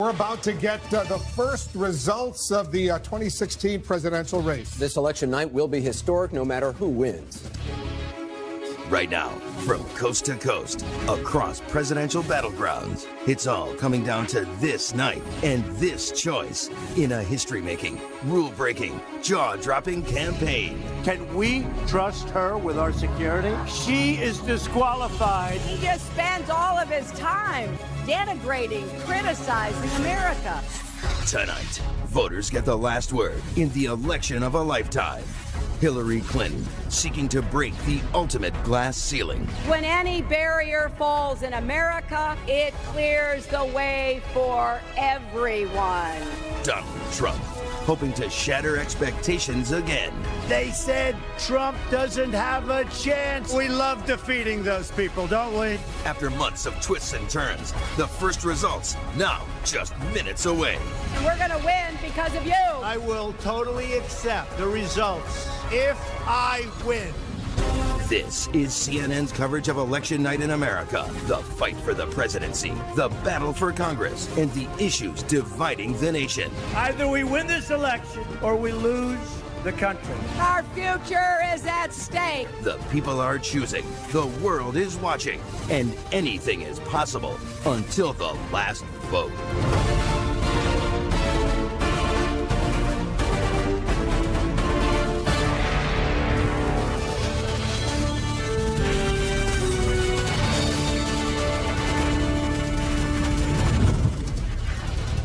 We're about to get the first results of the 2016 presidential race. This election night will be historic no matter who wins. Right now, from coast to coast, across presidential battlegrounds, it's all coming down to this night and this choice in a history-making, rule-breaking, jaw-dropping campaign. Can we trust her with our security? She is disqualified. He just spends all of his time denigrating, criticizing America. Tonight, voters get the last word in the election of a lifetime. Hillary Clinton seeking to break the ultimate glass ceiling. When any barrier falls in America, it clears the way for everyone. Donald Trump hoping to shatter expectations again. They said Trump doesn't have a chance. We love defeating those people, don't we? After months of twists and turns, the first results now just minutes away. And we're going to win because of you. I will totally accept the results if I win. This is CNN's coverage of election night in America. The fight for the presidency, the battle for Congress, and the issues dividing the nation. Either we win this election or we lose the country. Our future is at stake. The people are choosing, the world is watching, and anything is possible until the last vote.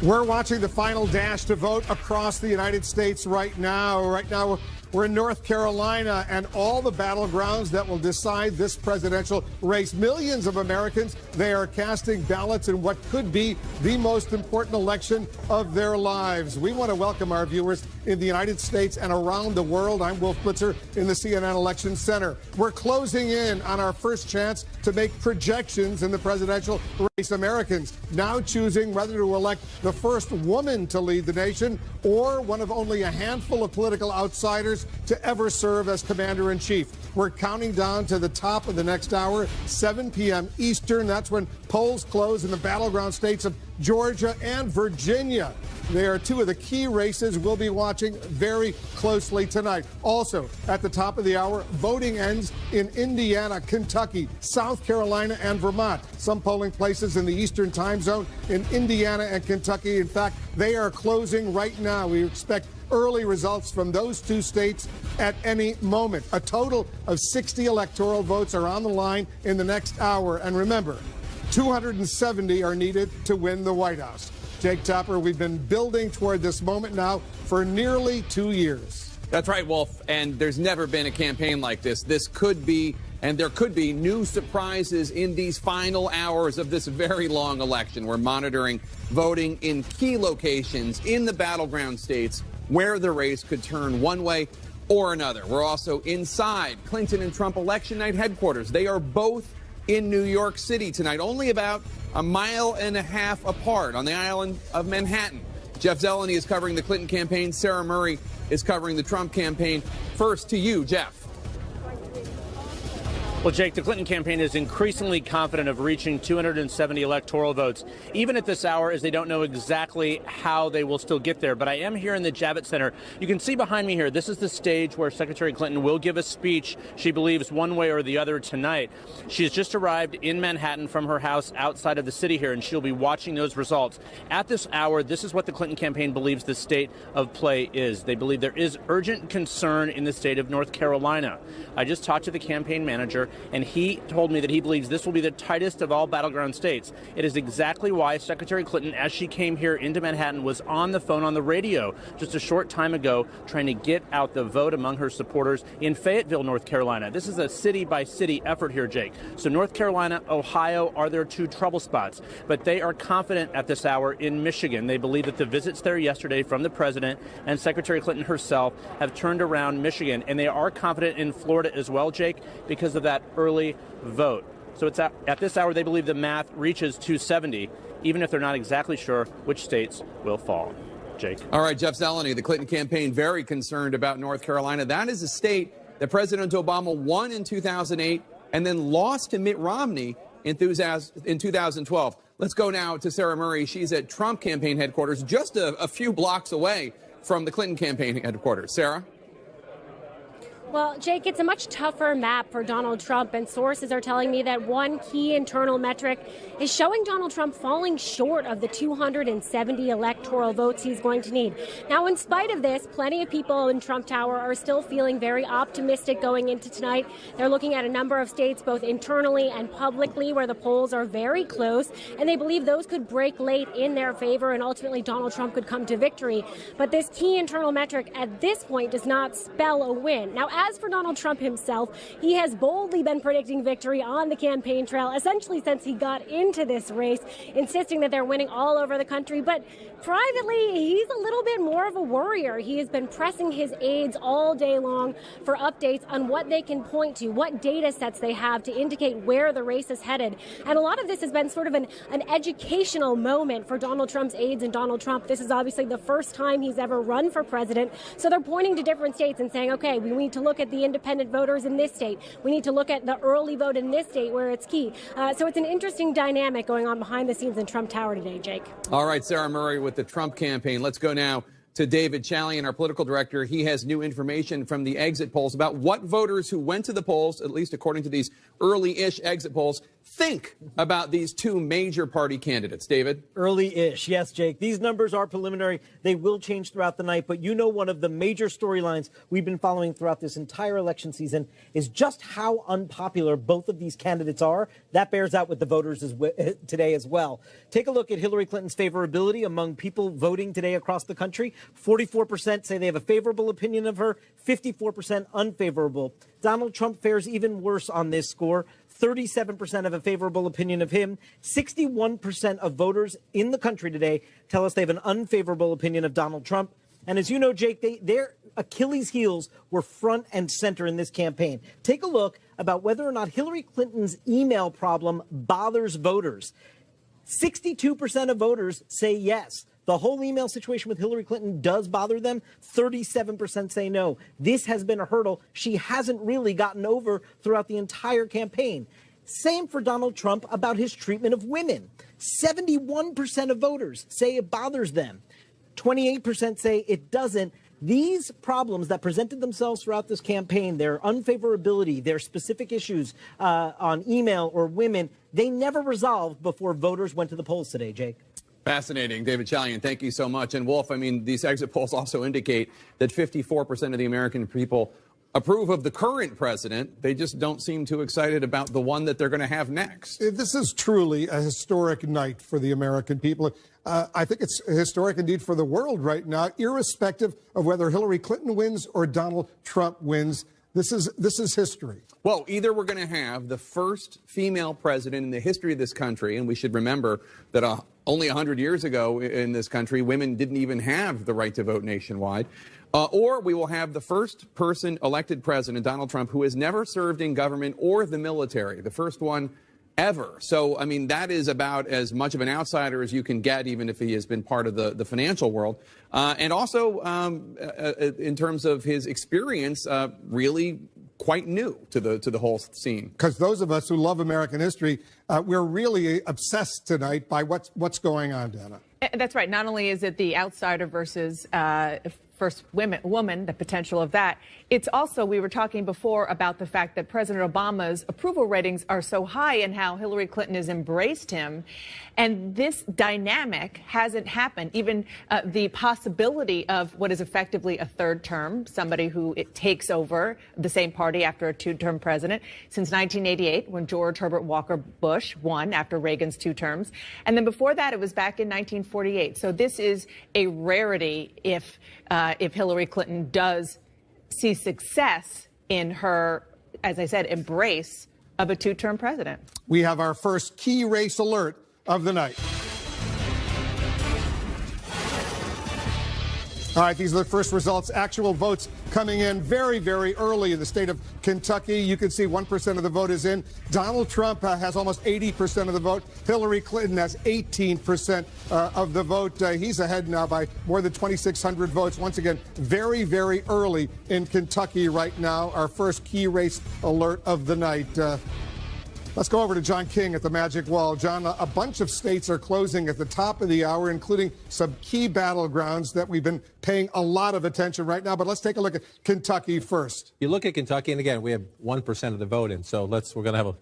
We're watching the final dash to vote across the United States right now. Right now, we're in North Carolina and all the battlegrounds that will decide this presidential race. Millions of Americans, they are casting ballots in what could be the most important election of their lives. We want to welcome our viewers in the United States and around the world. I'm Wolf Blitzer in the CNN Election Center. We're closing in on our first chance to make projections in the presidential race. Americans now choosing whether to elect the first woman to lead the nation or one of only a handful of political outsiders to ever serve as commander-in-chief. We're counting down to the top of the next hour, 7 p.m. Eastern. That's when polls close in the battleground states of Georgia and Virginia. They are two of the key races we'll be watching very closely tonight. Also, at the top of the hour, voting ends in Indiana, Kentucky, South Carolina, and Vermont. Some polling places in the Eastern time zone in Indiana and Kentucky. In fact, they are closing right now. We expect early results from those two states at any moment. A total of 60 electoral votes are on the line in the next hour. And remember, 270 are needed to win the White House. Jake Tapper, we've been building toward this moment now for nearly 2 years. That's right, Wolf. And there's never been a campaign like this. This could be, and there could be, new surprises in these final hours of this very long election. We're monitoring voting in key locations in the battleground states where the race could turn one way or another. We're also inside Clinton and Trump election night headquarters. They are both in New York City tonight, only about a mile and a half apart on the island of Manhattan. Jeff Zeleny is covering the Clinton campaign. Sarah Murray is covering the Trump campaign. First to you, Jeff. Well, Jake, the Clinton campaign is increasingly confident of reaching 270 electoral votes, even at this hour, as they don't know exactly how they will still get there. But I am here in the Javits Center. You can see behind me here, this is the stage where Secretary Clinton will give a speech, she believes, one way or the other tonight. She has just arrived in Manhattan from her house outside of the city here, and she'll be watching those results. At this hour, this is what the Clinton campaign believes the state of play is. They believe there is urgent concern in the state of North Carolina. I just talked to the campaign manager, and he told me that he believes this will be the tightest of all battleground states. It is exactly why Secretary Clinton, as she came here into Manhattan, was on the phone on the radio just a short time ago trying to get out the vote among her supporters in Fayetteville, North Carolina. This is a city-by-city effort here, Jake. So North Carolina, Ohio are their two trouble spots, but they are confident at this hour in Michigan. They believe that the visits there yesterday from the president and Secretary Clinton herself have turned around Michigan, and they are confident in Florida as well, Jake, because of that early vote. So it's at this hour they believe the math reaches 270, even if they're not exactly sure which states will fall. Jake. All right, Jeff Zeleny, the Clinton campaign very concerned about North Carolina. That is a state that President Obama won in 2008 and then lost to Mitt Romney in 2012. Let's go now to Sarah Murray. She's at Trump campaign headquarters, just a few blocks away from the Clinton campaign headquarters. Sarah? Well, Jake, it's a much tougher map for Donald Trump, and sources are telling me that one key internal metric is showing Donald Trump falling short of the 270 electoral votes he's going to need. Now, in spite of this, plenty of people in Trump Tower are still feeling very optimistic going into tonight. They're looking at a number of states, both internally and publicly, where the polls are very close, and they believe those could break late in their favor, and ultimately Donald Trump could come to victory. But this key internal metric at this point does not spell a win. Now, as for Donald Trump himself, he has boldly been predicting victory on the campaign trail, essentially since he got into this race, insisting that they're winning all over the country. But privately, he's a little bit more of a worrier. He has been pressing his aides all day long for updates on what they can point to, what data sets they have to indicate where the race is headed. And a lot of this has been sort of an educational moment for Donald Trump's aides and Donald Trump. This is obviously the first time he's ever run for president. So they're pointing to different states and saying, okay, we need to look at the independent voters in this state. We need to look at the early vote in this state where it's key. So it's an interesting dynamic going on behind the scenes in Trump Tower today, Jake. All right, Sarah Murray with the Trump campaign. Let's go now to David Chalian, our political director. He has new information from the exit polls about what voters who went to the polls, at least according to these early-ish exit polls, think about these two major party candidates. David? Early-ish. Yes, Jake. These numbers are preliminary. They will change throughout the night. But you know, one of the major storylines we've been following throughout this entire election season is just how unpopular both of these candidates are. That bears out with the voters today as well. Take a look at Hillary Clinton's favorability among people voting today across the country. 44% say they have a favorable opinion of her, 54% unfavorable. Donald Trump fares even worse on this score. 37% have a favorable opinion of him. 61% of voters in the country today tell us they have an unfavorable opinion of Donald Trump. And as you know, Jake, their Achilles heels were front and center in this campaign. Take a look about whether or not Hillary Clinton's email problem bothers voters. 62% of voters say yes. The whole email situation with Hillary Clinton does bother them. 37% say no. This has been a hurdle she hasn't really gotten over throughout the entire campaign. Same for Donald Trump about his treatment of women. 71% of voters say it bothers them. 28% say it doesn't. These problems that presented themselves throughout this campaign, their unfavorability, their specific issues on email or women, they never resolved before voters went to the polls today, Jake. Fascinating. David Chalian, thank you so much. And Wolf, I mean, these exit polls also indicate that 54% of the American people approve of the current president. They just don't seem too excited about the one that they're going to have next. This is truly a historic night for the American people. I think it's historic indeed for the world right now, irrespective of whether Hillary Clinton wins or Donald Trump wins. This is history. Well, either we're going to have the first female president in the history of this country, and we should remember that only 100 years ago in this country, women didn't even have the right to vote nationwide, or we will have the first person elected president, Donald Trump, who has never served in government or the military, the first one ever. So, I mean, that is about as much of an outsider as you can get, even if he has been part of the financial world. And also, in terms of his experience, really quite new to the whole scene. Because those of us who love American history, we're really obsessed tonight by what's going on, Dana. That's right. Not only is it the outsider versus first woman, the potential of that. It's also, we were talking before about the fact that President Obama's approval ratings are so high and how Hillary Clinton has embraced him. And this dynamic hasn't happened. Even the possibility of what is effectively a third term, somebody who takes over the same party after a two-term president, since 1988, when George Herbert Walker Bush won after Reagan's 2 terms. And then before that, it was back in 1948. So this is a rarity if Hillary Clinton does see success in her, as I said, embrace of a two-term president. We have our first key race alert of the night. All right, these are the first results. Actual votes coming in very, very early in the state of Kentucky. You can see 1% of the vote is in. Donald Trump has almost 80% of the vote. Hillary Clinton has 18% of the vote. He's ahead now by more than 2,600 votes. Once again, very, very early in Kentucky right now. Our first key race alert of the night. Let's go over to John King at the Magic Wall. John, a bunch of states are closing at the top of the hour, including some key battlegrounds that we've been paying a lot of attention right now. But let's take a look at Kentucky first. You look at Kentucky, and again, we have 1% of the vote in, so we're going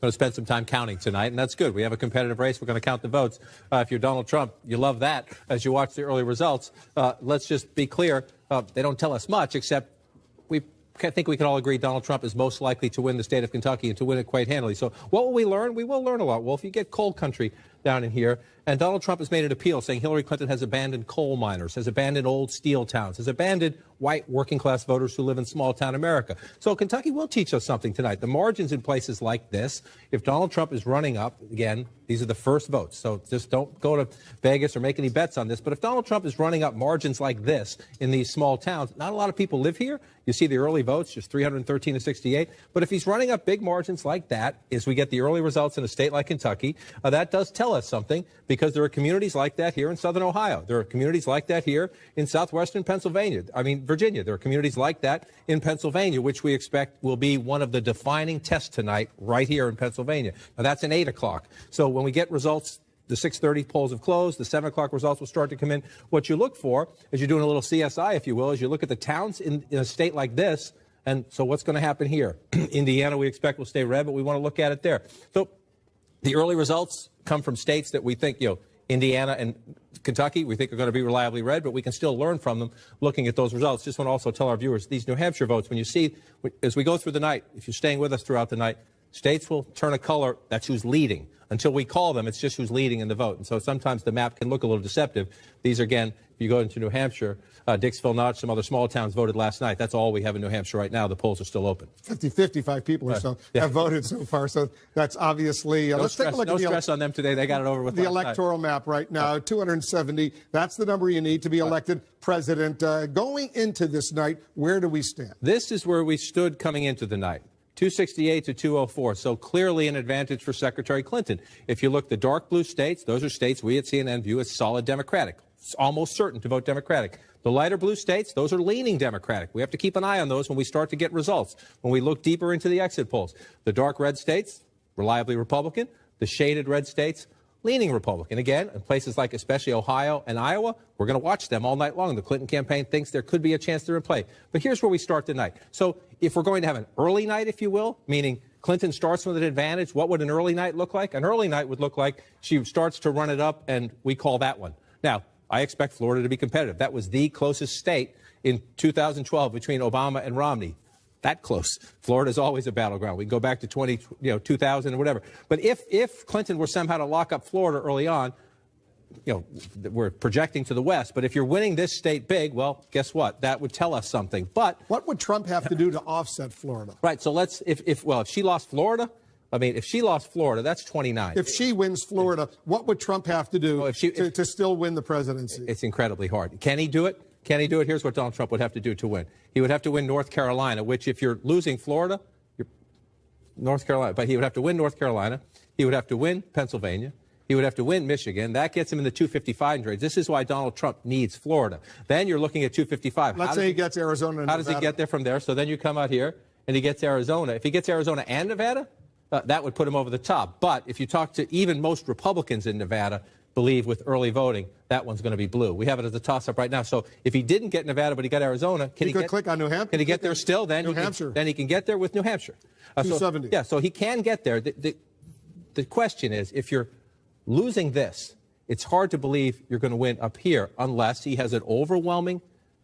to spend some time counting tonight, and that's good. We have a competitive race. We're going to count the votes. If you're Donald Trump, you love that as you watch the early results. Let's just be clear. They don't tell us much, except I think we can all agree Donald Trump is most likely to win the state of Kentucky and to win it quite handily. So what will we learn? We will learn a lot, Wolf. You get coal country down in here, and Donald Trump has made an appeal saying Hillary Clinton has abandoned coal miners, has abandoned old steel towns, has abandoned white working-class voters who live in small-town America. So Kentucky will teach us something tonight. The margins in places like this, if Donald Trump is running up, again, these are the first votes, so just don't go to Vegas or make any bets on this, but if Donald Trump is running up margins like this in these small towns, not a lot of people live here. You see the early votes, just 313 to 68. But if he's running up big margins like that, as we get the early results in a state like Kentucky, that does tell us something, because there are communities like that here in southern Ohio. There are communities like that here in southwestern Virginia. There are communities like that in Pennsylvania, which we expect will be one of the defining tests tonight right here in Pennsylvania. Now, that's at 8 o'clock. So when we get results, the 6:30 polls have closed. The 7 o'clock results will start to come in. What you look for, as you're doing a little CSI, if you will, is you look at the towns in a state like this. And so what's going to happen here? Indiana, we expect, will stay red, but we want to look at it there. So the early results come from states that we think, Indiana and Kentucky, we think are going to be reliably red, but we can still learn from them looking at those results. Just want to also tell our viewers, these New Hampshire votes, when you see, as we go through the night, if you're staying with us throughout the night, states will turn a color. That's who's leading. Until we call them, it's just who's leading in the vote. And so sometimes the map can look a little deceptive. These are, again, if you go into New Hampshire, Dixville, Notch, some other small towns voted last night. That's all we have in New Hampshire right now. The polls are still open. 55 people or so have voted so far. So that's obviously... let's take a look at the stress on them today. They got it over with. The electoral map right now, 270. That's the number you need to be elected president. Going into this night, where do we stand? This is where we stood coming into the night. 268 to 204, so clearly an advantage for Secretary Clinton. If you look, the dark blue states, those are states we at CNN view as solid Democratic. It's almost certain to vote Democratic. The lighter blue states, those are leaning Democratic. We have to keep an eye on those when we start to get results, when we look deeper into the exit polls. The dark red states, reliably Republican. The shaded red states, leaning Republican. Again, in places like especially Ohio and Iowa, we're going to watch them all night long. The Clinton campaign thinks there could be a chance they're in play. But here's where we start tonight. So if we're going to have an early night, if you will, meaning Clinton starts with an advantage, what would an early night look like? An early night would look like she starts to run it up, and we call that one. Now, I expect Florida to be competitive. That was the closest state in 2012 between Obama and Romney. That close. Florida is always a battleground. We can go back to 2000 or whatever. But if Clinton were somehow to lock up Florida early on, we're projecting to the west. But if you're winning this state big, well, guess what? That would tell us something. But what would Trump have to do to offset Florida? Right. So if she lost Florida, if she lost Florida, that's 29. If she wins Florida, what would Trump have to do to still win the presidency? It's incredibly hard. Can he do it? Can he do it? Here's what Donald Trump would have to do to win. He would have to win North Carolina, which if you're losing Florida, North Carolina, but he would have to win North Carolina. He would have to win Pennsylvania. He would have to win Michigan. That gets him in the 255 range. This is why Donald Trump needs Florida. Then you're looking at 255. Let's say he gets Arizona and Nevada. How does he get there from there? So then you come out here and he gets Arizona. If he gets Arizona and Nevada, that would put him over the top. But if you talk to even most Republicans in Nevada, believe with early voting, that one's going to be blue. We have it as a toss-up right now. So if he didn't get Nevada, but he got Arizona, can he click on New Hampshire? Can he get there still? Then New Hampshire. Then he can get there with New Hampshire. 270. So he can get there. The question is, if you're losing this, it's hard to believe you're going to win up here unless he has an overwhelming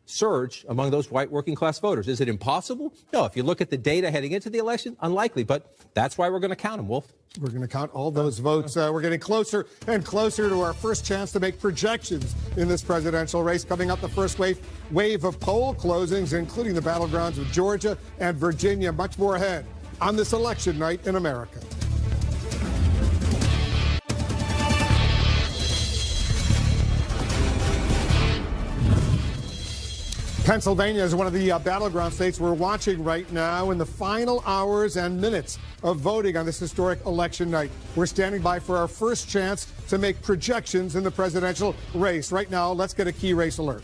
surge among those white working class voters. Is it impossible? No. If you look at the data heading into the election, unlikely. But that's why we're going to count them, Wolf. We're going to count all those votes. We're getting closer and closer to our first chance to make projections in this presidential race. Coming up, the first wave of poll closings, including the battlegrounds of Georgia and Virginia. Much more ahead on this election night in America. Pennsylvania is one of the battleground states we're watching right now in the final hours and minutes of voting on this historic election night. We're standing by for our first chance to make projections in the presidential race. Right now, let's get a key race alert.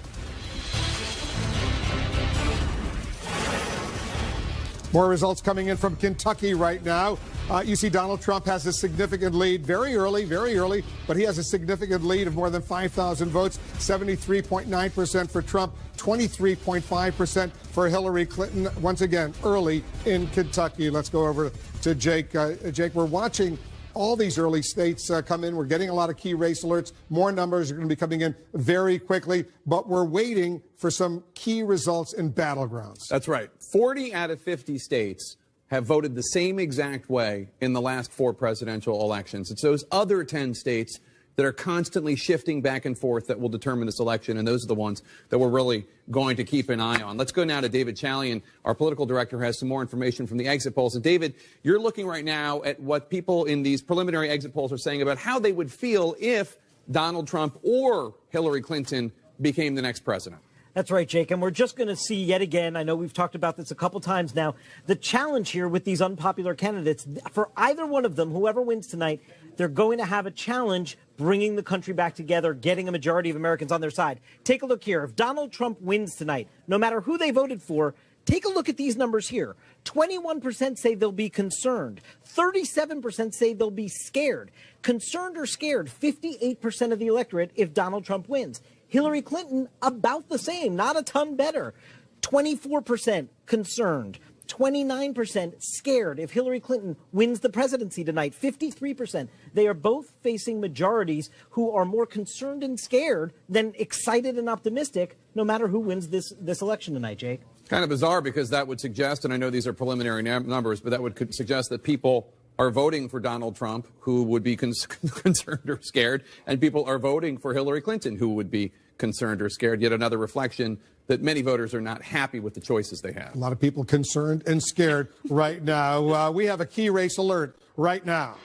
More results coming in from Kentucky right now. You see Donald Trump has a significant lead very early, but he has a significant lead of more than 5,000 votes, 73.9% for Trump, 23.5% for Hillary Clinton. Once again, early in Kentucky. Let's go over to Jake. Jake, we're watching all these early states come in. We're getting a lot of key race alerts. More numbers are going to be coming in very quickly, but we're waiting for some key results in battlegrounds. That's right. 40 out of 50 states have voted the same exact way in the last 4 presidential elections. It's those other 10 states that are constantly shifting back and forth that will determine this election, and those are the ones that we're really going to keep an eye on. Let's go now to David Chalian. Our political director has some more information from the exit polls. And David, you're looking right now at what people in these preliminary exit polls are saying about how they would feel if Donald Trump or Hillary Clinton became the next president. That's right, Jake. And we're just going to see yet again, I know we've talked about this a couple times now, the challenge here with these unpopular candidates. For either one of them, whoever wins tonight, they're going to have a challenge bringing the country back together, getting a majority of Americans on their side. Take a look here. If Donald Trump wins tonight, no matter who they voted for, take a look at these numbers here. 21% say they'll be concerned. 37% say they'll be scared. Concerned or scared, 58% of the electorate if Donald Trump wins. Hillary Clinton, about the same, not a ton better. 24% concerned. 29% scared if Hillary Clinton wins the presidency tonight. 53%. They are both facing majorities who are more concerned and scared than excited and optimistic, no matter who wins this election tonight, Jake. Kind of bizarre, because that would suggest, and I know these are preliminary numbers, but that would suggest that people are voting for Donald Trump who would be concerned or scared, and people are voting for Hillary Clinton who would be concerned or scared. Yet another reflection that many voters are not happy with the choices they have. A lot of people concerned and scared right now. We have a key race alert right now.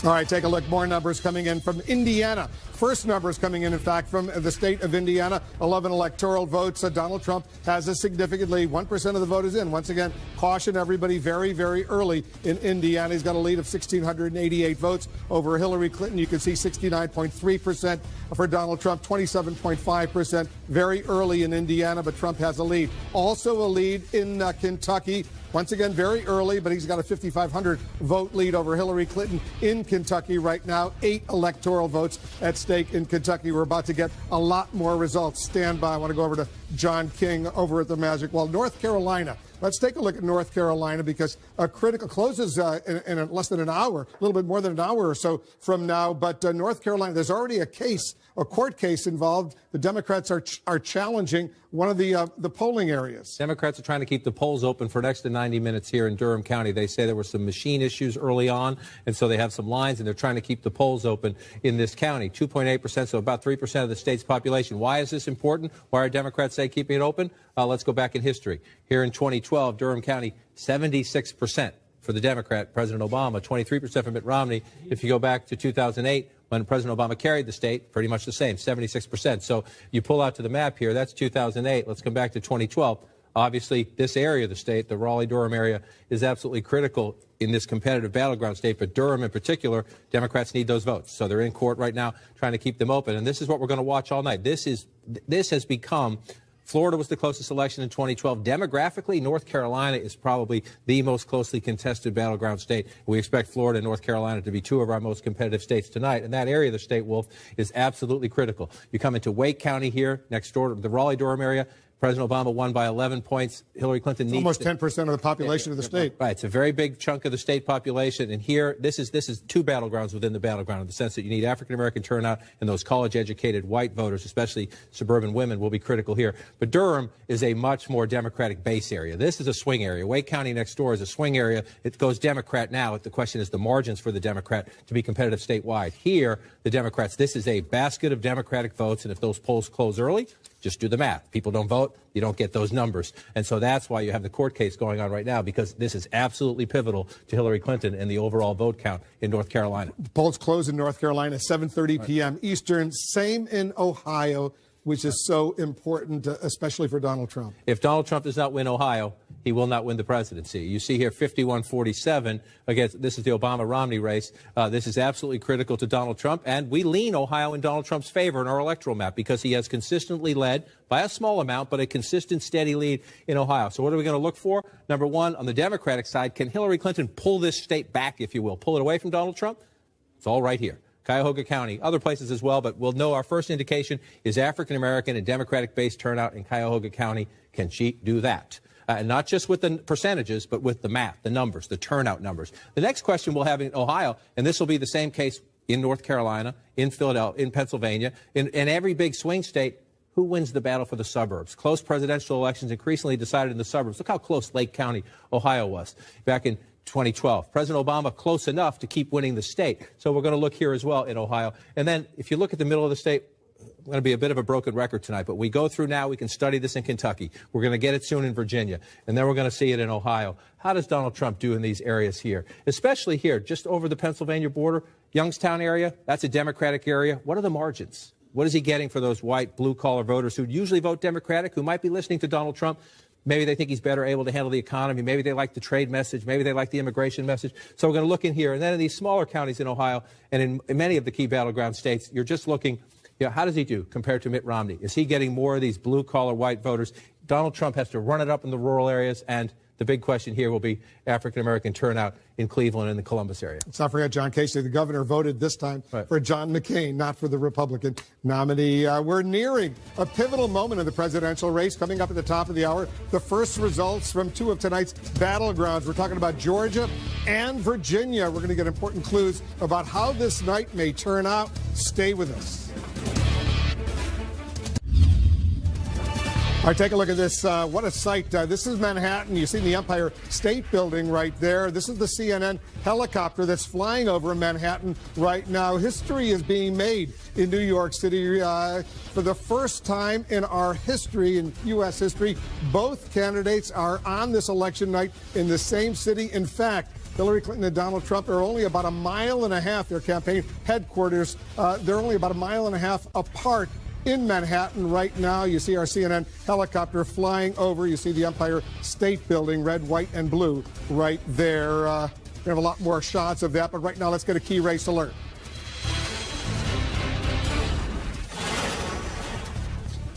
All right, take a look. More numbers coming in from Indiana. First numbers coming in fact, from the state of Indiana. 11 electoral votes. Donald Trump has a significant lead. 1% of the vote is in. Once again, caution everybody very, very early in Indiana. He's got a lead of 1,688 votes over Hillary Clinton. You can see 69.3% for Donald Trump, 27.5% very early in Indiana, but Trump has a lead. Also a lead in Kentucky. Once again, very early, but he's got a 5,500 vote lead over Hillary Clinton in Kentucky right now. 8 electoral votes at stake in Kentucky. We're about to get a lot more results. Stand by. I want to go over to John King over at the Magic Wall. North Carolina. Let's take a look at North Carolina, because a critical closes in less than an hour, a little bit more than an hour or so from now. But North Carolina, there's already a court case involved. The Democrats are challenging one of the polling areas. Democrats are trying to keep the polls open for an extra 90 minutes here in Durham County. They say there were some machine issues early on, and so they have some lines, and they're trying to keep the polls open in this county. 2.8%, so about 3% of the state's population. Why is this important? Why are Democrats say keeping it open? Let's go back in history. Here in 2012, Durham County, 76% for the Democrat, President Obama, 23% for Mitt Romney. If you go back to 2008, when President Obama carried the state, pretty much the same, 76%. So you pull out to the map here, that's 2008. Let's come back to 2012. Obviously, this area of the state, the Raleigh-Durham area, is absolutely critical in this competitive battleground state. But Durham in particular, Democrats need those votes. So they're in court right now trying to keep them open. And this is what we're going to watch all night. This has become... Florida was the closest election in 2012. Demographically, North Carolina is probably the most closely contested battleground state. We expect Florida and North Carolina to be 2 of our most competitive states tonight. And that area of the state, Wolf, is absolutely critical. You come into Wake County here, next door to the Raleigh-Durham area. President Obama won by 11 points. Hillary Clinton needs almost 10% of the population of the state. Right. It's a very big chunk of the state population. And here, this is 2 battlegrounds within the battleground, in the sense that you need African-American turnout, and those college-educated white voters, especially suburban women, will be critical here. But Durham is a much more Democratic base area. This is a swing area. Wake County next door is a swing area. It goes Democrat now. The question is the margins for the Democrat to be competitive statewide. Here, the Democrats, this is a basket of Democratic votes, and if those polls close early, just do the math. People don't vote, you don't get those numbers. And so that's why you have the court case going on right now, because this is absolutely pivotal to Hillary Clinton and the overall vote count in North Carolina. The polls close in North Carolina, 7:30 p.m. Eastern. Same in Ohio, which is so important, especially for Donald Trump. If Donald Trump does not win Ohio, he will not win the presidency. You see here 51-47 against, this is the Obama-Romney race. This is absolutely critical to Donald Trump, and we lean Ohio in Donald Trump's favor in our electoral map because he has consistently led by a small amount, but a consistent, steady lead in Ohio. So what are we going to look for? Number one, on the Democratic side, can Hillary Clinton pull this state back, if you will, pull it away from Donald Trump? It's all right here. Cuyahoga County, other places as well, but we'll know our first indication is African-American and Democratic-based turnout in Cuyahoga County. Can she do that? And not just with the percentages, but with the math, the numbers, the turnout numbers. The next question we'll have in Ohio, and this will be the same case in North Carolina, in Philadelphia, in Pennsylvania, in every big swing state, who wins the battle for the suburbs? Close presidential elections increasingly decided in the suburbs. Look how close Lake County, Ohio was back in 2012. President Obama close enough to keep winning the state. So we're going to look here as well in Ohio. And then if you look at the middle of the state, going to be a bit of a broken record tonight, but we go through now, we can study this in Kentucky. We're going to get it soon in Virginia, and then we're going to see it in Ohio. How does Donald Trump do in these areas here? Especially here, just over the Pennsylvania border, Youngstown area, that's a Democratic area. What are the margins? What is he getting for those white, blue-collar voters who usually vote Democratic, who might be listening to Donald Trump? Maybe they think he's better able to handle the economy. Maybe they like the trade message. Maybe they like the immigration message. So we're going to look in here. And then in these smaller counties in Ohio and in many of the key battleground states, you're just looking, how does he do compared to Mitt Romney? Is he getting more of these blue-collar white voters? Donald Trump has to run it up in the rural areas, and the big question here will be African-American turnout in Cleveland and the Columbus area. Let's not forget John Casey, the governor, voted this time for John McCain, not for the Republican nominee. We're nearing a pivotal moment in the presidential race. Coming up at the top of the hour, the first results from two of tonight's battlegrounds. We're talking about Georgia and Virginia. We're going to get important clues about how this night may turn out. Stay with us. All right, take a look at this. What a sight. This is Manhattan. You see the Empire State Building right there. This is the CNN helicopter that's flying over Manhattan right now. History is being made in New York City for the first time in our history, in U.S. history. Both candidates are on this election night in the same city. In fact, Hillary Clinton and Donald Trump are only about a mile and a half, their campaign headquarters, they're only about a mile and a half apart in Manhattan right now. You see our CNN helicopter flying over. You see the Empire State Building, red, white, and blue right there. We have a lot more shots of that, but right now let's get a key race alert.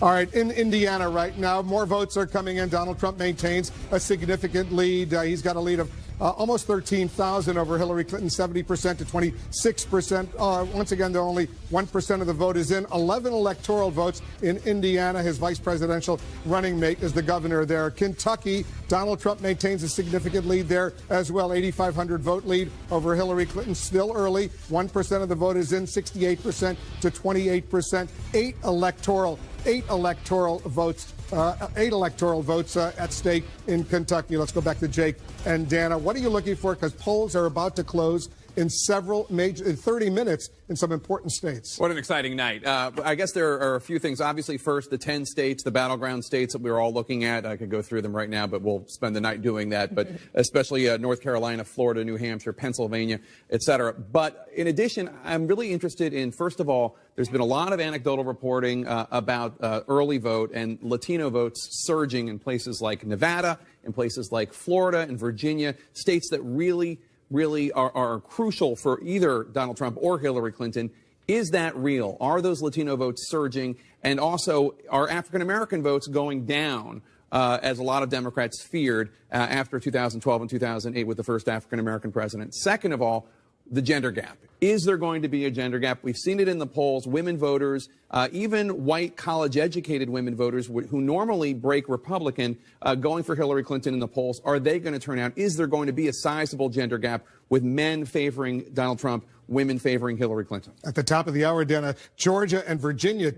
All right, in Indiana right now, more votes are coming in. Donald Trump maintains a significant lead. He's got a lead of almost 13,000 over Hillary Clinton, 70% to 26%. Once again, though, only 1% of the vote is in. 11 electoral votes in Indiana. His vice presidential running mate is the governor there. Kentucky, Donald Trump maintains a significant lead there as well. 8,500 vote lead over Hillary Clinton. Still early. 1% of the vote is in, 68% to 28%. Eight electoral votes. 8 electoral votes at stake in Kentucky. Let's go back to Jake and Dana. What are you looking for? Because polls are about to close in 30 minutes in some important states. What an exciting night. I guess there are a few things. Obviously, first, the 10 states, the battleground states that we were all looking at. I could go through them right now, but we'll spend the night doing that. But especially North Carolina, Florida, New Hampshire, Pennsylvania, et cetera. But in addition, I'm really interested in, first of all, there's been a lot of anecdotal reporting about early vote and Latino votes surging in places like Nevada, in places like Florida and Virginia, states that really are crucial for either Donald Trump or Hillary Clinton. Is that real? Are those Latino votes surging? And also, are African-American votes going down, as a lot of Democrats feared after 2012 and 2008 with the first African-American president? Second of all, the gender gap. Is there going to be a gender gap? We've seen it in the polls. Women voters, even white college-educated women voters who normally break Republican, going for Hillary Clinton in the polls, are they going to turn out? Is there going to be a sizable gender gap with men favoring Donald Trump, women favoring Hillary Clinton? At the top of the hour, Dana, Georgia and Virginia.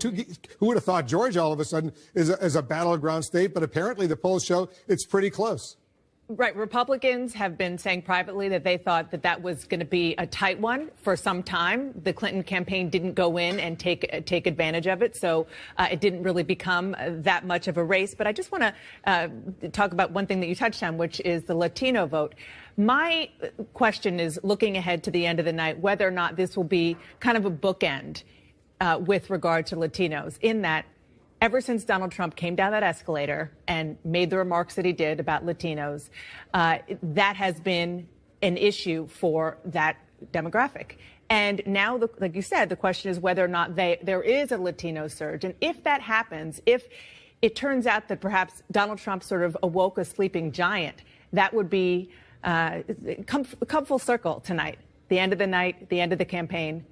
Who would have thought Georgia all of a sudden is a battleground state? But apparently the polls show it's pretty close. Right. Republicans have been saying privately that they thought that was going to be a tight one for some time. The Clinton campaign didn't go in and take advantage of it. So it didn't really become that much of a race. But I just want to talk about one thing that you touched on, which is the Latino vote. My question is, looking ahead to the end of the night, whether or not this will be kind of a bookend with regard to Latinos, in that ever since Donald Trump came down that escalator and made the remarks that he did about Latinos, that has been an issue for that demographic. And now, like you said, the question is whether or not there is a Latino surge. And if that happens, if it turns out that perhaps Donald Trump sort of awoke a sleeping giant, that would be come full circle tonight. The end of the night, the end of the campaign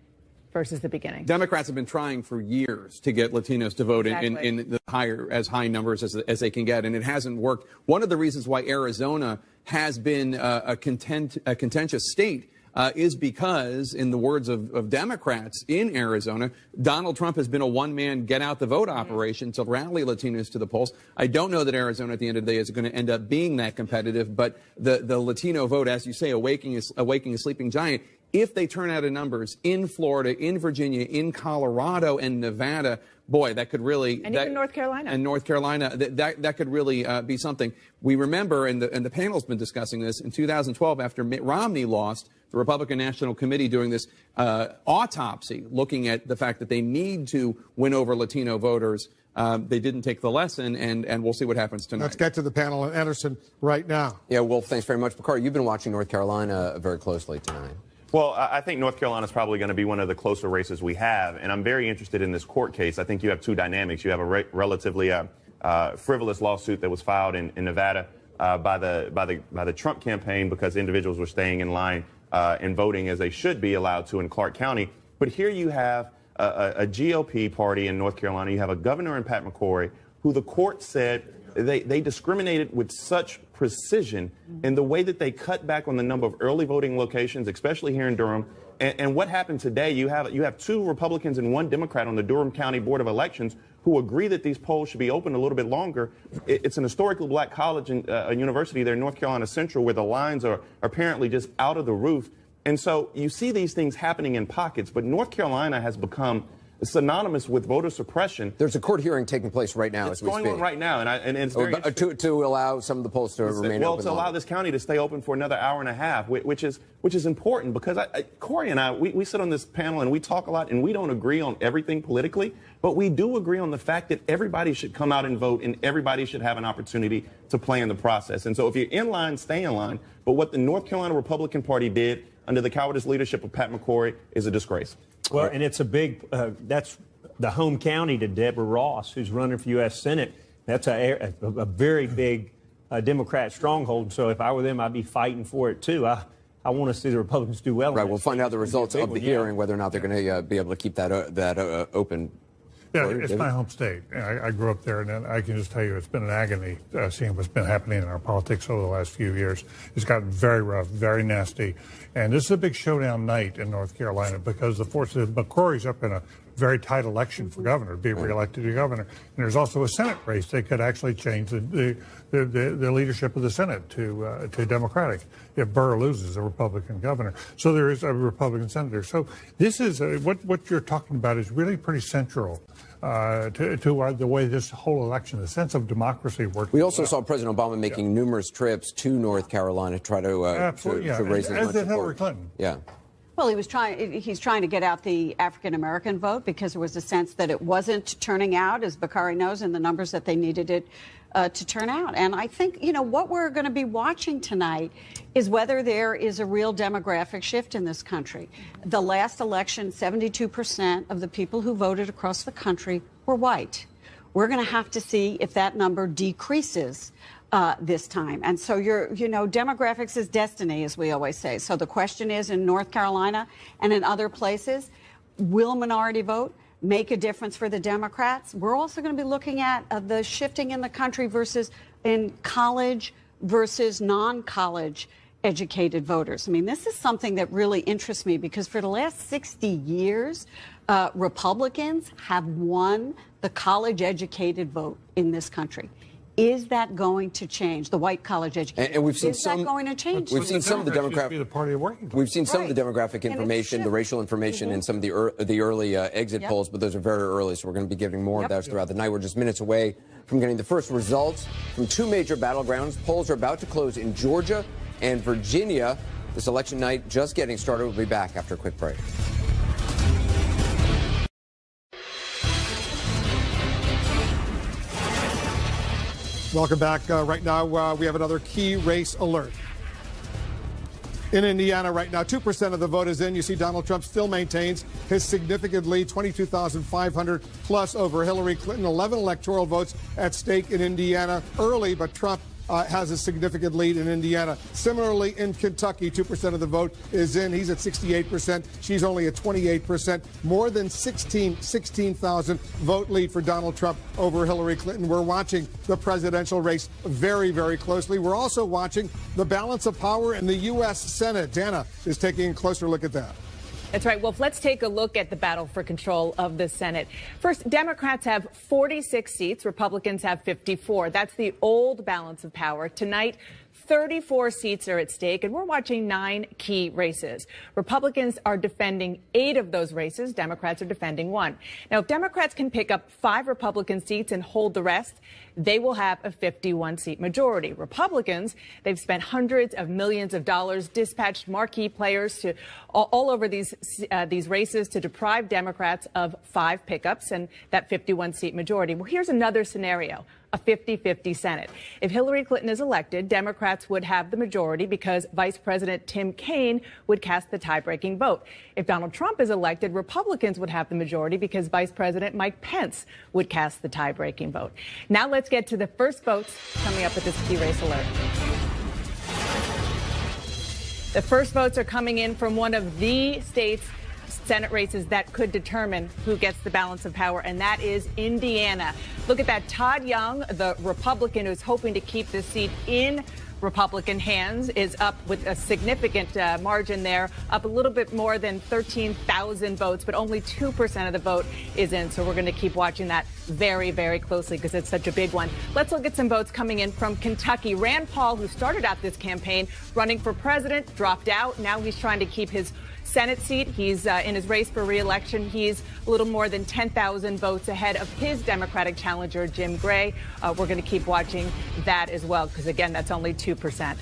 versus the beginning. Democrats have been trying for years to get Latinos to vote in the high numbers as they can get, and it hasn't worked. One of the reasons why Arizona has been a contentious state is because, in the words of Democrats in Arizona, Donald Trump has been a one-man get-out-the-vote operation to rally Latinos to the polls. I don't know that Arizona, at the end of the day, is going to end up being that competitive, but the Latino vote, as you say, awakening a sleeping giant, if they turn out in numbers in Florida, in Virginia, in Colorado, and Nevada, boy, that could really... And even North Carolina. And North Carolina, that could really be something. We remember, and the panel's been discussing this, in 2012, after Mitt Romney lost, the Republican National Committee doing this autopsy, looking at the fact that they need to win over Latino voters. They didn't take the lesson, and we'll see what happens tonight. Let's get to the panel and Anderson right now. Yeah, well, thanks very much, Bakari. You've been watching North Carolina very closely tonight. Well, I think North Carolina is probably going to be one of the closer races we have, and I'm very interested in this court case. I think you have two dynamics. You have a relatively frivolous lawsuit that was filed in Nevada by the Trump campaign because individuals were staying in line and voting as they should be allowed to in Clark County. But here you have a GOP party in North Carolina. You have a governor in Pat McCrory who the court said they discriminated with such precision in the way that they cut back on the number of early voting locations, especially here in Durham. And what happened today, you have two Republicans and one Democrat on the Durham County Board of Elections who agree that these polls should be open a little bit longer. It's an historically black college and a university there in North Carolina Central where the lines are apparently just out of the roof. And so you see these things happening in pockets, but North Carolina has become synonymous with voter suppression. There's a court hearing taking place right now as we speak. It's going on right now, and it's very to allow some of the polls to remain open. Well, to allow this county to stay open for another hour and a half, which is important because Corey and I, we sit on this panel and we talk a lot, and we don't agree on everything politically, but we do agree on the fact that everybody should come out and vote, and everybody should have an opportunity to play in the process. And so if you're in line, stay in line. But what the North Carolina Republican Party did under the cowardice leadership of Pat McCrory is a disgrace. Well, and it's a big, that's the home county to Deborah Ross, who's running for U.S. Senate. That's a very big Democrat stronghold. So if I were them, I'd be fighting for it, too. I want to see the Republicans do well. Right, we'll find out the results of the hearing, whether or not they're going to be able to keep that open. Yeah, it's my home state. I grew up there, and I can just tell you it's been an agony seeing what's been happening in our politics over the last few years. It's gotten very rough, very nasty. And this is a big showdown night in North Carolina because the forces of McCrory's up in a very tight election for governor, be reelected to governor. And there's also a Senate race that could actually change the leadership of the Senate to Democratic if Burr loses a Republican governor. So there is a Republican senator. So this is what you're talking about is really pretty central to the way this whole election, the sense of democracy works. We also saw President Obama making numerous trips to North Carolina to try to raise as much support. Hillary Clinton. Yeah. Well, he's trying to get out the African-American vote because there was a sense that it wasn't turning out, as Bakari knows, in the numbers that they needed it to turn out. And I think, what we're going to be watching tonight is whether there is a real demographic shift in this country. The last election, 72% of the people who voted across the country were white. We're going to have to see if that number decreases this time. And so demographics is destiny, as we always say. So the question is, in North Carolina and in other places, will minority vote make a difference for the Democrats? We're also going to be looking at the shifting in the country versus in college versus non-college educated voters. I mean, this is something that really interests me because for the last 60 years, Republicans have won the college educated vote in this country. Is that going to change? The white college education. And we've seen is that going to change? We've seen some of the demographic. We've seen some of the demographic information, the racial information, in some of the early exit polls, but those are very early, so we're going to be giving more of those throughout the night. We're just minutes away from getting the first results from two major battlegrounds. Polls are about to close in Georgia and Virginia. This election night just getting started. We'll be back after a quick break. Welcome back. Right now, we have another key race alert. In Indiana right now, 2% of the vote is in. You see Donald Trump still maintains his significant lead, 22,500 plus over Hillary Clinton. 11 electoral votes at stake in Indiana early, but Trump has a significant lead in Indiana. Similarly, in Kentucky, 2% of the vote is in. He's at 68%. She's only at 28%. More than 16,000 vote lead for Donald Trump over Hillary Clinton. We're watching the presidential race very, very closely. We're also watching the balance of power in the U.S. Senate. Dana is taking a closer look at that. That's right. Well, let's take a look at the battle for control of the Senate. First, Democrats have 46 seats. Republicans have 54. That's the old balance of power. Tonight, 34 seats are at stake, and we're watching 9 key races. Republicans are defending 8 of those races. Democrats are defending 1. Now, if Democrats can pick up 5 Republican seats and hold the rest, they will have a 51-seat majority. Republicans, they've spent hundreds of millions of dollars, dispatched marquee players to all over these races to deprive Democrats of 5 pickups and that 51-seat majority. Well, here's another scenario. A 50-50 Senate. If Hillary Clinton is elected, Democrats would have the majority because Vice President Tim Kaine would cast the tie-breaking vote. If Donald Trump is elected, Republicans would have the majority because Vice President Mike Pence would cast the tie-breaking vote. Now let's get to the first votes coming up with this key race alert. The first votes are coming in from one of the state's Senate races that could determine who gets the balance of power, and that is Indiana. Look at that. Todd Young, the Republican who's hoping to keep this seat in Republican hands, is up with a significant margin there, up a little bit more than 13,000 votes, but only 2% of the vote is in. So we're going to keep watching that very, very closely because it's such a big one. Let's look at some votes coming in from Kentucky. Rand Paul, who started out this campaign running for president, dropped out. Now he's trying to keep his Senate seat. He's in his race for re-election. He's a little more than 10,000 votes ahead of his Democratic challenger, Jim Gray. We're going to keep watching that as well, because, again, that's only 2%.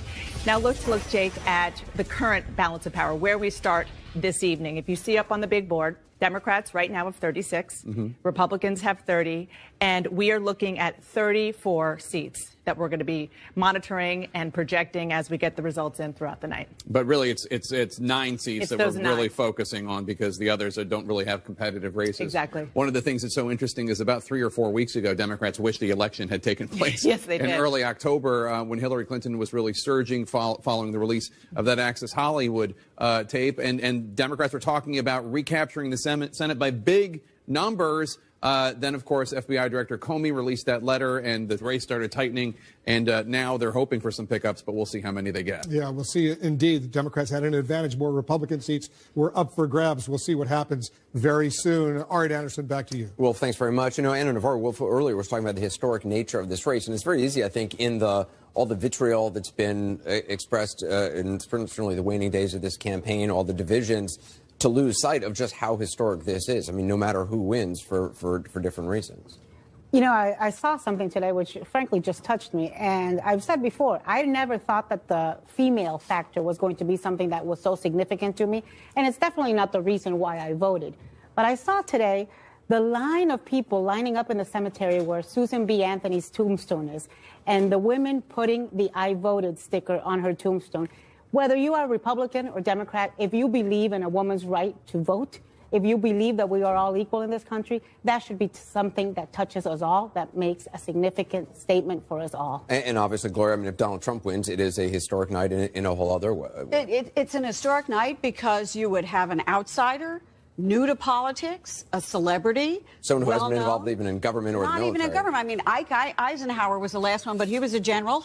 Now let's look, Jake, at the current balance of power, where we start this evening. If you see up on the big board, Democrats right now have 36, Republicans have 30, and we are looking at 34 seats that we're going to be monitoring and projecting as we get the results in throughout the night. But really, it's 9 seats that we're really focusing on because the others don't really have competitive races. Exactly. One of the things that's so interesting is about 3 or 4 weeks ago, Democrats wished the election had taken place. Yes, they did. In early October, when Hillary Clinton was really surging following the release of that Access Hollywood tape, and Democrats were talking about recapturing the Senate by big numbers. Then, of course, FBI Director Comey released that letter, and the race started tightening. And now they're hoping for some pickups, but we'll see how many they get. Yeah, we'll see. Indeed, the Democrats had an advantage. More Republican seats were up for grabs. We'll see what happens very soon. Art Anderson, back to you. Well, thanks very much. You know, Anna Navarro earlier was talking about the historic nature of this race, and it's very easy, I think, in all the vitriol that's been expressed in certainly the waning days of this campaign, all the divisions, to lose sight of just how historic this is. I mean, no matter who wins for different reasons. You know, I saw something today which frankly just touched me. And I've said before, I never thought that the female factor was going to be something that was so significant to me. And it's definitely not the reason why I voted. But I saw today the line of people lining up in the cemetery where Susan B. Anthony's tombstone is, and the women putting the I voted sticker on her tombstone. Whether you are Republican or Democrat, if you believe in a woman's right to vote, if you believe that we are all equal in this country, that should be something that touches us all, that makes a significant statement for us all. And obviously, Gloria, I mean, if Donald Trump wins, it is a historic night in a whole other way. It's an historic night because you would have an outsider, new to politics, a celebrity. Someone who hasn't been involved even in government or the military. Not even in government. I mean, Eisenhower was the last one, but he was a general.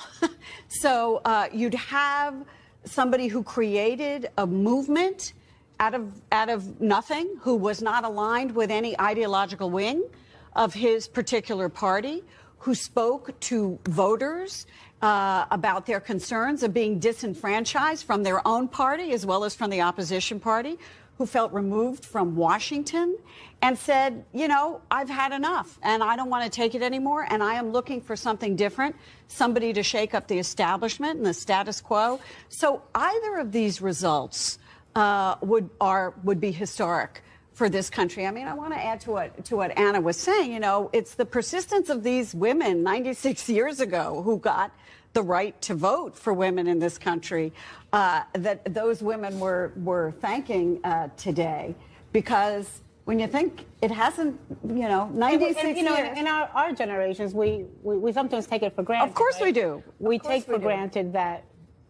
So you'd have somebody who created a movement out of nothing, who was not aligned with any ideological wing of his particular party, who spoke to voters about their concerns of being disenfranchised from their own party as well as from the opposition party, who felt removed from Washington and said, you know, I've had enough and I don't want to take it anymore and I am looking for something different, somebody to shake up the establishment and the status quo. So either of these results would be historic for this country. I mean, I want to add to what Anna was saying. You know, it's the persistence of these women 96 years ago who got the right to vote for women in this country that those women were thanking today, because when you think it hasn't, 96 years. In our generations, we sometimes take it for granted. Of course we do. We take for granted that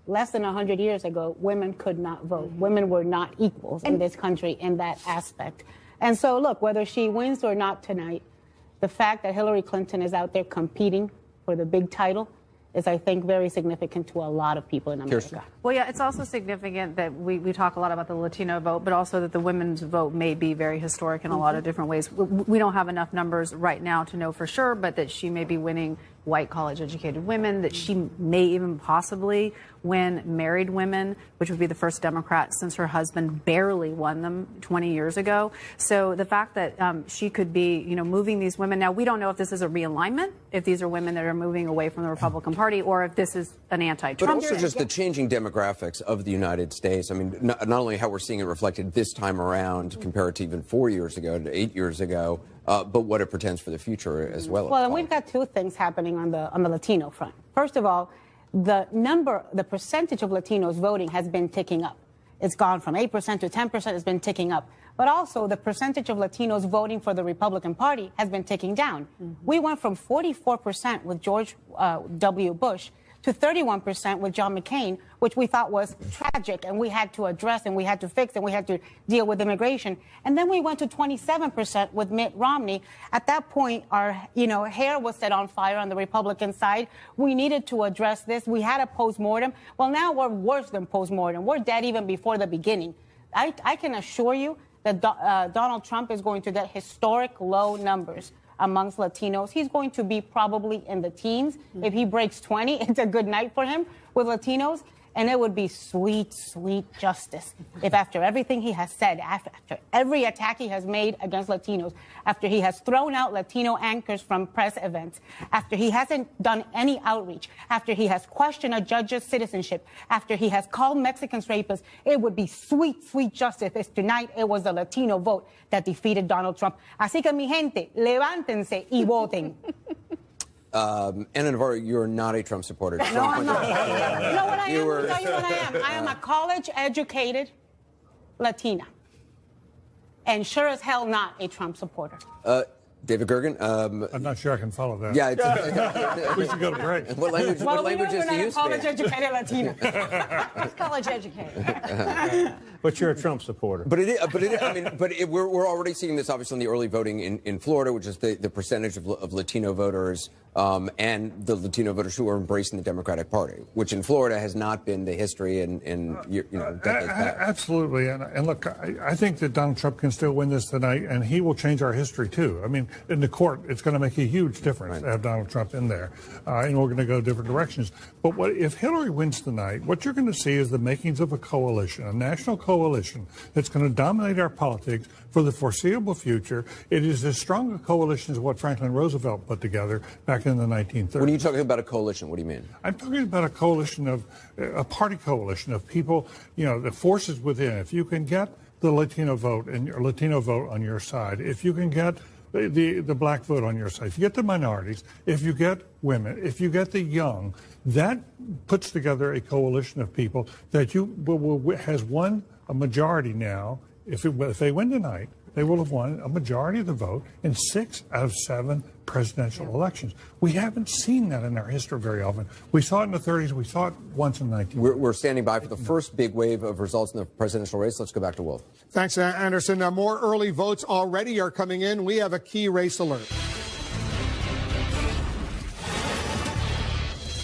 less than 100 years ago, women could not vote. Women were not equals in this country in that aspect. And so, look, whether she wins or not tonight, the fact that Hillary Clinton is out there competing for the big title is, I think, very significant to a lot of people in America. Kirsten. Well, yeah, it's also significant that we talk a lot about the Latino vote, but also that the women's vote may be very historic in a lot of different ways. We don't have enough numbers right now to know for sure, but that she may be winning white college-educated women, that she may even possibly win married women, which would be the first Democrat since her husband barely won them 20 years ago. So the fact that she could be, moving these women. Now, we don't know if this is a realignment, if these are women that are moving away from the Republican Party, or if this is an anti-Trump. But also just the changing demographics of the United States. I mean, not only how we're seeing it reflected this time around compared to even 4 years ago to 8 years ago, but what it portends for the future as well. Well, and we've got two things happening on the Latino front. First of all, the percentage of Latinos voting has been ticking up. It's gone from 8% to 10%. It's been ticking up. But also, the percentage of Latinos voting for the Republican Party has been ticking down. We went from 44% with George W. Bush to 31% with John McCain, which we thought was tragic, and we had to address, and we had to fix, and we had to deal with immigration. And then we went to 27% with Mitt Romney. At that point, our hair was set on fire on the Republican side. We needed to address this. We had a postmortem. Well, now we're worse than postmortem. We're dead even before the beginning. I can assure you that Donald Trump is going to get historic low numbers amongst Latinos. He's going to be probably in the teens. If he breaks 20, it's a good night for him with Latinos. And it would be sweet, sweet justice if after everything he has said, after every attack he has made against Latinos, after he has thrown out Latino anchors from press events, after he hasn't done any outreach, after he has questioned a judge's citizenship, after he has called Mexicans rapists, it would be sweet, sweet justice if tonight it was the Latino vote that defeated Donald Trump. Así que, mi gente, levántense y voten. Ana Navarro, you're not a Trump supporter. No, I'm not. You know what I am? I'll tell you what I am. I am a college-educated Latina. And sure as hell not a Trump supporter. David Gergen. I'm not sure I can follow that. Yeah. We should go to break. What languages do you speak? College-educated Latina. He's college-educated. But you're a Trump supporter. We're already seeing this obviously in the early voting in Florida, which is the percentage of Latino voters and the Latino voters who are embracing the Democratic Party, which in Florida has not been the history in decades past. Absolutely. And look, I think that Donald Trump can still win this tonight, and he will change our history, too. I mean, in the court, it's going to make a huge difference to have Donald Trump in there, and we're going to go different directions. But if Hillary wins tonight, what you're going to see is the makings of a coalition, a national coalition that's going to dominate our politics for the foreseeable future. It is as strong a coalition as what Franklin Roosevelt put together back in the 1930s. When you're talking about a coalition, what do you mean? I'm talking about a coalition of a party coalition of people, the forces within. If you can get the Latino vote and your Latino vote on your side, if you can get the black vote on your side, if you get the minorities, if you get women, if you get the young, that puts together a coalition of people that has won a majority now. If they win tonight, they will have won a majority of the vote in 6 out of 7 presidential elections. We haven't seen that in our history very often. We saw it in the 30s. We saw it once in the 1930s. We're standing by for the first big wave of results in the presidential race. Let's go back to Wolf. Thanks, Anderson. Now, more early votes already are coming in. We have a key race alert.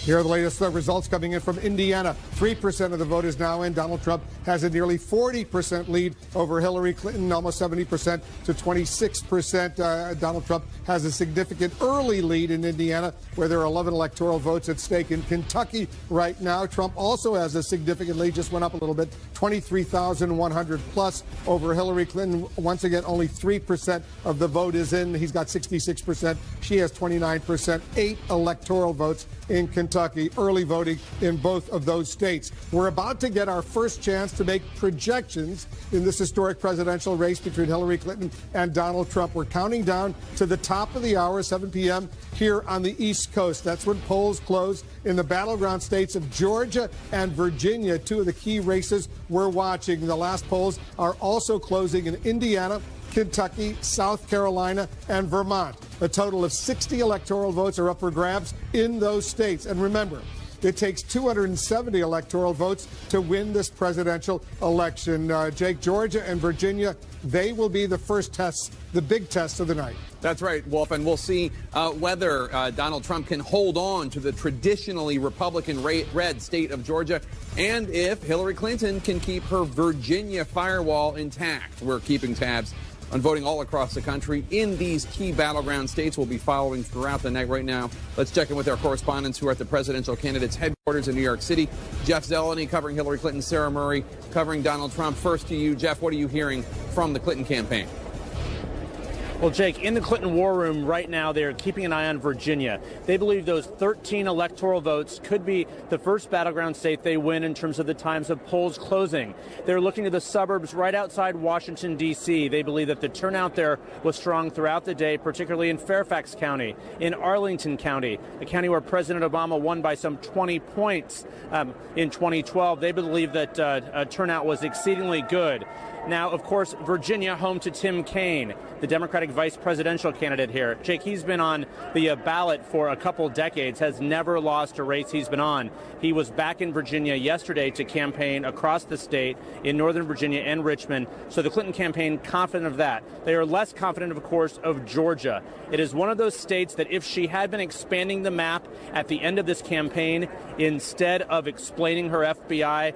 Here are the latest results coming in from Indiana. 3% of the vote is now in. Donald Trump has a nearly 40% lead over Hillary Clinton, almost 70% to 26%. Donald Trump has a significant early lead in Indiana, where there are 11 electoral votes at stake. In Kentucky right now, Trump also has a significant lead, just went up a little bit, 23,100 plus over Hillary Clinton. Once again, only 3% of the vote is in. He's got 66%. She has 29%. 8 electoral votes in Kentucky. Kentucky, early voting in both of those states. We're about to get our first chance to make projections in this historic presidential race between Hillary Clinton and Donald Trump. We're counting down to the top of the hour, 7 p.m. here on the East Coast. That's when polls close in the battleground states of Georgia and Virginia, two of the key races we're watching. The last polls are also closing in Indiana, Kentucky, South Carolina, and Vermont. A total of 60 electoral votes are up for grabs in those states. And remember, it takes 270 electoral votes to win this presidential election. Jake, Georgia and Virginia, they will be the first tests, the big tests of the night. That's right, Wolf, and we'll see whether Donald Trump can hold on to the traditionally Republican red state of Georgia and if Hillary Clinton can keep her Virginia firewall intact. We're keeping tabs on voting all across the country in these key battleground states. We'll be following throughout the night. Right now, let's check in with our correspondents who are at the presidential candidates' headquarters in New York City. Jeff Zeleny covering Hillary Clinton, Sarah Murray covering Donald Trump. First to you, Jeff, what are you hearing from the Clinton campaign? Well, Jake, in the Clinton war room right now, they're keeping an eye on Virginia. They believe those 13 electoral votes could be the first battleground state they win in terms of the times of polls closing. They're looking to the suburbs right outside Washington, D.C. They believe that the turnout there was strong throughout the day, particularly in Fairfax County, in Arlington County, a county where President Obama won by some 20 points in 2012. They believe that turnout was exceedingly good. Now, of course, Virginia, home to Tim Kaine, the Democratic vice presidential candidate here. Jake, he's been on the ballot for a couple decades, has never lost a race he's been on. He was back in Virginia yesterday to campaign across the state in Northern Virginia and Richmond. So the Clinton campaign confident of that. They are less confident, of course, of Georgia. It is one of those states that if she had been expanding the map at the end of this campaign, instead of explaining her FBI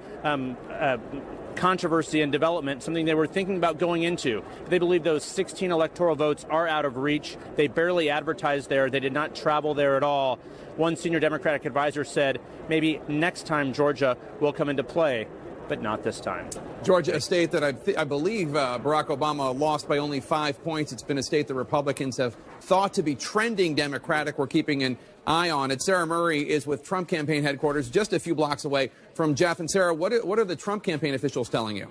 controversy and development, something they were thinking about going into. They believe those 16 electoral votes are out of reach. They barely advertised there. They did not travel there at all. One senior Democratic advisor said maybe next time Georgia will come into play, but not this time. Georgia, a state that I believe Barack Obama lost by only 5 points. It's been a state that Republicans have thought to be trending Democratic. We're keeping an eye on it. Sarah Murray is with Trump campaign headquarters just a few blocks away from Jeff. And Sarah, what are the Trump campaign officials telling you?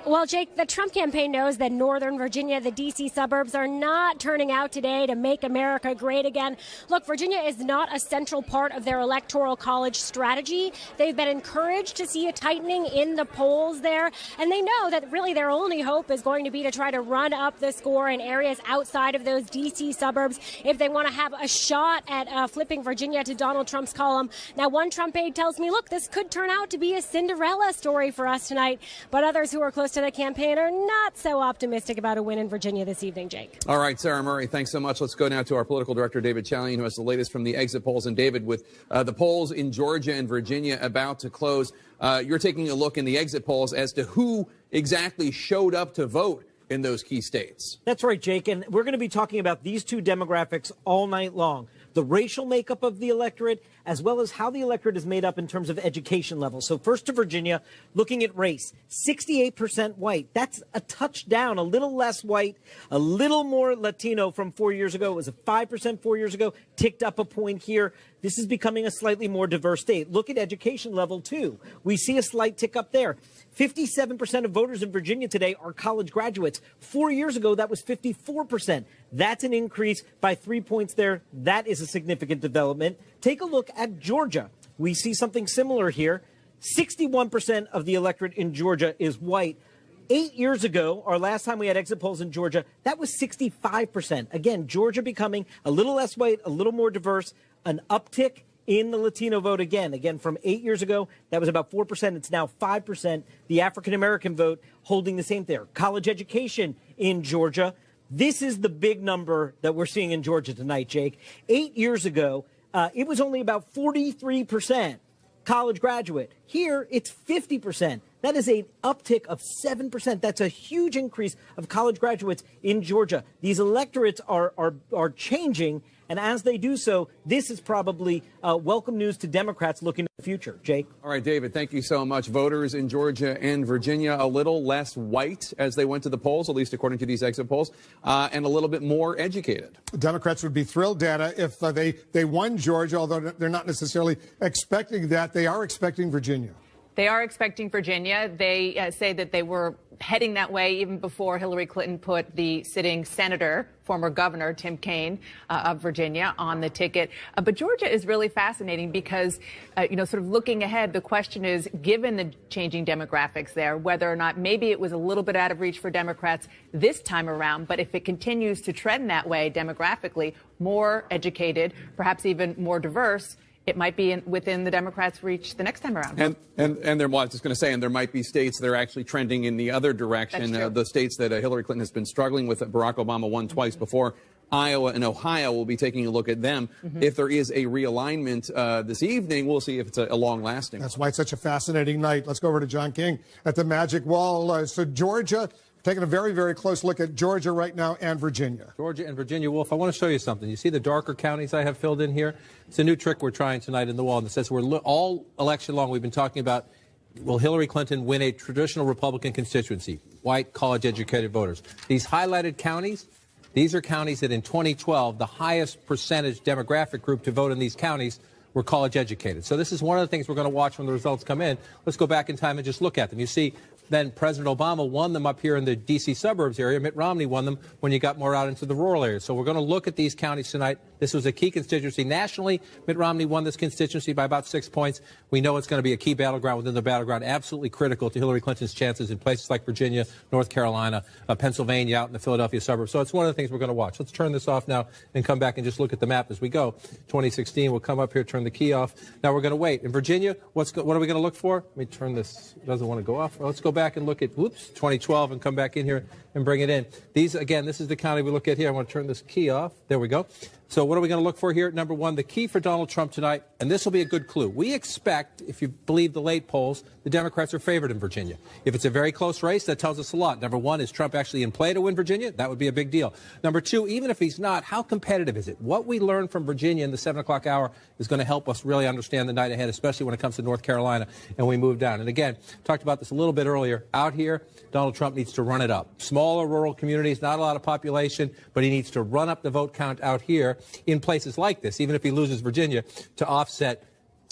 Well, Jake, the Trump campaign knows that Northern Virginia, the D.C. suburbs, are not turning out today to make America great again. Look, Virginia is not a central part of their electoral college strategy. They've been encouraged to see a tightening in the polls there, and they know that really their only hope is going to be to try to run up the score in areas outside of those D.C. suburbs if they want to have a shot at flipping Virginia to Donald Trump's column. Now, one Trump aide tells me, look, this could turn out to be a Cinderella story for us tonight, but others who are close to the campaign are not so optimistic about a win in Virginia this evening, Jake. All right, Sarah Murray, thanks so much. Let's go now to our political director, David Chalian, who has the latest from the exit polls. And David, with the polls in Georgia and Virginia about to close, you're taking a look in the exit polls as to who exactly showed up to vote in those key states. That's right, Jake. And we're going to be talking about these two demographics all night long. The racial makeup of the electorate, as well as how the electorate is made up in terms of education level. So first to Virginia, looking at race, 68% white. That's a touchdown, a little less white, a little more Latino from 4 years ago. It was a 5% 4 years ago, ticked up a point here. This is becoming a slightly more diverse state. Look at education level, too. We see a slight tick up there. 57% of voters in Virginia today are college graduates. 4 years ago, that was 54%. That's an increase by 3 points there. That is a significant development. Take a look at Georgia. We see something similar here. 61% of the electorate in Georgia is white. 8 years ago, our last time we had exit polls in Georgia, that was 65%. Again, Georgia becoming a little less white, a little more diverse, an uptick in the Latino vote again from 8 years ago, that was about 4%. It's now 5%. The African-American vote holding the same there. College education in Georgia. This is the big number that we're seeing in Georgia tonight, Jake. 8 years ago, it was only about 43% college graduate. Here, it's 50%. That is an uptick of 7%. That's a huge increase of college graduates in Georgia. These electorates are changing And as they do so, this is probably welcome news to Democrats looking to the future. Jake? All right, David, thank you so much. Voters in Georgia and Virginia a little less white as they went to the polls, at least according to these exit polls, and a little bit more educated. Democrats would be thrilled, Dana, if they won Georgia, although they're not necessarily expecting that. They are expecting Virginia. They are expecting Virginia. They say that they were heading that way even before Hillary Clinton put the sitting senator, former governor Tim Kaine of Virginia, on the ticket. But Georgia is really fascinating because, sort of looking ahead, the question is, given the changing demographics there, whether or not maybe it was a little bit out of reach for Democrats this time around. But if it continues to trend that way demographically, more educated, perhaps even more diverse, it might be within the Democrats' reach the next time around. And there, well, I was just going to say, and there might be states that are actually trending in the other direction. The states that Hillary Clinton has been struggling with, that Barack Obama won twice before, Iowa and Ohio, will be taking a look at them. If there is a realignment this evening, we'll see if it's a long-lasting. That's why it's such a fascinating night. Let's go over to John King at the Magic Wall. So Georgia, taking a very, very close look at Georgia right now and Virginia. Georgia and Virginia, Wolf, I want to show you something. You see the darker counties I have filled in here? It's a new trick we're trying tonight in the wall. And it says all election long we've been talking about, will Hillary Clinton win a traditional Republican constituency? White, college-educated voters. These highlighted counties, these are counties that in 2012, the highest percentage demographic group to vote in these counties were college-educated. So this is one of the things we're going to watch when the results come in. Let's go back in time and just look at them. You see, then President Obama won them up here in the D.C. suburbs area. Mitt Romney won them when you got more out into the rural areas. So we're going to look at these counties tonight. This was a key constituency. Nationally, Mitt Romney won this constituency by about 6 points. We know it's going to be a key battleground within the battleground, absolutely critical to Hillary Clinton's chances in places like Virginia, North Carolina, Pennsylvania, out in the Philadelphia suburbs. So it's one of the things we're going to watch. Let's turn this off now and come back and just look at the map as we go. 2016, we'll come up here, turn the key off. Now we're going to wait. In Virginia, what are we going to look for? Let me turn this. It doesn't want to go off. Let's go back and look at, 2012 and come back in here and bring it in. These, again, this is the county we look at here. I want to turn this key off. There we go. So what are we going to look for here? Number one, the key for Donald Trump tonight, and this will be a good clue. We expect, if you believe the late polls, the Democrats are favored in Virginia. If it's a very close race, that tells us a lot. Number one, is Trump actually in play to win Virginia? That would be a big deal. Number two, even if he's not, how competitive is it? What we learn from Virginia in the 7 o'clock hour is going to help us really understand the night ahead, especially when it comes to North Carolina and we move down. And again, talked about this a little bit earlier. Out here, Donald Trump needs to run it up. Smaller rural communities, not a lot of population, but he needs to run up the vote count out here in places like this, even if he loses Virginia, to offset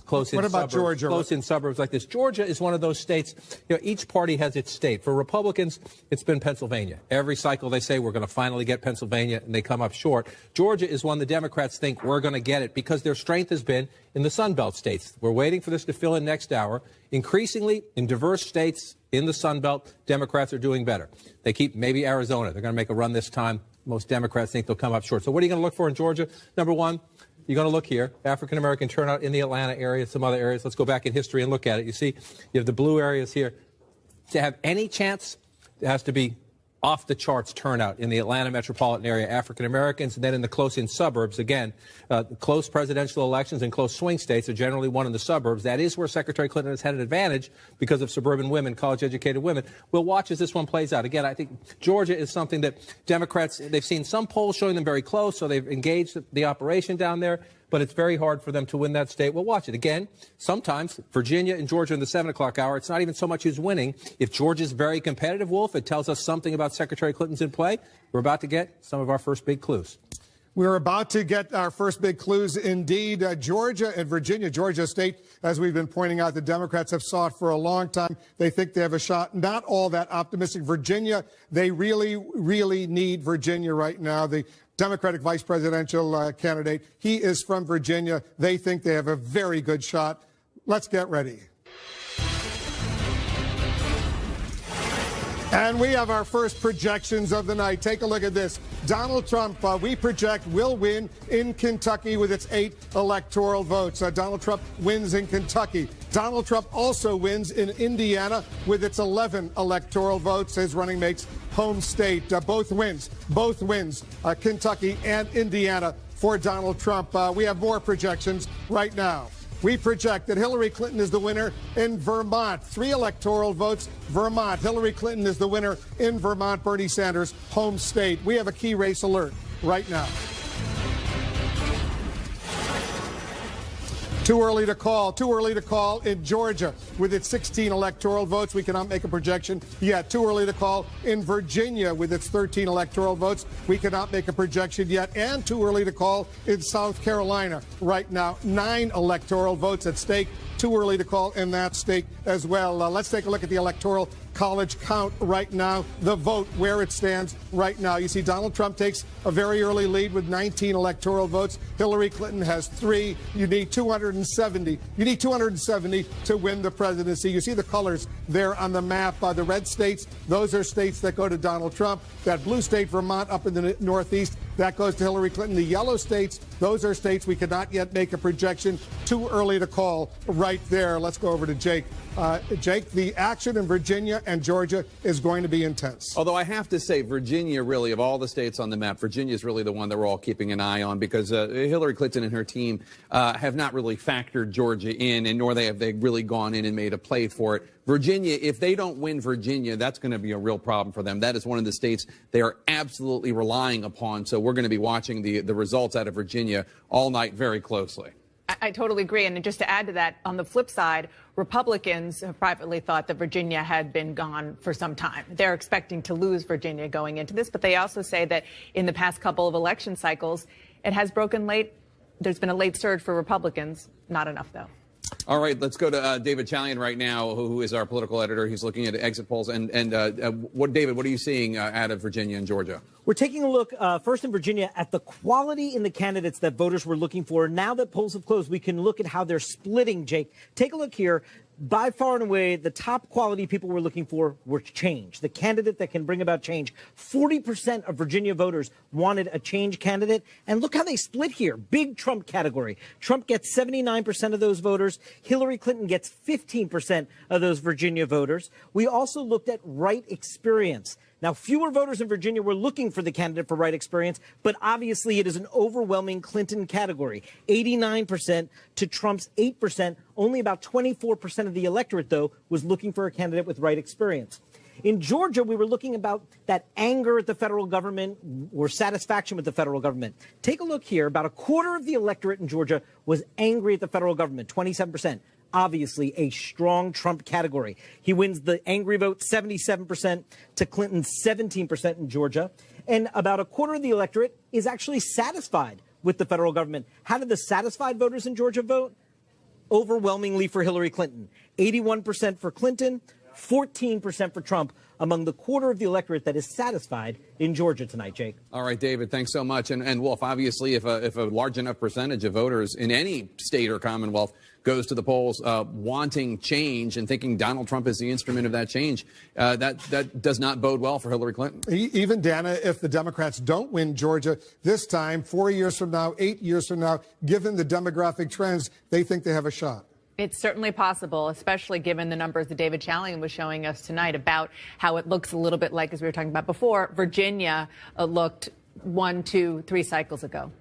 close-in suburbs like this. Georgia is one of those states, each party has its state. For Republicans, it's been Pennsylvania. Every cycle they say we're going to finally get Pennsylvania, and they come up short. Georgia is one the Democrats think we're going to get it because their strength has been in the Sun Belt states. We're waiting for this to fill in next hour. Increasingly, in diverse states in the Sun Belt, Democrats are doing better. They keep maybe Arizona. They're going to make a run this time. Most Democrats think they'll come up short. So what are you going to look for in Georgia? Number one, you're going to look here, African-American turnout in the Atlanta area, some other areas. Let's go back in history and look at it. You see, you have the blue areas here. To have any chance, it has to be off-the-charts turnout in the Atlanta metropolitan area, African-Americans, and then in the close-in suburbs. Again, close presidential elections and close swing states are generally won in the suburbs. That is where Secretary Clinton has had an advantage because of suburban women, college-educated women. We'll watch as this one plays out. Again, I think Georgia is something that Democrats, they've seen some polls showing them very close, so they've engaged the operation down there. But it's very hard for them to win that state. We'll watch it. Again, sometimes Virginia and Georgia in the 7 o'clock hour, it's not even so much who's winning. If Georgia's very competitive, Wolf, it tells us something about Secretary Clinton's in play. We're about to get some of our first big clues. We're about to get our first big clues indeed. Georgia and Virginia, Georgia State, as we've been pointing out, the Democrats have sought for a long time. They think they have a shot. Not all that optimistic. Virginia, they really, really need Virginia right now. The Democratic vice presidential candidate, he is from Virginia. They think they have a very good shot. Let's get ready. And we have our first projections of the night. Take a look at this. Donald Trump, we project, will win in Kentucky with its 8 electoral votes. Donald Trump wins in Kentucky. Donald Trump also wins in Indiana with its 11 electoral votes. His running mate's home state. Both wins, Kentucky and Indiana for Donald Trump. We have more projections right now. We project that Hillary Clinton is the winner in Vermont. 3 electoral votes, Vermont. Hillary Clinton is the winner in Vermont, Bernie Sanders' home state. We have a key race alert right now. Too early to call. Too early to call in Georgia with its 16 electoral votes. We cannot make a projection yet. Too early to call in Virginia with its 13 electoral votes. We cannot make a projection yet. And too early to call in South Carolina right now. 9 electoral votes at stake. Too early to call in that state as well. Let's take a look at the electoral college count right now. The vote, where it stands right now. You see Donald Trump takes a very early lead with 19 electoral votes. Hillary Clinton has 3. You need 270. You need 270 to win the presidency. You see the colors there on the map. The red states, those are states that go to Donald Trump. That blue state, Vermont, up in the Northeast, that goes to Hillary Clinton. The yellow states, those are states we cannot yet make a projection. Too early to call right there. Let's go over to Jake. Jake, the action in Virginia and Georgia is going to be intense. Although I have to say, Virginia, really, of all the states on the map, Virginia is really the one that we're all keeping an eye on, because Hillary Clinton and her team have not really factored Georgia in, and nor have they really gone in and made a play for it. Virginia, if they don't win Virginia, that's going to be a real problem for them. That is one of the states they are absolutely relying upon. So we're going to be watching the results out of Virginia all night very closely. I totally agree. And just to add to that, on the flip side, Republicans have privately thought that Virginia had been gone for some time. They're expecting to lose Virginia going into this, but they also say that in the past couple of election cycles, it has broken late. There's been a late surge for Republicans. Not enough, though. All right, let's go to David Chalian right now, who is our political editor. He's looking at exit polls. David, what are you seeing out of Virginia and Georgia? We're taking a look first in Virginia at the quality in the candidates that voters were looking for. Now that polls have closed, we can look at how they're splitting, Jake. Take a look here. By far and away, the top quality people were looking for were change, the candidate that can bring about change. 40% of Virginia voters wanted a change candidate. And look how they split here. Big Trump category. Trump gets 79% of those voters. Hillary Clinton gets 15% of those Virginia voters. We also looked at right experience. Now, fewer voters in Virginia were looking for the candidate for right experience, but obviously it is an overwhelming Clinton category. 89% to Trump's 8%. Only about 24% of the electorate, though, was looking for a candidate with right experience. In Georgia, we were looking about that anger at the federal government or satisfaction with the federal government. Take a look here. About a quarter of the electorate in Georgia was angry at the federal government, 27%. Obviously a strong Trump category. He wins the angry vote 77% to Clinton's 17% in Georgia. And about a quarter of the electorate is actually satisfied with the federal government. How did the satisfied voters in Georgia vote? Overwhelmingly for Hillary Clinton. 81% for Clinton, 14% for Trump, among the quarter of the electorate that is satisfied in Georgia tonight, Jake. All right, David, thanks so much. And Wolf, obviously, if a large enough percentage of voters in any state or commonwealth goes to the polls wanting change and thinking Donald Trump is the instrument of that change, that does not bode well for Hillary Clinton. Even, Dana, if the Democrats don't win Georgia this time, 4 years from now, 8 years from now, given the demographic trends, they think they have a shot. It's certainly possible, especially given the numbers that David Chalian was showing us tonight about how it looks a little bit like, as we were talking about before, Virginia looked 1, 2, 3 cycles ago.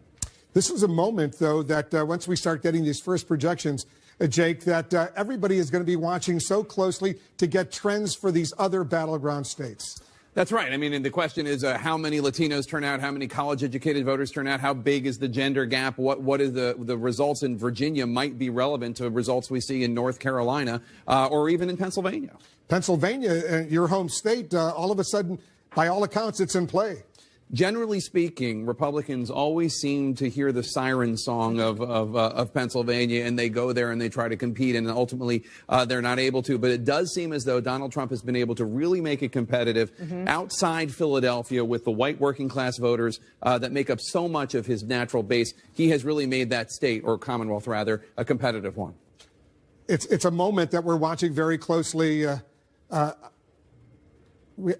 This is a moment, though, that once we start getting these first projections, Jake, that everybody is going to be watching so closely to get trends for these other battleground states. That's right. I mean, and the question is how many Latinos turn out, how many college-educated voters turn out, how big is the gender gap, what is the results in Virginia might be relevant to results we see in North Carolina or even in Pennsylvania. Pennsylvania, your home state, all of a sudden, by all accounts, it's in play. Generally speaking, Republicans always seem to hear the siren song of Pennsylvania, and they go there and they try to compete, and ultimately they're not able to. But it does seem as though Donald Trump has been able to really make it competitive outside Philadelphia with the white working class voters that make up so much of his natural base. He has really made that state, or Commonwealth rather, a competitive one. It's a moment that we're watching very closely.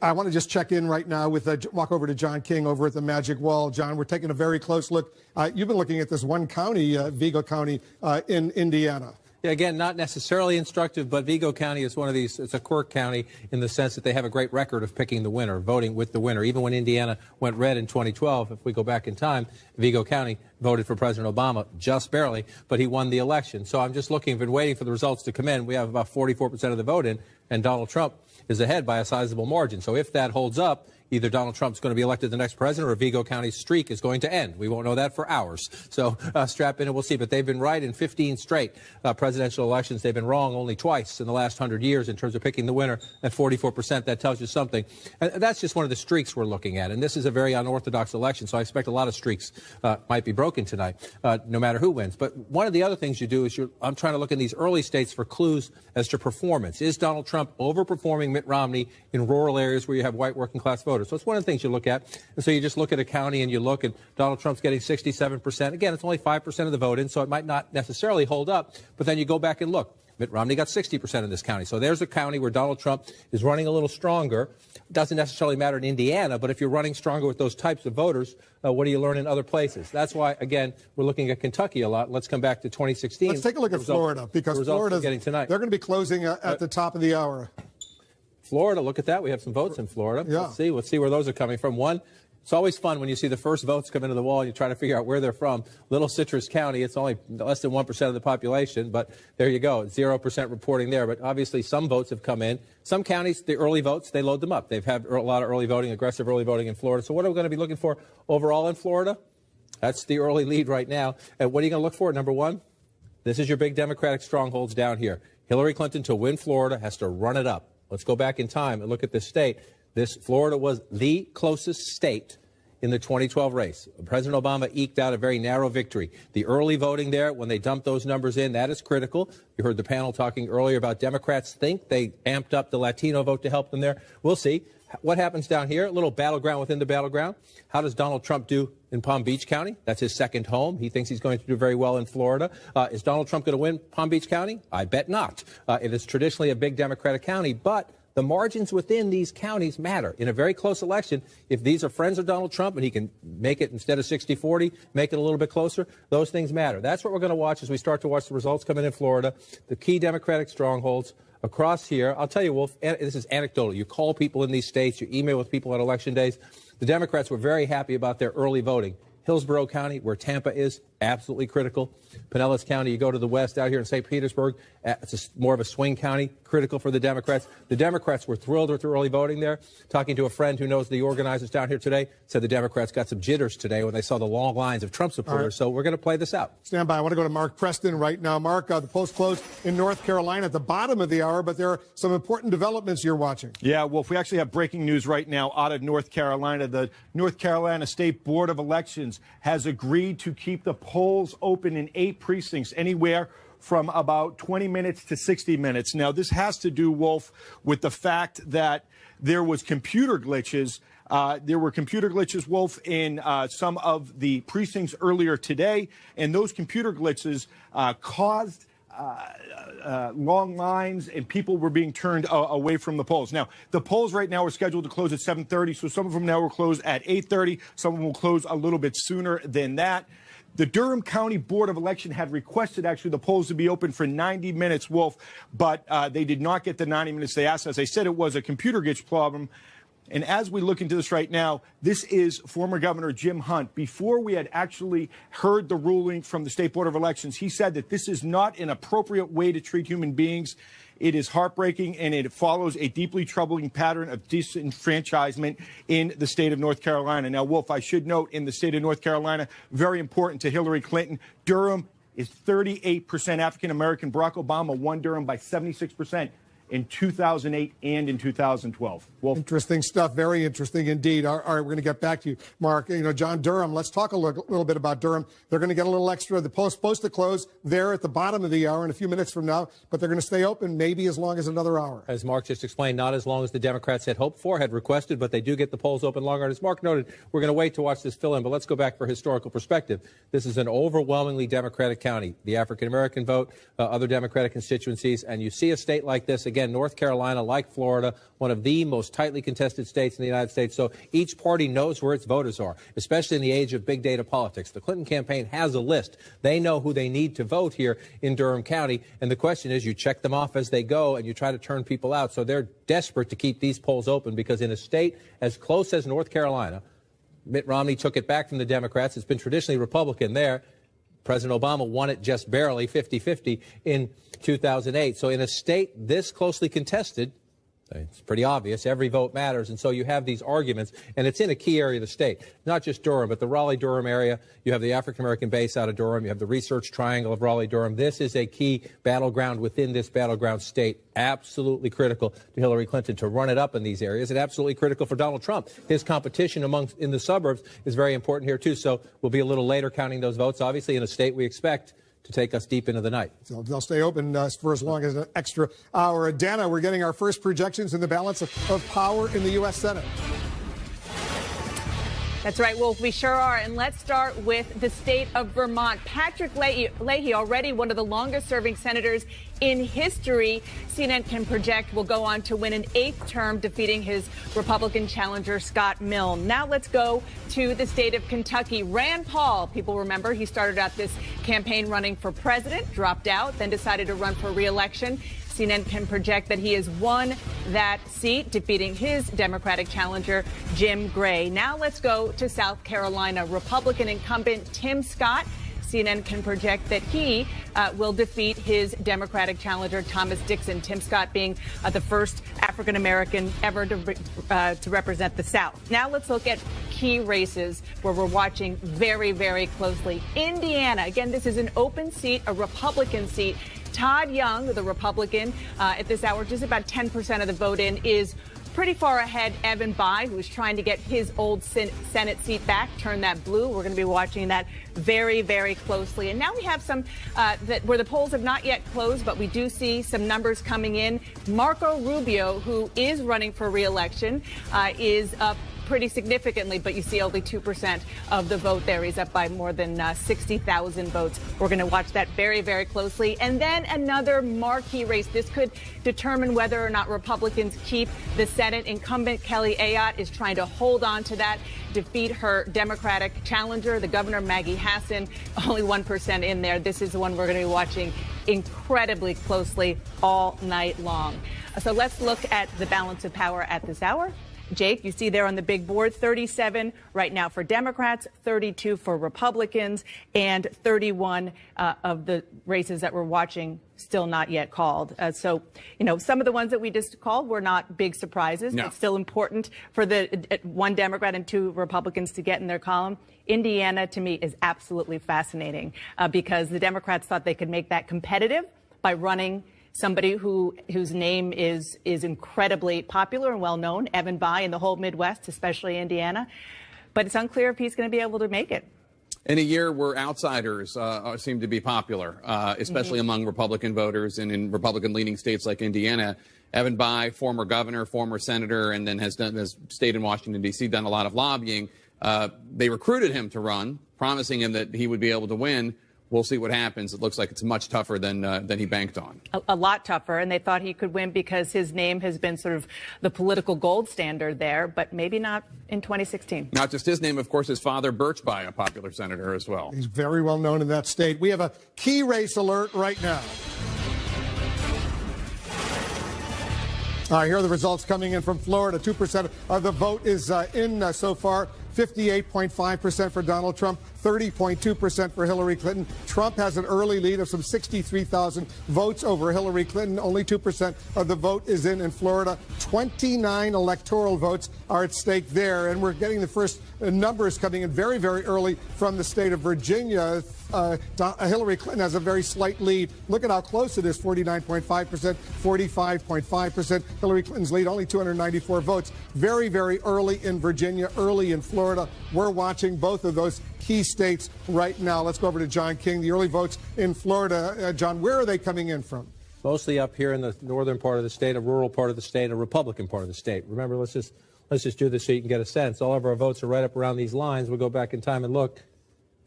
I want to just check in right now with walk over to John King over at the Magic Wall. John, we're taking a very close look. You've been looking at this one county, Vigo County in Indiana. Yeah, again, not necessarily instructive, but Vigo County is one of these, it's a quirk county in the sense that they have a great record of picking the winner, voting with the winner. Even when Indiana went red in 2012, if we go back in time, Vigo County voted for President Obama, just barely, but he won the election. So I'm just looking, been waiting for the results to come in. We have about 44% of the vote in, and Donald Trump is ahead by a sizable margin. So if that holds up, either Donald Trump's going to be elected the next president or Vigo County's streak is going to end. We won't know that for hours. So strap in and we'll see. But they've been right in 15 straight presidential elections. They've been wrong only twice in the last 100 years in terms of picking the winner at 44%. That tells you something. And that's just one of the streaks we're looking at. And this is a very unorthodox election, so I expect a lot of streaks might be broken tonight, no matter who wins. But one of the other things you do is I'm trying to look in these early states for clues as to performance. Is Donald Trump overperforming Mitt Romney in rural areas where you have white working class voters? So it's one of the things you look at. And so you just look at a county and you look and Donald Trump's getting 67%. Again, it's only 5% of the vote in, so it might not necessarily hold up. But then you go back and look. Mitt Romney got 60% in this county. So there's a county where Donald Trump is running a little stronger. It doesn't necessarily matter in Indiana, but if you're running stronger with those types of voters, what do you learn in other places? That's why, again, we're looking at Kentucky a lot. Let's come back to 2016. Let's take a look at Florida, because Florida's getting tonight. They're going to be closing at the top of the hour. Florida, look at that. We have some votes in Florida. Yeah. Let's see where those are coming from. One, it's always fun when you see the first votes come into the wall and you try to figure out where they're from. Little Citrus County, it's only less than 1% of the population, but there you go, 0% reporting there. But obviously some votes have come in. Some counties, the early votes, they load them up. They've had a lot of early voting, aggressive early voting in Florida. So what are we going to be looking for overall in Florida? That's the early lead right now. And what are you going to look for? Number one, this is your big Democratic strongholds down here. Hillary Clinton, to win Florida, has to run it up. Let's go back in time and look at this state. Florida was the closest state in the 2012 race. President Obama eked out a very narrow victory. The early voting there, when they dumped those numbers in, that is critical. You heard the panel talking earlier about Democrats think they amped up the Latino vote to help them there. We'll see. What happens down here? A little battleground within the battleground. How does Donald Trump do in Palm Beach County? That's his second home. He thinks he's going to do very well in Florida. Is Donald Trump going to win Palm Beach County? I bet not. It is traditionally a big Democratic county, but the margins within these counties matter. In a very close election, if these are friends of Donald Trump and he can make it instead of 60-40, make it a little bit closer, those things matter. That's what we're going to watch as we start to watch the results come in Florida, the key Democratic strongholds across here. I'll tell you, Wolf, this is anecdotal. You call people in these states, you email with people on election days. The Democrats were very happy about their early voting. Hillsborough County, where Tampa is, absolutely critical. Pinellas County, you go to the west out here in St. Petersburg, it's more of a swing county, critical for the Democrats. The Democrats were thrilled with the early voting there. Talking to a friend who knows the organizers down here today, said the Democrats got some jitters today when they saw the long lines of Trump supporters. Right. So we're going to play this out. Stand by. I want to go to Mark Preston right now. Mark, the polls closed in North Carolina at the bottom of the hour, but there are some important developments you're watching. Yeah, Wolf, we actually have breaking news right now out of North Carolina. The North Carolina State Board of Elections has agreed to keep the polls open in 8 precincts, anywhere from about 20 minutes to 60 minutes. Now, this has to do, Wolf, with the fact that there was computer glitches. There were computer glitches, Wolf, in some of the precincts earlier today, and those computer glitches caused long lines, and people were being turned away from the polls. Now, the polls right now are scheduled to close at 7:30, so some of them now will close at 8:30. Some of them will close a little bit sooner than that. The Durham County Board of Election had requested actually the polls to be open for 90 minutes, Wolf, but they did not get the 90 minutes they asked. As I said, it was a computer glitch problem. And as we look into this right now, this is former Governor Jim Hunt. Before we had actually heard the ruling from the State Board of Elections, he said that this is not an appropriate way to treat human beings. It is heartbreaking, and it follows a deeply troubling pattern of disenfranchisement in the state of North Carolina. Now, Wolf, I should note, in the state of North Carolina, very important to Hillary Clinton, Durham is 38% African-American. Barack Obama won Durham by 76%. In 2008 and in 2012. Wolf. Interesting stuff. Very interesting indeed. All right, we're going to get back to you, Mark. You know, John Durham, let's talk a little bit about Durham. They're going to get a little extra. The poll's supposed to close there at the bottom of the hour in a few minutes from now, but they're going to stay open maybe as long as another hour. As Mark just explained, not as long as the Democrats had hoped for, had requested, but they do get the polls open longer. And as Mark noted, we're going to wait to watch this fill in, but let's go back for historical perspective. This is an overwhelmingly Democratic county. The African-American vote, other Democratic constituencies, and you see a state like this, again, North Carolina, like Florida, one of the most tightly contested states in the United States. So each party knows where its voters are, especially in the age of big data politics. The Clinton campaign has a list. They know who they need to vote here in Durham County. And the question is, you check them off as they go and you try to turn people out. So they're desperate to keep these polls open because in a state as close as North Carolina, Mitt Romney took it back from the Democrats. It's been traditionally Republican there. President Obama won it just barely, 50-50, in 2008. So in a state this closely contested, It's pretty obvious. Every vote matters. And so you have these arguments, and it's in a key area of the state, not just Durham, but the Raleigh-Durham area. You have the African-American base out of Durham. You have the research triangle of Raleigh-Durham. This is a key battleground within this battleground state. Absolutely critical to Hillary Clinton to run it up in these areas, and absolutely critical for Donald Trump. His competition in the suburbs is very important here, too. So we'll be a little later counting those votes, obviously, in a state we expect to take us deep into the night. So they'll stay open for as long as an extra hour. Dana, we're getting our first projections in the balance of power in the U.S. Senate. That's right, Wolf. We sure are. And let's start with the state of Vermont. Patrick Leahy, already one of the longest-serving senators in history, CNN can project will go on to win an 8th term, defeating his Republican challenger, Scott Milne. Now let's go to the state of Kentucky. Rand Paul, people remember, he started out this campaign running for president, dropped out, then decided to run for re-election. CNN can project that he has won that seat, defeating his Democratic challenger, Jim Gray. Now let's go to South Carolina. Republican incumbent Tim Scott, CNN can project that he will defeat his Democratic challenger, Thomas Dixon. Tim Scott being the first African-American ever to represent the South. Now let's look at key races where we're watching very, very closely. Indiana, again, this is an open seat, a Republican seat. Todd Young, the Republican, at this hour, just about 10% of the vote in, is pretty far ahead Evan Bayh, who is trying to get his old Senate seat back, turn that blue. We're going to be watching that very, very closely. And now we have some where the polls have not yet closed, but we do see some numbers coming in. Marco Rubio, who is running for re-election, is up pretty significantly, but you see only 2% of the vote there. He's up by more than 60,000 votes. We're going to watch that very, very closely. And then another marquee race. This could determine whether or not Republicans keep the Senate. Incumbent Kelly Ayotte is trying to hold on to that, defeat her Democratic challenger, the governor, Maggie Hassan, only 1% in there. This is the one we're going to be watching incredibly closely all night long. So let's look at the balance of power at this hour. Jake, you see there on the big board, 37 right now for Democrats, 32 for Republicans, and 31 of the races that we're watching still not yet called. So, you know, some of the ones that we just called were not big surprises. No. It's still important for the one Democrat and 2 Republicans to get in their column. Indiana, to me, is absolutely fascinating because the Democrats thought they could make that competitive by running somebody whose name is incredibly popular and well known, Evan Bayh, in the whole Midwest, especially Indiana. But it's unclear if he's going to be able to make it. In a year where outsiders seem to be popular, especially among Republican voters and in Republican-leaning states like Indiana, Evan Bayh, former governor, former senator, and then has stayed in Washington, D.C., done a lot of lobbying. They recruited him to run, promising him that he would be able to win. We'll see what happens. It looks like it's much tougher than he banked on. A lot tougher, and they thought he could win because his name has been sort of the political gold standard there, but maybe not in 2016. Not just his name, of course, his father, Birch Bayh, a popular senator as well. He's very well known in that state. We have a key race alert right now. Here are the results coming in from Florida. 2% of the vote is in so far. 58.5% for Donald Trump, 30.2% for Hillary Clinton. Trump has an early lead of some 63,000 votes over Hillary Clinton. Only 2% of the vote is in Florida. 29 electoral votes are at stake there. And we're getting the first numbers coming in very, very early from the state of Virginia. Hillary Clinton has a very slight lead. Look at how close it is, 49.5%, 45.5%. Hillary Clinton's lead, only 294 votes. Very, very early in Virginia, early in Florida. We're watching both of those key states right now. Let's go over to John King. The early votes in Florida. John, where are they coming in from? Mostly up here in the northern part of the state, a rural part of the state, a Republican part of the state. Remember, let's just do this so you can get a sense. All of our votes are right up around these lines. We'll go back in time and look.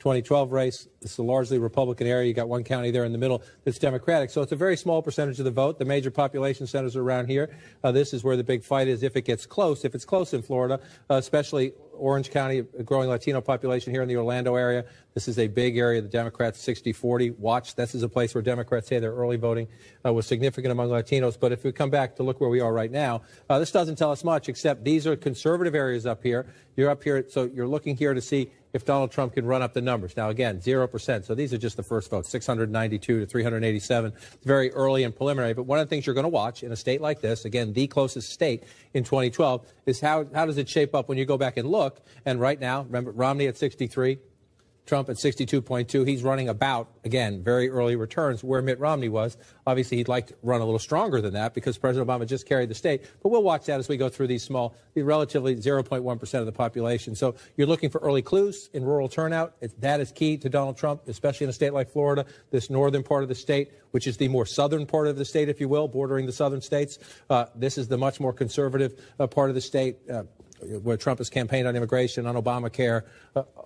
2012 race, this is a largely Republican area. You got one county there in the middle that's Democratic. So it's a very small percentage of the vote. The major population centers are around here. This is where the big fight is if it gets close. If it's close in Florida, especially Orange County, a growing Latino population here in the Orlando area. This is a big area. The Democrats 60-40. Watch, this is a place where Democrats say their early voting was significant among Latinos. But if we come back to look where we are right now, this doesn't tell us much, except these are conservative areas up here. You're up here, so you're looking here to see if Donald Trump can run up the numbers. Now, again, 0%. So these are just the first votes, 692 to 387. It's very early and preliminary. But one of the things you're going to watch in a state like this, again, the closest state in 2012, is how does it shape up when you go back and look. And right now, remember, Romney at 63. Trump at 62.2. He's running about, again, very early returns where Mitt Romney was. Obviously, he'd like to run a little stronger than that because President Obama just carried the state. But we'll watch that as we go through these relatively 0.1% of the population. So you're looking for early clues in rural turnout. That is key to Donald Trump, especially in a state like Florida, this northern part of the state, which is the more southern part of the state, if you will, bordering the southern states. This is the much more conservative part of the state. Where Trump has campaigned on immigration, on Obamacare,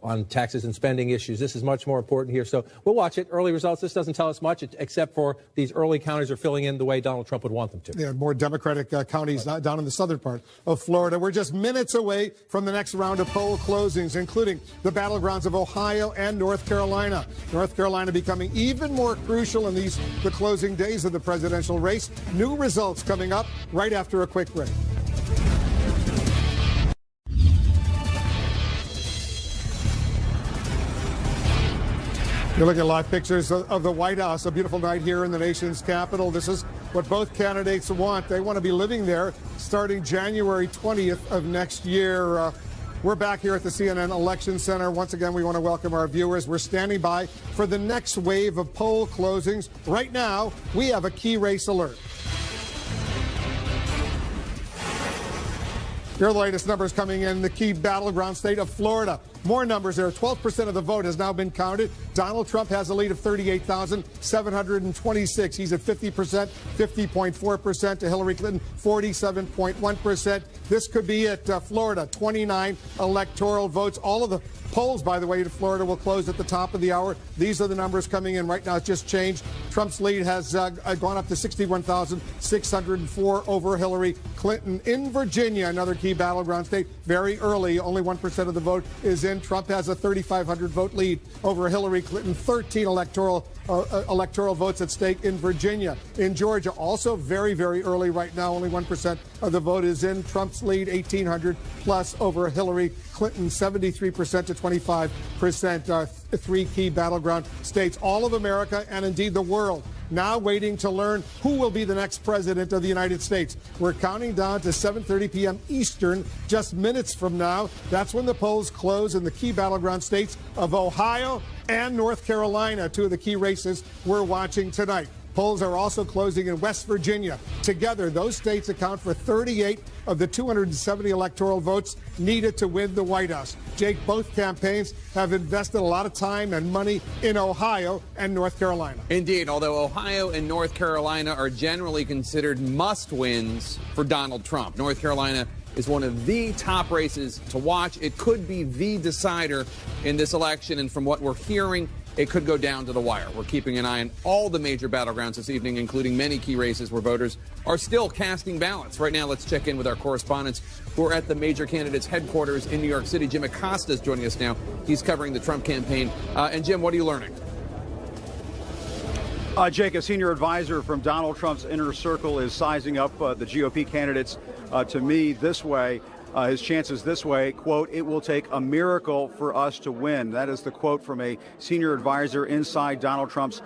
on taxes and spending issues. This is much more important here. So we'll watch it. Early results. This doesn't tell us much, except for these early counties are filling in the way Donald Trump would want them to. Yeah, more Democratic counties down in the southern part of Florida. We're just minutes away from the next round of poll closings, including the battlegrounds of Ohio and North Carolina. North Carolina becoming even more crucial in the closing days of the presidential race. New results coming up right after a quick break. You're looking at live pictures of the White House, a beautiful night here in the nation's capital. This is what both candidates want. They want to be living there starting January 20th of next year. We're back here at the CNN Election Center. Once again, we want to welcome our viewers. We're standing by for the next wave of poll closings. Right now, we have a key race alert. Here are the latest numbers coming in the key battleground state of Florida. More numbers there. 12% of the vote has now been counted. Donald Trump has a lead of 38,726. He's at 50%, 50.4% to Hillary Clinton, 47.1%. This could be at Florida, 29 electoral votes. All of the polls, by the way, to Florida will close at the top of the hour. These are the numbers coming in right now. It's just changed. Trump's lead has gone up to 61,604 over Hillary Clinton. In Virginia, another key battleground state, very early, only 1% of the vote is in. Trump has a 3,500 vote lead over Hillary Clinton. 13 electoral votes at stake in Virginia. In Georgia, also very, very early right now, only 1% of the vote is in. Trump's lead, 1,800 plus over Hillary Clinton, 73% to 25%. Three key battleground states, all of America and indeed the world, now waiting to learn who will be the next president of the United States. We're counting down to 7:30 p.m. Eastern, just minutes from now. That's when the polls close in the key battleground states of Ohio and North Carolina, two of the key races we're watching tonight. Polls are also closing in West Virginia. Together, those states account for 38 of the 270 electoral votes needed to win the White House. Jake, both campaigns have invested a lot of time and money in Ohio and North Carolina. Indeed, although Ohio and North Carolina are generally considered must-wins for Donald Trump. North Carolina is one of the top races to watch. It could be the decider in this election, and from what we're hearing, it could go down to the wire. We're keeping an eye on all the major battlegrounds this evening, including many key races where voters are still casting ballots. Right now, let's check in with our correspondents who are at the major candidates' headquarters in New York City. Jim Acosta is joining us now. He's covering the Trump campaign. And Jim, what are you learning? Jake, a senior advisor from Donald Trump's inner circle is sizing up the GOP candidates to me this way. His chances this way, quote, "It will take a miracle for us to win." That is the quote from a senior advisor inside Donald Trump's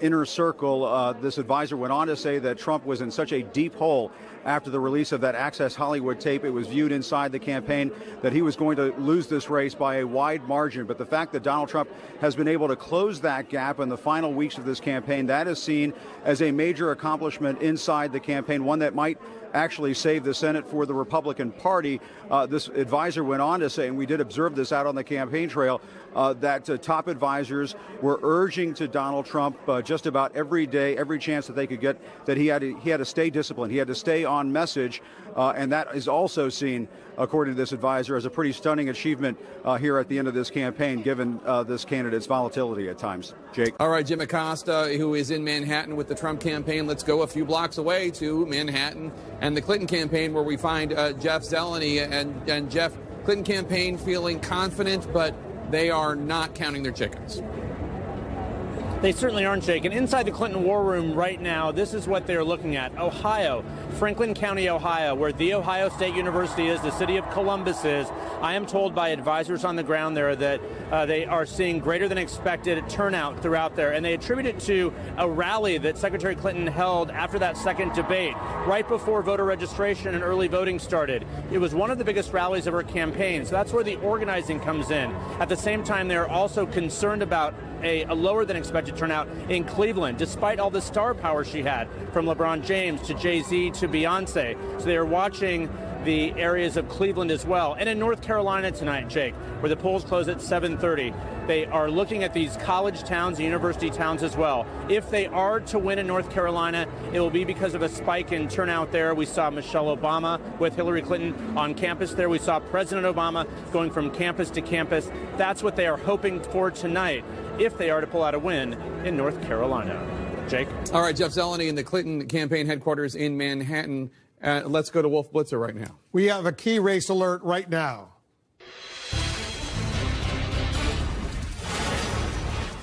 inner circle. This advisor went on to say that Trump was in such a deep hole after the release of that Access Hollywood tape. It was viewed inside the campaign that he was going to lose this race by a wide margin. But the fact that Donald Trump has been able to close that gap in the final weeks of this campaign, that is seen as a major accomplishment inside the campaign, one that might actually save the Senate for the Republican Party. This advisor went on to say, and we did observe this out on the campaign trail, that top advisors were urging to Donald Trump just about every day, every chance that they could get, that he had to stay disciplined. He had to stay on message. And that is also seen, according to this advisor, as a pretty stunning achievement here at the end of this campaign, given this candidate's volatility at times. Jake. All right, Jim Acosta, who is in Manhattan with the Trump campaign. Let's go a few blocks away to Manhattan and the Clinton campaign, where we find Jeff Zeleny. And Jeff, Clinton campaign feeling confident, but they are not counting their chickens. They certainly aren't, Jake. And inside the Clinton war room right now, this is what they're looking at. Ohio, Franklin County, Ohio, where The Ohio State University is, the city of Columbus is. I am told by advisors on the ground there that they are seeing greater than expected turnout throughout there. And they attribute it to a rally that Secretary Clinton held after that second debate, right before voter registration and early voting started. It was one of the biggest rallies of her campaign. So that's where the organizing comes in. At the same time, they're also concerned about a lower than expected turnout in Cleveland, despite all the star power she had, from LeBron James to Jay-Z to Beyonce. So they are watching the areas of Cleveland as well. And in North Carolina tonight, Jake, where the polls close at 7:30, they are looking at these college towns and university towns as well. If they are to win in North Carolina, it will be because of a spike in turnout there. We saw Michelle Obama with Hillary Clinton on campus there. We saw President Obama going from campus to campus. That's what they are hoping for tonight, if they are to pull out a win in North Carolina. Jake? All right, Jeff Zeleny in the Clinton campaign headquarters in Manhattan. Let's go to Wolf Blitzer right now. We have a key race alert right now.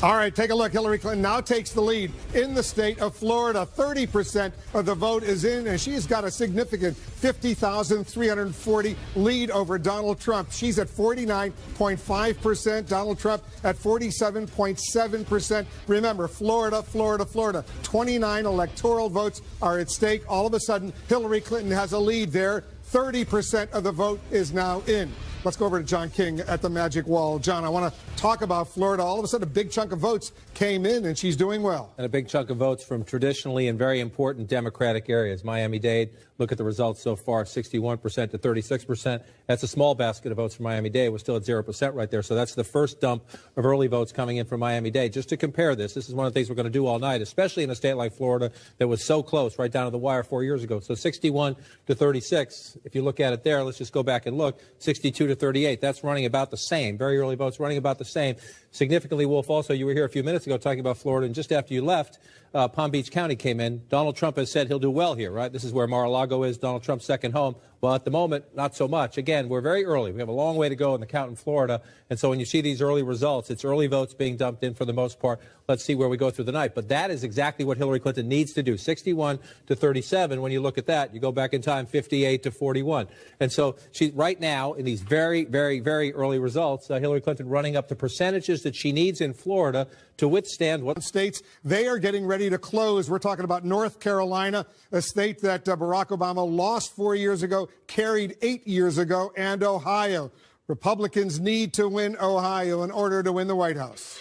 All right, take a look. Hillary Clinton now takes the lead in the state of Florida. 30% of the vote is in, and she's got a significant 50,340 lead over Donald Trump. She's at 49.5%. Donald Trump at 47.7%. Remember, Florida, Florida, Florida. 29 electoral votes are at stake. All of a sudden, Hillary Clinton has a lead there. 30% of the vote is now in. Let's go over to John King at the Magic Wall. John, I want to talk about Florida. All of a sudden, a big chunk of votes came in, and she's doing well. And a big chunk of votes from traditionally and very important Democratic areas. Miami-Dade, look at the results so far, 61% to 36%. That's a small basket of votes from Miami-Dade. We're still at 0% right there. So that's the first dump of early votes coming in from Miami-Dade. Just to compare this is one of the things we're going to do all night, especially in a state like Florida that was so close right down to the wire 4 years ago. So 61 to 36. If you look at it there, let's just go back and look. 62 to 38. That's running about the same. Very early votes running about the same. Significantly, Wolf, also, you were here a few minutes ago talking about Florida, and just after you left, Palm Beach County came in. Donald Trump has said he'll do well here, right? This is where Mar-a-Lago is, Donald Trump's second home. Well, at the moment, not so much. Again, we're very early. We have a long way to go in the count in Florida. And so when you see these early results, it's early votes being dumped in for the most part. Let's see where we go through the night. But that is exactly what Hillary Clinton needs to do. 61 to 37. When you look at that, you go back in time, 58 to 41. And so she right now, in these very, very, very early results, Hillary Clinton running up the percentages that she needs in Florida to withstand what states they are getting ready to close. We're talking about North Carolina, a state that Barack Obama lost 4 years ago, carried 8 years ago, and Ohio. Republicans need to win Ohio in order to win the White House.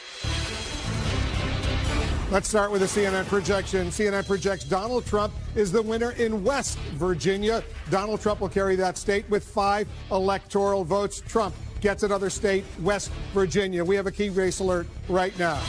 Let's start with a CNN projection. CNN projects Donald Trump is the winner in West Virginia. Donald Trump will carry that state with 5 electoral votes. Trump gets another state, West Virginia. We have a key race alert right now.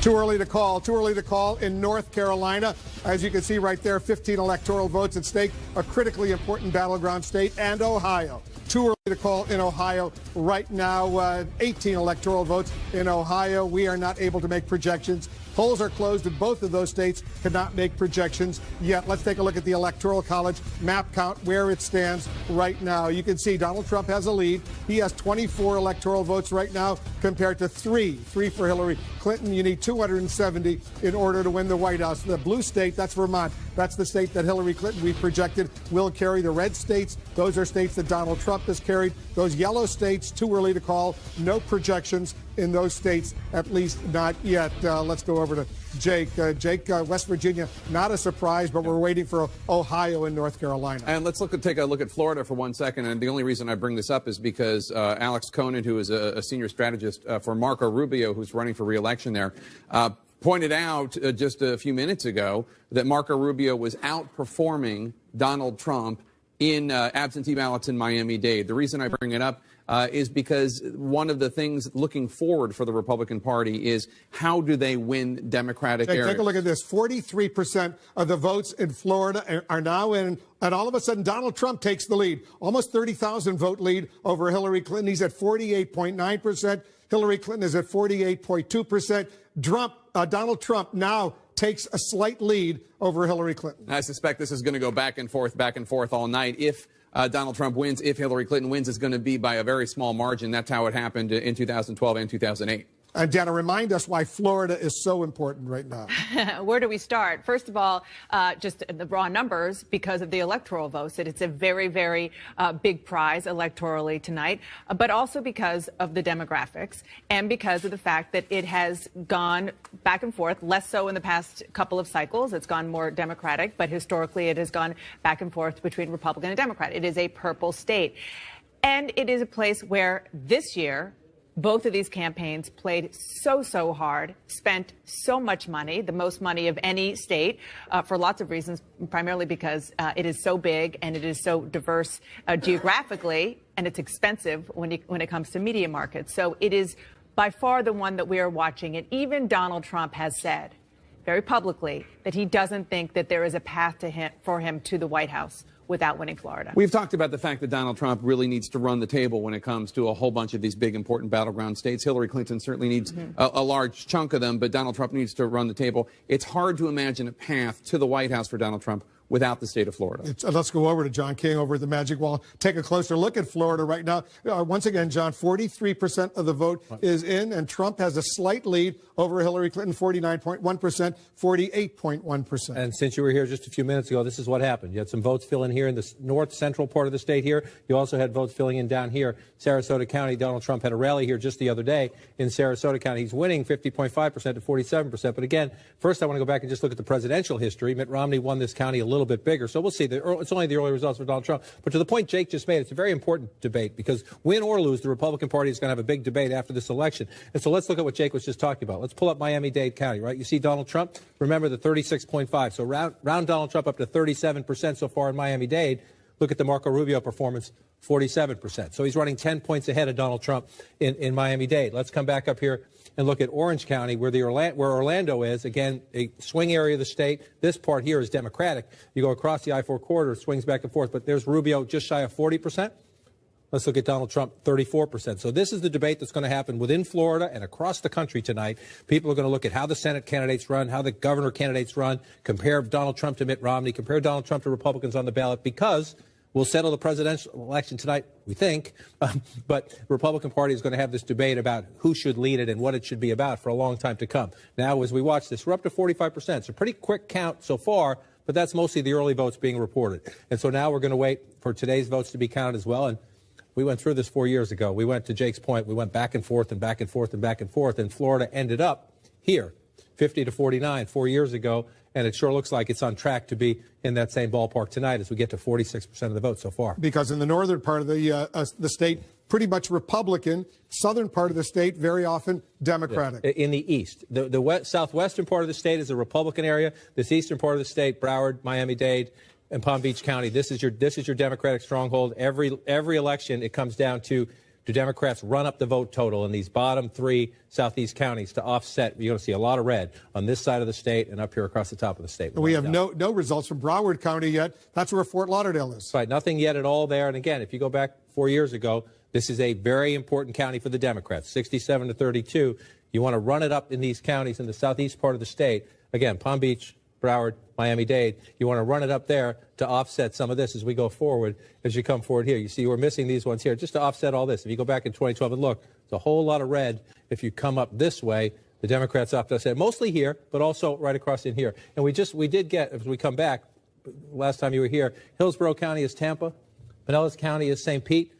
Too early to call. Too early to call in North Carolina. As you can see right there, 15 electoral votes at stake, a critically important battleground state, and Ohio. Too early to call in Ohio right now. 18 electoral votes in Ohio. We are not able to make projections. Polls are closed in both of those states, cannot make projections yet. Let's take a look at the Electoral College map count, where it stands right now. You can see Donald Trump has a lead. He has 24 electoral votes right now compared to 3 for Hillary Clinton. You need 270 in order to win the White House. The blue state, that's Vermont. That's the state that Hillary Clinton, we projected, will carry. The red states, those are states that Donald Trump has carried. Those yellow states, too early to call. No projections in those states, at least not yet. Let's go over to Jake. Jake, West Virginia, not a surprise, but we're waiting for Ohio and North Carolina. And let's take a look at Florida for 1 second. And the only reason I bring this up is because Alex Conan, who is a senior strategist for Marco Rubio, who's running for re-election there, pointed out just a few minutes ago that Marco Rubio was outperforming Donald Trump in absentee ballots in Miami-Dade. The reason I bring it up is because one of the things looking forward for the Republican Party is how do they win Democratic areas? Take a look at this. 43% of the votes in Florida are now in, and all of a sudden Donald Trump takes the lead. Almost 30,000 vote lead over Hillary Clinton. He's at 48.9%. Hillary Clinton is at 48.2%. Donald Trump now takes a slight lead over Hillary Clinton. I suspect this is going to go back and forth all night. If Donald Trump wins, if Hillary Clinton wins, is going to be by a very small margin. That's how it happened in 2012 and 2008. And Dana, remind us why Florida is so important right now. Where do we start? First of all, just the raw numbers, because of the electoral votes, that it's a very, very big prize electorally tonight, but also because of the demographics and because of the fact that it has gone back and forth, less so in the past couple of cycles. It's gone more Democratic, but historically it has gone back and forth between Republican and Democrat. It is a purple state. And it is a place where this year, both of these campaigns played so hard, spent so much money, the most money of any state, for lots of reasons, primarily because it is so big and it is so diverse geographically, and it's expensive when it comes to media markets. So it is by far the one that we are watching. And even Donald Trump has said very publicly that he doesn't think that there is a path for him to the White House without winning Florida. We've talked about the fact that Donald Trump really needs to run the table when it comes to a whole bunch of these big, important battleground states. Hillary Clinton certainly needs a large chunk of them, but Donald Trump needs to run the table. It's hard to imagine a path to the White House for Donald Trump without the state of Florida. Let's go over to John King over at the Magic Wall. Take a closer look at Florida right now. Once again, John, 43% of the vote is in, and Trump has a slight lead over Hillary Clinton, 49.1%, 48.1%. And since you were here just a few minutes ago, this is what happened. You had some votes fill in here in the north-central part of the state here. You also had votes filling in down here. Sarasota County, Donald Trump had a rally here just the other day in Sarasota County. He's winning 50.5% to 47%. But again, first I want to go back and just look at the presidential history. Mitt Romney won this county a little bit bigger. So we'll see. It's only the early results for Donald Trump. But to the point Jake just made, it's a very important debate because win or lose, the Republican Party is going to have a big debate after this election. And so let's look at what Jake was just talking about. Let's pull up Miami-Dade County, right? You see Donald Trump. Remember the 36.5. So round Donald Trump up to 37% so far in Miami-Dade. Look at the Marco Rubio performance, 47%. So he's running 10 points ahead of Donald Trump in Miami-Dade. Let's come back up here and look at Orange County, where Orlando is. Again, a swing area of the state. This part here is Democratic. You go across the I-4 corridor, it swings back and forth. But there's Rubio just shy of 40%. Let's look at Donald Trump, 34%. So this is the debate that's going to happen within Florida and across the country tonight. People are going to look at how the Senate candidates run, how the governor candidates run, compare Donald Trump to Mitt Romney, compare Donald Trump to Republicans on the ballot, because we'll settle the presidential election tonight, we think, but the Republican Party is going to have this debate about who should lead it and what it should be about for a long time to come. Now, as we watch this, we're up to 45%. It's a pretty quick count so far, but that's mostly the early votes being reported. And so now we're going to wait for today's votes to be counted as well. And we went through this 4 years ago. We went, to Jake's point, we went back and forth and back and forth and back and forth, and Florida ended up here, 50 to 49 4 years ago. And it sure looks like it's on track to be in that same ballpark tonight as we get to 46% of the vote so far. Because in the northern part of the state, pretty much Republican. Southern part of the state, very often Democratic. Yeah. In the east. The southwestern part of the state is a Republican area. This eastern part of the state, Broward, Miami-Dade, and Palm Beach County, this is your Democratic stronghold. Every election, it comes down to, do Democrats run up the vote total in these bottom three southeast counties to offset? You're going to see a lot of red on this side of the state and up here across the top of the state. We have no results from Broward County yet. That's where Fort Lauderdale is. Right, nothing yet at all there. And again, if you go back 4 years ago, this is a very important county for the Democrats, 67 to 32. You want to run it up in these counties in the southeast part of the state. Again, Palm Beach, Broward, Miami-Dade. You want to run it up there to offset some of this as we go forward, as you come forward here. You see we're missing these ones here just to offset all this. If you go back in 2012 and look, there's a whole lot of red. If you come up this way, the Democrats offset mostly here, but also right across in here. And we did get, as we come back, last time you were here, Hillsborough County is Tampa, Pinellas County is St. Pete.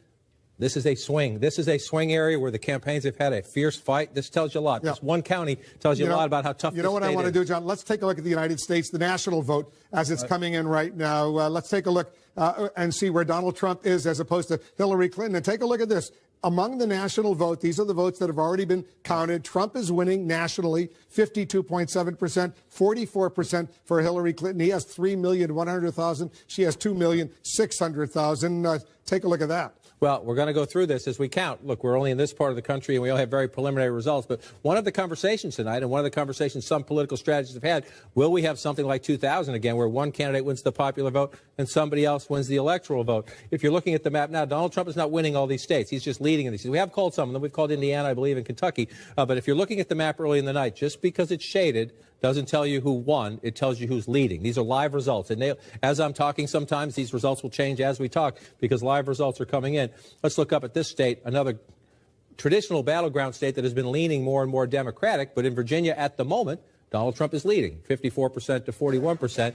This is a swing. This is a swing area where the campaigns have had a fierce fight. This tells you a lot. Yeah. This one county tells you a lot about how tough this state is. You know what I want to do, John? Let's take a look at the United States, the national vote, as it's coming in right now. Let's take a look and see where Donald Trump is as opposed to Hillary Clinton. And take a look at this. Among the national vote, these are the votes that have already been counted. Trump is winning nationally, 52.7%, 44% for Hillary Clinton. He has 3,100,000. She has 2,600,000. Take a look at that. Well, we're going to go through this as we count. Look, we're only in this part of the country, and we all have very preliminary results. But one of the conversations tonight, and one of the conversations some political strategists have had, will we have something like 2000 again, where one candidate wins the popular vote and somebody else wins the electoral vote? If you're looking at the map now, Donald Trump is not winning all these states. He's just leading in these. We have called some of them. We've called Indiana, I believe, and Kentucky. But if you're looking at the map early in the night, just because it's shaded doesn't tell you who won. It tells you who's leading. These are live results. And as I'm talking, sometimes these results will change as we talk because live results are coming in. Let's look up at this state, another traditional battleground state that has been leaning more and more Democratic. But in Virginia at the moment, Donald Trump is leading 54% to 41%.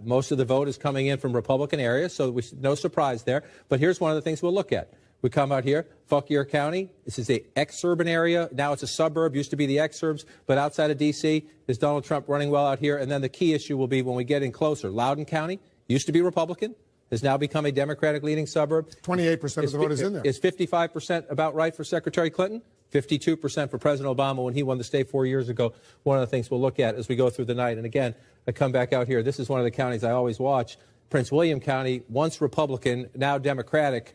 Most of the vote is coming in from Republican areas, so no surprise there. But here's one of the things we'll look at. We come out here, Fauquier County. This is a exurban area. Now it's a suburb. Used to be the exurbs, but outside of D.C. Is Donald Trump running well out here? And then the key issue will be when we get in closer. Loudoun County used to be Republican, has now become a Democratic leading suburb. 28% of the vote is in there. Is 55% about right for Secretary Clinton? 52% for President Obama when he won the state 4 years ago. One of the things we'll look at as we go through the night. And again, I come back out here. This is one of the counties I always watch. Prince William County, once Republican, now Democratic,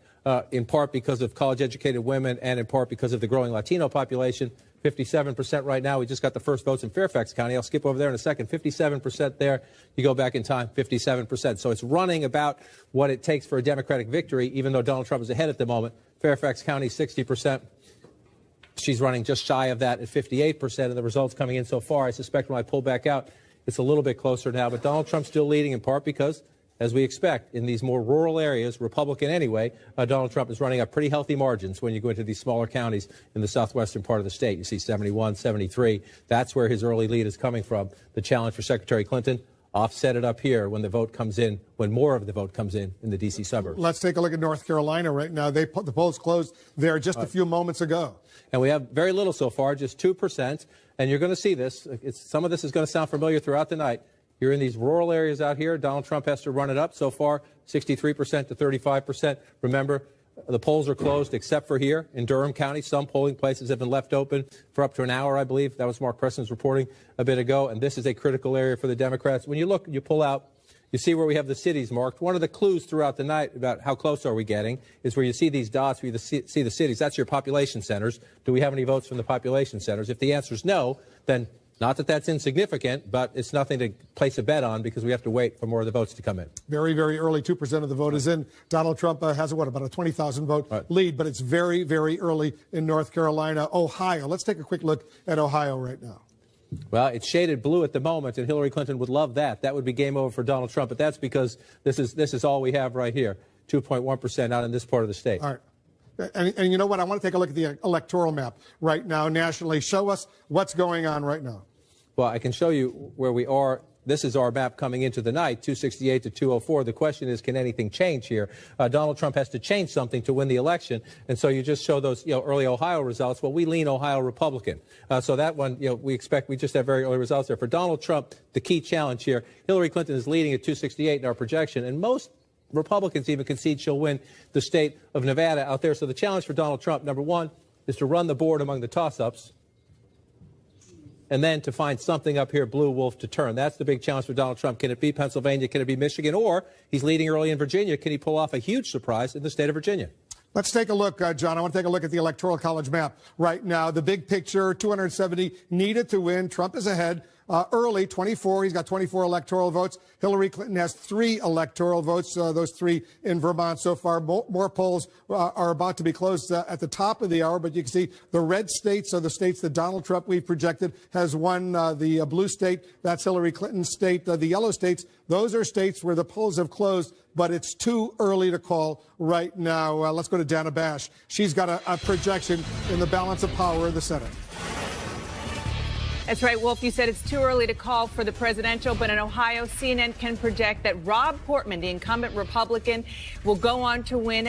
in part because of college-educated women and in part because of the growing Latino population. 57% right now. We just got the first votes in Fairfax County. I'll skip over there in a second. 57% there. You go back in time, 57%. So it's running about what it takes for a Democratic victory, even though Donald Trump is ahead at the moment. Fairfax County, 60%. She's running just shy of that at 58%, and the results coming in so far, I suspect when I pull back out, it's a little bit closer now. But Donald Trump's still leading in part because, as we expect, in these more rural areas, Republican anyway, Donald Trump is running up pretty healthy margins when you go into these smaller counties in the southwestern part of the state. You see 71, 73. That's where his early lead is coming from. The challenge for Secretary Clinton, offset it up here when the vote comes in, when more of the vote comes in the D.C. suburbs. Let's take a look at North Carolina right now. The polls closed there just a few moments ago. And we have very little so far, just 2%. And you're going to see this. Some of this is going to sound familiar throughout the night. You're in these rural areas out here. Donald Trump has to run it up so far, 63% to 35%. Remember, the polls are closed except for here in Durham County. Some polling places have been left open for up to an hour, I believe. That was Mark Preston's reporting a bit ago. And this is a critical area for the Democrats. When you look, you pull out, you see where we have the cities marked. One of the clues throughout the night about how close are we getting is where you see these dots, where you see the cities. That's your population centers. Do we have any votes from the population centers? If the answer is no, then not that that's insignificant, but it's nothing to place a bet on because we have to wait for more of the votes to come in. Very, very early. 2% of the vote is in. Donald Trump has, about a 20,000 vote lead, but it's very, very early in North Carolina. Ohio. Let's take a quick look at Ohio right now. Well, it's shaded blue at the moment, and Hillary Clinton would love that. That would be game over for Donald Trump, but that's because this is all we have right here, 2.1% out in this part of the state. All right. And you know what? I want to take a look at the electoral map right now nationally. Show us what's going on right now. Well, I can show you where we are. This is our map coming into the night, 268 to 204. The question is, can anything change here? Donald Trump has to change something to win the election. And so you just show those early Ohio results. Well, we lean Ohio Republican. So that one, we just have very early results there. For Donald Trump, the key challenge here, Hillary Clinton is leading at 268 in our projection. And most Republicans even concede she'll win the state of Nevada out there. So the challenge for Donald Trump, number one, is to run the board among the toss-ups, and then to find something up here, blue wolf, to turn. That's the big challenge for Donald Trump. Can it be Pennsylvania? Can it be Michigan? Or he's leading early in Virginia. Can he pull off a huge surprise in the state of Virginia? Let's take a look, John. I want to take a look at the Electoral College map right now. The big picture, 270 needed to win. Trump is ahead. Early, 24. He's got 24 electoral votes. Hillary Clinton has 3 electoral votes, those 3 in Vermont so far. More polls are about to be closed at the top of the hour, but you can see the red states are the states that Donald Trump, we've projected, has won. The blue state, that's Hillary Clinton's state. The yellow states, those are states where the polls have closed, but it's too early to call right now. Let's go to Dana Bash. She's got a projection in the balance of power in the Senate. That's right, Wolf. You said it's too early to call for the presidential, but in Ohio, CNN can project that Rob Portman, the incumbent Republican, will go on to win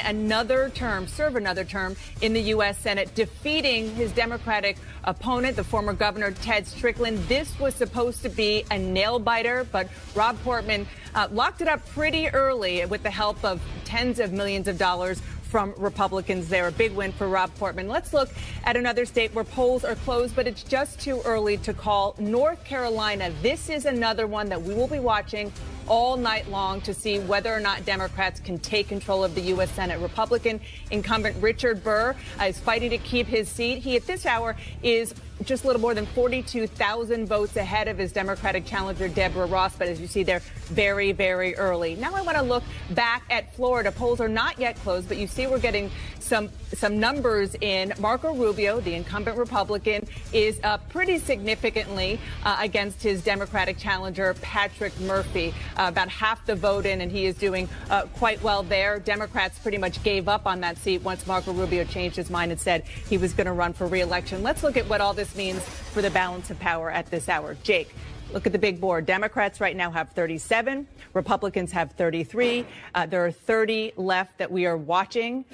serve another term in the U.S. Senate, defeating his Democratic opponent, the former Governor Ted Strickland. This was supposed to be a nail-biter, but Rob Portman locked it up pretty early with the help of tens of millions of dollars from Republicans there. A big win for Rob Portman. Let's look at another state where polls are closed, but it's just too early to call. North Carolina. This is another one that we will be watching all night long to see whether or not Democrats can take control of the U.S. Senate. Republican incumbent Richard Burr is fighting to keep his seat. He, at this hour, is just a little more than 42,000 votes ahead of his Democratic challenger, Deborah Ross. But as you see, they're very, very early. Now I want to look back at Florida. Polls are not yet closed, but you see we're getting some numbers in. Marco Rubio, the incumbent Republican, is up pretty significantly against his Democratic challenger, Patrick Murphy. About half the vote in, and he is doing quite well there. Democrats pretty much gave up on that seat once Marco Rubio changed his mind and said he was going to run for re-election. Let's look at what all this means for the balance of power at this hour. Jake, look at the big board. Democrats right now have 37. Republicans have 33. There are 30 left that we are watching.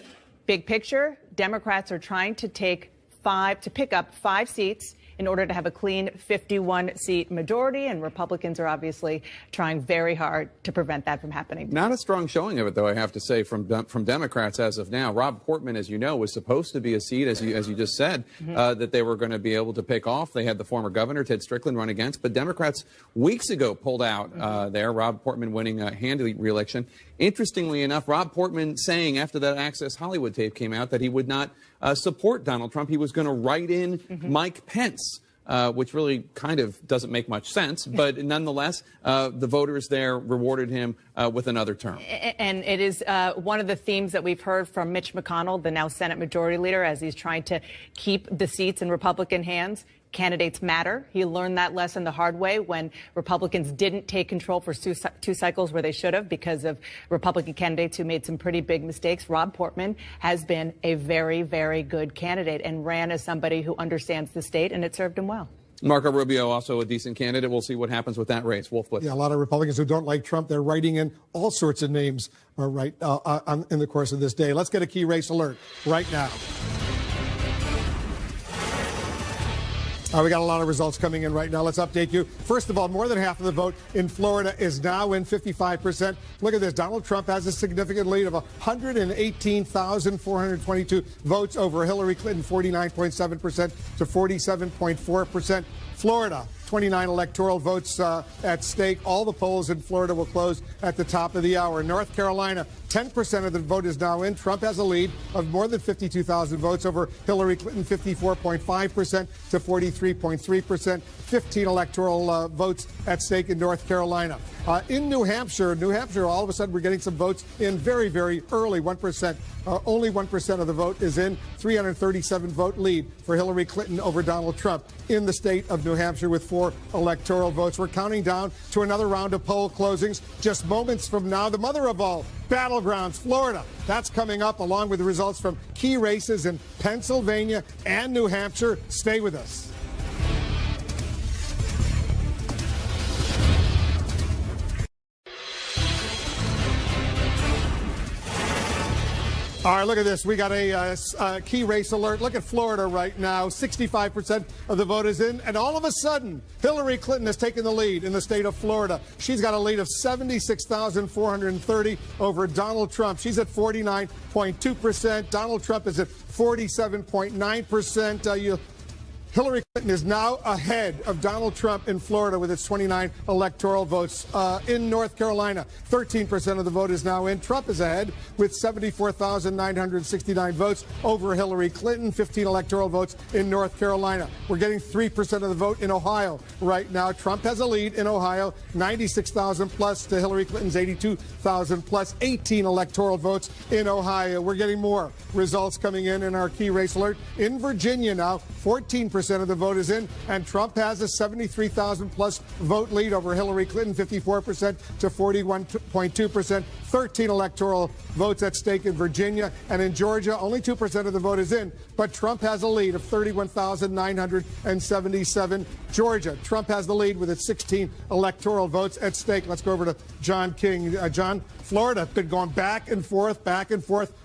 Big picture, Democrats are trying to pick up 5 seats in order to have a clean 51-seat majority, and Republicans are obviously trying very hard to prevent that from happening. Not a strong showing of it, though, I have to say, from Democrats as of now. Rob Portman, as you know, was supposed to be a seat, as you just said, that they were going to be able to pick off. They had the former governor, Ted Strickland, run against, but Democrats weeks ago pulled out there, Rob Portman winning a handily re-election. Interestingly enough, Rob Portman saying after that Access Hollywood tape came out that he would not support Donald Trump. He was going to write in Mike Pence, which really kind of doesn't make much sense. But nonetheless, the voters there rewarded him with another term. And it is one of the themes that we've heard from Mitch McConnell, the now Senate Majority Leader, as he's trying to keep the seats in Republican hands. Candidates matter. He learned that lesson the hard way when Republicans didn't take control for 2 cycles where they should have because of Republican candidates who made some pretty big mistakes. Rob Portman has been a very, very good candidate and ran as somebody who understands the state, and it served him well. Marco Rubio, also a decent candidate. We'll see what happens with that race. Wolf Blitzer. Yeah, a lot of Republicans who don't like Trump, they're writing in all sorts of names in the course of this day. Let's get a key race alert right now. We got a lot of results coming in right now. Let's update you. First of all, more than half of the vote in Florida is now in 55%. Look at this. Donald Trump has a significant lead of 118,422 votes over Hillary Clinton, 49.7% to 47.4%. Florida, 29 electoral votes at stake. All the polls in Florida will close at the top of the hour. North Carolina, 10% of the vote is now in. Trump has a lead of more than 52,000 votes over Hillary Clinton, 54.5% to 43.3%. 15 electoral votes at stake in North Carolina. In New Hampshire, all of a sudden we're getting some votes in very, very early, 1%. Only 1% of the vote is in. 337 vote lead for Hillary Clinton over Donald Trump in the state of New Hampshire with 4 electoral votes. We're counting down to another round of poll closings just moments from now. The mother of all battlegrounds, Florida. That's coming up along with the results from key races in Pennsylvania and New Hampshire. Stay with us. All right, look at this. We got a key race alert. Look at Florida right now. 65% of the vote is in. And all of a sudden, Hillary Clinton has taken the lead in the state of Florida. She's got a lead of 76,430 over Donald Trump. She's at 49.2%. Donald Trump is at 47.9%. Hillary Clinton is now ahead of Donald Trump in Florida with its 29 electoral votes. In North Carolina, 13% of the vote is now in. Trump is ahead with 74,969 votes over Hillary Clinton, 15 electoral votes in North Carolina. We're getting 3% of the vote in Ohio right now. Trump has a lead in Ohio, 96,000 plus to Hillary Clinton's 82,000 plus, 18 electoral votes in Ohio. We're getting more results coming in our key race alert. In Virginia now, 14% of the vote is in, and Trump has a 73,000 plus vote lead over Hillary Clinton, 54% to 41.2%. 13 electoral votes at stake in Virginia, and in Georgia, only 2% of the vote is in, but Trump has a lead of 31,977. Georgia, Trump has the lead with its 16 electoral votes at stake. Let's go over to John King. John, Florida been going back and forth.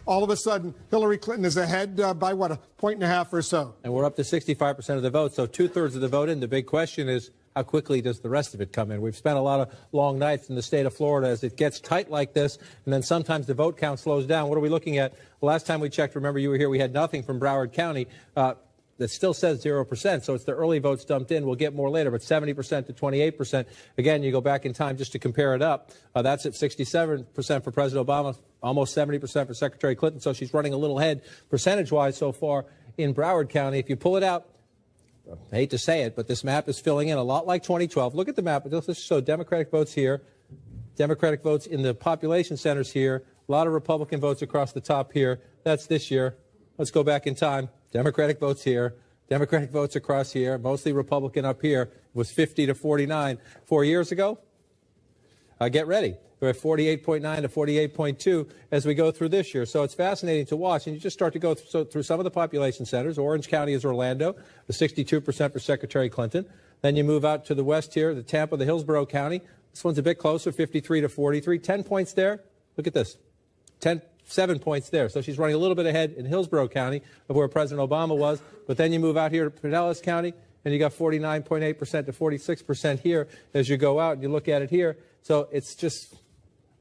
All of a sudden, Hillary Clinton is ahead by, what, a point and a half or so. And we're up to 65% of the vote, so 2/3 of the vote in. The big question is, how quickly does the rest of it come in? We've spent a lot of long nights in the state of Florida as it gets tight like this, and then sometimes the vote count slows down. What are we looking at? Last time we checked, remember you were here, we had nothing from Broward County. That still says 0%, so it's the early votes dumped in. We'll get more later, but 70% to 28%. Again, you go back in time just to compare it up. That's at 67% for President Obama, almost 70% for Secretary Clinton, so she's running a little ahead percentage-wise so far in Broward County. If you pull it out, I hate to say it, but this map is filling in a lot like 2012. Look at the map. Let's show Democratic votes here, Democratic votes in the population centers here. A lot of Republican votes across the top here. That's this year. Let's go back in time. Democratic votes here. Democratic votes across here. Mostly Republican up here. It was 50 to 49 4 years ago. Get ready. We're at 48.9 to 48.2 as we go through this year. So it's fascinating to watch. And you just start to go through some of the population centers. Orange County is Orlando, the 62% for Secretary Clinton. Then you move out to the west here, the Tampa, the Hillsborough County. This one's a bit closer, 53 to 43. 10 points there. Look at this. 7 points there. So she's running a little bit ahead in Hillsborough County of where President Obama was. But then you move out here to Pinellas County, and you got 49.8% to 46% here as you go out and you look at it here. So it's just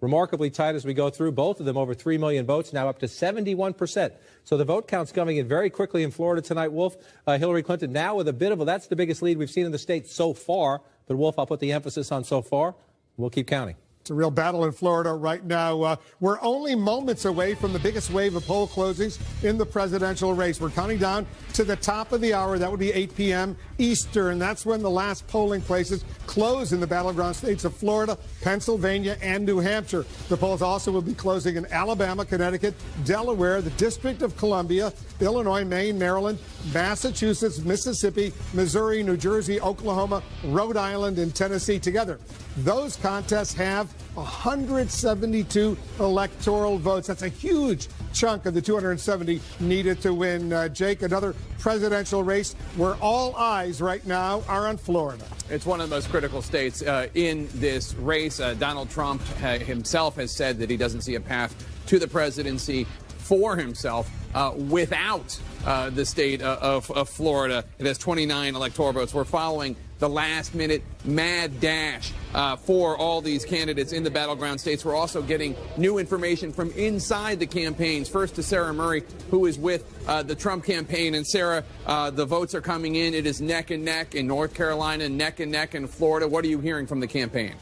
remarkably tight as we go through. Both of them over 3 million votes, now up to 71%. So the vote count's coming in very quickly in Florida tonight, Wolf. Hillary Clinton now with a bit of that's the biggest lead we've seen in the state so far. But, Wolf, I'll put the emphasis on so far. We'll keep counting. It's a real battle in Florida right now. We're only moments away from the biggest wave of poll closings in the presidential race. We're counting down to the top of the hour. That would be 8 p.m. Eastern. That's when the last polling places close in the battleground states of Florida, Pennsylvania, and New Hampshire. The polls also will be closing in Alabama, Connecticut, Delaware, the District of Columbia, Illinois, Maine, Maryland, Massachusetts, Mississippi, Missouri, New Jersey, Oklahoma, Rhode Island, and Tennessee. Together, those contests have 172 electoral votes. That's a huge chunk of the 270 needed to win. Jake, another presidential race where all eyes right now are on Florida. It's one of the most critical states in this race. Donald Trump himself has said that he doesn't see a path to the presidency for himself without the state of Florida. It has 29 electoral votes. We're following the last-minute mad dash for all these candidates in the battleground states. We're also getting new information from inside the campaigns. First to Sarah Murray, who is with the Trump campaign. And Sarah, the votes are coming in. It is neck and neck in North Carolina, neck and neck in Florida. What are you hearing from the campaign?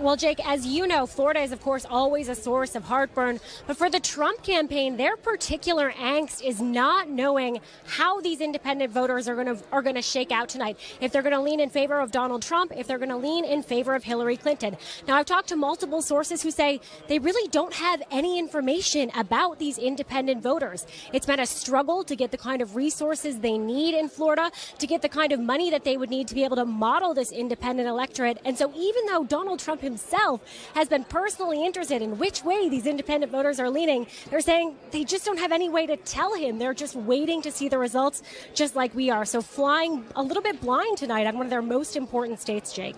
Well, Jake, as you know, Florida is, of course, always a source of heartburn. But for the Trump campaign, their particular angst is not knowing how these independent voters are going to shake out tonight. If they're going to lean in favor of Donald Trump, if they're going to lean in favor of Hillary Clinton. Now, I've talked to multiple sources who say they really don't have any information about these independent voters. It's been a struggle to get the kind of resources they need in Florida, to get the kind of money that they would need to be able to model this independent electorate. And so even though Donald Trump himself has been personally interested in which way these independent voters are leaning, they're saying they just don't have any way to tell him. They're just waiting to see the results, just like we are. So flying a little bit blind tonight on one of their most important states, Jake.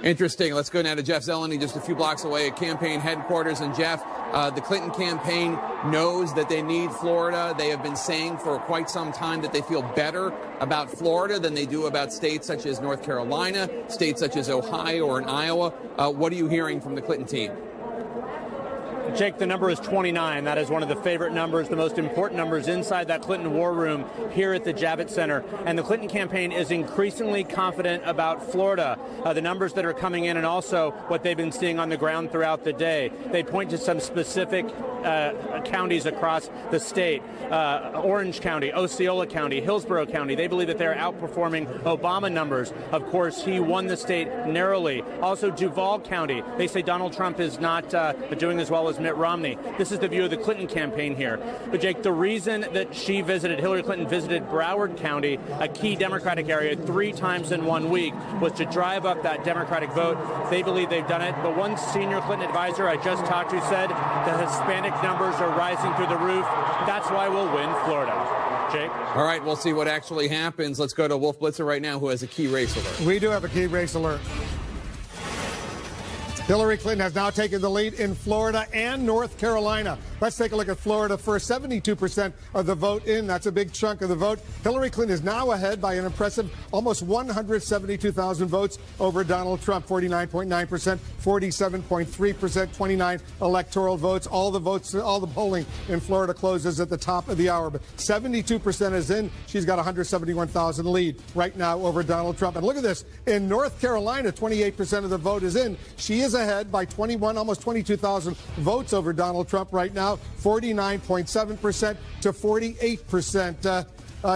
Interesting. Let's go now to Jeff Zeleny, just a few blocks away at campaign headquarters. And Jeff, the Clinton campaign knows that they need Florida. They have been saying for quite some time that they feel better about Florida than they do about states such as North Carolina, states such as Ohio or in Iowa. What are you hearing from the Clinton team? Jake, the number is 29. That is one of the favorite numbers, the most important numbers inside that Clinton war room here at the Javits Center. And the Clinton campaign is increasingly confident about Florida, the numbers that are coming in and also what they've been seeing on the ground throughout the day. They point to some specific counties across the state, Orange County, Osceola County, Hillsborough County. They believe that they're outperforming Obama numbers. Of course, he won the state narrowly. Also, Duval County. They say Donald Trump is not doing as well as Mitt Romney. This is the view of the Clinton campaign here. But, Jake, the reason that Hillary Clinton visited Broward County, a key Democratic area, 3 times in 1 week, was to drive up that Democratic vote. They believe they've done it. But one senior Clinton advisor I just talked to said the Hispanic numbers are rising through the roof. That's why we'll win Florida. Jake? All right, we'll see what actually happens. Let's go to Wolf Blitzer right now, who has a key race alert. We do have a key race alert. Hillary Clinton has now taken the lead in Florida and North Carolina. Let's take a look at Florida first. 72% of the vote in. That's a big chunk of the vote. Hillary Clinton is now ahead by an impressive almost 172,000 votes over Donald Trump. 49.9%, 47.3%, 29 electoral votes. All the polling in Florida closes at the top of the hour. But 72% is in. She's got 171,000 lead right now over Donald Trump. And look at this. In North Carolina, 28% of the vote is in. She is ahead by 21, almost 22,000 votes over Donald Trump right now, 49.7% to 48%.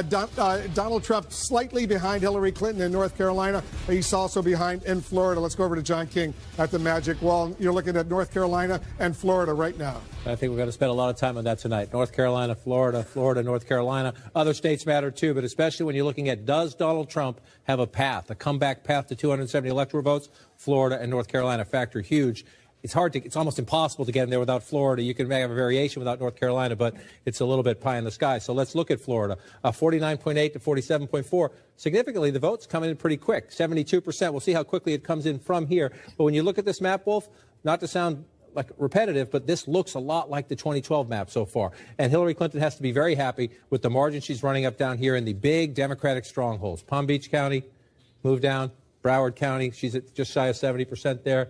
Donald Trump slightly behind Hillary Clinton in North Carolina. He's also behind in Florida. Let's go over to John King at the Magic Wall. You're looking at North Carolina and Florida right now. I think we're going to spend a lot of time on that tonight. North Carolina, Florida, North Carolina. Other states matter too, but especially when you're looking at, does Donald Trump have a path, a comeback path to 270 electoral votes? Florida and North Carolina factor huge. It's almost impossible to get in there without Florida. You can have a variation without North Carolina, but it's a little bit pie in the sky. So let's look at Florida. 49.8 to 47.4. Significantly, the votes come in pretty quick, 72%. We'll see how quickly it comes in from here. But when you look at this map, Wolf, not to sound like repetitive, but this looks a lot like the 2012 map so far. And Hillary Clinton has to be very happy with the margin she's running up down here in the big Democratic strongholds. Palm Beach County, move down. Broward County, she's at just shy of 70% there.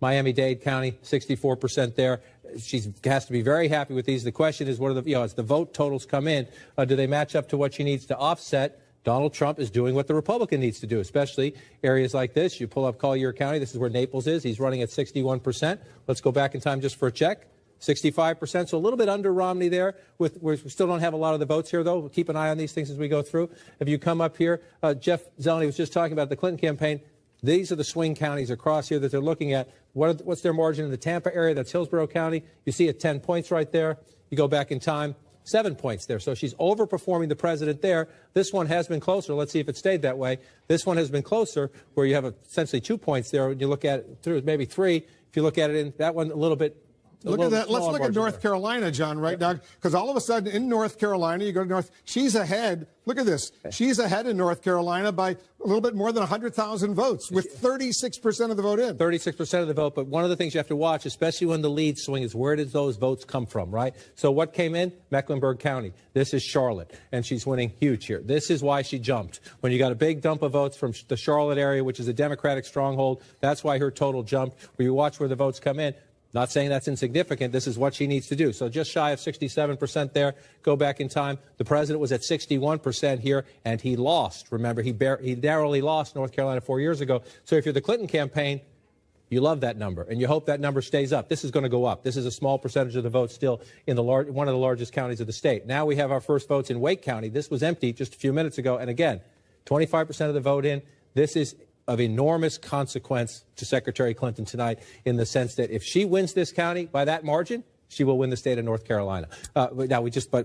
Miami-Dade County, 64% there. She has to be very happy with these. The question is, what are the, as the vote totals come in, do they match up to what she needs to offset? Donald Trump is doing what the Republican needs to do, especially areas like this. You pull up Collier County. This is where Naples is. He's running at 61%. Let's go back in time just for a check. 65%, so a little bit under Romney there. We still don't have a lot of the votes here, though. We'll keep an eye on these things as we go through. If you come up here, Jeff Zeleny was just talking about the Clinton campaign. These are the swing counties across here that they're looking at. What's their margin in the Tampa area? That's Hillsborough County. You see it 10 points right there. You go back in time, 7 points there. So she's overperforming the president there. This one has been closer. Let's see if it stayed that way. This one has been closer, where you have essentially 2 points there. When you look at it through maybe 3. If you look at it in that one a little bit. Look at that. Let's look at North Carolina, John, right now, because all of a sudden in North Carolina, you go to North, she's ahead. Look at this. She's ahead in North Carolina by a little bit more than 100,000 votes, with 36% of the vote in. 36% of the vote. But one of the things you have to watch, especially when the lead swing, is where did those votes come from, right? So what came in? Mecklenburg County. This is Charlotte, and she's winning huge here. This is why she jumped. When you got a big dump of votes from the Charlotte area, which is a Democratic stronghold, that's why her total jumped. Where you watch where the votes come in. Not saying that's insignificant. This is what she needs to do. So just shy of 67% there. Go back in time. The president was at 61% here, and he lost. Remember, he narrowly lost North Carolina 4 years ago. So if you're the Clinton campaign, you love that number, and you hope that number stays up. This is going to go up. This is a small percentage of the vote still in one of the largest counties of the state. Now we have our first votes in Wake County. This was empty just a few minutes ago. And again, 25% of the vote in. This is of enormous consequence to Secretary Clinton tonight, in the sense that if she wins this county by that margin, she will win the state of North Carolina. But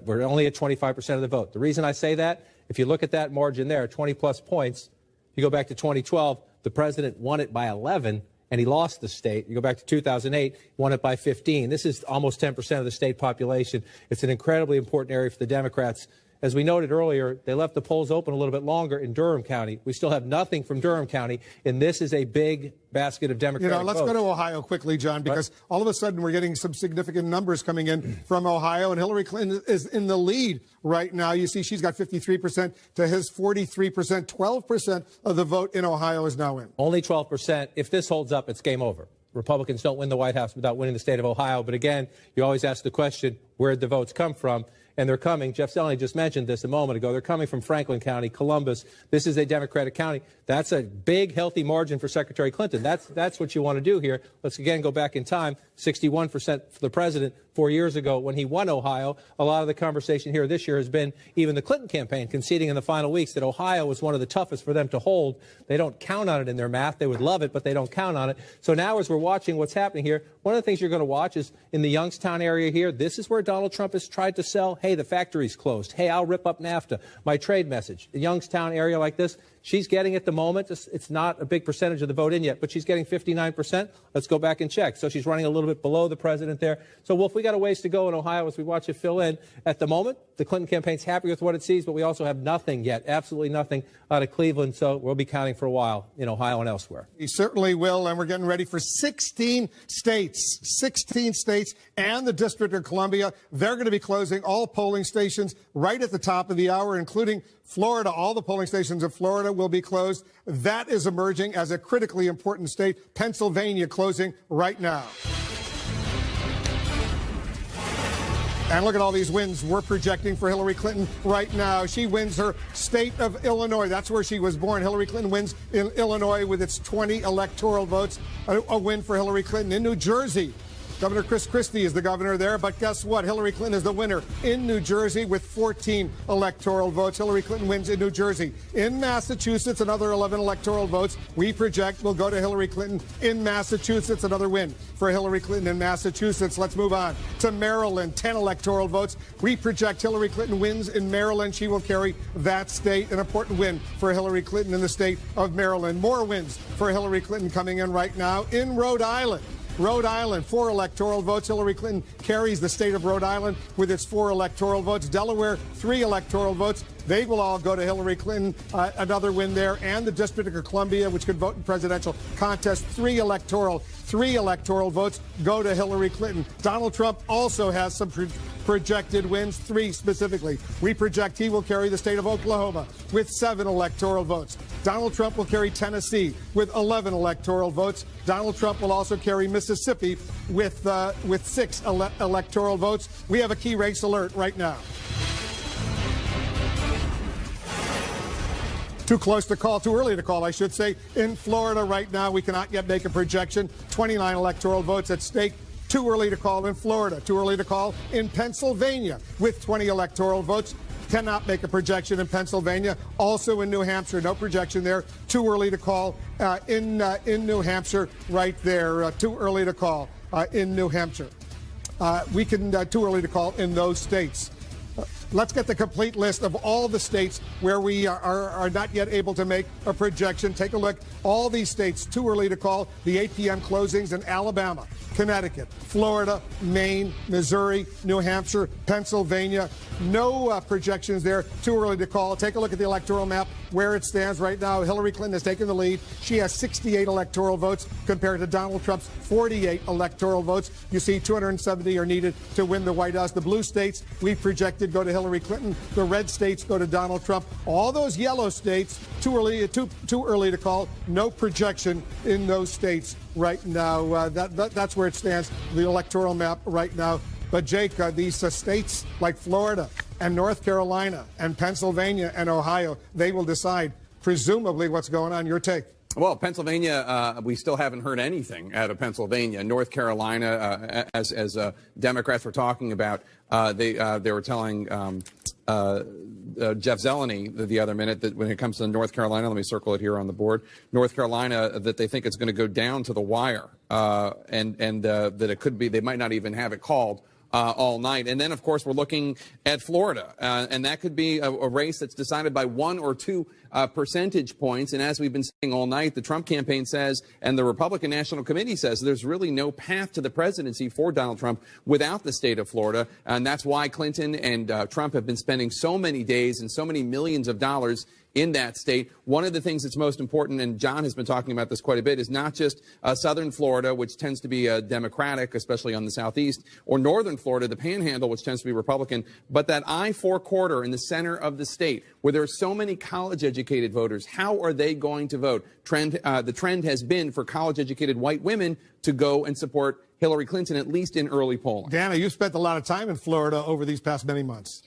we're only at 25% of the vote. The reason I say that, if you look at that margin there, 20-plus points, you go back to 2012, the president won it by 11, and he lost the state. You go back to 2008, won it by 15. This is almost 10% of the state population. It's an incredibly important area for the Democrats. As we noted earlier, they left the polls open a little bit longer in Durham County. We still have nothing from Durham County, and this is a big basket of Democratic let's votes. go to Ohio quickly, John, because all of a sudden we're getting some significant numbers coming in from Ohio, and Hillary Clinton is in the lead right now. You see she's got 53% to his 43%. 12% of the vote in Ohio is now in. Only 12%. If this holds up, it's game over. Republicans don't win the White House without winning the state of Ohio. But again, you always ask the question, where'd the votes come from? And they're coming. Jeff Zeleny just mentioned this a moment ago. They're coming from Franklin County, Columbus. This is a Democratic county. That's a big, healthy margin for Secretary Clinton. That's what you want to do here. Let's again go back in time. 61% for the president 4 years ago when he won Ohio. A lot of the conversation here this year has been even the Clinton campaign conceding in the final weeks that Ohio was one of the toughest for them to hold. They don't count on it in their math. They would love it, but they don't count on it. So now as we're watching what's happening here, one of the things you're going to watch is in the Youngstown area here, this is where Donald Trump has tried to sell, hey, the factory's closed. Hey, I'll rip up NAFTA. My trade message. The Youngstown area like this, she's getting at the moment. It's not a big percentage of the vote in yet, but she's getting 59%. Let's go back and check. So she's running a little bit below the president there. So, Wolf, we got a ways to go in Ohio as we watch it fill in. At the moment, the Clinton campaign's happy with what it sees, but we also have nothing yet, absolutely nothing out of Cleveland. So we'll be counting for a while in Ohio and elsewhere. We certainly will, and we're getting ready for 16 states. 16 states and the District of Columbia. They're going to be closing all polling stations right at the top of the hour, including Florida. All the polling stations in Florida will be closed. That is emerging as a critically important state. Pennsylvania closing right now. And look at all these wins we're projecting for Hillary Clinton right now. She wins her state of Illinois. That's where she was born. Hillary Clinton wins in Illinois with its 20 electoral votes. A win for Hillary Clinton. In New Jersey, Governor Chris Christie is the governor there, but guess what? Hillary Clinton is the winner in New Jersey with 14 electoral votes. Hillary Clinton wins in New Jersey. In Massachusetts, another 11 electoral votes we project will go to Hillary Clinton in Massachusetts. Another win for Hillary Clinton in Massachusetts. Let's move on to Maryland. 10 electoral votes. We project Hillary Clinton wins in Maryland. She will carry that state. An important win for Hillary Clinton in the state of Maryland. More wins for Hillary Clinton coming in right now in Rhode Island. Rhode Island, 4 electoral votes. Hillary Clinton carries the state of Rhode Island with its 4 electoral votes. Delaware, 3 electoral votes. They will all go to Hillary Clinton. Another win there. And the District of Columbia, which could vote in presidential contest, 3 electoral votes go to Hillary Clinton. Donald Trump also has some projected wins, 3 specifically. We project he will carry the state of Oklahoma with 7 electoral votes. Donald Trump will carry Tennessee with 11 electoral votes. Donald Trump will also carry Mississippi with 6 electoral votes. We have a key race alert right now. Too close to call, too early to call, I should say. In Florida right now, we cannot yet make a projection. 29 electoral votes at stake. Too early to call in Florida. Too early to call in Pennsylvania with 20 electoral votes. Cannot make a projection in Pennsylvania. Also in New Hampshire, no projection there. Too early to call in New Hampshire right there. Too early to call in New Hampshire. Too early to call in those states. Let's get the complete list of all the states where we are not yet able to make a projection. Take a look. All these states, too early to call. The 8 p.m. closings in Alabama, Connecticut, Florida, Maine, Missouri, New Hampshire, Pennsylvania. No projections there. Too early to call. Take a look at the electoral map where it stands right now. Hillary Clinton has taken the lead. She has 68 electoral votes compared to Donald Trump's 48 electoral votes. You see 270 are needed to win the White House. The blue states we projected go to Hillary Clinton. The red states go to Donald Trump. All those yellow states, too early to call. No projection in those states right now. That's where it stands, the electoral map right now. But, Jake, these states like Florida and North Carolina and Pennsylvania and Ohio, they will decide, presumably, what's going on. Your take. Well, Pennsylvania, we still haven't heard anything out of Pennsylvania. North Carolina, as Democrats were talking about, they were telling Jeff Zeleny the other minute that when it comes to North Carolina, let me circle it here on the board, North Carolina, that they think it's going to go down to the wire, and that it could be, they might not even have it called all night. And then, of course, we're looking at Florida, and that could be a race that's decided by 1 or 2 percentage points. And as we've been saying all night, the Trump campaign says, and the Republican National Committee says, there's really no path to the presidency for Donald Trump without the state of Florida. And that's why Clinton and Trump have been spending so many days and so many millions of dollars in that state. One of the things that's most important, and John has been talking about this quite a bit, is not just southern Florida, which tends to be Democratic, especially on the southeast, or northern Florida, the Panhandle, which tends to be Republican, but that I-4 corridor in the center of the state, where there are so many college-educated voters. How are they going to vote? The trend has been for college-educated white women to go and support Hillary Clinton, at least in early polling. Dana, you spent a lot of time in Florida over these past many months.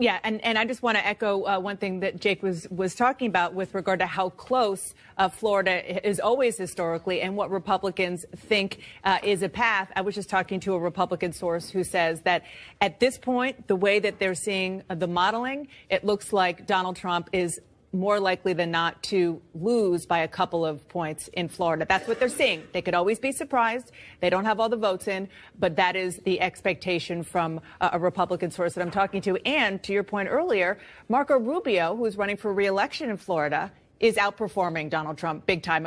Yeah, and I just want to echo one thing that Jake was talking about with regard to how close Florida is always historically and what Republicans think is a path. I was just talking to a Republican source who says that at this point, the way that they're seeing the modeling, it looks like Donald Trump is more likely than not to lose by a couple of points in Florida. That's what they're seeing. They could always be surprised. They don't have all the votes in, but that is the expectation from a Republican source that I'm talking to. And to your point earlier, Marco Rubio, who's running for re-election in Florida, is outperforming Donald Trump big time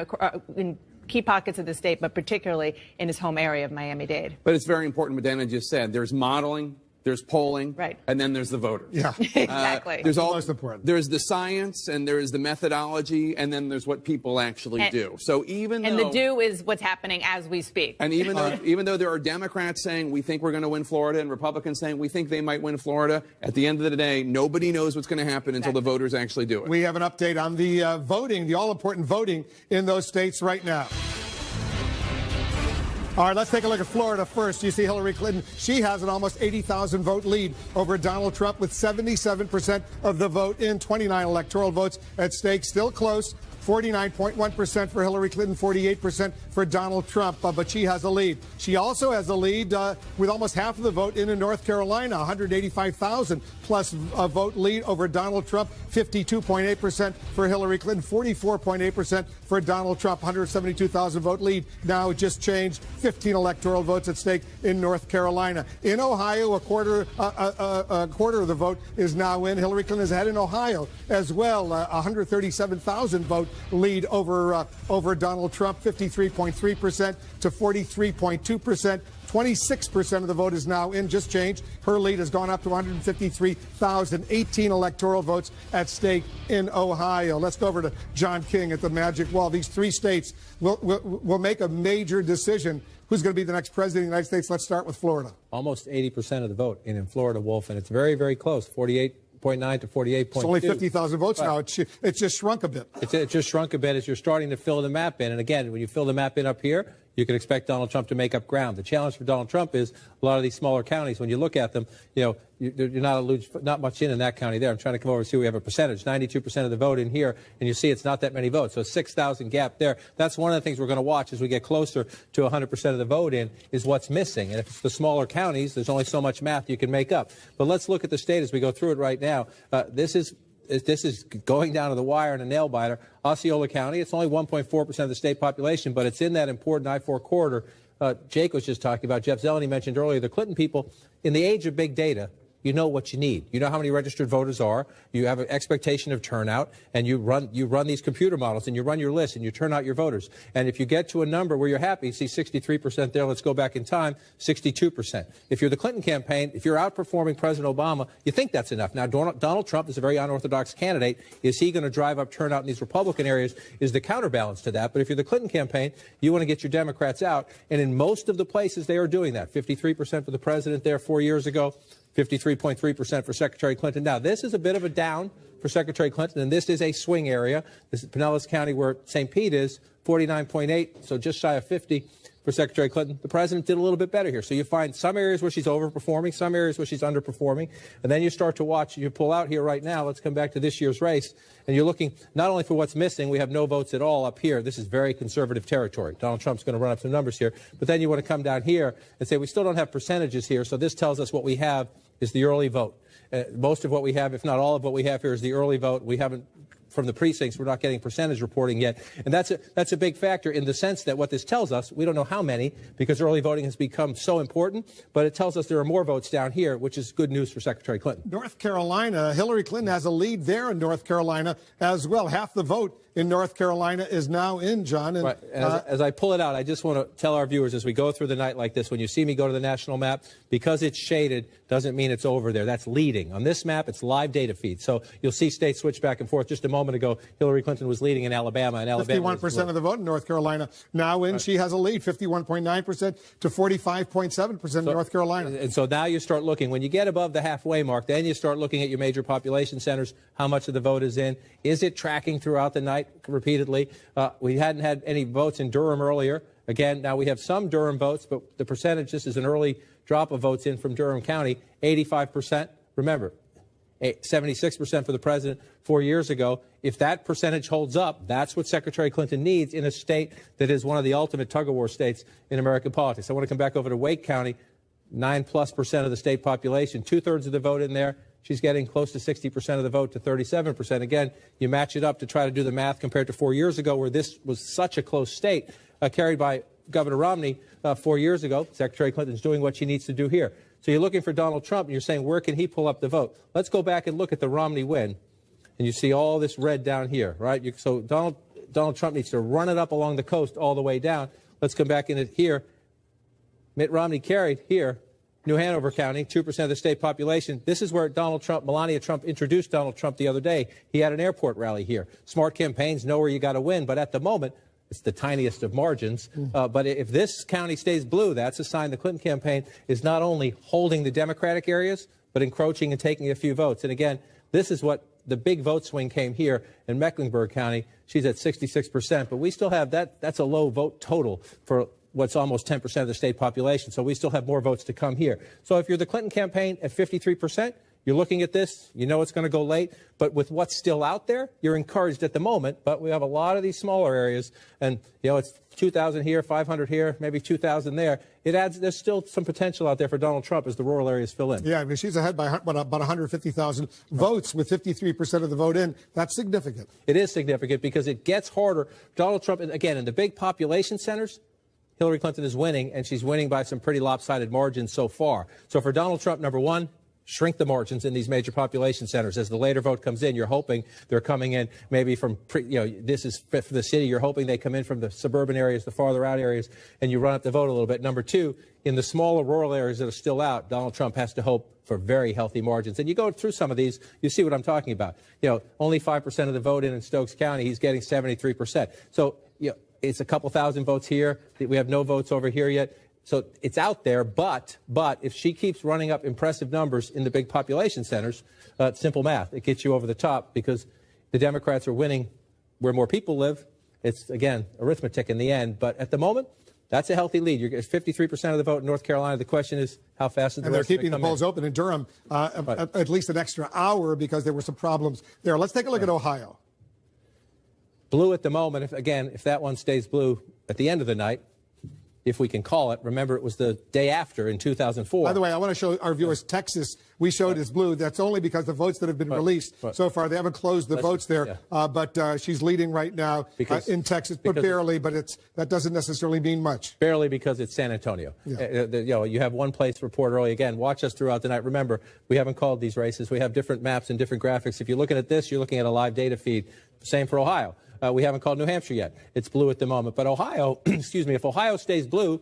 in key pockets of the state, but particularly in his home area of Miami-Dade. But it's very important what Dana just said. There's modeling. There's polling, right, and then there's the voters. Yeah, exactly. There's all most important. There's the science, and there's the methodology, and then there's what people actually do. So the do is what's happening as we speak. And even though there are Democrats saying we think we're going to win Florida, and Republicans saying we think they might win Florida, at the end of the day, nobody knows what's going to happen until the voters actually do it. We have an update on the voting, the all-important voting in those states right now. All right, let's take a look at Florida first. You see Hillary Clinton. She has an almost 80,000 vote lead over Donald Trump with 77% of the vote in, 29 electoral votes at stake. Still close. 49.1% for Hillary Clinton, 48% for Donald Trump, but she has a lead. She also has a lead with almost half of the vote in North Carolina, 185,000 plus vote lead over Donald Trump, 52.8% for Hillary Clinton, 44.8% for Donald Trump, 172,000 vote lead. Now it just changed, 15 electoral votes at stake in North Carolina. In Ohio, a quarter of the vote is now in. Hillary Clinton is ahead in Ohio as well, 137,000 vote lead over Donald Trump, 53.3% to 43.2%. 26% of the vote is now in, just changed. Her lead has gone up to 153,000, 18 electoral votes at stake in Ohio. Let's go over to John King at the Magic Wall. These three states will make a major decision. Who's going to be the next president of the United States? Let's start with Florida. Almost 80% of the vote in Florida, Wolf, and it's very, very close, 48.9 to 48.2. It's only 50,000 votes now. It's just shrunk a bit. It just shrunk a bit as you're starting to fill the map in. And again, when you fill the map in up here, you can expect Donald Trump to make up ground. The challenge for Donald Trump is a lot of these smaller counties, when you look at them, you're not much in that county there. I'm trying to come over and see we have a percentage, 92% of the vote in here, and you see it's not that many votes. So 6,000 gap there. That's one of the things we're going to watch as we get closer to 100% of the vote in is what's missing. And if it's the smaller counties, there's only so much math you can make up. But let's look at the state as we go through it right now. This is going down to the wire in a nail biter. Osceola County, it's only 1.4% of the state population, but it's in that important I-4 corridor. Jake was just talking about. Jeff Zeleny mentioned earlier, the Clinton people, in the age of big data, you know what you need. You know how many registered voters are. You have an expectation of turnout, and you run these computer models, and you run your list, and you turn out your voters. And if you get to a number where you're happy, see 63% there, let's go back in time, 62%. If you're the Clinton campaign, if you're outperforming President Obama, you think that's enough. Now, Donald Trump is a very unorthodox candidate. Is he going to drive up turnout in these Republican areas is the counterbalance to that. But if you're the Clinton campaign, you want to get your Democrats out. And in most of the places, they are doing that. 53% for the president there 4 years ago. 53.3% for Secretary Clinton. Now, this is a bit of a down for Secretary Clinton, and this is a swing area. This is Pinellas County, where St. Pete is, 49.8, so just shy of 50 for Secretary Clinton. The president did a little bit better here. So you find some areas where she's overperforming, some areas where she's underperforming, and then you start to watch. You pull out here right now. Let's come back to this year's race, and you're looking not only for what's missing. We have no votes at all up here. This is very conservative territory. Donald Trump's going to run up some numbers here, but then you want to come down here and say we still don't have percentages here. So this tells us what we have is the early vote. Most of what we have, if not all of what we have here, is the early vote. We haven't, from the precincts, we're not getting percentage reporting yet. And that's a big factor in the sense that what this tells us, we don't know how many, because early voting has become so important, but it tells us there are more votes down here, which is good news for Secretary Clinton. North Carolina, Hillary Clinton has a lead there in North Carolina as well. Half the vote in North Carolina is now in, John. And, right. And as I pull it out, I just want to tell our viewers as we go through the night like this, when you see me go to the national map, because it's shaded doesn't mean it's over there. That's leading. On this map, it's live data feed. So you'll see states switch back and forth. Just a moment ago, Hillary Clinton was leading in Alabama. And Alabama 51% of the vote in North Carolina now in. Right. She has a lead, 51.9% to 45.7% in North Carolina. And so now you start looking. When you get above the halfway mark, then you start looking at your major population centers, how much of the vote is in. Is it tracking throughout the night repeatedly? We hadn't had any votes in Durham earlier. Again, now we have some Durham votes, but the percentage, this is an early drop of votes in from Durham County, 85%. Remember, 76% for the president 4 years ago. If that percentage holds up, that's what Secretary Clinton needs in a state that is one of the ultimate tug-of-war states in American politics. I want to come back over to Wake County, 9+% of the state population, 2/3 of the vote in there. She's getting close to 60% of the vote to 37%. Again, you match it up to try to do the math compared to 4 years ago, where this was such a close state, carried by Governor Romney 4 years ago. Secretary Clinton's doing what she needs to do here. So you're looking for Donald Trump, and you're saying, where can he pull up the vote? Let's go back and look at the Romney win. And you see all this red down here, right? So Donald Trump needs to run it up along the coast all the way down. Let's come back in it here. Mitt Romney carried here. New Hanover County, 2% of the state population. This is where Melania Trump introduced Donald Trump the other day. He had an airport rally here. Smart campaigns know where you got to win, but at the moment, it's the tiniest of margins. But if this county stays blue, that's a sign the Clinton campaign is not only holding the Democratic areas, but encroaching and taking a few votes. And again, this is what the big vote swing came here in Mecklenburg County. She's at 66%, but we still have that. That's a low vote total for what's almost 10% of the state population. So we still have more votes to come here. So if you're the Clinton campaign at 53%, you're looking at this, you know it's going to go late, but with what's still out there, you're encouraged at the moment. But we have a lot of these smaller areas, and you know it's 2,000 here, 500 here, maybe 2,000 there. It adds. There's still some potential out there for Donald Trump as the rural areas fill in. Yeah, I mean she's ahead by about 150,000 votes with 53% of the vote in. That's significant. It is significant because it gets harder. Donald Trump, again, in the big population centers, Hillary Clinton is winning, and she's winning by some pretty lopsided margins so far. So for Donald Trump, number one, shrink the margins in these major population centers. As the later vote comes in, you're hoping they're coming in maybe from, this is for the city, you're hoping they come in from the suburban areas, the farther out areas, and you run up the vote a little bit. Number two, in the smaller rural areas that are still out, Donald Trump has to hope for very healthy margins. And you go through some of these, you see what I'm talking about. You know, only 5% of the vote in Stokes County, he's getting 73%. So, you know, it's a couple thousand votes here. We have no votes over here yet. So it's out there, but if she keeps running up impressive numbers in the big population centers, simple math, it gets you over the top because the Democrats are winning where more people live. It's, again, arithmetic in the end. But at the moment, that's a healthy lead. You're getting 53% of the vote in North Carolina. The question is, how fast is the And they're rest of it keeping the polls open in Durham at least an extra hour because there were some problems there. Let's take a look at Ohio. Blue at the moment. If that one stays blue at the end of the night, if we can call it. Remember, it was the day after in 2004. By the way, I want to show our viewers Texas. We showed as blue. That's only because the votes that have been released so far. They haven't closed the votes there. But she's leading right now in Texas, but barely. But that doesn't necessarily mean much. Barely because it's San Antonio. Yeah. You have one place report early. Again, watch us throughout the night. Remember, we haven't called these races. We have different maps and different graphics. If you're looking at this, you're looking at a live data feed. Same for Ohio. We haven't called New Hampshire yet. It's blue at the moment. But Ohio, excuse me, if Ohio stays blue,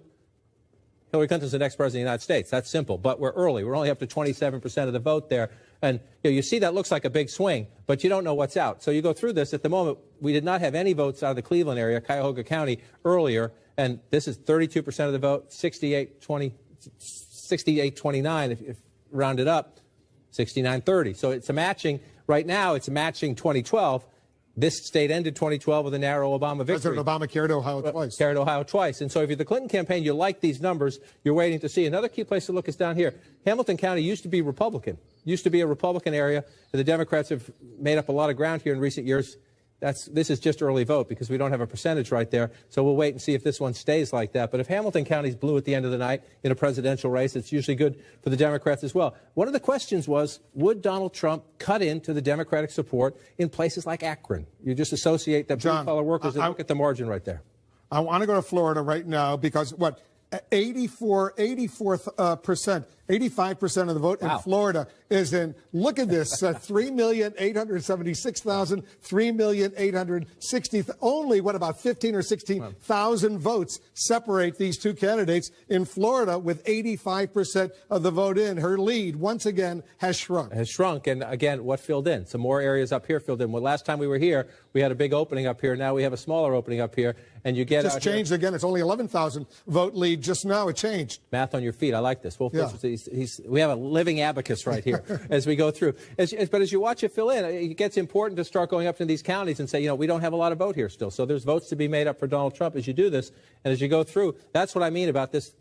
Hillary Clinton's the next president of the United States. That's simple. But we're early. We're only up to 27% of the vote there. And you see that looks like a big swing, but you don't know what's out. So you go through this. At the moment, we did not have any votes out of the Cleveland area, Cuyahoga County, earlier. And this is 32% of the vote, 68-29 if rounded up, 69-30. So it's a matching. Right now, it's matching 2012. This state ended 2012 with a narrow Obama victory. President Obama carried Ohio twice. Carried Ohio twice. And so if you're the Clinton campaign, you like these numbers, you're waiting to see. Another key place to look is down here. Hamilton County used to be Republican, used to be a Republican area. And the Democrats have made up a lot of ground here in recent years. This is just early vote because we don't have a percentage right there. So we'll wait and see if this one stays like that. But if Hamilton County's blue at the end of the night in a presidential race, it's usually good for the Democrats as well. One of the questions was, would Donald Trump cut into the Democratic support in places like Akron? You just associate that blue-collar workers and look at the margin right there. I want to go to Florida right now because 85% of the vote in Florida is in, look at this, 3,876,000, 3,860,000, only about 15 or 16,000 votes separate these two candidates in Florida with 85% of the vote in. Her lead, once again, has shrunk. Has shrunk, and again, what filled in? Some more areas up here filled in. Well, last time we were here, we had a big opening up here. Now we have a smaller opening up here, and you get just changed here. Again. It's only 11,000 vote lead. Just now it changed. Math on your feet. I like this. Well, we have a living abacus right here as we go through. But as you watch it fill in, it gets important to start going up to these counties and say, we don't have a lot of vote here still. So there's votes to be made up for Donald Trump as you do this. And as you go through, that's what I mean about this.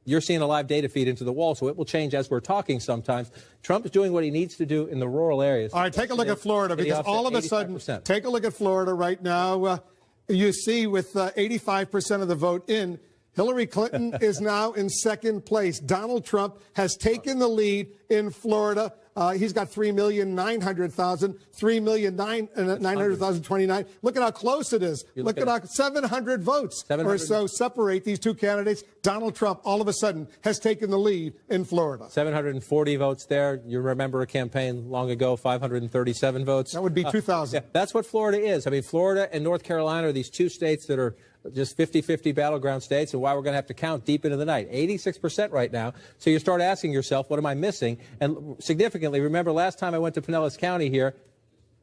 You're seeing a live data feed into the wall, so it will change as we're talking sometimes. Trump is doing what he needs to do in the rural areas. All right, take a look at Florida, because all of a sudden, take a look at Florida right now. You see with 85% of the vote in, Hillary Clinton is now in second place. Donald Trump has taken the lead in Florida. He's got 3,900,000, 3,900,029. Look at how close it is. Look at how 700 votes or so separate these two candidates. Donald Trump, all of a sudden, has taken the lead in Florida. 740 votes there. You remember a campaign long ago, 537 votes. That would be 2,000. Yeah, that's what Florida is. I mean, Florida and North Carolina are these two states that are just 50-50 battleground states, and why we're going to have to count deep into the night. 86% right now. So you start asking yourself, what am I missing? And significantly, remember last time I went to Pinellas County here,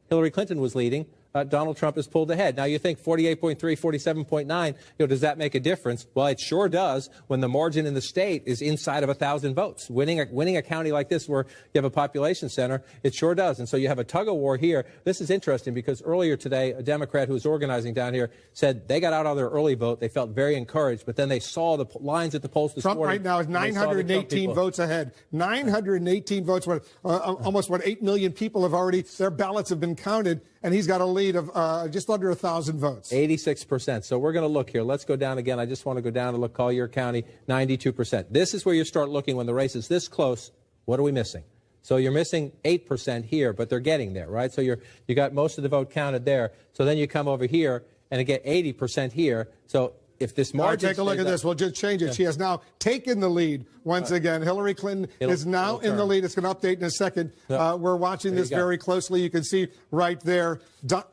Hillary Clinton was leading. Donald Trump has pulled ahead. Now, you think 48.3, 47.9, does that make a difference? Well, it sure does when the margin in the state is inside of 1,000 votes. Winning a county like this where you have a population center, it sure does. And so you have a tug-of-war here. This is interesting because earlier today, a Democrat who was organizing down here said they got out on their early vote. They felt very encouraged, but then they saw the lines at the polls this morning. Trump right now is 918 votes ahead. 918 votes. Almost 8 million people have already, their ballots have been counted, and he's got a lead of just under 1,000 votes. 86%. So we're going to look here. Let's go down again. I just want to go down and look Collier County, 92%. This is where you start looking when the race is this close. What are we missing? So you're missing 8% here, but they're getting there, right? So you got most of the vote counted there. So then you come over here and you get 80% here. So if this margin, take a look at this. We'll just change it. Yeah. She has now taken the lead once again. Hillary Clinton is now in the lead. It's going to update in a second. We're watching this very closely. You can see right there.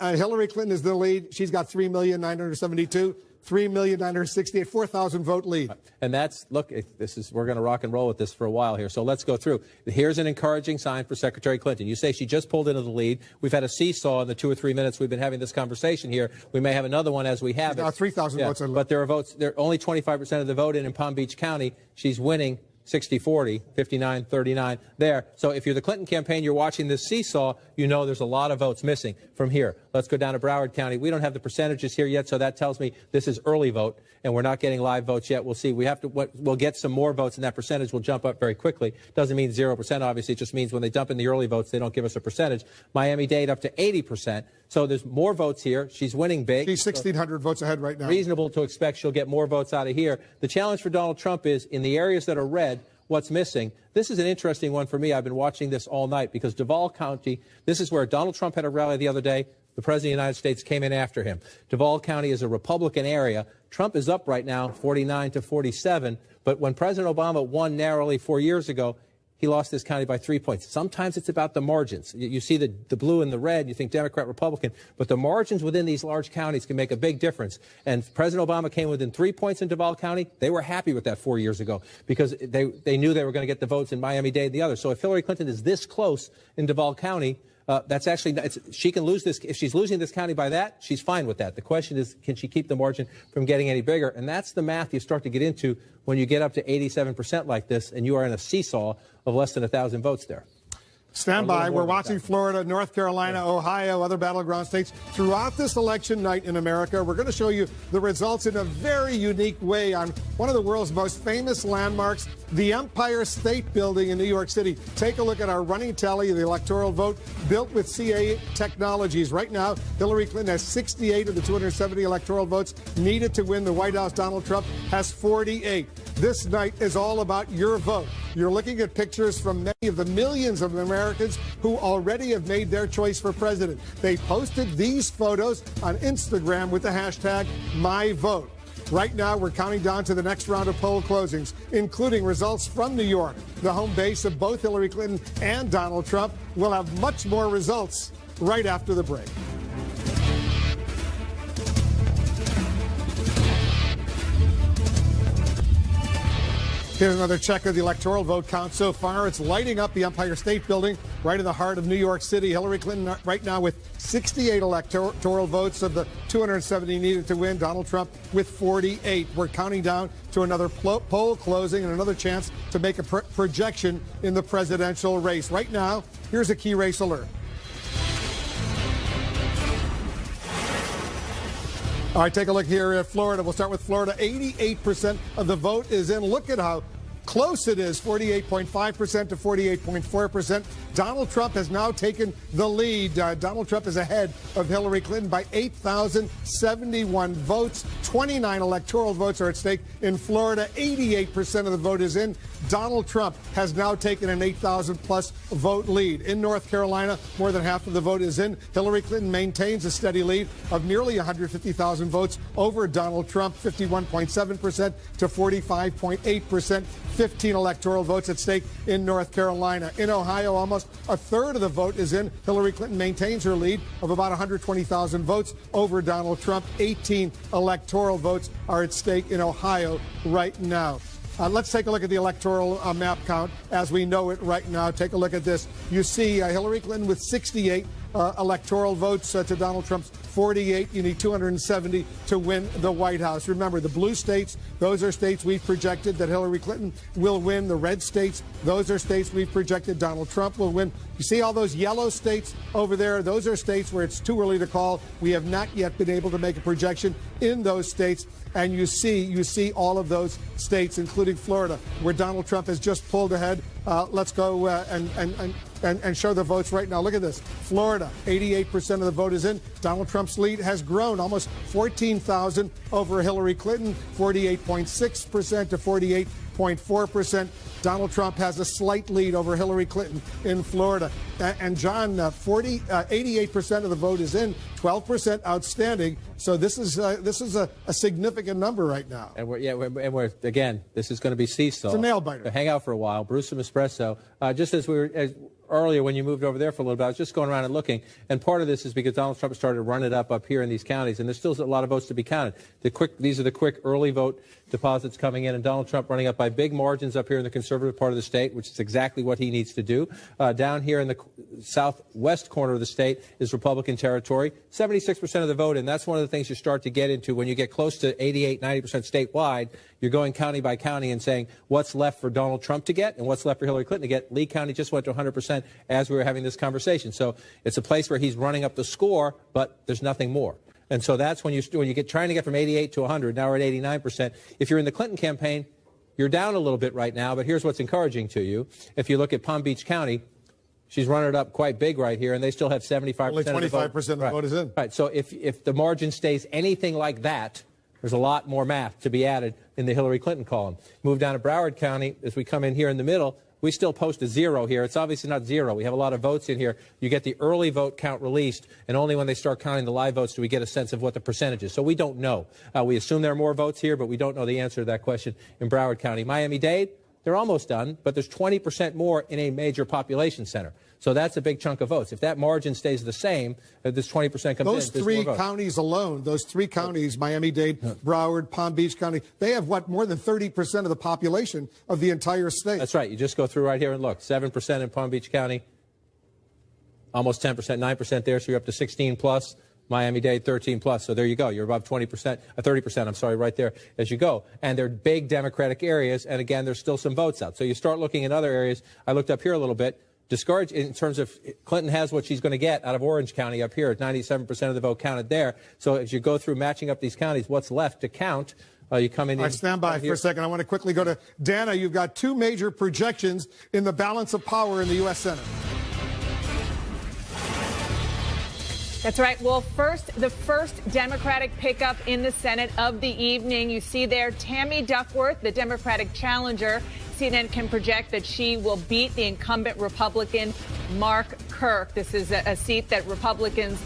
Hillary Clinton is the lead. She's got 3,972,000. 3,968,000, 4,000 vote lead. And that's, look, we're going to rock and roll with this for a while here. So let's go through. Here's an encouraging sign for Secretary Clinton. You say she just pulled into the lead. We've had a seesaw in the 2 or 3 minutes we've been having this conversation here. We may have another one as we have it. Now 3,000 votes. But there are votes. There are only 25% of the vote in Palm Beach County. She's winning 60-40, 59-39 there. So if you're the Clinton campaign, you're watching this seesaw, you know there's a lot of votes missing from here. Let's go down to Broward County. We don't have the percentages here yet, so that tells me this is early vote, and we're not getting live votes yet. We'll see. We'll get some more votes, and that percentage will jump up very quickly. Doesn't mean 0%, obviously. It just means when they dump in the early votes, they don't give us a percentage. Miami-Dade up to 80%. So there's more votes here. She's winning big. She's 1,600 votes ahead right now. Reasonable to expect she'll get more votes out of here. The challenge for Donald Trump is in the areas that are red, what's missing. This is an interesting one for me. I've been watching this all night because Duval County, this is where Donald Trump had a rally the other day. The President of the United States came in after him. Duval County is a Republican area. Trump is up right now, 49-47. But when President Obama won narrowly 4 years ago, he lost this county by 3 points. Sometimes it's about the margins. You see the blue and the red, you think Democrat, Republican, but the margins within these large counties can make a big difference. And President Obama came within 3 points in Duval County. They were happy with that 4 years ago because they knew they were going to get the votes in Miami-Dade and the others. So if Hillary Clinton is this close in Duval County, that's actually, she can lose this. If she's losing this county by that, she's fine with that. The question is, can she keep the margin from getting any bigger? And that's the math you start to get into when you get up to 87% like this and you are in a seesaw of less than 1,000 votes there. Stand by. We're watching Florida, North Carolina, Ohio, other battleground states throughout this election night in America. We're going to show you the results in a very unique way on one of the world's most famous landmarks, the Empire State Building in New York City. Take a look at our running tally of the electoral vote built with CA Technologies. Right now, Hillary Clinton has 68 of the 270 electoral votes needed to win the White House. Donald Trump has 48. This night is all about your vote. You're looking at pictures from many of the millions of Americans who already have made their choice for president. They posted these photos on Instagram with the hashtag #MyVote. Right now, we're counting down to the next round of poll closings, including results from New York, the home base of both Hillary Clinton and Donald Trump. We'll have much more results right after the break. Here's another check of the electoral vote count so far. It's lighting up the Empire State Building right in the heart of New York City. Hillary Clinton right now with 68 electoral votes of the 270 needed to win. Donald Trump with 48. We're counting down to another poll closing and another chance to make a projection in the presidential race. Right now, here's a key race alert. All right, take a look here at Florida. We'll start with Florida. 88% of the vote is in. Look at how close it is, 48.5% to 48.4%. Donald Trump has now taken the lead. Donald Trump is ahead of Hillary Clinton by 8,071 votes. 29 electoral votes are at stake in Florida. 88% of the vote is in. Donald Trump has now taken an 8,000-plus vote lead. In North Carolina, more than half of the vote is in. Hillary Clinton maintains a steady lead of nearly 150,000 votes over Donald Trump, 51.7% to 45.8%. 15 electoral votes at stake in North Carolina. In Ohio, almost a third of the vote is in. Hillary Clinton maintains her lead of about 120,000 votes over Donald Trump. 18 electoral votes are at stake in Ohio right now. Let's take a look at the electoral map count as we know it right now. Take a look at this. You see Hillary Clinton with 68 electoral votes to Donald Trump's 48. You need 270 to win the White House. Remember, the blue states, those are states we've projected that Hillary Clinton will win. The red states, those are states we've projected Donald Trump will win. You see all those yellow states over there? Those are states where it's too early to call. We have not yet been able to make a projection in those states. And you see all of those states, including Florida, where Donald Trump has just pulled ahead. Let's go and show the votes right now. Look at this. Florida, 88% of the vote is in. Donald Trump's lead has grown almost 14,000 over Hillary Clinton, 48.6% to 48.4%. Donald Trump has a slight lead over Hillary Clinton in Florida. And John, 88% of the vote is in, 12% outstanding. So this is a significant number right now. And we're again, this is going to be Cecil. It's a nail biter. Hang out for a while. Brewster Espresso. Just as we were earlier when you moved over there for a little bit, I was just going around and looking. And part of this is because Donald Trump started to run it up here in these counties, and there's still a lot of votes to be counted. These are the quick early vote deposits coming in, and Donald Trump running up by big margins up here in the conservative part of the state, which is exactly what he needs to do. Down here in the southwest corner of the state is Republican territory, 76% of the vote, and that's one of the things you start to get into when you get close to 88, 90% statewide. You're going county by county and saying what's left for Donald Trump to get and what's left for Hillary Clinton to get. Lee County just went to 100% as we were having this conversation. So it's a place where he's running up the score, but there's nothing more. And so that's when you get trying to get from 88 to 100. Now we're at 89%. If you're in the Clinton campaign, you're down a little bit right now, but here's what's encouraging to you. If you look at Palm Beach County, she's running it up quite big right here, and they still have 75% Only 25% of the vote is in. Right. So if the margin stays anything like that, there's a lot more math to be added in the Hillary Clinton column. Move down to Broward County. As we come in here in the middle, we still post a 0 here. It's obviously not 0. We have a lot of votes in here. You get the early vote count released, and only when they start counting the live votes do we get a sense of what the percentage is. So we don't know. We assume there are more votes here, but we don't know the answer to that question in Broward County. Miami-Dade, they're almost done, but there's 20% more in a major population center. So that's a big chunk of votes. If that margin stays the same, this 20% comes in. Those three counties alone, those three counties, Miami-Dade, Broward, Palm Beach County, they have, more than 30% of the population of the entire state. That's right. You just go through right here and look. 7% in Palm Beach County, almost 10%, 9% there, so you're up to 16 plus. Miami-Dade, 13 plus. So there you go. You're above 20%, 30%, I'm sorry, right there as you go. And they're big Democratic areas. And again, there's still some votes out. So you start looking in other areas. I looked up here a little bit. Discouraged in terms of Clinton has what she's going to get out of Orange County up here at 97% of the vote counted there. So as you go through matching up these counties, what's left to count? You come in. All right, stand by for a second. I want to quickly go to Dana. You've got two major projections in the balance of power in the U.S. Senate. That's right. Well, the first Democratic pickup in the Senate of the evening. You see there Tammy Duckworth, the Democratic challenger. CNN can project that she will beat the incumbent Republican Mark Kirk. This is a seat that Republicans,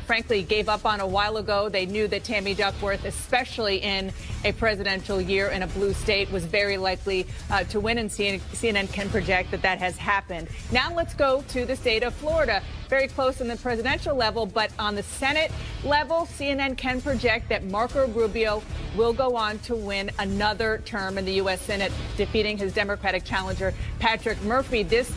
frankly, gave up on a while ago. They knew that Tammy Duckworth, especially in a presidential year in a blue state, was very likely to win, and CNN can project that that has happened. Now let's go to the state of Florida. Very close on the presidential level, but on the Senate level, CNN can project that Marco Rubio will go on to win another term in the U.S. Senate, defeating his Democratic challenger, Patrick Murphy. This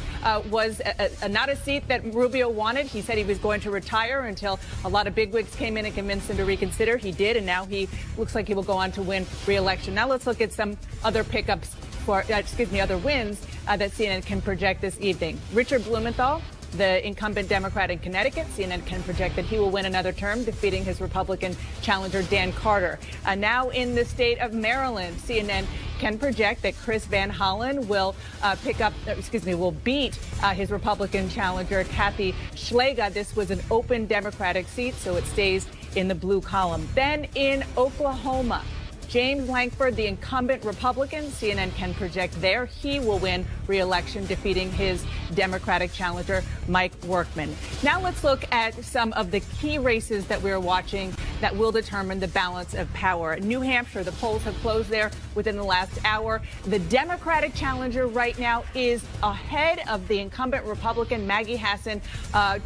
was not a seat that Rubio wanted. He said he was going to retire until a lot of bigwigs came in and convinced him to reconsider. He did, and now he looks like he will go on to win re-election. Now let's look at some other pickups other wins that CNN can project this evening. Richard Blumenthal, the incumbent Democrat in Connecticut, CNN can project that he will win another term, defeating his Republican challenger, Dan Carter. Now in the state of Maryland, CNN can project that Chris Van Hollen will beat his Republican challenger, Kathy Schlega. This was an open Democratic seat, so it stays in the blue column. Then in Oklahoma, James Lankford, the incumbent Republican, CNN can project there he will win re-election, defeating his Democratic challenger, Mike Workman. Now let's look at some of the key races that we're watching that will determine the balance of power. New Hampshire, the polls have closed there within the last hour. The Democratic challenger right now is ahead of the incumbent Republican, Maggie Hassan,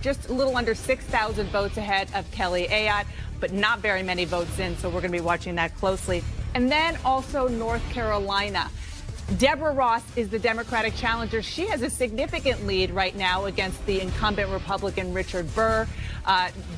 just a little under 6,000 votes ahead of Kelly Ayotte, but not very many votes in, so we're going to be watching that closely. And then also North Carolina. Deborah Ross is the Democratic challenger. She has a significant lead right now against the incumbent Republican Richard Burr.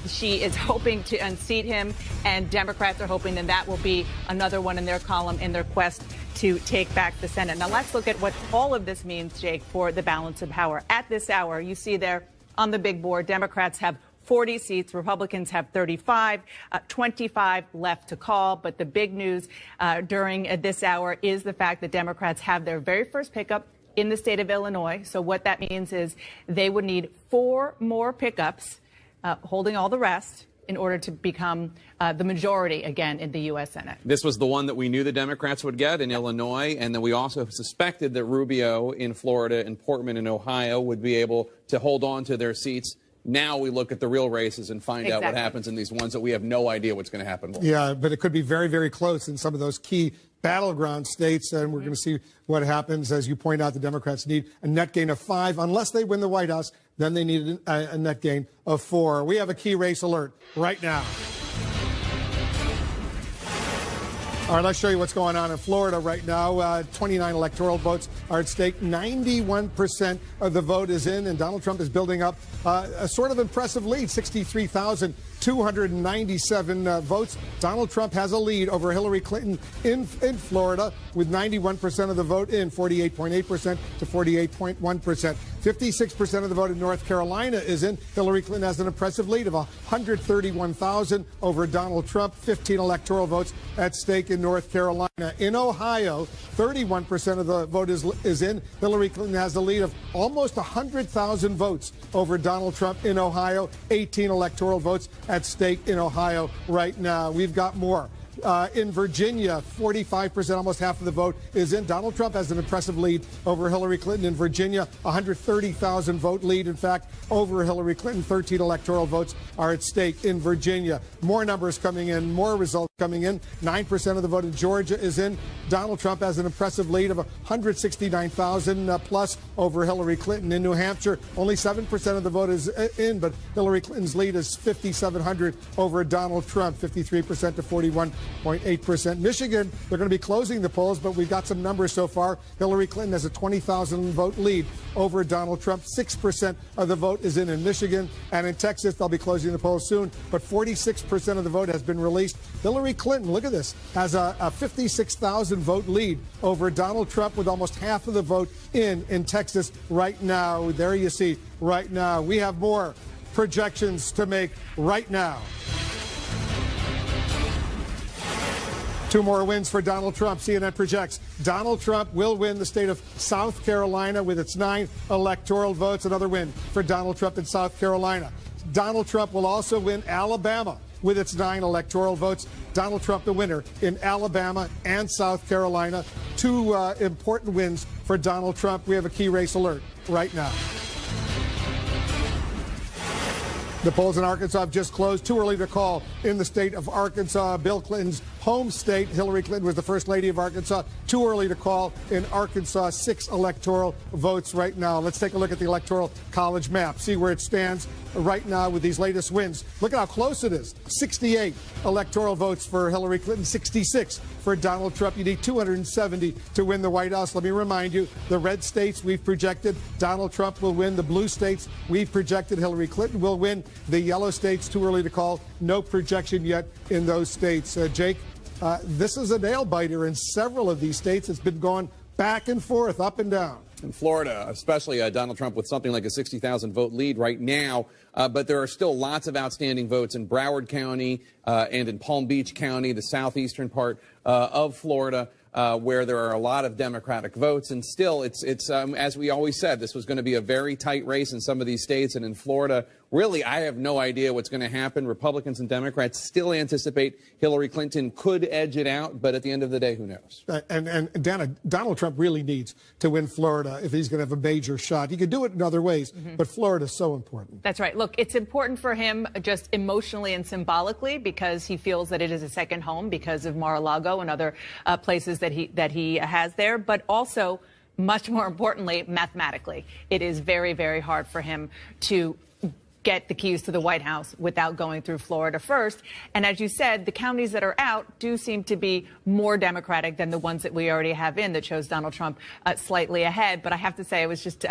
She is hoping to unseat him, and Democrats are hoping that will be another one in their column in their quest to take back the Senate. Now, let's look at what all of this means, Jake, for the balance of power. At this hour, you see there on the big board, Democrats have 40 seats. Republicans have 35, 25 left to call. But the big news during this hour is the fact that Democrats have their very first pickup in the state of Illinois. So what that means is they would need 4 more pickups, holding all the rest, in order to become the majority again in the U.S. Senate. This was the one that we knew the Democrats would get in Illinois, and then we also suspected that Rubio in Florida and Portman in Ohio would be able to hold on to their seats. Now we look at the real races and find out what happens in these ones that we have no idea what's going to happen with. Yeah, but it could be very, very close in some of those key battleground states, and we're going to see what happens. As you point out, the Democrats need a net gain of 5. Unless they win the White House, then they need a net gain of 4. We have a key race alert right now. All right, let's show you what's going on in Florida right now. 29 electoral votes are at stake. 91% of the vote is in, and Donald Trump is building up a sort of impressive lead, 63,297 votes. Donald Trump has a lead over Hillary Clinton in Florida with 91% of the vote in, 48.8% to 48.1%. 56% of the vote in North Carolina is in. Hillary Clinton has an impressive lead of 131,000 over Donald Trump. 15 electoral votes at stake in North Carolina. In Ohio, 31% of the vote is in. Hillary Clinton has the lead of almost 100,000 votes over Donald Trump in Ohio. 18 electoral votes at stake in Ohio right now. We've got more. In Virginia, 45%, almost half of the vote is in. Donald Trump has an impressive lead over Hillary Clinton in Virginia, 130,000 vote lead, in fact, over Hillary Clinton. 13 electoral votes are at stake in Virginia. More numbers coming in, more results coming in. 9% of the vote in Georgia is in. Donald Trump has an impressive lead of 169,000 plus over Hillary Clinton. In New Hampshire, only 7% of the vote is in, but Hillary Clinton's lead is 5,700 over Donald Trump, 53% to 41.8%. Michigan, they're going to be closing the polls, but we've got some numbers so far. Hillary Clinton has a 20,000 vote lead over Donald Trump. 6% of the vote is in Michigan. And in Texas, they'll be closing the polls soon, but 46% of the vote has been released. Hillary Clinton, look at this, has a 56,000 vote lead over Donald Trump with almost half of the vote in Texas right now. There you see right now. We have more projections to make right now. 2 more wins for Donald Trump. CNN projects Donald Trump will win the state of South Carolina with its 9 electoral votes. Another win for Donald Trump in South Carolina. Donald Trump will also win Alabama with its 9 electoral votes. Donald Trump the winner in Alabama and South Carolina. 2 important wins for Donald Trump. We have a key race alert right now. The polls in Arkansas have just closed. Too early to call in the state of Arkansas, Bill Clinton's home state. Hillary Clinton was the first lady of Arkansas. Too early to call in Arkansas. 6 electoral votes right now. Let's take a look at the Electoral College map, see where it stands right now with these latest wins. Look at how close it is. 68 electoral votes for Hillary Clinton, 66 for Donald Trump. You need 270 to win the White House. Let me remind you, the red states we've projected Donald Trump will win. The blue states we've projected Hillary Clinton will win. The yellow states, too early to call. No projection yet in those states. Jake, this is a nail biter in several of these states. It's been going back and forth, up and down. In Florida, especially Donald Trump with something like a 60,000 vote lead right now. But there are still lots of outstanding votes in Broward County and in Palm Beach County, the southeastern part of Florida, where there are a lot of Democratic votes. And still, it's as we always said, this was going to be a very tight race in some of these states. And in Florida, really, I have no idea what's going to happen. Republicans and Democrats still anticipate Hillary Clinton could edge it out. But at the end of the day, who knows? And Dana, Donald Trump really needs to win Florida if he's going to have a major shot. He could do it in other ways, but Florida is so important. That's right. Look, it's important for him just emotionally and symbolically because he feels that it is a second home because of Mar-a-Lago and other places that he has there, but also, much more importantly, mathematically, it is very, very hard for him to get the keys to the White House without going through Florida first. And as you said, the counties that are out do seem to be more Democratic than the ones that we already have in that shows Donald Trump slightly ahead. But I have to say, I was just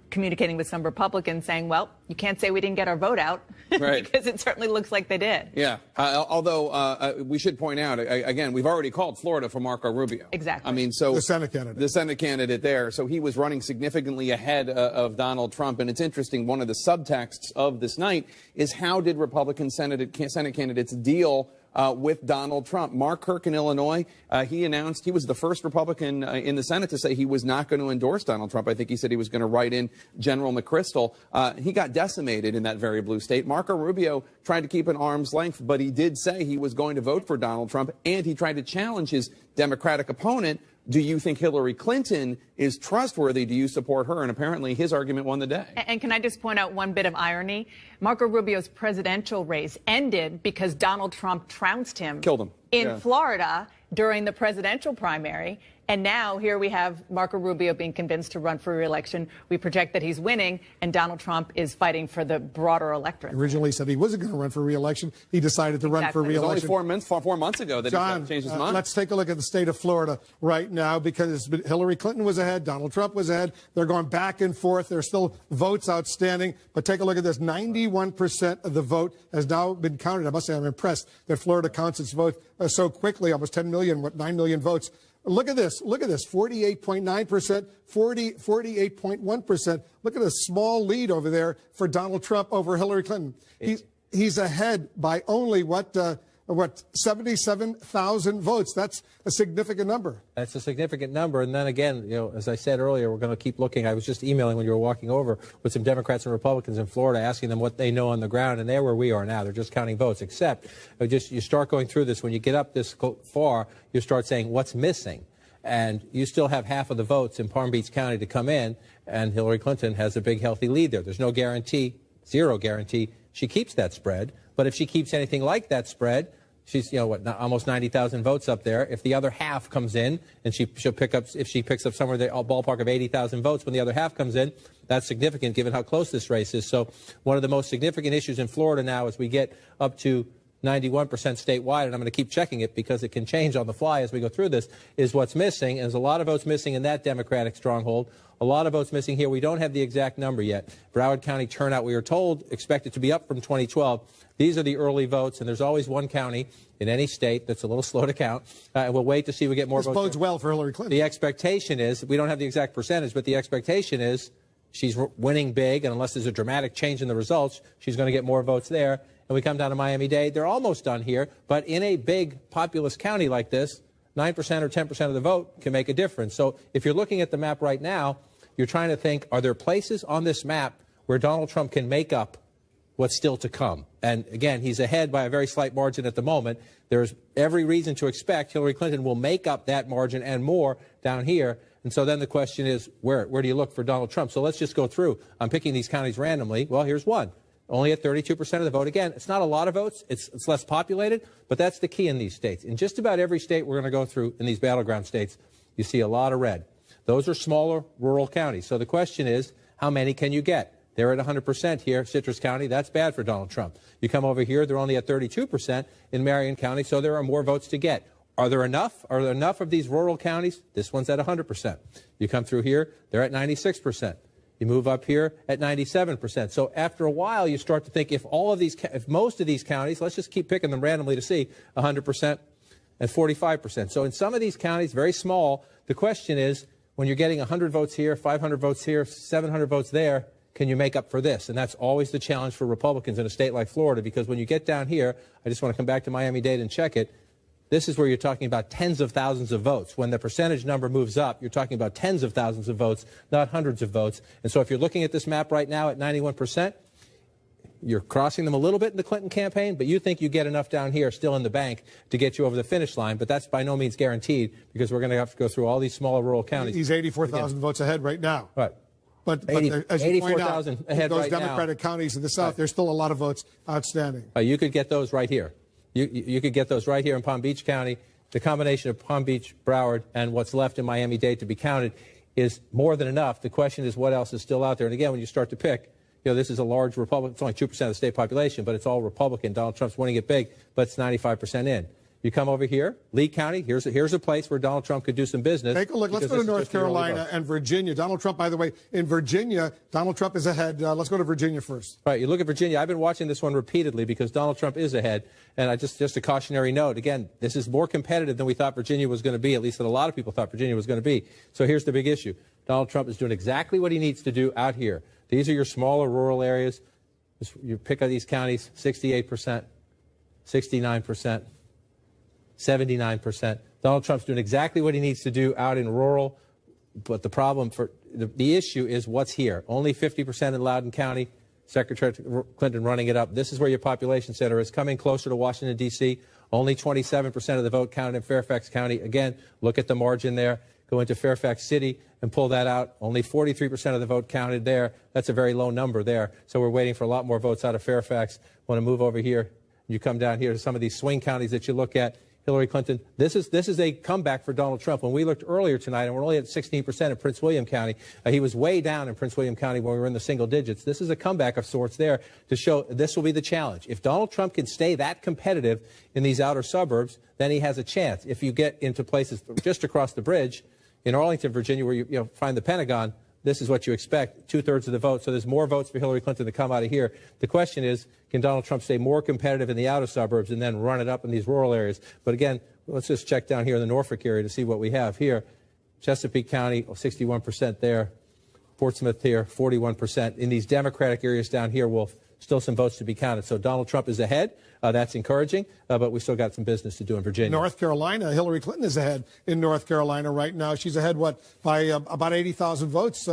communicating with some Republicans saying, well, you can't say we didn't get our vote out right. because it certainly looks like they did. Yeah. Although we should point out, again, we've already called Florida for Marco Rubio. Exactly. I mean, so the Senate candidate. The Senate candidate there. So he was running significantly ahead of Donald Trump. And it's interesting, one of the subtexts of this night is how did Republican Senate candidates deal with Donald Trump? Mark Kirk in Illinois, he announced he was the first Republican in the Senate to say he was not going to endorse Donald Trump. I think he said he was going to write in General McChrystal. He got decimated in that very blue state. Marco Rubio tried to keep an arm's length, but he did say he was going to vote for Donald Trump, and he tried to challenge his Democratic opponent. Do you think Hillary Clinton is trustworthy? Do you support her? And apparently his argument won the day. And can I just point out one bit of irony? Marco Rubio's presidential race ended because Donald Trump trounced him. Killed him. In Florida during the presidential primary. And now here we have Marco Rubio being convinced to run for re-election. We project that he's winning, and Donald Trump is fighting for the broader electorate. Originally said he wasn't going to run for re-election. He decided to run for re-election. It was only 4 months ago that he changed his mind. Let's take a look at the state of Florida right now, because Hillary Clinton was ahead, Donald Trump was ahead. They're going back and forth. There's still votes outstanding. But take a look at this. 91% of the vote has now been counted. I must say I'm impressed that Florida counts its vote so quickly, almost 10 million, 9 million votes. Look at this. Look at this. 48.9%, 48.1%. Look at a small lead over there for Donald Trump over Hillary Clinton. He's ahead by only what 77,000 votes. That's a significant number. That's a significant number. And then again, as I said earlier, we're going to keep looking. I was just emailing when you were walking over with some Democrats and Republicans in Florida, asking them what they know on the ground, and they're where we are now. They're just counting votes. Except, you start going through this, when you get up this far, you start saying what's missing. And you still have half of the votes in Palm Beach County to come in, and Hillary Clinton has a big, healthy lead there. There's no guarantee, zero guarantee, she keeps that spread. But if she keeps anything like that spread, she's, almost 90,000 votes up there. If the other half comes in, and she'll pick up, if she picks up somewhere the ballpark of 80,000 votes when the other half comes in, that's significant given how close this race is. So one of the most significant issues in Florida now, as we get up to 91% statewide, and I'm going to keep checking it because it can change on the fly as we go through this, is what's missing. And there's a lot of votes missing in that Democratic stronghold. A lot of votes missing here. We don't have the exact number yet. Broward County turnout, we are told, expected to be up from 2012. These are the early votes, and there's always one county in any state that's a little slow to count. And we'll wait to see if we get more votes. This bodes well for Hillary Clinton. The expectation is, we don't have the exact percentage, but the expectation is she's winning big, and unless there's a dramatic change in the results, she's going to get more votes there. And we come down to Miami-Dade. They're almost done here, but in a big populous county like this, 9% or 10% of the vote can make a difference. So if you're looking at the map right now, you're trying to think, are there places on this map where Donald Trump can make up what's still to come? And again, he's ahead by a very slight margin at the moment. There's every reason to expect Hillary Clinton will make up that margin and more down here. And so then the question is, where do you look for Donald Trump? So let's just go through. I'm picking these counties randomly. Well, here's one. Only at 32% of the vote. Again, it's not a lot of votes. It's less populated, but that's the key in these states. In just about every state we're going to go through in these battleground states, you see a lot of red. Those are smaller rural counties. So the question is, how many can you get? They're at 100% here, Citrus County. That's bad for Donald Trump. You come over here, they're only at 32% in Marion County, so there are more votes to get. Are there enough? Are there enough of these rural counties? This one's at 100%. You come through here, they're at 96%. You move up here at 97%. So after a while, you start to think if most of these counties, let's just keep picking them randomly to see, 100% and 45%. So in some of these counties, very small, the question is, when you're getting 100 votes here, 500 votes here, 700 votes there, can you make up for this? And that's always the challenge for Republicans in a state like Florida, because when you get down here, I just want to come back to Miami-Dade and check it, this is where you're talking about tens of thousands of votes. When the percentage number moves up, you're talking about tens of thousands of votes, not hundreds of votes. And so if you're looking at this map right now at 91%, you're crossing them a little bit in the Clinton campaign, but you think you get enough down here still in the bank to get you over the finish line. But that's by no means guaranteed, because we're going to have to go through all these smaller rural counties. He's 84,000 votes ahead right now. Right. But as you point out, ahead those right Democratic counties in the South, there's still a lot of votes outstanding. You could get those right here. You could get those right here in Palm Beach County. The combination of Palm Beach, Broward, and what's left in Miami-Dade to be counted is more than enough. The question is what else is still out there. And again, when you start to pick, you know, this is a large Republican. It's only 2% of the state population, but it's all Republican. Donald Trump's winning it big, but it's 95% in. You come over here, Lee County, here's a place where Donald Trump could do some business. Take a look. Let's go to North Carolina and Virginia. Donald Trump, by the way, in Virginia, Donald Trump is ahead. Let's go to Virginia first. Right, you look at Virginia. I've been watching this one repeatedly because Donald Trump is ahead. And I just a cautionary note. Again, this is more competitive than we thought Virginia was going to be, at least that a lot of people thought Virginia was going to be. So here's the big issue. Donald Trump is doing exactly what he needs to do out here. These are your smaller rural areas. You pick out these counties, 68%, 69%. 79%. Donald Trump's doing exactly what he needs to do out in rural, but the problem for the issue is what's here. Only 50% in Loudoun County. Secretary Clinton running it up. This is where your population center is, coming closer to Washington, D.C. Only 27% of the vote counted in Fairfax County. Again, look at the margin there. Go into Fairfax City and pull that out. Only 43% of the vote counted there. That's a very low number there. So we're waiting for a lot more votes out of Fairfax. Want to move over here. You come down here to some of these swing counties that you look at. Hillary Clinton, this is a comeback for Donald Trump. When we looked earlier tonight, and we're only at 16% in Prince William County, he was way down in Prince William County when we were in the single digits. This is a comeback of sorts there to show this will be the challenge. If Donald Trump can stay that competitive in these outer suburbs, then he has a chance. If you get into places just across the bridge in Arlington, Virginia, where you find the Pentagon, this is what you expect, 2/3 of the vote. So there's more votes for Hillary Clinton to come out of here. The question is, can Donald Trump stay more competitive in the outer suburbs and then run it up in these rural areas? But again, let's just check down here in the Norfolk area to see what we have here. Chesapeake County, 61% there. Portsmouth here, 41%. In these Democratic areas down here, still some votes to be counted. So Donald Trump is ahead. That's encouraging, but we still got some business to do in Virginia. North Carolina, Hillary Clinton is ahead in North Carolina right now. She's ahead, by about 80,000 votes,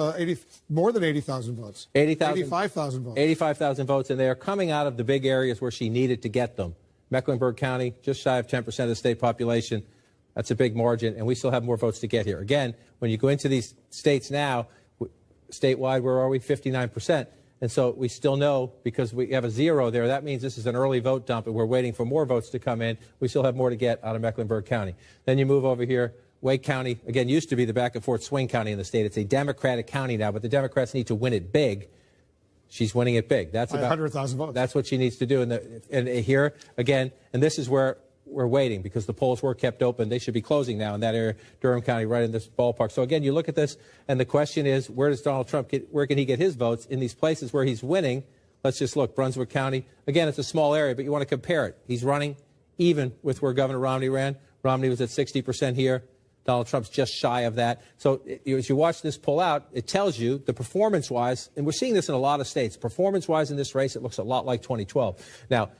more than 80,000 votes. 85,000 votes. 85,000 votes, and they are coming out of the big areas where she needed to get them. Mecklenburg County, just shy of 10% of the state population. That's a big margin, and we still have more votes to get here. Again, when you go into these states now, statewide, where are we? 59%. And so we still know, because we have a 0 there, that means this is an early vote dump, and we're waiting for more votes to come in. We still have more to get out of Mecklenburg County. Then you move over here. Wake County, again, used to be the back and forth swing county in the state. It's a Democratic county now, but the Democrats need to win it big. She's winning it big. That's about 100,000 votes. That's what she needs to do. And here, again, and this is where we're waiting, because the polls were kept open. They should be closing now in that area, Durham County, right in this ballpark. So again, you look at this, and the question is, where does Donald Trump where can he get his votes in these places where he's winning? Let's just look. Brunswick County, again, it's a small area, but you want to compare it. He's running even with where Governor Romney ran. Romney was at 60% here. Donald Trump's just shy of that. So as you watch this pull out, it tells you the performance-wise, and we're seeing this in a lot of states, performance-wise in this race, it looks a lot like 2012. Now,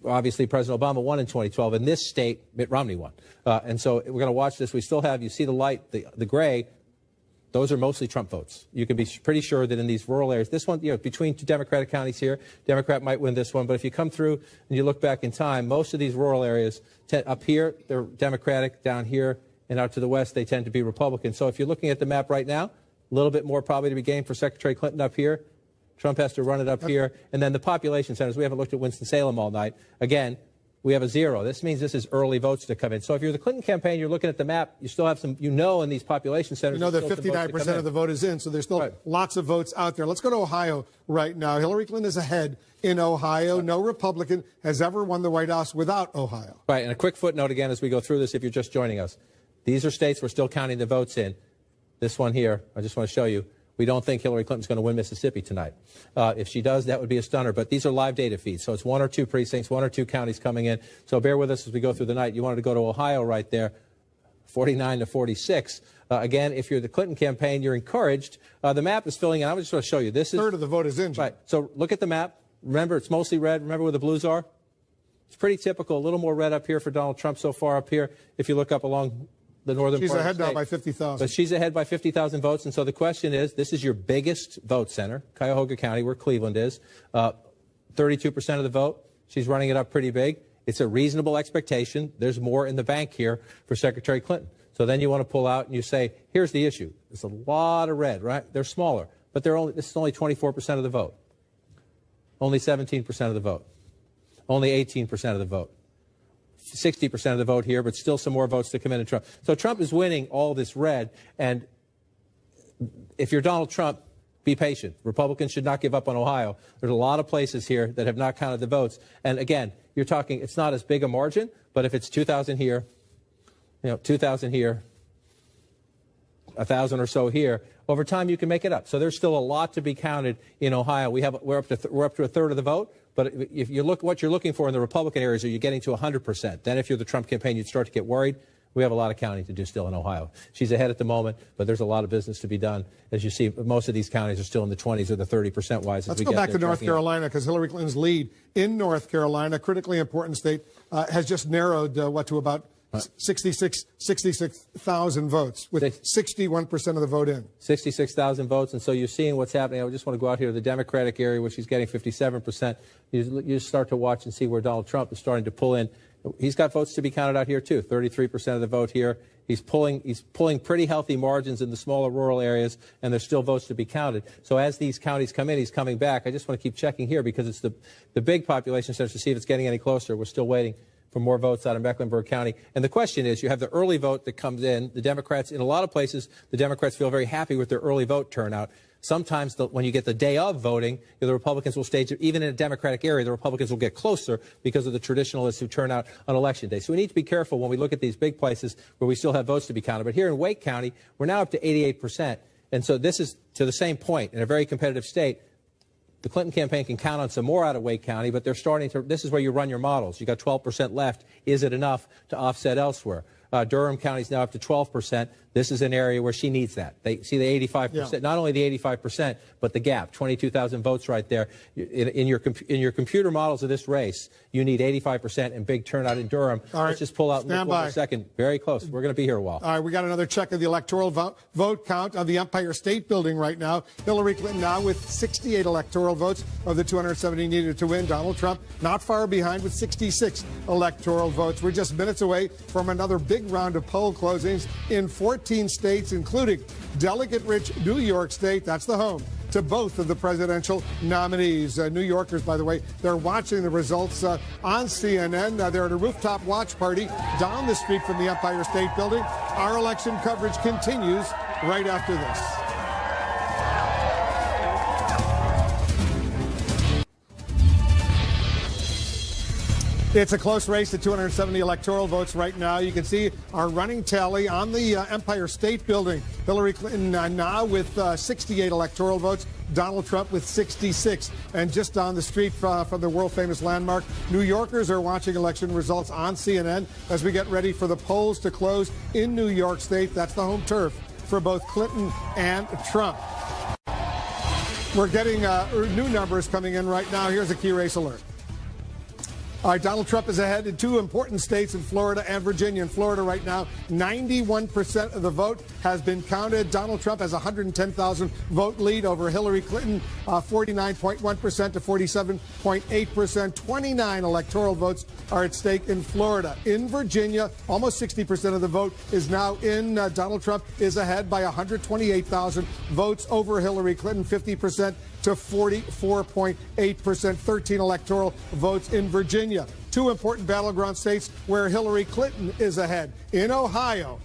obviously, President Obama won in 2012. In this state, Mitt Romney won. And so we're going to watch this. We still have, you see the light, the gray, those are mostly Trump votes. You can be pretty sure that in these rural areas, this one, between two Democratic counties here, Democrat might win this one. But if you come through and you look back in time, most of these rural areas, up here, they're Democratic. Down here and out to the west, they tend to be Republican. So if you're looking at the map right now, a little bit more probably to be gained for Secretary Clinton up here. Trump has to run it up here. And then the population centers, we haven't looked at Winston-Salem all night. Again, we have a 0. This means this is early votes to come in. So if you're the Clinton campaign, you're looking at the map, you still have some, in these population centers. You know that 59% of the vote is in, so there's still lots of votes out there. Let's go to Ohio right now. Hillary Clinton is ahead in Ohio. No Republican has ever won the White House without Ohio. Right, and a quick footnote again as we go through this, if you're just joining us. These are states we're still counting the votes in. This one here, I just want to show you. We don't think Hillary Clinton's going to win Mississippi tonight. If she does, that would be a stunner. But these are live data feeds, so it's 1 or 2 precincts, 1 or 2 counties coming in. So bear with us as we go through the night. You wanted to go to Ohio right there, 49 to 46. Again, if you're the Clinton campaign, you're encouraged. The map is filling in. I just want to show you. This is third of the vote is in. Right. So look at the map. Remember, it's mostly red. Remember where the blues are? It's pretty typical. A little more red up here for Donald Trump so far up here. If you look up along the northern part of the state. She's ahead now by 50,000. But she's ahead by 50,000 votes. And so the question is, this is your biggest vote center, Cuyahoga County, where Cleveland is. 32% of the vote. She's running it up pretty big. It's a reasonable expectation. There's more in the bank here for Secretary Clinton. So then you want to pull out and you say, here's the issue. There's a lot of red, right? They're smaller. But this is only 24% of the vote. Only 17% of the vote. Only 18% of the vote. 60% of the vote here, but still some more votes to come in. So Trump is winning all this red. And if you're Donald Trump, Be patient. Republicans should not give up on Ohio. There's a lot of places here that have not counted the votes. And again, you're talking, it's not as big a margin, but if it's 2,000 here, 2,000 here, 1,000 or so here, over time you can make it up. So there's still a lot to be counted in Ohio. We're up to a third of the vote. But if you look, what you're looking for in the Republican areas, are you getting to 100%? Then if you're the Trump campaign, you'd start to get worried. We have a lot of counting to do still in Ohio. She's ahead at the moment, but there's a lot of business to be done. As you see, most of these counties are still in the 20s or the 30% wise. Let's go back to North Carolina, because Hillary Clinton's lead in North Carolina, critically important state, has just narrowed, to about 66,000 votes, with 61% of the vote in. 66,000 votes, and so you're seeing what's happening. I just want to go out here to the Democratic area, where she's getting 57%. You start to watch and see where Donald Trump is starting to pull in. He's got votes to be counted out here, too. 33% of the vote here. He's pulling pretty healthy margins in the smaller rural areas, and there's still votes to be counted. So as these counties come in, he's coming back. I just want to keep checking here, because it's the big population centers, to see if it's getting any closer. We're still waiting for more votes out of Mecklenburg County. And the question is, you have the early vote that comes in. The Democrats, in a lot of places, the Democrats feel very happy with their early vote turnout. Sometimes when you get the day of voting, the Republicans will stage it. Even in a Democratic area, the Republicans will get closer because of the traditionalists who turn out on Election Day. So we need to be careful when we look at these big places where we still have votes to be counted. But here in Wake County, we're now up to 88%. And so this is to the same point. In a very competitive state, the Clinton campaign can count on some more out of Wake County, but they're starting to, this is where you run your models. You got 12% left. Is it enough to offset elsewhere? Durham County is now up to 12%. This is an area where she needs that. They see the 85%, not only the 85%, but the gap, 22,000 votes right there. In your computer models of this race, you need 85% and big turnout in Durham. Let's just pull out and look for a second. Very close. We're going to be here a while. All right, we got another check of the electoral vote count of the Empire State Building right now. Hillary Clinton now with 68 electoral votes of the 270 needed to win. Donald Trump not far behind with 66 electoral votes. We're just minutes away from another big round of poll closings in 14 states, including delegate-rich New York State. That's the home to both of the presidential nominees. New Yorkers, by the way, they're watching the results on CNN. They're at a rooftop watch party down the street from the Empire State Building. Our election coverage continues right after this. It's a close race to 270 electoral votes right now. You can see our running tally on the Empire State Building. Hillary Clinton now with 68 electoral votes. Donald Trump with 66. And just down the street from the world-famous landmark, New Yorkers are watching election results on CNN as we get ready for the polls to close in New York State. That's the home turf for both Clinton and Trump. We're getting new numbers coming in right now. Here's a key race alert. All right, Donald Trump is ahead in two important states in Florida and Virginia. In Florida right now, 91% of the vote has been counted. Donald Trump has a 110,000 vote lead over Hillary Clinton, 49.1% to 47.8%. 29 electoral votes are at stake in Florida. In Virginia, almost 60% of the vote is now in. Donald Trump is ahead by 128,000 votes over Hillary Clinton, 50% to 44.8%, 13 electoral votes in Virginia. Two important battleground states where Hillary Clinton is ahead. In Ohio,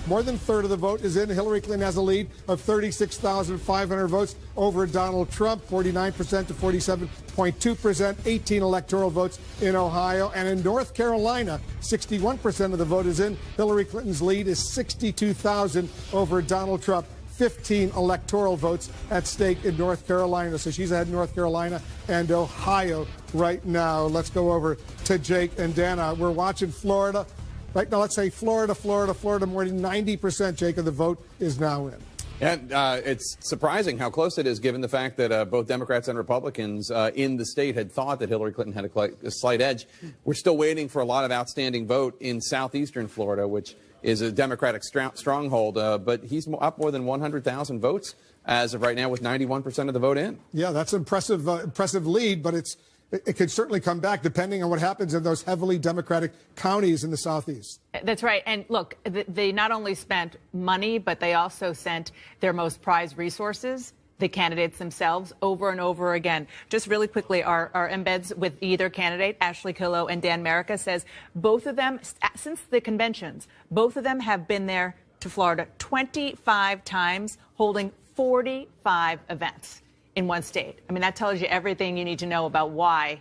more than a third of the vote is in. Hillary Clinton has a lead of 36,500 votes over Donald Trump, 49% to 47.2%, 18 electoral votes in Ohio. And in North Carolina, 61% of the vote is in. Hillary Clinton's lead is 62,000 over Donald Trump. 15 electoral votes at stake in North Carolina. So she's ahead in North Carolina and Ohio right now. Let's go over to Jake and Dana. We're watching Florida. Right now, let's say Florida. More than 90%, Jake, of the vote is now in. And it's surprising how close it is, given the fact that both Democrats and Republicans in the state had thought that Hillary Clinton had a slight edge. We're still waiting for a lot of outstanding vote in southeastern Florida, which is a Democratic stronghold, but he's up more than 100,000 votes as of right now, with 91% of the vote in. Yeah, that's an impressive lead, but it could certainly come back depending on what happens in those heavily Democratic counties in the southeast. That's right. And look, they not only spent money, but they also sent their most prized resources, the candidates themselves, over and over again. Just really quickly, our embeds with either candidate, Ashley Killow and Dan Merica, says both of them, since the conventions, both of them have been there to Florida 25 times, holding 45 events in one state. I mean, that tells you everything you need to know about why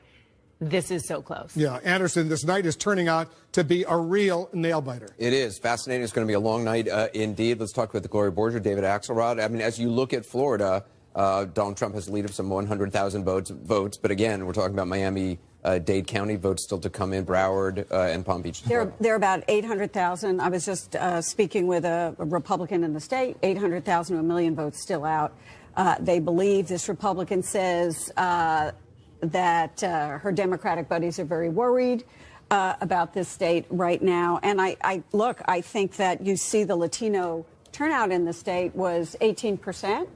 this is so close. Yeah, Anderson, this night is turning out to be a real nail-biter. It is. Fascinating. It's going to be a long night indeed. Let's talk with Gloria Borger, David Axelrod. I mean, as you look at Florida, Donald Trump has a lead of some 100,000 votes. But again, we're talking about Miami-Dade County votes still to come in, Broward and Palm Beach. There are about 800,000. I was just speaking with a Republican in the state, 800,000 to 1 million votes still out. They believe, this Republican says, that her Democratic buddies are very worried about this state right now. And I think that you see the Latino turnout in the state was 18%.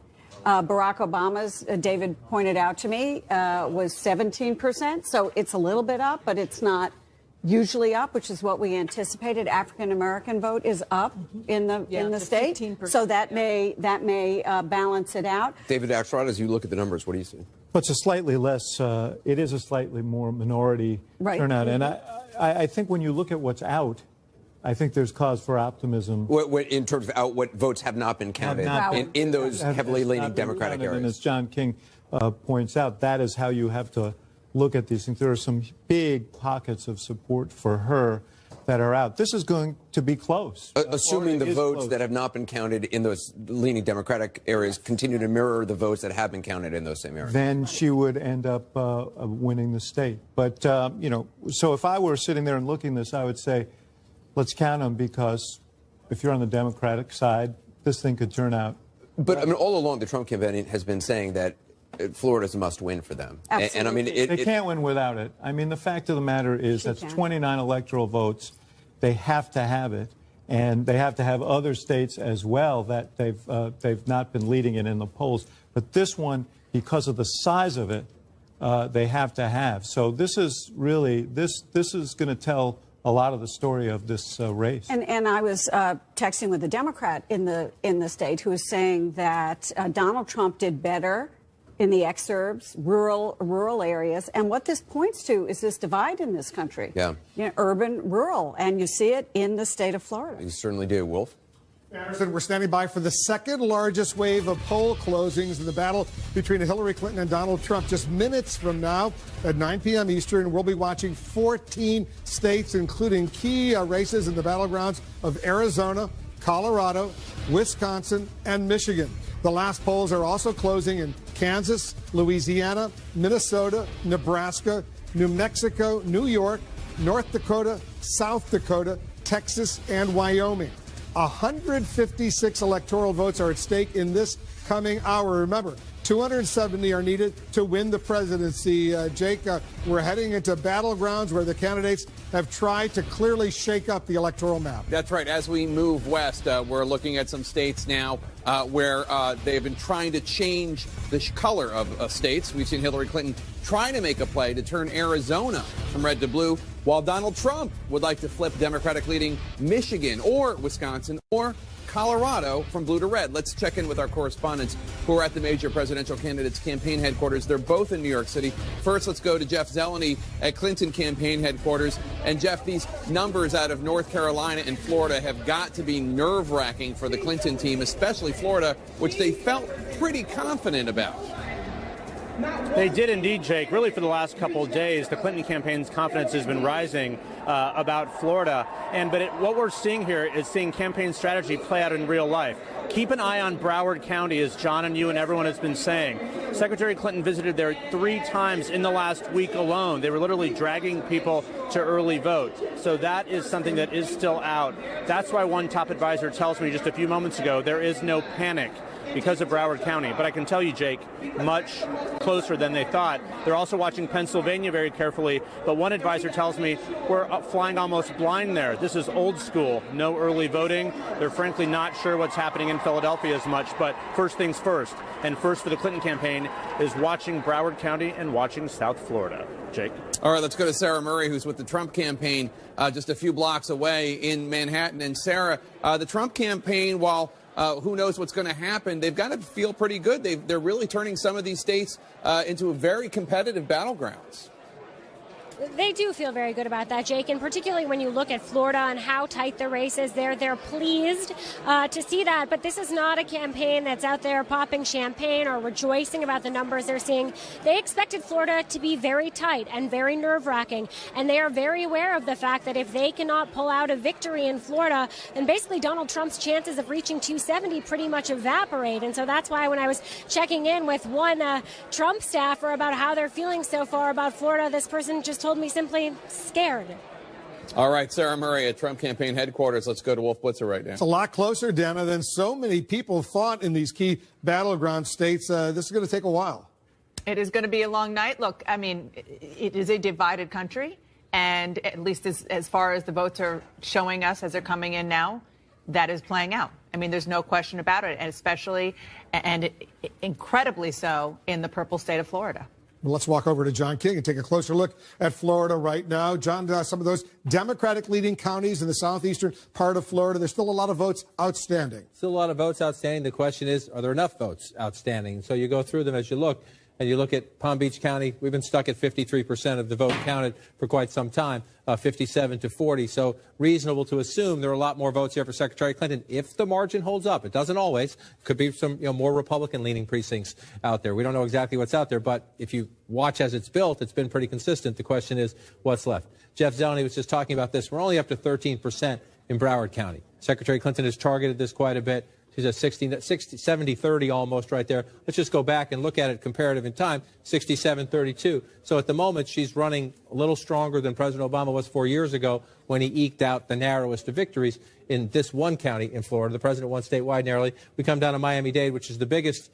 Barack Obama's, David pointed out to me, was 17%. So it's a little bit up, but it's not usually up, which is what we anticipated. African-American vote is up in the state. 15%. So that may balance it out. David Axelrod, as you look at the numbers, what do you see? Well, it's a slightly less, it is a slightly more minority turnout. And I think when you look at what's out, I think there's cause for optimism. In terms of what votes have not been counted in those heavily leaning Democratic areas. And as John King points out, that is how you have to look at these things. There are some big pockets of support for her that are out. This is going to be close. Assuming the votes that have not been counted in those leaning Democratic areas continue to mirror the votes that have been counted in those same areas. Then she would end up winning the state. But, you know, so if I were sitting there and looking at this, I would say, let's count them, because if you're on the Democratic side, this thing could turn out. But, I mean, all along, the Trump campaign has been saying that Florida's a must-win for them. Absolutely. And I mean, they can't win without it. I mean, the fact of the matter is that's 29 electoral votes. They have to have it, and they have to have other states as well that they've not been leading it in the polls. But this one, because of the size of it, they have to have. So this is really this is going to tell a lot of the story of this race. And I was texting with a Democrat in the state who was saying that Donald Trump did better in the exurbs, rural areas. And what this points to is this divide in this country. Yeah. You know, urban, rural. And you see it in the state of Florida. You certainly do. Wolf? Anderson, we're standing by for the second largest wave of poll closings in the battle between Hillary Clinton and Donald Trump. Just minutes from now at 9 p.m. Eastern, we'll be watching 14 states, including key races in the battlegrounds of Arizona, Colorado, Wisconsin, and Michigan. The last polls are also closing in Kansas, Louisiana, Minnesota, Nebraska, New Mexico, New York, North Dakota, South Dakota, Texas, and Wyoming. 156 electoral votes are at stake in this coming hour. Remember, 270 are needed to win the presidency. Jake, we're heading into battlegrounds where the candidates have tried to clearly shake up the electoral map. That's right. As we move west, we're looking at some states now where they've been trying to change the color of states. We've seen Hillary Clinton trying to make a play to turn Arizona from red to blue, while Donald Trump would like to flip Democratic-leading Michigan or Wisconsin or Colorado from blue to red. Let's check in with our correspondents who are at the major presidential candidates' campaign headquarters. They're both in New York City. First, let's go to Jeff Zeleny at Clinton campaign headquarters. And Jeff, these numbers out of North Carolina and Florida have got to be nerve-wracking for the Clinton team, especially Florida, which they felt pretty confident about. They did indeed, Jake. Really, for the last couple of days, the Clinton campaign's confidence has been rising about Florida. What we're seeing here is seeing campaign strategy play out in real life. Keep an eye on Broward County, as John and you and everyone has been saying. Secretary Clinton visited there 3 times in the last week alone. They were literally dragging people to early vote. So that is something that is still out. That's why one top advisor tells me just a few moments ago there is no panic because of Broward County. But I can tell you, Jake, much closer than they thought. They're also watching Pennsylvania very carefully. But one advisor tells me we're flying almost blind there. This is old school. No early voting. They're frankly not sure what's happening in Philadelphia as much. But first things first. And first for the Clinton campaign is watching Broward County and watching South Florida. Jake. All right, let's go to Sarah Murray, who's with the Trump campaign just a few blocks away in Manhattan. And Sarah, the Trump campaign, while who knows what's going to happen, they've got to feel pretty good. They're really turning some of these states into very competitive battlegrounds. They do feel very good about that, Jake, and particularly when you look at Florida and how tight the race is there, they're pleased to see that. But this is not a campaign that's out there popping champagne or rejoicing about the numbers they're seeing. They expected Florida to be very tight and very nerve-wracking, and they are very aware of the fact that if they cannot pull out a victory in Florida, then basically Donald Trump's chances of reaching 270 pretty much evaporate. And so that's why when I was checking in with one Trump staffer about how they're feeling so far about Florida, this person just told me simply scared. All right, Sarah Murray at Trump campaign headquarters. Let's go to Wolf Blitzer right now. It's a lot closer, Dana, than so many people thought in these key battleground states. This is going to take a while. It is going to be a long night. Look, I mean, it is a divided country, and at least as far as the votes are showing us as they're coming in now, that is playing out. I mean, there's no question about it, and especially and incredibly so in the purple state of Florida. Well, let's walk over to John King and take a closer look at Florida right now. John, some of those Democratic leading counties in the southeastern part of Florida, there's still a lot of votes outstanding. Still a lot of votes outstanding. The question is, are there enough votes outstanding? So you go through them as you look. And you look at Palm Beach County, we've been stuck at 53% of the vote counted for quite some time, 57 to 40. So reasonable to assume there are a lot more votes here for Secretary Clinton if the margin holds up. It doesn't always. Could be some more Republican-leaning precincts out there. We don't know exactly what's out there, but if you watch as it's built, it's been pretty consistent. The question is, what's left? Jeff Zeleny was just talking about this. We're only up to 13% in Broward County. Secretary Clinton has targeted this quite a bit. She's at 70-30 almost right there. Let's just go back and look at it comparative in time, 67-32. So at the moment, she's running a little stronger than President Obama was 4 years ago when he eked out the narrowest of victories in this one county in Florida. The president won statewide narrowly. We come down to Miami-Dade, which is the biggest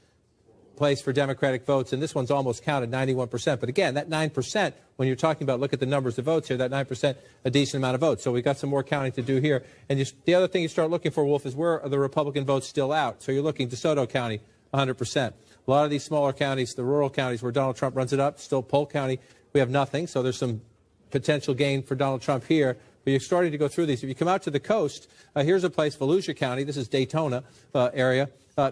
place for Democratic votes, and this one's almost counted, 91%. But again, that 9%, when you're talking about, look at the numbers of votes here, that 9%, a decent amount of votes. So we've got some more counting to do here. And the other thing you start looking for, Wolf, is where are the Republican votes still out? So you're looking DeSoto County, 100%. A lot of these smaller counties, the rural counties where Donald Trump runs it up, still Polk County, we have nothing. So there's some potential gain for Donald Trump here. But you're starting to go through these. If you come out to the coast, here's a place, Volusia County. This is Daytona area.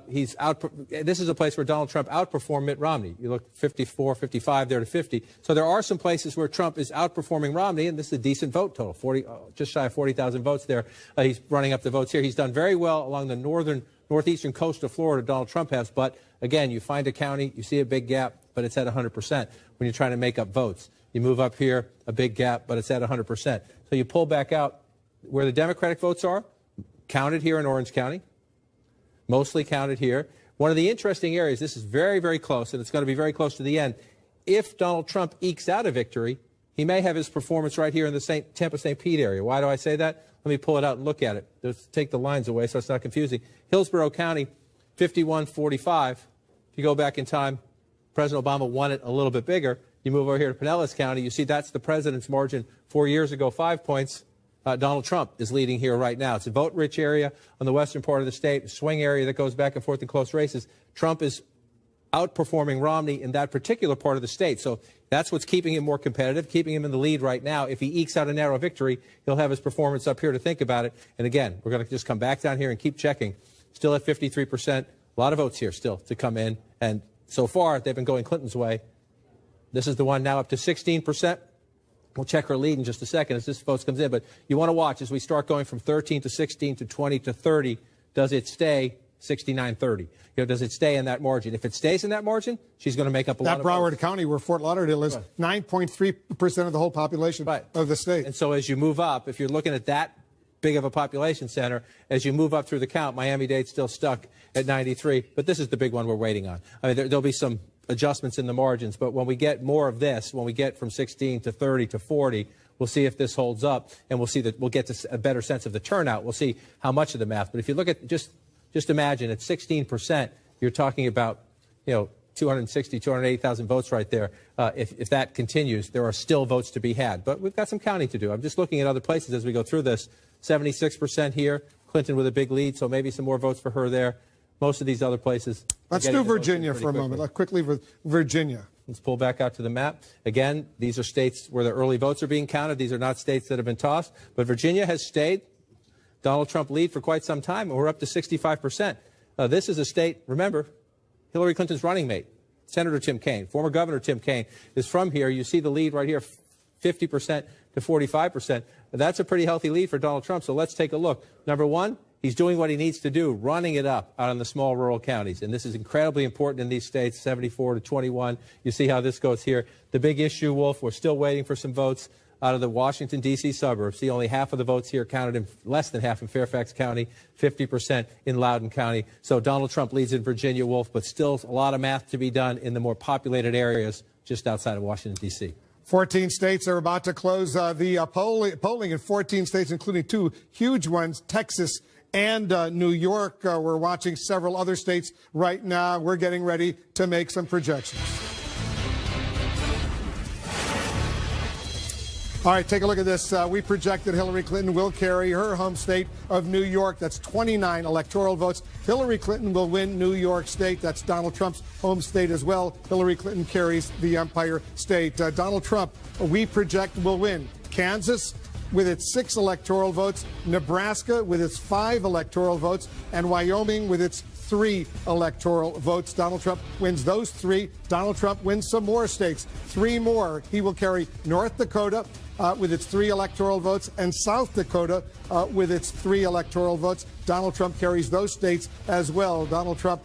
This is a place where Donald Trump outperformed Mitt Romney. You look 54, 55 there to 50. So there are some places where Trump is outperforming Romney, and this is a decent vote total, just shy of 40,000 votes there. He's running up the votes here. He's done very well along the northeastern coast of Florida, Donald Trump has. But, again, you find a county, you see a big gap, but it's at 100% when you're trying to make up votes. You move up here, a big gap, but it's at 100%. So you pull back out where the Democratic votes are, counted here in Orange County, mostly counted here. One of the interesting areas, this is very, very close, and it's going to be very close to the end. If Donald Trump ekes out a victory, he may have his performance right here in the Tampa-St. Pete area. Why do I say that? Let me pull it out and look at it. Let's take the lines away so it's not confusing. Hillsborough County, 51-45. If you go back in time, President Obama won it a little bit bigger. You move over here to Pinellas County, you see that's the president's margin 4 years ago, 5 points. Donald Trump is leading here right now. It's a vote-rich area on the western part of the state, a swing area that goes back and forth in close races. Trump is outperforming Romney in that particular part of the state. So that's what's keeping him more competitive, keeping him in the lead right now. If he ekes out a narrow victory, he'll have his performance up here to think about it. And again, we're going to just come back down here and keep checking. Still at 53%. A lot of votes here still to come in. And so far, they've been going Clinton's way. This is the one now up to 16%. We'll check her lead in just a second as this vote comes in. But you want to watch as we start going from 13 to 16 to 20 to 30. Does it stay 69-30? Does it stay in that margin? If it stays in that margin, she's going to make up a lot of votes. That Broward County, where Fort Lauderdale is, 9.3% of the whole population of the state. And so as you move up, if you're looking at that big of a population center, as you move up through the count, Miami-Dade's still stuck at 93. But this is the big one we're waiting on. I mean, there'll be some adjustments in the margins, but when we get more of this, when we get from 16 to 30 to 40, we'll see if this holds up, and we'll see that we'll get to a better sense of the turnout. We'll see how much of the math. But if you look at just imagine at 16%, you're talking about 260, 280,000 votes right there. If that continues, there are still votes to be had, but we've got some counting to do. I'm just looking at other places as we go through this. 76% here, Clinton with a big lead, so maybe some more votes for her there. Most of these other places. Let's do Virginia for a moment. Quickly, Virginia. Let's pull back out to the map. Again, these are states where the early votes are being counted. These are not states that have been tossed. But Virginia has stayed Donald Trump lead for quite some time, and we're up to 65%. This is a state, remember, Hillary Clinton's running mate, Senator Tim Kaine, former Governor Tim Kaine, is from here. You see the lead right here, 50% to 45%. That's a pretty healthy lead for Donald Trump. So let's take a look. Number one, he's doing what he needs to do, running it up out in the small rural counties. And this is incredibly important in these states, 74 to 21. You see how this goes here. The big issue, Wolf, we're still waiting for some votes out of the Washington, D.C. suburbs. See, only half of the votes here counted in less than half in Fairfax County, 50% in Loudoun County. So Donald Trump leads in Virginia, Wolf, but still a lot of math to be done in the more populated areas just outside of Washington, D.C. 14 states are about to close the polling in 14 states, including two huge ones, Texas and New York. We're watching several other states right now. We're getting ready to make some projections. All right, take a look at this. We project that Hillary Clinton will carry her home state of New York. That's 29 electoral votes. Hillary Clinton will win New York State. That's Donald Trump's home state as well. Hillary Clinton carries the Empire State. Donald Trump, we project, will win Kansas with its 6 electoral votes, Nebraska with its 5 electoral votes, and Wyoming with its 3 electoral votes. Donald Trump wins those 3. Donald Trump wins some more states, 3 more. He will carry North Dakota with its 3 electoral votes, and South Dakota with its 3 electoral votes. Donald Trump carries those states as well. Donald Trump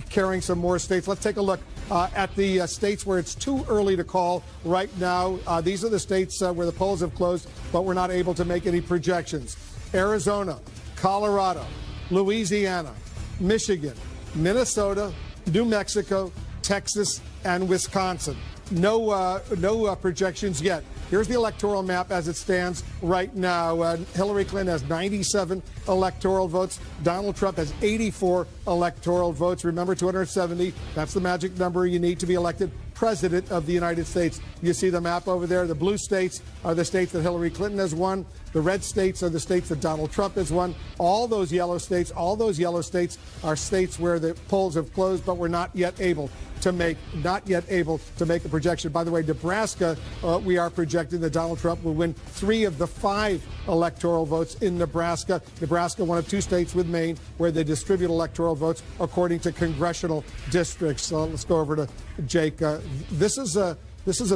carrying some more states. Let's take a look at the states where it's too early to call right now. These are the states where the polls have closed, but we're not able to make any projections. Arizona, Colorado, Louisiana, Michigan, Minnesota, New Mexico, Texas, and Wisconsin. No projections yet. Here's the electoral map as it stands right now. Hillary Clinton has 97 electoral votes. Donald Trump has 84 electoral votes. Remember, 270, that's the magic number you need to be elected President of the United States. You see the map over there. The blue states are the states that Hillary Clinton has won. The red states are the states that Donald Trump has won. All those yellow states are states where the polls have closed, but we're not yet able to make a projection. By the way, Nebraska, we are projecting that Donald Trump will win 3 of the 5 electoral votes in Nebraska. Nebraska, one of 2 states with Maine, where they distribute electoral votes according to congressional districts. Let's go over to Jake. This is a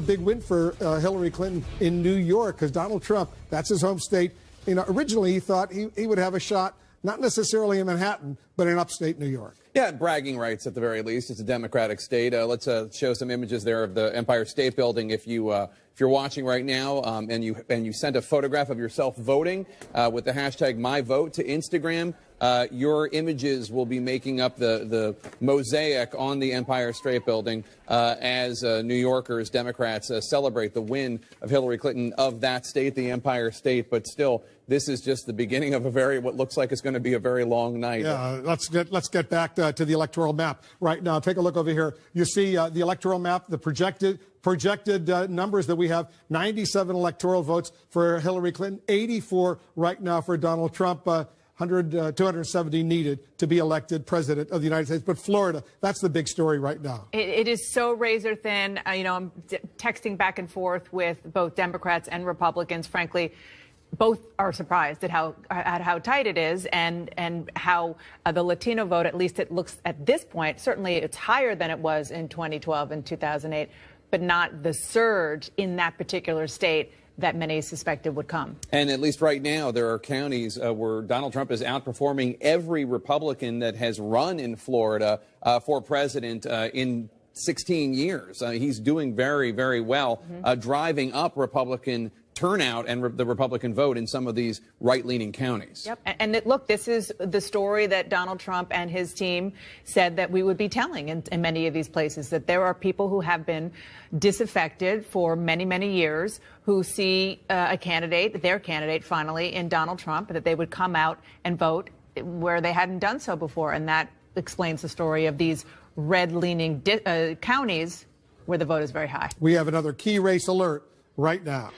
big win for Hillary Clinton in New York, because Donald Trump, that's his home state. You know, originally he thought he would have a shot, not necessarily in Manhattan, but in upstate New York. Yeah, bragging rights at the very least. It's a Democratic state. Let's show some images there of the Empire State Building. If you're watching right now and you sent a photograph of yourself voting with the hashtag #MyVote to Instagram, your images will be making up the mosaic on the Empire State Building as New Yorkers, Democrats celebrate the win of Hillary Clinton of that state, the Empire State. But still, this is just the beginning of what looks like it's going to be a very long night. Yeah, let's get back to the electoral map right now. Take a look over here. You see the electoral map, the projected numbers that we have. 97 electoral votes for Hillary Clinton, 84 right now for Donald Trump. 270 needed to be elected president of the United States. But Florida, that's the big story right now. It is so razor thin. I'm texting back and forth with both Democrats and Republicans. Frankly, both are surprised at how tight it is and how the Latino vote, at least it looks at this point, certainly it's higher than it was in 2012 and 2008, but not the surge in that particular state that many suspected would come. And at least right now, there are counties where Donald Trump is outperforming every Republican that has run in Florida for president in 16 years. He's doing very, very well, driving up Republican turnout and the Republican vote in some of these right-leaning counties. Yep. And look, this is the story that Donald Trump and his team said that we would be telling in many of these places, that there are people who have been disaffected for many, many years who see their candidate finally in Donald Trump, that they would come out and vote where they hadn't done so before. And that explains the story of these red-leaning counties where the vote is very high. We have another key race alert right now.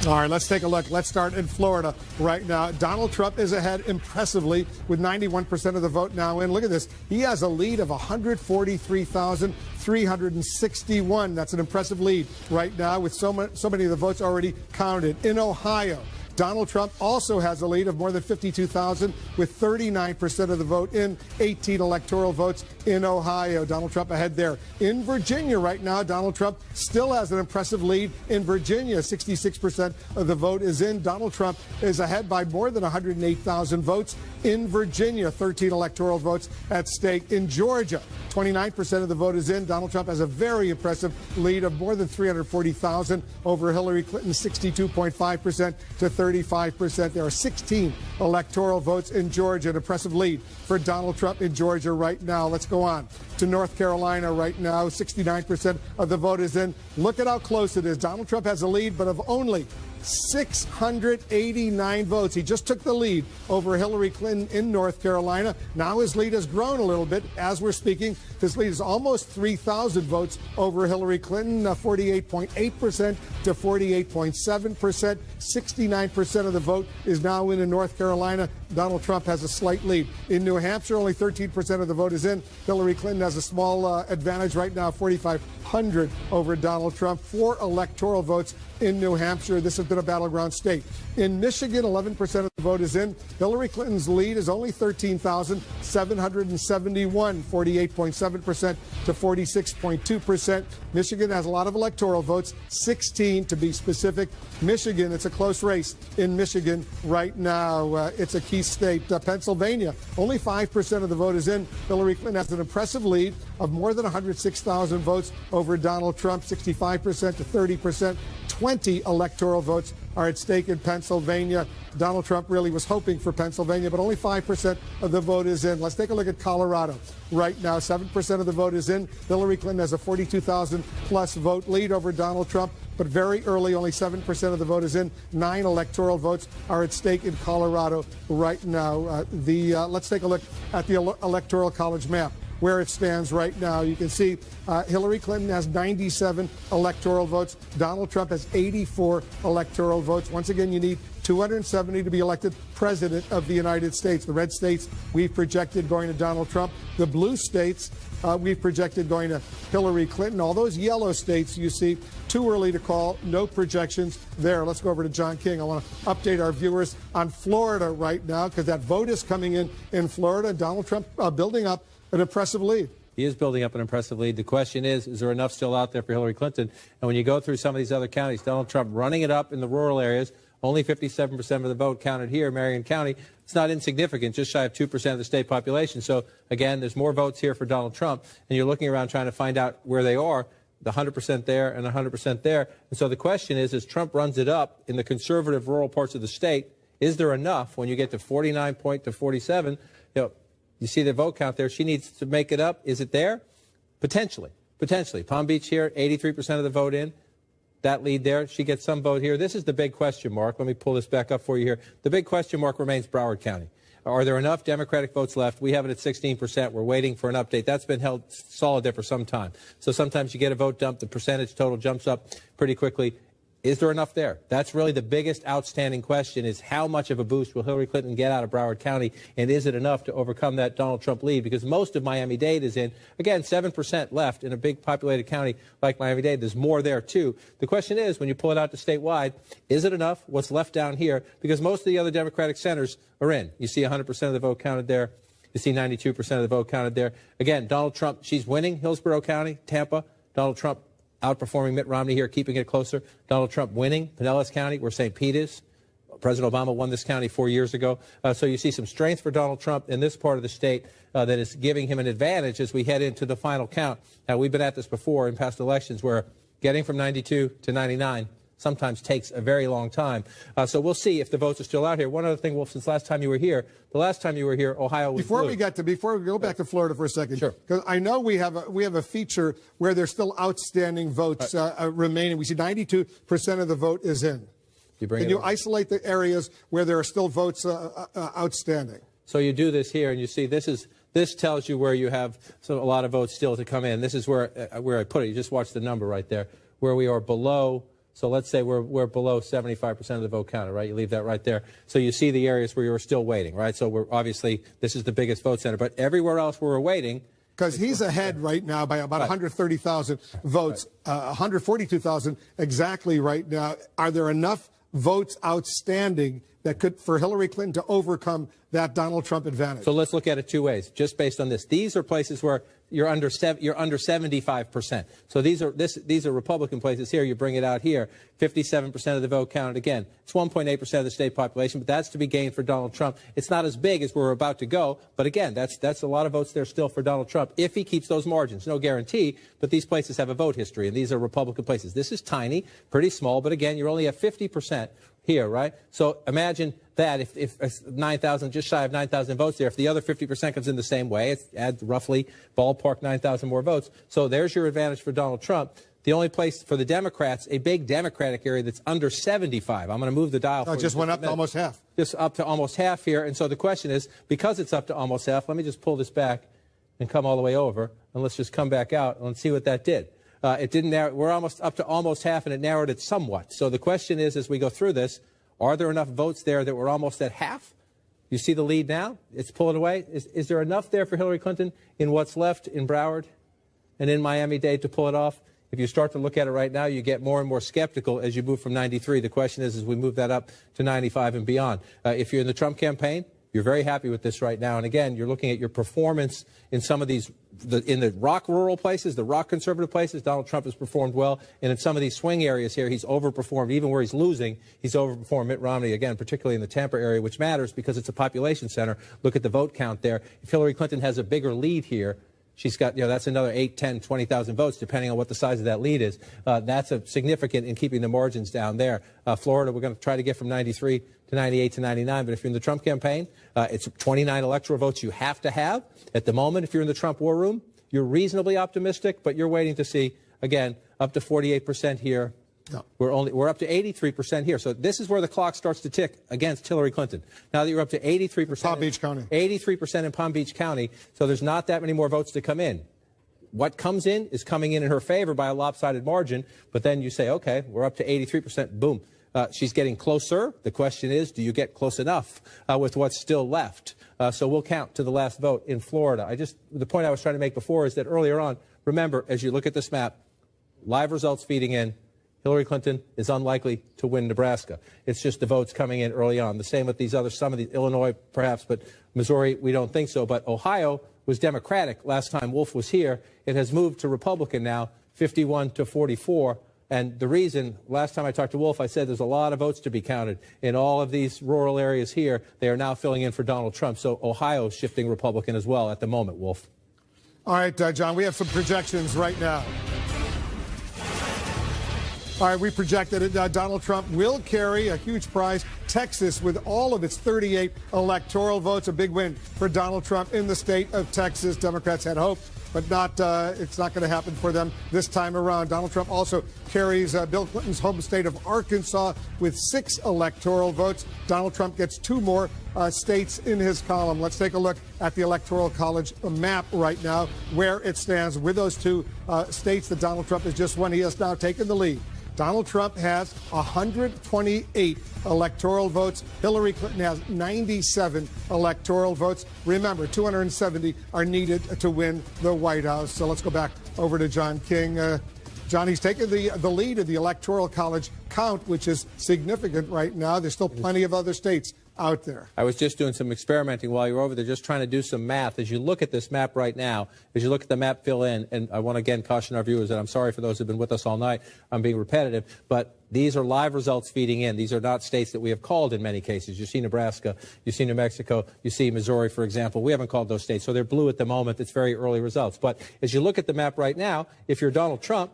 All right, let's take a look. Let's start in Florida right now. Donald Trump is ahead impressively with 91% of the vote now in. Look at this. He has a lead of 143,361. That's an impressive lead right now with so many of the votes already counted. In Ohio, Donald Trump also has a lead of more than 52,000 with 39% of the vote in 18 electoral votes in Ohio. Donald Trump ahead there. In Virginia right now, Donald Trump still has an impressive lead in Virginia. 66% of the vote is in. Donald Trump is ahead by more than 108,000 votes in Virginia. 13 electoral votes at stake. In Georgia, 29% of the vote is in. Donald Trump has a very impressive lead of more than 340,000 over Hillary Clinton, 62.5% to 35%. There are 16 electoral votes in Georgia, an impressive lead for Donald Trump in Georgia right now. Let's go on to North Carolina right now. 69% of the vote is in. Look at how close it is. Donald Trump has a lead, but of only 689 votes. He just took the lead over Hillary Clinton in North Carolina. Now his lead has grown a little bit as we're speaking. His lead is almost 3,000 votes over Hillary Clinton, 48.8% to 48.7%. 69% of the vote is now in North Carolina. Donald Trump has a slight lead. In New Hampshire, only 13% of the vote is in. Hillary Clinton has a small advantage right now, 4,500 over Donald Trump. 4 electoral votes in New Hampshire. This has been a battleground state. In Michigan, 11% of the vote is in. Hillary Clinton's lead is only 13,771, 48.7% to 46.2%. Michigan has a lot of electoral votes, 16 to be specific. Michigan, it's a close race in Michigan right now. It's a key state. Pennsylvania, only 5% of the vote is in. Hillary Clinton has an impressive lead of more than 106,000 votes over Donald Trump, 65% to 30%. 20 electoral votes are at stake in Pennsylvania. Donald Trump really was hoping for Pennsylvania, but only 5% of the vote is in. Let's take a look at Colorado. Right now, 7% of the vote is in. Hillary Clinton has a 42,000 plus vote lead over Donald Trump, but very early, only 7% of the vote is in. 9 electoral votes are at stake in Colorado right now. Let's take a look at the Electoral College map. Where it stands right now. You can see Hillary Clinton has 97 electoral votes. Donald Trump has 84 electoral votes. Once again, you need 270 to be elected president of the United States. The red states we've projected going to Donald Trump. The blue states we've projected going to Hillary Clinton. All those yellow states you see, too early to call, no projections there. Let's go over to John King. I want to update our viewers on Florida right now because that vote is coming in Florida. Donald Trump building up an impressive lead. He is building up an impressive lead. The question is there enough still out there for Hillary Clinton? And when you go through some of these other counties, Donald Trump running it up in the rural areas, only 57% of the vote counted here, Marion County. It's not insignificant, just shy of 2% of the state population. So, again, there's more votes here for Donald Trump. And you're looking around trying to find out where they are, the 100% there and 100% there. And so the question is, as Trump runs it up in the conservative rural parts of the state, is there enough when you get to 49 point to 47? You see the vote count there. She needs to make it up. Is it there? Potentially. Potentially. Palm Beach here, 83% of the vote in. That lead there. She gets some vote here. This is the big question mark. Let me pull this back up for you here. The big question mark remains Broward County. Are there enough Democratic votes left? We have it at 16%. We're waiting for an update. That's been held solid there for some time. So sometimes you get a vote dump. The percentage total jumps up pretty quickly. Is there enough there? That's really the biggest outstanding question, is how much of a boost will Hillary Clinton get out of Broward County, and is it enough to overcome that Donald Trump lead? Because most of Miami-Dade is in. Again, 7% left in a big populated county like Miami-Dade. There's more there, too. The question is, when you pull it out to statewide, is it enough? What's left down here? Because most of the other Democratic centers are in. You see 100% of the vote counted there. You see 92% of the vote counted there. Again, Donald Trump, she's winning Hillsborough County, Tampa. Donald Trump outperforming Mitt Romney here, keeping it closer. Donald Trump winning Pinellas County, where St. Pete is. President Obama won this county 4 years ago. So you see some strength for Donald Trump in this part of the state that is giving him an advantage as we head into the final count. Now, we've been at this before in past elections where getting from 92 to 99 sometimes takes a very long time. So we'll see if the votes are still out here. One other thing, Wolf, since last time you were here, Ohio was Before blue. we go back to Florida for a second, sure, because I know we have a feature where there's still outstanding votes remaining. We see 92% of the vote is in. Can you isolate the areas where there are still votes outstanding? So you do this here, and you see this tells you where you have a lot of votes still to come in. This is where I put it. You just watch the number right there, where we are below. So let's say we're below 75% of the vote counted, right? You leave that right there. So you see the areas where you're still waiting, right? So we're obviously, this is the biggest vote center, but everywhere else where we're waiting. Because he's ahead right now by about 130,000 votes, 142,000 exactly right now. Are there enough votes outstanding that could, for Hillary Clinton to overcome that Donald Trump advantage. So let's look at it two ways, just based on this. These are places where you're under 75%. So these are Republican places here. You bring it out here, 57% of the vote counted again. It's 1.8% of the state population, but that's to be gained for Donald Trump. It's not as big as we're about to go, but again, that's a lot of votes there still for Donald Trump if he keeps those margins. No guarantee, but these places have a vote history, and these are Republican places. This is tiny, pretty small, but again, you're only at 50% here, right? So imagine that if 9,000, just shy of 9,000 votes there, if the other 50% comes in the same way, it adds roughly ballpark 9,000 more votes. So there's your advantage for Donald Trump. The only place for the Democrats, a big Democratic area that's under 75. I'm going to move the dial. It just went up to almost half. Just up to almost half here. And so the question is, because it's up to almost half, let me just pull this back and come all the way over, and let's just come back out and see what that did. It didn't narrow. We're almost up to almost half, and it narrowed it somewhat. So the question is, as we go through this, are there enough votes there that we're almost at half? You see the lead now? It's pulling away. Is there enough there for Hillary Clinton in what's left in Broward and in Miami-Dade to pull it off? If you start to look at it right now, you get more and more skeptical as you move from 93. The question is, as we move that up to 95 and beyond. If you're in the Trump campaign, you're very happy with this right now. And again, you're looking at your performance in some of these, in the rock rural places, the rock conservative places, Donald Trump has performed well. And in some of these swing areas here, he's overperformed. Even where he's losing, he's overperformed Mitt Romney, again, particularly in the Tampa area, which matters because it's a population center. Look at the vote count there. If Hillary Clinton has a bigger lead here, she's got, that's another 8, 10, 20,000 votes, depending on what the size of that lead is. That's a significant in keeping the margins down there. Florida, we're going to try to get from 93 to 98 to 99. But if you're in the Trump campaign, it's 29 electoral votes you have to have. At the moment, if you're in the Trump war room, you're reasonably optimistic, but you're waiting to see, again, up to 48% here. No. We're up to 83% here. So this is where the clock starts to tick against Hillary Clinton. Now that you're up to 83%. Palm Beach County. 83% in Palm Beach County. So there's not that many more votes to come in. What comes in is coming in her favor by a lopsided margin. But then you say, okay, we're up to 83%. Boom. She's getting closer. The question is, do you get close enough with what's still left? So we'll count to the last vote in Florida. The point I was trying to make before is that earlier on, remember, as you look at this map, live results feeding in, Hillary Clinton is unlikely to win Nebraska. It's just the votes coming in early on. The same with these other, some of the Illinois perhaps, but Missouri, we don't think so. But Ohio was Democratic last time Wolf was here. It has moved to Republican now, 51 to 44. And the reason, last time I talked to Wolf, I said there's a lot of votes to be counted in all of these rural areas here. They are now filling in for Donald Trump. So Ohio is shifting Republican as well at the moment, Wolf. All right, John, we have some projections right now. All right, we projected it. Donald Trump will carry a huge prize. Texas, with all of its 38 electoral votes, a big win for Donald Trump in the state of Texas. Democrats had hope, but it's not going to happen for them this time around. Donald Trump also carries Bill Clinton's home state of Arkansas with 6 electoral votes. Donald Trump gets 2 more states in his column. Let's take a look at the Electoral College map right now, where it stands with those 2 states that Donald Trump has just won. He has now taken the lead. Donald Trump has 128 electoral votes. Hillary Clinton has 97 electoral votes. Remember, 270 are needed to win the White House. So let's go back over to John King. John, he's taken the lead of the Electoral College count, which is significant right now. There's still plenty of other states out there. I was just doing some experimenting while you were over there, just trying to do some math. As you look at this map right now, as you look at the map fill in, and I want to again caution our viewers that I'm sorry for those who've been with us all night. I'm being repetitive, but these are live results feeding in. These are not states that we have called in many cases. You see Nebraska, you see New Mexico, you see Missouri, for example. We haven't called those states, so they're blue at the moment. It's very early results. But as you look at the map right now, if you're Donald Trump,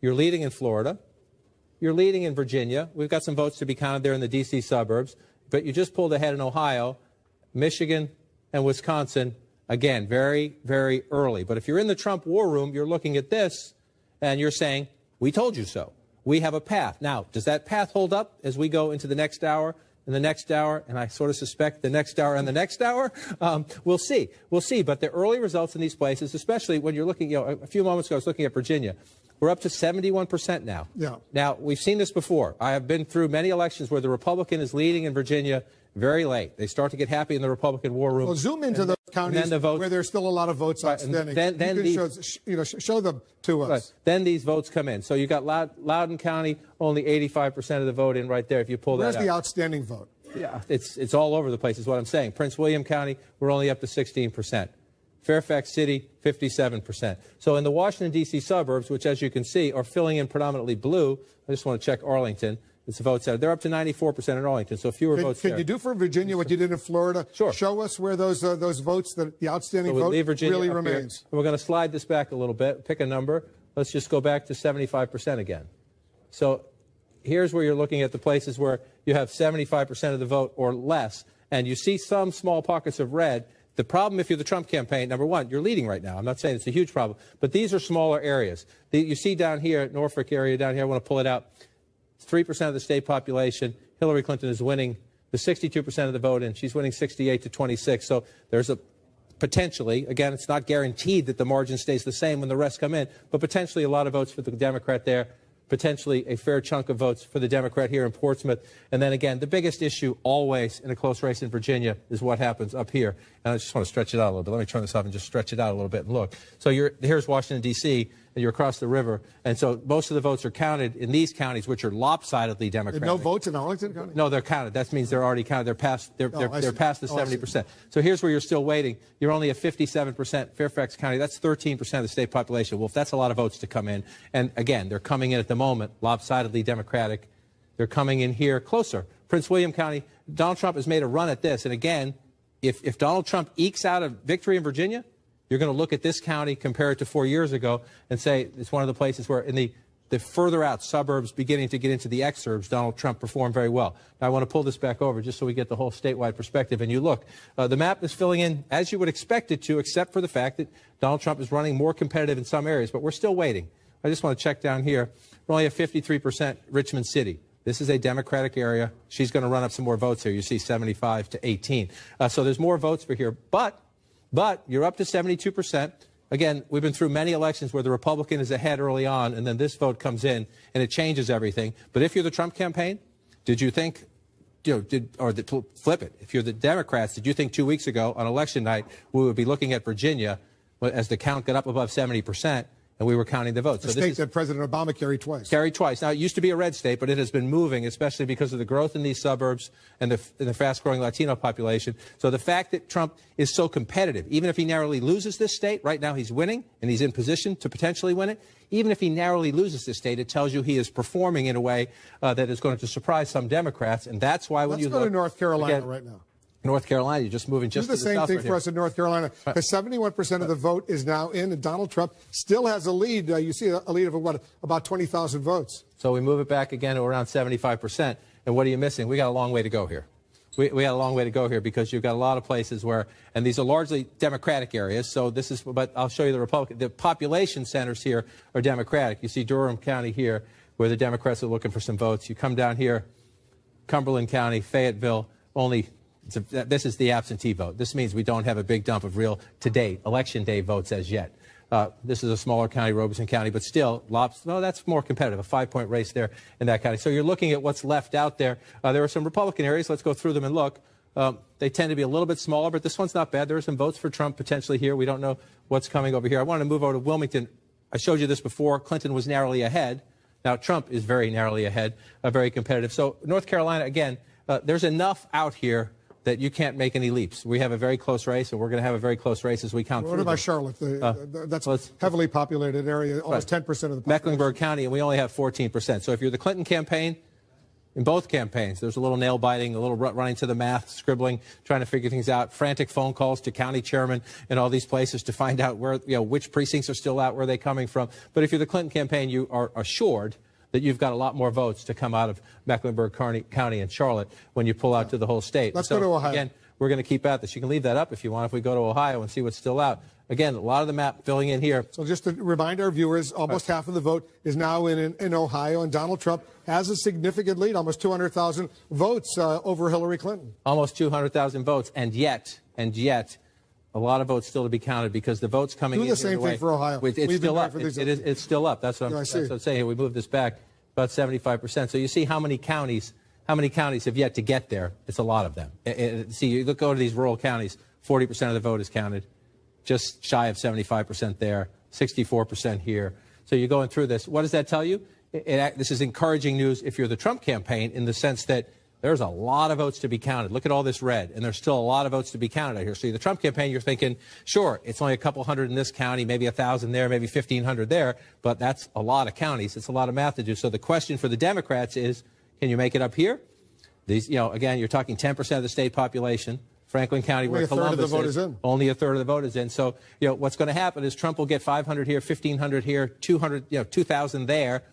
you're leading in Florida. You're leading in Virginia. We've got some votes to be counted there in the D.C. suburbs. But you just pulled ahead in Ohio, Michigan, and Wisconsin. Again, very, very early. But if you're in the Trump war room, you're looking at this, and you're saying, we told you so. We have a path. Now, does that path hold up as we go into the next hour and the next hour, and I sort of suspect the next hour and the next hour? We'll see. We'll see. But the early results in these places, especially when you're looking, a few moments ago I was looking at Virginia. We're up to 71% now. Yeah. Now, we've seen this before. I have been through many elections where the Republican is leading in Virginia very late. They start to get happy in the Republican war room. Well, zoom into those counties where there's still a lot of votes outstanding. Show them to us. Right. Then these votes come in. So you got Loudoun County, only 85% of the vote in right there. If you pull that out. Where's the outstanding vote? Yeah, it's all over the place is what I'm saying. Prince William County, we're only up to 16%. Fairfax City, 57%. So in the Washington, D.C. suburbs, which as you can see are filling in predominantly blue, I just want to check Arlington. It's the votes out. They're up to 94% in Arlington, so fewer votes there. Can you do for Virginia what you did in Florida? Sure. Show us where those votes, the outstanding vote really remains. We're going to slide this back a little bit, pick a number. Let's just go back to 75% again. So here's where you're looking at the places where you have 75% of the vote or less, and you see some small pockets of red. The problem, if you're the Trump campaign, number one, you're leading right now. I'm not saying it's a huge problem, but these are smaller areas. You see down here, Norfolk area down here, I want to pull it out. 3% of the state population. Hillary Clinton is winning the 62% of the vote, and she's winning 68 to 26. So there's a potentially, again, it's not guaranteed that the margin stays the same when the rest come in, but potentially a lot of votes for the Democrat there, potentially a fair chunk of votes for the Democrat here in Portsmouth. And then again, the biggest issue always in a close race in Virginia is what happens up here. And I just want to stretch it out a little bit. Let me turn this off and just stretch it out a little bit and look. So here's Washington, D.C., and you're across the river. And so most of the votes are counted in these counties, which are lopsidedly Democratic. No votes in Arlington County? No, they're counted. That means they're already counted. They're past the 70%. So here's where you're still waiting. You're only at 57%. Fairfax County, that's 13% of the state population. Well, if that's a lot of votes to come in, and again, they're coming in at the moment, lopsidedly Democratic. They're coming in here closer. Prince William County, Donald Trump has made a run at this. And again, if Donald Trump ekes out a victory in Virginia, you're going to look at this county, compare it to 4 years ago, and say it's one of the places where in the further out suburbs beginning to get into the exurbs, Donald Trump performed very well. Now, I want to pull this back over just so we get the whole statewide perspective. And you look, the map is filling in as you would expect it to, except for the fact that Donald Trump is running more competitive in some areas, but we're still waiting. I just want to check down here. We're only at 53% Richmond City. This is a Democratic area. She's going to run up some more votes here. You see 75 to 18. So there's more votes for here. But you're up to 72%. Again, we've been through many elections where the Republican is ahead early on, and then this vote comes in, and it changes everything. But if you're the Trump campaign, did you think, flip it, if you're the Democrats, did you think 2 weeks ago on election night we would be looking at Virginia as the count got up above 70%? And we were counting the votes. A state that President Obama carried twice. Carried twice. Now, it used to be a red state, but it has been moving, especially because of the growth in these suburbs and the fast-growing Latino population. So the fact that Trump is so competitive, even if he narrowly loses this state, right now he's winning, and he's in position to potentially win it. Even if he narrowly loses this state, it tells you he is performing in a way that is going to surprise some Democrats. And that's why when Let's go to North Carolina right now. North Carolina, you're just moving just to the south. Do the same thing right for here. us in North Carolina. Because 71% of the vote is now in, and Donald Trump still has a lead. You see a lead of about 20,000 votes. So we move it back again to around 75%. And what are you missing? We got a long way to go here. We got a long way to go here because you've got a lot of places where, and these are largely Democratic areas. So this is, but I'll show you the Republican. The population centers here are Democratic. You see Durham County here, where the Democrats are looking for some votes. You come down here, Cumberland County, Fayetteville, only. This is the absentee vote. This means we don't have a big dump of real, to date, election day votes as yet. This is a smaller county, Robeson County, but still, that's more competitive, a 5-point race there in that county. So you're looking at what's left out there. There are some Republican areas. Let's go through them and look. They tend to be a little bit smaller, but this one's not bad. There are some votes for Trump potentially here. We don't know what's coming over here. I want to move over to Wilmington. I showed you this before. Clinton was narrowly ahead. Now, Trump is very narrowly ahead, very competitive. So North Carolina, again, there's enough out here that you can't make any leaps. We have a very close race, and we're going to have a very close race as we count through. What about Charlotte? That's a heavily populated area, almost 10% of the population. Mecklenburg County, and we only have 14%. So if you're the Clinton campaign, in both campaigns, there's a little nail biting, a little running to the math, scribbling, trying to figure things out, frantic phone calls to county chairmen in all these places to find out where, which precincts are still out, where they're coming from. But if you're the Clinton campaign, you are assured that you've got a lot more votes to come out of Mecklenburg County and Charlotte when you pull out to the whole state. Let's go to Ohio. Again, we're going to keep at this. You can leave that up if you want if we go to Ohio and see what's still out. Again, a lot of the map filling in here. So just to remind our viewers, almost half of the vote is now in Ohio, and Donald Trump has a significant lead, almost 200,000 votes over Hillary Clinton. Almost 200,000 votes, and yet, a lot of votes still to be counted because the votes coming in. Do the same thing for Ohio. It's still up. It's still up. That's what I'm saying here. We moved this back about 75%. So you see how many counties How many counties have yet to get there? It's a lot of them. See, you go to these rural counties, 40% of the vote is counted, just shy of 75% there, 64% here. So you're going through this. What does that tell you? This is encouraging news if you're the Trump campaign, in the sense that there's a lot of votes to be counted. Look at all this red, and there's still a lot of votes to be counted out here. So the Trump campaign, you're thinking, sure, it's only a couple hundred in this county, maybe 1,000 there, maybe 1,500 there, but that's a lot of counties. It's a lot of math to do. So the question for the Democrats is, can you make it up here? These, again, you're talking 10% of the state population. Franklin County, where Columbus is, only a third of the vote is in. So, what's going to happen is Trump will get 500 here, 1,500 here, 200, 2,000 there.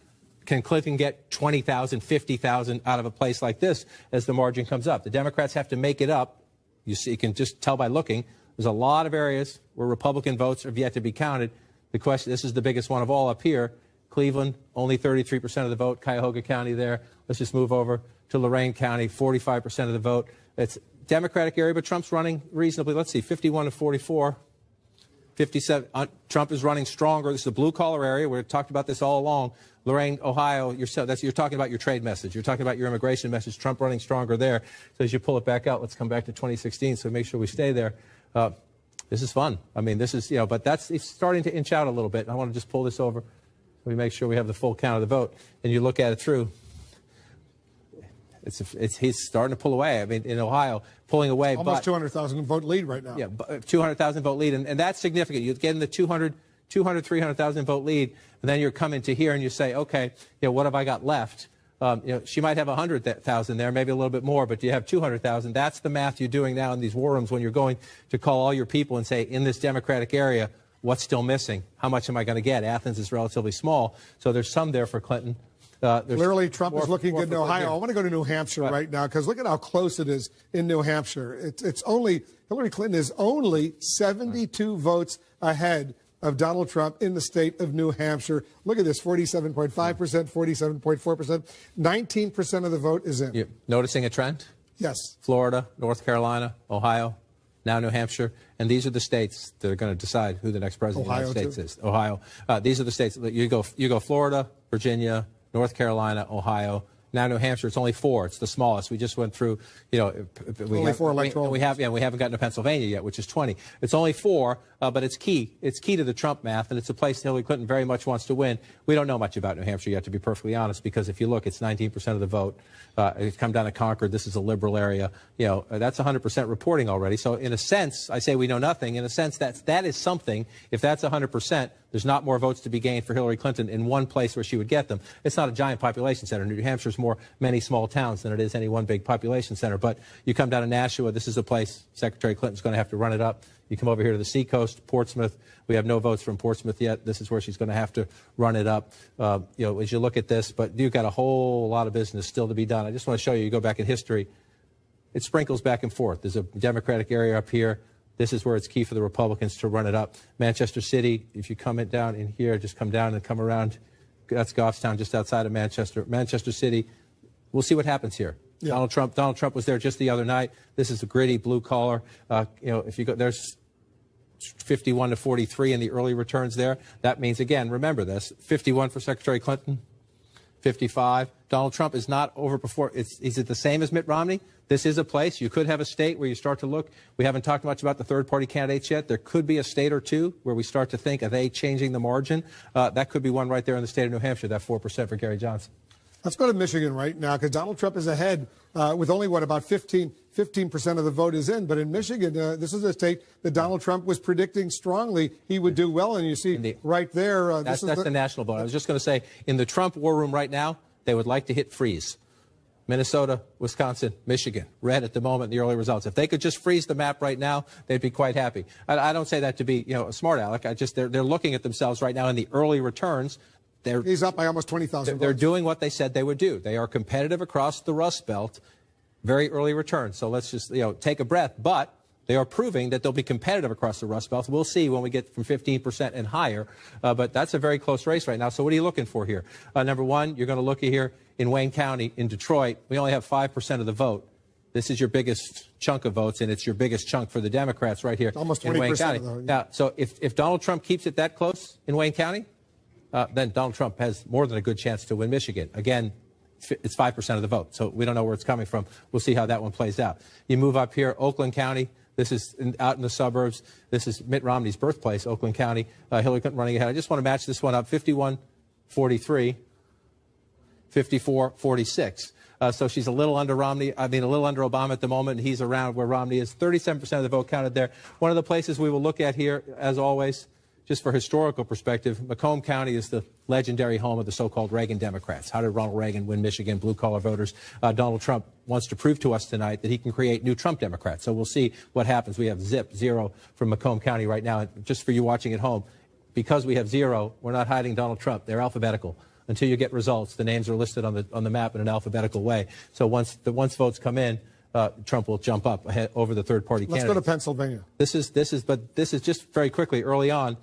Can Clinton get 20,000, 50,000 out of a place like this as the margin comes up? The Democrats have to make it up. You see, you can just tell by looking. There's a lot of areas where Republican votes have yet to be counted. The question, this is the biggest one of all up here. Cleveland, only 33% of the vote. Cuyahoga County there. Let's just move over to Lorain County, 45% of the vote. It's Democratic area, but Trump's running reasonably. Let's see, 51 to 44. 57. Trump is running stronger. This is a blue-collar area. We've talked about this all along. Lorain, Ohio, you're talking about your trade message. You're talking about your immigration message. Trump running stronger there. So as you pull it back out, let's come back to 2016, so make sure we stay there. This is fun. I mean, this is, but it's starting to inch out a little bit. I want to just pull this over so we make sure we have the full count of the vote. And you look at it through. He's starting to pull away. I mean, in Ohio, pulling away. Almost 200,000 vote lead right now. Yeah, 200,000 vote lead. And that's significant. You get in the 300,000 vote lead, and then you're coming to here and you say, okay, what have I got left? She might have 100,000 there, maybe a little bit more, but you have 200,000. That's the math you're doing now in these war rooms when you're going to call all your people and say, in this Democratic area, what's still missing? How much am I going to get? Athens is relatively small, so there's some there for Clinton. Clearly, Trump is looking good in Ohio. I want to go to New Hampshire right now because look at how close it is in New Hampshire. It's only Hillary Clinton is only 72 votes ahead of Donald Trump in the state of New Hampshire. Look at this, 47.5%, 47.4%, 19% of the vote is in. You're noticing a trend? Yes. Florida, North Carolina, Ohio, now New Hampshire. And these are the states that are going to decide who the next president of the United States is. Ohio. These are the states that you go Florida, Virginia, North Carolina, Ohio. Now New Hampshire, it's only 4. It's the smallest. We just went through, only 4 electoral. We haven't gotten to Pennsylvania yet, which is 20. It's only 4, but it's key. It's key to the Trump math, and it's a place Hillary Clinton very much wants to win. We don't know much about New Hampshire yet, to be perfectly honest, because if you look, it's 19% of the vote. It's come down to Concord. This is a liberal area. That's 100% reporting already. So in a sense, I say we know nothing. In a sense, that is something. If that's 100%, there's not more votes to be gained for Hillary Clinton in one place where she would get them. It's not a giant population center. New Hampshire's more many small towns than it is any one big population center. But you come down to Nashua, this is a place Secretary Clinton's going to have to run it up. You come over here to the seacoast, Portsmouth. We have no votes from Portsmouth yet. This is where she's going to have to run it up. As you look at this, but you've got a whole lot of business still to be done. I just want to show you, you go back in history, it sprinkles back and forth. There's a Democratic area up here. This is where it's key for the Republicans to run it up. Manchester City, if you come down in here, just come down and come around. That's Goffstown, just outside of Manchester. Manchester City, we'll see what happens here. Yeah. Donald Trump was there just the other night. This is a gritty blue collar. If you go, there's 51 to 43 in the early returns there. That means, again, remember this, 51 for Secretary Clinton, 55. Donald Trump is not overperforming. Is it the same as Mitt Romney? This is a place. You could have a state where you start to look. We haven't talked much about the third-party candidates yet. There could be a state or two where we start to think, are they changing the margin? That could be one right there in the state of New Hampshire, that 4% for Gary Johnson. Let's go to Michigan right now because Donald Trump is ahead with only, about 15% of the vote is in. But in Michigan, this is a state that Donald Trump was predicting strongly he would do well. And you see right there. That's the national vote. I was just going to say, in the Trump war room right now, they would like to hit freeze. Minnesota, Wisconsin, Michigan, red at the moment in the early results. If they could just freeze the map right now, they'd be quite happy. I don't say that to be, a smart aleck. They're looking at themselves right now in the early returns. He's up by almost 20,000 votes. They're doing what they said they would do. They are competitive across the Rust Belt, very early returns. So let's just, take a breath. But they are proving that they'll be competitive across the Rust Belt. We'll see when we get from 15% and higher. But that's a very close race right now. So what are you looking for here? Number one, you're going to look at here in Wayne County, in Detroit. We only have 5% of the vote. This is your biggest chunk of votes, and it's your biggest chunk for the Democrats right here almost 20% in Wayne County. Though, yeah. Now, so if Donald Trump keeps it that close in Wayne County, then Donald Trump has more than a good chance to win Michigan. Again, it's 5% of the vote. So we don't know where it's coming from. We'll see how that one plays out. You move up here, Oakland County. This is out in the suburbs. This is Mitt Romney's birthplace, Oakland County. Hillary Clinton running ahead. I just want to match this one up, 51-43, 54-46. So she's a little under Romney, a little under Obama at the moment, and he's around where Romney is. 37% of the vote counted there. One of the places we will look at here, as always, just for historical perspective, Macomb County is the legendary home of the so-called Reagan Democrats. How did Ronald Reagan win Michigan, blue-collar voters? Donald Trump wants to prove to us tonight that he can create new Trump Democrats. So we'll see what happens. We have zero from Macomb County right now. And just for you watching at home, because we have zero, we're not hiding Donald Trump. They're alphabetical. Until you get results, the names are listed on the map in an alphabetical way. So once votes come in, Trump will jump up ahead over the third-party candidate. Let's go to Pennsylvania. This is just very quickly early on.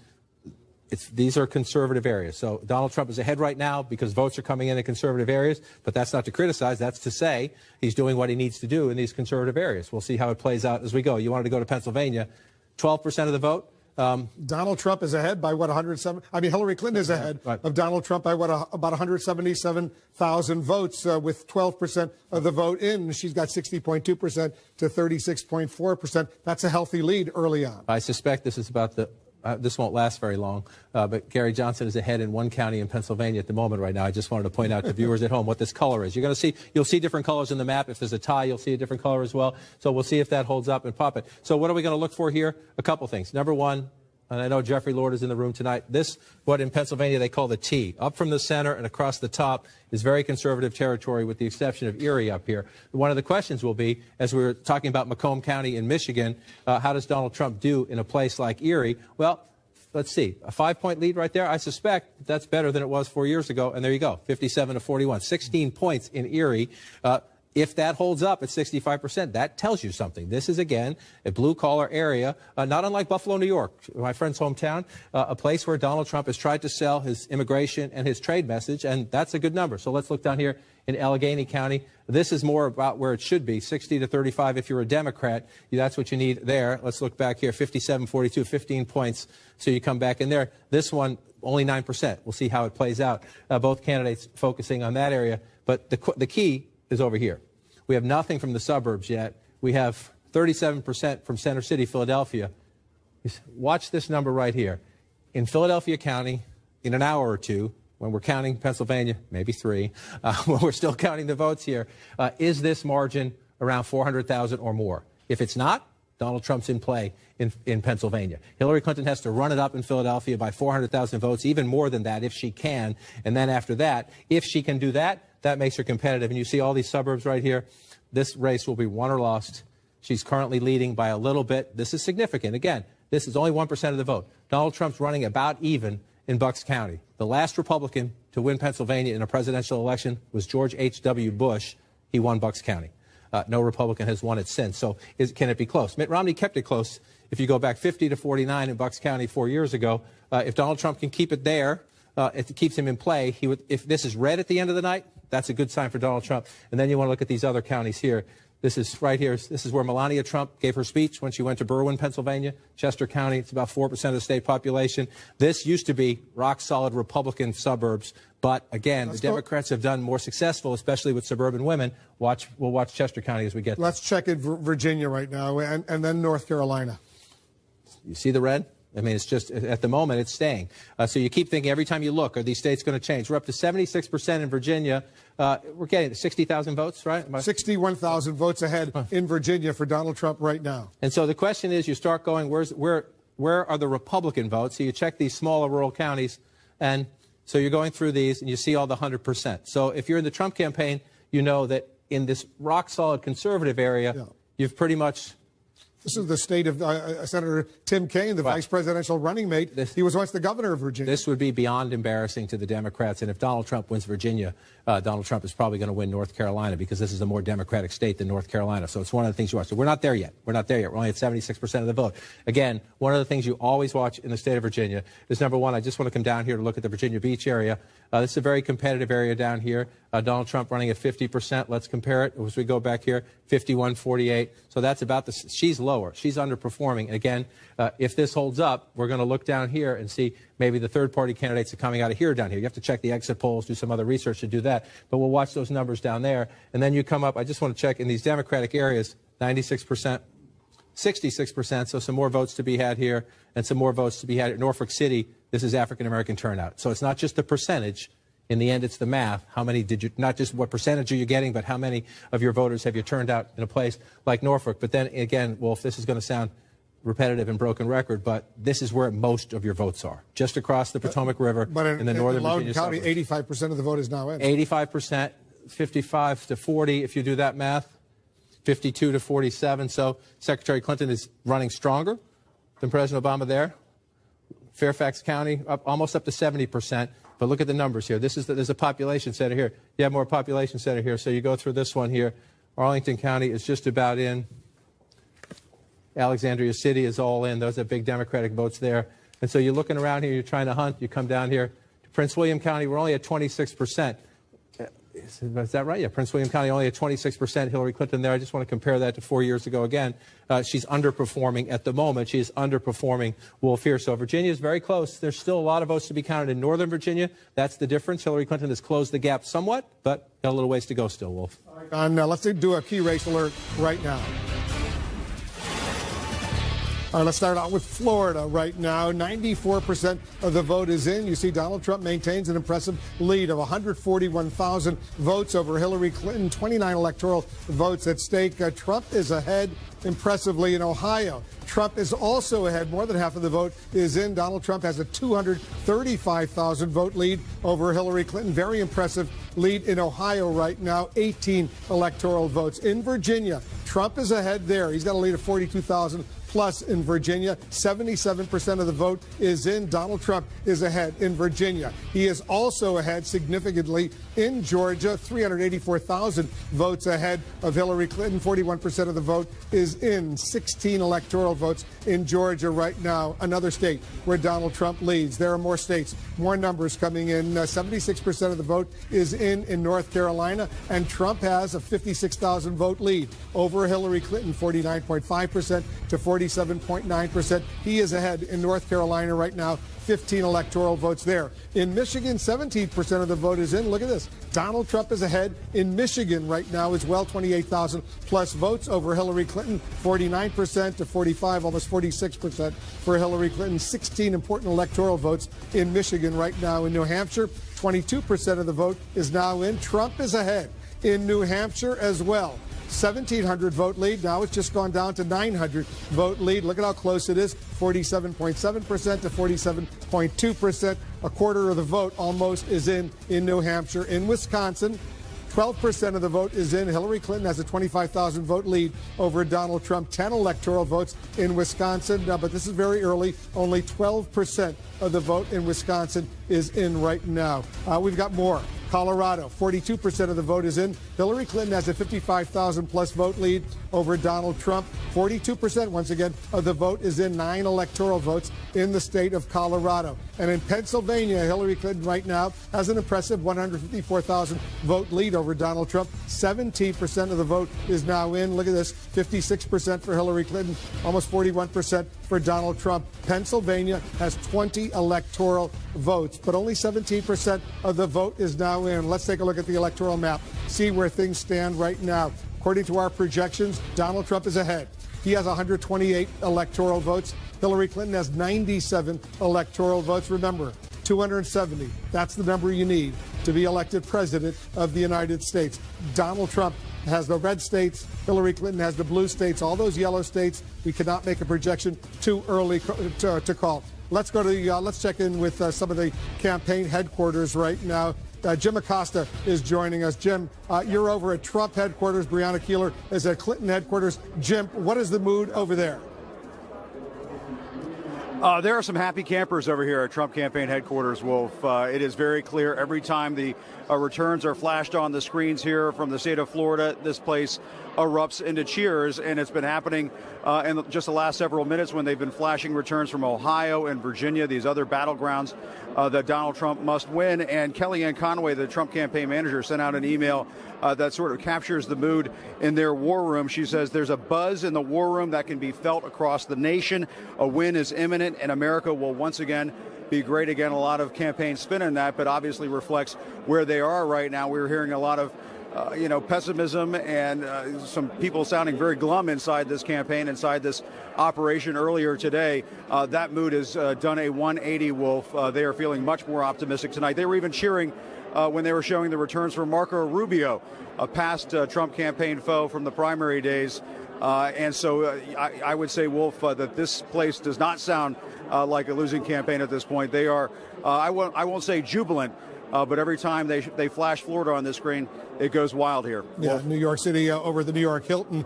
These are conservative areas. So Donald Trump is ahead right now because votes are coming in conservative areas, but that's not to criticize. That's to say he's doing what he needs to do in these conservative areas. We'll see how it plays out as we go. You wanted to go to Pennsylvania. 12% of the vote. Donald Trump is ahead by what, 107? I mean, Hillary Clinton is ahead of Donald Trump by what, about 177,000 votes with 12% of the vote in. She's got 60.2% to 36.4%. That's a healthy lead early on. I suspect this is about the. This won't last very long, but Gary Johnson is ahead in one county in Pennsylvania at the moment right now. I just wanted to point out to viewers at home what this color is. You'll see different colors in the map. If there's a tie, you'll see a different color as well. So we'll see if that holds up and pop it. So what are we going to look for here? A couple things. Number one, and I know Jeffrey Lord is in the room tonight, this, what in Pennsylvania they call the T, up from the center and across the top, is very conservative territory with the exception of Erie up here. One of the questions will be, as we were talking about Macomb County in Michigan, how does Donald Trump do in a place like Erie? Well, let's see, a 5-point lead right there. I suspect that's better than it was 4 years ago. And there you go, 57-41, 16 points in Erie. If that holds up at 65%, that tells you something. This is, again, a blue-collar area, not unlike Buffalo, New York, my friend's hometown, a place where Donald Trump has tried to sell his immigration and his trade message, and that's a good number. So let's look down here in Allegheny County. This is more about where it should be, 60-35 if you're a Democrat. That's what you need there. Let's look back here, 57-42, 15 points. So you come back in there. This one, only 9%. We'll see how it plays out. Both candidates focusing on that area. But the key is over here. We have nothing from the suburbs yet. We have 37% from Center City, Philadelphia. Watch this number right here. In Philadelphia County, in an hour or two, when we're counting Pennsylvania, maybe 3, when we're still counting the votes here, is this margin around 400,000 or more? If it's not, Donald Trump's in play in Pennsylvania. Hillary Clinton has to run it up in Philadelphia by 400,000 votes, even more than that if she can. And then after that, if she can do that, that makes her competitive. And you see all these suburbs right here. This race will be won or lost. She's currently leading by a little bit. This is significant. Again, this is only 1% of the vote. Donald Trump's running about even in Bucks County. The last Republican to win Pennsylvania in a presidential election was George H.W. Bush. He won Bucks County. No Republican has won it since. So can it be close? Mitt Romney kept it close. If you go back 50-49 in Bucks County 4 years ago, if Donald Trump can keep it there, it keeps him in play. If this is red at the end of the night, that's a good sign for Donald Trump. And then you want to look at these other counties here. This is right here. This is where Melania Trump gave her speech when she went to Berwyn, Pennsylvania. Chester County, it's about 4% of the state population. This used to be rock-solid Republican suburbs. But, again, the Democrats have done more successful, especially with suburban women. We'll watch Chester County as we get there. Let's check in Virginia right now and then North Carolina. You see the red? I mean, it's just, at the moment, it's staying. So you keep thinking every time you look, are these states going to change? We're up to 76% in Virginia. We're getting 60,000 votes, right? 61,000 votes ahead in Virginia for Donald Trump right now. And so the question is, you start going, where are the Republican votes? So you check these smaller rural counties, and so you're going through these, and you see all the 100%. So if you're in the Trump campaign, you know that in this rock-solid conservative area, you've pretty much... This is the state of Senator Tim Kaine, the vice presidential running mate. He was once the governor of Virginia. This would be beyond embarrassing to the Democrats. And if Donald Trump wins Virginia, Donald Trump is probably going to win North Carolina because this is a more Democratic state than North Carolina. So it's one of the things you watch. So we're not there yet. We're not there yet. We're only at 76% of the vote. Again, one of the things you always watch in the state of Virginia is, number one, I just want to come down here to look at the Virginia Beach area. This is a very competitive area down here. Donald Trump running at 50%. Let's compare it as we go back here, 51-48. So that's about she's lower. She's underperforming. Again, if this holds up, we're going to look down here and see maybe the third-party candidates are coming out of here down here. You have to check the exit polls, do some other research to do that. But we'll watch those numbers down there. And then you come up, I just want to check in these Democratic areas, 96%. 66%, so some more votes to be had here and some more votes to be had at Norfolk City. This is African-American turnout. So it's not just the percentage. In the end, it's the math. How many did you, not just what percentage are you getting, but how many of your voters have you turned out in a place like Norfolk? But then again, Wolf, this is going to sound repetitive and broken record, but this is where most of your votes are, just across the Potomac River in the northern Virginia County, suburbs. 85% of the vote is now in. 85%, 55-40, if you do that math. 52-47. So Secretary Clinton is running stronger than President Obama there. Fairfax County almost up to 70%. But look at the numbers here. There's a population center here. You have more population center here. So you go through this one here. Arlington County is just about in. Alexandria City is all in. Those are big Democratic votes there. And so you're looking around here. You're trying to hunt. You come down here to Prince William County. We're only at 26%. Is that right? Yeah, Prince William County only at 26%. Hillary Clinton there. I just want to compare that to 4 years ago again. She's underperforming at the moment. She is underperforming Wolf here. So Virginia is very close. There's still a lot of votes to be counted in Northern Virginia. That's the difference. Hillary Clinton has closed the gap somewhat, but got a little ways to go still, Wolf. Let's do a key race alert right now. All right, let's start out with Florida right now. 94% of the vote is in. You see Donald Trump maintains an impressive lead of 141,000 votes over Hillary Clinton, 29 electoral votes at stake. Trump is ahead impressively in Ohio. Trump is also ahead. More than half of the vote is in. Donald Trump has a 235,000 vote lead over Hillary Clinton. Very impressive lead in Ohio right now, 18 electoral votes. In Virginia, Trump is ahead there. He's got a lead of 42,000 plus in Virginia. 77% of the vote is in. Donald Trump is ahead in Virginia. He is also ahead significantly in Georgia, 384,000 votes ahead of Hillary Clinton. 41% of the vote is in. 16 electoral votes in Georgia right now, another state where Donald Trump leads. There are more states, more numbers coming in. 76% of the vote is in North Carolina, and Trump has a 56,000 vote lead over Hillary Clinton, 49.5% to 47.9%. He is ahead in North Carolina right now, 15 electoral votes there. In Michigan, 17% of the vote is in. Look at this. Donald Trump is ahead in Michigan right now as well, 28,000 plus votes over Hillary Clinton, 49% to 45, almost 46% for Hillary Clinton. 16 important electoral votes in Michigan right now. In New Hampshire, 22% of the vote is now in. Trump is ahead in New Hampshire as well. 1,700 vote lead. Now it's just gone down to 900 vote lead. Look at how close it is. 47.7% to 47.2%. A quarter of the vote almost is in New Hampshire. In Wisconsin, 12% of the vote is in. Hillary Clinton has a 25,000 vote lead over Donald Trump. 10 electoral votes in Wisconsin, but this is very early. Only 12% of the vote in Wisconsin is in right now. We've got more. Colorado, 42% of the vote is in. Hillary Clinton has a 55,000 plus vote lead over Donald Trump. 42%, once again, of the vote is in. 9 electoral votes in the state of Colorado. And in Pennsylvania, Hillary Clinton right now has an impressive 154,000 vote lead over Donald Trump. 17% of the vote is now in. Look at this, 56% for Hillary Clinton, almost 41% for Donald Trump. Pennsylvania has 20 electoral votes, but only 17% of the vote is now in. Let's take a look at the electoral map, see where things stand right now. According to our projections, Donald Trump is ahead. He has 128 electoral votes. Hillary Clinton has 97 electoral votes. Remember, 270. That's the number you need to be elected president of the United States. Donald Trump has the red states. Hillary Clinton has the blue states. All those yellow states, we cannot make a projection too early to call. Let's go to let's check in with some of the campaign headquarters right now. Jim Acosta is joining us. Jim, you're over at Trump headquarters. Breonna Keeler is at Clinton headquarters. Jim, what is the mood over there? There are some happy campers over here at Trump campaign headquarters, Wolf. It is very clear every time the returns are flashed on the screens here from the state of Florida, this place erupts into cheers, and it's been happening in just the last several minutes when they've been flashing returns from Ohio and Virginia, these other battlegrounds that Donald Trump must win. And Kellyanne Conway, the Trump campaign manager, sent out an email that sort of captures the mood in their war room. She says there's a buzz in the war room that can be felt across the nation. A win is imminent, and America will once again be great again. A lot of campaign spin in that, but obviously reflects where they are right now. We're hearing a lot of pessimism and some people sounding very glum inside this campaign, inside this operation earlier today. That mood has done a 180, Wolf. They are feeling much more optimistic tonight. They were even cheering when they were showing the returns from Marco Rubio, a past Trump campaign foe from the primary days. And so I would say, Wolf, that this place does not sound like a losing campaign at this point. They are, I won't say jubilant, but every time they flash Florida on this screen, it goes wild here. Yeah, Wolf. New York City over the New York Hilton.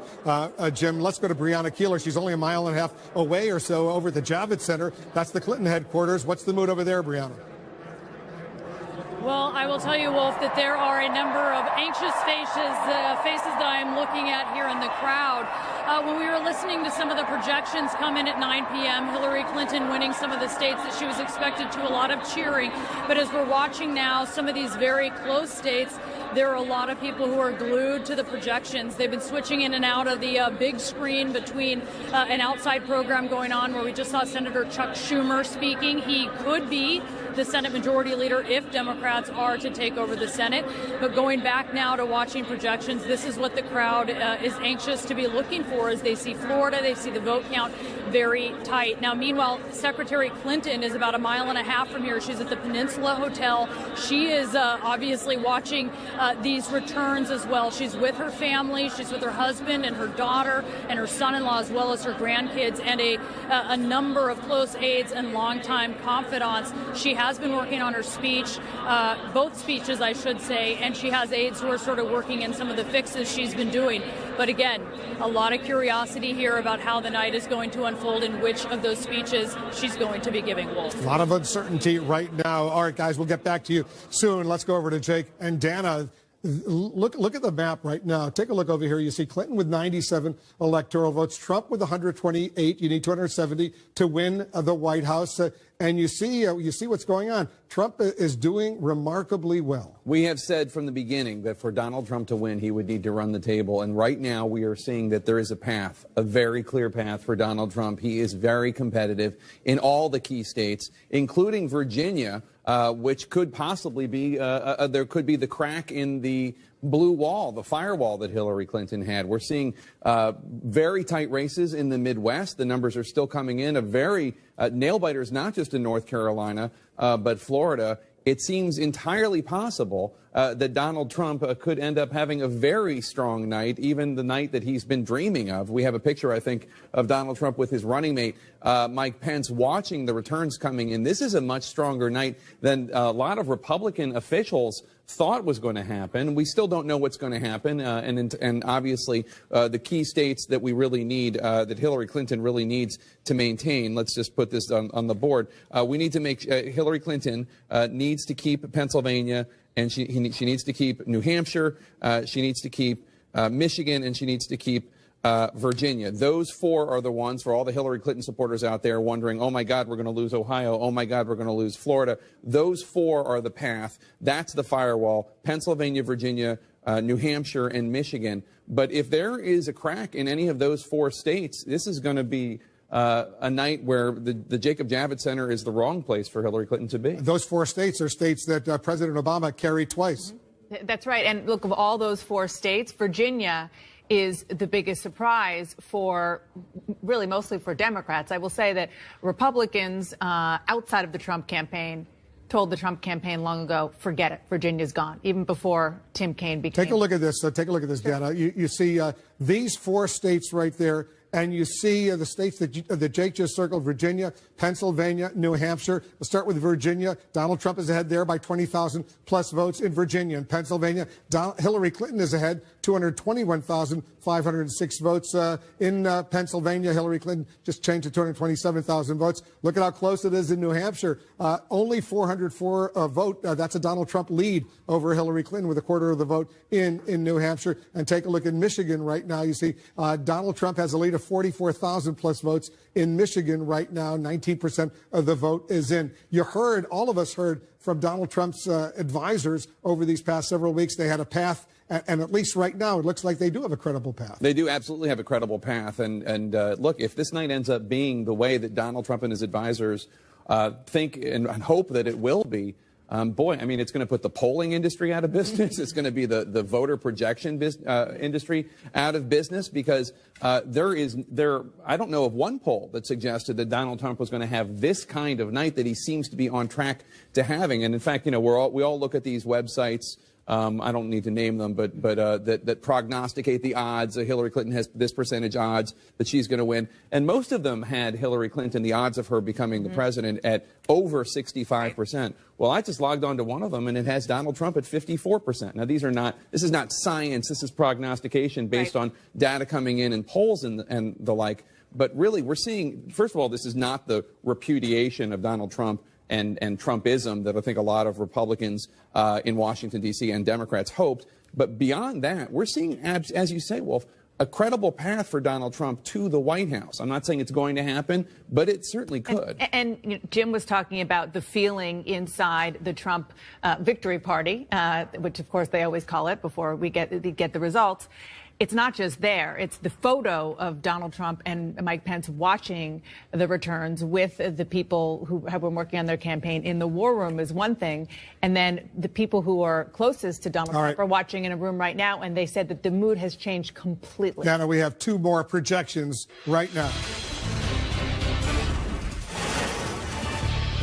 Jim, let's go to Breonna Keeler. She's only a mile and a half away or so over at the Javits Center. That's the Clinton headquarters. What's the mood over there, Breonna? Well, I will tell you, Wolf, that there are a number of anxious faces that I'm looking at here in the crowd. When we were listening to some of the projections come in at 9 p.m., Hillary Clinton winning some of the states that she was expected to, a lot of cheering. But as we're watching now, some of these very close states, there are a lot of people who are glued to the projections. They've been switching in and out of the big screen between an outside program going on where we just saw Senator Chuck Schumer speaking. He could be the Senate Majority Leader if Democrats are to take over the Senate. But going back now to watching projections, this is what the crowd is anxious to be looking for as they see Florida, they see the vote count very tight. Now, meanwhile, Secretary Clinton is about a mile and a half from here. She's at the Peninsula Hotel. She is obviously watching these returns as well. She's with her family. She's with her husband and her daughter and her son-in-law as well as her grandkids and a number of close aides and longtime confidants. She has been working on her speech, both speeches, I should say, and she has aides who are sort of working in some of the fixes she's been doing. But again, a lot of curiosity here about how the night is going to unfold and which of those speeches she's going to be giving, Wolf. A lot of uncertainty right now. All right, guys, we'll get back to you soon. Let's go over to Jake and Dana. Look at the map right now. Take a look over here. You see Clinton with 97 electoral votes, Trump with 128. You need 270 to win the White House. And you see what's going on. Trump is doing remarkably well. We have said from the beginning that for Donald Trump to win, he would need to run the table. And right now we are seeing that there is a path, a very clear path for Donald Trump. He is very competitive in all the key states, including Virginia, which could possibly be, there could be the crack in the blue wall, the firewall that Hillary Clinton had. We're seeing very tight races in the Midwest. The numbers are still coming in. A very nail-biters, not just in North Carolina, but Florida. It seems entirely possible that Donald Trump could end up having a very strong night, even the night that he's been dreaming of. We have a picture, I think, of Donald Trump with his running mate, Mike Pence, watching the returns coming in. This is a much stronger night than a lot of Republican officials thought was going to happen. We still don't know what's going to happen. And obviously, the key states that we really need, that Hillary Clinton really needs to maintain, let's just put this on the board. We need to make Hillary Clinton needs to keep Pennsylvania, and she needs to keep New Hampshire, she needs to keep Michigan, and she needs to keep Virginia. Those four are the ones for all the Hillary Clinton supporters out there wondering, oh my God, we're going to lose Ohio. Oh my God, we're going to lose Florida. Those four are the path. That's the firewall. Pennsylvania, Virginia, New Hampshire, and Michigan. But if there is a crack in any of those four states, this is going to be a night where the Jacob Javits Center is the wrong place for Hillary Clinton to be. Those four states are states that President Obama carried twice. That's right. And look, of all those four states, Virginia is the biggest surprise for, really mostly for Democrats. I will say that Republicans outside of the Trump campaign told the Trump campaign long ago, forget it, Virginia's gone, even before Tim Kaine became. Take a look at this. Take a look at this, Dana. You see these four states right there, and you see the states that Jake just circled: Virginia, Pennsylvania, New Hampshire. We'll start with Virginia. Donald Trump is ahead there by 20,000 plus votes in Virginia. In Pennsylvania, Hillary Clinton is ahead, 221,506 votes. In Pennsylvania, Hillary Clinton just changed to 227,000 votes. Look at how close it is in New Hampshire. Only 404 vote. That's a Donald Trump lead over Hillary Clinton with a quarter of the vote in New Hampshire. And take a look at Michigan right now. You see Donald Trump has a lead of 44,000 plus votes in Michigan right now. 19% of the vote is in. You heard, all of us heard from Donald Trump's advisors over these past several weeks. They had a path. And at least right now, it looks like they do have a credible path. They do absolutely have a credible path. And look, if this night ends up being the way that Donald Trump and his advisors think and hope that it will be, boy, I mean, it's going to put the polling industry out of business. It's going to be the voter projection industry out of business, because I don't know of one poll that suggested that Donald Trump was going to have this kind of night that he seems to be on track to having. And in fact, you know, we all look at these websites. I don't need to name them, but that prognosticate the odds. Hillary Clinton has this percentage odds that she's going to win. And most of them had Hillary Clinton, the odds of her becoming the president, at over 65%. Well, I just logged on to one of them, and it has Donald Trump at 54%. Now, this is not science. This is prognostication based on data coming in and polls and the like. But really, we're seeing, first of all, this is not the repudiation of Donald Trump and Trumpism that I think a lot of Republicans in Washington, D.C. and Democrats hoped. But beyond that, we're seeing, as you say, Wolf, a credible path for Donald Trump to the White House. I'm not saying it's going to happen, but it certainly could. And you know, Jim was talking about the feeling inside the Trump victory party, which, of course, they always call it before we get the results. It's not just there. It's the photo of Donald Trump and Mike Pence watching the returns with the people who have been working on their campaign in the war room is one thing. And then the people who are closest to Donald Trump are watching in a room right now, and they said that the mood has changed completely. Nana, we have two more projections right now.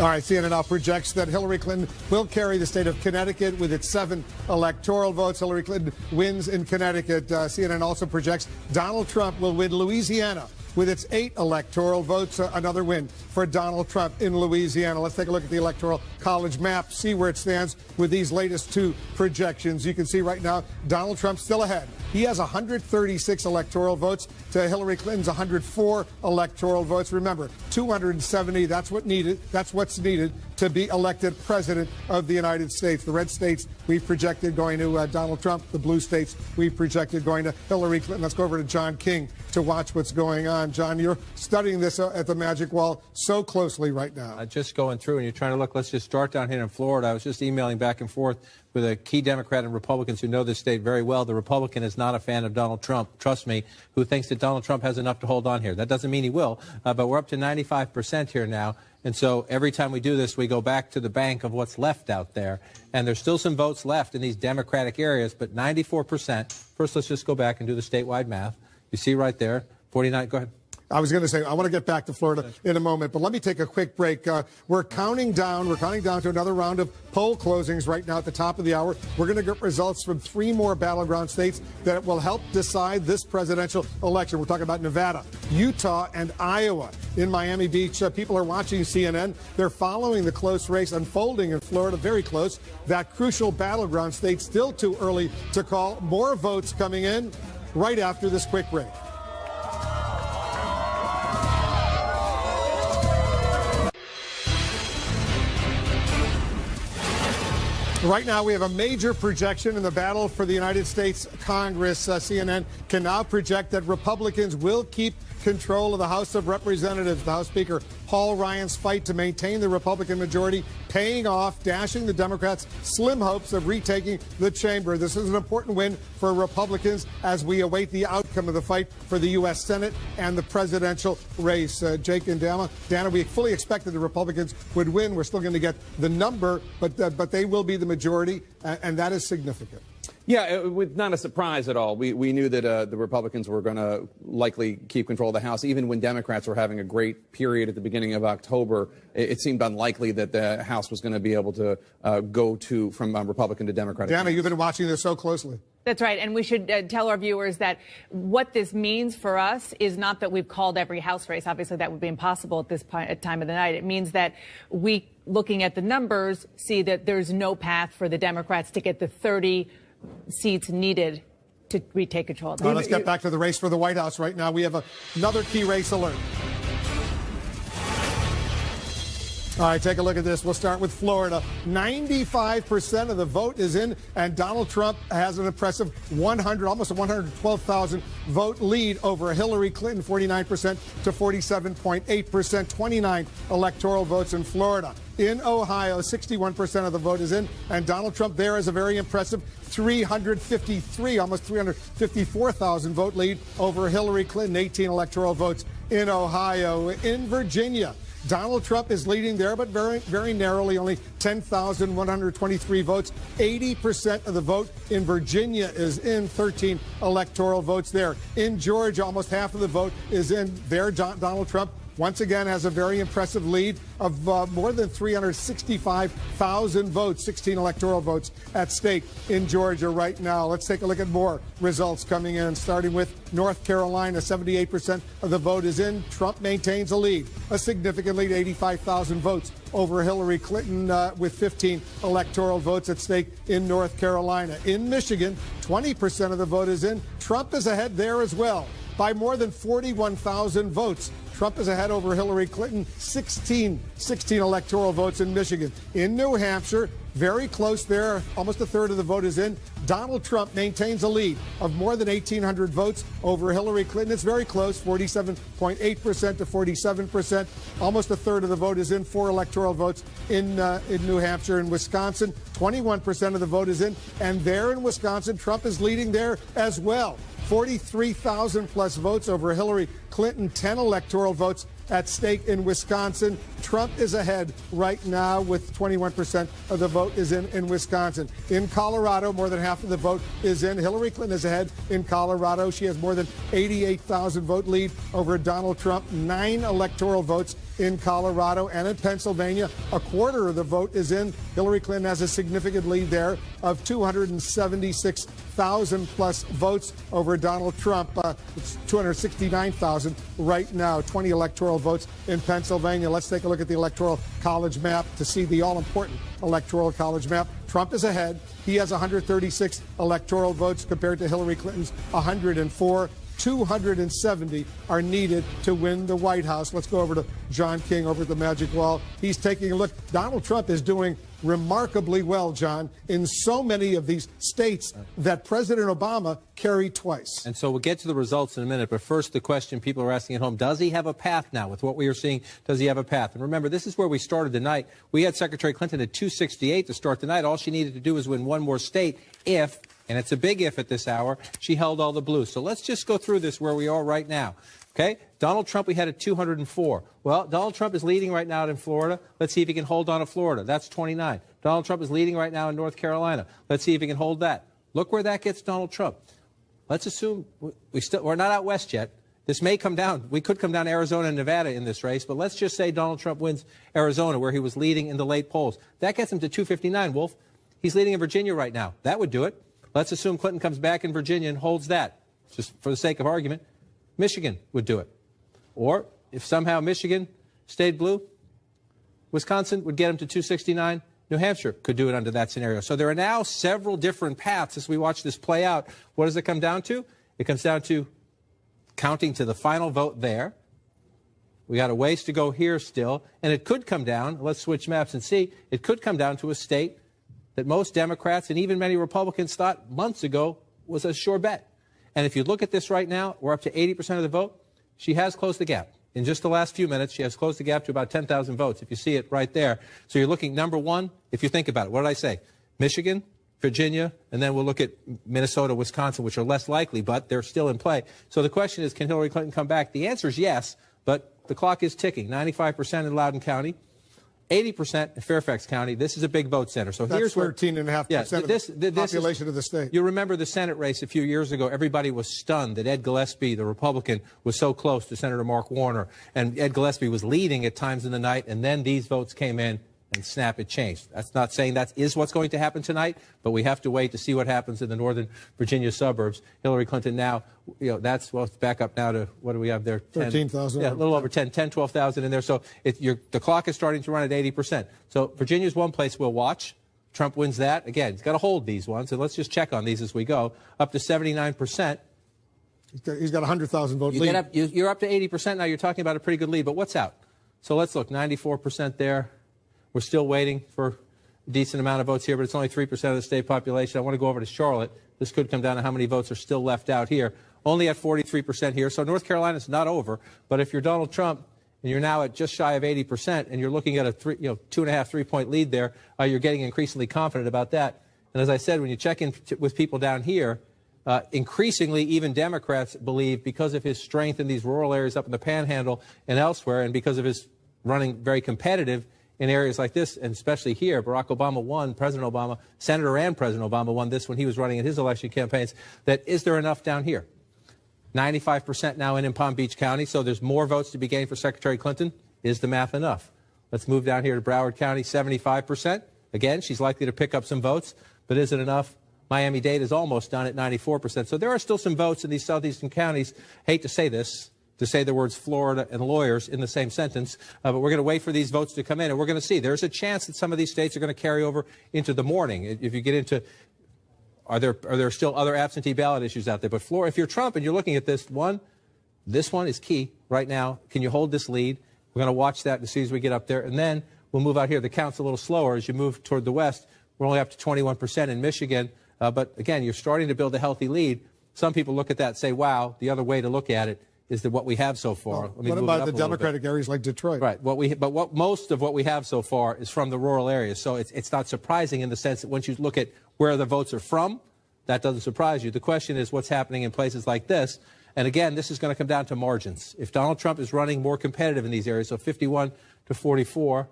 All right, CNN now projects that Hillary Clinton will carry the state of Connecticut with its 7 electoral votes. Hillary Clinton wins in Connecticut. CNN also projects Donald Trump will win Louisiana with its 8 electoral votes. Another win for Donald Trump in Louisiana. Let's take a look at the Electoral College map, see where it stands with these latest 2 projections. You can see right now Donald Trump's still ahead. He has 136 electoral votes to Hillary Clinton's 104 electoral votes. Remember, 270, that's what's needed to be elected president of the United States. The red states we've projected going to Donald Trump. The blue states we've projected going to Hillary Clinton. Let's go over to John King to watch what's going on. John, you're studying this at the Magic Wall so closely right now. Just going through, and you're trying to look. Let's just start down here in Florida. I was just emailing back and forth with a key Democrat and Republicans who know this state very well. The Republican is not a fan of Donald Trump, trust me, who thinks that Donald Trump has enough to hold on here. That doesn't mean he will, but we're up to 95% here now. And so every time we do this, we go back to the bank of what's left out there. And there's still some votes left in these Democratic areas, but 94%. First, let's just go back and do the statewide math. You see right there, 49. Go ahead. I was going to say, I want to get back to Florida in a moment, but let me take a quick break. We're counting down to another round of poll closings right now at the top of the hour. We're going to get results from 3 more battleground states that will help decide this presidential election. We're talking about Nevada, Utah, and Iowa. In Miami Beach, people are watching CNN. They're following the close race unfolding in Florida, very close. That crucial battleground state still too early to call. More votes coming in right after this quick break. Right now, we have a major projection in the battle for the United States Congress. CNN can now project that Republicans will keep control of the House of Representatives. The House Speaker Paul Ryan's fight to maintain the Republican majority paying off, dashing the Democrats' slim hopes of retaking the chamber. This is an important win for Republicans as we await the outcome of the fight for the U.S. Senate and the presidential race. Jake and Dana, we fully expected the Republicans would win. We're still going to get the number, but they will be the majority, and that is significant. Yeah, not a surprise at all. We knew that the Republicans were going to likely keep control of the House. Even when Democrats were having a great period at the beginning of October, it seemed unlikely that the House was going to be able to go from Republican to Democratic. Dana, you've been watching this so closely. That's right. And we should tell our viewers that what this means for us is not that we've called every House race. Obviously, that would be impossible at this time of the night. It means that we, looking at the numbers, see that there's no path for the Democrats to get the 30 seats needed to retake control of the House. Let's get back to the race for the White House right now. We have another key race alert. All right, take a look at this. We'll start with Florida. 95% of the vote is in, and Donald Trump has an impressive almost a 112,000 vote lead over Hillary Clinton, 49% to 47.8%, 29 electoral votes in Florida. In Ohio, 61% of the vote is in, and Donald Trump there has a very impressive almost 354,000 vote lead over Hillary Clinton, 18 electoral votes in Ohio. In Virginia, Donald Trump is leading there, but very, very narrowly, only 10,123 votes. 80% of the vote in Virginia is in, 13 electoral votes there. In Georgia, almost half of the vote is in there. Donald Trump once again has a very impressive lead of more than 365,000 votes, 16 electoral votes at stake in Georgia right now. Let's take a look at more results coming in, starting with North Carolina. 78% of the vote is in. Trump maintains a lead, a significant lead, 85,000 votes over Hillary Clinton with 15 electoral votes at stake in North Carolina. In Michigan, 20% of the vote is in. Trump is ahead there as well by more than 41,000 votes. Trump is ahead over Hillary Clinton, 16 electoral votes in Michigan. In New Hampshire, very close there, almost a third of the vote is in. Donald Trump maintains a lead of more than 1,800 votes over Hillary Clinton. It's very close, 47.8% to 47%. Almost a third of the vote is in. 4 electoral votes in New Hampshire. In Wisconsin, 21% of the vote is in. And there in Wisconsin, Trump is leading there as well. 43,000 plus votes over Hillary Clinton, 10 electoral votes at stake in Wisconsin. Trump is ahead right now with 21% of the vote is in Wisconsin. In Colorado, more than half of the vote is in. Hillary Clinton is ahead in Colorado. She has more than 88,000 vote lead over Donald Trump, 9 electoral votes in Colorado. And in Pennsylvania, a quarter of the vote is in. Hillary Clinton has a significant lead there of 276,000 plus votes over Donald Trump. It's 269,000 right now, 20 electoral votes in Pennsylvania. Let's take a look at the Electoral College map to see the all-important Electoral College map. Trump is ahead. He has 136 electoral votes compared to Hillary Clinton's 104. 270 are needed to win the White House. Let's go over to John King over at the Magic Wall. He's taking a look. Donald Trump is doing remarkably well, John, in so many of these states that President Obama carried twice. And so we'll get to the results in a minute, but first the question people are asking at home, does he have a path now? With what we are seeing, does he have a path? And remember, this is where we started the night. We had Secretary Clinton at 268 to start the night. All she needed to do was win one more state if, and it's a big if at this hour, she held all the blues. So let's just go through this where we are right now. Okay, Donald Trump, we had at 204. Well, Donald Trump is leading right now in Florida. Let's see if he can hold on to Florida. That's 29. Donald Trump is leading right now in North Carolina. Let's see if he can hold that. Look where that gets Donald Trump. Let's assume we're not out west yet. This may come down. We could come down to Arizona and Nevada in this race, but let's just say Donald Trump wins Arizona, where he was leading in the late polls. That gets him to 259, Wolf. He's leading in Virginia right now. That would do it. Let's assume Clinton comes back in Virginia and holds that, just for the sake of argument. Michigan would do it. Or if somehow Michigan stayed blue, Wisconsin would get him to 269. New Hampshire could do it under that scenario. So there are now several different paths as we watch this play out. What does it come down to? It comes down to counting to the final vote there. We got a ways to go here still. And it could come down, let's switch maps and see, it could come down to a state that most Democrats and even many Republicans thought months ago was a sure bet. And if you look at this right now, we're up to 80% of the vote. She has closed the gap. In just the last few minutes, she has closed the gap to about 10,000 votes, if you see it right there. So you're looking, number one, if you think about it, what did I say? Michigan, Virginia, and then we'll look at Minnesota, Wisconsin, which are less likely, but they're still in play. So the question is, can Hillary Clinton come back? The answer is yes, but the clock is ticking. 95% in Loudoun County. 80% in Fairfax County. This is a big vote center. So That's here's 13.5% of the population of the state. You remember the Senate race a few years ago. Everybody was stunned that Ed Gillespie, the Republican, was so close to Senator Mark Warner. And Ed Gillespie was leading at times in the night. And then these votes came in. And snap, it changed. That's not saying that is what's going to happen tonight, but we have to wait to see what happens in the Northern Virginia suburbs. Hillary Clinton now, that's, well, back up now to, what do we have there? 13,000. Yeah, a little over 12,000 in there. So the clock is starting to run at 80%. So Virginia's one place we'll watch. Trump wins that. Again, he's got to hold these ones, and let's just check on these as we go. Up to 79%. He's got 100,000 vote lead. You're up to 80% now. You're talking about a pretty good lead, but what's out? So let's look, 94% there. We're still waiting for a decent amount of votes here, but it's only 3% of the state population. I want to go over to Charlotte. This could come down to how many votes are still left out here. Only at 43% here. So North Carolina's not over. But if you're Donald Trump and you're now at just shy of 80% and you're looking at a 3.5 point lead there, you're getting increasingly confident about that. And as I said, when you check in with people down here, increasingly even Democrats believe, because of his strength in these rural areas up in the Panhandle and elsewhere, and because of his running very competitive in areas like this, and especially here, Barack Obama won, President Obama, Senator and President Obama won this when he was running in his election campaigns, that is there enough down here? 95% now in Palm Beach County, so there's more votes to be gained for Secretary Clinton. Is the math enough? Let's move down here to Broward County, 75%. Again, she's likely to pick up some votes, but is it enough? Miami-Dade is almost done at 94%. So there are still some votes in these southeastern counties. Hate to say this, to say the words Florida and lawyers in the same sentence, but we're going to wait for these votes to come in, and we're going to see. There's a chance that some of these states are going to carry over into the morning. If you get into, are there still other absentee ballot issues out there? But Florida, if you're Trump and you're looking at this one is key right now. Can you hold this lead? We're going to watch that as soon as we get up there, and then we'll move out here. The count's a little slower as you move toward the west. We're only up to 21% in Michigan, but again, you're starting to build a healthy lead. Some people look at that and say, wow, the other way to look at it is that what we have so far. What about the Democratic areas like Detroit? Right. Most of what we have so far is from the rural areas. So it's not surprising in the sense that once you look at where the votes are from, that doesn't surprise you. The question is what's happening in places like this. And again, this is going to come down to margins. If Donald Trump is running more competitive in these areas, so 51 to 44,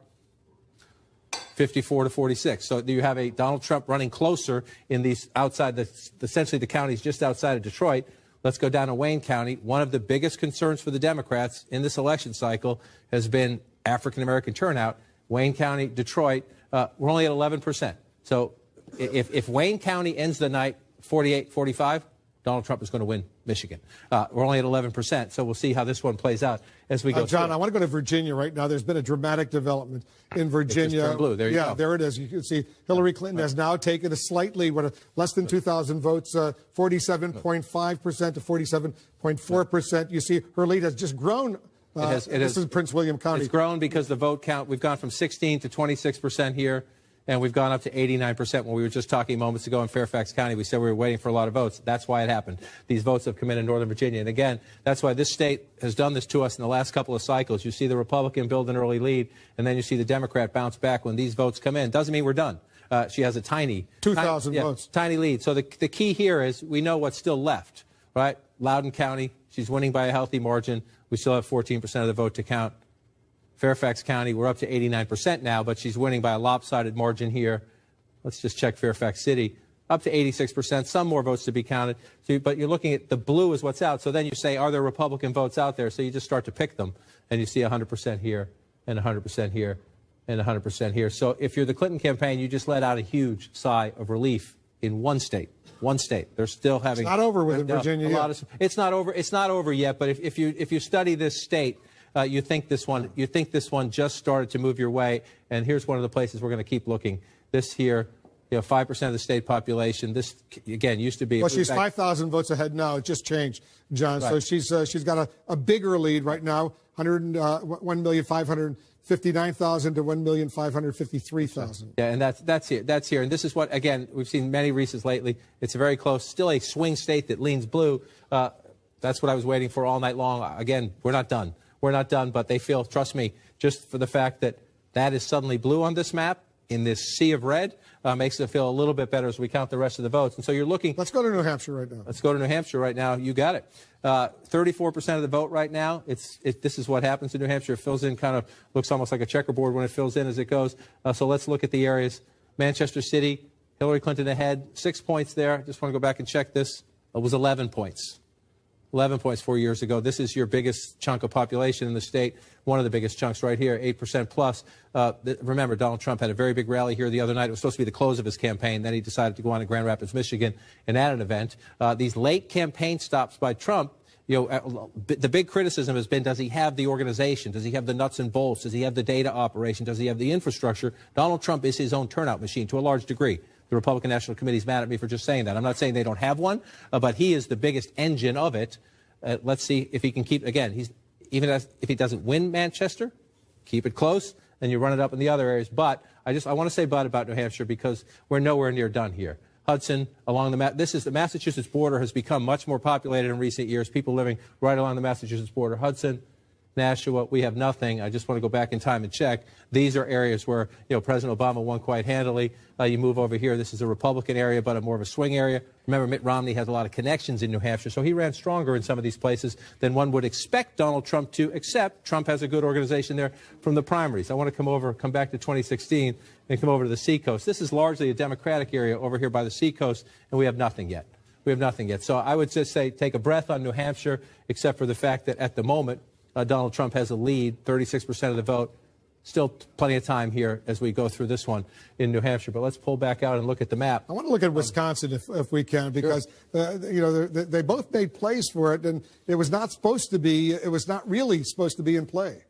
54 to 46. So you have a Donald Trump running closer in these outside, essentially the counties just outside of Detroit. Let's go down to Wayne County. One of the biggest concerns for the Democrats in this election cycle has been African-American turnout. Wayne County, Detroit, we're only at 11%. So if Wayne County ends the night 48-45, Donald Trump is going to win Michigan. We're only at 11%, so we'll see how this one plays out as we go John, through. I want to go to Virginia right now. There's been a dramatic development in Virginia. It just turned blue. There you go. There it is. You can see Hillary Clinton has now taken a slightly, less than 2,000 votes, 47.5% to 47.4%. You see her lead has just grown. This is Prince William County. It's grown because the vote count, we've gone from 16 to 26% here. And we've gone up to 89% when we were just talking moments ago in Fairfax County. We said we were waiting for a lot of votes. That's why it happened. These votes have come in Northern Virginia. And again, that's why this state has done this to us in the last couple of cycles. You see the Republican build an early lead, and then you see the Democrat bounce back when these votes come in. Doesn't mean we're done. She has a tiny 2,000 votes. Tiny lead. So the key here is we know what's still left, right? Loudoun County, she's winning by a healthy margin. We still have 14% of the vote to count. Fairfax County, we're up to 89% now, but she's winning by a lopsided margin here. Let's just check Fairfax City. Up to 86%, some more votes to be counted. But you're looking at the blue is what's out. So then you say, are there Republican votes out there? So you just start to pick them, and you see 100% here, and 100% here, and 100% here. So if you're the Clinton campaign, you just let out a huge sigh of relief in one state. One state. They're still having. It's not over with in Virginia yet. It's not over. It's not over yet. But if you study this state, you think this one just started to move your way, and here's one of the places we're going to keep looking. This here, 5% of the state population. This again used to be. Well, she's 5,000 votes ahead now. It just changed, John. Right. So she's got a bigger lead right now. 1,559,000 to 1,553,000. Yeah, and that's here. That's here, and this is what again we've seen many races lately. It's very close. Still a swing state that leans blue. That's what I was waiting for all night long. Again, we're not done. We're not done, but they feel, trust me, just for the fact that is suddenly blue on this map, in this sea of red makes it feel a little bit better as we count the rest of the votes. And so you're looking. Let's go to New Hampshire right now. Let's go to New Hampshire right now. You got it. 34% of the vote right now. This is what happens in New Hampshire. It fills in, kind of looks almost like a checkerboard when it fills in as it goes. So let's look at the areas. Manchester City, Hillary Clinton ahead, 6 points there. Just want to go back and check this. It was 11 points. 11 points 4 years ago. This is your biggest chunk of population in the state, one of the biggest chunks right here, 8% plus. Remember, Donald Trump had a very big rally here the other night. It was supposed to be the close of his campaign. Then he decided to go on to Grand Rapids, Michigan, and at an event. These late campaign stops by Trump, the big criticism has been, does he have the organization? Does he have the nuts and bolts? Does he have the data operation? Does he have the infrastructure? Donald Trump is his own turnout machine to a large degree. The Republican National Committee is mad at me for just saying that. I'm not saying they don't have one, but he is the biggest engine of it. Let's see if he can keep, again, if he doesn't win Manchester, keep it close, and you run it up in the other areas. But I want to say but about New Hampshire because we're nowhere near done here. Hudson, along the Massachusetts border has become much more populated in recent years, people living right along the Massachusetts border. Hudson, Nashua, we have nothing. I just want to go back in time and check. These are areas where, President Obama won quite handily. You move over here. This is a Republican area, but more of a swing area. Remember, Mitt Romney has a lot of connections in New Hampshire, so he ran stronger in some of these places than one would expect Donald Trump to, except Trump has a good organization there from the primaries. I want to come back to 2016 and come over to the Seacoast. This is largely a Democratic area over here by the Seacoast, and we have nothing yet. We have nothing yet. So I would just say take a breath on New Hampshire, except for the fact that at the moment, Donald Trump has a lead, 36% of the vote. Still plenty of time here as we go through this one in New Hampshire. But let's pull back out and look at the map. I want to look at Wisconsin if we can, because they both made plays for it, and it was not really supposed to be in play.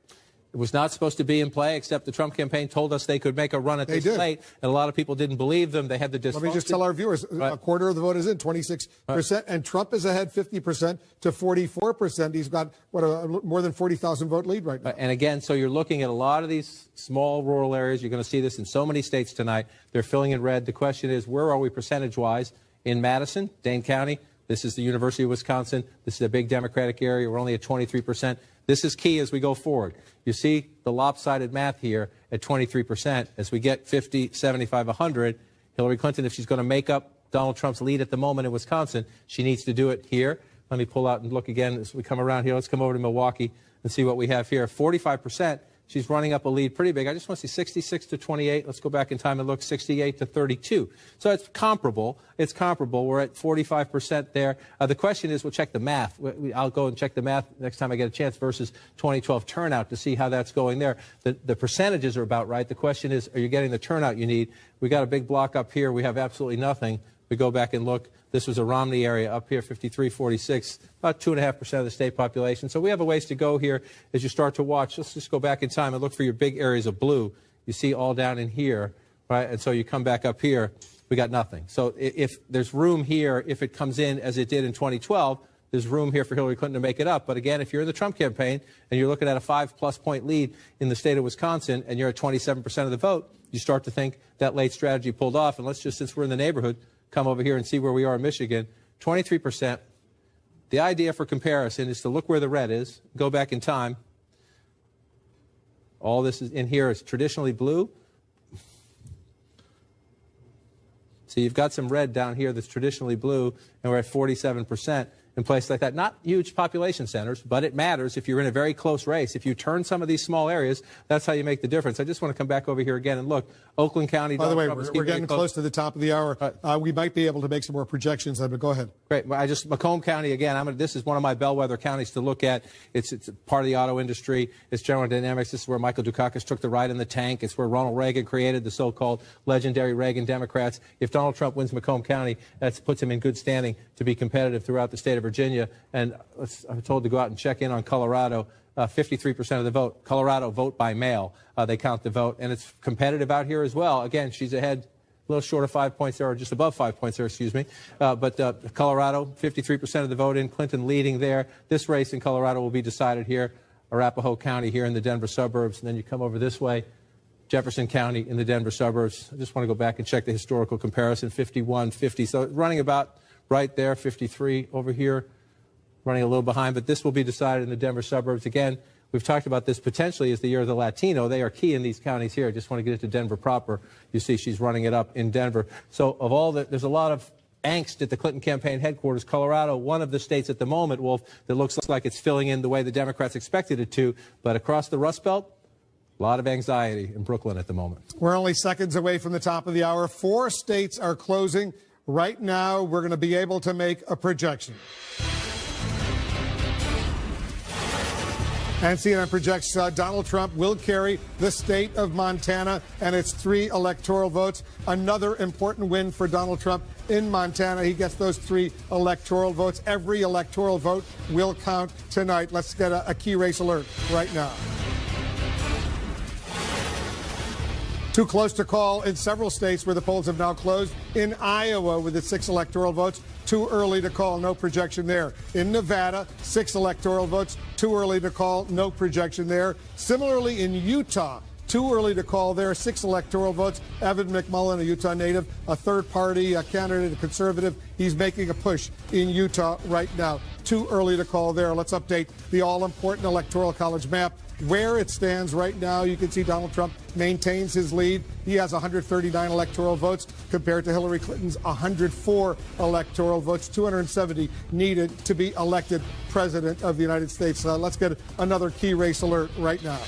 It was not supposed to be in play, except the Trump campaign told us they could make a run at this late, and a lot of people didn't believe them. They had the dysfunction. Let me just tell our viewers, a quarter of the vote is in, 26%, and Trump is ahead 50% to 44%. He's got, more than 40,000 vote lead right now. And again, so you're looking at a lot of these small rural areas. You're going to see this in so many states tonight. They're filling in red. The question is, where are we percentage-wise? In Madison, Dane County, this is the University of Wisconsin. This is a big Democratic area. We're only at 23%. This is key as we go forward. You see the lopsided math here at 23%. As we get 50, 75, 100, Hillary Clinton, if she's going to make up Donald Trump's lead at the moment in Wisconsin, she needs to do it here. Let me pull out and look again as we come around here. Let's come over to Milwaukee and see what we have here. 45%. She's running up a lead pretty big. I just want to see 66 to 28. Let's go back in time and look 68 to 32. So it's comparable. It's comparable. We're at 45% there. The question is, we'll check the math. I'll go and check the math next time I get a chance versus 2012 turnout to see how that's going there. The percentages are about right. The question is, are you getting the turnout you need? We got a big block up here. We have absolutely nothing. We go back and look. This was a Romney area up here, 53, 46, about 2.5% of the state population. So we have a ways to go here as you start to watch. Let's just go back in time and look for your big areas of blue. You see all down in here, right? And so you come back up here, we got nothing. So if there's room here, if it comes in as it did in 2012, there's room here for Hillary Clinton to make it up. But again, if you're in the Trump campaign and you're looking at a 5+ point lead in the state of Wisconsin and you're at 27% of the vote, you start to think that late strategy pulled off. And let's just, since we're in the neighborhood, come over here and see where we are in Michigan, 23%. The idea for comparison is to look where the red is, go back in time. All this is in here is traditionally blue. So you've got some red down here that's traditionally blue, and we're at 47%. In places like that. Not huge population centers, but it matters if you're in a very close race. If you turn some of these small areas, that's how you make the difference. I just want to come back over here again and look. Oakland County. By the way, we're getting close to the top of the hour. We might be able to make some more projections, but go ahead. Great. Macomb County, again, this is one of my bellwether counties to look at. It's part of the auto industry. It's General Dynamics. This is where Michael Dukakis took the ride in the tank. It's where Ronald Reagan created the so-called legendary Reagan Democrats. If Donald Trump wins Macomb County, that puts him in good standing to be competitive throughout the state of Virginia. And I'm told to go out and check in on Colorado. 53% of the vote. Colorado vote by mail. They count the vote. And it's competitive out here as well. Again, she's ahead a little short of 5 points there, or just above 5 points there, excuse me. But Colorado, 53% of the vote in. Clinton leading there. This race in Colorado will be decided here. Arapahoe County here in the Denver suburbs. And then you come over this way. Jefferson County in the Denver suburbs. I just want to go back and check the historical comparison. 51, 50. So running about right there. 53 over here. Running a little behind, but this will be decided in the Denver suburbs. Again, We've talked about this potentially as the year of the Latino. They are key in these counties here. I just want to get it to Denver proper. You see she's running it up in Denver. So of all that, there's a lot of angst at the Clinton campaign headquarters. Colorado, one of the states at the moment, Wolf, that looks like it's filling in the way the Democrats expected it to. But across the Rust Belt, a lot of anxiety in Brooklyn at the moment. We're only seconds away from the top of the hour. 4 states are closing. Right now, we're going to be able to make a projection. And CNN projects Donald Trump will carry the state of Montana and its 3 electoral votes. Another important win for Donald Trump in Montana. He gets those 3 electoral votes. Every electoral vote will count tonight. Let's get a key race alert right now. Too close to call in several states where the polls have now closed. In Iowa, with its 6 electoral votes, too early to call, no projection there. In Nevada, 6 electoral votes, too early to call, no projection there. Similarly, in Utah, too early to call there, 6 electoral votes. Evan McMullin, a Utah native, a third-party candidate, a conservative. He's making a push in Utah right now. Too early to call there. Let's update the all-important Electoral College map. Where it stands right now, you can see Donald Trump maintains his lead. He has 139 electoral votes compared to Hillary Clinton's 104 electoral votes, 270 needed to be elected president of the United States. Let's get another key race alert right now.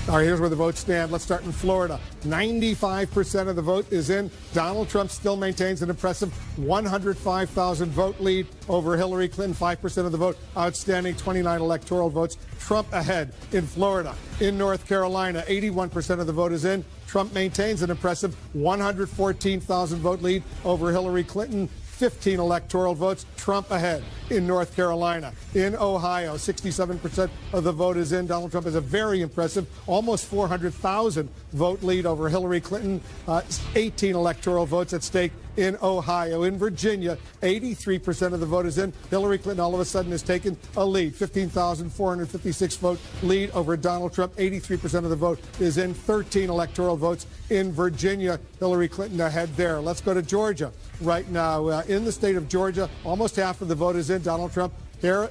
All right, here's where the votes stand. Let's start in Florida. 95% of the vote is in. Donald Trump still maintains an impressive 105,000 vote lead over Hillary Clinton. 5% of the vote outstanding, 29 electoral votes. Trump ahead in Florida. In North Carolina, 81% of the vote is in. Trump maintains an impressive 114,000 vote lead over Hillary Clinton. 15 electoral votes. Trump ahead in North Carolina. In Ohio, 67% of the vote is in. Donald Trump has a very impressive, almost 400,000 vote lead over Hillary Clinton. 18 electoral votes at stake in Ohio. In Virginia, 83% of the vote is in. Hillary Clinton all of a sudden has taken a lead, 15,456 vote lead over Donald Trump. 83% of the vote is in. 13 electoral votes in Virginia. Hillary Clinton ahead there. Let's go to Georgia right now. In the state of Georgia, almost half of the vote is in. Donald Trump here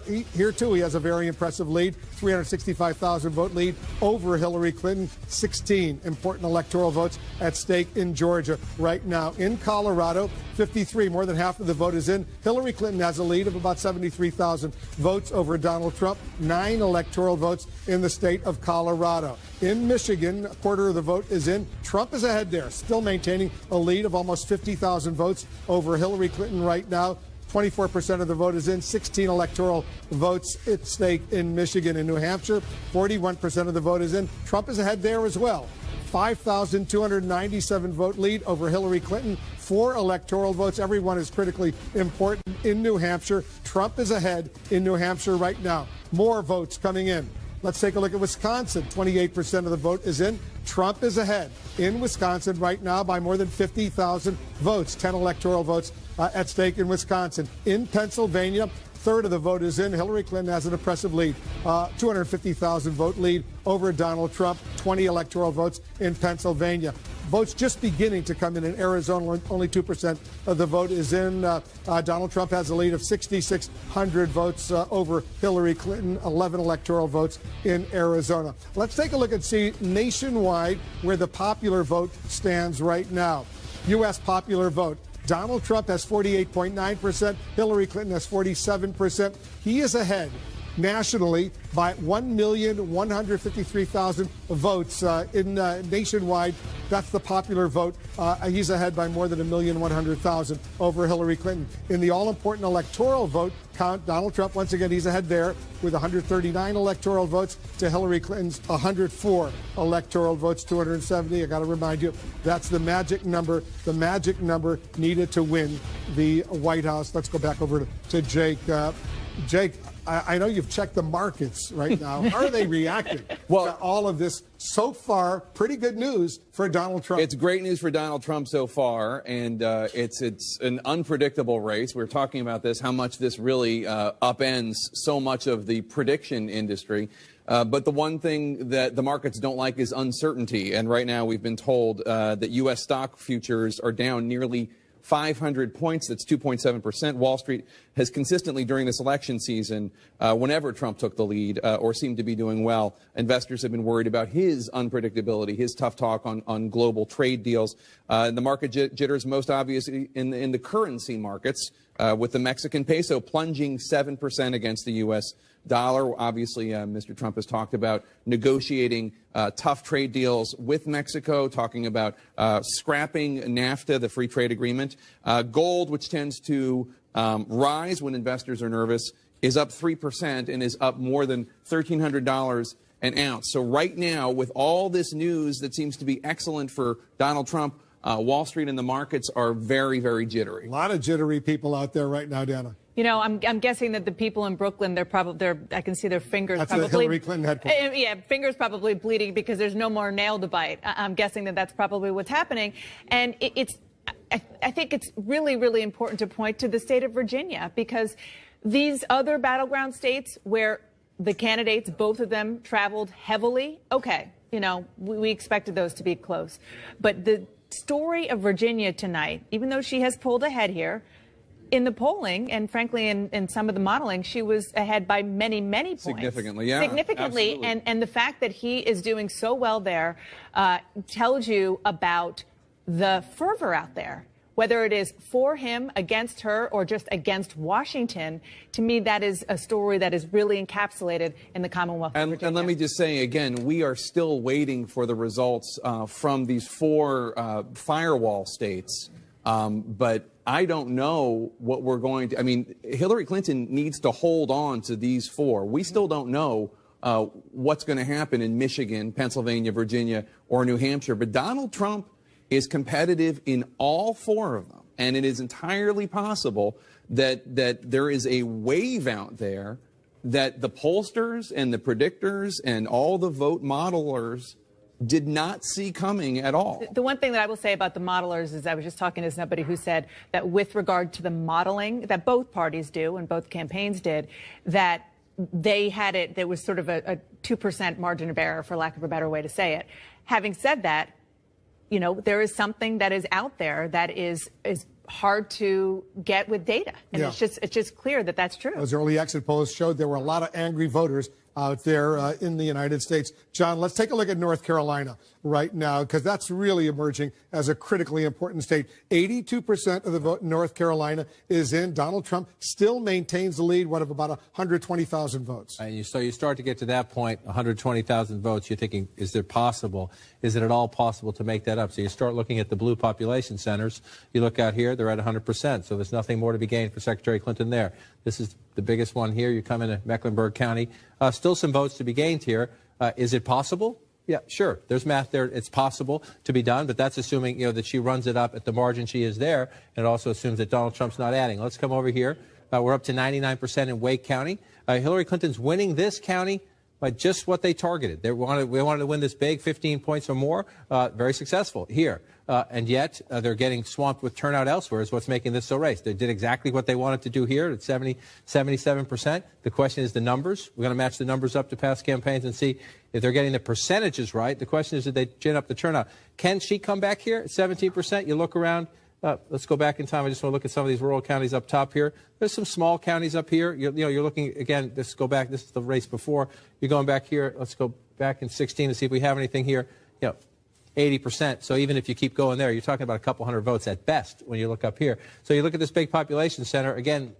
too, he has a very impressive lead, 365,000 vote lead over Hillary Clinton. 16 important electoral votes at stake in Georgia right now. In Colorado, 53, more than half of the vote is in. Hillary Clinton has a lead of about 73,000 votes over Donald Trump. 9 electoral votes in the state of Colorado. In Michigan, a quarter of the vote is in. Trump is ahead there, still maintaining a lead of almost 50,000 votes over Hillary Clinton right now. 24% of the vote is in. 16 electoral votes at stake in Michigan. In New Hampshire, 41% of the vote is in. Trump is ahead there as well. 5,297 vote lead over Hillary Clinton. 4 electoral votes. Everyone is critically important in New Hampshire. Trump is ahead in New Hampshire right now. More votes coming in. Let's take a look at Wisconsin. 28% of the vote is in. Trump is ahead in Wisconsin right now by more than 50,000 votes. 10 electoral votes at stake in Wisconsin. In Pennsylvania, third of the vote is in. Hillary Clinton has an impressive lead, 250,000 vote lead over Donald Trump. 20 electoral votes in Pennsylvania. Votes just beginning to come in Arizona. Only 2% of the vote is in. Donald Trump has a lead of 6,600 votes over Hillary Clinton. 11 electoral votes in Arizona. Let's take a look and see nationwide where the popular vote stands right now. U.S. popular vote. Donald Trump has 48.9%. Hillary Clinton has 47%. He is ahead nationally by 1,153,000 votes in nationwide. That's the popular vote. He's ahead by more than 1,100,000 over Hillary Clinton. In the all-important electoral vote count, Donald Trump, once again, he's ahead there with 139 electoral votes to Hillary Clinton's 104 electoral votes, 270. I got to remind you, that's the magic number needed to win the White House. Let's go back over to Jake. Jake, I know you've checked the markets right now. How are they reacting to all of this? So far, pretty good news for Donald Trump. It's great news for Donald Trump so far, and it's an unpredictable race. We're talking about this, how much this really upends so much of the prediction industry. But the one thing that the markets don't like is uncertainty. And right now we've been told that U.S. stock futures are down nearly 500 points. That's 2.7%. Wall Street has consistently during this election season, whenever Trump took the lead or seemed to be doing well, investors have been worried about his unpredictability, his tough talk on global trade deals. The market jitters most obviously in the currency markets, with the Mexican peso plunging 7% against the U.S. dollar. Obviously, Mr. Trump has talked about negotiating tough trade deals with Mexico, talking about scrapping NAFTA, the free trade agreement. Gold, which tends to rise when investors are nervous, is up 3% and is up more than $1,300 an ounce. So right now, with all this news that seems to be excellent for Donald Trump, Wall Street and the markets are very, very jittery. A lot of jittery people out there right now, Dana. You know, I'm guessing that the people in Brooklyn, I can see their fingers that's probably. Hillary Clinton headquarters. Yeah, fingers probably bleeding because there's no more nail to bite. I'm guessing that that's probably what's happening. And I think it's really, really important to point to the state of Virginia, because these other battleground states where the candidates, both of them, traveled heavily, okay, you know, we expected those to be close. But the story of Virginia tonight, even though she has pulled ahead here, in the polling, and frankly, in some of the modeling, she was ahead by many, many points. Significantly, yeah. Significantly. Absolutely. And the fact that he is doing so well there tells you about the fervor out there. Whether it is for him, against her, or just against Washington, to me, that is a story that is really encapsulated in the Commonwealth of Virginia. And let me just say again, we are still waiting for the results from these 4 firewall states. But I don't know what we're going to. I mean, Hillary Clinton needs to hold on to these 4. We still don't know what's going to happen in Michigan, Pennsylvania, Virginia, or New Hampshire. But Donald Trump is competitive in all 4 of them. And it is entirely possible that there is a wave out there that the pollsters and the predictors and all the vote modelers did not see coming at all. The one thing that I will say about the modelers is I was just talking to somebody who said that with regard to the modeling that both parties do and both campaigns did, that they had it, there was sort of a 2% margin of error, for lack of a better way to say it. Having said that, you know, there is something that is out there that is hard to get with data. And Yeah. it's just clear that that's true. Those early exit polls showed there were a lot of angry voters out there in the United States. John, let's take a look at North Carolina right now, because that's really emerging as a critically important state. 82% of the vote in North Carolina is in. Donald Trump still maintains the lead, of about 120,000 votes. And so you start to get to that point, 120,000 votes, you're thinking, is it possible? Is it at all possible to make that up? So you start looking at the blue population centers. You look out here, they're at 100%. So there's nothing more to be gained for Secretary Clinton there. This is the biggest one here. You come into Mecklenburg County. Still some votes to be gained here. Is it possible? Yeah, sure. There's math there. It's possible to be done, but that's assuming, that she runs it up at the margin she is there, and it also assumes that Donald Trump's not adding. Let's come over here. We're up to 99% in Wake County. Hillary Clinton's winning this county by just what they targeted. We wanted to win this big, 15 points or more. Very successful here. And yet they're getting swamped with turnout elsewhere is what's making this so race. They did exactly what they wanted to do here at 77%. The question is the numbers. We're going to match the numbers up to past campaigns and see if they're getting the percentages right. The question is, did they gin up the turnout? Can she come back here at 17%? You look around. Let's go back in time. I just want to look at some of these rural counties up top here. There's some small counties up here. You're looking, again, let's go back. This is the race before. You're going back here. Let's go back in 16 to see if we have anything here. 80%. So even if you keep going there, you're talking about a couple hundred votes at best when you look up here. So you look at this big population center. Again,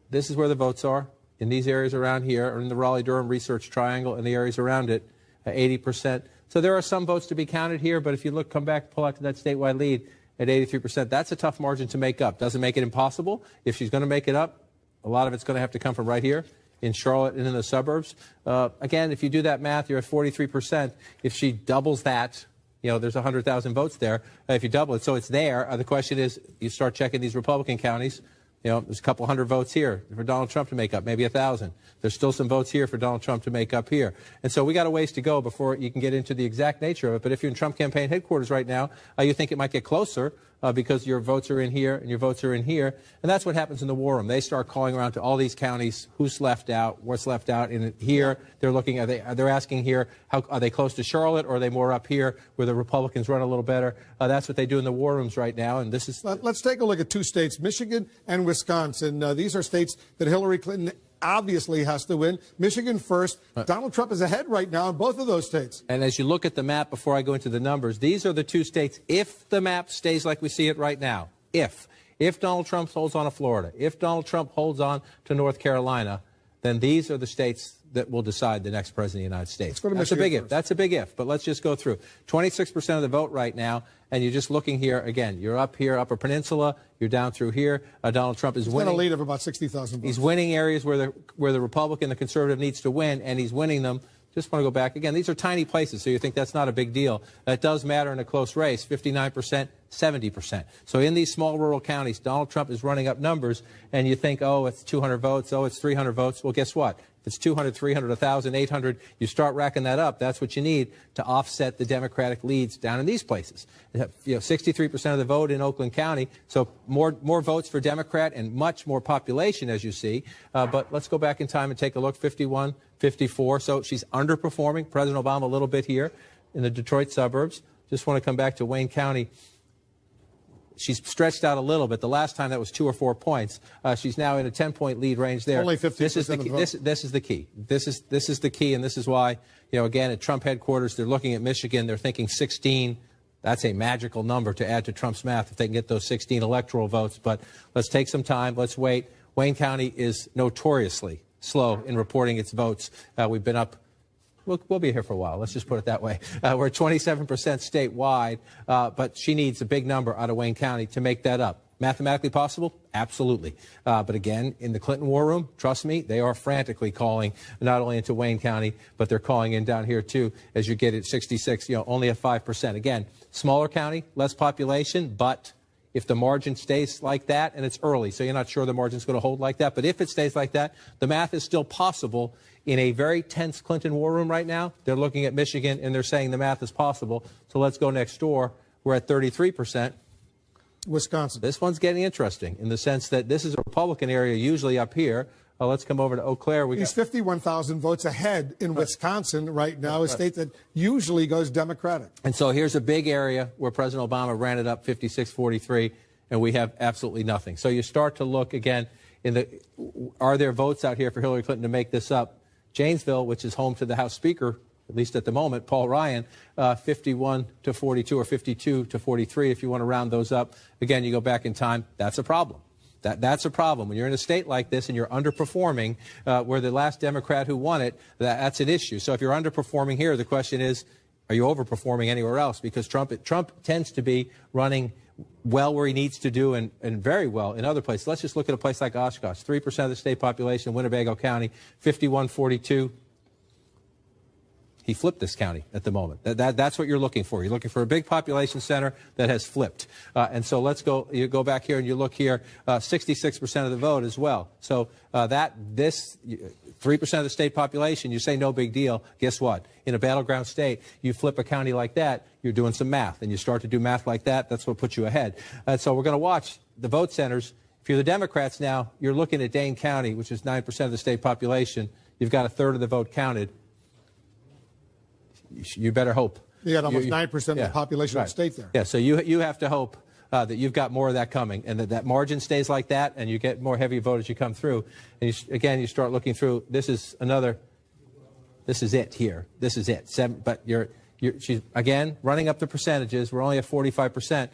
this is where the votes are in these areas around here, or in the Raleigh-Durham Research Triangle and the areas around it, 80%. So there are some votes to be counted here, but if you look, come back, pull out to that statewide lead at 83%, that's a tough margin to make up. Doesn't make it impossible. If she's going to make it up, a lot of it's going to have to come from right here in Charlotte and in the suburbs. Again, if you do that math, you're at 43%. If she doubles that, there's 100,000 votes there. If you double it, so it's there. The question is, you start checking these Republican counties. There's a couple hundred votes here for Donald Trump to make up, maybe 1,000. There's still some votes here for Donald Trump to make up here. And so we got a ways to go before you can get into the exact nature of it. But if you're in Trump campaign headquarters right now, you think it might get closer. because your votes are in here and your votes are in here. And that's what happens in the war room. They start calling around to all these counties, who's left out, what's left out. In here, they're looking, they're asking here, how, are they close to Charlotte, or are they more up here where the Republicans run a little better? That's what they do in the war rooms right now. And this is. Let's take a look at two states, Michigan and Wisconsin. These are states that Hillary Clinton obviously has to win. Michigan first. Donald Trump is ahead right now in both of those states. And as you look at the map, before I go into the numbers, these are the two states, if the map stays like we see it right now, if Donald Trump holds on to Florida, if Donald Trump holds on to North Carolina, then these are the states that will decide the next president of the United States. That's a big if. That's a big if. But let's just go through. 26% of the vote right now, and you're just looking here again. You're up here, Upper Peninsula. You're down through here. Donald Trump is winning. He's got a lead of about 60,000 votes. He's winning areas where the Republican, the conservative needs to win, and he's winning them. Just want to go back again. These are tiny places, so you think that's not a big deal. That does matter in a close race. 59%, 70%. So in these small rural counties, Donald Trump is running up numbers, and you think, oh, it's 200 votes. Oh, it's 300 votes. Well, guess what? If it's 200, 300, 1,000, 800, you start racking that up. That's what you need to offset the Democratic leads down in these places. 63% of the vote in Oakland County, so more votes for Democrat and much more population, as you see. But let's go back in time and take a look. 51, 54. So she's underperforming President Obama a little bit here in the Detroit suburbs. Just want to come back to Wayne County. She's stretched out a little bit. The last time that was 2 or 4 points. She's now in a 10-point lead range there. Only 50%. This is the key. This is the key. This is the key, and this is why, again, at Trump headquarters, they're looking at Michigan. They're thinking 16. That's a magical number to add to Trump's math if they can get those 16 electoral votes. But let's take some time. Let's wait. Wayne County is notoriously slow in reporting its votes. We've been up. We'll be here for a while. Let's just put it that way. We're 27% statewide, but she needs a big number out of Wayne County to make that up. Mathematically possible? Absolutely. But again, in the Clinton war room, trust me, they are frantically calling not only into Wayne County, but they're calling in down here too, as you get at 66, only at 5%. Again, smaller county, less population, but if the margin stays like that, and it's early, so you're not sure the margin's going to hold like that, but if it stays like that, the math is still possible. In a very tense Clinton war room right now, they're looking at Michigan, and they're saying the math is possible. So let's go next door. We're at 33%. Wisconsin. This one's getting interesting in the sense that this is a Republican area usually up here. Let's come over to Eau Claire. He's 51,000 votes ahead in Wisconsin right now, a state that usually goes Democratic. And so here's a big area where President Obama ran it up 56-43, and we have absolutely nothing. So you start to look again are there votes out here for Hillary Clinton to make this up? Janesville, which is home to the House Speaker, at least at the moment, Paul Ryan, 51-42 or 52-43, if you want to round those up. Again, you go back in time, that's a problem. That's a problem. When you're in a state like this and you're underperforming, where the last Democrat who won it, that's an issue. So if you're underperforming here, the question is, are you overperforming anywhere else? Because Trump tends to be running well where he needs to do and very well in other places. Let's just look at a place like Oshkosh, 3% of the state population, Winnebago County, 51-42. He flipped this county at the moment. That's what you're looking for. You're looking for a big population center that has flipped. And so you go back here and you look here, 66% of the vote as well. So 3% of the state population, you say no big deal. Guess what? In a battleground state, you flip a county like that, you're doing some math. And you start to do math like that, that's what puts you ahead. And so we're going to watch the vote centers. If you're the Democrats now, you're looking at Dane County, which is 9% of the state population. You've got a third of the vote counted. You better hope. You got almost 9% of the population of the state there. Yeah, so you have to hope that you've got more of that coming, and that margin stays like that, and you get more heavy vote as you come through. And again, you start looking through. This is it here. This is it. But she's again running up the percentages. We're only at 45%.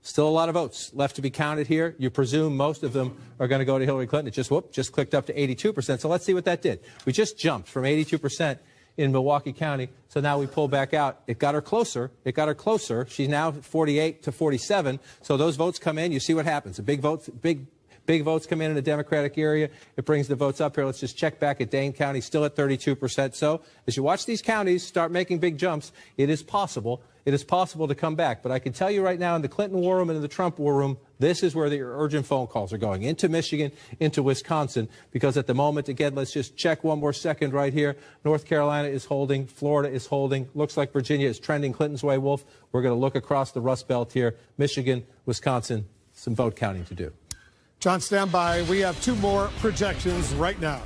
Still a lot of votes left to be counted here. You presume most of them are going to go to Hillary Clinton. It just clicked up to 82%. So let's see what that did. We just jumped from 82% in Milwaukee County. So now we pull back out. It got her closer. She's now 48-47. So those votes come in. You see what happens. Big votes come in the Democratic area. It brings the votes up here. Let's just check back at Dane County, still at 32%. So as you watch these counties start making big jumps, it is possible. It is possible to come back. But I can tell you right now, in the Clinton war room and in the Trump war room, This is where the urgent phone calls are going, into Michigan, into Wisconsin, because at the moment, again, let's just check one more second right here. North Carolina is holding. Florida is holding. Looks like Virginia is trending Clinton's way, Wolf. We're going to look across the Rust Belt here. Michigan, Wisconsin, some vote counting to do. John, stand by. We have 2 more projections right now.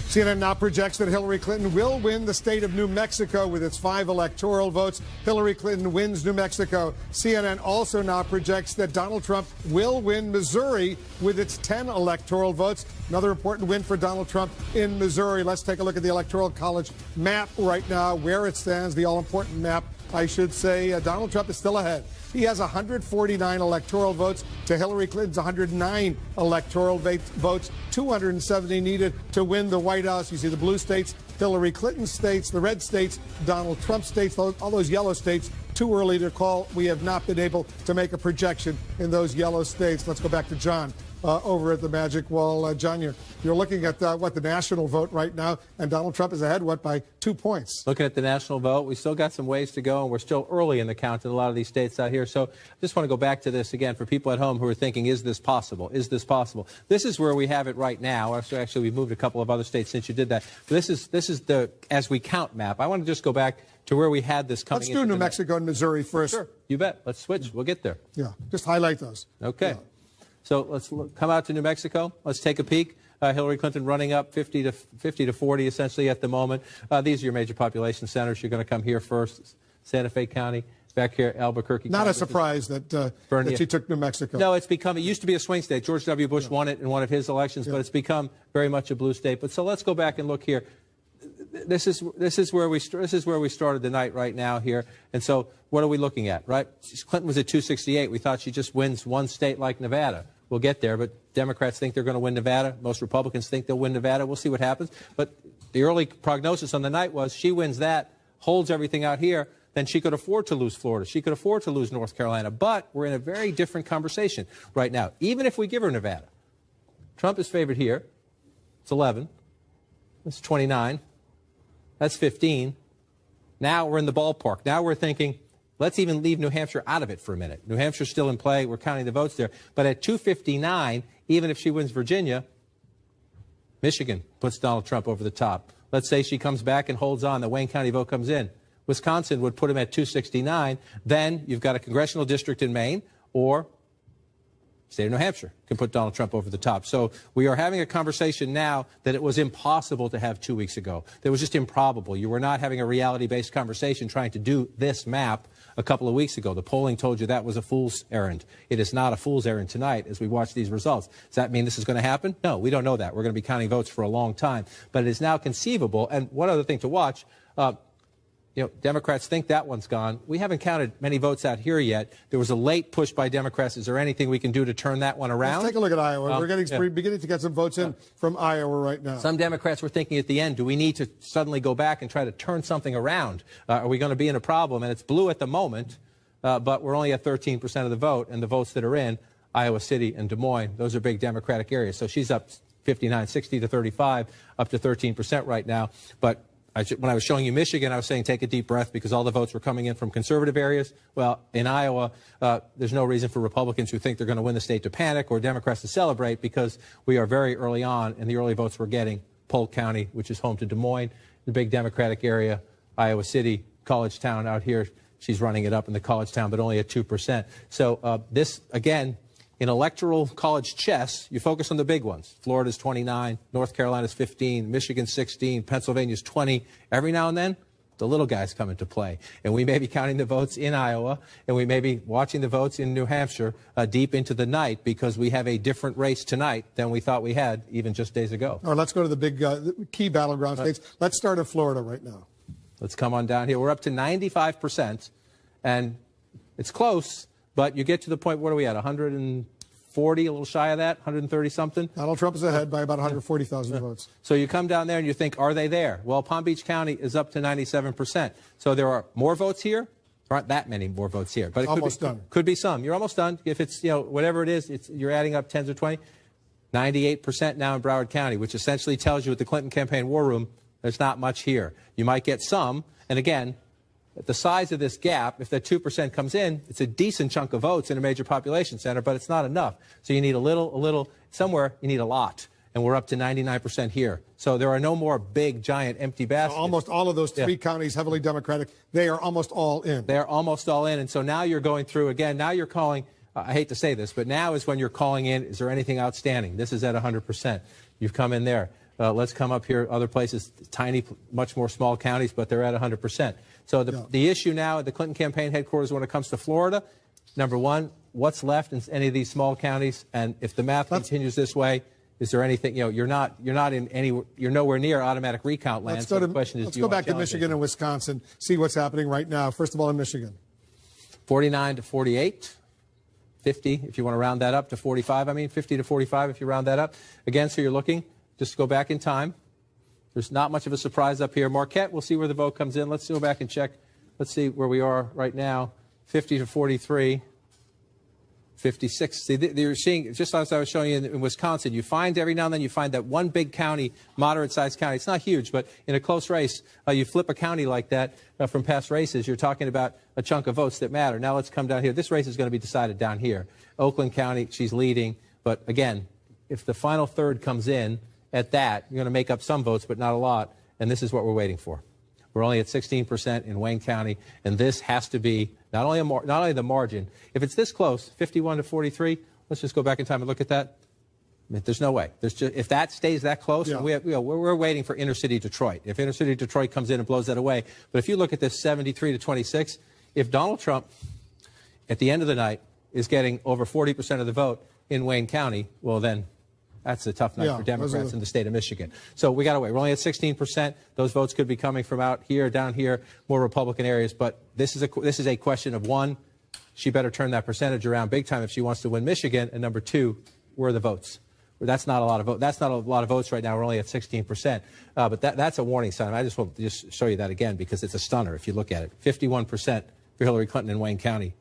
CNN now projects that Hillary Clinton will win the state of New Mexico with its 5 electoral votes. Hillary Clinton wins New Mexico. CNN also now projects that Donald Trump will win Missouri with its 10 electoral votes. Another important win for Donald Trump in Missouri. Let's take a look at the Electoral College map right now, where it stands, the all-important map, I should say. Donald Trump is still ahead. He has 149 electoral votes to Hillary Clinton's 109 electoral votes, 270 needed to win the White House. You see the blue states, Hillary Clinton states, the red states, Donald Trump states, all those yellow states. Too early to call. We have not been able to make a projection in those yellow states. Let's go back to John over at the Magic Wall. John, you're looking at the national vote right now, and Donald Trump is ahead, by 2 points? Looking at the national vote, we still got some ways to go, and we're still early in the count in a lot of these states out here. So I just want to go back to this again for people at home who are thinking, is this possible? Is this possible? This is where we have it right now. Actually, we've moved a couple of other states since you did that. But this is the as we count map. I want to just go back to where we had this coming. Let's do New Mexico and Missouri first. Sure, you bet. Let's switch. We'll get there. Yeah, just highlight those. Okay. Yeah. So let's come out to New Mexico. Let's take a peek. Hillary Clinton running up 50 to 40 essentially at the moment. These are your major population centers. You're going to come here first. Santa Fe County, back here, Albuquerque. Not a surprise that she took New Mexico. No, it used to be a swing state. George W. Bush won it in one of his elections, but it's become very much a blue state. But so let's go back and look here. This is where we started the night right now here. And so what are we looking at, right? Clinton was at 268. We thought she just wins one state like Nevada. We'll get there, but Democrats think they're going to win Nevada. Most Republicans think they'll win Nevada. We'll see what happens. But the early prognosis on the night was she wins that, holds everything out here, then she could afford to lose Florida. She could afford to lose North Carolina. But we're in a very different conversation right now. Even if we give her Nevada, Trump is favored here. It's 11. It's 29. That's 15. Now we're in the ballpark. Now we're thinking, let's even leave New Hampshire out of it for a minute. New Hampshire's still in play. We're counting the votes there. But at 259, even if she wins Virginia, Michigan puts Donald Trump over the top. Let's say she comes back and holds on. The Wayne County vote comes in. Wisconsin would put him at 269. Then you've got a congressional district in Maine, or state of New Hampshire can put Donald Trump over the top. So we are having a conversation now that it was impossible to have 2 weeks ago. That was just improbable. You were not having a reality-based conversation trying to do this map a couple of weeks ago. The polling told you that was a fool's errand. It is not a fool's errand tonight as we watch these results. Does that mean this is going to happen? No, we don't know that. We're going to be counting votes for a long time. But it is now conceivable. And one other thing to watch, Democrats think that one's gone. We haven't counted many votes out here yet. There was a late push by Democrats. Is there anything we can do to turn that one around? Let's take a look at Iowa. We're beginning to get some votes in from Iowa right now. Some Democrats were thinking at the end, do we need to suddenly go back and try to turn something around? Are we going to be in a problem? And it's blue at the moment, but we're only at 13% of the vote. And the votes that are in Iowa City and Des Moines, those are big Democratic areas. So she's up 59, 60 to 35, up to 13% right now. But when I was showing you Michigan, I was saying take a deep breath because all the votes were coming in from conservative areas. Well, in Iowa, there's no reason for Republicans who think they're going to win the state to panic or Democrats to celebrate because we are very early on, and the early votes we're getting, Polk County, which is home to Des Moines, the big Democratic area, Iowa City, College Town out here. She's running it up in the College Town, but only at 2%. So this, again, in electoral college chess, you focus on the big ones. Florida's 29, North Carolina's 15, Michigan's 16, Pennsylvania's 20. Every now and then, the little guys come into play. And we may be counting the votes in Iowa, and we may be watching the votes in New Hampshire deep into the night because we have a different race tonight than we thought we had even just days ago. All right, let's go to the big key battleground states. Let's start in Florida right now. Let's come on down here. We're up to 95%, and it's close. But you get to the point, what are we at, 140, a little shy of that, 130-something? Donald Trump is ahead by about 140,000 votes. So you come down there and you think, are they there? Well, Palm Beach County is up to 97%. So there are more votes here. There aren't that many more votes here. But it almost done. Could be some. You're almost done. If it's, whatever it is, you're adding up 10s or 20. 98% now in Broward County, which essentially tells you at the Clinton Campaign War Room, there's not much here. You might get some. And again, the size of this gap, if that 2% comes in, it's a decent chunk of votes in a major population center, but it's not enough. So you need a little, somewhere you need a lot. And we're up to 99% here. So there are no more big, giant, empty baskets. So almost all of those three counties, heavily Democratic, they are almost all in. They're almost all in. And so now you're going through, again, now you're calling, I hate to say this, but now is when you're calling in, is there anything outstanding? This is at 100%. You've come in there. Let's come up here, other places, tiny, much more small counties, but they're at 100%. So the issue now at the Clinton campaign headquarters when it comes to Florida, number one, what's left in any of these small counties? And if the math continues this way, is there anything, you're nowhere near automatic recount land. Let's go back to Michigan and Wisconsin, see what's happening right now. First of all, in Michigan. 49 to 48, 50 if you want to round that up to 45. 50 to 45 if you round that up. Again, so you're looking, just to go back in time. There's not much of a surprise up here. Marquette, we'll see where the vote comes in. Let's go back and check. Let's see where we are right now. 50 to 43. 56. See, you're seeing, just as I was showing you in Wisconsin, you find every now and then you find that one big county, moderate-sized county. It's not huge, but in a close race, you flip a county like that from past races. You're talking about a chunk of votes that matter. Now let's come down here. This race is going to be decided down here. Oakland County, she's leading. But again, if the final third comes in at that, you're going to make up some votes, but not a lot. And this is what we're waiting for. We're only at 16% in Wayne County, and this has to be not only the margin. If it's this close, 51 to 43, let's just go back in time and look at that. There's no way. If that stays that close, we're waiting for inner city Detroit. If inner city Detroit comes in and blows that away, but if you look at this 73 to 26, if Donald Trump at the end of the night is getting over 40% of the vote in Wayne County, well then. That's a tough night for Democrats in the state of Michigan. So we got to wait. We're only at 16%. Those votes could be coming from out here, down here, more Republican areas. But this is a question of, one, she better turn that percentage around big time if she wants to win Michigan. And number two, where are the votes? That's not a lot of votes. That's not a lot of votes right now. We're only at 16%. But that's a warning sign. I just want to show you that again because it's a stunner if you look at it. 51% for Hillary Clinton in Wayne County.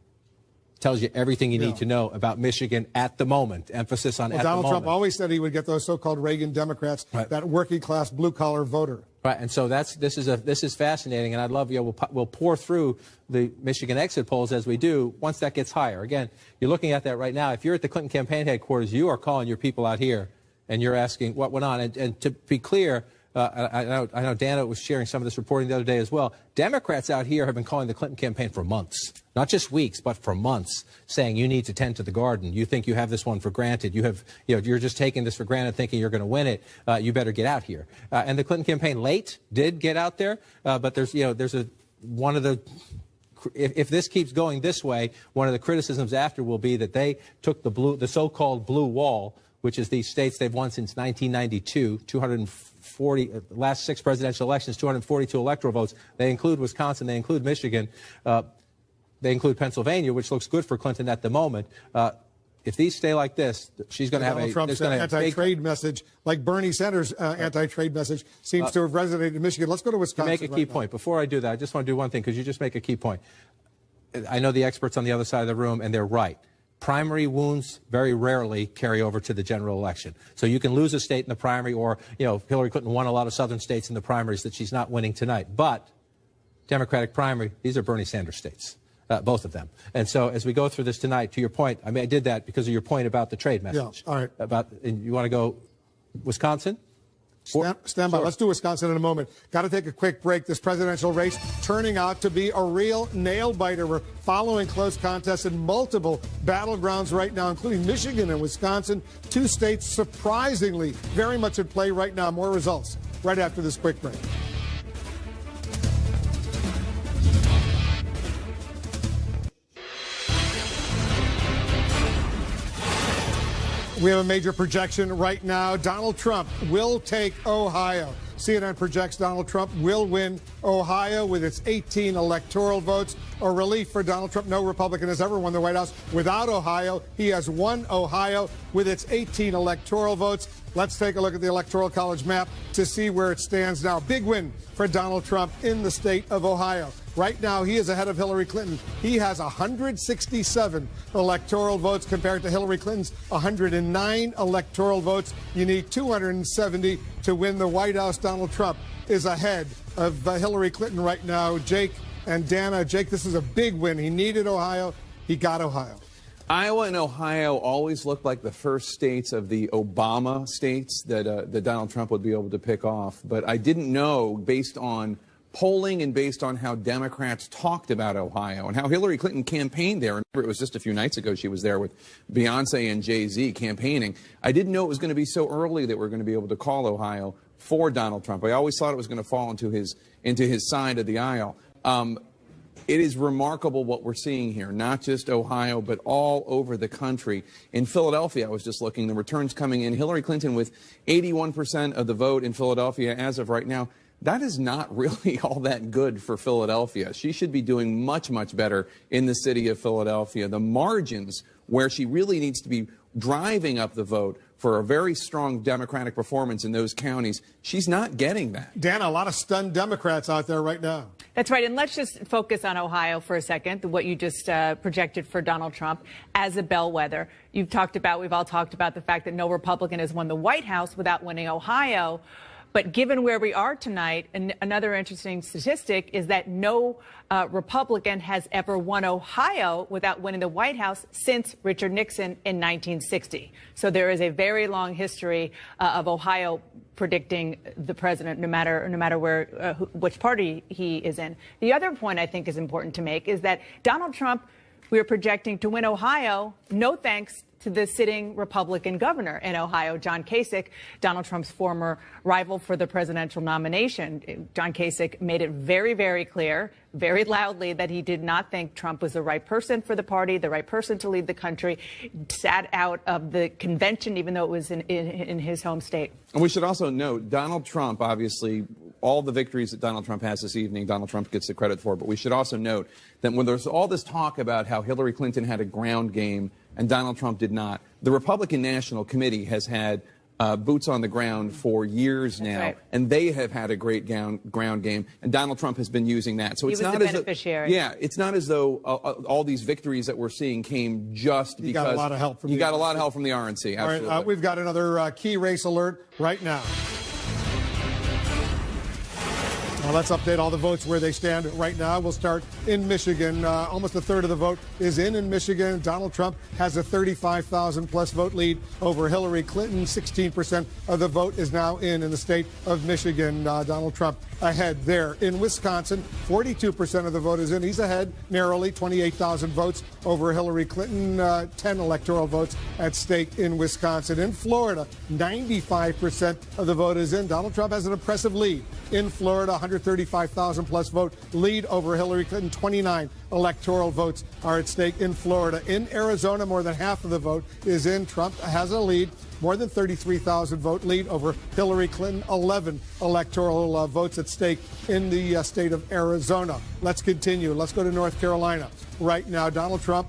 Tells you everything you need to know about Michigan at the moment. Emphasis on at the moment. Donald Trump always said he would get those so-called Reagan Democrats, that working-class blue-collar voter. Right, and so this is fascinating, and I'd love we'll pour through the Michigan exit polls as we do once that gets higher. Again, you're looking at that right now. If you're at the Clinton campaign headquarters, you are calling your people out here, and you're asking what went on. And to be clear, I know Dana was sharing some of this reporting the other day as well. Democrats out here have been calling the Clinton campaign for months, not just weeks, but for months, saying you need to tend to the garden. You think you have this one for granted. You're just taking this for granted, thinking you're going to win it. You better get out here. And the Clinton campaign late did get out there, but there's one of the. If this keeps going this way, one of the criticisms after will be that they took the so-called blue wall, which is these states they've won since 1992, 240, last 6 presidential elections, 242 electoral votes. They include Wisconsin, they include Michigan, they include Pennsylvania, which looks good for Clinton at the moment. If these stay like this, she's going to have Trump's anti-trade message, like Bernie Sanders' anti-trade message, seems to have resonated in Michigan. Let's go to Wisconsin. To make a key point. Before I do that, I just want to do one thing, because you just make a key point. I know the experts on the other side of the room, and they're right. Primary wounds very rarely carry over to the general election. So you can lose a state in the primary, or, Hillary Clinton won a lot of southern states in the primaries that she's not winning tonight. But Democratic primary, these are Bernie Sanders states, both of them. And so as we go through this tonight, to your point, I did that because of your point about the trade message. Yeah, all right. And you want to go Wisconsin? Stand by. Sure. Let's do Wisconsin in a moment. Got to take a quick break. This presidential race turning out to be a real nail-biter. We're following close contests in multiple battlegrounds right now, including Michigan and Wisconsin. 2 states surprisingly very much at play right now. More results right after this quick break. We have a major projection right now. Donald Trump will take Ohio. CNN projects Donald Trump will win Ohio with its 18 electoral votes. A relief for Donald Trump. No Republican has ever won the White House without Ohio. He has won Ohio with its 18 electoral votes. Let's take a look at the Electoral College map to see where it stands now. Big win for Donald Trump in the state of Ohio. Right now, he is ahead of Hillary Clinton. He has 167 electoral votes compared to Hillary Clinton's 109 electoral votes. You need 270 to win the White House. Donald Trump is ahead of Hillary Clinton right now. Jake, And Dana, Jake, this is a big win. He needed Ohio. He got Ohio. Iowa and Ohio always looked like the first states of the Obama states that Donald Trump would be able to pick off. But I didn't know, based on polling and based on how Democrats talked about Ohio and how Hillary Clinton campaigned there. Remember, it was just a few nights ago she was there with Beyonce and Jay-Z campaigning. I didn't know it was going to be so early that we're going to be able to call Ohio for Donald Trump. I always thought it was going to fall into his side of the aisle. It is remarkable what we're seeing here, not just Ohio, but all over the country. In Philadelphia, I was just looking, the returns coming in. Hillary Clinton with 81% of the vote in Philadelphia as of right now. That is not really all that good for Philadelphia. She should be doing much, much better in the city of Philadelphia. The margins where she really needs to be driving up the vote for a very strong Democratic performance in those counties, she's not getting that. Dana, a lot of stunned Democrats out there right now. That's right. And let's just focus on Ohio for a second, what you just projected for Donald Trump as a bellwether. We've all talked about the fact that no Republican has won the White House without winning Ohio. But given where we are tonight, and another interesting statistic is that no Republican has ever won Ohio without winning the White House since Richard Nixon in 1960. So there is a very long history of Ohio predicting the president, no matter where which party he is in. The other point I think is important to make is that Donald Trump, we are projecting to win Ohio, no thanks to the sitting Republican governor in Ohio, John Kasich, Donald Trump's former rival for the presidential nomination. John Kasich made it very, very clear, very loudly, that he did not think Trump was the right person for the party, the right person to lead the country, sat out of the convention, even though it was in his home state. And we should also note, Donald Trump, obviously, all the victories that Donald Trump has this evening, Donald Trump gets the credit for. But we should also note that when there's all this talk about how Hillary Clinton had a ground game and Donald Trump did not, the Republican National Committee has had boots on the ground for years now, right, and they have had a great ground game, and Donald Trump has been using that. So it's not as beneficiary. It's not as though all these victories that we're seing came just because you got a lot of help from you got a lot of help from the RNC. Absolutely. All right, we've got another key race alert right now. Well, let's update all the votes where they stand right now. We'll start in Michigan. Almost a third of the vote is in Michigan. Donald Trump has a 35,000-plus vote lead over Hillary Clinton. 16% of the vote is now in the state of Michigan. Donald Trump ahead there. In Wisconsin, 42% of the vote is in. He's ahead narrowly, 28,000 votes over Hillary Clinton. 10 electoral votes at stake in Wisconsin. In Florida, 95% of the vote is in. Donald Trump has an impressive lead. In Florida, 135,000-plus vote lead over Hillary Clinton. 29 electoral votes are at stake in Florida. In Arizona, more than half of the vote is in. Trump has a lead. More than 33,000 vote lead over Hillary Clinton. 11 electoral votes at stake in the state of Arizona. Let's continue. Let's go to North Carolina right now. Donald Trump,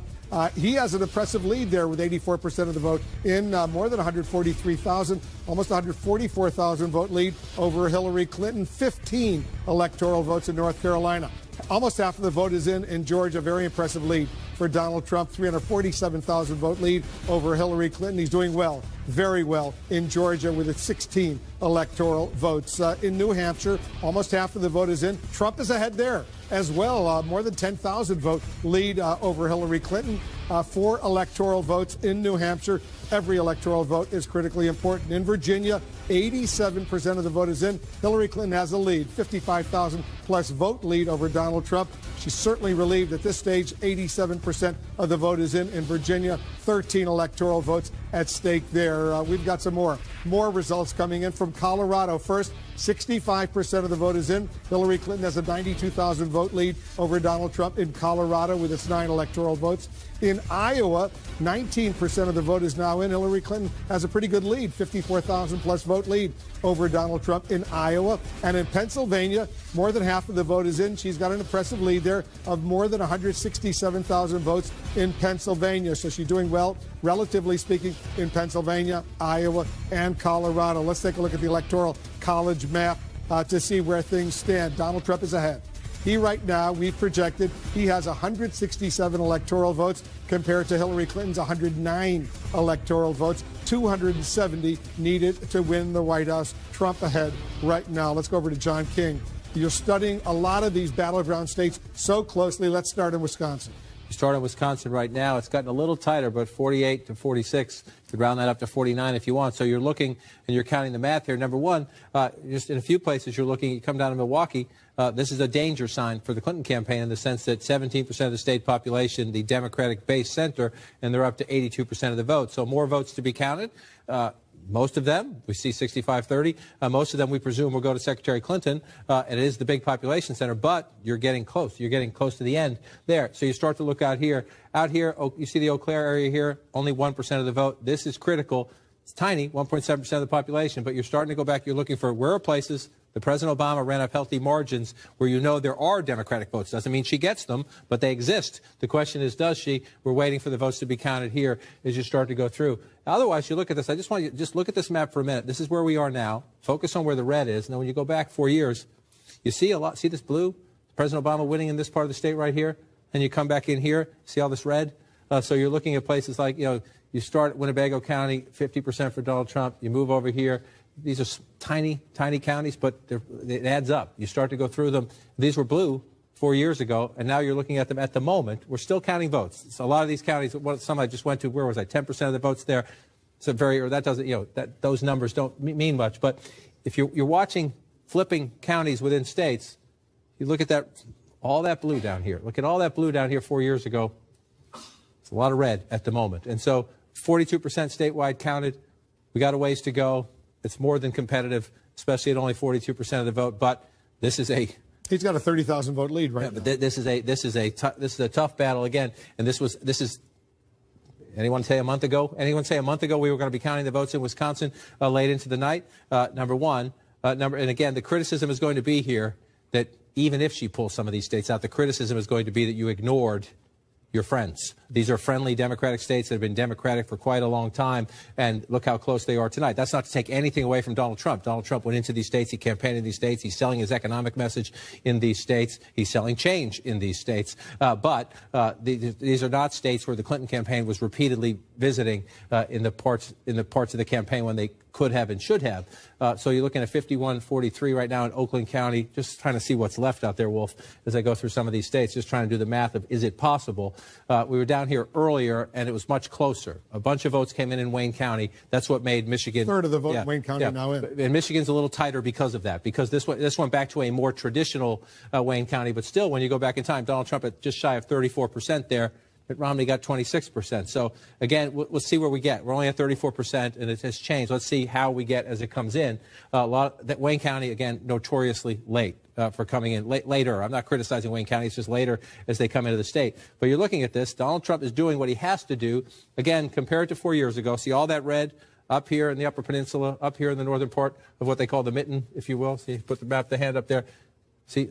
he has an impressive lead there with 84% of the vote in. More than 143,000, almost 144,000 vote lead over Hillary Clinton. 15 electoral votes in North Carolina. Almost half of the vote is in Georgia. Very impressive lead for Donald Trump. 347,000 vote lead over Hillary Clinton. He's doing well, very well in Georgia with its 16 electoral votes. In New Hampshire, almost half of the vote is in. Trump is ahead there as well. More than 10,000 vote lead over Hillary Clinton. 4 electoral votes in New Hampshire. Every electoral vote is critically important. In Virginia, 87% of the vote is in. Hillary Clinton has a lead, 55,000 plus vote lead over Donald Trump. She's certainly relieved at this stage. 87% of the vote is in Virginia. 13 electoral votes at stake there. We've got some more results coming in from Colorado. First, 65% of the vote is in. Hillary Clinton has a 92,000 vote lead over Donald Trump in Colorado with its 9 electoral votes. In Iowa, 19% of the vote is now in. Hillary Clinton has a pretty good lead, 54,000 plus vote lead over Donald Trump in Iowa. And in Pennsylvania, more than half of the vote is in. She's got an impressive lead there of more than 167,000 votes in Pennsylvania. So she's doing well, relatively speaking, in Pennsylvania, Iowa, and Colorado. Let's take a look at the Electoral College map to see where things stand. Donald Trump is ahead. He right now, we've projected, he has 167 electoral votes compared to Hillary Clinton's 109 electoral votes. 270 needed to win the White House. Trump ahead right now. Let's go over to John King You're studying a lot of these battleground states so closely. Let's start in Wisconsin. You start in Wisconsin right now. It's gotten a little tighter, but 48 to 46. You could round that up to 49 if you want. So you're looking and you're counting the math here. Number one, just in a few places you're looking, you come down to Milwaukee. This is a danger sign for the Clinton campaign in the sense that 17% of the state population, the Democratic base center, and they're up to 82% of the vote. So more votes to be counted. Most of them, we see 65-30. Most of them, we presume, will go to Secretary Clinton. It is the big population center, but you're getting close. You're getting close to the end there. So you start to look out here. Out here, you see the Eau Claire area here, only 1% of the vote. This is critical. It's tiny, 1.7% of the population, but you're starting to go back. You're looking for where are places that President Obama ran up healthy margins where you know there are Democratic votes. Doesn't mean she gets them, but they exist. The question is, does she? We're waiting for the votes to be counted here as you start to go through. Otherwise, you look at this. I just want you to just look at this map for a minute. This is where we are now. Focus on where the red is. And then when you go back 4 years, you see a lot. See this blue? President Obama winning in this part of the state right here. And you come back in here. See all this red? So you're looking at places like, you start at Winnebago County, 50% for Donald Trump. You move over here. These are tiny, tiny counties, but it adds up. You start to go through them. These were blue 4 years ago, and now you're looking at them at the moment. We're still counting votes. So a lot of these counties, some I just went to, where was I? 10% of the votes there. So that doesn't, those numbers don't mean much. But if you're watching flipping counties within states, you look at that, all that blue down here. Look at all that blue down here 4 years ago. It's a lot of red at the moment. And so 42% statewide counted. We got a ways to go. It's more than competitive, especially at only 42% of the vote. But this is a he's got a 30,000 vote lead right now. But this is a tough battle again. And this is. Anyone say a month ago? Anyone say a month ago we were going to be counting the votes in Wisconsin late into the night? Number one, and again, the criticism is going to be here that even if she pulls some of these states out, the criticism is going to be that you ignored your friends. These are friendly Democratic states that have been Democratic for quite a long time, and look how close they are tonight. That's not to take anything away from Donald Trump. Donald Trump went into these states. He campaigned in these states. He's selling his economic message in these states. He's selling change in these states. But these are not states where the Clinton campaign was repeatedly visiting in the parts of the campaign when they could have and should have. So you're looking at 51-43 right now in Oakland County. Just trying to see what's left out there, Wolf, as I go through some of these states, just trying to do the math of is it possible. We were down here earlier, and it was much closer. A bunch of votes came in Wayne County. That's what made Michigan. Third of the vote in Wayne County now in. And Michigan's a little tighter because of that, because this went back to a more traditional Wayne County. But still, when you go back in time, Donald Trump at just shy of 34% there. Mitt Romney got 26%. So, again, we'll see where we get. We're only at 34%, and it has changed. Let's see how we get as it comes in. Wayne County, again, notoriously late for coming in later. I'm not criticizing Wayne County. It's just later as they come into the state. But you're looking at this. Donald Trump is doing what he has to do. Again, compared to 4 years ago. See all that red up here in the Upper Peninsula, up here in the northern part of what they call the mitten, if you will. See, put the hand up there. See,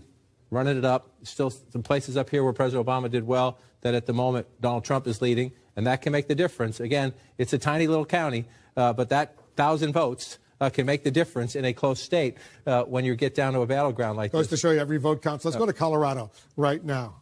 running it up. Still some places up here where President Obama did well that at the moment Donald Trump is leading, and that can make the difference. Again, it's a tiny little county, but that 1,000 votes can make the difference in a close state when you get down to a battleground like this. Goes to show you every vote counts. Let's go to Colorado right now.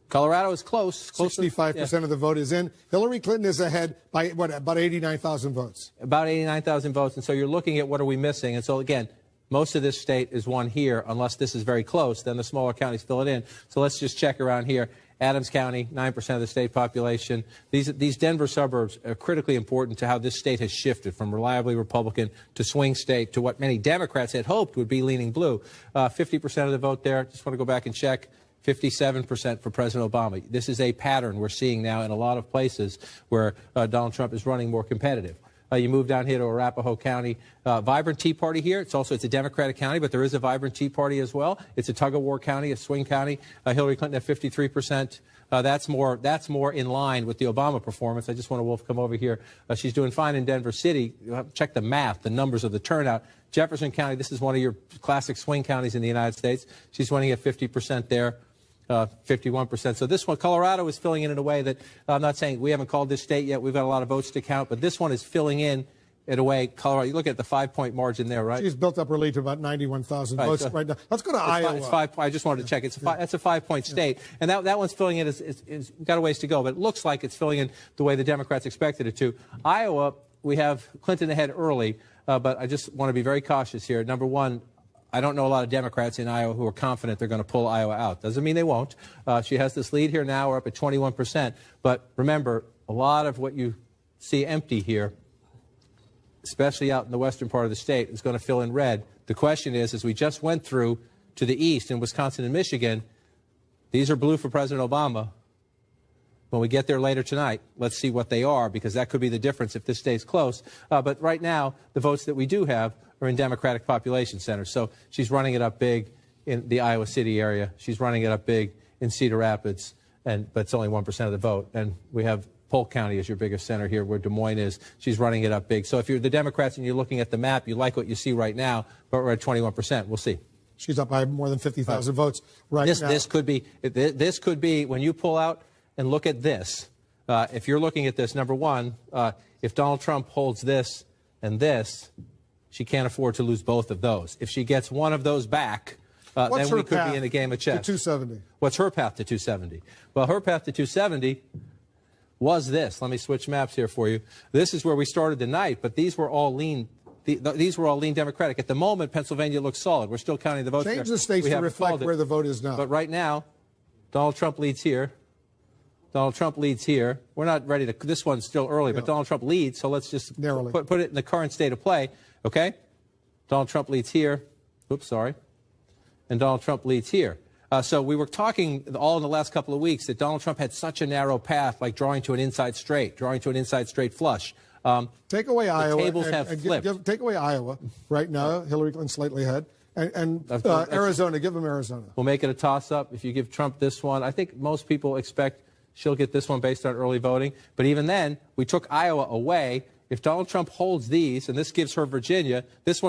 Colorado is close. 65% of the vote is in. Hillary Clinton is ahead by, about 89,000 votes. About 89,000 votes, and so you're looking at what are we missing. And so, again, most of this state is won here, unless this is very close. Then the smaller counties fill it in. So let's just check around here. Adams County, 9% of the state population. These Denver suburbs are critically important to how this state has shifted from reliably Republican to swing state to what many Democrats had hoped would be leaning blue. 50% of the vote there. Just want to go back and check. 57% for President Obama. This is a pattern we're seeing now in a lot of places where Donald Trump is running more competitive. You move down here to Arapahoe County. Vibrant Tea Party here. It's a Democratic county, but there is a vibrant Tea Party as well. It's a tug-of-war county, a swing county. Hillary Clinton at 53%. That's more in line with the Obama performance. I just want to, Wolf, come over here. She's doing fine in Denver City. Check the math, the numbers of the turnout. Jefferson County, this is one of your classic swing counties in the United States. She's winning at 50% there. 51%. So this one, Colorado is filling in a way that I'm not saying we haven't called this state yet. We've got a lot of votes to count, but this one is filling in a way. Colorado, you look at the 5-point margin there, right? She's built up her lead to about 91,000 votes right now. Let's go to Iowa. I just wanted to check. That's a 5-point state, and that one's filling in. Is got a ways to go, but it looks like it's filling in the way the Democrats expected it to. Iowa, we have Clinton ahead early. but I just want to be very cautious here. Number one, I don't know a lot of Democrats in Iowa who are confident they're going to pull Iowa out. Doesn't mean they won't. She has this lead here now. We're up at 21%. But remember, a lot of what you see empty here, especially out in the western part of the state, is going to fill in red. The question is, as we just went through to the east in Wisconsin and Michigan, these are blue for President Obama. When we get there later tonight, let's see what they are, because that could be the difference if this stays close. But right now, the votes that we do have are in Democratic population centers. So she's running it up big in the Iowa City area. She's running it up big in Cedar Rapids, but it's only 1% of the vote. And we have Polk County as your biggest center here, where Des Moines is. She's running it up big. So if you're the Democrats and you're looking at the map, you like what you see right now, but we're at 21%. We'll see. She's up by more than 50,000 votes right now. This could be when you pull out and look at this. If you're looking at this, number one, if Donald Trump holds this and this, she can't afford to lose both of those. If she gets one of those back, then we could be in a game of chess. To 270. What's her path to 270? Well, her path to 270 was this. Let me switch maps here for you. This is where we started the night, but these were all lean. These were all lean Democratic. At the moment, Pennsylvania looks solid. We're still counting the votes. Change the states to reflect where the vote is now. But right now, Donald Trump leads here. Donald Trump leads here. We're not ready to. This one's still early, but Donald Trump leads. So let's just put it in the current state of play. Okay? Donald Trump leads here. Oops, sorry. And Donald Trump leads here. So we were talking all in the last couple of weeks that Donald Trump had such a narrow path, like drawing to an inside straight flush. Take away Iowa. The tables have flipped. Take away Iowa right now. Hillary Clinton slightly ahead. And Arizona, give them Arizona. We'll make it a toss-up. If you give Trump this one, I think most people expect she'll get this one based on early voting. But even then, we took Iowa away. If Donald Trump holds these, and this gives her Virginia, this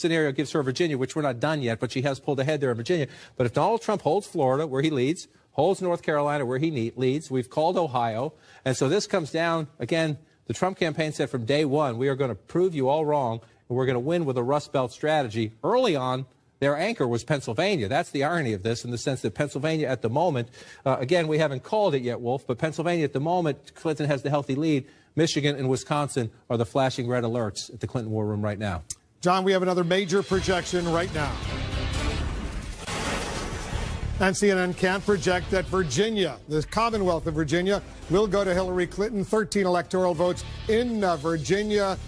scenario gives her Virginia, which we're not done yet, but she has pulled ahead there in Virginia. But if Donald Trump holds Florida, where he leads, holds North Carolina, where he leads, we've called Ohio. And so this comes down, again, the Trump campaign said from day one, we are going to prove you all wrong, and we're going to win with a Rust Belt strategy. Early on, their anchor was Pennsylvania. That's the irony of this, in the sense that Pennsylvania at the moment, again, we haven't called it yet, Wolf, but Pennsylvania at the moment, Clinton has the healthy lead. Michigan and Wisconsin are the flashing red alerts at the Clinton War Room right now. John, we have another major projection right now. And CNN can't project that Virginia, the Commonwealth of Virginia, will go to Hillary Clinton. 13 electoral votes in Virginia.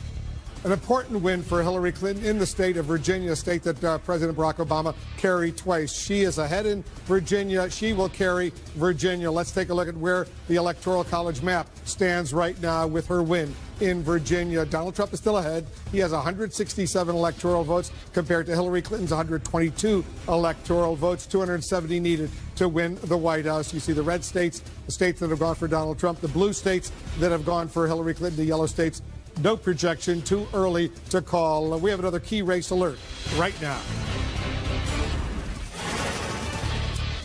An important win for Hillary Clinton in the state of Virginia, a state that President Barack Obama carried twice. She is ahead in Virginia. She will carry Virginia. Let's take a look at where the Electoral College map stands right now with her win in Virginia. Donald Trump is still ahead. He has 167 electoral votes compared to Hillary Clinton's 122 electoral votes, 270 needed to win the White House. You see the red states, the states that have gone for Donald Trump, the blue states that have gone for Hillary Clinton, the yellow states. No projection, too early to call. We have another key race alert right now.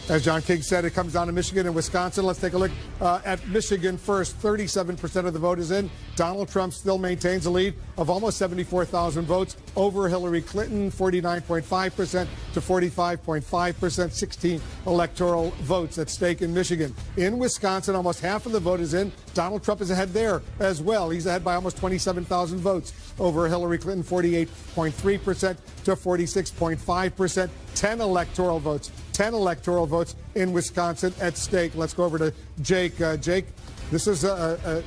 As John King said, it comes down to Michigan and Wisconsin. Let's take a look at Michigan first. 37% of the vote is in. Donald Trump still maintains a lead of almost 74,000 votes over Hillary Clinton, 49.5% to 45.5%, 16 electoral votes at stake in Michigan. In Wisconsin, almost half of the vote is in. Donald Trump is ahead there as well. He's ahead by almost 27,000 votes over Hillary Clinton, 48.3% to 46.5%, 10 electoral votes. 10 electoral votes in Wisconsin at stake. Let's go over to Jake. Jake, this is a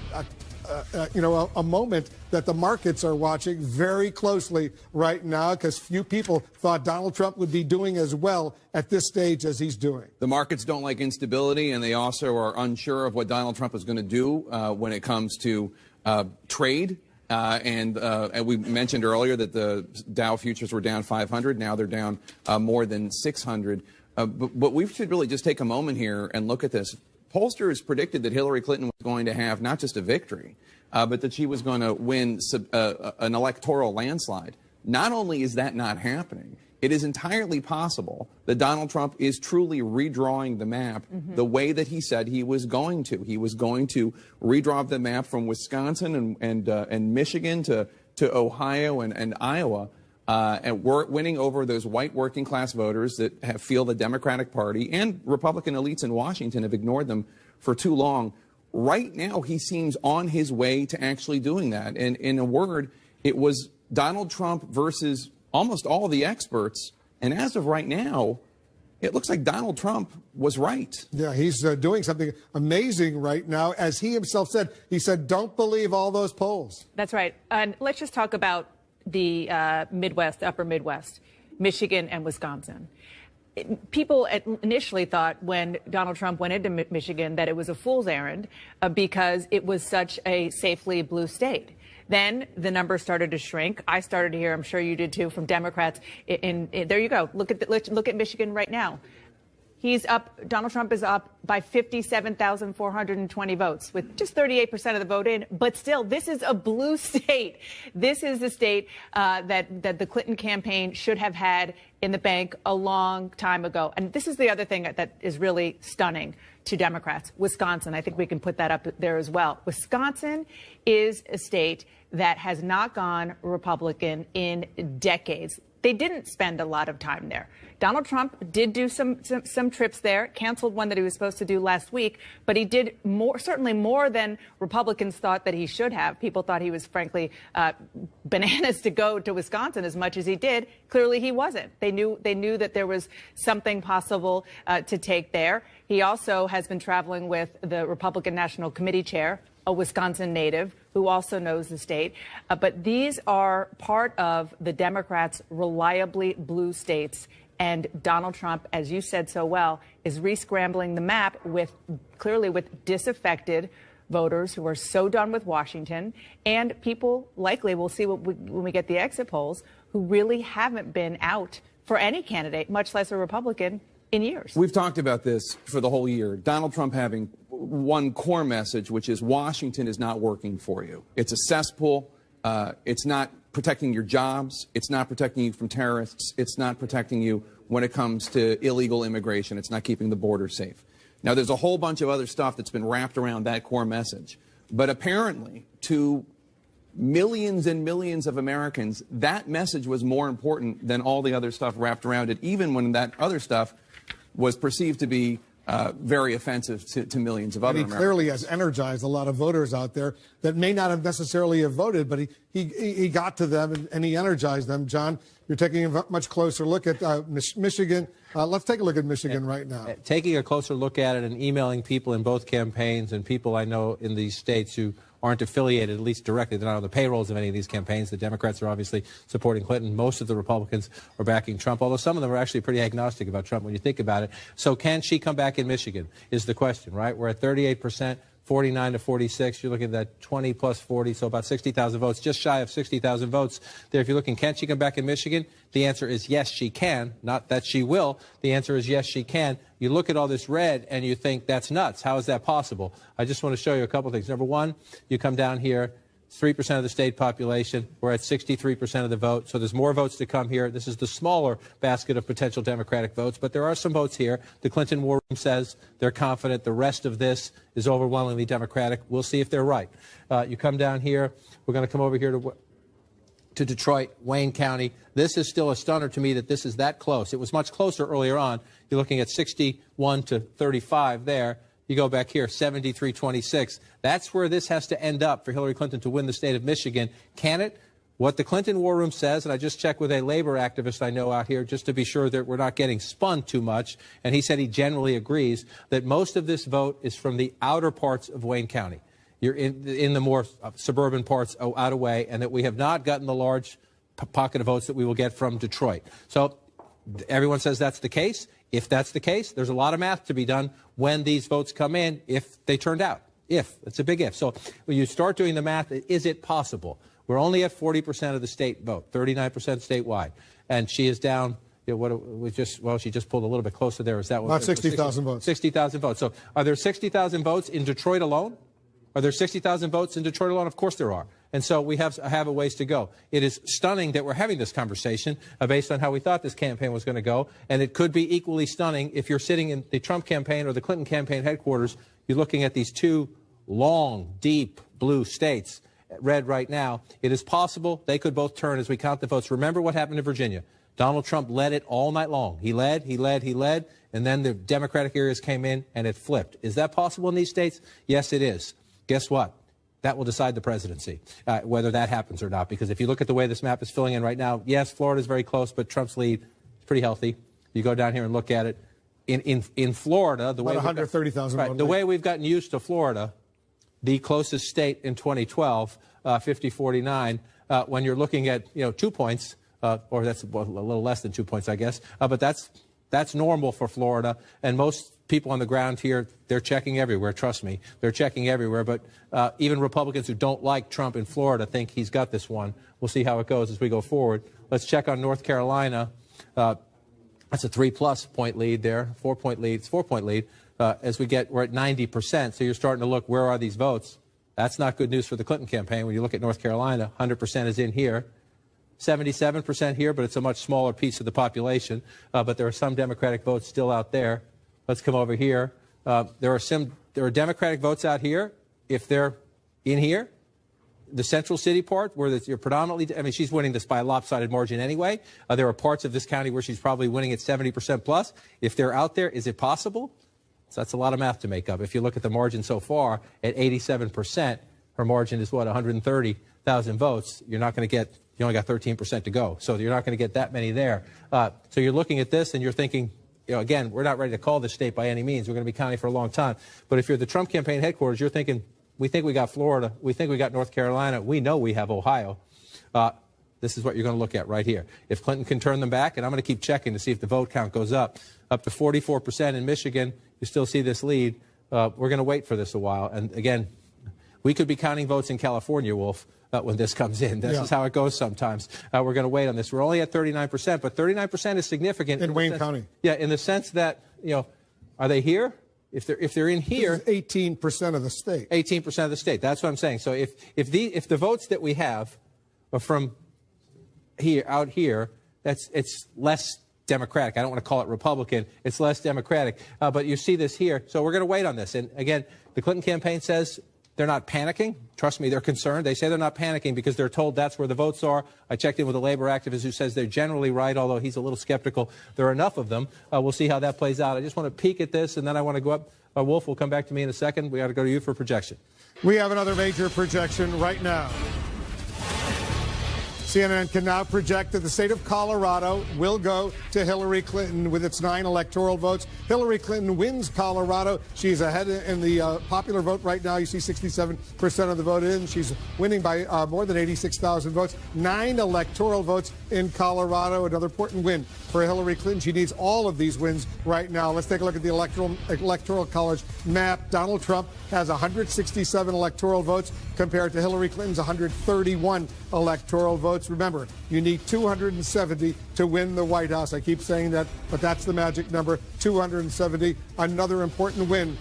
moment that the markets are watching very closely right now, because few people thought Donald Trump would be doing as well at this stage as he's doing. The markets don't like instability, and they also are unsure of what Donald Trump is going to do when it comes to trade. And we mentioned earlier that the Dow futures were down 500. Now they're down more than 600. But we should really just take a moment here and look at this. Pollsters predicted that Hillary Clinton was going to have not just a victory, but that she was going to win an electoral landslide. Not only is that not happening, it is entirely possible that Donald Trump is truly redrawing the map the way that he said he was going to. He was going to redraw the map from Wisconsin and Michigan to Ohio and Iowa. And we're winning over those white working class voters that feel the Democratic Party and Republican elites in Washington have ignored them for too long. Right now, he seems on his way to actually doing that. And in a word, it was Donald Trump versus almost all the experts. And as of right now, it looks like Donald Trump was right. Yeah, he's doing something amazing right now. As he himself said, he said, don't believe all those polls. That's right. And let's just talk about the Midwest, upper Midwest, Michigan and Wisconsin. People initially thought when Donald Trump went into Michigan that it was a fool's errand because it was such a safely blue state. Then the numbers started to shrink. I started to hear, I'm sure you did too, from Democrats. There you go. Look at Michigan right now. He's up. Donald Trump is up by 57,420 votes, with just 38% of the vote in. But still, this is a blue state. This is the state that the Clinton campaign should have had in the bank a long time ago. And this is the other thing that is really stunning to Democrats. Wisconsin, I think we can put that up there as well. Wisconsin is a state that has not gone Republican in decades. They didn't spend a lot of time there. Donald Trump did do some trips there, canceled one that he was supposed to do last week, but he did certainly more than Republicans thought that he should have. People thought he was, frankly, bananas to go to Wisconsin as much as he did. Clearly, he wasn't. They knew that there was something possible to take there. He also has been traveling with the Republican National Committee chair, a Wisconsin native who also knows the state. But these are part of the Democrats' reliably blue states. And Donald Trump, as you said so well, is re-scrambling the map clearly with disaffected voters who are so done with Washington, and people likely, we'll see when we get the exit polls, who really haven't been out for any candidate, much less a Republican, in years. We've talked about this for the whole year. Donald Trump having one core message, which is Washington is not working for you. It's a cesspool. It's not protecting your jobs. It's not protecting you from terrorists. It's not protecting you when it comes to illegal immigration. It's not keeping the border safe. Now, there's a whole bunch of other stuff that's been wrapped around that core message. But apparently, to millions and millions of Americans, that message was more important than all the other stuff wrapped around it, even when that other stuff was perceived to be very offensive to millions of other Americans. He clearly has energized a lot of voters out there that may not have necessarily have voted, but he got to them and he energized them. John, you're taking a much closer look at Michigan. Let's take a look at Michigan right now. Taking a closer look at it and emailing people in both campaigns and people I know in these states who aren't affiliated, at least directly. They're not on the payrolls of any of these campaigns. The Democrats are obviously supporting Clinton. Most of the Republicans are backing Trump, although some of them are actually pretty agnostic about Trump when you think about it. So can she come back in Michigan is the question, right? We're at 38%. 49 to 46, you're looking at that 20 plus 40, so about 60,000 votes, just shy of 60,000 votes there. If you're looking, can she come back in Michigan? The answer is yes, she can. Not that she will. The answer is yes, she can. You look at all this red and you think that's nuts. How is that possible? I just want to show you a couple things. Number one, you come down here, 3% of the state population. We're at 63% of the vote. So there's more votes to come here. This is the smaller basket of potential Democratic votes, but there are some votes here. The Clinton War Room says they're confident the rest of this is overwhelmingly Democratic. We'll see if they're right. You come down here. We're going to come over here to Detroit, Wayne County. This is still a stunner to me that this is that close. It was much closer earlier on. You're looking at 61 to 35 there. You go back here, 73-26. That's where this has to end up for Hillary Clinton to win the state of Michigan. Can it? What the Clinton War Room says, and I just checked with a labor activist I know out here just to be sure that we're not getting spun too much, and he said he generally agrees that most of this vote is from the outer parts of Wayne County. You're in the more suburban parts out of way, and that we have not gotten the large pocket of votes that we will get from Detroit. So everyone says that's the case. If that's the case, there's a lot of math to be done when these votes come in, if they turned out. If. It's a big if. So when you start doing the math, is it possible? We're only at 40% of the state vote, 39% statewide. And she is down, she just pulled a little bit closer there. Is that what? About 60,000 votes. 60,000 votes. So are there 60,000 votes in Detroit alone? Are there 60,000 votes in Detroit alone? Of course there are. And so we have a ways to go. It is stunning that we're having this conversation based on how we thought this campaign was going to go. And it could be equally stunning if you're sitting in the Trump campaign or the Clinton campaign headquarters. You're looking at these two long, deep blue states, red right now. It is possible they could both turn as we count the votes. Remember what happened in Virginia. Donald Trump led it all night long. He led, and then the Democratic areas came in and it flipped. Is that possible in these states? Yes, it is. Guess what? that will decide the presidency, whether that happens or not. Because if you look at the way this map is filling in right now, yes, Florida is very close, but Trump's lead is pretty healthy. You go down here and look at it. In Florida, the way 130,000. Right, the way we've gotten used to Florida, the closest state in 2012, 50-49. When you're looking at 2 points, or that's a little less than 2 points, I guess. But that's normal for Florida, and most people on the ground here, they're checking everywhere. Trust me, they're checking everywhere. But even Republicans who don't like Trump in Florida think he's got this one. We'll see how it goes as we go forward. Let's check on North Carolina. That's a 3+ point lead there, 4-point lead. It's 4-point lead. We're at 90%. So you're starting to look, where are these votes? That's not good news for the Clinton campaign. When you look at North Carolina, 100% is in here. 77% here, but it's a much smaller piece of the population. But there are some Democratic votes still out there. Let's come over here. There are Democratic votes out here. If they're in here, the central city part, where you're predominantly, I mean, she's winning this by a lopsided margin anyway. There are parts of this county where she's probably winning at 70% plus. If they're out there, is it possible? So that's a lot of math to make up. If you look at the margin so far at 87%, her margin is what, 130,000 votes. You're not going to get, you only got 13% to go. So you're not going to get that many there. So you're looking at this and you're thinking, again, we're not ready to call this state by any means. We're going to be counting for a long time. But if you're the Trump campaign headquarters, you're thinking, we think we got Florida. We think we got North Carolina. We know we have Ohio. This is what you're going to look at right here. If Clinton can turn them back, and I'm going to keep checking to see if the vote count goes up to 44% in Michigan, you still see this lead. We're going to wait for this a while. And again, we could be counting votes in California, Wolf, when this comes in. This is how it goes sometimes. We're going to wait on this. We're only at 39%, but 39% is significant. In Wayne County. Yeah, in the sense that, are they here? If they're in here, 18% of the state. 18% of the state. That's what I'm saying. So if the votes that we have are from out here, it's less Democratic. I don't want to call it Republican. It's less Democratic. But you see this here. So we're going to wait on this. And again, the Clinton campaign says they're not panicking. Trust me, they're concerned. They say they're not panicking because they're told that's where the votes are. I checked in with a labor activist who says they're generally right, although he's a little skeptical. There are enough of them. We'll see how that plays out. I just want to peek at this, and then I want to go up. Wolf will come back to me in a second. We got to go to you for projection. We have another major projection right now. CNN can now project that the state of Colorado will go to Hillary Clinton with its 9 electoral votes. Hillary Clinton wins Colorado. She's ahead in the popular vote right now. You see 67% of the vote in. She's winning by more than 86,000 votes. 9 electoral votes in Colorado. Another important win for Hillary Clinton. She needs all of these wins right now. Let's take a look at the electoral college map. Donald Trump has 167 electoral votes compared to Hillary Clinton's 131 electoral votes. Remember, you need 270 to win the White House. I keep saying that, but that's the magic number, 270. Another important win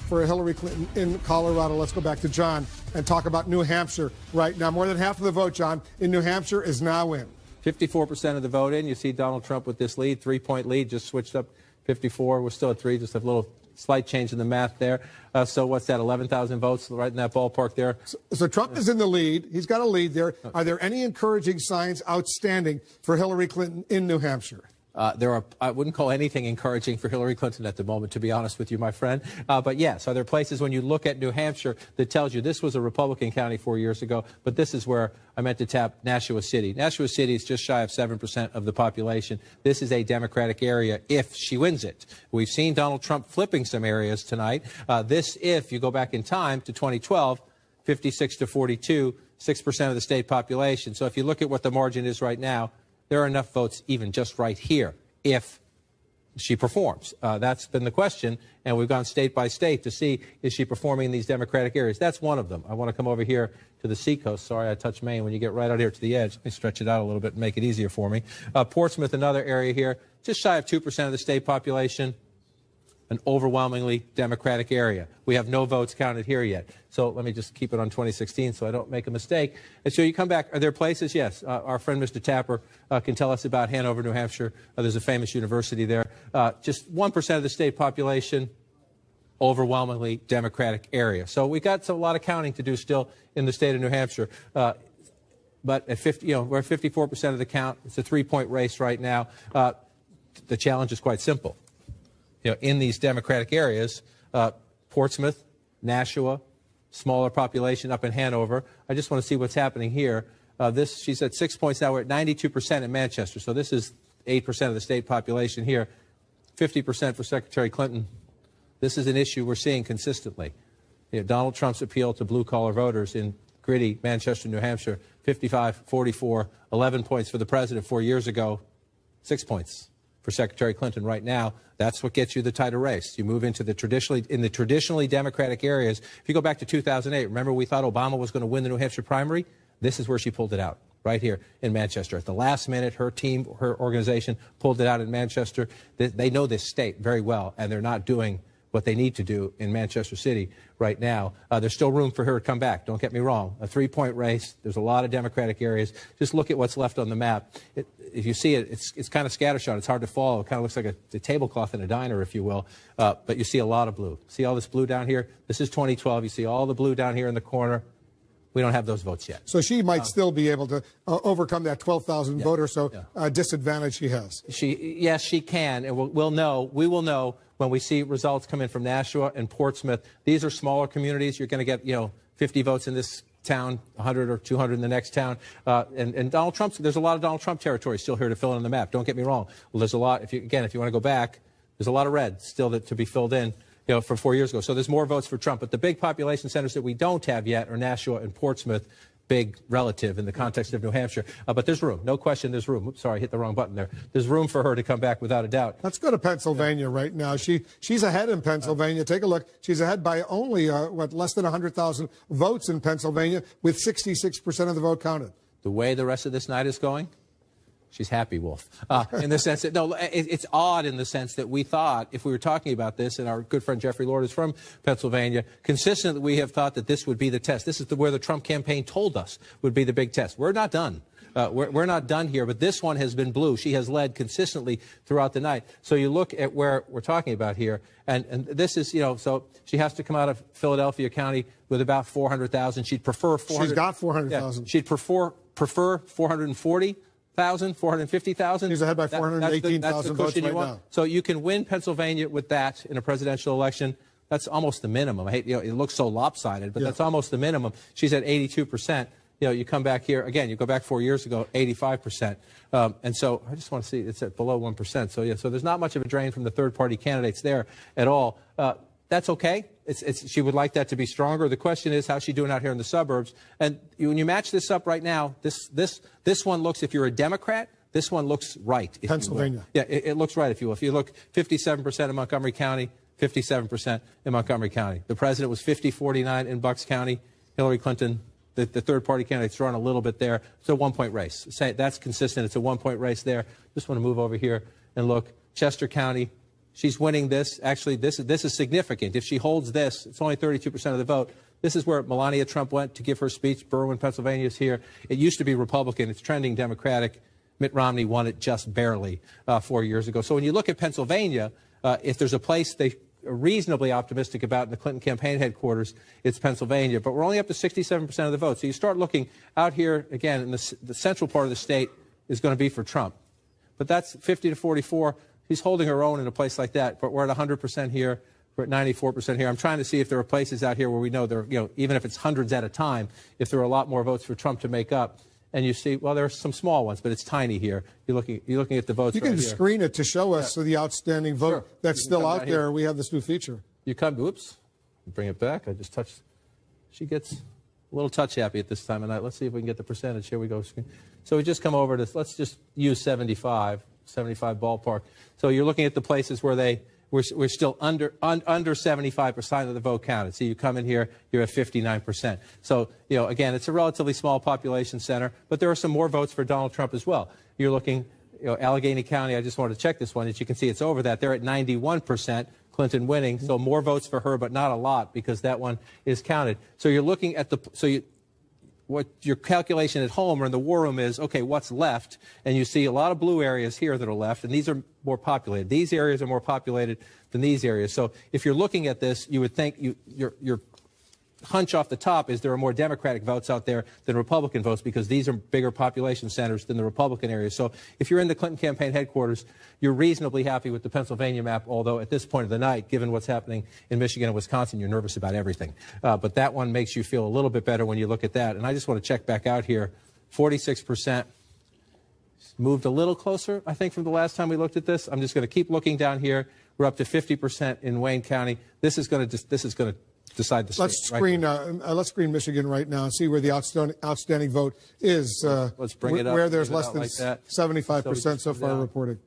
for Hillary Clinton in Colorado. Let's go back to John and talk about New Hampshire right now. More than half of the vote, John, in New Hampshire is now in. 54% of the vote in. You see Donald Trump with this lead, 3-point lead, just switched up 54. We're still at 3, just a little slight change in the math there. So what's that, 11,000 votes right in that ballpark there? So Trump is in the lead. He's got a lead there. Are there any encouraging signs outstanding for Hillary Clinton in New Hampshire? I wouldn't call anything encouraging for Hillary Clinton at the moment, to be honest with you, my friend. But yes, are there places when you look at New Hampshire that tells you this was a Republican county 4 years ago, but this is where I meant to tap Nashua City. Nashua City is just shy of 7% of the population. This is a Democratic area if she wins it. We've seen Donald Trump flipping some areas tonight. If you go back in time to 2012, 56 to 42, 6% of the state population. So if you look at what the margin is right now, there are enough votes even just right here if she performs. That's been the question, and we've gone state by state to see, is she performing in these Democratic areas? That's one of them. I want to come over here to the seacoast. Sorry, I touched Maine. When you get right out here to the edge, let me stretch it out a little bit and make it easier for me. Portsmouth, another area here, just shy of 2% of the state population. An overwhelmingly Democratic area. We have no votes counted here yet. So let me just keep it on 2016 so I don't make a mistake. And so you come back. Are there places? Yes. Our friend Mr. Tapper can tell us about Hanover, New Hampshire. There's a famous university there. Just 1% of the state population, overwhelmingly Democratic area. So we got a lot of counting to do still in the state of New Hampshire. But at 50, we're at 54% of the count. It's a 3-point race right now. The challenge is quite simple. In these Democratic areas, Portsmouth, Nashua, smaller population up in Hanover. I just want to see what's happening here. She's at 6 points now. We're at 92% in Manchester. So this is 8% of the state population here. 50% for Secretary Clinton. This is an issue we're seeing consistently. Donald Trump's appeal to blue-collar voters in gritty Manchester, New Hampshire, 55-44, 11 points for the president 4 years ago, 6 points for Secretary Clinton right now. That's what gets you the tighter race. You move into the traditionally Democratic areas. If you go back to 2008, remember we thought Obama was going to win the New Hampshire primary? This is where she pulled it out, right here in Manchester. At the last minute, her team, her organization pulled it out in Manchester. They know this state very well, and they're not doing what they need to do in Manchester City right now. There's still room for her to come back. Don't get me wrong. A 3-point race. There's a lot of Democratic areas. Just look at what's left on the map. If you see it, it's kind of scattershot. It's hard to follow. It kind of looks like a tablecloth in a diner, if you will. But you see a lot of blue. See all this blue down here? This is 2012. You see all the blue down here in the corner. We don't have those votes yet. So she might still be able to overcome that 12,000 vote or so disadvantage she has. Yes, she can, and we'll know. We will know when we see results come in from Nashua and Portsmouth. These are smaller communities. You're going to get 50 votes in this town, 100 or 200 in the next town. And Donald Trump's, there's a lot of Donald Trump territory still here to fill in the map. Don't get me wrong. Well, there's a lot. If you want to go back, there's a lot of red still to be filled in. From 4 years ago. So there's more votes for Trump. But the big population centers that we don't have yet are Nashua and Portsmouth, big relative in the context of New Hampshire. But there's room. No question there's room. Oops, sorry, I hit the wrong button there. There's room for her to come back without a doubt. Let's go to Pennsylvania right now. She's ahead in Pennsylvania. Take a look. She's ahead by only, less than 100,000 votes in Pennsylvania, with 66% of the vote counted. The way the rest of this night is going, she's happy, Wolf, in the sense that, it's odd in the sense that we thought, if we were talking about this, and our good friend Jeffrey Lord is from Pennsylvania, consistently we have thought that this would be the test. This is where the Trump campaign told us would be the big test. We're not done. We're not done here, but this one has been blue. She has led consistently throughout the night. So you look at where we're talking about here, and this is, so she has to come out of Philadelphia County with about 400,000. She'd prefer 400. She's got 400,000. Yeah, she'd prefer 440,000, 450,000. She's ahead by 418,000 votes right now. So you can win Pennsylvania with that in a presidential election. That's almost the minimum. I hate, it looks so lopsided, but that's almost the minimum. She's at 82%. You come back here again. You go back 4 years ago, 85%. And so I just want to see it's at below 1%. So so there's not much of a drain from the third-party candidates there at all. That's okay. She would like that to be stronger. The question is, how's she doing out here in the suburbs? And when you match this up right now, this one looks, if you're a Democrat, this one looks right. Pennsylvania. Yeah, it looks right, if you will. If you look, 57% in Montgomery County, 57% in Montgomery County. The president was 50-49 in Bucks County. Hillary Clinton, the third-party candidate's drawn a little bit there. It's a 1-point race. That's consistent. It's a 1-point race there. Just want to move over here and look. Chester County. She's winning this. Actually, this is significant. If she holds this, it's only 32% of the vote. This is where Melania Trump went to give her speech. Berwyn, Pennsylvania is here. It used to be Republican. It's trending Democratic. Mitt Romney won it just barely 4 years ago. So when you look at Pennsylvania, if there's a place they are reasonably optimistic about in the Clinton campaign headquarters, it's Pennsylvania. But we're only up to 67% of the vote. So you start looking out here, again, in the central part of the state is going to be for Trump. But that's 50-44. She's holding her own in a place like that, but we're at 100% here. We're at 94% here. I'm trying to see if there are places out here where we know there, even if it's hundreds at a time, if there are a lot more votes for Trump to make up. And you see, well, there are some small ones, but it's tiny here. You're looking at the votes. You can screen it to show us the outstanding vote that's still out there. We have this new feature. You come, oops, bring it back. I just touched. She gets a little touch happy at this time of night. Let's see if we can get the percentage. Here we go. So we just come over to, let's just use 75 ballpark. So you're looking at the places where we're still under 75% of the vote counted. So you come in here, you're at 59%. So, again, it's a relatively small population center, but there are some more votes for Donald Trump as well. You're looking, Allegheny County, I just wanted to check this one. As you can see, it's over that. They're at 91%, Clinton winning. So more votes for her, but not a lot because that one is counted. So you're looking at what your calculation at home or in the war room is, okay, what's left? And you see a lot of blue areas here that are left, and these are more populated. These areas are more populated than these areas. So if you're looking at this, you would think you're hunch off the top is there are more Democratic votes out there than Republican votes because these are bigger population centers than the Republican areas. So if you're in the Clinton campaign headquarters, you're reasonably happy with the Pennsylvania map, although at this point of the night, given what's happening in Michigan and Wisconsin, you're nervous about everything. But that one makes you feel a little bit better when you look at that. And I just want to check back out here. 46% moved a little closer, I think, from the last time we looked at this. I'm just going to keep looking down here. We're up to 50% in Wayne County. This is going to decide the state. Let's screen Michigan right now and see where the outstanding vote is. Let's bring it up. Where there's less than 75% so far reported.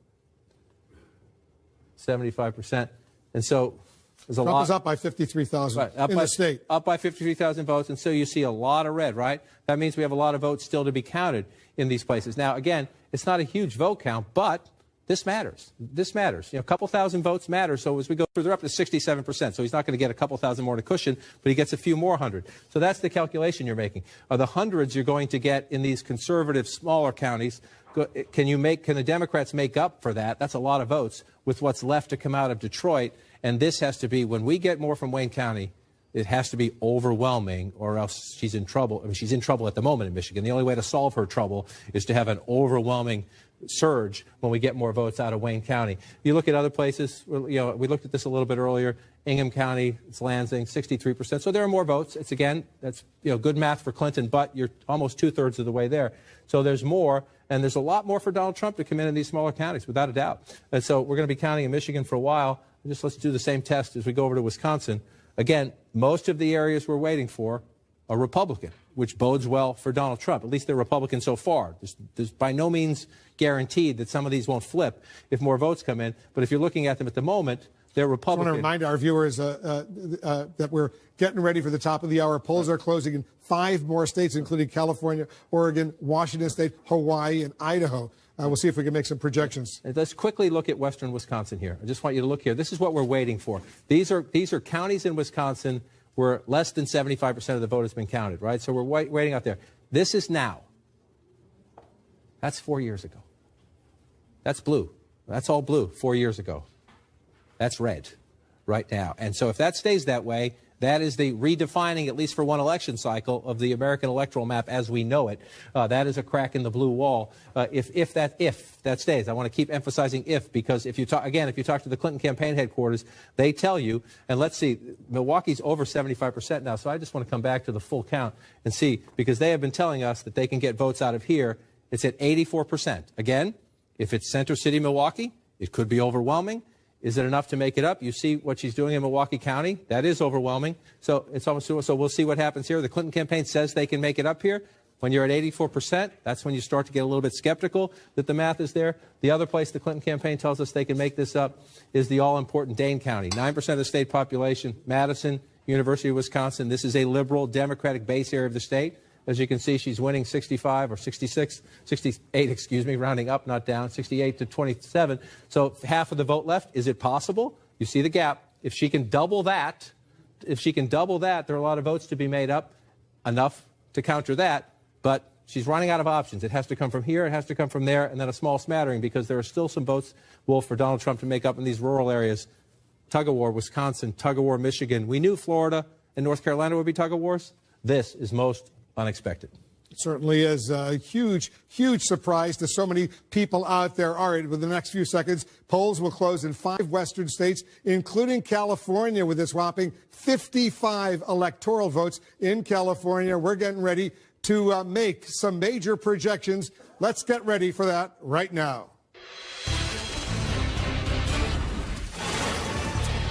75%. And so there's a lot. Trump is up by 53,000 in the state. Up by 53,000 votes. And so you see a lot of red, right? That means we have a lot of votes still to be counted in these places. Now, again, it's not a huge vote count, but this matters. This matters. A couple thousand votes matter. So as we go through, they're up to 67%. So he's not going to get a couple thousand more to cushion, but he gets a few more hundred. So that's the calculation you're making. The hundreds you're going to get in these conservative, smaller counties. Can the Democrats make up for that? That's a lot of votes with what's left to come out of Detroit. And this has to be, when we get more from Wayne County, it has to be overwhelming, or else she's in trouble. I mean, she's in trouble at the moment in Michigan. The only way to solve her trouble is to have an overwhelming surge when we get more votes out of Wayne County. You look at other places, we looked at this a little bit earlier. Ingham County, it's Lansing, 63%. So there are more votes. It's, again, that's good math for Clinton, but you're almost two-thirds of the way there. So there's more, and there's a lot more for Donald Trump to come in these smaller counties, without a doubt. And so we're going to be counting in Michigan for a while. Let's do the same test as we go over to Wisconsin. Again, most of the areas we're waiting for are Republican, which bodes well for Donald Trump. At least they're Republican so far. There's by no means guaranteed that some of these won't flip if more votes come in. But if you're looking at them at the moment, they're Republican. I want to remind our viewers that we're getting ready for the top of the hour. Polls are closing in 5 more states, including California, Oregon, Washington State, Hawaii, and Idaho. We'll see if we can make some projections. Let's quickly look at western Wisconsin here. I just want you to look here. This is what we're waiting for. These are counties in Wisconsin where less than 75% of the vote has been counted, right? So we're waiting out there. This is now. That's 4 years ago. That's blue. That's all blue 4 years ago. That's red right now. And so if that stays that way, that is the redefining, at least for one election cycle, of the American electoral map as we know it. That is a crack in the blue wall. If that stays, I want to keep emphasizing if, because if you talk to the Clinton campaign headquarters, they tell you, and let's see, Milwaukee's over 75% now. So I just want to come back to the full count and see, because they have been telling us that they can get votes out of here. It's at 84%. Again, if it's Center City, Milwaukee, it could be overwhelming. Is it enough to make it up? You see what she's doing in Milwaukee County. That is overwhelming. So it's almost so we'll see what happens here. The Clinton campaign says they can make it up here. When you're at 84%, that's when you start to get a little bit skeptical that the math is there. The other place the Clinton campaign tells us they can make this up is the all-important Dane County. 9% of the state population, Madison, University of Wisconsin. This is a liberal Democratic base area of the state. As you can see, she's winning 65 or 68, rounding up, not down, 68 to 27. So half of the vote left. Is it possible? You see the gap. If she can double that, there are a lot of votes to be made up, enough to counter that. But she's running out of options. It has to come from here, it has to come from there, and then a small smattering, because there are still some votes, Wolf, for Donald Trump to make up in these rural areas. Tug-of-war, Wisconsin, tug-of-war, Michigan. We knew Florida and North Carolina would be tug-of-wars. This is most unexpected. It certainly is a huge, huge surprise to so many people out there. All right, with the next few seconds, polls will close in 5 western states, including California, with this whopping 55 electoral votes in California. We're getting ready to make some major projections. Let's get ready for that right now.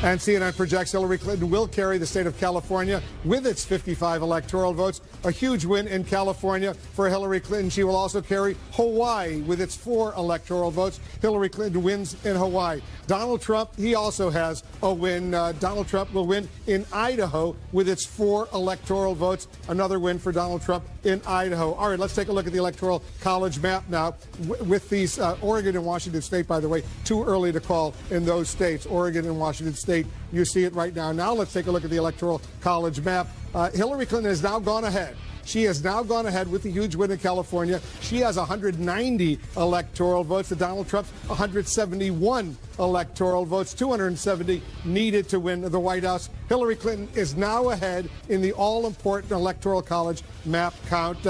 And CNN projects Hillary Clinton will carry the state of California with its 55 electoral votes. A huge win in California for Hillary Clinton. She will also carry Hawaii with its 4 electoral votes. Hillary Clinton wins in Hawaii. Donald Trump, he also has a win. Donald Trump will win in Idaho with its 4 electoral votes. Another win for Donald Trump in Idaho. All right, let's take a look at the Electoral College map now. With these, Oregon and Washington State, by the way, too early to call in those states. Oregon and Washington State, you see it right now. Now let's take a look at the Electoral College map. Hillary Clinton has now gone ahead. She has now gone ahead with the huge win in California. She has 190 electoral votes to Donald Trump's 171 electoral votes, 270 needed to win the White House. Hillary Clinton is now ahead in the all-important Electoral College map count.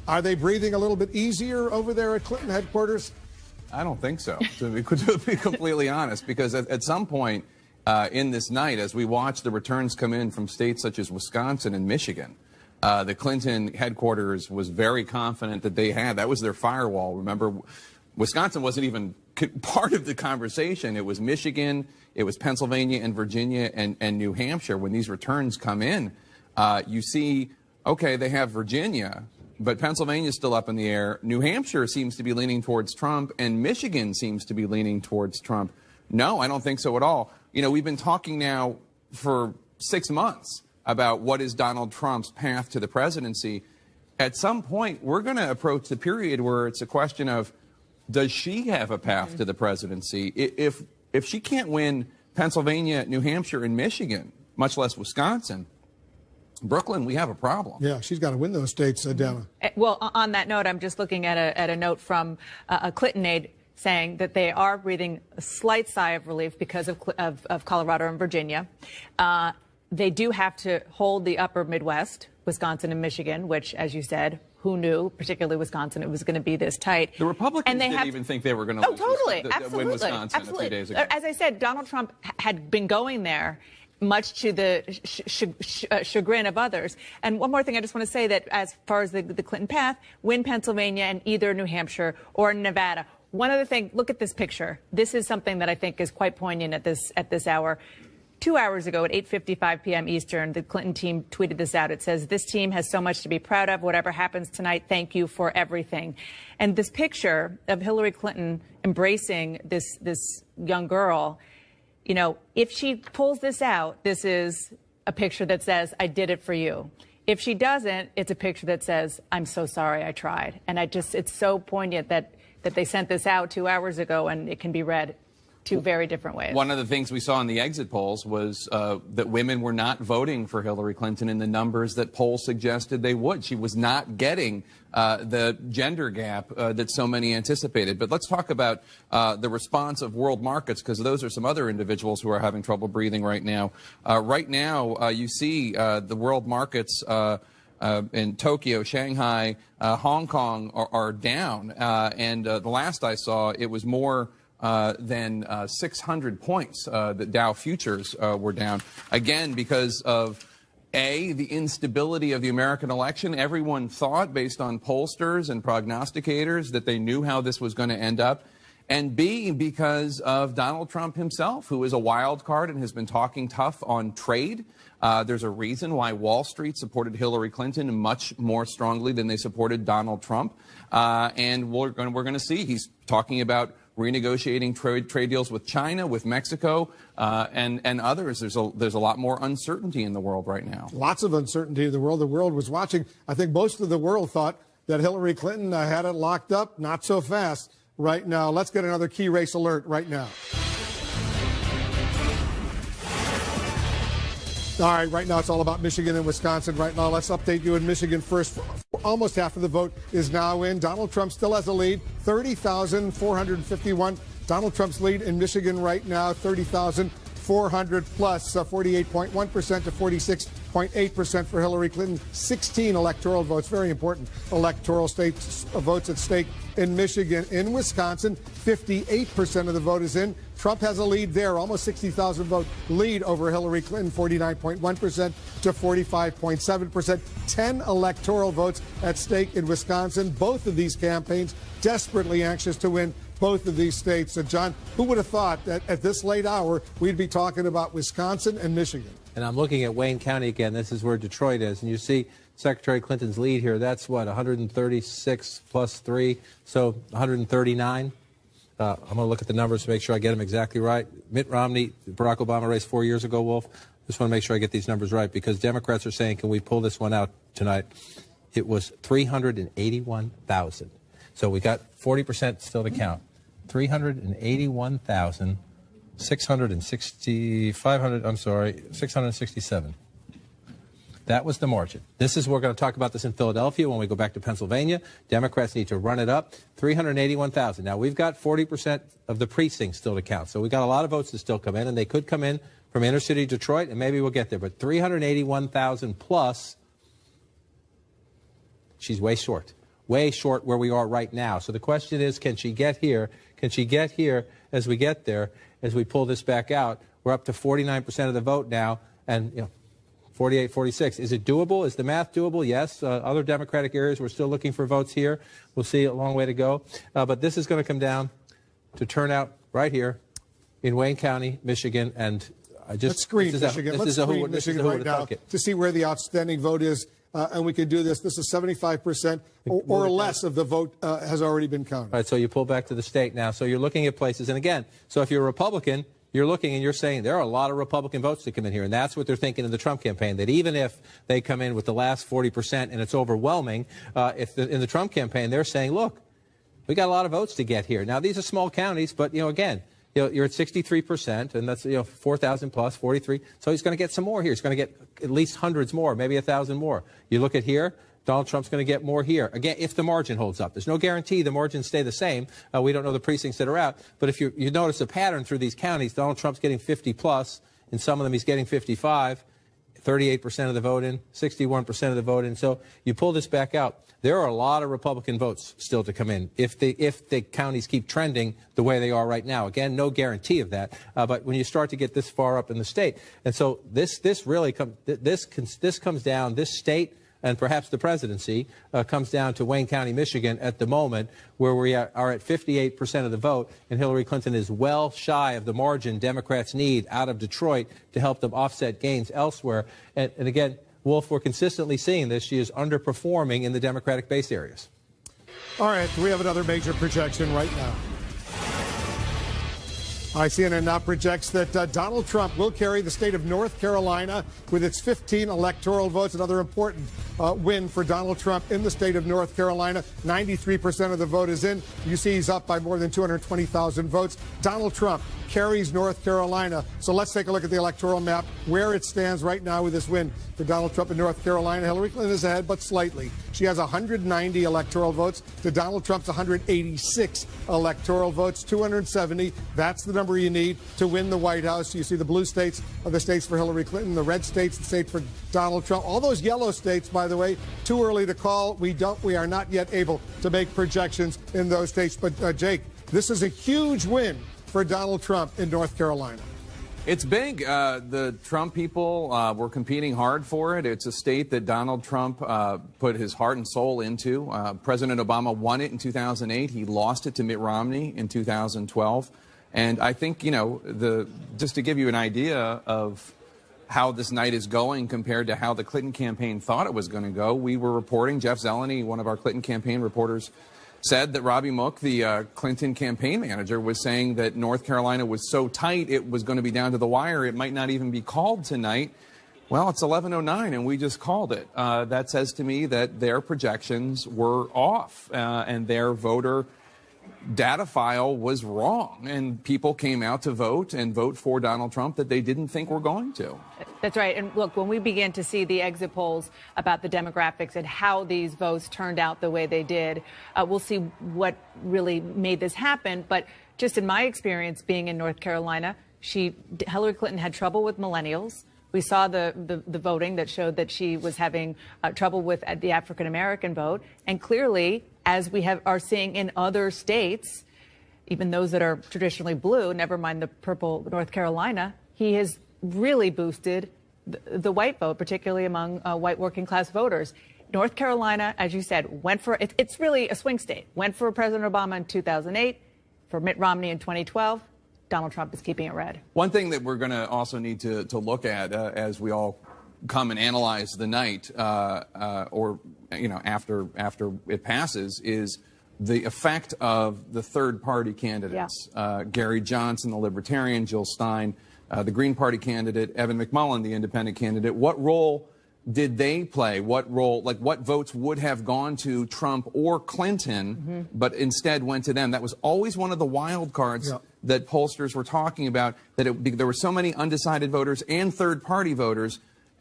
Are they breathing a little bit easier over there at Clinton headquarters? I don't think so, to be completely honest, because at some point in this night, as we watch the returns come in from states such as Wisconsin and Michigan, the Clinton headquarters was very confident that they had. That was their firewall. Remember, Wisconsin wasn't even part of the conversation. It was Michigan, it was Pennsylvania and Virginia and New Hampshire. When these returns come in, you see, okay, they have Virginia, but Pennsylvania's still up in the air. New Hampshire seems to be leaning towards Trump, and Michigan seems to be leaning towards Trump. No, I don't think so at all. You know, we've been talking now for 6 months about what is Donald Trump's path to the presidency. At some point, we're going to approach the period where it's a question of, does she have a path to the presidency? If she can't win Pennsylvania, New Hampshire, and Michigan, much less Wisconsin, Brooklyn, we have a problem. Yeah, she's got to win those states, Dana. Well, on that note, I'm just looking at a note from a Clinton aide saying that they are breathing a slight sigh of relief because of Colorado and Virginia. They do have to hold the upper Midwest, Wisconsin and Michigan, which, as you said, who knew, particularly Wisconsin, it was going to be this tight. The Republicans didn't even think they were going to win Wisconsin a few days ago. As I said, Donald Trump had been going there, much to the chagrin of others. And one more thing, I just want to say that as far as the Clinton path, win Pennsylvania and either New Hampshire or Nevada. One other thing, look at this picture. This is something that I think is quite poignant at this hour. 2 hours ago at 8:55 p.m. Eastern, the Clinton team tweeted this out. It says, "This team has so much to be proud of. Whatever happens tonight, thank you for everything." And this picture of Hillary Clinton embracing this young girl, you know, if she pulls this out, this is a picture that says, "I did it for you." If she doesn't, it's a picture that says, "I'm so sorry I tried." And it's so poignant that they sent this out 2 hours ago, and it can be read two very different ways. One of the things we saw in the exit polls was that women were not voting for Hillary Clinton in the numbers that polls suggested they would. She was not getting the gender gap that so many anticipated. But let's talk about the response of world markets, because those are some other individuals who are having trouble breathing right now. You see the world markets in Tokyo, Shanghai, Hong Kong are down. And the last I saw, it was more than 600 points. The Dow futures were down, again, because of, A, the instability of the American election. Everyone thought, based on pollsters and prognosticators, that they knew how this was going to end up. And B, because of Donald Trump himself, who is a wild card and has been talking tough on trade. There's a reason why Wall Street supported Hillary Clinton much more strongly than they supported Donald Trump. And we're going to see he's talking about renegotiating trade deals with China, with Mexico, and others. There's a lot more uncertainty in the world right now. Lots of uncertainty in the world. The world was watching. I think most of the world thought that Hillary Clinton had it locked up. Not so fast right now. Let's get another key race alert right now. All right now it's all about Michigan and Wisconsin right now. Let's update you in Michigan first. Almost half of the vote is now in. Donald Trump still has a lead, 30,451. Donald Trump's lead in Michigan right now, 30,400 plus, 48.1% to 46.8% for Hillary Clinton. 16 electoral votes, very important electoral states votes at stake in Michigan. In Wisconsin, 58% of the vote is in. Trump has a lead there, almost 60,000 vote lead over Hillary Clinton, 49.1% to 45.7%. 10 electoral votes at stake in Wisconsin. Both of these campaigns desperately anxious to win both of these states. John, who would have thought that at this late hour we'd be talking about Wisconsin and Michigan? And I'm looking at Wayne County again. This is where Detroit is. And you see Secretary Clinton's lead here. That's what, 136 plus 3, so 139. I'm going to look at the numbers to make sure I get them exactly right. Mitt Romney, Barack Obama race 4 years ago, Wolf. Just want to make sure I get these numbers right, because Democrats are saying, can we pull this one out tonight? It was 381,000. So we got 40% still to count. 381,667. That was the margin. We're going to talk about this in Philadelphia when we go back to Pennsylvania. Democrats need to run it up. 381,000. Now, we've got 40% of the precincts still to count. So we've got a lot of votes to still come in, and they could come in from inner city Detroit, and maybe we'll get there. But 381,000 plus, she's way short where we are right now. So the question is, can she get here? Can she get here as we get there, as we pull this back out? We're up to 49% of the vote now, and 48, 46. Is it doable? Is the math doable? Yes. Other Democratic areas, we're still looking for votes here. We'll see, a long way to go. But this is going to come down to turnout right here in Wayne County, Michigan. And let's screen Michigan. Let's screen Michigan right now to see where the outstanding vote is. And we can do this. This is 75% or less of the vote has already been counted. All right, so you pull back to the state now. So you're looking at places. And again, so if you're a Republican, you're looking and you're saying there are a lot of Republican votes to come in here. And that's what they're thinking in the Trump campaign, that even if they come in with the last 40% and it's overwhelming, in the Trump campaign, they're saying, look, we got a lot of votes to get here. Now, these are small counties, but, again, you're at 63%, and that's 4,000 plus 43. So he's going to get some more here. He's going to get at least hundreds more, maybe 1,000 more. You look at here, Donald Trump's going to get more here. Again, if the margin holds up. There's no guarantee the margins stay the same. We don't know the precincts that are out. But if you notice a pattern through these counties, Donald Trump's getting 50 plus. In some of them, he's getting 55, 38% of the vote in, 61% of the vote in. So you pull this back out. There are a lot of Republican votes still to come in if the counties keep trending the way they are right now. Again, no guarantee of that. But when you start to get this far up in the state, and so this comes down, this state and perhaps the presidency comes down to Wayne County, Michigan at the moment, where we are at 58% of the vote, and Hillary Clinton is well shy of the margin Democrats need out of Detroit to help them offset gains elsewhere. And again, Wolf, we're consistently seeing this. She is underperforming in the Democratic base areas. All right, we have another major projection right now. CNN now projects that Donald Trump will carry the state of North Carolina with its 15 electoral votes. Another important win for Donald Trump in the state of North Carolina. 93% of the vote is in. You see he's up by more than 220,000 votes. Donald Trump carries North Carolina. So let's take a look at the electoral map, where it stands right now with this win for Donald Trump in North Carolina. Hillary Clinton is ahead, but slightly. She has 190 electoral votes to Donald Trump's 186 electoral votes, 270. That's the number you need to win the White House. You see the blue states are the states for Hillary Clinton, the red states, the state for Donald Trump. All those yellow states, by the way, too early to call. We are not yet able to make projections in those states. But Jake, this is a huge win for Donald Trump in North Carolina. It's big. The Trump people were competing hard for it. It's a state that Donald Trump put his heart and soul into. President Obama won it in 2008. He lost it to Mitt Romney in 2012. And I think, just to give you an idea of how this night is going compared to how the Clinton campaign thought it was going to go, we were reporting, Jeff Zeleny, one of our Clinton campaign reporters, said that Robbie Mook, the Clinton campaign manager, was saying that North Carolina was so tight it was going to be down to the wire. It might not even be called tonight. Well, it's 11:09 and we just called it. That says to me that their projections were off and their voter data file was wrong, and people came out to vote and vote for Donald Trump that they didn't think were going to. That's right. And look, when we began to see the exit polls about the demographics and how these votes turned out the way they did, we'll see what really made this happen. But just in my experience being in North Carolina, Hillary Clinton had trouble with millennials. We saw the voting that showed that she was having trouble with the African-American vote. And clearly, as we are seeing in other states, even those that are traditionally blue, never mind the purple North Carolina, he has really boosted the white vote, particularly among white working class voters. North Carolina, as you said, it's really a swing state. Went for President Obama in 2008, for Mitt Romney in 2012. Donald Trump is keeping it red. One thing that we're going to also need to look at as we all come and analyze the night, or after it passes, is the effect of the third-party candidates. Yeah. Gary Johnson, the Libertarian, Jill Stein, the Green Party candidate, Evan McMullin, the Independent candidate. What role did they play? What votes would have gone to Trump or Clinton, but instead went to them? That was always one of the wild cards that pollsters were talking about, that there were so many undecided voters and third-party voters.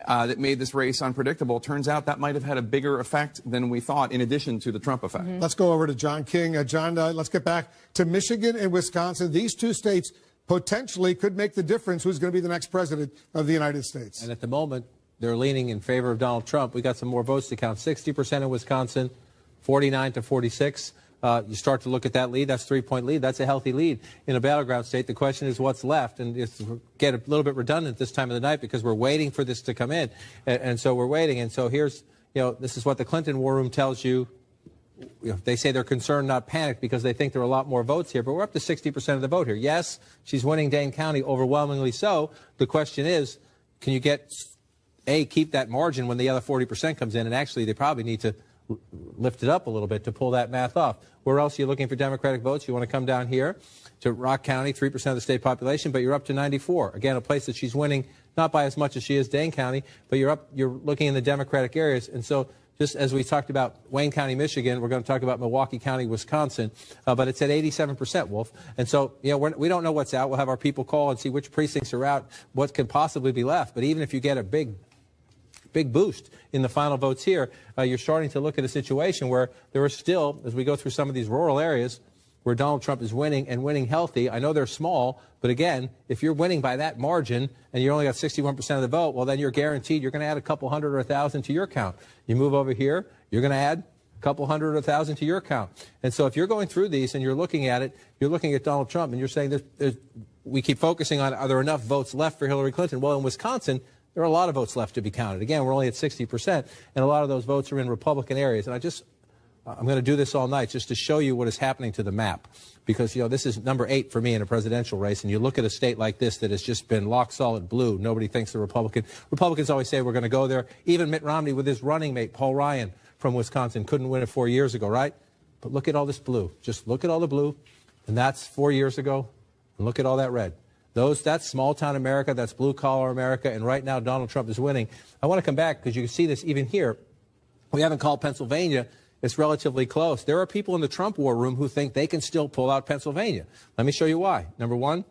that made this race unpredictable. Turns out that might have had a bigger effect than we thought, in addition to the Trump effect. Let's go over to John King. John, let's get back to Michigan and Wisconsin. These two states potentially could make the difference who's going to be the next president of the United States. And at the moment, they're leaning in favor of Donald Trump. We got some more votes to count. 60% in Wisconsin, 49 to 46. You start to look at that lead. That's a 3-point lead. That's a healthy lead in a battleground state. The question is what's left. And it's get a little bit redundant this time of the night because we're waiting for this to come in. And so we're waiting. And so here's, this is what the Clinton War Room tells you. They say they're concerned, not panicked, because they think there are a lot more votes here. But we're up to 60% of the vote here. Yes, she's winning Dane County, overwhelmingly so. The question is, can you keep that margin when the other 40% comes in? And actually, they probably need to lift it up a little bit to pull that math off. Where else are you looking for Democratic votes? You want to come down here to Rock County, 3% of the state population, but you're up to 94. Again, a place that she's winning, not by as much as she is Dane County, but you're looking in the Democratic areas. And so just as we talked about Wayne County, Michigan, we're going to talk about Milwaukee County, Wisconsin, but it's at 87%, Wolf. And so, we don't know what's out. We'll have our people call and see which precincts are out, what can possibly be left. But even if you get a big boost in the final votes here, you're starting to look at a situation where there are still, as we go through some of these rural areas, where Donald Trump is winning and winning healthy. I know they're small, but again, if you're winning by that margin and you only got 61% of the vote, well, then you're guaranteed you're going to add a couple hundred or 1,000 to your count. You move over here, you're going to add a couple hundred or 1,000 to your count. And so if you're going through these and you're looking at it, you're looking at Donald Trump and you're saying we keep focusing on, are there enough votes left for Hillary Clinton? Well, in Wisconsin, there are a lot of votes left to be counted. Again, we're only at 60%, and a lot of those votes are in Republican areas. And I'm going to do this all night just to show you what is happening to the map, because, this is number 8 for me in a presidential race. And you look at a state like this that has just been lock solid blue. Nobody thinks the Republicans always say we're going to go there. Even Mitt Romney with his running mate, Paul Ryan from Wisconsin, couldn't win it 4 years ago, right? But look at all this blue. Just look at all the blue. And that's 4 years ago. And look at all that red. That's small town America. That's blue collar America. And right now, Donald Trump is winning. I want to come back because you can see this even here. We haven't called Pennsylvania. It's relatively close. There are people in the Trump war room who think they can still pull out Pennsylvania. Let me show you why. Number one,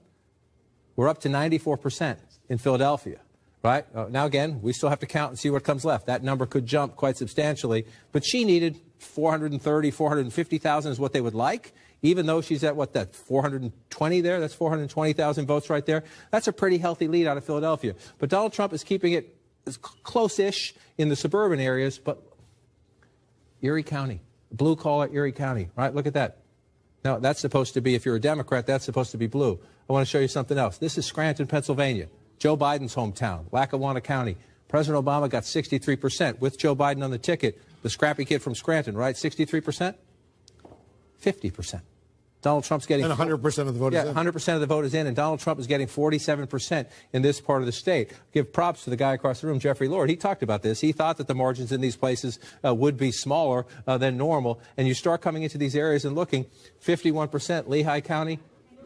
we're up to 94% in Philadelphia, right? Now, again, we still have to count and see what comes left. That number could jump quite substantially. But she needed 430, 450,000 is what they would like, even though she's at, 420 there? That's 420,000 votes right there. That's a pretty healthy lead out of Philadelphia. But Donald Trump is keeping it close-ish in the suburban areas, but Erie County, blue-collar Erie County, right? Look at that. Now, that's supposed to be, if you're a Democrat, that's supposed to be blue. I want to show you something else. This is Scranton, Pennsylvania, Joe Biden's hometown, Lackawanna County. President Obama got 63% with Joe Biden on the ticket. The scrappy kid from Scranton, right? 63%? 50%. Donald Trump's getting... And 100% of the vote is in. 100% of the vote is in, and Donald Trump is getting 47% in this part of the state. Give props to the guy across the room, Jeffrey Lord. He talked about this. He thought that the margins in these places would be smaller than normal. And you start coming into these areas and looking, 51%, Lehigh County,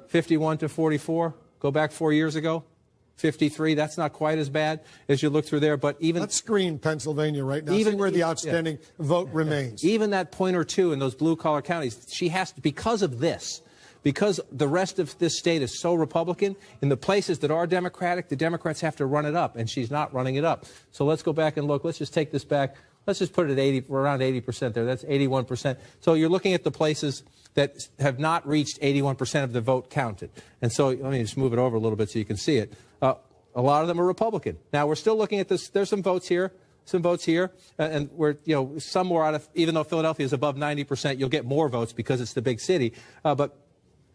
51 to 44. Go back 4 years ago. 53, that's not quite as bad as you look through there, but even... Let's screen Pennsylvania right now, even where the outstanding vote remains. Even that point or two in those blue-collar counties, she has to, because of this, because the rest of this state is so Republican, in the places that are Democratic, the Democrats have to run it up, and she's not running it up. So let's go back and look. Let's just take this back. Let's just put it at around 80% there. That's 81%. So you're looking at the places that have not reached 81% of the vote counted. And so let me just move it over a little bit so you can see it. A lot of them are Republican. Now, we're still looking at this. There's some votes here, and we're, some more out of, even though Philadelphia is above 90%, you'll get more votes because it's the big city. But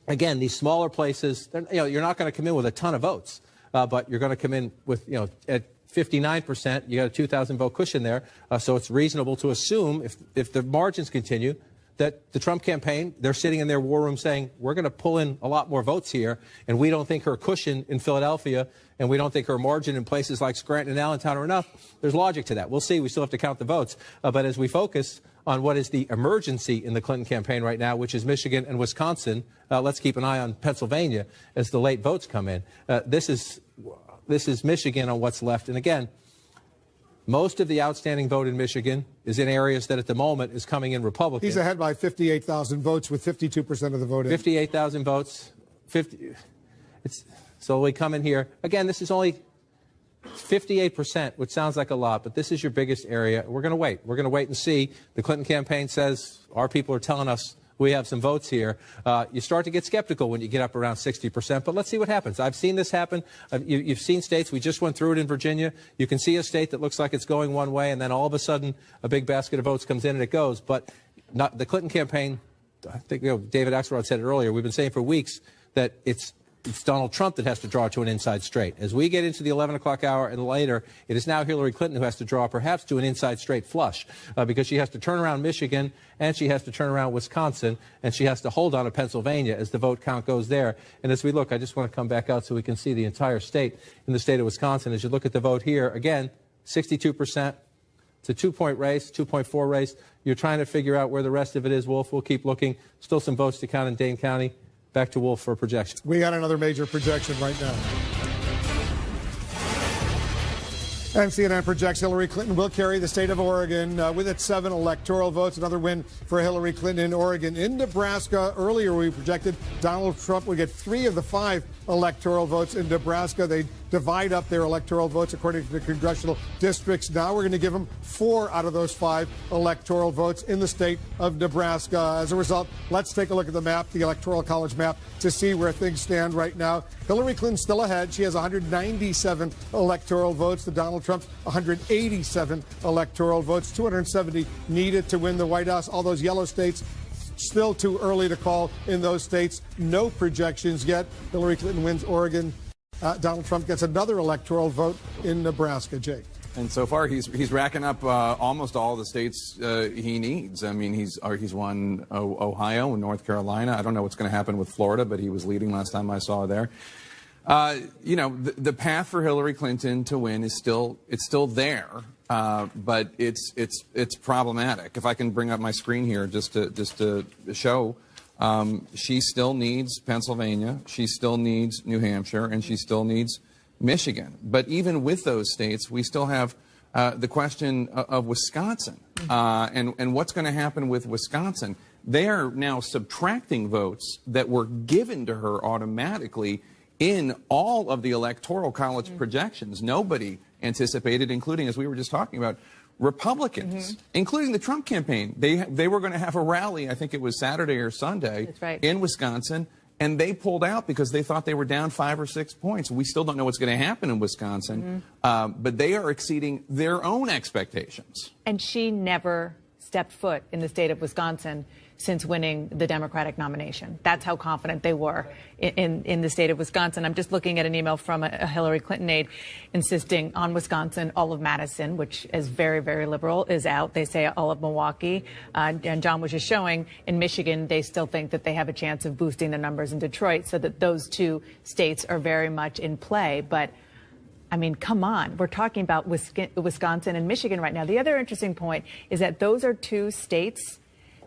again, these smaller places, you're not going to come in with a ton of votes, but you're going to come in with, at 59%, you got a 2,000 vote cushion there. So it's reasonable to assume, if the margins continue, that the Trump campaign, they're sitting in their war room saying, we're going to pull in a lot more votes here, and we don't think her cushion in Philadelphia, and we don't think her margin in places like Scranton and Allentown are enough. There's logic to that. We'll see. We still have to count the votes. But as we focus on what is the emergency in the Clinton campaign right now, which is Michigan and Wisconsin, let's keep an eye on Pennsylvania as the late votes come in. This is Michigan on what's left. And again, most of the outstanding vote in Michigan is in areas that at the moment is coming in Republican. He's ahead by 58,000 votes with 52% of the vote in. 58,000 votes. So we come in here. Again, this is only 58%, which sounds like a lot, but this is your biggest area. We're going to wait. We're going to wait and see. The Clinton campaign says our people are telling us we have some votes here. You start to get skeptical when you get up around 60%, but let's see what happens. I've seen this happen. You've seen states. We just went through it in Virginia. You can see a state that looks like it's going one way, and then all of a sudden a big basket of votes comes in and it goes. But not the Clinton campaign. I think David Axelrod said it earlier. We've been saying for weeks that it's Donald Trump that has to draw to an inside straight. As we get into the 11 o'clock hour and later, it is now Hillary Clinton who has to draw perhaps to an inside straight flush because she has to turn around Michigan and she has to turn around Wisconsin and she has to hold on to Pennsylvania as the vote count goes there. And as we look, I just want to come back out so we can see the entire state in the state of Wisconsin. As you look at the vote here, again, 62%. It's a 2-point race, 2.4 race. You're trying to figure out where the rest of it is, Wolf. We'll keep looking. Still some votes to count in Dane County. Back to Wolf for a projection. We got another major projection right now. And CNN projects Hillary Clinton will carry the state of Oregon with its 7 electoral votes. Another win for Hillary Clinton in Oregon. In Nebraska, earlier we projected Donald Trump would get 3 of the 5 electoral votes. In Nebraska, they divide up their electoral votes according to the congressional districts. Now we're going to give him 4 out of those 5 electoral votes in the state of Nebraska. As a result, let's take a look at the map, the Electoral College map, to see where things stand right now. Hillary Clinton's still ahead. She has 197 electoral votes to Donald Trump's 187 electoral votes. 270 needed to win the White House. All those yellow states, still too early to call in those states. No projections yet. Hillary Clinton wins Oregon. Donald Trump gets another electoral vote in Nebraska, Jake. And so far, he's racking up almost all the states he needs. I mean, he's won Ohio and North Carolina. I don't know what's going to happen with Florida, but he was leading last time I saw there. You know, the path for Hillary Clinton to win is still there, but it's problematic. If I can bring up my screen here just to show. She still needs Pennsylvania, she still needs New Hampshire, and she still needs Michigan. But even with those states, we still have the question of Wisconsin and what's going to happen with Wisconsin. They are now subtracting votes that were given to her automatically in all of the Electoral College projections. Nobody anticipated, including, as we were just talking about, Republicans, including the Trump campaign. They were going to have a rally, I think it was Saturday or Sunday, in Wisconsin, and they pulled out because they thought they were down 5 or 6 points. We still don't know what's going to happen in Wisconsin, but they are exceeding their own expectations. And she never stepped foot in the state of Wisconsin since winning the Democratic nomination. That's how confident they were in the state of Wisconsin. I'm just looking at an email from a Hillary Clinton aide insisting on Wisconsin. All of Madison, which is very, very liberal, is out. They say all of Milwaukee. And John was just showing in Michigan, they still think that they have a chance of boosting the numbers in Detroit, so that those 2 states are very much in play. But I mean, come on. We're talking about Wisconsin and Michigan right now. The other interesting point is that those are 2 states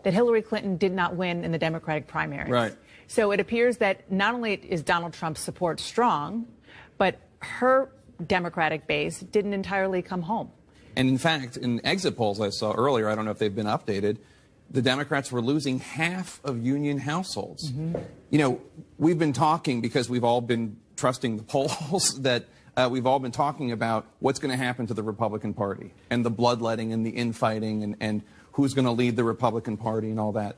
that Hillary Clinton did not win in the Democratic primaries. Right. So it appears that not only is Donald Trump's support strong, but her Democratic base didn't entirely come home. And in fact, in exit polls I saw earlier, I don't know if they've been updated, the Democrats were losing half of union households. You know, we've been talking, because we've all been trusting the polls, that we've all been talking about what's going to happen to the Republican Party and the bloodletting and the infighting and who's going to lead the Republican Party and all that.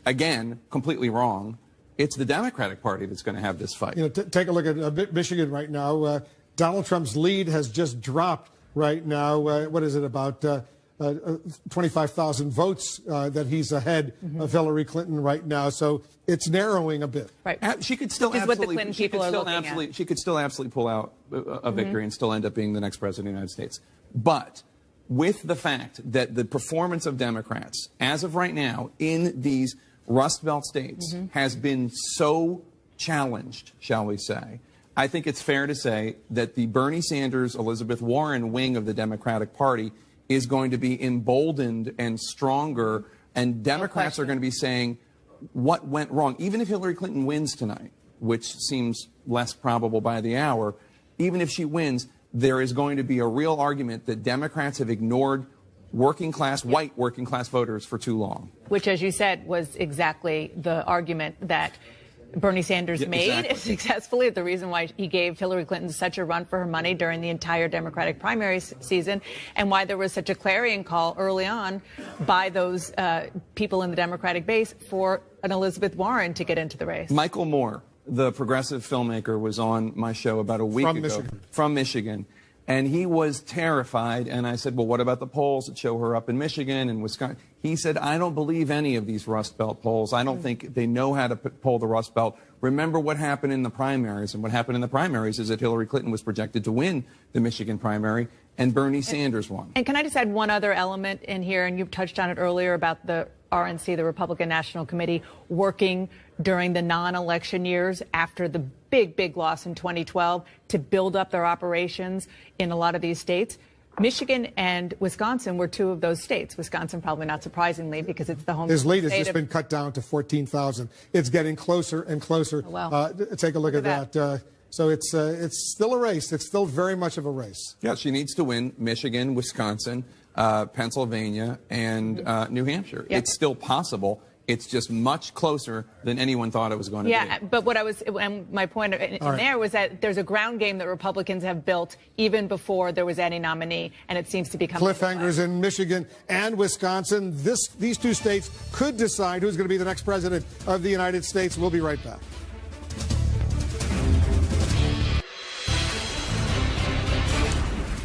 Again, completely wrong. It's the Democratic Party that's going to have this fight. You know, take a look at Michigan right now. Donald Trump's lead has just dropped right now. What is it, about 25,000 votes that he's ahead of Hillary Clinton right now. So it's narrowing a bit. Right. She could still absolutely, she could still absolutely pull out a victory and still end up being the next president of the United States. But with the fact that the performance of Democrats, as of right now, in these Rust Belt states has been so challenged, shall we say, I think it's fair to say that the Bernie Sanders, Elizabeth Warren wing of the Democratic Party is going to be emboldened and stronger, and Democrats are going to be saying what went wrong. Even if Hillary Clinton wins tonight, which seems less probable by the hour, even if she wins, there is going to be a real argument that Democrats have ignored working class, white working class voters for too long. Which, as you said, was exactly the argument that Bernie Sanders made exactly. successfully, the reason why he gave Hillary Clinton such a run for her money during the entire Democratic primary season, and why there was such a clarion call early on by those people in the Democratic base for an Elizabeth Warren to get into the race. Michael Moore, the progressive filmmaker, was on my show about a week ago from Michigan. And he was terrified. And I said, well, what about the polls that show her up in Michigan and Wisconsin? He said, I don't believe any of these Rust Belt polls. I don't think they know how to poll the Rust Belt. Remember what happened in the primaries. And what happened in the primaries is that Hillary Clinton was projected to win the Michigan primary, and Bernie Sanders won. And can I just add one other element in here? And you touched on it earlier about the RNC, the Republican National Committee, working during the non-election years after the big loss in 2012 to build up their operations in a lot of these states. Michigan and Wisconsin were two of those states. Wisconsin, probably not surprisingly, because it's the home His lead has state just been cut down to 14,000. It's getting closer and closer. Oh, wow. Take a look at that. So it's still a race. It's still very much of a race. Yeah, she needs to win Michigan, Wisconsin, Pennsylvania, and New Hampshire. Yep. It's still possible. It's just much closer than anyone thought it was going to be. Yeah, but what I was, and my point in there was that there's a ground game that Republicans have built even before there was any nominee, and it seems to be coming. Cliffhangers in Michigan and Wisconsin. These two states could decide who's going to be the next president of the United States. We'll be right back.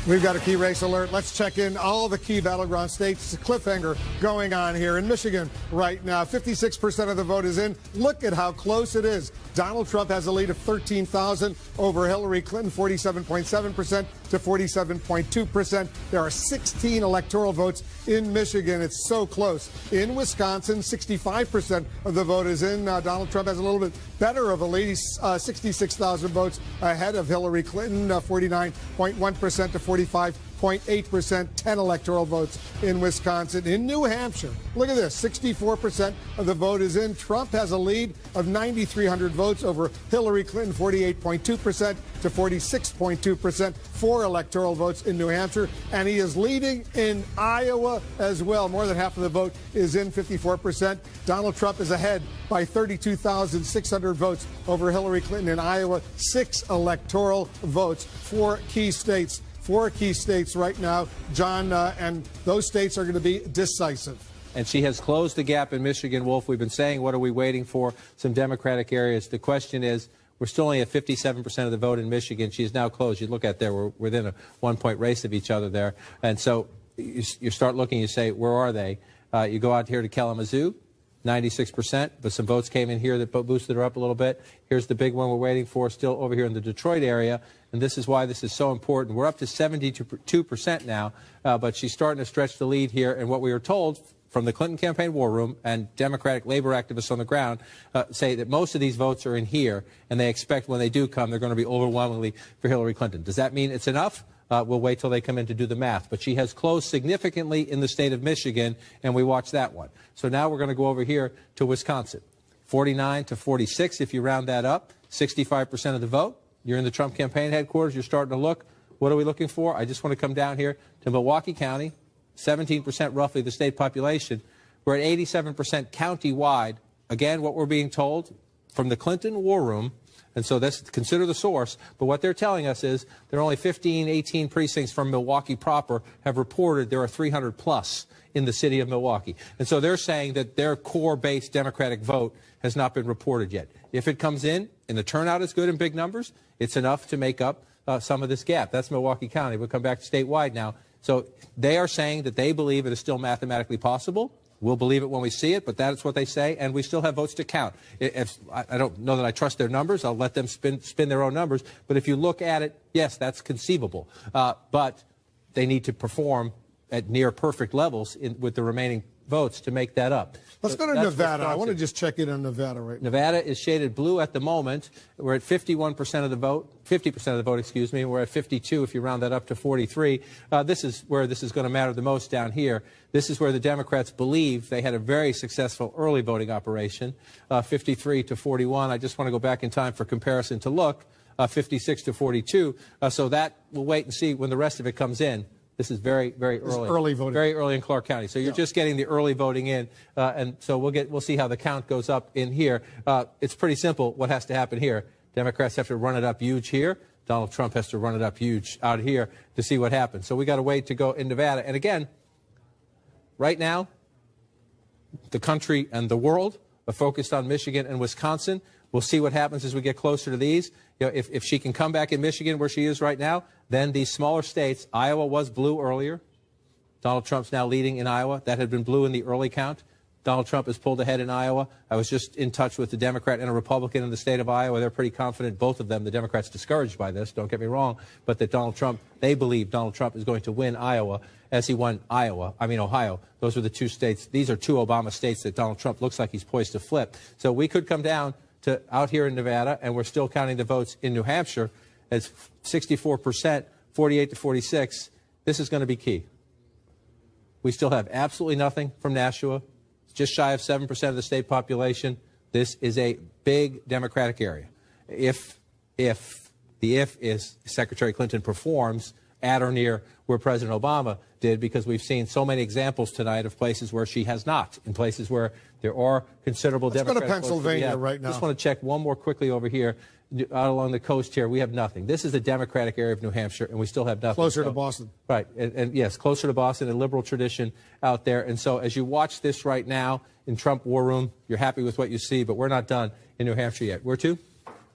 We've got a key race alert. Let's check in all the key battleground states. It's a cliffhanger going on here in Michigan right now. 56% of the vote is in. Look at how close it is. Donald Trump has a lead of 13,000 over Hillary Clinton, 47.7% to 47.2%. There are 16 electoral votes in Michigan. It's so close. In Wisconsin, 65% of the vote is in. Donald Trump has a little bit better of a lead. He's 66,000 votes ahead of Hillary Clinton, 49.1% to 45.8%, 10 electoral votes in Wisconsin. In New Hampshire, look at this, 64% of the vote is in. Trump has a lead of 9,300 votes over Hillary Clinton, 48.2% to 46.2%, 4 electoral votes in New Hampshire. And he is leading in Iowa as well. More than half of the vote is in, 54%. Donald Trump is ahead by 32,600 votes over Hillary Clinton in Iowa. 6 electoral votes, 4 key states. 4 key states right now, John, and those states are going to be decisive. And she has closed the gap in Michigan, Wolf. We've been saying, what are we waiting for? Some Democratic areas. The question is, we're still only at 57% of the vote in Michigan. She's now closed. You look at there, we're within a 1-point race of each other there. And so you start looking, you say, where are they? You go out here to Kalamazoo, 96%, but some votes came in here that boosted her up a little bit. Here's the big one we're waiting for, still over here in the Detroit area, and this is why this is so important. We're up to 72% now, but she's starting to stretch the lead here, and what we were told from the Clinton campaign war room and Democratic labor activists on the ground say that most of these votes are in here, and they expect when they do come, they're going to be overwhelmingly for Hillary Clinton. Does that mean it's enough? We'll wait till they come in to do the math. But she has closed significantly in the state of Michigan, and we watch that one. So now we're going to go over here to Wisconsin. 49 to 46, if you round that up, 65% of the vote. You're in the Trump campaign headquarters. You're starting to look. What are we looking for? I just want to come down here to Milwaukee County, 17% roughly the state population. We're at 87% county-wide. Again, what we're being told from the Clinton war room, and so that's consider the source, but what they're telling us is there are only 15, 18 precincts from Milwaukee proper have reported there are 300 plus in the city of Milwaukee. And so they're saying that their core-based Democratic vote has not been reported yet. If it comes in and the turnout is good in big numbers, it's enough to make up some of this gap. That's Milwaukee County. We'll come back to statewide now. So they are saying that they believe it is still mathematically possible. We'll believe it when we see it, but that is what they say, and we still have votes to count. I don't know that I trust their numbers. I'll let them spin their own numbers. But if you look at it, yes, that's conceivable. But they need to perform at near perfect levels with the remaining votes to make that up. Let's go to Nevada. I want to just check in on Nevada right now. Nevada is shaded blue at the moment. We're at 51% of the vote, 50% of the vote, excuse me. We're at 52 if you round that up to 43. This is where this is going to matter the most down here. This is where the Democrats believe they had a very successful early voting operation, 53 to 41. I just want to go back in time for comparison to look, 56 to 42. So that we'll wait and see when the rest of it comes in. This is very, very early. Early voting. Very early in Clark County. So you're just getting the early voting in, and so we'll see how the count goes up in here. It's pretty simple what has to happen here. Democrats have to run it up huge here. Donald Trump has to run it up huge out here to see what happens. So we got to wait to go in Nevada. And again, right now, the country and the world are focused on Michigan and Wisconsin. We'll see what happens as we get closer to these. You know, if she can come back in Michigan where she is right now, then these smaller states, Iowa was blue earlier. Donald Trump's now leading in Iowa. That had been blue in the early count. Donald Trump has pulled ahead in Iowa. I was just in touch with a Democrat and a Republican in the state of Iowa. They're pretty confident, both of them. The Democrats discouraged by this, don't get me wrong, but that they believe Donald Trump is going to win Iowa as he won Ohio. Those were the two states. These are two Obama states that Donald Trump looks like he's poised to flip. So we could come down to out here in Nevada, and we're still counting the votes in New Hampshire. It's 64%, 48 to 46. This is going to be key. We still have absolutely nothing from Nashua. Just shy of 7% of the state population. This is a big Democratic area. If is Secretary Clinton performs at or near where President Obama did, because we've seen so many examples tonight of places where she has not, in places where there are considerable Democrats. Let's go to Pennsylvania right now. I just want to check one more quickly over here. Out along the coast here, we have nothing. This is a Democratic area of New Hampshire, and we still have nothing. Closer to Boston. Right, and yes, closer to Boston, a liberal tradition out there. And so as you watch this right now in Trump War Room, you're happy with what you see, but we're not done in New Hampshire yet. Where to?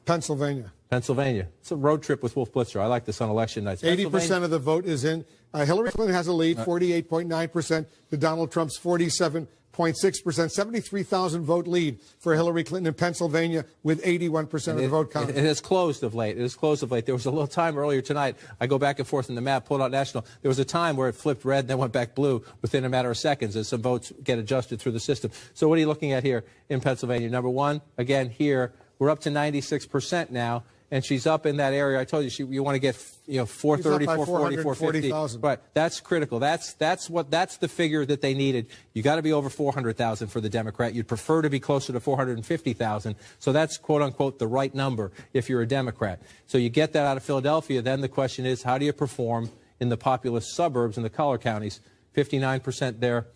Pennsylvania. Pennsylvania. It's a road trip with Wolf Blitzer. I like this on election nights. 80% of the vote is in. Hillary Clinton has a lead, 48.9% to Donald Trump's 47.6%. 73,000 vote lead for Hillary Clinton in Pennsylvania with 81% of the vote counted. It has closed of late. It has closed of late. There was a little time earlier tonight. I go back and forth in the map, pulled out national. There was a time where it flipped red and then went back blue within a matter of seconds as some votes get adjusted through the system. So what are you looking at here in Pennsylvania? Number one, again, here, we're up to 96% now. And she's up in that area. I told you you want to get 430, 440, 450. Right. That's critical. That's the figure that they needed. You got to be over 400,000 for the Democrat. You'd prefer to be closer to 450,000. So that's quote unquote the right number if you're a Democrat. So you get that out of Philadelphia. Then the question is, how do you perform in the populous suburbs in the collar counties? 59% there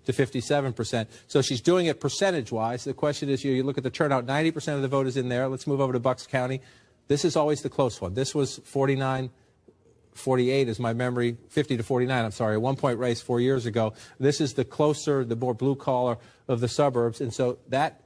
to 57%. So she's doing it percentage-wise. The question is, you look at the turnout, 90% of the vote is in there. Let's move over to Bucks County. This is always the close one. This was 49-48 is my memory, 50 to 49, I'm sorry, a one-point race 4 years ago. This is the closer, the more blue-collar of the suburbs, and so that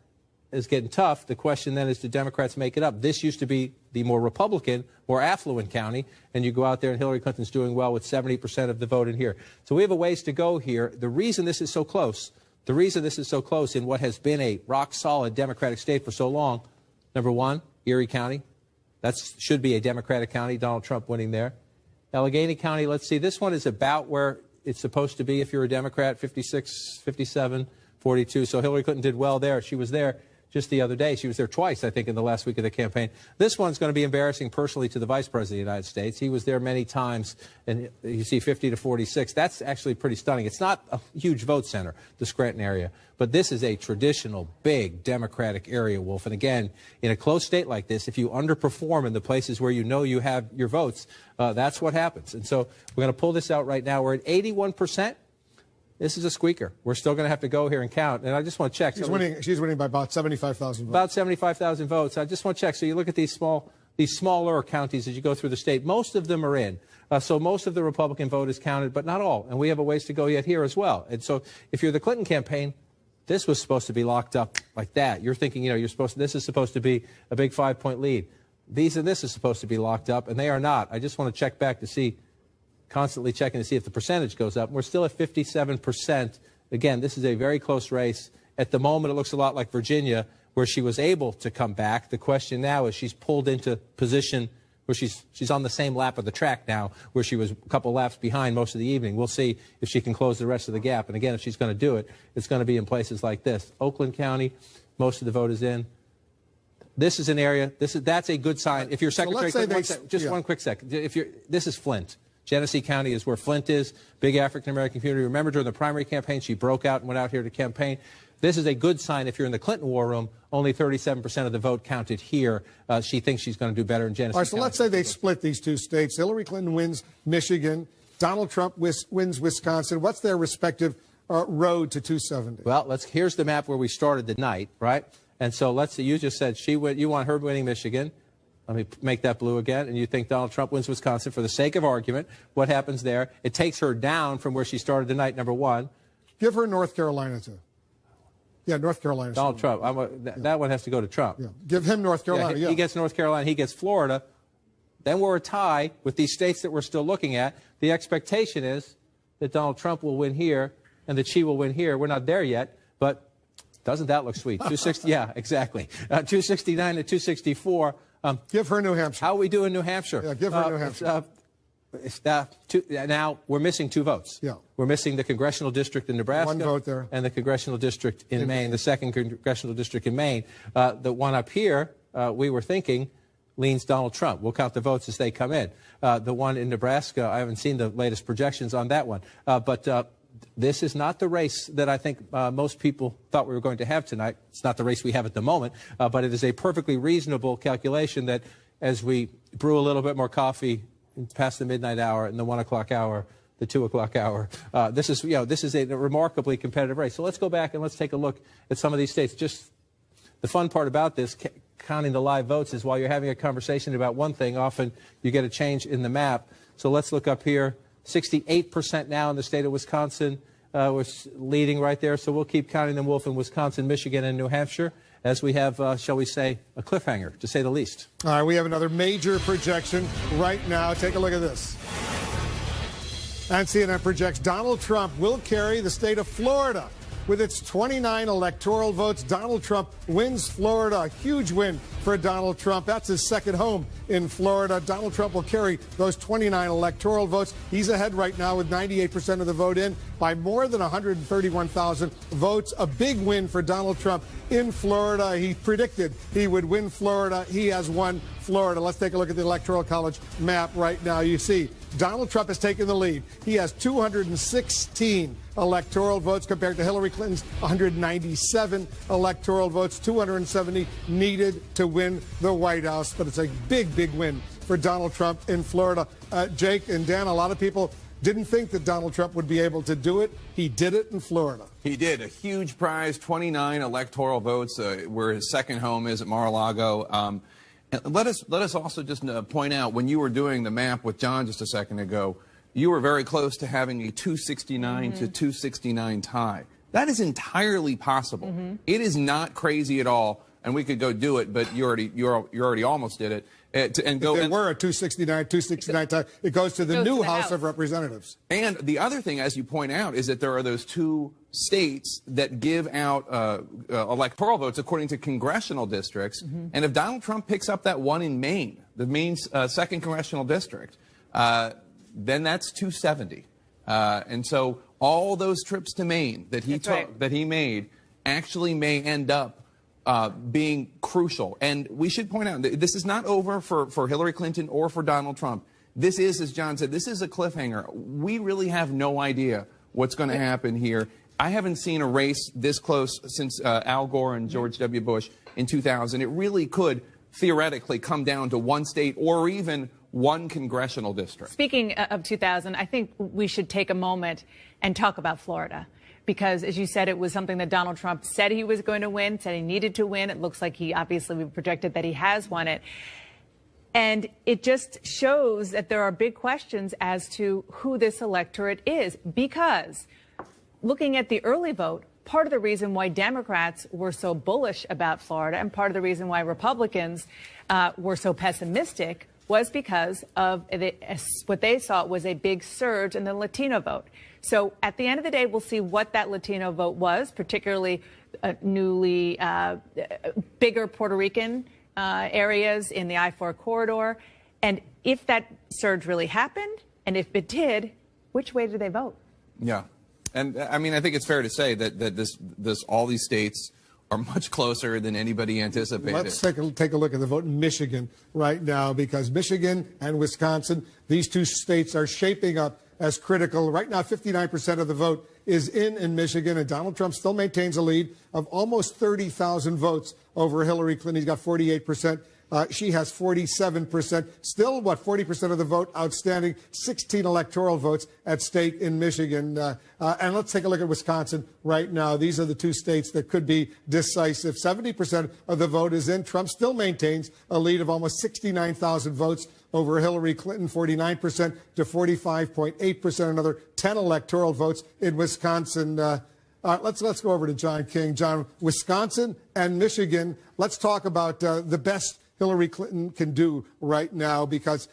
is getting tough. The question then is, do Democrats make it up? This used to be the more Republican, more affluent county, and you go out there and Hillary Clinton's doing well with 70% of the vote in here. So we have a ways to go here. The reason this is so close, in what has been a rock-solid Democratic state for so long, number one, Erie County. That should be a Democratic county, Donald Trump winning there. Allegheny County, let's see, this one is about where it's supposed to be if you're a Democrat, 56, 57, 42. So Hillary Clinton did well there. She was there just the other day. She was there twice, I think, in the last week of the campaign. This one's going to be embarrassing personally to the Vice President of the United States. He was there many times, and you see 50 to 46. That's actually pretty stunning. It's not a huge vote center, the Scranton area, but this is a traditional, big Democratic area, Wolf. And again, in a close state like this, if you underperform in the places where you know you have your votes, that's what happens. And so we're going to pull this out right now. We're at 81%. This is a squeaker. We're still going to have to go here and count. And I just want to check. She's winning by about 75,000 votes. About 75,000 votes. I just want to check. So you look at these smaller counties as you go through the state. Most of them are in. So most of the Republican vote is counted, but not all. And we have a ways to go yet here as well. And so if you're the Clinton campaign, this was supposed to be locked up like that. You're thinking, this is supposed to be a big 5-point lead. This is supposed to be locked up, and they are not. I just want to check back to see. Constantly checking to see if the percentage goes up. We're still at 57%. Again, this is a very close race. At the moment, it looks a lot like Virginia, where she was able to come back. The question now is she's pulled into position where she's on the same lap of the track now, where she was a couple laps behind most of the evening. We'll see if she can close the rest of the gap. And again, if she's going to do it, it's going to be in places like this. Oakland County, most of the vote is in. This is an area. That's a good sign. If you're Secretary, one quick second. This is Flint. Genesee County is where Flint is, big African-American community. Remember, during the primary campaign, she broke out and went out here to campaign. This is a good sign if you're in the Clinton war room. Only 37% of the vote counted here. She thinks she's going to do better in Genesee All right, so County. let's say they split these two states. Hillary Clinton wins Michigan. Donald Trump wins Wisconsin. What's their respective road to 270? Well, here's the map where we started the night, right? And so let's see, you just said you want her winning Michigan. Let me make that blue again. And you think Donald Trump wins Wisconsin. For the sake of argument, what happens there? It takes her down from where she started the night, number one. Give her North Carolina, too. Yeah, North Carolina. Donald Trump. That one has to go to Trump. Yeah. Give him North Carolina. He gets North Carolina. He gets Florida. Then we're a tie with these states that we're still looking at. The expectation is that Donald Trump will win here and that she will win here. We're not there yet, but doesn't that look sweet? 260. Yeah, exactly. 269 to 264. Give her New Hampshire. How are we doing in New Hampshire? Yeah, give her New Hampshire. Now we're missing 2 votes. Yeah. We're missing the congressional district in Nebraska. 1 vote there. And the congressional district in Maine, the 2nd congressional district in Maine. The one up here, we were thinking, leans Donald Trump. We'll count the votes as they come in. The one in Nebraska, I haven't seen the latest projections on that one. But this is not the race that I think most people thought we were going to have tonight. It's not the race we have at the moment, but it is a perfectly reasonable calculation that as we brew a little bit more coffee past the midnight hour and the 1 o'clock hour, the 2 o'clock hour, this is a remarkably competitive race. So let's go back and let's take a look at some of these states. Just the fun part about this, counting the live votes, is while you're having a conversation about one thing, often you get a change in the map. So let's look up here. 68% now in the state of Wisconsin. We're leading right there. So we'll keep counting them, Wolf, in Wisconsin, Michigan, and New Hampshire, as we have, shall we say, a cliffhanger, to say the least. All right, we have another major projection right now. Take a look at this. And CNN projects Donald Trump will carry the state of Florida. With its 29 electoral votes, Donald Trump wins Florida. A huge win for Donald Trump. That's his second home in Florida. Donald Trump will carry those 29 electoral votes. He's ahead right now with 98% of the vote in by more than 131,000 votes. A big win for Donald Trump in Florida. He predicted he would win Florida. He has won Florida. Let's take a look at the Electoral College map right now. You see Donald Trump has taken the lead. He has 216 electoral votes compared to Hillary Clinton's 197 electoral votes, 270 needed to win the White House. But it's a big, big win for Donald Trump in Florida. Jake and Dan, a lot of people didn't think that Donald Trump would be able to do it. He did it in Florida. He did. A huge prize, 29 electoral votes, where his second home is at Mar-a-Lago. Let us also just point out, when you were doing the map with John just a second ago, you were very close to having a 269 to 269 tie. That is entirely possible. It is not crazy at all, and we could go do it, but you already almost did it. If there were a 269 tie, it goes to the new House of Representatives. And the other thing, as you point out, is that there are those 2 states that give out electoral votes according to congressional districts. And if Donald Trump picks up that one in Maine, the Maine's 2nd congressional district, then that's 270. And so all those trips to Maine that he made actually may end up being crucial. And we should point out that this is not over for Hillary Clinton or for Donald Trump. This is, as John said, this is a cliffhanger. We really have no idea what's going to happen here. I haven't seen a race this close since Al Gore and George W. Bush in 2000. It really could theoretically come down to one state or even one congressional district. Speaking of 2000, I think we should take a moment and talk about Florida. Because, as you said, it was something that Donald Trump said he was going to win, said he needed to win. It looks like we projected that he has won it. And it just shows that there are big questions as to who this electorate is. Because looking at the early vote, part of the reason why Democrats were so bullish about Florida and part of the reason why Republicans were so pessimistic was because of what they saw was a big surge in the Latino vote. So at the end of the day, we'll see what that Latino vote was, particularly newly bigger Puerto Rican areas in the I-4 corridor. And if that surge really happened, and if it did, which way did they vote? Yeah. And I mean, I think it's fair to say that all these states are much closer than anybody anticipated. Let's take a look at the vote in Michigan right now, because Michigan and Wisconsin, these 2 states are shaping up as critical. Right now, 59% of the vote is in Michigan, and Donald Trump still maintains a lead of almost 30,000 votes over Hillary Clinton. He's got 48%. She has 47%. Still, 40% of the vote outstanding, 16 electoral votes at stake in Michigan. And let's take a look at Wisconsin right now. These are the two states that could be decisive. 70% of the vote is in. Trump still maintains a lead of almost 69,000 votes over Hillary Clinton, 49% to 45.8%. Another 10 electoral votes in Wisconsin. Let's go over to John King. John, Wisconsin and Michigan. Let's talk about the best Hillary Clinton can do right now, because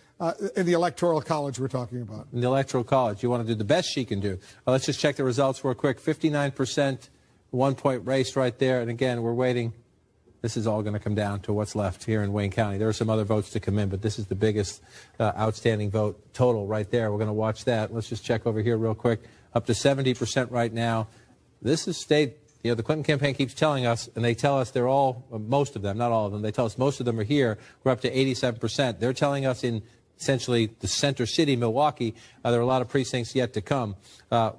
in the Electoral College we're talking about. In the Electoral College, you want to do the best she can do. Let's just check the results real quick. 59%, 1-point race right there. And again, we're waiting. This is all going to come down to what's left here in Wayne County. There are some other votes to come in, but this is the biggest outstanding vote total right there. We're going to watch that. Let's just check over here real quick. Up to 70% right now. This is state. You know, the Clinton campaign keeps telling us, and they tell us they're all, most of them, not all of them, they tell us most of them are here. We're up to 87%. They're telling us in essentially the center city, Milwaukee, there are a lot of precincts yet to come.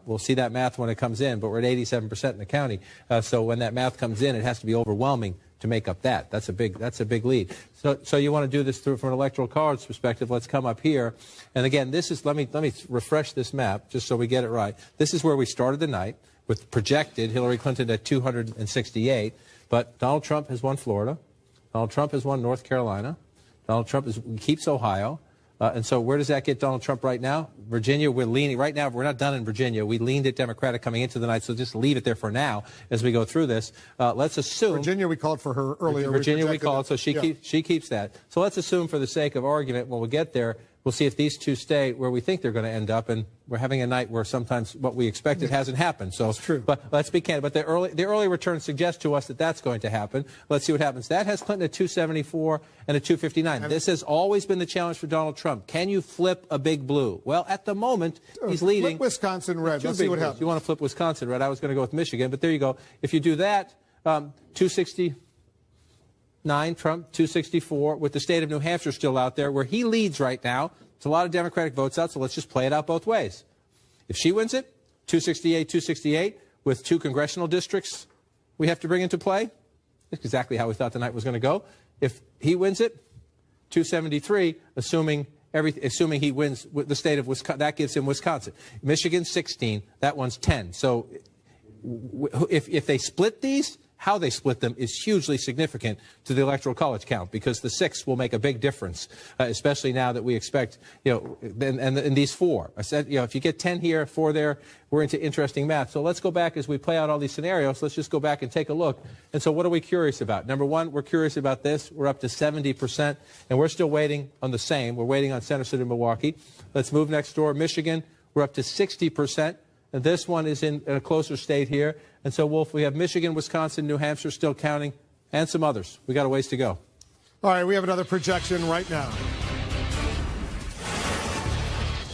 We'll see that math when it comes in, but we're at 87% in the county. So when that math comes in, it has to be overwhelming to make up that. That's a big lead. So you want to do this through from an Electoral College perspective. Let's come up here. And again, this is, let me refresh this map just so we get it right. This is where we started the night, with projected Hillary Clinton at 268, but Donald Trump has won Florida. Donald Trump has won North Carolina. Donald Trump keeps Ohio. And so where does that get Donald Trump right now? Virginia, we're leaning. Right now, we're not done in Virginia. We leaned it Democratic coming into the night, so just leave it there for now as we go through this. Let's assume. Virginia, we called for her earlier. Virginia, we called, so she keeps that. So let's assume for the sake of argument, when we get there, we'll see if these two stay where we think they're going to end up, and we're having a night where sometimes what we expected hasn't happened. So, that's true. But let's be candid. But the early returns suggest to us that that's going to happen. Let's see what happens. That has Clinton at 274 and at 259. This has always been the challenge for Donald Trump. Can you flip a big blue? Well, at the moment, he's leading. Flip Wisconsin red. Let's see what happens. You want to flip Wisconsin red. I was going to go with Michigan, but there you go. If you do that, 269, Trump, 264, with the state of New Hampshire still out there, where he leads right now. It's a lot of Democratic votes out, so let's just play it out both ways. If she wins it, 268, 268, with 2 congressional districts we have to bring into play. That's exactly how we thought the night was going to go. If he wins it, 273, assuming he wins the state of Wisconsin, that gives him Wisconsin. Michigan, 16, that one's 10. So if they split these, how they split them is hugely significant to the Electoral College count, because the 6 will make a big difference, especially now that we expect, and these 4. I said, if you get 10 here, 4 there, we're into interesting math. So let's go back as we play out all these scenarios. Let's just go back and take a look. And so what are we curious about? Number one, we're curious about this. We're up to 70%, and we're still waiting on the same. We're waiting on Center City, Milwaukee. Let's move next door. Michigan, we're up to 60%. And this one is in a closer state here. And so, Wolf, we have Michigan, Wisconsin, New Hampshire still counting, and some others. We got a ways to go. All right, we have another projection right now.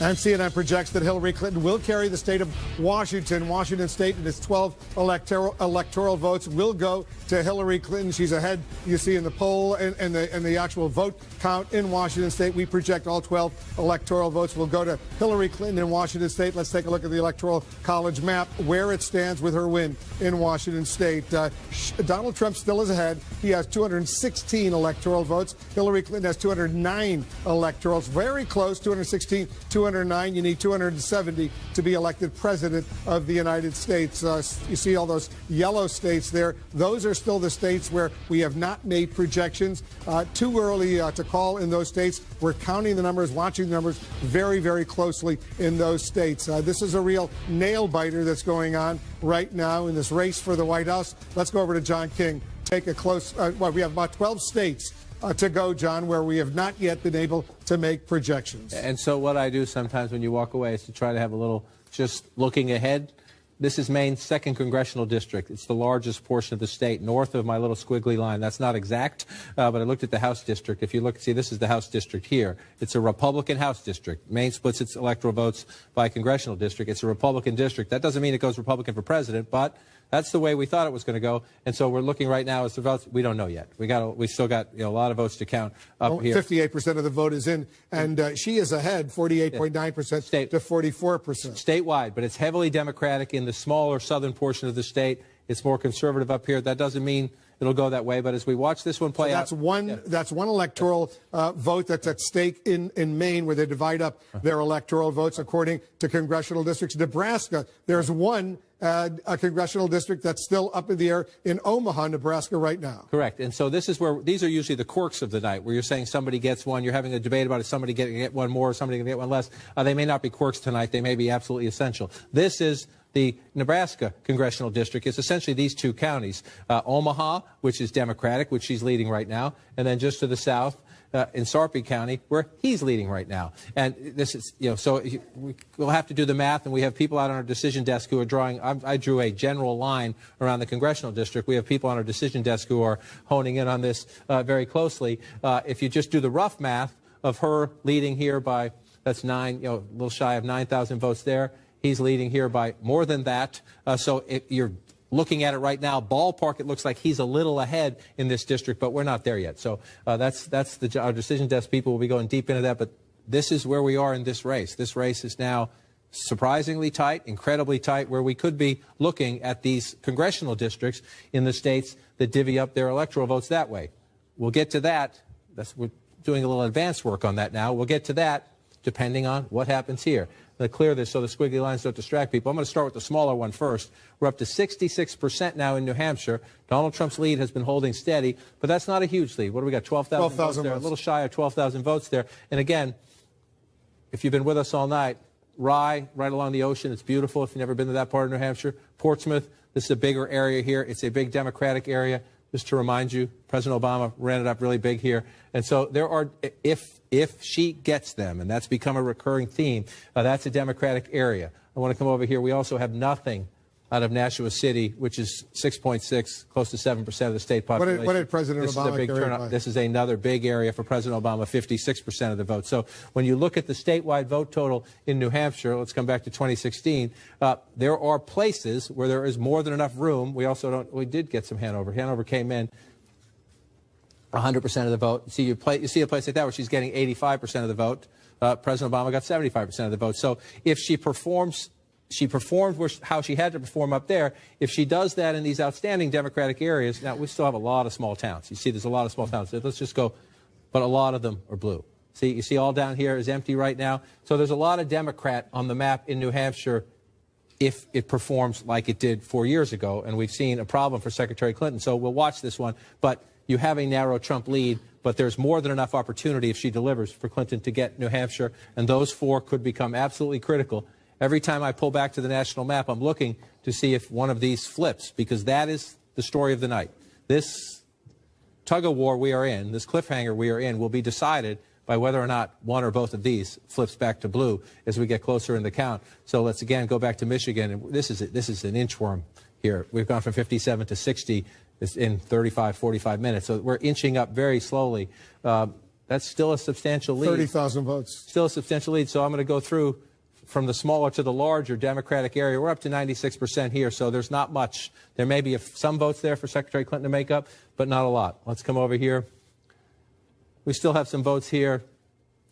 And CNN projects that Hillary Clinton will carry the state of Washington. Washington State and its 12 electoral votes will go to Hillary Clinton. She's ahead, you see, in the poll and the actual vote count in Washington State. We project all 12 electoral votes will go to Hillary Clinton in Washington State. Let's take a look at the Electoral College map, where it stands with her win in Washington State. Donald Trump still is ahead. He has 216 electoral votes. Hillary Clinton has 209 electorals. Very close, 216, 209. You need 270 to be elected president of the United States. You see all those yellow states there. Those are still the states where we have not made projections. Too early to call in those states. We're counting the numbers, watching the numbers very, very closely in those states. This is a real nail biter that's going on right now in this race for the White House. Let's go over to John King. Take a close, we have about 12 states to go, John, where we have not yet been able to make projections. And so what I do sometimes when you walk away is to try to have a little just looking ahead. This is Maine's 2nd congressional district. It's the largest portion of the state, north of my little squiggly line. That's not exact, but I looked at the House district. If you look, see, this is the House district here. It's a Republican House district. Maine splits its electoral votes by congressional district. It's a Republican district. That doesn't mean it goes Republican for president, but that's the way we thought it was going to go. And so we're looking right now as the votes. We don't know yet. We still got a lot of votes to count up here. 58% of the vote is in, and she is ahead, 48.9% to 44%. Statewide, but it's heavily Democratic in the smaller southern portion of the state. It's more conservative up here. That doesn't mean it'll go that way, but as we watch this one play out, that's one electoral vote that's at stake in Maine, where they divide up their electoral votes according to congressional districts. Nebraska, there's one a congressional district that's still up in the air in Omaha, Nebraska right now. Correct. And so this is where these are usually the quirks of the night, where you're saying somebody gets one, you're having a debate about if somebody get one more or somebody can get one less. They may not be quirks tonight. They may be absolutely essential. This is the Nebraska congressional district. It's essentially these two counties, Omaha, which is Democratic, which she's leading right now, and then just to the south, in Sarpy County, where he's leading right now. And this is, so we'll have to do the math, and we have people out on our decision desk who are drawing. I drew a general line around the congressional district. We have people on our decision desk who are honing in on this very closely. If you just do the rough math of her leading here by, that's a little shy of 9,000 votes there. He's leading here by more than that. So if you're looking at it right now, ballpark, it looks like he's a little ahead in this district, but we're not there yet. So that's our decision desk people will be going deep into that. But this is where we are in this race. This race is now surprisingly tight, incredibly tight, where we could be looking at these congressional districts in the states that divvy up their electoral votes that way. We'll get to that. We're doing a little advanced work on that now. We'll get to that depending on what happens here. To clear this so the squiggly lines don't distract people. I'm going to start with the smaller one first. We're up to 66% now in New Hampshire. Donald Trump's lead has been holding steady, but that's not a huge lead. What do we got, 12,000 votes there? A little shy of 12,000 votes there. And again, if you've been with us all night, Rye, right along the ocean, it's beautiful if you've never been to that part of New Hampshire. Portsmouth, this is a bigger area here. It's a big Democratic area. Just to remind you, President Obama ran it up really big here. And so there are, if she gets them, and that's become a recurring theme, that's a Democratic area. I want to come over here. We also have nothing out of Nashua City, which is 6.6, close to 7% of the state population. What did President Obama This is a big turnout. This is another big area for President Obama, 56% of the vote. So when you look at the statewide vote total in New Hampshire, let's come back to 2016, there are places where there is more than enough room. We did get some Hanover. Hanover came in 100% of the vote. You see a place like that where she's getting 85% of the vote. President Obama got 75% of the vote. So if she performed how she had to perform up there. If she does that in these outstanding Democratic areas, now we still have a lot of small towns. You see there's a lot of small towns. Let's just go, but a lot of them are blue. See, you see all down here is empty right now. So there's a lot of Democrat on the map in New Hampshire if it performs like it did 4 years ago. And we've seen a problem for Secretary Clinton. So we'll watch this one. But you have a narrow Trump lead, but there's more than enough opportunity if she delivers for Clinton to get New Hampshire. And those four could become absolutely critical. Every time I pull back to the national map, I'm looking to see if one of these flips, because that is the story of the night. This tug-of-war we are in, this cliffhanger we are in, will be decided by whether or not one or both of these flips back to blue as we get closer in the count. So let's again go back to Michigan. And this is an inchworm here. We've gone from 57 to 60 in 35, 45 minutes. So we're inching up very slowly. That's still a substantial lead. 30,000 votes. Still a substantial lead. So I'm going to go through from the smaller to the larger Democratic area. We're up to 96% here, so there's not much. There may be some votes there for Secretary Clinton to make up, but not a lot. Let's come over here. We still have some votes here.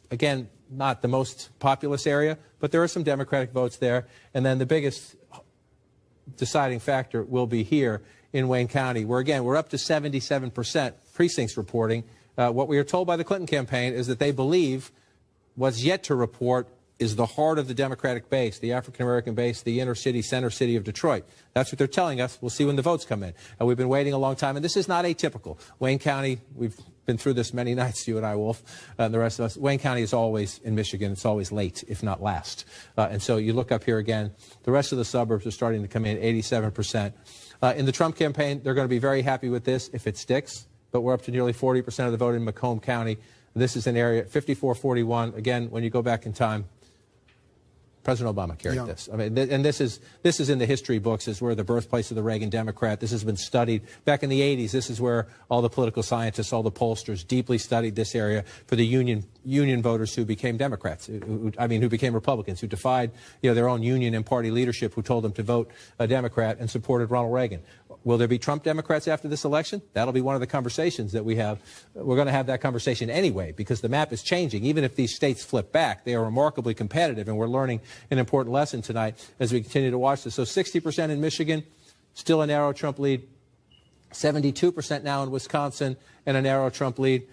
Again, not the most populous area, but there are some Democratic votes there. And then the biggest deciding factor will be here in Wayne County, where, again, we're up to 77% precincts reporting. What we are told by the Clinton campaign is that they believe what's yet to report is the heart of the Democratic base, the African-American base, the inner city, center city of Detroit. That's what they're telling us. We'll see when the votes come in. We've been waiting a long time, and this is not atypical. Wayne County, we've been through this many nights, you and I, Wolf, and the rest of us. Wayne County is always, in Michigan, it's always late, if not last. And so you look up here again, the rest of the suburbs are starting to come in, 87%. In the Trump campaign, they're going to be very happy with this if it sticks, but we're up to nearly 40% of the vote in Macomb County. This is an area, 54-41. Again, when you go back in time, President Obama carried this. I mean, and this is in the history books. This is where the birthplace of the Reagan Democrat. This has been studied back in the 80s. This is where all the political scientists, all the pollsters deeply studied this area for the union voters who became Democrats, who became Republicans, who defied their own union and party leadership, who told them to vote a Democrat and supported Ronald Reagan. Will there be Trump Democrats after this election? That'll be one of the conversations that we have. We're going to have that conversation anyway, because the map is changing. Even if these states flip back, they are remarkably competitive, and we're learning an important lesson tonight as we continue to watch this. So 60% in Michigan, still a narrow Trump lead. 72% now in Wisconsin, and a narrow Trump lead.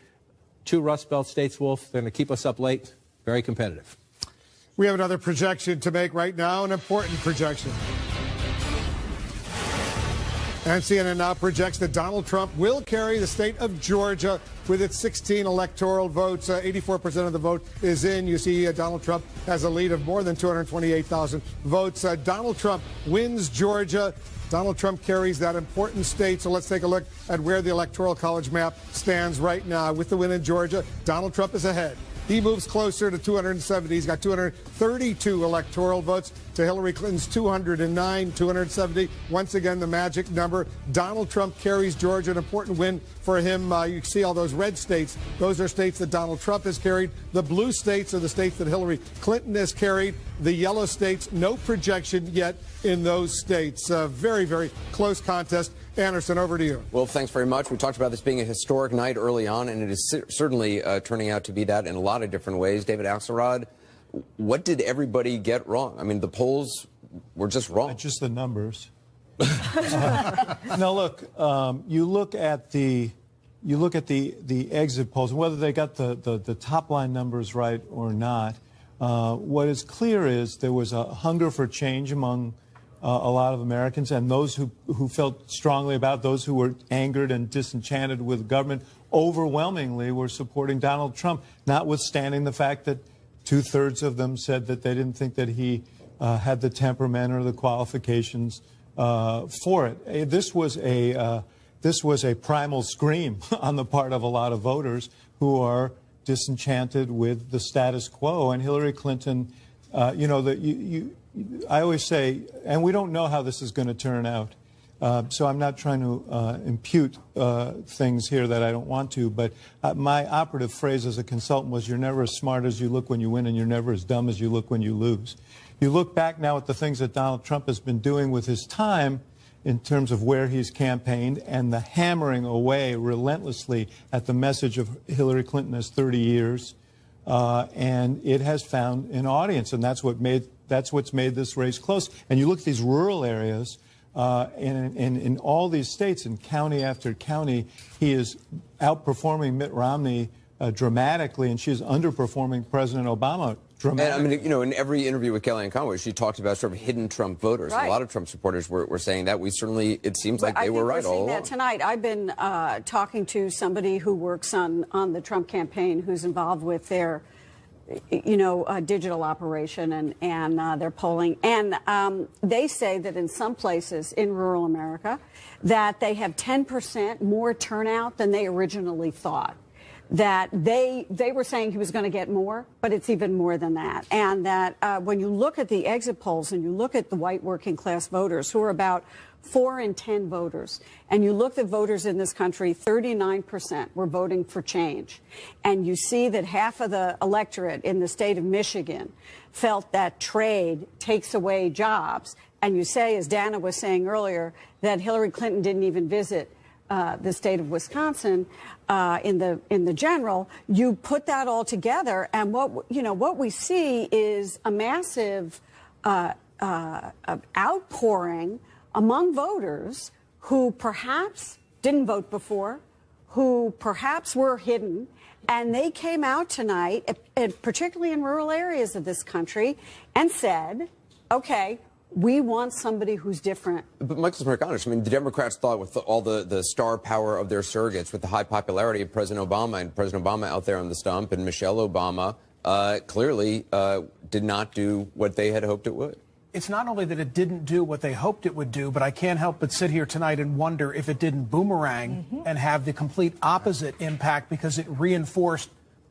2 Rust Belt states, Wolf. They're going to keep us up late. Very competitive. We have another projection to make right now, an important projection. And CNN now projects that Donald Trump will carry the state of Georgia with its 16 electoral votes. 84% of the vote is in. You see Donald Trump has a lead of more than 228,000 votes. Donald Trump wins Georgia. Donald Trump carries that important state. So let's take a look at where the Electoral College map stands right now. With the win in Georgia, Donald Trump is ahead. He moves closer to 270. He's got 232 electoral votes to Hillary Clinton's 209, 270. Once again, the magic number. Donald Trump carries Georgia, an important win for him. You see all those red states. Those are states that Donald Trump has carried. The blue states are the states that Hillary Clinton has carried. The yellow states, no projection yet in those states. Very, very close contest. Anderson, over to you. Well, thanks very much. We talked about this being a historic night early on, and it is certainly turning out to be that in a lot of different ways. David Axelrod, what did everybody get wrong? I mean, the polls were just wrong. Just the numbers. No, look, you look at the exit polls, and whether they got the top line numbers right or not. What is clear is there was a hunger for change among a lot of Americans, and those who felt strongly about, those who were angered and disenchanted with government, overwhelmingly were supporting Donald Trump, notwithstanding the fact that 2/3 of them said that they didn't think that he had the temperament or the qualifications for it. This was a primal scream on the part of a lot of voters who are disenchanted with the status quo. And Hillary Clinton, I always say, and we don't know how this is going to turn out, so I'm not trying to impute things here that I don't want to, but my operative phrase as a consultant was, you're never as smart as you look when you win, and you're never as dumb as you look when you lose. You look back now at the things that Donald Trump has been doing with his time in terms of where he's campaigned and the hammering away relentlessly at the message of Hillary Clinton as 30 years, and it has found an audience, and that's what's made this race close. And you look at these rural areas, in all these states, in county after county, he is outperforming Mitt Romney dramatically, and she's underperforming President Obama dramatically. And, in every interview with Kellyanne Conway, she talked about sort of hidden Trump voters. Right. A lot of Trump supporters were saying that. It seems like they were right all along. That tonight, I've been talking to somebody who works on the Trump campaign, who's involved with their digital operation and their polling. And they say that in some places in rural America that they have 10% more turnout than they originally thought. That they were saying he was going to get more, but it's even more than that. And that when you look at the exit polls and you look at the white working class voters, who are about 4 in 10 voters, and you look at voters in this country, 39% were voting for change. And you see that half of the electorate in the state of Michigan felt that trade takes away jobs. And you say, as Dana was saying earlier, that Hillary Clinton didn't even visit the state of Wisconsin in the general. You put that all together, and what we see is a massive outpouring among voters who perhaps didn't vote before, who perhaps were hidden, and they came out tonight, particularly in rural areas of this country, and said, okay, we want somebody who's different. But Michael Smerconish, the Democrats thought with all the star power of their surrogates, with the high popularity of President Obama, and President Obama out there on the stump, and Michelle Obama clearly did not do what they had hoped it would. It's not only that it didn't do what they hoped it would do, but I can't help but sit here tonight and wonder if it didn't boomerang and have the complete opposite impact, because it reinforced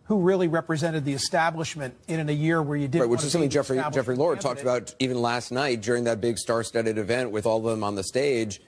who really represented the establishment in a year where you didn't. Right, which is something Jeffrey Lord talked about even last night during that big star-studded event with all of them on the stage.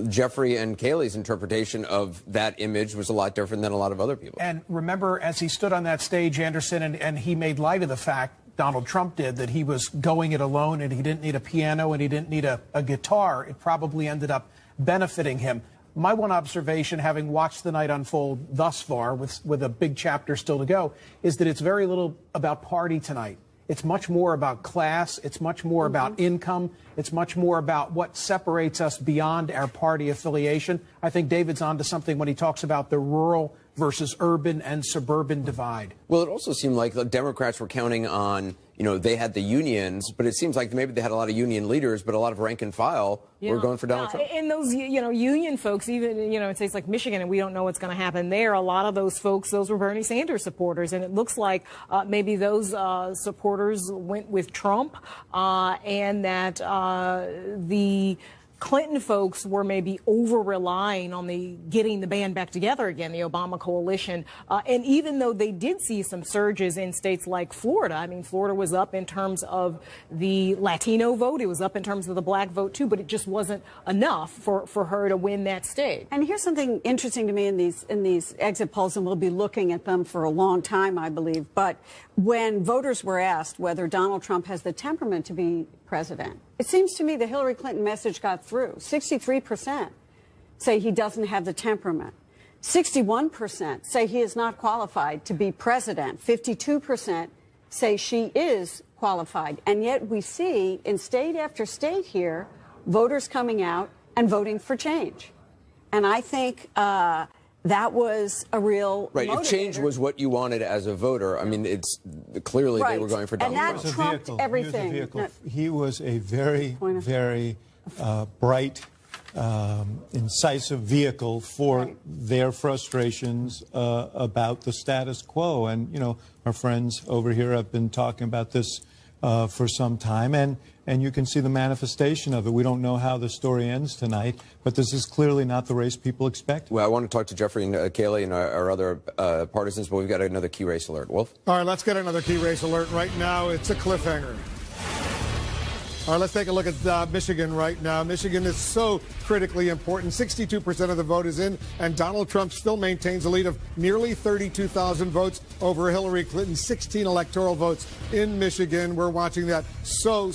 Jeffrey and Kayleigh's interpretation of that image was a lot different than a lot of other people. And remember, as he stood on that stage, Anderson, and he made light of the fact, Donald Trump did, that he was going it alone and he didn't need a piano and he didn't need a guitar. It probably ended up benefiting him. My one observation, having watched the night unfold thus far, with a big chapter still to go, is that it's very little about party tonight. It's much more about class. It's much more about income. It's much more about what separates us beyond our party affiliation. I think David's onto something when he talks about the rural versus urban and suburban divide. Well, it also seemed like the Democrats were counting on, they had the unions, but it seems like maybe they had a lot of union leaders, but a lot of rank and file were going for Donald Trump. And those, union folks, even, in states like Michigan, and we don't know what's going to happen there, a lot of those folks, those were Bernie Sanders supporters. And it looks like maybe those supporters went with Trump and that the Clinton folks were maybe over-relying on getting the band back together again, the Obama coalition. And even though they did see some surges in states like Florida, I mean, Florida was up in terms of the Latino vote. It was up in terms of the black vote, too, but it just wasn't enough for her to win that state. And here's something interesting to me in these exit polls, and we'll be looking at them for a long time, I believe. But when voters were asked whether Donald Trump has the temperament to be president, it seems to me the Hillary Clinton message got through. 63% say he doesn't have the temperament. 61% say he is not qualified to be president. 52% say she is qualified. And yet we see in state after state here, voters coming out and voting for change. And I think that was a real right. motivator. If change was what you wanted as a voter, I mean, it's clearly they were going for Donald Trump. And that trumped everything. He was a very, very bright, incisive vehicle for their frustrations about the status quo. And, our friends over here have been talking about this for some time, and you can see the manifestation of it. We don't know how the story ends tonight, but this is clearly not the race people expect. Well, I want to talk to Jeffrey and Kayleigh and our other partisans, but we've got another key race alert. Wolf? All right, let's get another key race alert right now. It's a cliffhanger. All right, let's take a look at Michigan right now. Michigan is so critically important. 62% of the vote is in, and Donald Trump still maintains a lead of nearly 32,000 votes over Hillary Clinton. 16 electoral votes in Michigan. We're watching that so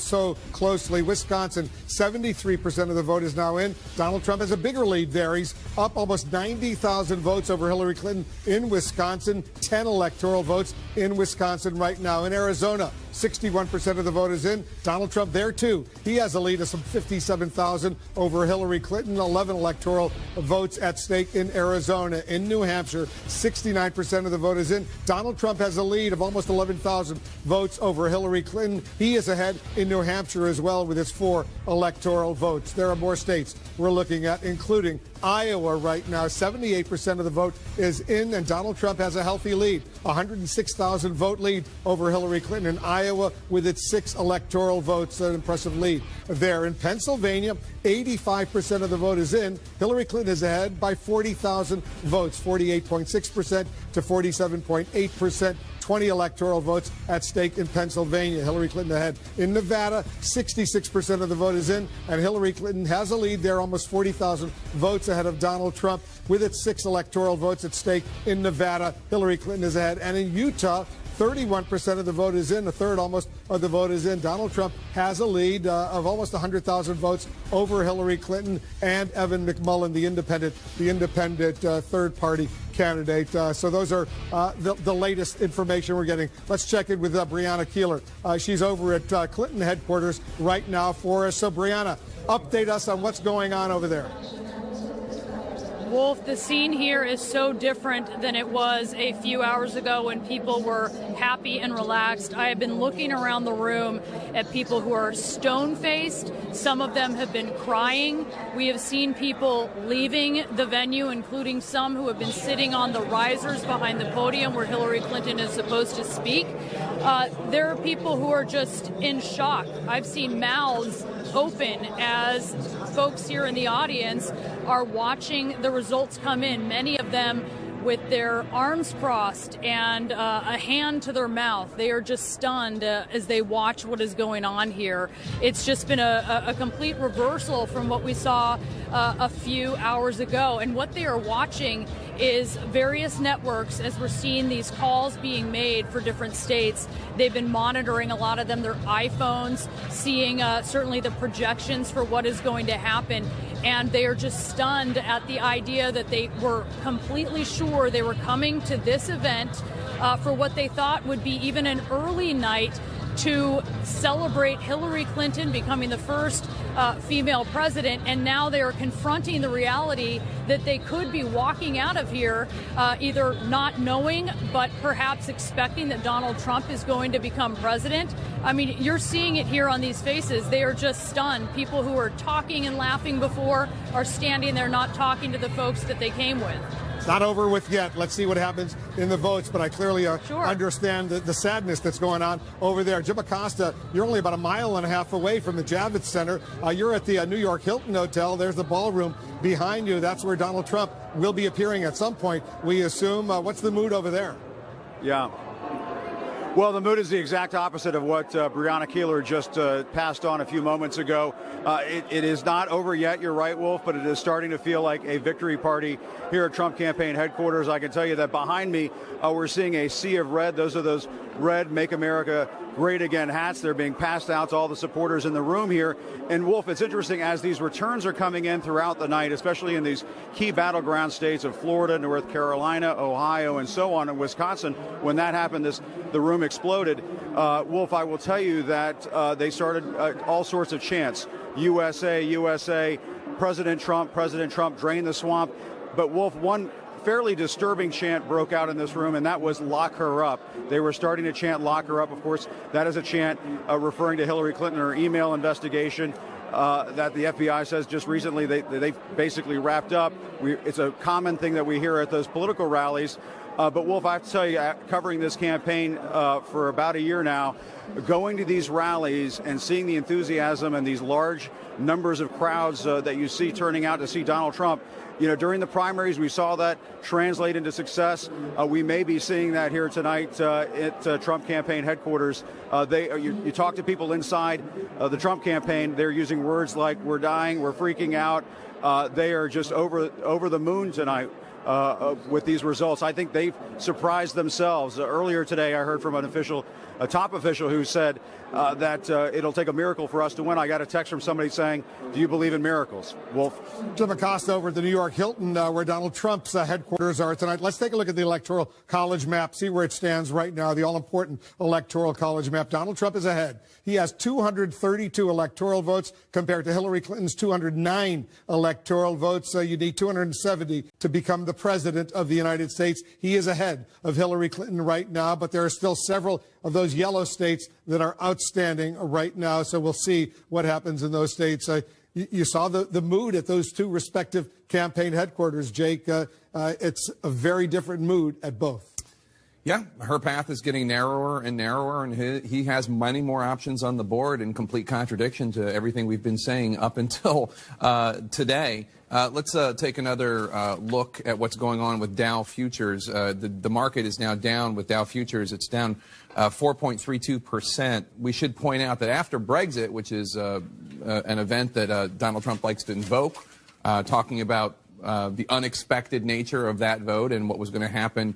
closely. Wisconsin, 73% of the vote is now in. Donald Trump has a bigger lead there. He's up almost 90,000 votes over Hillary Clinton in Wisconsin. 10 electoral votes in Wisconsin right now. In Arizona, 61% of the vote is in. Donald Trump there, too. He has a lead of some 57,000 over Hillary Clinton. 11 electoral votes at stake in Arizona. In New Hampshire, 69% of the vote is in. Donald Trump has a lead of almost 11,000 votes over Hillary Clinton. He is ahead in New Hampshire as well with his 4 electoral votes. There are more states we're looking at, including Iowa right now. 78% of the vote is in, and Donald Trump has a healthy lead. 106,000 vote lead over Hillary Clinton in Iowa with its 6 electoral votes. An impressive lead there. In Pennsylvania, 85% of the vote is in. Hillary Clinton is ahead by 40,000 votes, 48.6% to 47.8%. 20 electoral votes at stake in Pennsylvania. Hillary Clinton ahead. In Nevada, 66% of the vote is in, and Hillary Clinton has a lead there, almost 40,000 votes ahead of Donald Trump. With its 6 electoral votes at stake in Nevada, Hillary Clinton is ahead. And in Utah, 31% of the vote is in. A third almost of the vote is in. Donald Trump has a lead of almost 100,000 votes over Hillary Clinton and Evan McMullin, the independent third-party candidate. So those are the latest information we're getting. Let's check in with Brianna Keeler. She's over at Clinton headquarters right now for us. So, Brianna, update us on what's going on over there. Wolf, the scene here is so different than it was a few hours ago when people were happy and relaxed. I have been looking around the room at people who are stone-faced. Some of them have been crying. We have seen people leaving the venue, including some who have been sitting on the risers behind the podium where Hillary Clinton is supposed to speak. There are people who are just in shock. I've seen mouths open as folks here in the audience are watching the results come in. Many of them with their arms crossed and a hand to their mouth. They are just stunned as they watch what is going on here. It's just been a complete reversal from what we saw a few hours ago. And what they are watching is various networks, as we're seeing these calls being made for different states. They've been monitoring, a lot of them, their iPhones, seeing certainly the projections for what is going to happen. And they are just stunned at the idea that they were completely sure they were coming to this event for what they thought would be even an early night to celebrate Hillary Clinton becoming the first female president, and now they are confronting the reality that they could be walking out of here either not knowing but perhaps expecting that Donald Trump is going to become president. I mean, you're seeing it here on these faces. They are just stunned. People who were talking and laughing before are standing there not talking to the folks that they came with. It's not over with yet. Let's see what happens in the votes, but I clearly understand the sadness that's going on over there. Jim Acosta, you're only about 1.5 miles away from the Javits Center. You're at the New York Hilton Hotel. There's the ballroom behind you. That's where Donald Trump will be appearing at some point, we assume. What's the mood over there? Yeah. Well, the mood is the exact opposite of what Breonna Keeler just passed on a few moments ago. It is not over yet, you're right, Wolf, but it is starting to feel like a victory party here at Trump campaign headquarters. I can tell you that behind me, we're seeing a sea of red. Those are those red Make America Great Again hats. They're being passed out to all the supporters in the room here. And, Wolf, it's interesting, as these returns are coming in throughout the night, especially in these key battleground states of Florida, North Carolina, Ohio, and so on, and Wisconsin. When that happened, the room exploded. Wolf, I will tell you that they started all sorts of chants. USA, USA, President Trump, drain the swamp. But, Wolf, one fairly disturbing chant broke out in this room, and that was "lock her up." They were starting to chant "lock her up." Of course, that is a chant referring to Hillary Clinton, her email investigation that the FBI says just recently they basically wrapped up. It's a common thing that we hear at those political rallies. But, Wolf, I have to tell you, covering this campaign for about a year now, going to these rallies and seeing the enthusiasm and these large numbers of crowds that you see turning out to see Donald Trump, you know, during the primaries, we saw that translate into success. We may be seeing that here tonight at Trump campaign headquarters. You talk to people inside the Trump campaign, they're using words like "we're dying," "we're freaking out." They are just over the moon tonight with these results. I think they've surprised themselves. Earlier today, I heard from a top official who said that it'll take a miracle for us to win. I got a text from somebody saying, "Do you believe in miracles?" Wolf. Jim Acosta over at the New York Hilton, where Donald Trump's headquarters are tonight. Let's take a look at the Electoral College map, see where it stands right now, the all-important Electoral College map. Donald Trump is ahead. He has 232 electoral votes compared to Hillary Clinton's 209 electoral votes. You need 270 to become the president of the United States. He is ahead of Hillary Clinton right now, but there are still several of those yellow states that are outstanding right now. So we'll see what happens in those states. You saw the mood at those two respective campaign headquarters, Jake. It's a very different mood at both. Yeah, her path is getting narrower and narrower, and he has many more options on the board, in complete contradiction to everything we've been saying up until today. Let's take another look at what's going on with Dow futures. The market is now down with Dow futures. It's down 4.32%. We should point out that after Brexit, which is an event that Donald Trump likes to invoke, talking about the unexpected nature of that vote and what was going to happen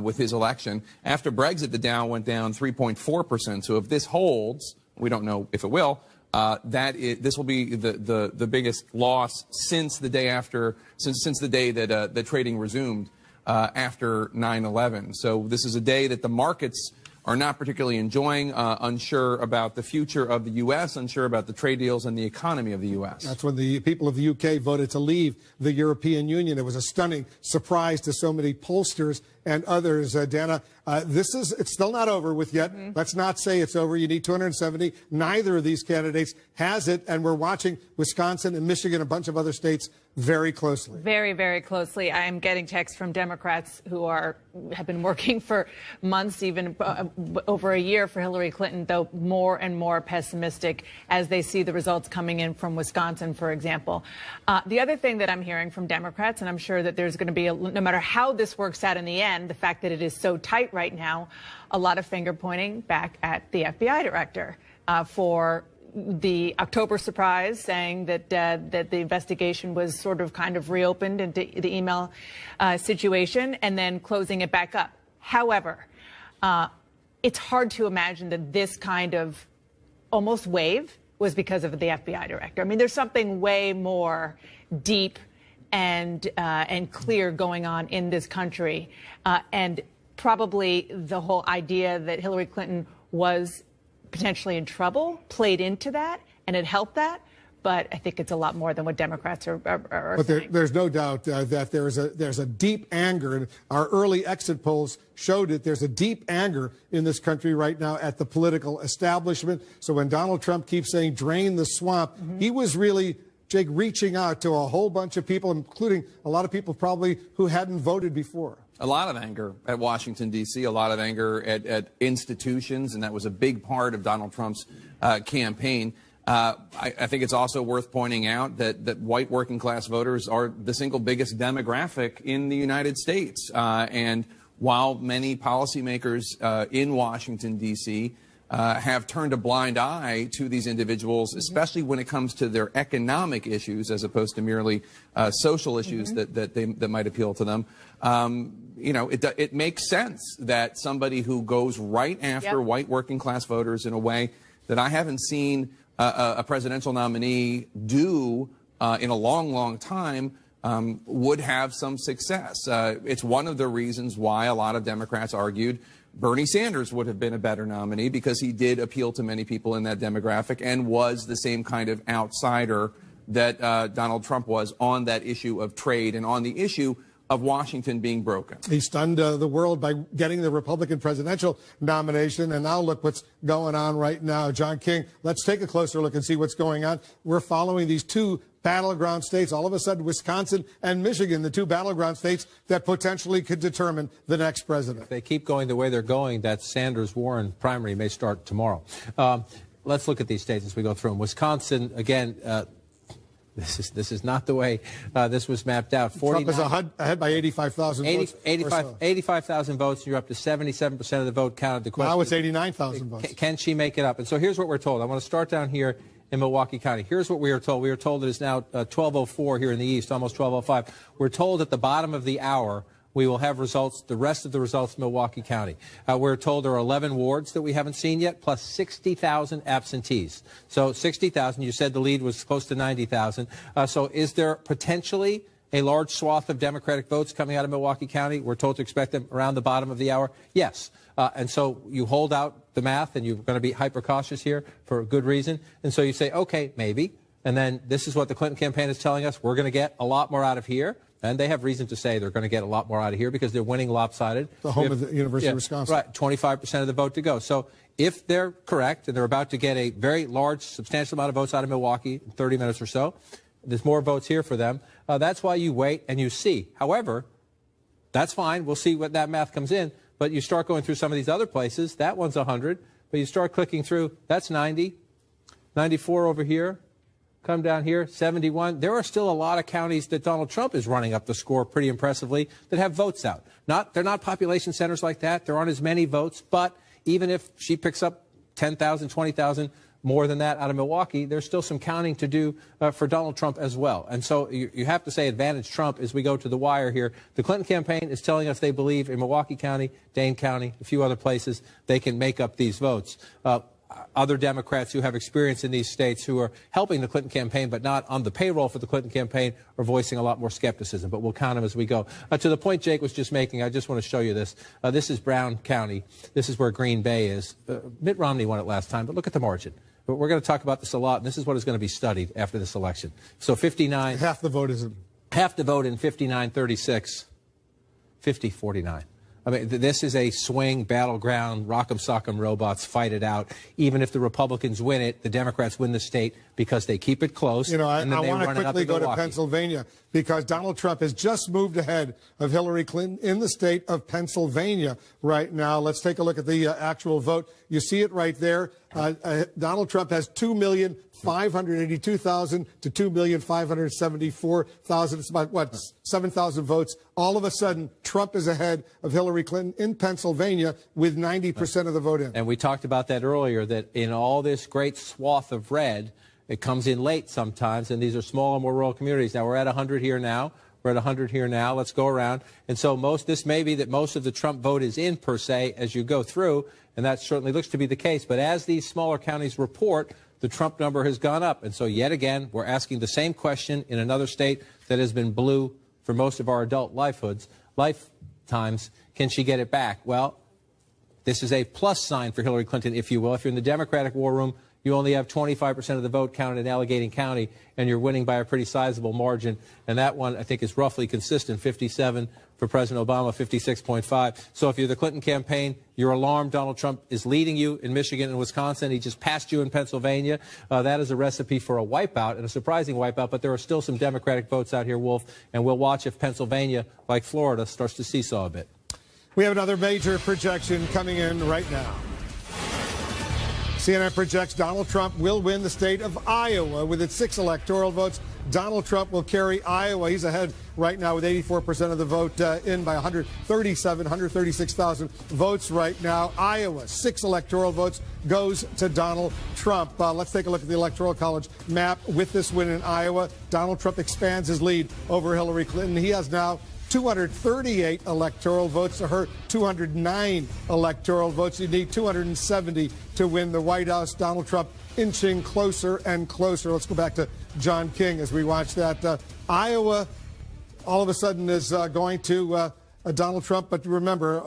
with his election. After Brexit, the Dow went down 3.4%. So if this holds, we don't know if it will, this will be the biggest loss since the day after, since the day that the trading resumed after 9/11. So this is a day that the markets are not particularly enjoying, unsure about the future of the U.S., unsure about the trade deals and the economy of the U.S. That's when the people of the U.K. voted to leave the European Union. It was a stunning surprise to so many pollsters and others. Dana, it's still not over with yet. Mm-hmm. Let's not say it's over. You need 270. Neither of these candidates has it, and we're watching Wisconsin and Michigan, a bunch of other states, very closely. Very, very closely. I am getting texts from Democrats who have been working for months, even over a year for Hillary Clinton, though more and more pessimistic as they see the results coming in from Wisconsin, for example. The other thing that I'm hearing from Democrats, and I'm sure that there's going to be, no matter how this works out in the end, the fact that it is so tight right now, a lot of finger pointing back at the FBI director for the October surprise, saying that that the investigation was sort of kind of reopened into the email situation and then closing it back up. However, it's hard to imagine that this kind of almost wave was because of the FBI director. I mean, there's something way more deep and clear going on in this country, and probably the whole idea that Hillary Clinton was potentially in trouble played into that, and it helped that. But I think it's a lot more than what Democrats are but saying. There's no doubt that there's a deep anger, and our early exit polls showed it. There's a deep anger in this country right now at the political establishment. So when Donald Trump keeps saying drain the swamp, he was really, Jake, reaching out to a whole bunch of people, including a lot of people probably who hadn't voted before. A lot of anger at Washington, D.C., a lot of anger at institutions, and that was a big part of Donald Trump's campaign. I think it's also worth pointing out that white working class voters are the single biggest demographic in the United States. And while many policymakers in Washington, D.C., have turned a blind eye to these individuals, especially when it comes to their economic issues as opposed to merely social issues that might appeal to them. You know, it makes sense that somebody who goes right after white working class voters in a way that I haven't seen a presidential nominee do in a long, long time would have some success. It's one of the reasons why a lot of Democrats argued Bernie Sanders would have been a better nominee, because he did appeal to many people in that demographic and was the same kind of outsider that Donald Trump was on that issue of trade and on the issue of Washington being broken. He stunned the world by getting the Republican presidential nomination, and now look what's going on right now. John King, let's take a closer look and see what's going on. We're following these two battleground states. All of a sudden, Wisconsin and Michigan, the two battleground states that potentially could determine the next president. If they keep going the way they're going, that Sanders-Warren primary may start tomorrow. Let's look at these states as we go through them. Wisconsin, again, this is not the way this was mapped out. Trump is ahead by 85,000 votes. 85,000 votes. You're up to 77% of the vote counted. The question now it's 89,000 votes. Can she make it up? And so here's what we're told. I want to start down here in Milwaukee County. Here's what we are told. We are told it is now 12:04 here in the east, almost 12:05. We're told at the bottom of the hour we will have results, the rest of the results in Milwaukee County. We're told there are 11 wards that we haven't seen yet, plus 60,000 absentees. So 60,000, you said the lead was close to 90,000. So is there potentially a large swath of Democratic votes coming out of Milwaukee County? We're told to expect them around the bottom of the hour. Yes. And so you hold out the math, and you're going to be hyper cautious here for a good reason. And so you say, okay, maybe. And then this is what the Clinton campaign is telling us. We're going to get a lot more out of here. And they have reason to say they're going to get a lot more out of here because they're winning lopsided. The home of the University of Wisconsin. Right, 25% of the vote to go. So if they're correct and they're about to get a very large, substantial amount of votes out of Milwaukee in 30 minutes or so, there's more votes here for them. That's why you wait and you see. However, that's fine. We'll see what that math comes in. But you start going through some of these other places. That one's 100. But you start clicking through. That's 90. 94 over here. Come down here, 71. There are still a lot of counties that Donald Trump is running up the score pretty impressively that have votes out. They're not population centers like that. There aren't as many votes. But even if she picks up 10,000, 20,000 more than that out of Milwaukee, there's still some counting to do for Donald Trump as well. And so you have to say advantage Trump as we go to the wire here. The Clinton campaign is telling us they believe in Milwaukee County, Dane County, a few other places, they can make up these votes. Other Democrats who have experience in these states who are helping the Clinton campaign but not on the payroll for the Clinton campaign are voicing a lot more skepticism. But we'll count them as we go. To the point Jake was just making, I just want to show you this. This is Brown County. This is where Green Bay is. Mitt Romney won it last time, but look at the margin. But we're going to talk about this a lot, and this is what is going to be studied after this election. So 59. Half the vote isn't. Half the vote in 59-36. 50-49. I mean, this is a swing battleground, rock'em sock'em robots fight it out. Even if the Republicans win it, the Democrats win the state, because they keep it close. You know, I want to quickly go to Pennsylvania because Donald Trump has just moved ahead of Hillary Clinton in the state of Pennsylvania right now. Let's take a look at the actual vote. You see it right there. Donald Trump has 2,582,000 to 2,574,000. It's about, 7,000 votes. All of a sudden, Trump is ahead of Hillary Clinton in Pennsylvania with 90% of the vote in. And we talked about that earlier, that in all this great swath of red, it comes in late sometimes, and these are smaller, more rural communities. Now, we're at 100 here now. We're at 100 here now. Let's go around. And so this may be that most of the Trump vote is in, per se, as you go through, and that certainly looks to be the case. But as these smaller counties report, the Trump number has gone up. And so yet again, we're asking the same question in another state that has been blue for most of our adult lifetimes. Can she get it back? Well, this is a plus sign for Hillary Clinton, if you will. If you're in the Democratic war room, you only have 25% of the vote counted in Allegheny County, and you're winning by a pretty sizable margin. And that one, I think, is roughly consistent, 57 for President Obama, 56.5. So if you're the Clinton campaign, you're alarmed. Donald Trump is leading you in Michigan and Wisconsin. He just passed you in Pennsylvania. That is a recipe for a wipeout, and a surprising wipeout. But there are still some Democratic votes out here, Wolf, and we'll watch if Pennsylvania, like Florida, starts to seesaw a bit. We have another major projection coming in right now. CNN projects Donald Trump will win the state of Iowa with its 6 electoral votes. Donald Trump will carry Iowa. He's ahead right now with 84% of the vote in by 136,000 votes right now. Iowa, 6 electoral votes goes to Donald Trump. Let's take a look at the Electoral College map. With this win in Iowa, Donald Trump expands his lead over Hillary Clinton. He has now 238 electoral votes to her 209 electoral votes. You need 270 to win the White House. Donald Trump inching closer and closer. Let's go back to John King as we watch that. Iowa all of a sudden is going to Donald Trump. But remember,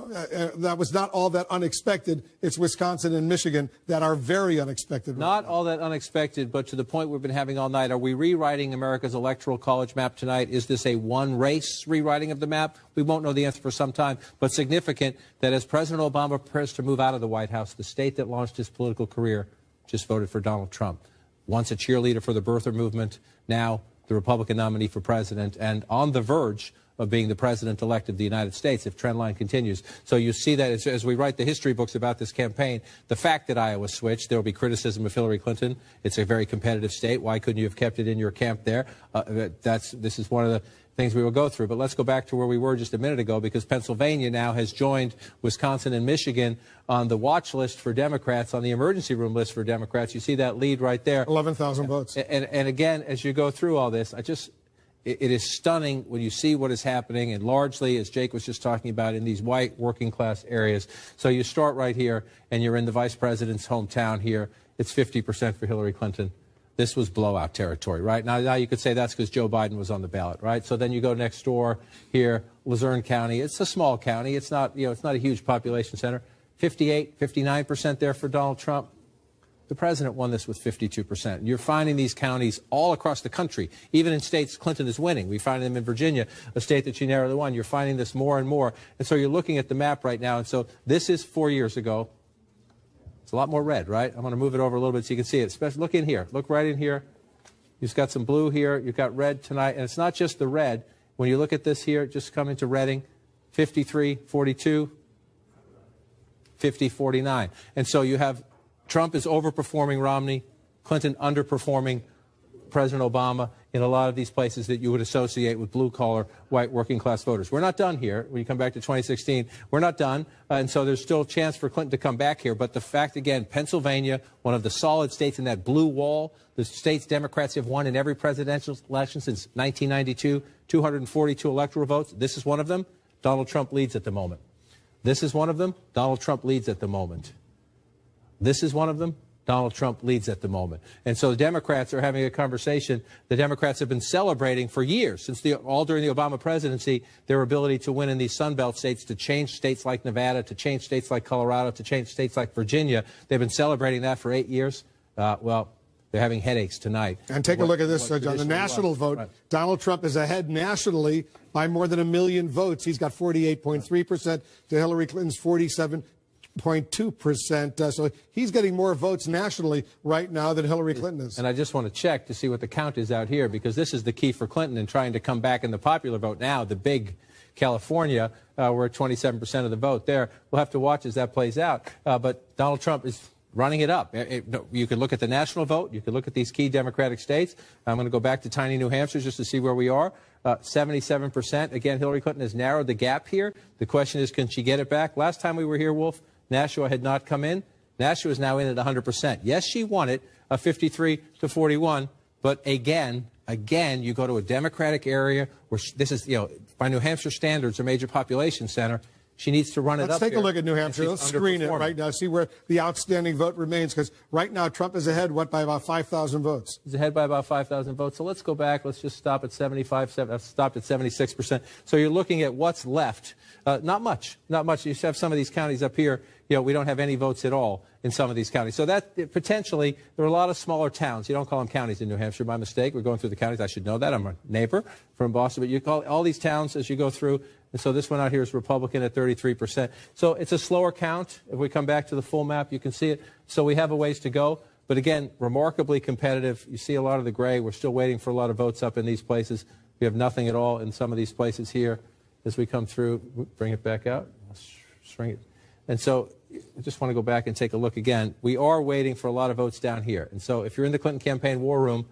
that was not all that unexpected. It's Wisconsin and Michigan that are very unexpected. Not all that unexpected, but to the point we've been having all night. Are we rewriting America's Electoral College map tonight? Is this a one-race rewriting of the map? We won't know the answer for some time, but significant that as President Obama prepares to move out of the White House, the state that launched his political career just voted for Donald Trump. Once a cheerleader for the birther movement, now the Republican nominee for president, and on the verge of being the president-elect of the United States if trendline continues. So you see that as we write the history books about this campaign, the fact that Iowa switched, there will be criticism of Hillary Clinton. It's a very competitive state. Why couldn't you have kept it in your camp there? This is one of the things we will go through. But let's go back to where we were just a minute ago, because Pennsylvania now has joined Wisconsin and Michigan on the watch list for Democrats, on the emergency room list for Democrats. You see that lead right there. 11,000 votes. And again, as you go through all this, it is stunning when you see what is happening, and largely, as Jake was just talking about, in these white working-class areas. So you start right here, and you're in the vice president's hometown here. It's 50% for Hillary Clinton. This was blowout territory, right? Now you could say that's because Joe Biden was on the ballot, right? So then you go next door here, Luzerne County. It's a small county. It's not, it's not a huge population center. 58, 59% there for Donald Trump. The president won this with 52%. You're finding these counties all across the country, even in states Clinton is winning. We find them in Virginia, a state that she narrowly won. You're finding this more and more. And so you're looking at the map right now. And so this is 4 years ago. It's a lot more red, right? I'm going to move it over a little bit so you can see it. Especially, look in here. Look right in here. You've got some blue here. You've got red tonight. And it's not just the red. When you look at this here, just coming to Reading, 53-42, 50-49. And so you have Trump is overperforming Romney, Clinton underperforming President Obama in a lot of these places that you would associate with blue-collar, white, working-class voters. We're not done here. When you come back to 2016, we're not done. And so there's still a chance for Clinton to come back here. But the fact, again, Pennsylvania, one of the solid states in that blue wall, the states Democrats have won in every presidential election since 1992, 242 electoral votes. This is one of them. Donald Trump leads at the moment. This is one of them. Donald Trump leads at the moment. This is one of them. Donald Trump leads at the moment. And so the Democrats are having a conversation. The Democrats have been celebrating for years, all during the Obama presidency, their ability to win in these Sun Belt states, to change states like Nevada, to change states like Colorado, to change states like Virginia. They've been celebrating that for 8 years. Well, they're having headaches tonight. And take a look at this, John. The national vote, right. Donald Trump is ahead nationally by more than 1 million votes. He's got 48.3% to Hillary Clinton's 47.2%. 0.2%. So he's getting more votes nationally right now than Hillary Clinton is. And I just want to check to see what the count is out here, because this is the key for Clinton in trying to come back in the popular vote now, the big California, we're at 27% of the vote there. We'll have to watch as that plays out. But Donald Trump is running it up. You could look at the national vote. You could look at these key Democratic states. I'm going to go back to tiny New Hampshire just to see where we are. 77%. Again, Hillary Clinton has narrowed the gap here. The question is, can she get it back? Last time we were here, Wolf, Nashua had not come in. Nashua is now in at 100%. Yes, she won it, 53-41. But again, you go to a Democratic area where this is, by New Hampshire standards, a major population center. She needs to run it up. Let's take a look at New Hampshire. Let's screen it right now, see where the outstanding vote remains, because right now Trump is ahead, by about 5,000 votes. He's ahead by about 5,000 votes. So let's go back. Let's just stop at 75, stopped at 76%. So you're looking at what's left. Not much. You have some of these counties up here. We don't have any votes at all in some of these counties. So that potentially, there are a lot of smaller towns. You don't call them counties in New Hampshire by mistake. We're going through the counties. I should know that. I'm a neighbor from Boston. But you call all these towns as you go through. And so this one out here is Republican at 33%. So it's a slower count. If we come back to the full map, you can see it. So we have a ways to go. But again, remarkably competitive. You see a lot of the gray. We're still waiting for a lot of votes up in these places. We have nothing at all in some of these places here as we come through. Bring it back out. String it. And so I just want to go back and take a look again. We are waiting for a lot of votes down here. And so if you're in the Clinton campaign war room,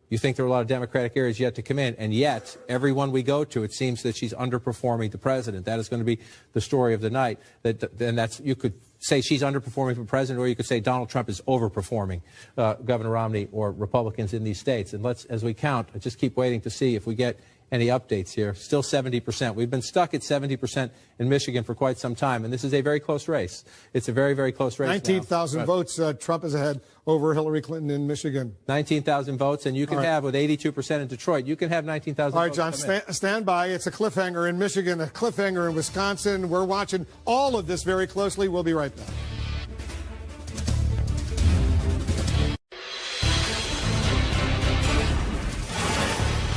you think there are a lot of Democratic areas yet to come in, and yet every one we go to, it seems that she's underperforming the president. That is going to be the story of the night. You could say she's underperforming for president, or you could say Donald Trump is overperforming Governor Romney or Republicans in these states. And as we count, I just keep waiting to see if we get any updates here. Still 70%. We've been stuck at 70% in Michigan for quite some time, and this is a very close race. It's a very, very close race. 19,000 votes. Trump is ahead over Hillary Clinton in Michigan. 19,000 votes, and you can have, with 82% in Detroit, you can have 19,000 votes. All right, John, stand by. It's a cliffhanger in Michigan, a cliffhanger in Wisconsin. We're watching all of this very closely. We'll be right back.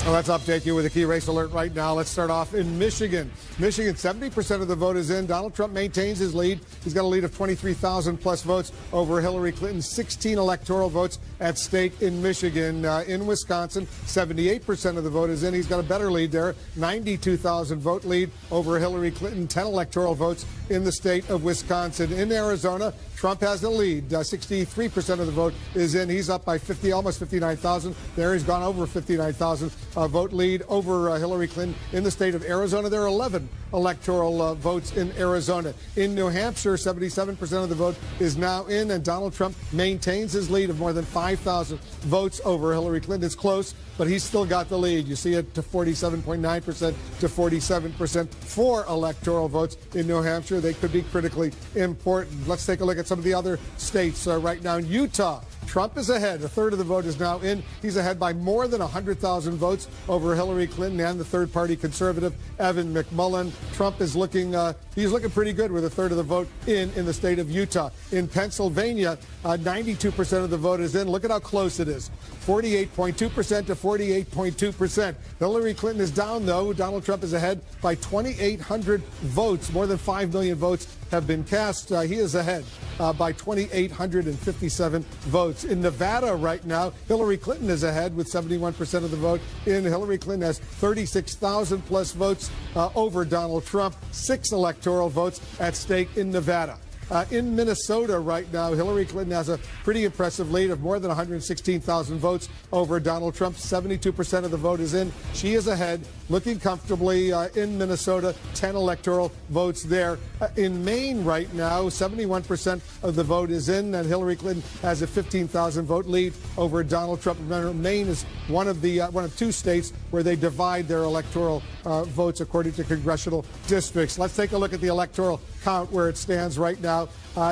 Well, let's update you with a key race alert right now. Let's start off in Michigan. Michigan, 70% of the vote is in. Donald Trump maintains his lead. He's got a lead of 23,000 plus votes over Hillary Clinton. 16 electoral votes at stake in Michigan. In Wisconsin, 78% of the vote is in. He's got a better lead there. 92,000 vote lead over Hillary Clinton. 10 electoral votes in the state of Wisconsin. In Arizona, Trump has the lead. 63% of the vote is in. He's up by almost 59,000. There he's gone over 59,000 vote lead over Hillary Clinton. In the state of Arizona, there are 11 electoral votes in Arizona. In New Hampshire, 77% of the vote is now in, and Donald Trump maintains his lead of more than 5,000 votes over Hillary Clinton. It's close, but he's still got the lead. You see it to 47.9% to 47%. 4 electoral votes in New Hampshire. They could be critically important. Let's take a look at some of the other states right now. In Utah, Trump is ahead. A third of the vote is now in. He's ahead by more than 100,000 votes over Hillary Clinton and the third-party conservative Evan McMullin. Trump is looking pretty good with a third of the vote in the state of Utah. In Pennsylvania, 92% of the vote is in. Look at how close it is. 48.2% to 48.2%. Hillary Clinton is down, though. Donald Trump is ahead by 2,800 votes. More than 5 million votes have been cast. He is ahead by 2,857 votes. In Nevada right now, Hillary Clinton is ahead with 71% of the vote. Hillary Clinton has 36,000 plus votes over Donald Trump. 6 electoral votes at stake in Nevada. In Minnesota right now, Hillary Clinton has a pretty impressive lead of more than 116,000 votes over Donald Trump. 72% of the vote is in. She is ahead, looking comfortably in Minnesota. 10 electoral votes there. In Maine right now, 71% of the vote is in, and Hillary Clinton has a 15,000 vote lead over Donald Trump. Remember, Maine is one of 2 states where they divide their electoral votes according to congressional districts. Let's take a look at the electoral count where it stands right now.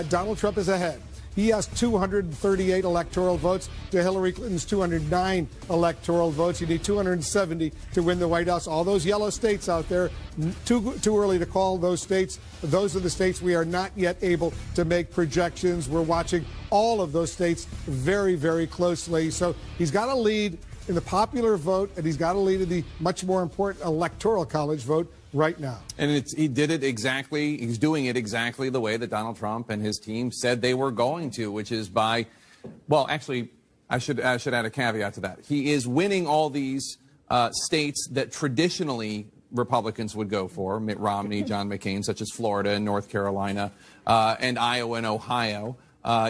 Donald Trump is ahead. He has 238 electoral votes to Hillary Clinton's 209 electoral votes. You need 270 to win the White House. All those yellow states out there, too early to call those states. Those are the states we are not yet able to make projections. We're watching all of those states very, very closely. So he's got a lead in the popular vote, and he's got a lead in the much more important electoral college vote right now. And he did it exactly, he's doing it exactly the way that Donald Trump and his team said they were going to, which is by, well, actually, I should add a caveat to that. He is winning all these states that traditionally Republicans would go for, Mitt Romney, John McCain, such as Florida and North Carolina, and Iowa and Ohio,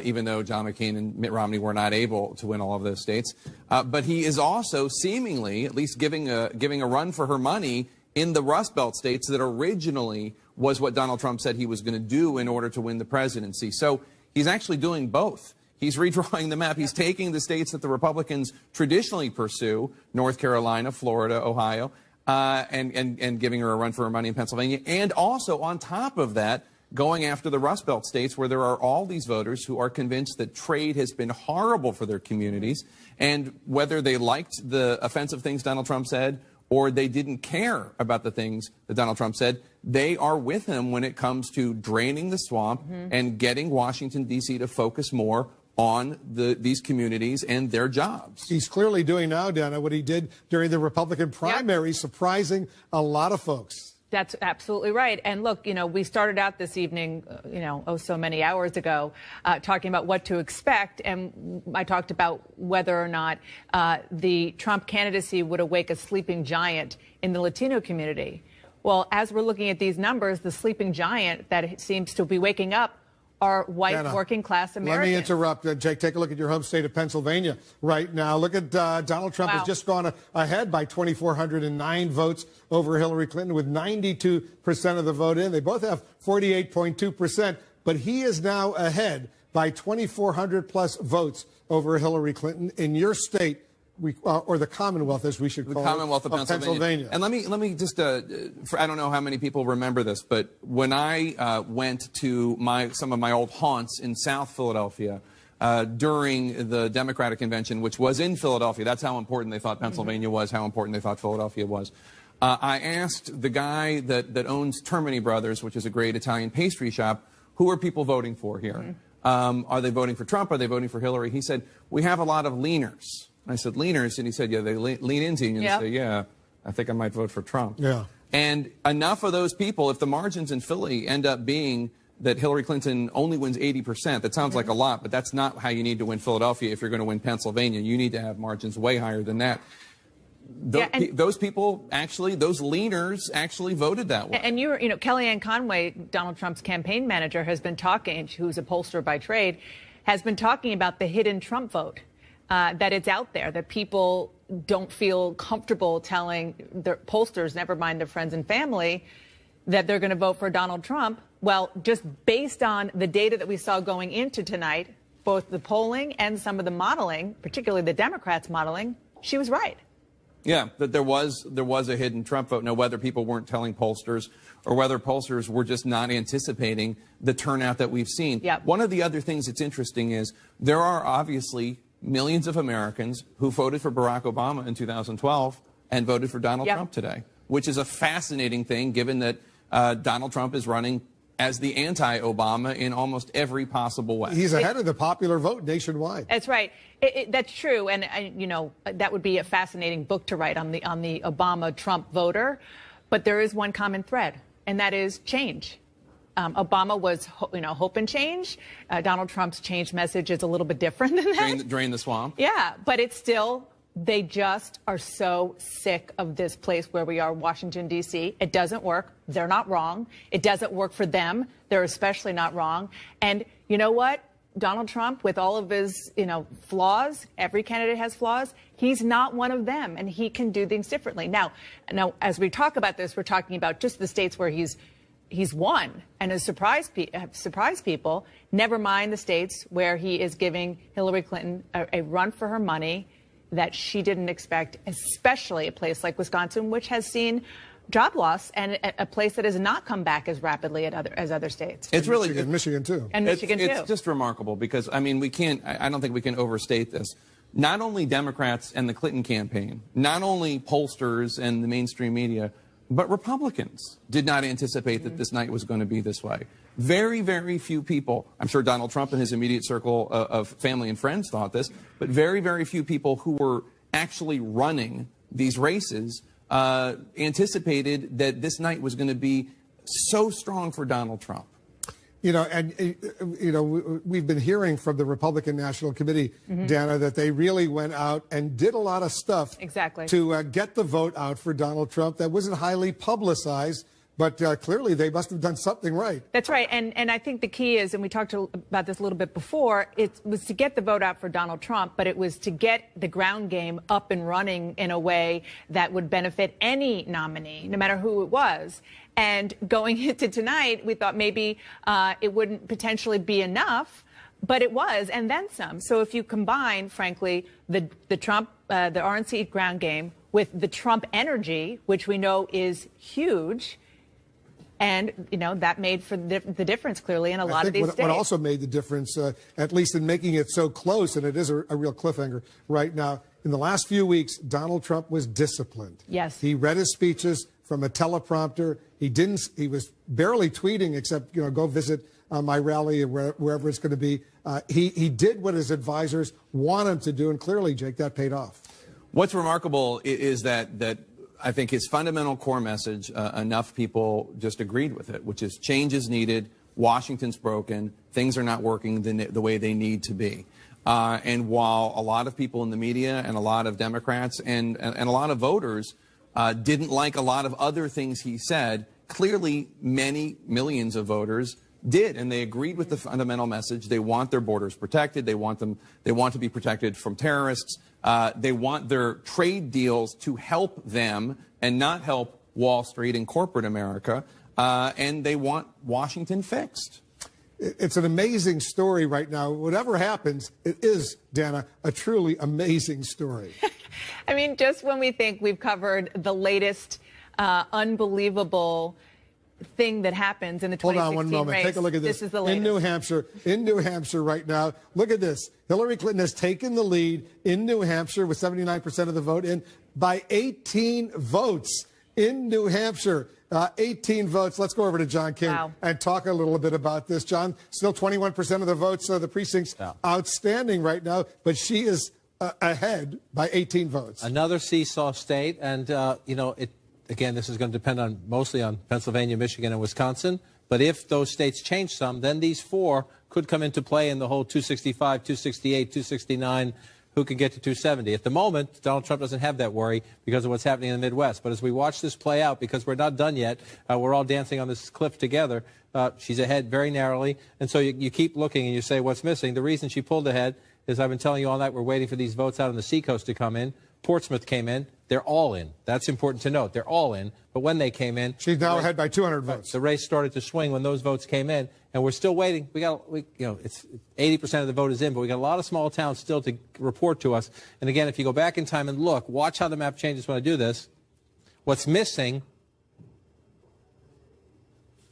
even though John McCain and Mitt Romney were not able to win all of those states. But he is also seemingly, at least giving a run for her money in the Rust Belt states that originally was what Donald Trump said he was going to do in order to win the presidency. So he's actually doing both. He's redrawing the map. He's taking the states that the Republicans traditionally pursue, North Carolina, Florida, Ohio, and giving her a run for her money in Pennsylvania. And also, on top of that, going after the Rust Belt states where there are all these voters who are convinced that trade has been horrible for their communities. And whether they liked the offensive things Donald Trump said or they didn't care about the things that Donald Trump said, they are with him when it comes to draining the swamp and getting Washington, D.C. to focus more on these communities and their jobs. He's clearly doing now, Dana, what he did during the Republican primary, surprising a lot of folks. That's absolutely right. And look, you know, we started out this evening, so many hours ago, talking about what to expect. And I talked about whether or not the Trump candidacy would awake a sleeping giant in the Latino community. Well, as we're looking at these numbers, the sleeping giant that seems to be waking up are white, Dana, working-class Americans. Let me interrupt. Jake, take a look at your home state of Pennsylvania right now. Look at Donald Trump has just gone ahead by 2,409 votes over Hillary Clinton with 92% of the vote in. They both have 48.2%, but he is now ahead by 2,400-plus votes over Hillary Clinton in your state. Or the Commonwealth, as we should call it, the Commonwealth of Pennsylvania. And let me just, I don't know how many people remember this, but when I went to some of my old haunts in South Philadelphia during the Democratic convention, which was in Philadelphia, that's how important they thought Pennsylvania was, how important they thought Philadelphia was. I asked the guy that owns Termini Brothers, which is a great Italian pastry shop, who are people voting for here? Are they voting for Trump? Are they voting for Hillary? He said, we have a lot of leaners. I said, leaners? And he said, yeah, they lean into you. And they say, yeah, I think I might vote for Trump. Yeah. And enough of those people, if the margins in Philly end up being that Hillary Clinton only wins 80%, that sounds like a lot, but that's not how you need to win Philadelphia if you're going to win Pennsylvania. You need to have margins way higher than that. Those people actually, those leaners actually voted that way. And Kellyanne Conway, Donald Trump's campaign manager, has been talking, who's a pollster by trade, has been talking about the hidden Trump vote. That it's out there, that people don't feel comfortable telling their pollsters, never mind their friends and family, that they're going to vote for Donald Trump. Well, just based on the data that we saw going into tonight, both the polling and some of the modeling, particularly the Democrats' modeling, she was right. Yeah, that there was a hidden Trump vote. Now, whether people weren't telling pollsters or whether pollsters were just not anticipating the turnout that we've seen. Yep. One of the other things that's interesting is there are obviously millions of Americans who voted for Barack Obama in 2012 and voted for Donald Trump today, which is a fascinating thing given that Donald Trump is running as the anti-Obama in almost every possible way. He's ahead of the popular vote nationwide. That's right. That's true. And, that would be a fascinating book to write on the Obama-Trump voter. But there is one common thread, and that is change. Obama was, hope and change. Donald Trump's change message is a little bit different than that. Drain the swamp. Yeah, but it's still, they just are so sick of this place where we are, Washington, D.C. It doesn't work. They're not wrong. It doesn't work for them. They're especially not wrong. And you know what? Donald Trump, with all of his, flaws, every candidate has flaws, he's not one of them, and he can do things differently. Now, as we talk about this, we're talking about just the states where he's won and has surprised people, never mind the states where he is giving Hillary Clinton a run for her money that she didn't expect, especially a place like Wisconsin, which has seen job loss, and a place that has not come back as rapidly as other states. It's really Michigan too. And Michigan too. It's just remarkable because, I don't think we can overstate this. Not only Democrats and the Clinton campaign, not only pollsters and the mainstream media, but Republicans did not anticipate that this night was going to be this way. Very, very few people, I'm sure Donald Trump and his immediate circle of family and friends thought this, but very, very few people who were actually running these races anticipated that this night was going to be so strong for Donald Trump. You know, and, you know, we've been hearing from the Republican National Committee, Dana, that they really went out and did a lot of stuff to get the vote out for Donald Trump that wasn't highly publicized. But clearly, they must have done something right. That's right. And I think the key is, and we talked about this a little bit before, it was to get the vote out for Donald Trump, but it was to get the ground game up and running in a way that would benefit any nominee, no matter who it was. And going into tonight, we thought maybe it wouldn't potentially be enough, but it was, and then some. So if you combine, frankly, the Trump, the RNC ground game with the Trump energy, which we know is huge, and, you know, that made for the difference, clearly, in a lot of these states. What also made the difference, at least in making it so close, and it is a real cliffhanger right now, in the last few weeks, Donald Trump was disciplined. Yes. He read his speeches from a teleprompter. He was barely tweeting, except, you know, go visit my rally or wherever it's going to be. He did what his advisors want him to do, and clearly, Jake, that paid off. What's remarkable is that I think his fundamental core message, enough people just agreed with it, which is change is needed, Washington's broken, things are not working the way they need to be. And while a lot of people in the media and a lot of Democrats and a lot of voters didn't like a lot of other things he said, clearly many millions of voters did, and they agreed with the fundamental message. They want their borders protected. They want to be protected from terrorists. They want their trade deals to help them and not help Wall Street and corporate America. And they want Washington fixed. It's an amazing story right now. Whatever happens, it is, Dana, a truly amazing story. I mean, just when we think we've covered the latest unbelievable thing that happens in the 2016 Hold on one moment. race. Take a look at this. This is the latest. In New Hampshire right now. Look at this. Hillary Clinton has taken the lead in New Hampshire with 79% of the vote in by 18 votes in New Hampshire. 18 votes. Let's go over to John King and talk a little bit about this. John, still 21% of the votes. The precinct's outstanding right now, but she is ahead by 18 votes. Another seesaw state, and, you know, again, this is going to depend mostly on Pennsylvania, Michigan, and Wisconsin. But if those states change some, then these four could come into play in the whole 265, 268, 269, who can get to 270. At the moment, Donald Trump doesn't have that worry because of what's happening in the Midwest. But as we watch this play out, because we're not done yet, we're all dancing on this cliff together, she's ahead very narrowly. And so you keep looking and you say, what's missing? The reason she pulled ahead is I've been telling you all night, we're waiting for these votes out on the seacoast to come in. Portsmouth came in. They're all in. That's important to note. They're all in. But when they came in, she's now ahead by 200 votes. The race started to swing when those votes came in, and we're still waiting. You know, it's 80% of the vote is in, but we got a lot of small towns still to report to us. And again, if you go back in time and look, watch how the map changes when I do this. What's missing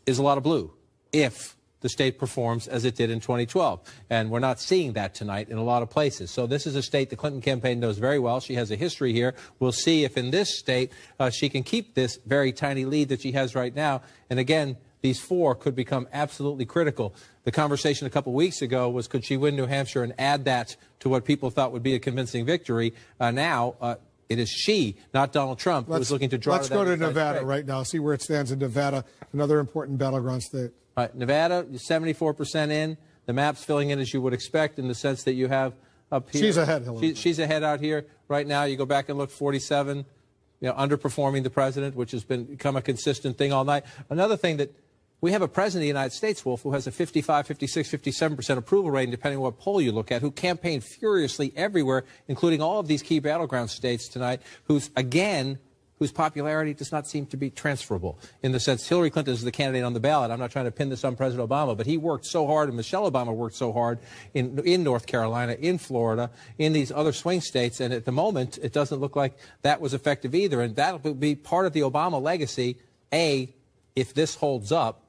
is a lot of blue. If the state performs as it did in 2012. And we're not seeing that tonight in a lot of places. So this is a state the Clinton campaign knows very well. She has a history here. We'll see if in this state she can keep this very tiny lead that she has right now. And again, these four could become absolutely critical. The conversation a couple weeks ago was, could she win New Hampshire and add that to what people thought would be a convincing victory? Now, it is she, not Donald Trump, who is looking to draw. Let's go to Nevada right now, see where it stands in Nevada, another important battleground state. All right, Nevada, 74% in. The map's filling in as you would expect in the sense that you have up here. She's ahead, Hillary. She's ahead out here right now. You go back and look, 47, you know, underperforming the president, which has become a consistent thing all night. Another thing that we have a president of the United States, Wolf, who has a 55, 56, 57% approval rating, depending on what poll you look at, who campaigned furiously everywhere, including all of these key battleground states tonight, whose popularity does not seem to be transferable in the sense Hillary Clinton is the candidate on the ballot. I'm not trying to pin this on President Obama, but he worked so hard, and Michelle Obama worked so hard in North Carolina, in Florida, in these other swing states, and at the moment, it doesn't look like that was effective either, and that will be part of the Obama legacy. If this holds up,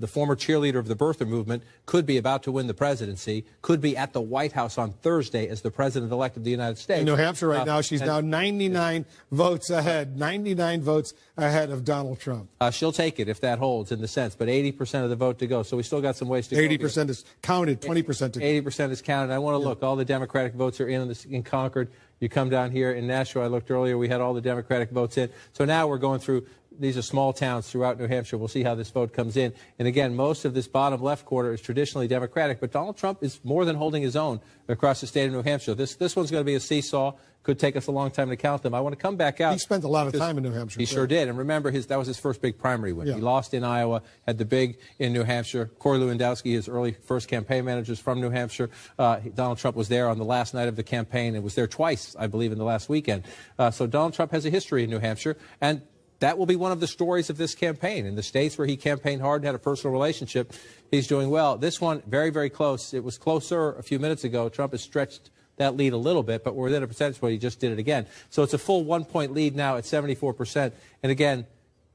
the former cheerleader of the birther movement could be about to win the presidency, could be at the White House on Thursday as the president-elect of the United States. In New Hampshire right now, she's now 99 votes ahead, 99 votes ahead of Donald Trump. She'll take it if that holds in the sense, but 80% of the vote to go. So we still got some ways to go. 80% is counted, 20% to go. 80% is counted. I want to look. All the Democratic votes are in Concord. You come down here in Nashua, I looked earlier, we had all the Democratic votes in. So now we're going through, these are small towns throughout New Hampshire. We'll see how this vote comes in. And again, most of this bottom left quarter is traditionally Democratic, but Donald Trump is more than holding his own across the state of New Hampshire. This one's going to be a seesaw. Could take us a long time to count them. I want to come back out. He spent a lot of time in New Hampshire. He sure did. And remember, that was his first big primary win. Yeah. He lost in Iowa, had the big in New Hampshire. Corey Lewandowski, his early first campaign manager, is from New Hampshire. Donald Trump was there on the last night of the campaign and was there twice, I believe, in the last weekend. So Donald Trump has a history in New Hampshire. And that will be one of the stories of this campaign. In the states where he campaigned hard and had a personal relationship, he's doing well. This one, very, very close. It was closer a few minutes ago. Trump has stretched that lead a little bit, but we're within a percentage point. He just did it again. So it's a full 1-point lead now at 74%. And again,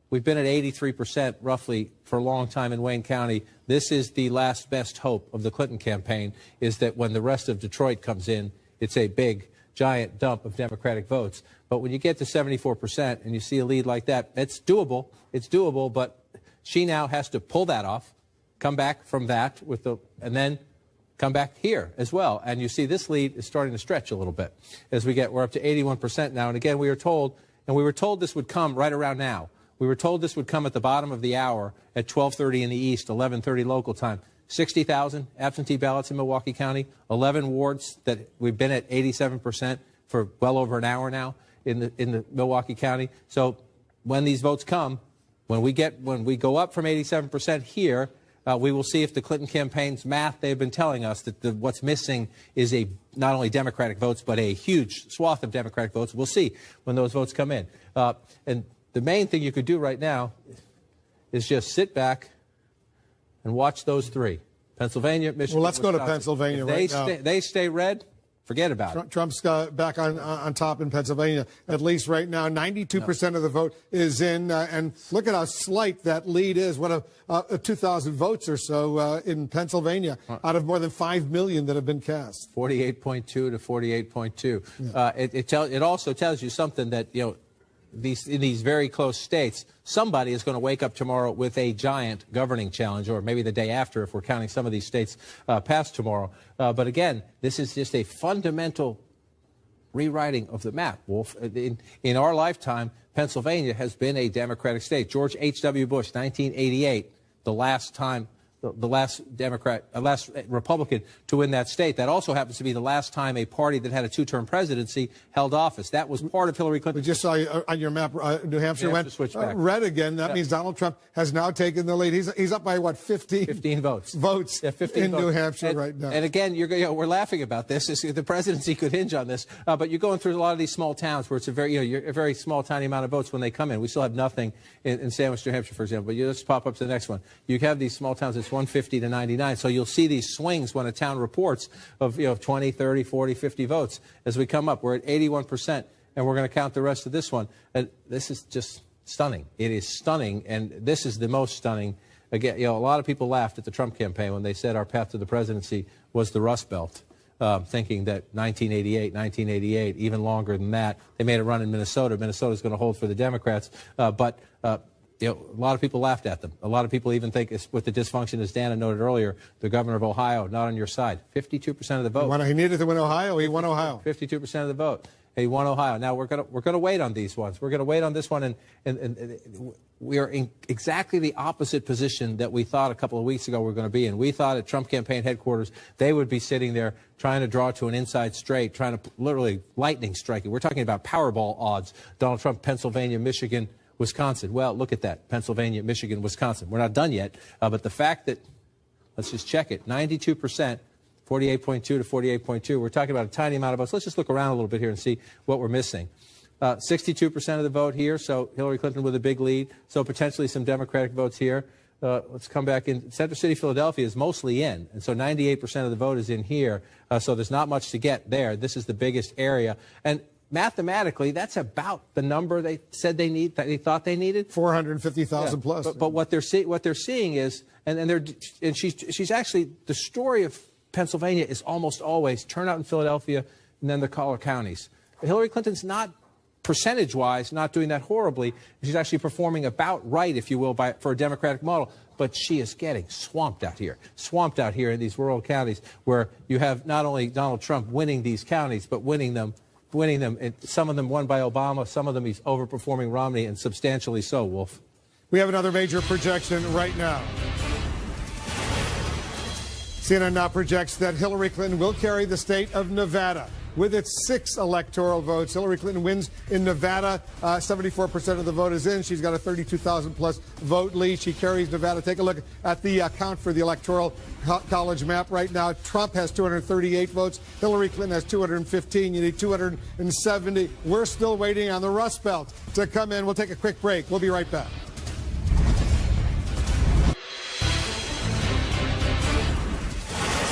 we've been at 83% roughly for a long time in Wayne County. This is the last best hope of the Clinton campaign, is that when the rest of Detroit comes in, it's a big, giant dump of Democratic votes. But when you get to 74% and you see a lead like that, it's doable. It's doable, but she now has to pull that off, come back from that and then come back here as well. And you see this lead is starting to stretch a little bit as we're up to 81% now. And again, we were told this would come right around now. We were told this would come at the bottom of the hour at 12:30 in the East, 11:30 local time. 60,000 absentee ballots in Milwaukee County, 11 wards that we've been at 87% for well over an hour now in the Milwaukee County. So when these votes come, when we go up from 87% here, we will see if the Clinton campaign's math, they've been telling us that what's missing is not only Democratic votes, but a huge swath of Democratic votes. We'll see when those votes come in. And the main thing you could do right now is just sit back and watch those three. Pennsylvania, Michigan, well, let's Wisconsin. go to Pennsylvania right now. They stay red. Forget about it. Trump's back on top in Pennsylvania, at least right now. 92% of the vote is in. And look at how slight that lead is. What 2,000 votes or so in Pennsylvania out of more than 5 million that have been cast. 48.2 to 48.2. Yeah. It also tells you something that, in these very close states, somebody is going to wake up tomorrow with a giant governing challenge, or maybe the day after if we're counting some of these states past tomorrow. But again, this is just a fundamental rewriting of the map, Wolf. In our lifetime, Pennsylvania has been a Democratic state. George H.W. Bush, 1988, the last time. The last last Republican to win that state. That also happens to be the last time a party that had a two-term presidency held office. That was part of Hillary Clinton. We just saw on your map, New Hampshire went red again. That means Donald Trump has now taken the lead. He's up by, what, 15 votes. Yeah, 15 in votes. New Hampshire right now. And again, we're laughing about this. The presidency could hinge on this. But you're going through a lot of these small towns where it's a very small, tiny amount of votes when they come in. We still have nothing in Sandwich, New Hampshire, for example. But you just pop up to the next one. You have these small towns. It's 150 to 99. So you'll see these swings when a town reports of 20, 30, 40, 50 votes as we come up. We're at 81%, and we're going to count the rest of this one. And this is just stunning. It is stunning, and this is the most stunning. Again, a lot of people laughed at the Trump campaign when they said our path to the presidency was the Rust Belt, thinking that 1988, even longer than that. They made a run in Minnesota. Minnesota's going to hold for the Democrats, but a lot of people laughed at them. A lot of people even think, with the dysfunction, as Dana noted earlier, the governor of Ohio not on your side. 52% of the vote. He needed to win Ohio. He won Ohio. 52% of the vote. He won Ohio. Now we're gonna wait on these ones. We're gonna wait on this one, and we are in exactly the opposite position that we thought a couple of weeks ago we were going to be in. We thought at Trump campaign headquarters they would be sitting there trying to draw to an inside straight, trying to literally lightning strike it. We're talking about Powerball odds. Donald Trump, Pennsylvania, Michigan, Wisconsin. Well, look at that. Pennsylvania, Michigan, Wisconsin. We're not done yet. But the fact that, let's just check it, 92%, 48.2 to 48.2. We're talking about a tiny amount of votes. Let's just look around a little bit here and see what we're missing. 62% of the vote here, so Hillary Clinton with a big lead. So potentially some Democratic votes here. Let's come back in. Center City, Philadelphia is mostly in, and so 98% of the vote is in here. So there's not much to get there. This is the biggest area. And mathematically, that's about the number they said they thought they needed. 450,000 plus. But what they're seeing is, and she's actually, the story of Pennsylvania is almost always turnout in Philadelphia and then the collar counties. Hillary Clinton's not, percentage-wise, not doing that horribly. She's actually performing about right, if you will, for a Democratic model. But she is getting swamped out here in these rural counties where you have not only Donald Trump winning these counties, but winning them winning them. Some of them won by Obama. Some of them he's overperforming Romney, and substantially so, Wolf. We have another major projection right now. CNN now projects that Hillary Clinton will carry the state of Nevada. With its 6 electoral votes, Hillary Clinton wins in Nevada. 74% of the vote is in. She's got a 32,000-plus vote lead. She carries Nevada. Take a look at the count for the electoral college map right now. Trump has 238 votes. Hillary Clinton has 215. You need 270. We're still waiting on the Rust Belt to come in. We'll take a quick break. We'll be right back.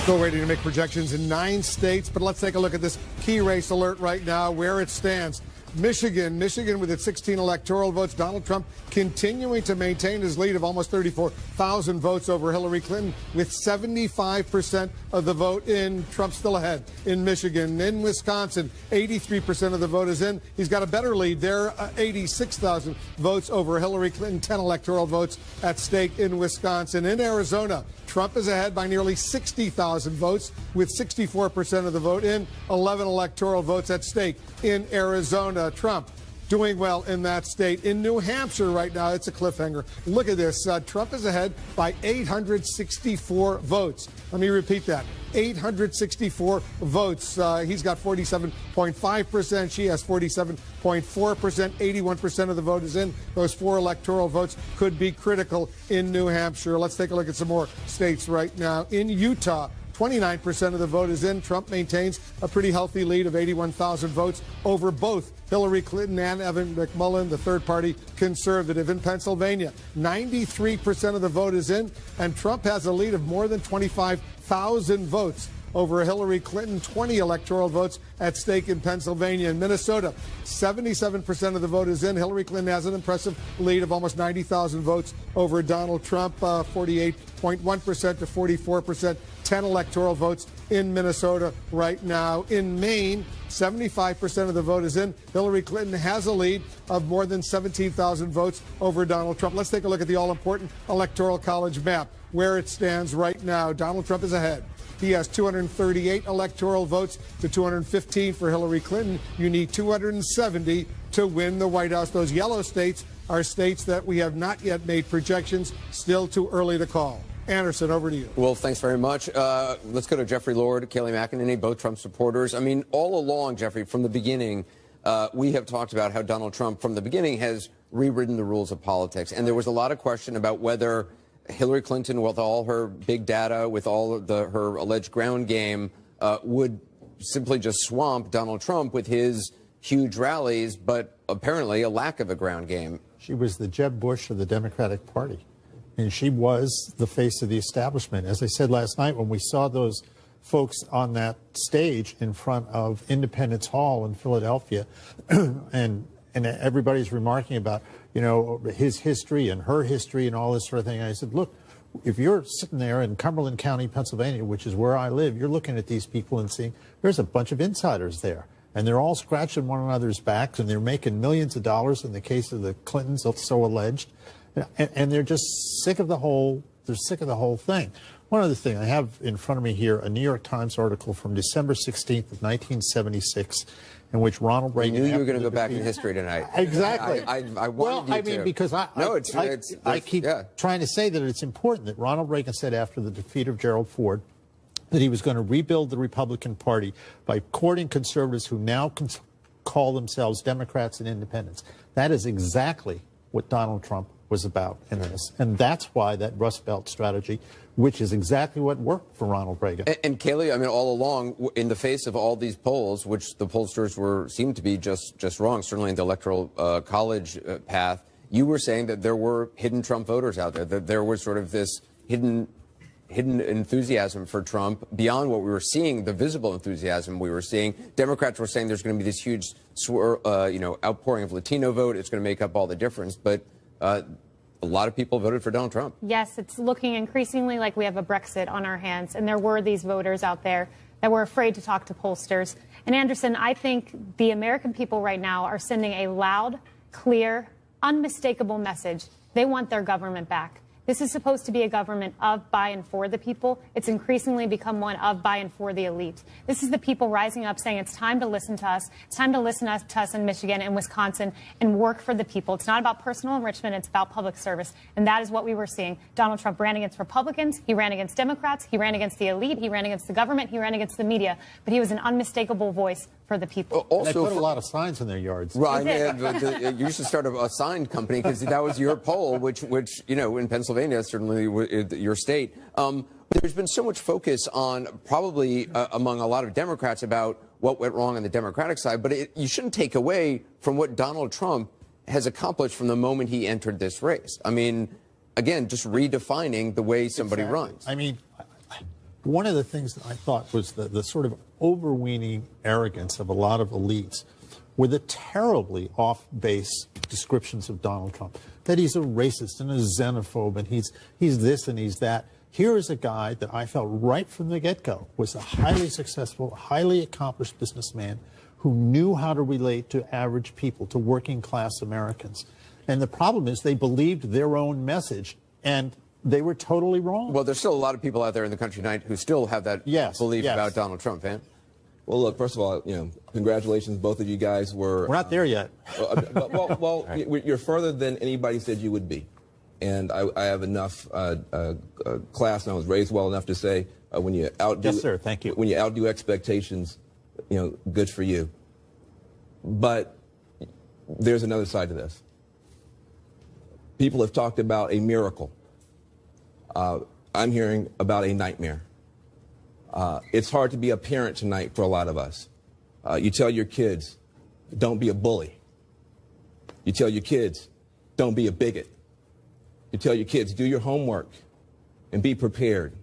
Still waiting to make projections in 9 states, but let's take a look at this key race alert right now, where it stands. Michigan with its 16 electoral votes. Donald Trump continuing to maintain his lead of almost 34,000 votes over Hillary Clinton, with 75% of the vote in. Trump still ahead in Michigan. In Wisconsin, 83% of the vote is in. He's got a better lead there, 86,000 votes over Hillary Clinton, 10 electoral votes at stake in Wisconsin. In Arizona, Trump is ahead by nearly 60,000 votes, with 64% of the vote in, 11 electoral votes at stake in Arizona. Trump doing well in that state. In New Hampshire right now, it's a cliffhanger. Look at this. Trump is ahead by 864 votes. Let me repeat that. 864 votes. He's got 47.5%. She has 47.4%. 81% of the vote is in. Those 4 electoral votes could be critical in New Hampshire. Let's take a look at some more states right now. In Utah, 29% of the vote is in. Trump maintains a pretty healthy lead of 81,000 votes over both Hillary Clinton and Evan McMullin, the third-party conservative. In Pennsylvania, 93% of the vote is in, and Trump has a lead of more than 25,000 votes over Hillary Clinton. 20 electoral votes at stake in Pennsylvania. In Minnesota, 77% of the vote is in. Hillary Clinton has an impressive lead of almost 90,000 votes over Donald Trump, 48.1% to 44%. 10 electoral votes in Minnesota right now. In Maine, 75% of the vote is in. Hillary Clinton has a lead of more than 17,000 votes over Donald Trump. Let's take a look at the all-important Electoral College map, where it stands right now. Donald Trump is ahead. He has 238 electoral votes to 215 for Hillary Clinton. You need 270 to win the White House. Those yellow states are states that we have not yet made projections. Still too early to call. Anderson, over to you. Well, thanks very much. Let's go to Jeffrey Lord, Kayleigh McEnany, both Trump supporters. I mean, all along, Jeffrey, from the beginning, we have talked about how Donald Trump, from the beginning, has rewritten the rules of politics. And there was a lot of question about whether Hillary Clinton, with all her big data, with all of her alleged ground game, would simply just swamp Donald Trump with his huge rallies, but apparently a lack of a ground game. She was the Jeb Bush of the Democratic Party. And she was the face of the establishment. As I said last night, when we saw those folks on that stage in front of Independence Hall in Philadelphia, and everybody's remarking about, you know, his history and her history and all this sort of thing. And I said, look, if you're sitting there in Cumberland County, Pennsylvania, which is where I live, you're looking at these people and seeing there's a bunch of insiders there. And they're all scratching one another's backs, and they're making millions of dollars in the case of the Clintons, so alleged. And they're just sick of the whole, they're sick of the whole thing. One other thing, I have in front of me here a New York Times article from December 16th of 1976, in which Ronald Reagan... I knew you were going to go back in history tonight. Exactly. I wanted you to. I mean, because I keep trying to say that it's important that Ronald Reagan said after the defeat of Gerald Ford that he was going to rebuild the Republican Party by courting conservatives who now call themselves Democrats and independents. That is exactly what Donald Trump was about in this. And that's why that Rust Belt strategy, which is exactly what worked for Ronald Reagan. And Kayleigh, I mean, all along, in the face of all these polls, which the pollsters seemed to be just wrong, certainly in the Electoral College path, you were saying that there were hidden Trump voters out there, that there was sort of this hidden enthusiasm for Trump beyond what we were seeing, the visible enthusiasm we were seeing. Democrats were saying there's going to be this huge outpouring of Latino vote. It's going to make up all the difference. But a lot of people voted for Donald Trump. Yes, it's looking increasingly like we have a Brexit on our hands. And there were these voters out there that were afraid to talk to pollsters. And Anderson, I think the American people right now are sending a loud, clear, unmistakable message. They want their government back. This is supposed to be a government of, by, and for the people. It's increasingly become one of, by, and for the elite. This is the people rising up saying it's time to listen to us. It's time to listen to us in Michigan and Wisconsin and work for the people. It's not about personal enrichment. It's about public service. And that is what we were seeing. Donald Trump ran against Republicans. He ran against Democrats. He ran against the elite. He ran against the government. He ran against the media. But he was an unmistakable voice for the people. Also, they put a lot of signs in their yards. Right. You should start a sign company, because that was your poll, which you know, in Pennsylvania, certainly your state. There's been so much focus on, probably among a lot of Democrats, about what went wrong on the Democratic side. But you shouldn't take away from what Donald Trump has accomplished from the moment he entered this race. I mean, again, just redefining the way somebody runs. I mean, one of the things that I thought was the sort of overweening arrogance of a lot of elites were the terribly off-base descriptions of Donald Trump, that he's a racist and a xenophobe and he's this and he's that. Here is a guy that I felt right from the get-go was a highly successful, highly accomplished businessman who knew how to relate to average people, to working-class Americans. And the problem is they believed their own message, and they were totally wrong. Well, there's still a lot of people out there in the country tonight who still have that belief about Donald Trump, Van. Well, look, first of all, you know, congratulations. Both of you guys were... We're not there yet. Well, you're further than anybody said you would be. And I have enough class, and I was raised well enough to say when you outdo... Yes, sir. Thank you. When you outdo expectations, you know, good for you. But there's another side to this. People have talked about a miracle. I'm hearing about a nightmare. It's hard to be a parent tonight for a lot of us. You tell your kids, don't be a bully. You tell your kids, don't be a bigot. You tell your kids, do your homework and be prepared.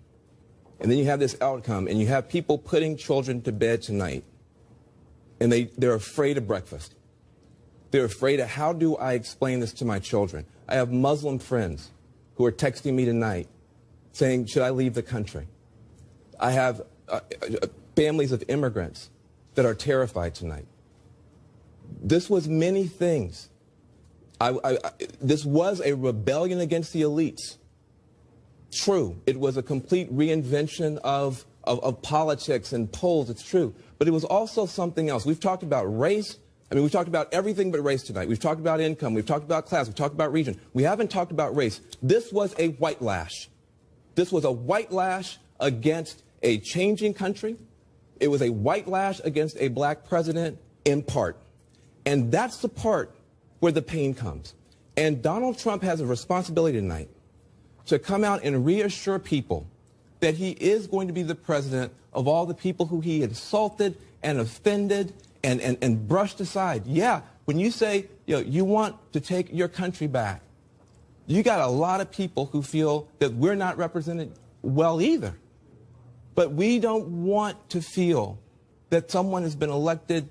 And then you have this outcome, and you have people putting children to bed tonight, and they're afraid of breakfast. They're afraid of, how do I explain this to my children? I have Muslim friends who are texting me tonight saying, should I leave the country? I have families of immigrants that are terrified tonight. This was many things. This was a rebellion against the elites. True, it was a complete reinvention of politics and polls, it's true. But it was also something else. We've talked about race. I mean, we've talked about everything but race tonight. We've talked about income. We've talked about class. We've talked about region. We haven't talked about race. This was a white lash. This was a white lash against a changing country. It was a white lash against a black president in part. And that's the part where the pain comes. And Donald Trump has a responsibility tonight to come out and reassure people that he is going to be the president of all the people who he insulted and offended and brushed aside. Yeah, when you say, you know, you want to take your country back, you got a lot of people who feel that we're not represented well either. But we don't want to feel that someone has been elected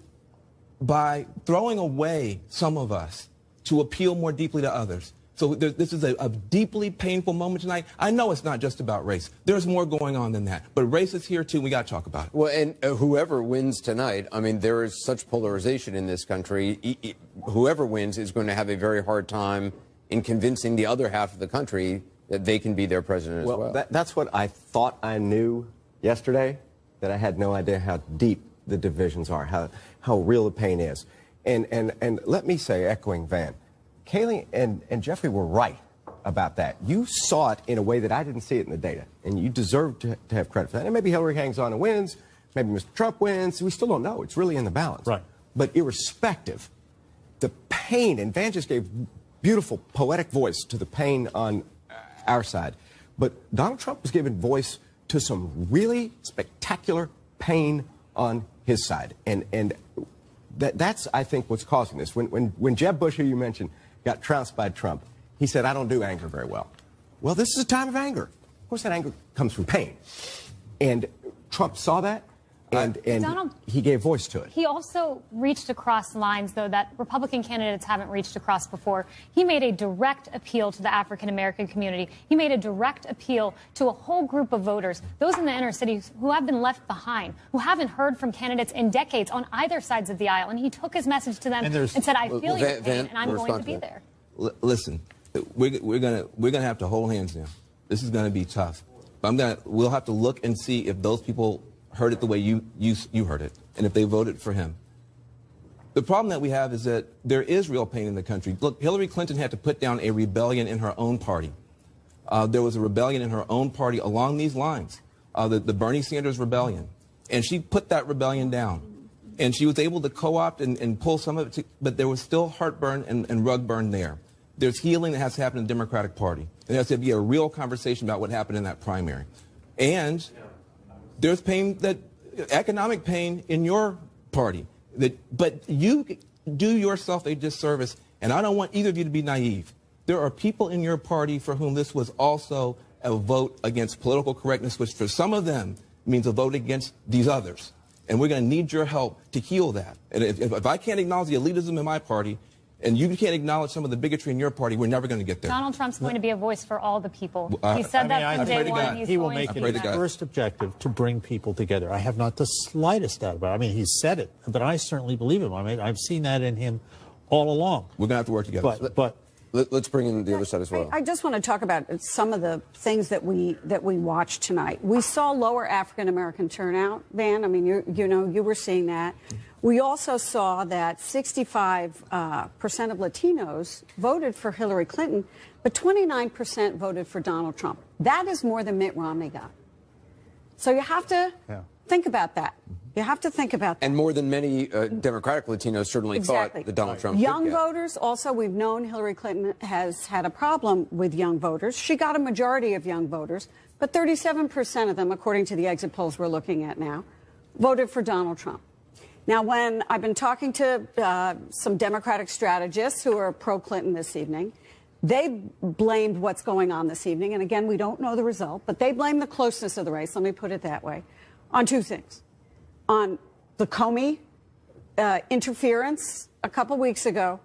by throwing away some of us to appeal more deeply to others. So this is a deeply painful moment tonight. I know it's not just about race. There's more going on than that. But race is here, too. We got to talk about it. Well, and whoever wins tonight, I mean, there is such polarization in this country. Whoever wins is going to have a very hard time in convincing the other half of the country that they can be their president as well. That's what I thought I knew yesterday, that I had no idea how deep the divisions are, how real the pain is. And let me say, echoing Van, Kayleigh and Jeffrey were right about that. You saw it in a way that I didn't see it in the data, and you deserve to have credit for that. And maybe Hillary hangs on and wins, maybe Mr. Trump wins. We still don't know. It's really in the balance. Right. But irrespective, the pain, and Van just gave beautiful poetic voice to the pain on our side. But Donald Trump was giving voice to some really spectacular pain on his side. And that's, I think, what's causing this. When Jeb Bush, who you mentioned, got trounced by Trump, he said, I don't do anger very well. Well, this is a time of anger. Of course, that anger comes from pain. And Trump saw that, and he gave voice to it. He also reached across lines, though, that Republican candidates haven't reached across before. He made a direct appeal to the African-American community. He made a direct appeal to a whole group of voters, those in the inner cities who have been left behind, who haven't heard from candidates in decades on either sides of the aisle. And he took his message to them and said, I feel your pain, and I'm going to be there. Listen, we're gonna have to hold hands now. This is gonna be tough. But we'll have to look and see if those people heard it the way you heard it, and if they voted for him. The problem that we have is that there is real pain in the country. Look, Hillary Clinton had to put down a rebellion in her own party. There was a rebellion in her own party along these lines, the Bernie Sanders rebellion. And she put that rebellion down. And she was able to co-opt and pull some of it, but there was still heartburn and rug burn there. There's healing that has to happen in the Democratic Party. And there has to be a real conversation about what happened in that primary. And there's pain, economic pain in your party. But you do yourself a disservice, and I don't want either of you to be naive. There are people in your party for whom this was also a vote against political correctness, which for some of them means a vote against these others. And we're going to need your help to heal that. And if I can't acknowledge the elitism in my party, and you can't acknowledge some of the bigotry in your party, we're never going to get there. Donald Trump's going to be a voice for all the people. He said that from day one. He will make it his first objective to bring people together. I have not the slightest doubt about it. I mean, he's said it, but I certainly believe him. I mean, I've seen that in him all along. We're going to have to work together. But let's bring in the other side as well. I just want to talk about some of the things that we watched tonight. We saw lower African American turnout, Van. I mean, you were seeing that. We also saw that 65% of Latinos voted for Hillary Clinton, but 29% voted for Donald Trump. That is more than Mitt Romney got. So you have to think about that. You have to think about that. And more than many Democratic Latinos certainly thought that Donald Trump Young could get. voters, also, we've known Hillary Clinton has had a problem with young voters. She got a majority of young voters, but 37% of them, according to the exit polls we're looking at now, voted for Donald Trump. Now, when I've been talking to some Democratic strategists who are pro-Clinton this evening, they blamed what's going on this evening. And again, we don't know the result, but they blame the closeness of the race, let me put it that way, on two things. On the Comey interference a couple weeks ago,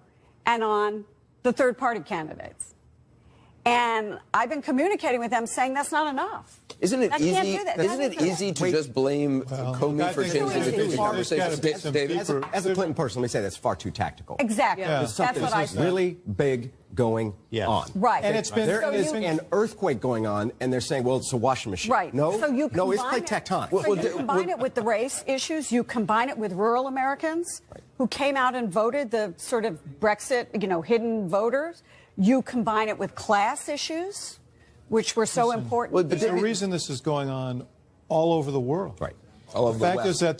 and on the third-party candidates. And I've been communicating with them saying that's not enough. Isn't it Can't easy? do that. Isn't it easy to just blame Comey for changing the conversation? David? As a Clinton person, let me say that's far too tactical. Exactly. There's something That's what I said. really big going on. Right. And there is an earthquake going on, and they're saying, well, it's a washing machine. Right. No, so you no, it's combine play tectonic. So you combine it with the race issues. You combine it with rural Americans who came out and voted, the sort of Brexit, hidden voters. You combine it with class issues, which were so important. Well, there's a reason this is going on all over the world. Right. All over the fact is that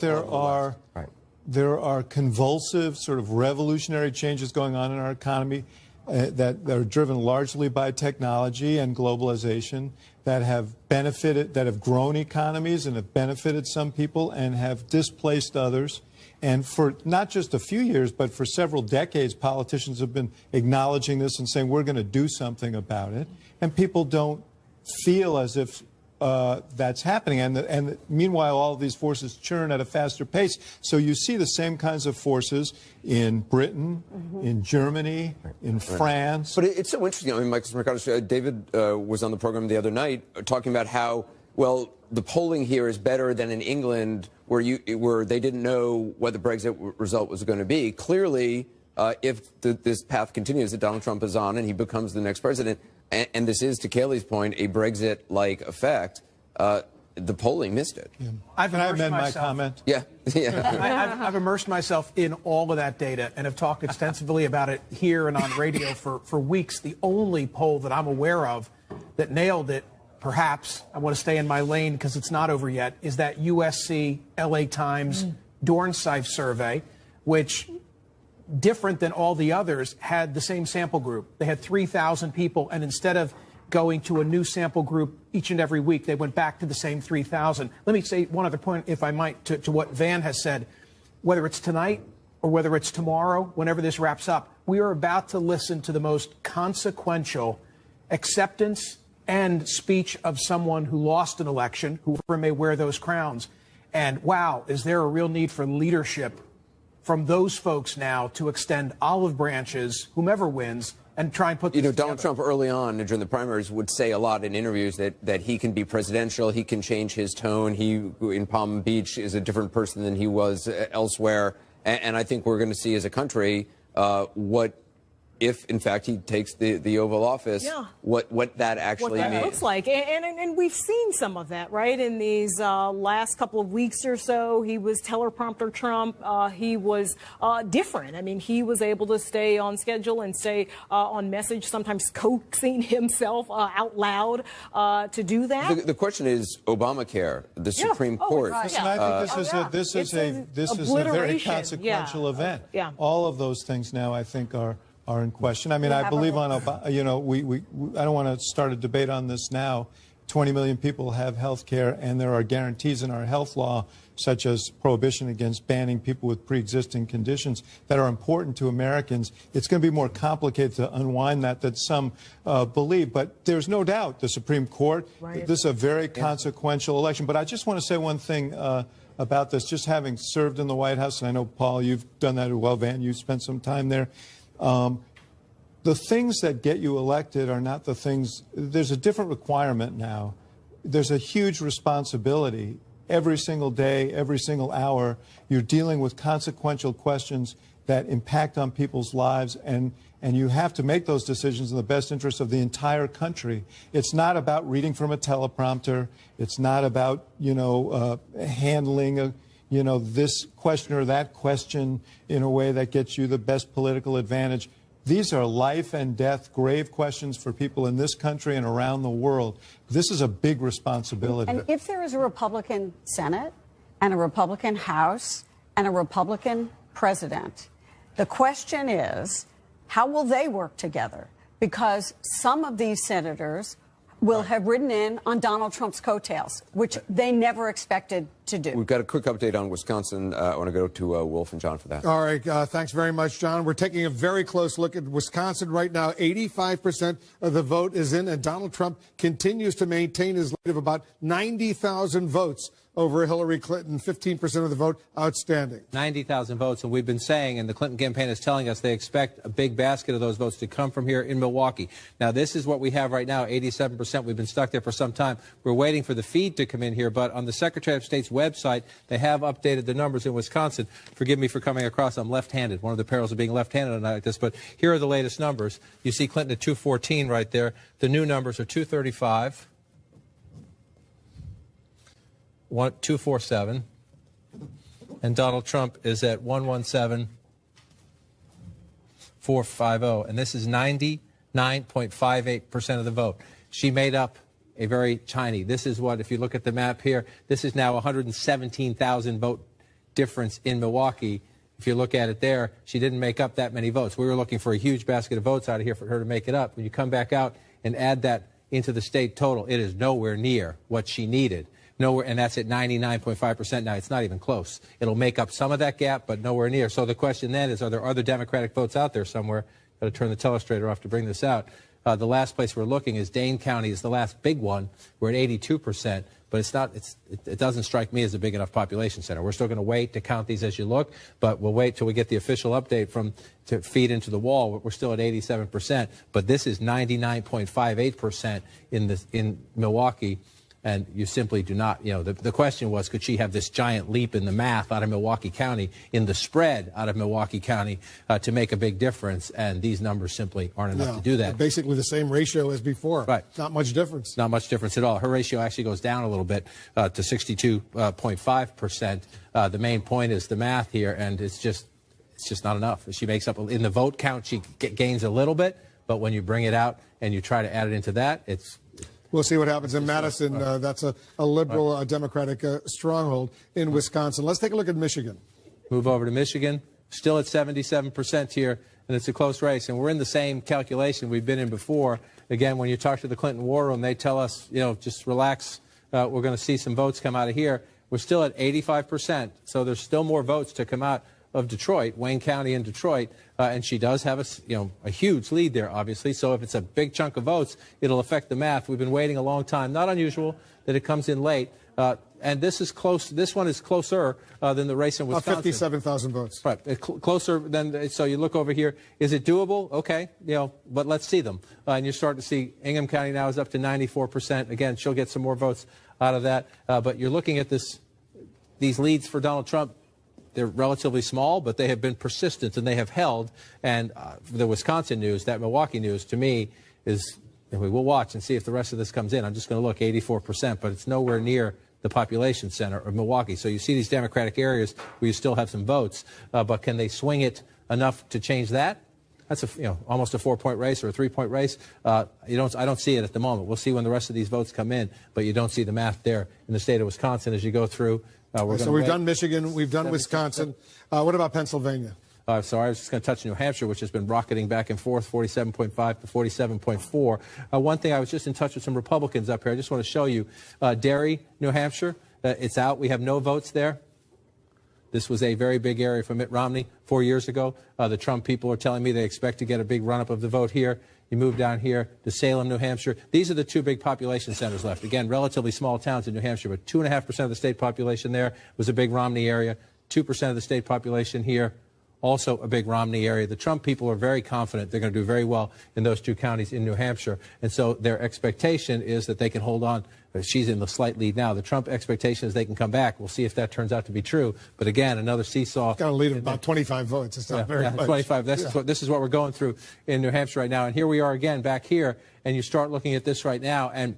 there are convulsive, sort of revolutionary changes going on in our economy that are driven largely by technology and globalization, that have benefited, that have grown economies and have benefited some people and have displaced others. And for not just a few years, but for several decades, politicians have been acknowledging this and saying, we're going to do something about it. And people don't feel as if that's happening. And meanwhile, all of these forces churn at a faster pace. So you see the same kinds of forces in Britain, in Germany, in France. But it's so interesting. I mean, Michael Mercado, David was on the program the other night talking about how, well, the polling here is better than in England, where they didn't know what the Brexit result was going to be. Clearly, if this path continues that Donald Trump is on and he becomes the next president, and this is, to Kayleigh's point, a Brexit-like effect, the polling missed it. Yeah. I've amend my comment. Yeah. I've immersed myself in all of that data and have talked extensively about it here and on radio for weeks. The only poll that I'm aware of that nailed it, perhaps, I want to stay in my lane because it's not over yet, is that USC LA Times Dornsife survey, which, different than all the others, had the same sample group. They had 3,000 people, and instead of going to a new sample group each and every week, they went back to the same 3,000. Let me say one other point, if I might, to what Van has said. Whether it's tonight or whether it's tomorrow, whenever this wraps up, we are about to listen to the most consequential acceptance and speech of someone who lost an election, whoever may wear those crowns. And wow, is there a real need for leadership from those folks now to extend olive branches, whomever wins, and try and put this Donald Trump early on during the primaries would say a lot in interviews that he can be presidential, he can change his tone. He, in Palm Beach, is a different person than he was elsewhere. And I think we're going to see as a country what if, in fact, he takes the Oval Office, what that actually what that means. looks like. And we've seen some of that, right? In these last couple of weeks or so, he was teleprompter Trump. He was different. I mean, he was able to stay on schedule and stay on message, sometimes coaxing himself out loud to do that. The question is Obamacare, the Supreme Court. Listen, I think this is a very consequential event. All of those things now, I think, are in question. I mean, I believe on Obama, you know, I don't want to start a debate on this now. 20 million people have health care, and there are guarantees in our health law, such as prohibition against banning people with pre-existing conditions, that are important to Americans. It's going to be more complicated to unwind that than some believe. But there's no doubt the Supreme Court, this is a very consequential election. But I just want to say one thing about this, just having served in the White House, and I know, Paul, you've done that as well, Van, you spent some time there. The things that get you elected are not the things. There's a different requirement now. There's a huge responsibility. Every single day, every single hour, you're dealing with consequential questions that impact on people's lives, and you have to make those decisions in the best interest of the entire country. It's not about reading from a teleprompter. It's not about, you know, handling this question or that question in a way that gets you the best political advantage. These are life and death, grave questions for people in this country and around the world. This is a big responsibility. And if there is a Republican Senate and a Republican House and a Republican president, the question is, how will they work together? Because some of these senators will have ridden in on Donald Trump's coattails, which they never expected to do. We've got a quick update on Wisconsin. I want to go to Wolf and John for that. All right. Thanks very much, John. We're taking a very close look at Wisconsin right now. 85% of the vote is in, and Donald Trump continues to maintain his lead of about 90,000 votes over Hillary Clinton, 15% of the vote outstanding. 90,000 votes, and we've been saying, and the Clinton campaign is telling us they expect a big basket of those votes to come from here in Milwaukee. Now, this is what we have right now, 87%. We've been stuck there for some time. We're waiting for the feed to come in here, but on the Secretary of State's website, they have updated the numbers in Wisconsin. Forgive me for coming across. I'm left-handed. One of the perils of being left-handed on a night like this, but here are the latest numbers. You see Clinton at 214 right there. The new numbers are 235. 247, and Donald Trump is at 117,450, and this is 99.58% of the vote. She made up a very tiny. This is what, if you look at the map here, this is now 117,000 vote difference in Milwaukee. If you look at it there, she didn't make up that many votes. We were looking for a huge basket of votes out of here for her to make it up. When you come back out and add that into the state total, it is nowhere near what she needed. Nowhere, and that's at 99.5% now. It's not even close. It'll make up some of that gap, but nowhere near. So the question then is, are there other Democratic votes out there somewhere? Got to turn the telestrator off to bring this out. The last place we're looking is Dane County is the last big one. We're at 82%, but it's not. It doesn't strike me as a big enough population center. We're still going to wait to count these as you look, but we'll wait till we get the official update to feed into the wall. We're still at 87%, but this is 99.58% in Milwaukee. And you simply do not, you know, the question was, could she have this giant leap in the math out of Milwaukee County, in the spread out of Milwaukee County to make a big difference? And these numbers simply aren't enough to do that. Basically the same ratio as before. Right. Not much difference. Not much difference at all. Her ratio actually goes down a little bit to 62.5%. The main point is the math here, and it's just not enough. She makes up, in the vote count, she gains a little bit, but when you bring it out and you try to add it into that, We'll see what happens in Madison. That's a liberal Democratic stronghold in Wisconsin. Let's take a look at Michigan. Move over to Michigan. Still at 77% here, and it's a close race. And we're in the same calculation we've been in before. Again, when you talk to the Clinton War Room, they tell us, you know, just relax. We're going to see some votes come out of here. We're still at 85%, so there's still more votes to come out of Detroit, Wayne County and Detroit, and she does have a huge lead there, obviously. So if it's a big chunk of votes, it'll affect the math. We've been waiting a long time. Not unusual that it comes in late. And this is close. This one is closer than the race in Wisconsin. 57,000 votes. Right, closer than. So you look over here. Is it doable? Okay, you know, but let's see them. And you're starting to see Ingham County now is up to 94%. Again, she'll get some more votes out of that. But you're looking at these leads for Donald Trump. they're relatively small, but they have been persistent and they have held. And the Wisconsin news, that Milwaukee news, to me is, we'll watch and see if the rest of this comes in. I'm just going to look 84%, but it's nowhere near the population center of Milwaukee. So you see these Democratic areas where you still have some votes, but can they swing it enough to change that? That's almost a 4-point race or a 3-point race. I don't see it at the moment. We'll see when the rest of these votes come in, but you don't see the math there in the state of Wisconsin as you go through. So we've done Michigan, we've done Wisconsin. What about Pennsylvania? So I was just going to touch New Hampshire, which has been rocketing back and forth, 47.5 to 47.4. One thing, I was just in touch with some Republicans up here. I just want to show you Derry, New Hampshire. It's out. We have no votes there. This was a very big area for Mitt Romney 4 years ago. The Trump people are telling me they expect to get a big run-up of the vote here. You move down here to Salem, New Hampshire. These are the two big population centers left. Again, relatively small towns in New Hampshire, but 2.5% of the state population there was a big Romney area. 2% of the state population here, also a big Romney area. The Trump people are very confident they're going to do very well in those two counties in New Hampshire. And so their expectation is that they can hold on. She's in the slight lead now. The Trump expectation is they can come back. We'll see if that turns out to be true. But again, another seesaw. Got a lead of about 25 votes. It's not very much. 25. This is what we're going through in New Hampshire right now. And here we are again back here. And you start looking at this right now. And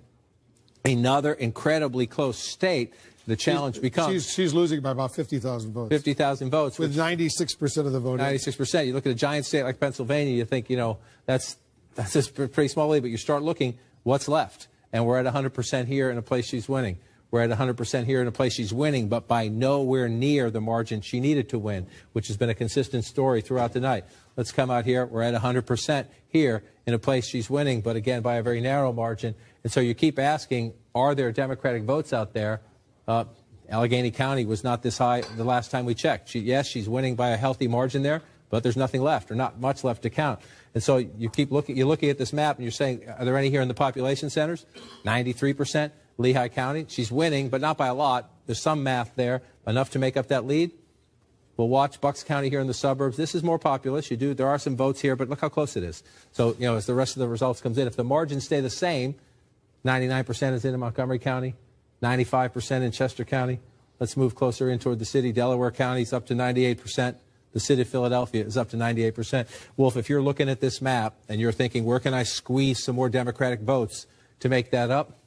another incredibly close state. The challenge becomes... She's losing by about 50,000 votes. 50,000 votes. With 96% of the vote. 96%. You look at a giant state like Pennsylvania, you think, that's just a pretty small lead. But you start looking, what's left? And we're at 100% here in a place she's winning. We're at 100% here in a place she's winning, but by nowhere near the margin she needed to win, which has been a consistent story throughout the night. Let's come out here. We're at 100% here in a place she's winning, but again, by a very narrow margin. And so you keep asking, are there Democratic votes out there? Allegheny County was not this high the last time we checked. Yes, she's winning by a healthy margin there, but there's nothing left, or not much left to count. And so you keep looking. You're looking at this map, and you're saying, are there any here in the population centers? 93%, Lehigh County. She's winning, but not by a lot. There's some math there, enough to make up that lead. We'll watch Bucks County here in the suburbs. This is more populous. There are some votes here, but look how close it is. So, as the rest of the results comes in, if the margins stay the same, 99% is in Montgomery County, 95% in Chester County. Let's move closer in toward the city. Delaware County is up to 98%. The city of Philadelphia is up to 98%. Wolf, if you're looking at this map and you're thinking, where can I squeeze some more Democratic votes to make that up?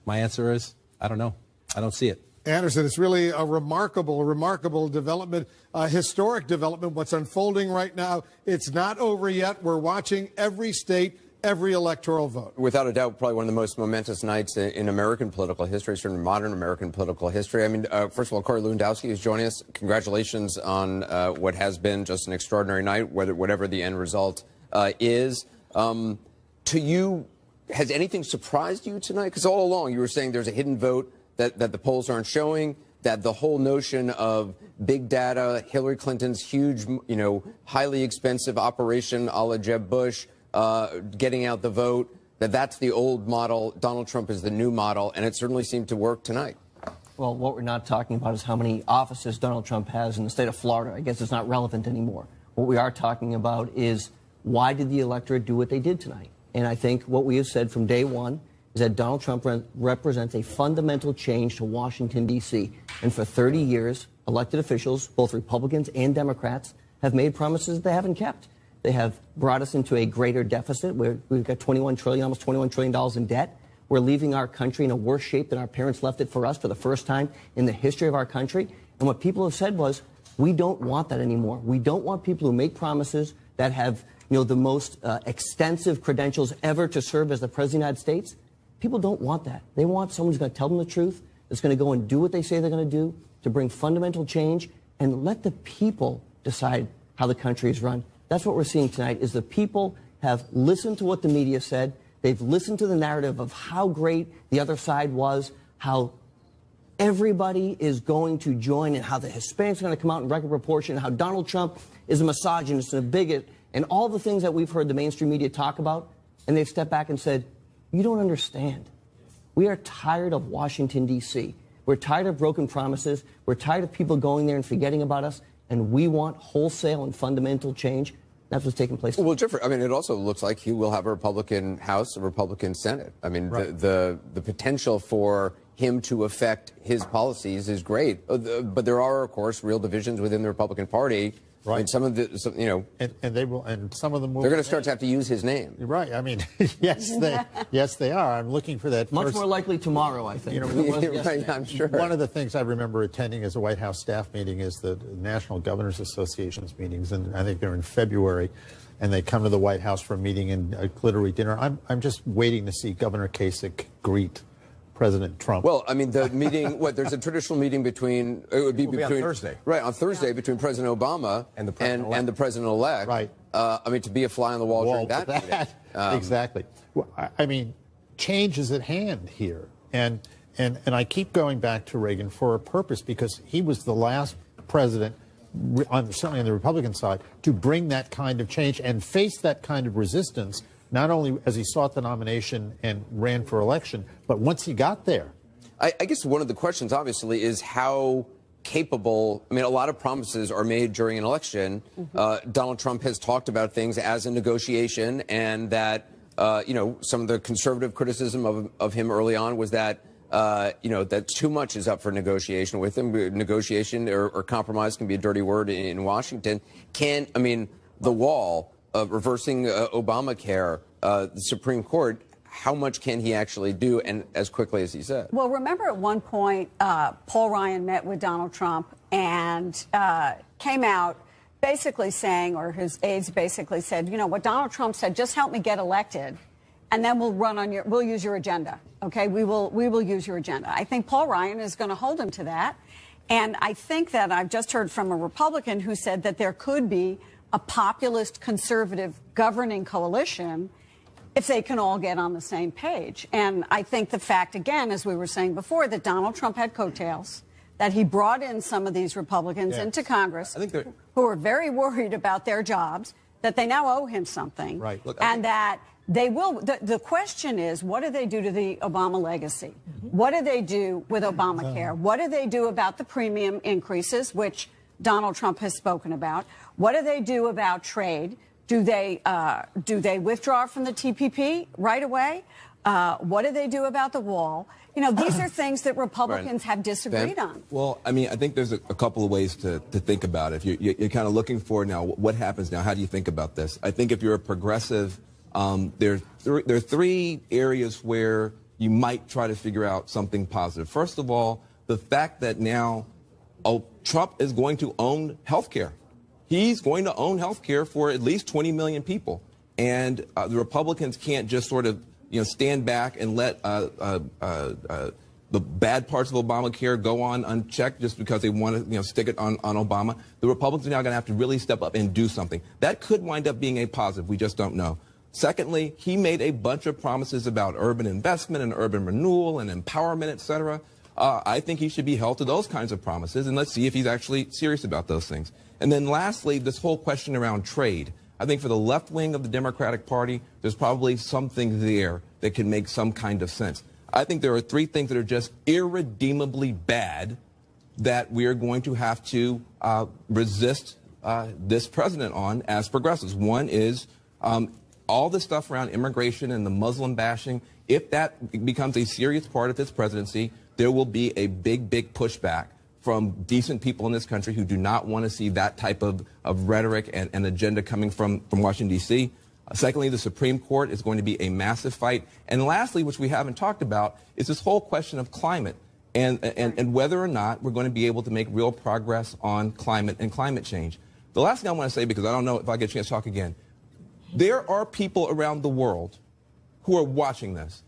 My answer is, I don't know. I don't see it. Anderson, it's really a remarkable development, historic development, what's unfolding right now. It's not over yet. We're watching every state, every electoral vote. Without a doubt, probably one of the most momentous nights in American political history, certainly modern American political history. I mean, first of all, Corey Lewandowski is joining us. Congratulations on what has been just an extraordinary night, whatever the end result is. To you, has anything surprised you tonight? Because all along you were saying there's a hidden vote that the polls aren't showing, that the whole notion of big data, Hillary Clinton's huge, highly expensive operation a la Jeb Bush, getting out the vote, that's the old model. Donald Trump is the new model, and it certainly seemed to work tonight. Well, what we're not talking about is how many offices Donald Trump has in the state of Florida. I guess it's not relevant anymore. What we are talking about is, why did the electorate do what they did tonight? And I think what we have said from day one is that Donald Trump represents a fundamental change to Washington, D.C. And for 30 years, elected officials, both Republicans and Democrats, have made promises they haven't kept. They have brought us into a greater deficit where we've got almost $21 trillion in debt. We're leaving our country in a worse shape than our parents left it for us for the first time in the history of our country. And what people have said was, we don't want that anymore. We don't want people who make promises that have, the most extensive credentials ever to serve as the President of the United States. People don't want that. They want someone who's going to tell them the truth, that's going to go and do what they say they're going to do, to bring fundamental change, and let the people decide how the country is run. That's what we're seeing tonight, is the people have listened to what the media said. They've listened to the narrative of how great the other side was, how everybody is going to join, and how the Hispanics are going to come out in record proportion, how Donald Trump is a misogynist and a bigot, and all the things that we've heard the mainstream media talk about. And they've stepped back and said, you don't understand. We are tired of Washington, D.C. We're tired of broken promises. We're tired of people going there and forgetting about us. And we want wholesale and fundamental change. That's what's taking place. Well, Jeffrey, I mean, it also looks like he will have a Republican House, a Republican Senate. I mean, the potential for him to affect his policies is great. But there are, of course, real divisions within the Republican Party. Right. I mean, some of the, you know, and they will, and some of them will. They're going to start to have to use his name. Right. I mean, yes, they are. I'm looking for that. Much more likely tomorrow, I think. You know, right, I'm sure. One of the things I remember attending as a White House staff meeting is the National Governors Association's meetings, and I think they're in February, and they come to the White House for a meeting and a glittery dinner. I'm just waiting to see Governor Kasich greet President Trump. Well, I mean, the meeting, there's a traditional meeting between, it would be between, on Thursday. Right, on Thursday between President Obama and the President-elect. Right. I mean, to be a fly on the wall during that meeting. Exactly. Well, I mean, change is at hand here. And I keep going back to Reagan for a purpose, because he was the last president, certainly on the Republican side, to bring that kind of change and face that kind of resistance, not only as he sought the nomination and ran for election, but once he got there. I guess one of the questions, obviously, is how capable, I mean, a lot of promises are made during an election. Donald Trump has talked about things as a negotiation, and that, you know, some of the conservative criticism of him early on was that, you know, that too much is up for negotiation with him. Negotiation or compromise can be a dirty word in Washington. I mean, the wall, reversing Obamacare, the Supreme Court, how much can he actually do, and as quickly as he said? Well, remember at one point, Paul Ryan met with Donald Trump and came out basically saying, or his aides basically said, you know, what Donald Trump said, just help me get elected, and then we'll use your agenda. Okay, we will use your agenda. I think Paul Ryan is going to hold him to that. And I think that I've just heard from a Republican who said that there could be a populist conservative governing coalition if they can all get on the same page. And I think the fact, again, as we were saying before, that Donald Trump had coattails, that he brought in some of these Republicans into Congress who are very worried about their jobs, that they now owe him something. Right. Look, and that they will. The question is, what do they do to the Obama legacy? What do they do with Obamacare? What do they do about the premium increases, which Donald Trump has spoken about? What do they do about trade? Do they withdraw from the TPP right away? What do they do about the wall? You know, these are things that Republicans have disagreed on. Well, I mean, I think there's a couple of ways to think about it. If you're kind of looking for now, what happens now? How do you think about this? I think if you're a progressive, there are three areas where you might try to figure out something positive. First of all, the fact that now Trump is going to own health care. He's going to own health care for at least 20 million people. And the Republicans can't just sort of, you know, stand back and let the bad parts of Obamacare go on unchecked just because they want to, you know, stick it on Obama. The Republicans are now going to have to really step up and do something. That could wind up being a positive. We just don't know. Secondly, he made a bunch of promises about urban investment and urban renewal and empowerment, et cetera. I think he should be held to those kinds of promises, and let's see if he's actually serious about those things. And then lastly, this whole question around trade. I think for the left wing of the Democratic Party, there's probably something there that can make some kind of sense. I think there are three things that are just irredeemably bad that we are going to have to resist this president on as progressives. One is all the stuff around immigration and the Muslim bashing. If that becomes a serious part of his presidency, there will be a big, big pushback from decent people in this country who do not want to see that type of rhetoric and agenda coming from Washington, D.C. Secondly, the Supreme Court is going to be a massive fight. And lastly, which we haven't talked about, is this whole question of climate and whether or not we're going to be able to make real progress on climate and climate change. The last thing I want to say, because I don't know if I get a chance to talk again, there are people around the world who are watching this.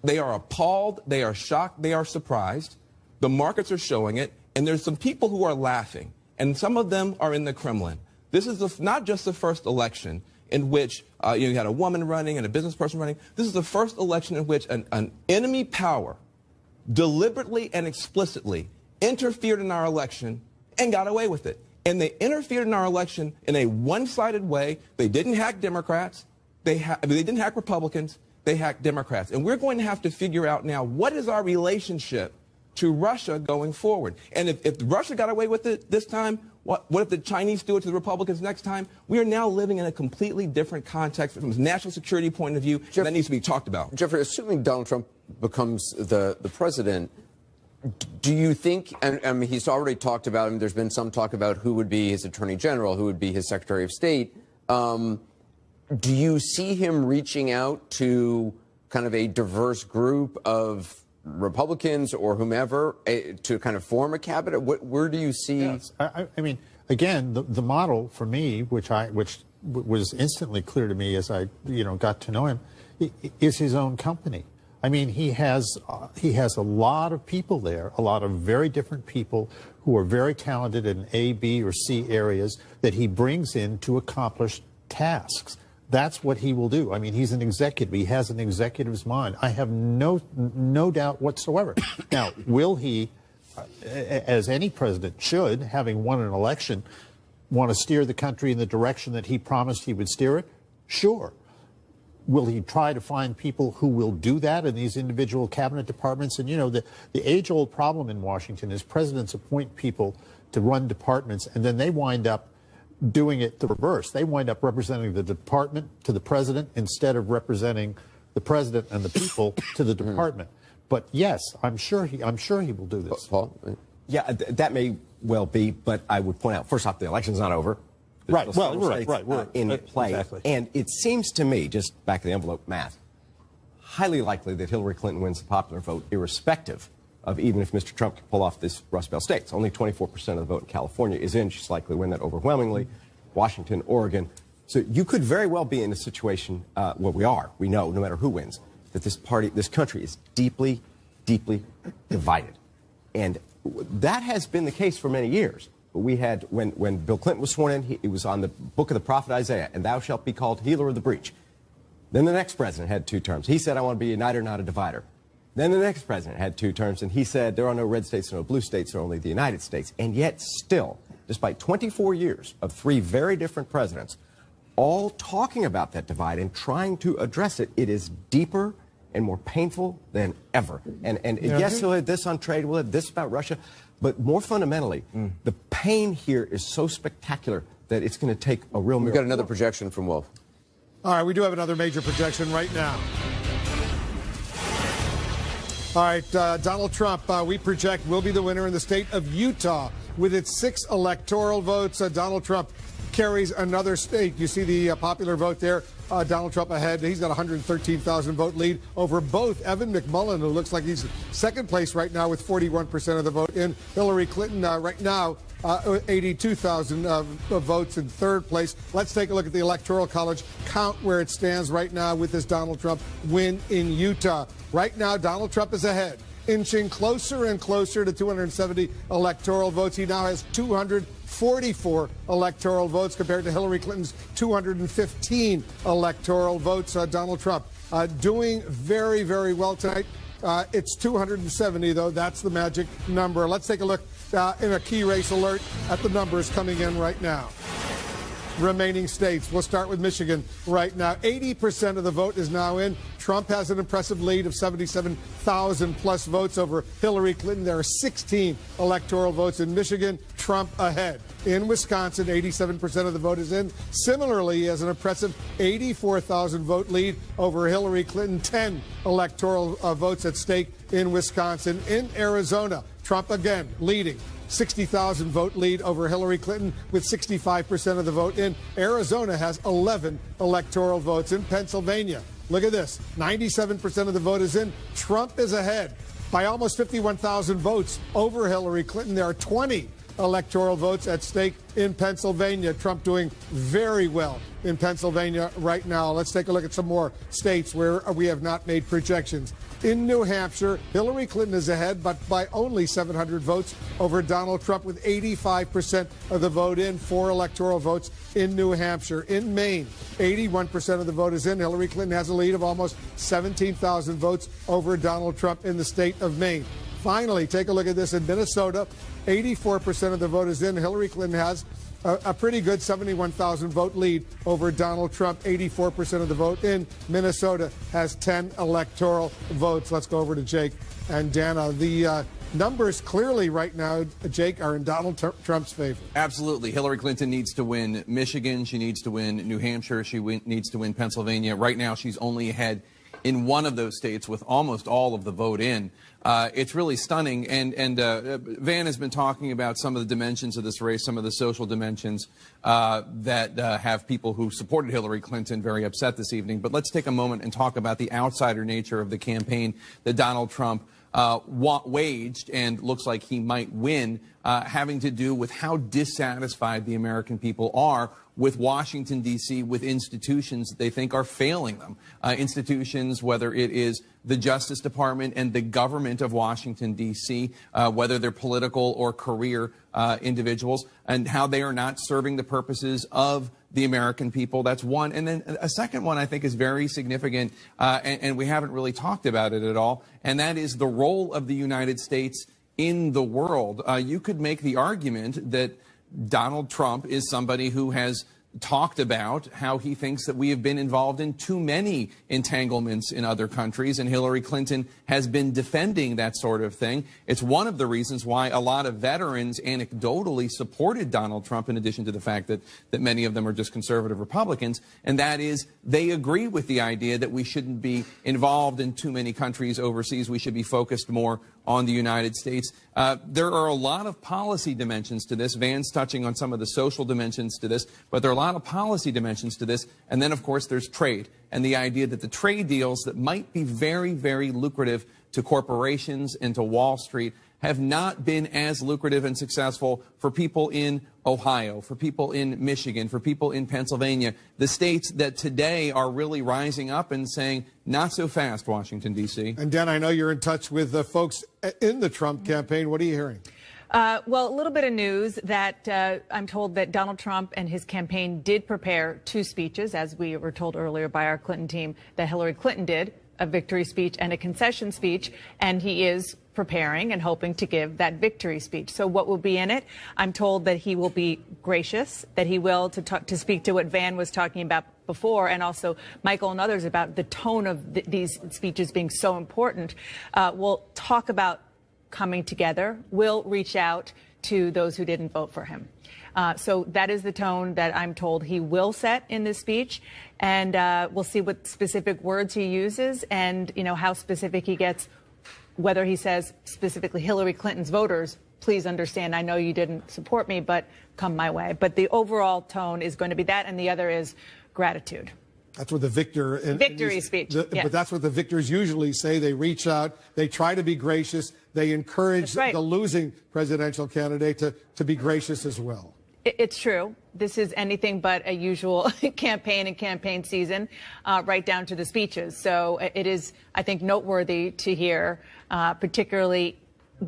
They are appalled, they are shocked, they are surprised. The markets are showing it, and there's some people who are laughing, and some of them are in the Kremlin. This is not just the first election in which you had a woman running and a business person running. This is the first election in which an enemy power deliberately and explicitly interfered in our election and got away with it. And they interfered in our election in a one-sided way. They didn't hack Democrats. They didn't hack Republicans. They hacked Democrats. And we're going to have to figure out now, what is our relationship to Russia going forward? And if Russia got away with it this time, What if the Chinese do it to the Republicans next time? We are now living in a completely different context from a national security point of view. That needs to be talked about. Jeffrey, assuming Donald Trump becomes the president, do you think, and I mean, he's already talked about him, there's been some talk about who would be his attorney general, who would be his secretary of state. Do you see him reaching out to kind of a diverse group of Republicans or whomever to kind of form a cabinet? Where do you see? Yes. I mean, again, the model for me, which was instantly clear to me as I got to know him, is his own company. I mean, he has a lot of people there, a lot of very different people who are very talented in A, B, or C areas that he brings in to accomplish tasks. That's what he will do. I mean, he's an executive. He has an executive's mind. I have no doubt whatsoever. Now, will he, as any president should, having won an election, want to steer the country in the direction that he promised he would steer it? Sure. Will he try to find people who will do that in these individual cabinet departments? And, the age-old problem in Washington is presidents appoint people to run departments, and then they wind up doing it the reverse. They wind up representing the department to the president instead of representing the president and the people to the department. But yes, I'm sure he will do this. Paul? Yeah, that may well be, but I would point out, first off, the election's not over. Right. Well, right. We're in play. Exactly. And it seems to me, just back of the envelope math, highly likely that Hillary Clinton wins the popular vote, irrespective of even if Mr. Trump can pull off this Rust Belt states. Only 24% of the vote in California is in. She's likely to win that overwhelmingly. Washington, Oregon. So you could very well be in a situation where we know, no matter who wins, that this country is deeply, deeply divided. And that has been the case for many years. But we had, when Bill Clinton was sworn in, it was on the book of the prophet Isaiah, and thou shalt be called healer of the breach. Then the next president had 2 terms. He said, I want to be a uniter, not a divider. Then the next president had 2 terms, and he said, there are no red states, no blue states, there are only the United States. And yet still, despite 24 years of 3 very different presidents, all talking about that divide and trying to address it, it is deeper and more painful than ever. And yes, he'll have this on trade, we'll have this about Russia, but more fundamentally, the pain here is so spectacular that it's going to take a real miracle. We've got another projection from Wolf. All right, we do have another major projection right now. All right, Donald Trump, we project, will be the winner in the state of Utah with its 6 electoral votes. Donald Trump carries another state. You see the popular vote there. Donald Trump ahead. He's got a 113,000 vote lead over both Evan McMullin, who looks like he's second place right now with 41% of the vote in. Hillary Clinton right now 82,000 votes in third place. Let's take a look at the Electoral College count where it stands right now with this Donald Trump win in Utah. Right now, Donald Trump is ahead, inching closer and closer to 270 electoral votes. He now has 244 electoral votes compared to Hillary Clinton's 215 electoral votes. Donald Trump doing very, very well tonight. It's 270, though. That's the magic number. Let's take a look in a key race alert at the numbers coming in right now. Remaining states. We'll start with Michigan right now. 80% of the vote is now in. Trump has an impressive lead of 77,000 plus votes over Hillary Clinton. There are 16 electoral votes in Michigan. Trump ahead. In Wisconsin, 87% of the vote is in. Similarly, he has an impressive 84,000 vote lead over Hillary Clinton. 10 electoral votes at stake in Wisconsin. In Arizona, Trump again leading. 60,000 vote lead over Hillary Clinton with 65% of the vote in. Arizona has 11 electoral votes. In Pennsylvania, look at this, 97% of the vote is in. Trump is ahead by almost 51,000 votes over Hillary Clinton. There are 20 electoral votes at stake in Pennsylvania. Trump doing very well in Pennsylvania right now. Let's take a look at some more states where we have not made projections. In New Hampshire, Hillary Clinton is ahead, but by only 700 votes over Donald Trump with 85% of the vote in. 4 electoral votes in New Hampshire. In Maine, 81% of the vote is in. Hillary Clinton has a lead of almost 17,000 votes over Donald Trump in the state of Maine. Finally, take a look at this in Minnesota. 84% of the vote is in. Hillary Clinton has a pretty good 71,000 vote lead over Donald Trump. 84% of the vote in. Minnesota has 10 electoral votes. Let's go over to Jake and Dana. The numbers clearly right now, Jake, are in Donald Trump's favor. Absolutely. Hillary Clinton needs to win Michigan. She needs to win New Hampshire. She needs to win Pennsylvania. Right now, she's only ahead in one of those states with almost all of the vote in. It's really stunning. And Van has been talking about some of the dimensions of this race, some of the social dimensions that have people who supported Hillary Clinton very upset this evening. But let's take a moment and talk about the outsider nature of the campaign that Donald Trump waged and looks like he might win, having to do with how dissatisfied the American people are with Washington, D.C., with institutions that they think are failing them. Institutions, whether it is the Justice Department and the government of Washington, D.C., whether they're political or career individuals, and how they are not serving the purposes of the American people. That's one. And then a second one I think is very significant, and we haven't really talked about it at all, and that is the role of the United States in the world. You could make the argument that Donald Trump is somebody who has talked about how he thinks that we have been involved in too many entanglements in other countries, and Hillary Clinton has been defending that sort of thing. It's one of the reasons why a lot of veterans anecdotally supported Donald Trump, in addition to the fact that many of them are just conservative Republicans, and that is they agree with the idea that we shouldn't be involved in too many countries overseas. We should be focused more on the United States. There are a lot of policy dimensions to this. Van's touching on some of the social dimensions to this, but there are a lot of policy dimensions to this. And then, of course, there's trade and the idea that the trade deals that might be very, very lucrative to corporations and to Wall Street have not been as lucrative and successful for people in Ohio, for people in Michigan, for people in Pennsylvania, the states that today are really rising up and saying, not so fast, Washington, D.C. And Dan, I know you're in touch with the folks in the Trump campaign. What are you hearing? Well, a little bit of news that I'm told that Donald Trump and his campaign did prepare 2 speeches, as we were told earlier by our Clinton team, that Hillary Clinton did, a victory speech and a concession speech, and he is preparing and hoping to give that victory speech. So what will be in it? I'm told that he will be gracious, that he will to speak to what Van was talking about before, and also Michael and others about the tone of these speeches being so important. We'll talk about coming together. We'll reach out to those who didn't vote for him. So that is the tone that I'm told he will set in this speech, and we'll see what specific words he uses and, you know, how specific he gets, whether he says specifically Hillary Clinton's voters, please understand, I know you didn't support me, but come my way. But the overall tone is going to be that, and the other is gratitude. That's what the victor... Victory speech. Yes. But that's what the victors usually say. They reach out. They try to be gracious. They encourage the losing presidential candidate to be gracious as well. It's true. This is anything but a usual campaign and campaign season, right down to the speeches. So it is, I think, noteworthy to hear, particularly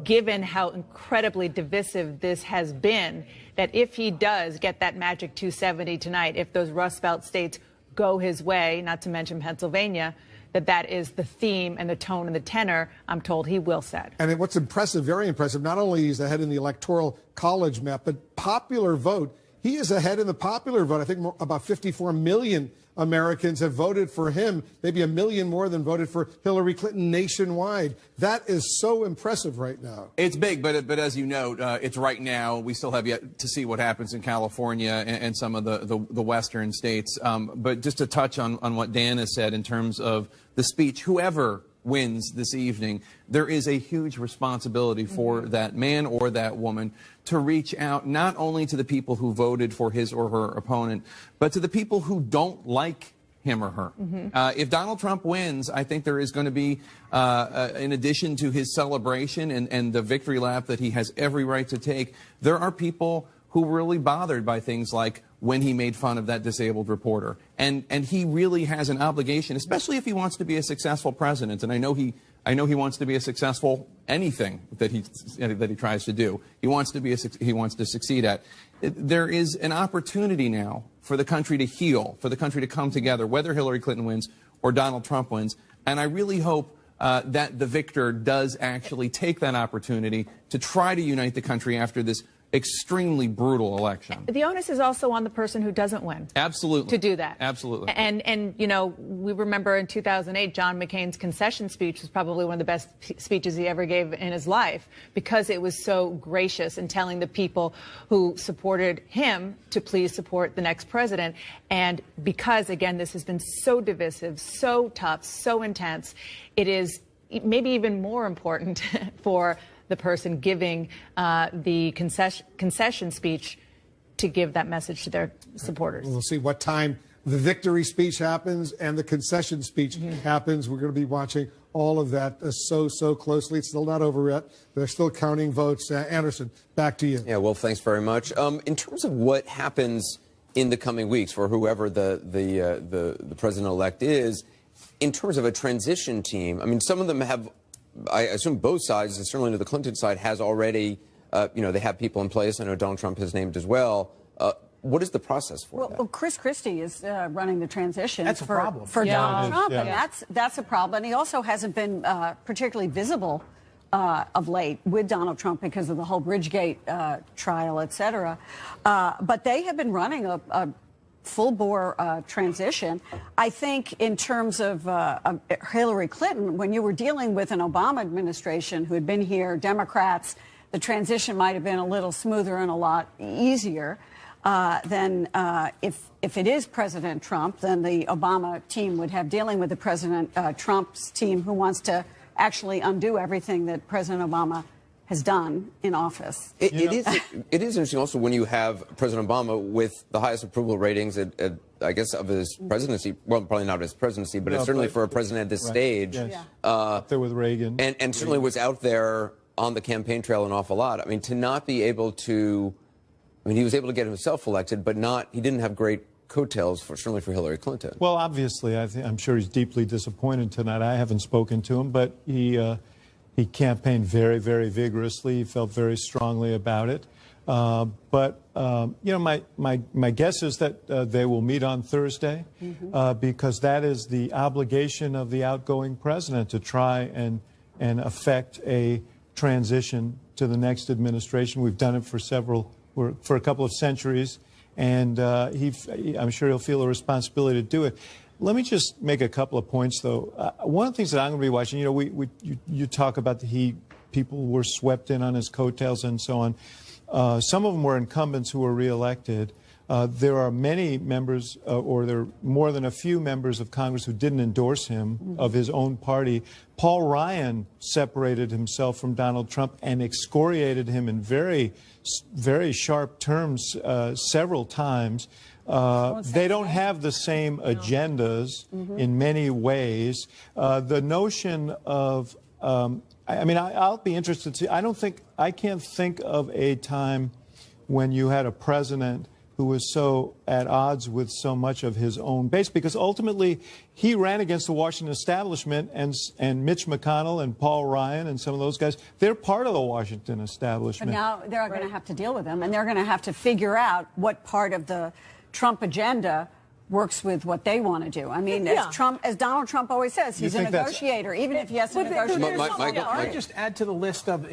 given how incredibly divisive this has been, that if he does get that magic 270 tonight, if those Rust Belt states go his way, not to mention Pennsylvania, that is the theme and the tone and the tenor I'm told he will set. And what's impressive, very impressive, not only is ahead in the Electoral College map, but popular vote. He is ahead in the popular vote. I think about 54 million Americans have voted for him, maybe 1 million more than voted for Hillary Clinton nationwide. That is so impressive right now. It's big, but as you note, it's right now. We still have yet to see what happens in California and some of the western states. But just to touch on what Dan has said in terms of the speech, whoever wins this evening, there is a huge responsibility for that man or that woman to reach out not only to the people who voted for his or her opponent, but to the people who don't like him or her. If Donald Trump wins, I think there is going to be, in addition to his celebration and the victory lap that he has every right to take, there are people who were really bothered by things like when he made fun of that disabled reporter. And he really has an obligation, especially if he wants to be a successful president. And I know he wants to be a successful anything that he tries to do. He wants to succeed at. There is an opportunity now for the country to heal, for the country to come together, whether Hillary Clinton wins or Donald Trump wins. And I really hope that the victor does actually take that opportunity to try to unite the country after this extremely brutal election. The onus is also on the person who doesn't win. Absolutely. To do that. Absolutely. And you know, we remember in 2008, John McCain's concession speech was probably one of the best speeches he ever gave in his life because it was so gracious in telling the people who supported him to please support the next president. And because, again, this has been so divisive, so tough, so intense, it is maybe even more important for the person giving the concession speech to give that message to their supporters. We'll see what time the victory speech happens and the concession speech happens. We're going to be watching all of that so closely. It's still not over yet. They're still counting votes. Anderson, back to you. Yeah, well, thanks very much. In terms of what happens in the coming weeks for whoever the president-elect is, in terms of a transition team, I mean, some of them have, I assume both sides, and certainly the Clinton side, has already, they have people in place. I know Donald Trump has named as well. What is the process for that? Well, Chris Christie is running the transition That's a problem. for Donald Trump, Yeah. and that's a problem. And he also hasn't been particularly visible of late with Donald Trump because of the whole Bridgegate trial, et cetera. But they have been running a full-bore transition. I think in terms of Hillary Clinton, when you were dealing with an Obama administration who had been here, Democrats, the transition might have been a little smoother and a lot easier than if it is President Trump, then the Obama team would have dealing with the President Trump's team who wants to actually undo everything that President Obama has done in office. It is interesting also when you have President Obama with the highest approval ratings, I guess, of his presidency. Well, probably not of his presidency, but it's certainly for a president at this stage. Yes. Up there with Reagan. And certainly was out there on the campaign trail an awful lot. I mean, to not be able to, I mean, he was able to get himself elected, but he didn't have great coattails, certainly for Hillary Clinton. Well, obviously, I'm sure he's deeply disappointed tonight. I haven't spoken to him, but he campaigned very, very vigorously. He felt very strongly about it. But my guess is that they will meet on Thursday because that is the obligation of the outgoing president to try and affect a transition to the next administration. We've done it for a couple of centuries, and I'm sure he'll feel a responsibility to do it. Let me just make a couple of points, though. One of the things that I'm going to be watching, you talk about people were swept in on his coattails and so on. Some of them were incumbents who were reelected. There are many members, or there are more than a few members of Congress who didn't endorse him of his own party. Paul Ryan separated himself from Donald Trump and excoriated him in very, very sharp terms several times. They don't have the same agendas in many ways. The notion of, I'll be interested to see. I can't think of a time when you had a president who was so at odds with so much of his own base, because ultimately he ran against the Washington establishment, and Mitch McConnell and Paul Ryan and some of those guys, they're part of the Washington establishment. But now they're going to have to deal with them, and they're going to have to figure out what part of the Trump agenda works with what they want to do. I mean, as Donald Trump always says, he's a negotiator, even if he has to negotiate. I just add to the list of,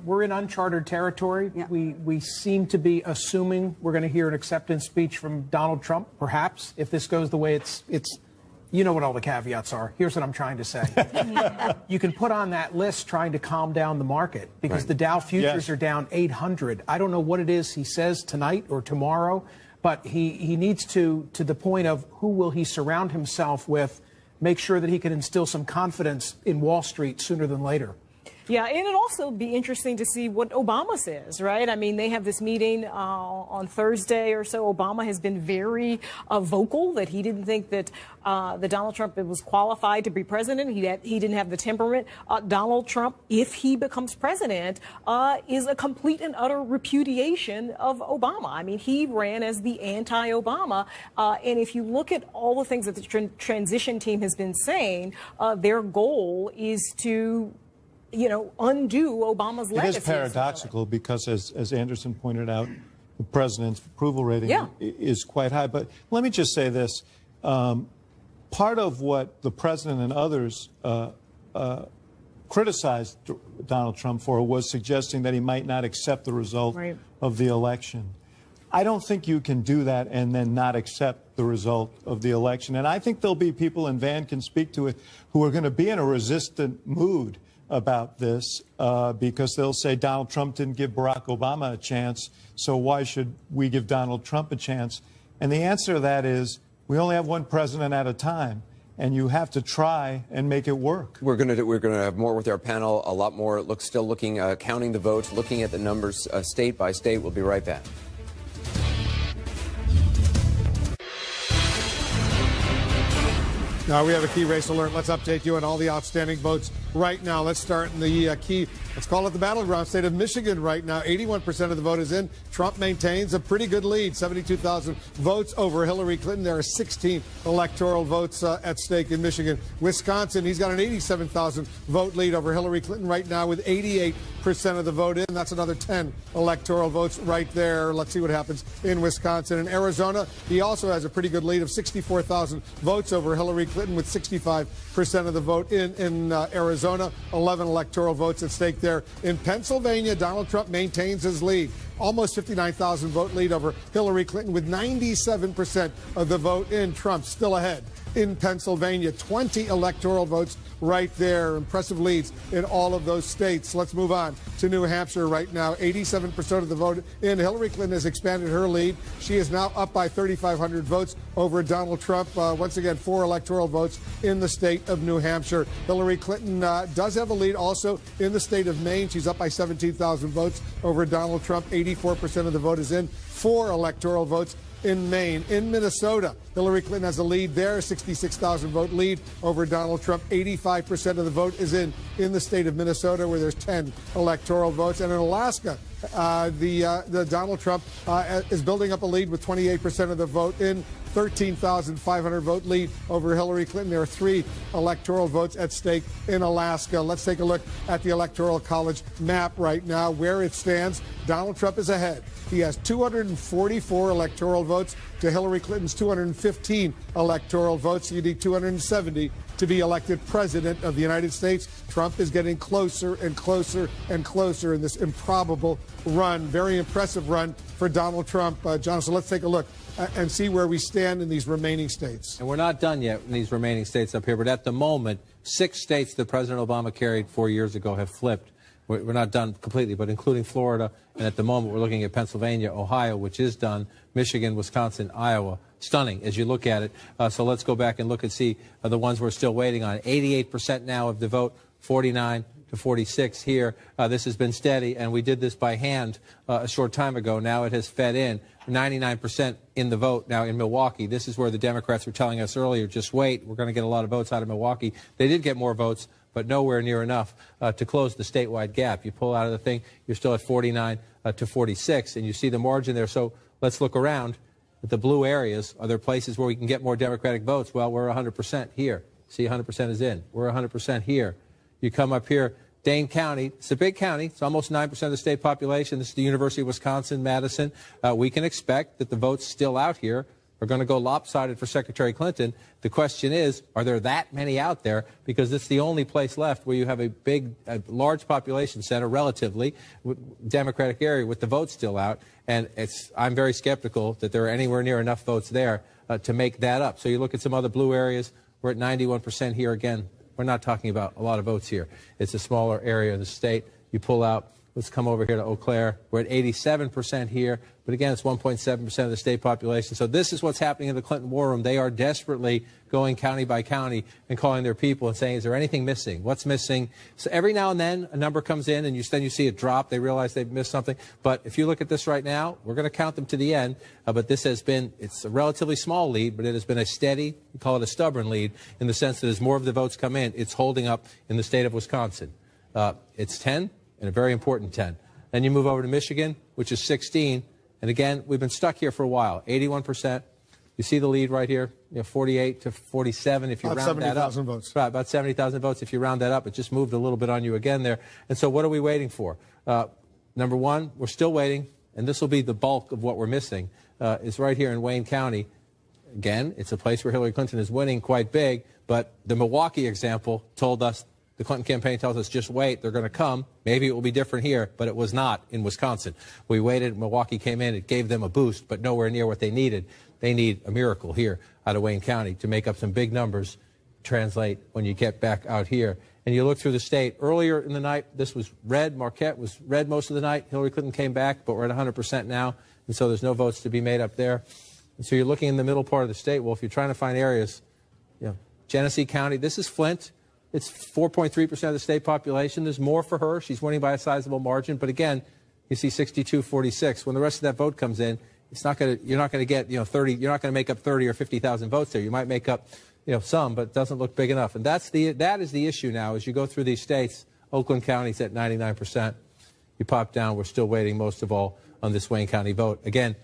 we're in uncharted territory. Yeah. We seem to be assuming we're going to hear an acceptance speech from Donald Trump, perhaps, if this goes the way it's. You know what all the caveats are. Here's what I'm trying to say. You can put on that list trying to calm down the market because the Dow futures are down 800. I don't know what it is he says tonight or tomorrow, but he needs to the point of who will he surround himself with, make sure that he can instill some confidence in Wall Street sooner than later. Yeah, and it'll also be interesting to see what Obama says, right? I mean, they have this meeting on Thursday or so. Obama has been very vocal that he didn't think that Donald Trump was qualified to be president. He didn't have the temperament. Donald Trump, if he becomes president, is a complete and utter repudiation of Obama. I mean, he ran as the anti-Obama. And if you look at all the things that the transition team has been saying, their goal is to undo Obama's legacy. It is paradoxical because, as Anderson pointed out, the president's approval rating is quite high. But let me just say this. Part of what the president and others criticized Donald Trump for was suggesting that he might not accept the result of the election. I don't think you can do that and then not accept the result of the election. And I think there'll be people, and Van can speak to it, who are going to be in a resistant mood about this because they'll say Donald Trump didn't give Barack Obama a chance, so why should we give Donald Trump a chance? And the answer to that is we only have one president at a time, and you have to try and make it work. We're going to have more with our panel, a lot more. Still looking, counting the votes, looking at the numbers state by state. We'll be right back. Now we have a key race alert. Let's update you on all the outstanding votes right now. Let's start in the key, let's call it the battleground state of Michigan right now. 81% of the vote is in. Trump maintains a pretty good lead, 72,000 votes over Hillary Clinton. There are 16 electoral votes at stake in Michigan. Wisconsin, he's got an 87,000 vote lead over Hillary Clinton right now with 88% of the vote in. That's another 10 electoral votes right there. Let's see what happens in Wisconsin. In Arizona, he also has a pretty good lead of 64,000 votes over Hillary Clinton with 65% of the vote in Arizona. 11 electoral votes at stake there. In Pennsylvania, Donald Trump maintains his lead. Almost 59,000 vote lead over Hillary Clinton with 97% of the vote in. Trump still ahead in Pennsylvania. 20 electoral votes right there. Impressive leads in all of those states. Let's move on to New Hampshire right now. 87% of the vote in. Hillary Clinton has expanded her lead. She is now up by 3,500 votes over Donald Trump. Once again, 4 electoral votes in the state of New Hampshire. Hillary Clinton does have a lead also in the state of Maine. She's up by 17,000 votes over Donald Trump. 84% of the vote is in. 4 electoral votes in Maine. In Minnesota, Hillary Clinton has a lead there, 66,000 vote lead over Donald Trump. 85% of the vote is in the state of Minnesota, where there's 10 electoral votes. And in Alaska, the Donald Trump is building up a lead with 28% of the vote in. 13,500 vote lead over Hillary Clinton. There are 3 electoral votes at stake in Alaska. Let's take a look at the Electoral College map right now, where it stands. Donald Trump is ahead. He has 244 electoral votes to Hillary Clinton's 215 electoral votes. You need 270 to be elected president of the United States. Trump is getting closer and closer and closer in this improbable run. Very impressive run for Donald Trump. John, so let's take a look and see where we stand in these remaining states. And we're not done yet in these remaining states up here, but at the moment, 6 states that President Obama carried 4 years ago have flipped. We're not done completely, but including Florida, and at the moment we're looking at Pennsylvania, Ohio, which is done, Michigan, Wisconsin, Iowa. Stunning as you look at it. So let's go back and look and see the ones we're still waiting on. 88% now of the vote, 49 to 46 here. This has been steady, and we did this by hand a short time ago. Now it has fed in. 99% in the vote now in Milwaukee. This is where the Democrats were telling us earlier, just wait, we're going to get a lot of votes out of Milwaukee. They did get more votes, but nowhere near enough to close the statewide gap. You pull out of the thing, you're still at 49 to 46, and you see the margin there. So let's look around at the blue areas. Are there places where we can get more Democratic votes? Well, we're 100% here. See, 100% is in. We're 100% here. You come up here, Dane County, it's a big county. It's almost 9% of the state population. This is the University of Wisconsin, Madison. We can expect that the votes still out here are going to go lopsided for Secretary Clinton. The question is, are there that many out there? Because it's the only place left where you have a large population center, relatively, Democratic area with the votes still out. And I'm very skeptical that there are anywhere near enough votes there to make that up. So you look at some other blue areas. We're at 91% here again. We're not talking about a lot of votes here. It's a smaller area of the state. You pull out, let's come over here to Eau Claire. We're at 87% here. But again, it's 1.7% of the state population. So this is what's happening in the Clinton War Room. They are desperately going county by county and calling their people and saying, is there anything missing? What's missing? So every now and then a number comes in and then you see it drop. They realize they've missed something. But if you look at this right now, we're going to count them to the end. But this has been, it's a relatively small lead, but it has been a steady, we call it a stubborn lead, in the sense that as more of the votes come in, it's holding up in the state of Wisconsin. It's 10, and a very important 10. Then you move over to Michigan, which is 16. And again, we've been stuck here for a while. 81%. You see the lead right here, 48 to 47 if you round that up. About 70,000 votes. Right, about 70,000 votes if you round that up. It just moved a little bit on you again there. And so what are we waiting for? Number one, we're still waiting, and this will be the bulk of what we're missing, is right here in Wayne County. Again, it's a place where Hillary Clinton is winning quite big, but the Milwaukee example told us The Clinton campaign tells us just wait, they're going to come. Maybe it will be different here, but it was not in Wisconsin. We waited, Milwaukee came in, it gave them a boost, but nowhere near what they needed. They need a miracle here out of Wayne County to make up some big numbers, translate when you get back out here. And you look through the state. Earlier in the night, this was red. Marquette was red most of the night. Hillary Clinton came back, but we're at 100% now, and so there's no votes to be made up there. And so you're looking in the middle part of the state. Well, if you're trying to find areas, Genesee County, this is Flint. It's 4.3% of the state population. There's more for her. She's winning by a sizable margin. But again, you see 62-46. When the rest of that vote comes in, it's not going to. You're not going to get 30. You're not going to make up 30 or 50,000 votes there. You might make up some, but it doesn't look big enough. And that is the issue now as you go through these states. Oakland County's at 99%. You pop down. We're still waiting most of all on this Wayne County vote. Again,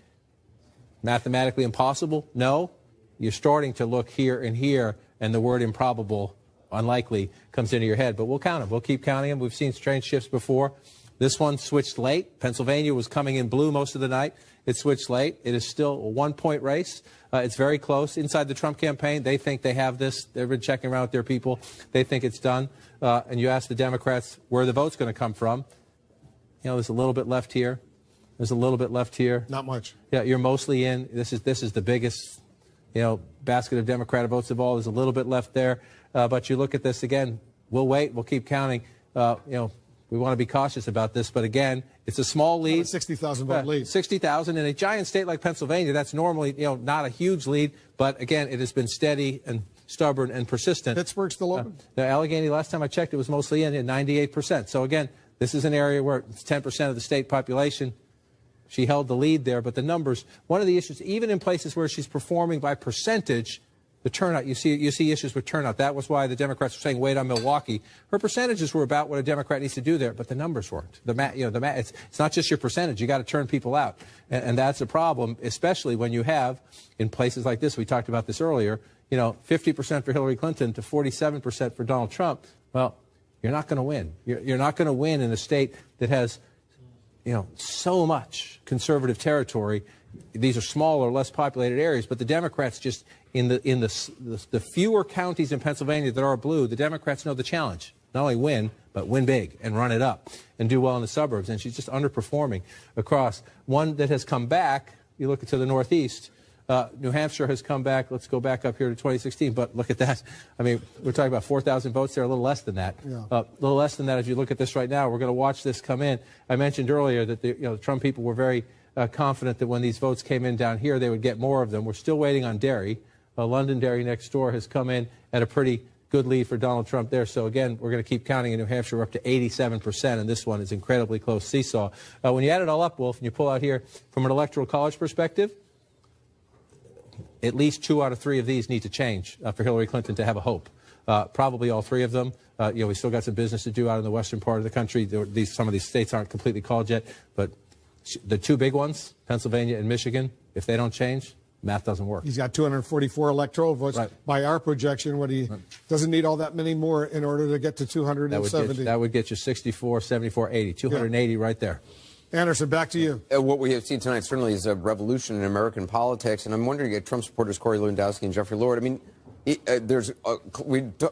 mathematically impossible? No. You're starting to look here and here, and the word improbable, unlikely, comes into your head. But we'll count them. We'll keep counting them. We've seen strange shifts before. This one switched late. Pennsylvania was coming in blue most of the night. It switched late. It is still a one-point race. It's very close. Inside the Trump campaign, they think they have this. They've been checking around with their people. They think it's done. And you ask the Democrats where the vote's going to come from. There's a little bit left here. There's a little bit left here. Not much. Yeah, you're mostly in. This is the biggest, basket of Democratic votes of all. There's a little bit left there. But you look at this again. We'll wait. We'll keep counting. We want to be cautious about this. But again, it's a small lead. 60,000 vote lead. 60,000 in a giant state like Pennsylvania. That's normally, not a huge lead. But again, it has been steady and stubborn and persistent. Pittsburgh's still open? Now, Allegheny, last time I checked, it was mostly in at 98%. So again, this is an area where it's 10% of the state population. She held the lead there, but the numbers, one of the issues, even in places where she's performing by percentage, the turnout, you see issues with turnout. That was why the Democrats were saying wait on Milwaukee. Her percentages were about what a Democrat needs to do there, but the numbers weren't. It's not just your percentage. You got to turn people out, and that's a problem, especially when you have in places like this. We talked about this earlier. 50% for Hillary Clinton to 47% for Donald Trump. Well, you're not going to win. You're not going to win in a state that has so much conservative territory. These are smaller, less populated areas, but the Democrats just in the fewer counties in Pennsylvania that are blue, the Democrats know the challenge. Not only win, but win big and run it up and do well in the suburbs. And she's just underperforming across. One that has come back, you look to the Northeast, New Hampshire has come back. Let's go back up here to 2016. But look at that. I mean, we're talking about 4,000 votes there, a little less than that. Yeah. A little less than that as you look at this right now. We're going to watch this come in. I mentioned earlier that the Trump people were very confident that when these votes came in down here, they would get more of them. We're still waiting on Derry. Londonderry next door has come in at a pretty good lead for Donald Trump there. So, again, we're going to keep counting in New Hampshire. We're up to 87%, and this one is incredibly close seesaw. When you add it all up, Wolf, and you pull out here from an electoral college perspective, at least 2 out of 3 of these need to change for Hillary Clinton to have a hope. Probably all 3 of them. We still got some business to do out in the western part of the country. Some of these states aren't completely called yet, but the 2 big ones, Pennsylvania and Michigan, if they don't change, math doesn't work. He's got 244 electoral votes. Right. By our projection, doesn't need all that many more in order to get to 270. That would get you 64, 74, 80. 280 right there. Anderson, back to you. What we have seen tonight certainly is a revolution in American politics, and I'm wondering, Trump supporters Corey Lewandowski and Jeffrey Lord, I mean,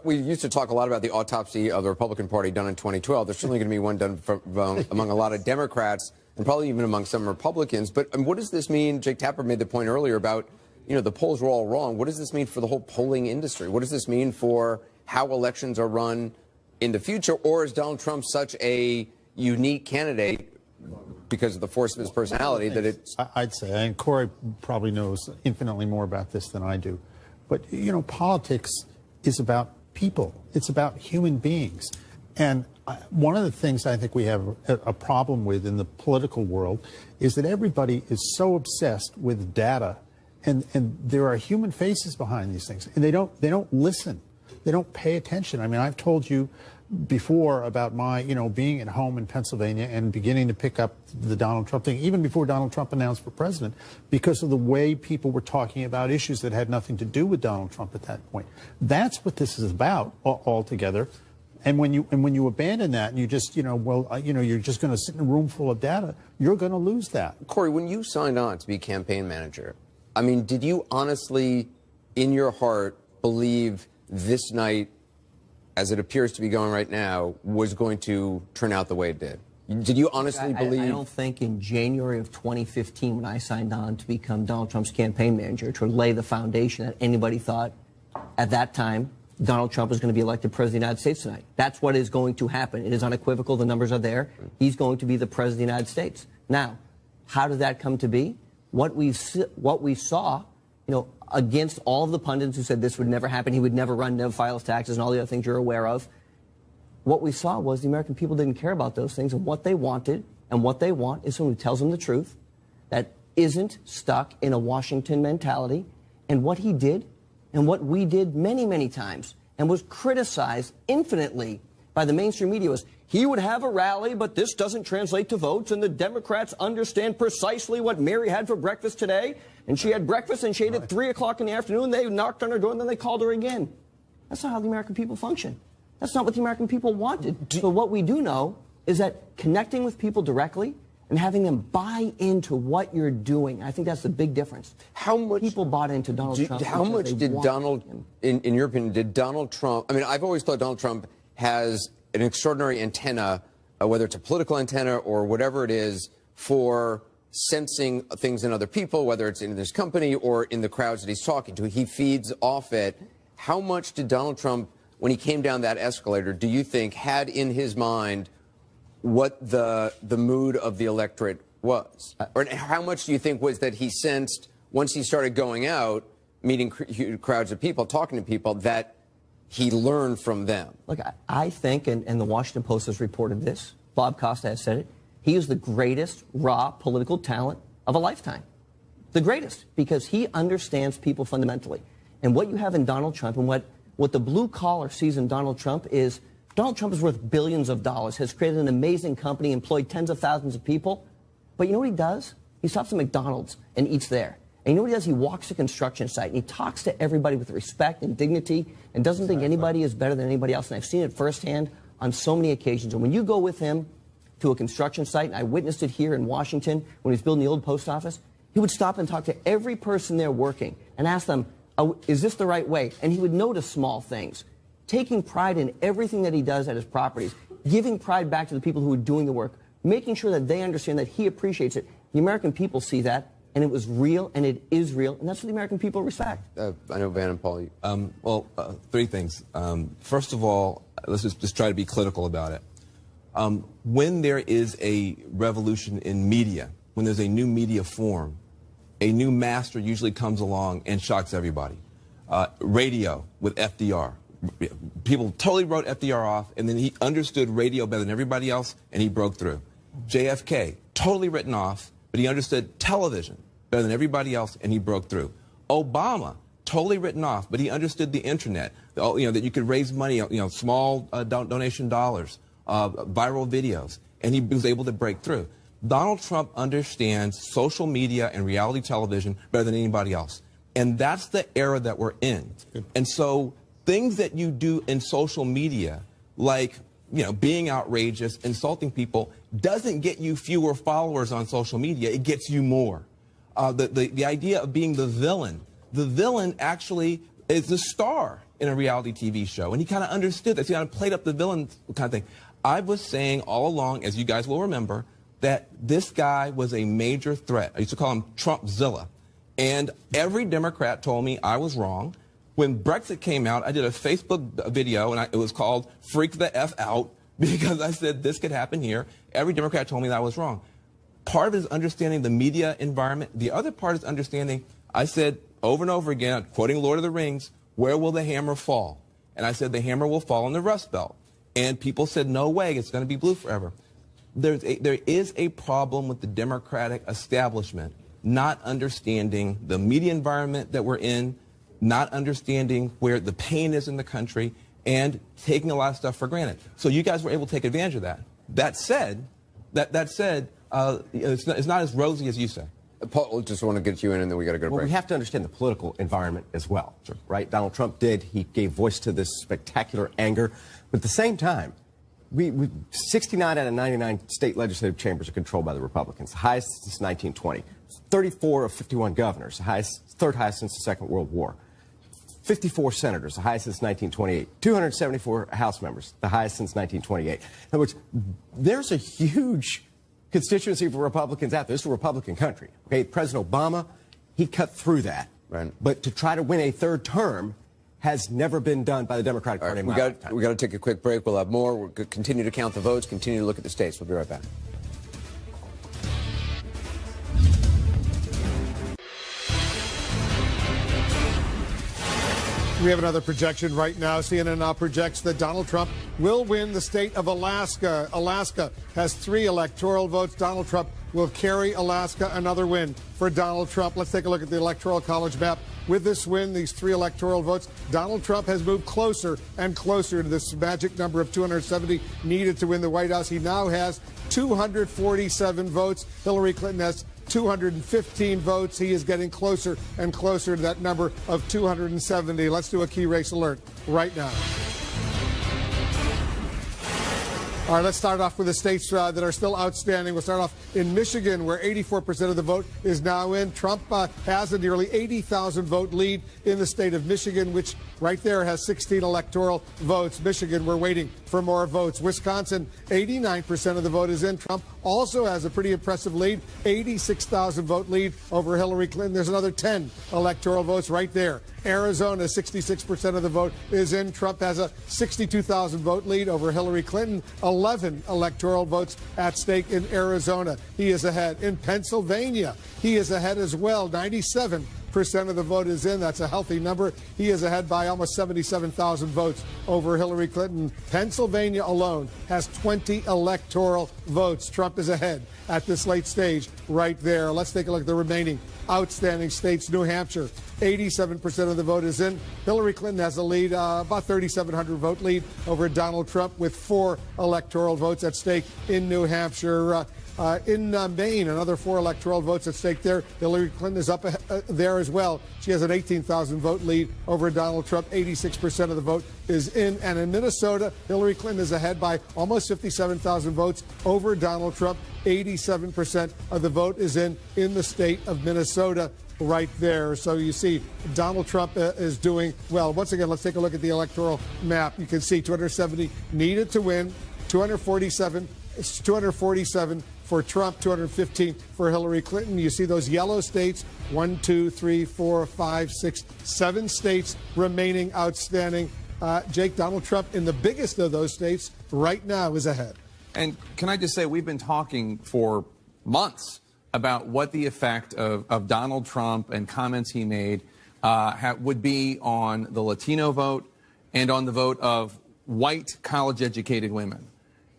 we used to talk a lot about the autopsy of the Republican Party done in 2012. There's certainly going to be one done among a lot of Democrats and probably even among some Republicans. But what does this mean? Jake Tapper made the point earlier about, the polls were all wrong. What does this mean for the whole polling industry? What does this mean for how elections are run in the future? Or is Donald Trump such a unique candidate because of the force of his personality that it's... I'd say, and Corey probably knows infinitely more about this than I do, but, politics is about people. It's about human beings. And one of the things I think we have a problem with in the political world is that everybody is so obsessed with data, and there are human faces behind these things, and they don't listen. They don't pay attention. I mean, I've told you before about my, being at home in Pennsylvania and beginning to pick up the Donald Trump thing, even before Donald Trump announced for president, because of the way people were talking about issues that had nothing to do with Donald Trump at that point. That's what this is about altogether. And when you abandon that and you just, you're just going to sit in a room full of data, you're going to lose that. Corey, when you signed on to be campaign manager, I mean, did you honestly, in your heart, believe this night as it appears to be going right now, was going to turn out the way it did? Did you honestly believe? I don't think in January of 2015, when I signed on to become Donald Trump's campaign manager, to lay the foundation that anybody thought at that time Donald Trump was going to be elected president of the United States tonight. That's what is going to happen. It is unequivocal. The numbers are there. He's going to be the president of the United States. Now, how did that come to be? What we saw, against all of the pundits who said this would never happen, he would never run, never file his taxes, and all the other things you're aware of, what we saw was the American people didn't care about those things, and what they wanted and what they want is someone who tells them the truth, that isn't stuck in a Washington mentality. And what he did and what we did many, many times and was criticized infinitely by the mainstream media was he would have a rally, but this doesn't translate to votes, and the Democrats understand precisely what Mary had for breakfast today, and she had breakfast and she ate at 3 o'clock in the afternoon. They knocked on her door and then they called her again. That's not how the American people function. That's not what the American people wanted. So what we do know is that connecting with people directly and having them buy into what you're doing, I think that's the big difference. How much people bought into Donald Trump? How much did Donald, in your opinion, did Donald Trump? I mean, I've always thought Donald Trump has an extraordinary antenna, whether it's a political antenna or whatever it is, for sensing things in other people, whether it's in this company or in the crowds that he's talking to. He feeds off it. How much did Donald Trump, when he came down that escalator, do you think had in his mind what the mood of the electorate was? Or how much do you think was that he sensed once he started going out, meeting crowds of people, talking to people, that he learned from them? Look, I think, and the Washington Post has reported this, Bob Costa has said it, he is the greatest raw political talent of a lifetime. The greatest, because he understands people fundamentally. And what you have in Donald Trump and what the blue collar sees in Donald Trump is Donald Trump is worth billions of dollars, has created an amazing company, employed tens of thousands of people. But you know what he does? He stops at McDonald's and eats there. And you know what he does? He walks a construction site and he talks to everybody with respect and dignity and doesn't think anybody is better than anybody else. And I've seen it firsthand on so many occasions. And when you go with him to a construction site, and I witnessed it here in Washington when he was building the old post office, he would stop and talk to every person there working and ask them, oh, is this the right way? And he would notice small things, taking pride in everything that he does at his properties, giving pride back to the people who are doing the work, making sure that they understand that he appreciates it. The American people see that, and it was real, and it is real, and that's what the American people respect. I know Van and Paul. Three things. First of all, let's just try to be clinical about it. When there is a revolution in media, when there's a new media form, a new master usually comes along and shocks everybody. Radio with FDR. People totally wrote FDR off, and then he understood radio better than everybody else, and he broke through. JFK, totally written off, but he understood television better than everybody else, and he broke through. Obama, totally written off, but he understood the internet, that you could raise money, small donation dollars, viral videos, and he was able to break through. Donald Trump understands social media and reality television better than anybody else. And that's the era that we're in. And so things that you do in social media, like being outrageous, insulting people, doesn't get you fewer followers on social media. It gets you more. The idea of being the villain actually is the star in a reality TV show. And he kind of understood that. So he kind of played up the villain kind of thing. I was saying all along, as you guys will remember, that this guy was a major threat. I used to call him Trumpzilla. And every Democrat told me I was wrong. When Brexit came out, I did a Facebook video, and it was called Freak the F Out, because I said this could happen here. Every Democrat told me that I was wrong. Part of it is understanding the media environment. The other part is understanding, I said over and over again, quoting Lord of the Rings, where will the hammer fall? And I said the hammer will fall in the Rust Belt. And people said, no way, it's going to be blue forever. There is a problem with the Democratic establishment not understanding the media environment that we're in, not understanding where the pain is in the country, and taking a lot of stuff for granted. So you guys were able to take advantage of that. That said, it's not as rosy as you say. Paul, just want to get you in, and then we got to go to break. Well, we have to understand the political environment as well, right? Donald Trump did. He gave voice to this spectacular anger. But at the same time, 69 out of 99 state legislative chambers are controlled by the Republicans, the highest since 1920. 34 of 51 governors, the third highest since the Second World War. 54 senators, the highest since 1928. 274 House members, the highest since 1928. In other words, there's a huge constituency for Republicans out there. This is a Republican country. Okay, President Obama, he cut through that. Right. But to try to win a third term has never been done by the Democratic Party. We got to take a quick break. We'll have more. We'll continue to count the votes, continue to look at the states. We'll be right back. We have another projection right now. CNN now projects that Donald Trump will win the state of Alaska. Alaska has 3 electoral votes. Donald Trump will carry Alaska. Another win for Donald Trump. Let's take a look at the Electoral College map. With this win, these 3 electoral votes, Donald Trump has moved closer and closer to this magic number of 270 needed to win the White House. He now has 247 votes. Hillary Clinton has 215 votes. He is getting closer and closer to that number of 270. Let's do a key race alert right now. All right, let's start off with the states that are still outstanding. We'll start off in Michigan, where 84% of the vote is now in. Trump has a nearly 80,000 vote lead in the state of Michigan, which right there has 16 electoral votes. Michigan, we're waiting for more votes. Wisconsin, 89% of the vote is in. Trump also has a pretty impressive lead, 86,000 vote lead over Hillary Clinton. There's another 10 electoral votes right there. Arizona, 66% of the vote is in. Trump has a 62,000 vote lead over Hillary Clinton. 11 electoral votes at stake in Arizona. He is ahead. In Pennsylvania, he is ahead as well. 97% of the vote is in. That's a healthy number. He is ahead by almost 77,000 votes over Hillary Clinton. Pennsylvania alone has 20 electoral votes. Trump is ahead at this late stage right there. Let's take a look at the remaining outstanding states. New Hampshire, 87% of the vote is in. Hillary Clinton has a lead, about 3,700 vote lead over Donald Trump, with 4 electoral votes at stake in New Hampshire. In Maine, another 4 electoral votes at stake there. Hillary Clinton is up there as well. She has an 18,000 vote lead over Donald Trump. 86% of the vote is in. And in Minnesota, Hillary Clinton is ahead by almost 57,000 votes over Donald Trump. 87% of the vote is in the state of Minnesota right there. So you see Donald Trump is doing well. Once again, let's take a look at the electoral map. You can see 270 needed to win, 247 for Trump, 215 for Hillary Clinton. You see those yellow states, 1, 2, 3, 4, 5, 6, 7 states remaining outstanding. Jake, Donald Trump in the biggest of those states right now is ahead. And can I just say, we've been talking for months about what the effect of Donald Trump and comments he made would be on the Latino vote and on the vote of white college-educated women.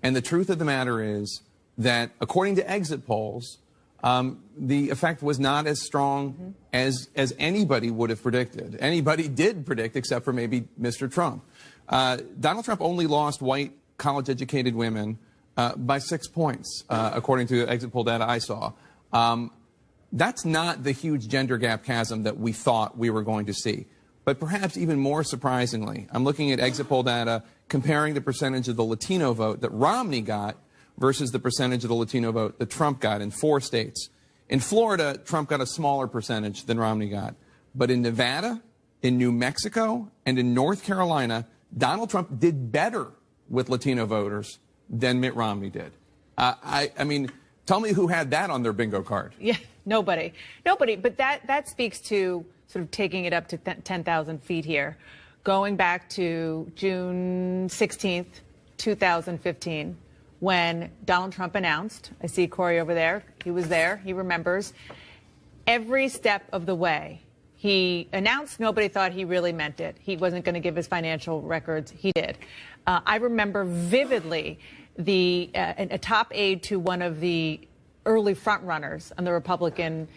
And the truth of the matter is that, according to exit polls, the effect was not as strong as anybody would have predicted. Anybody did predict, except for maybe Mr. Trump. Donald Trump only lost white college-educated women by 6 points, according to exit poll data I saw. That's not the huge gender gap chasm that we thought we were going to see. But perhaps even more surprisingly, I'm looking at exit poll data comparing the percentage of the Latino vote that Romney got versus the percentage of the Latino vote that Trump got in 4 states. In Florida, Trump got a smaller percentage than Romney got. But in Nevada, in New Mexico, and in North Carolina, Donald Trump did better with Latino voters than Mitt Romney did. I mean, tell me who had that on their bingo card. Yeah, nobody. Nobody. But that speaks to sort of taking it up to 10,000 feet here. Going back to June 16th, 2015, when Donald Trump announced, I see Corey over there, he was there, he remembers, every step of the way. He announced, nobody thought he really meant it. He wasn't going to give his financial records. He did. I remember vividly a top aide to one of the early frontrunners on the Republican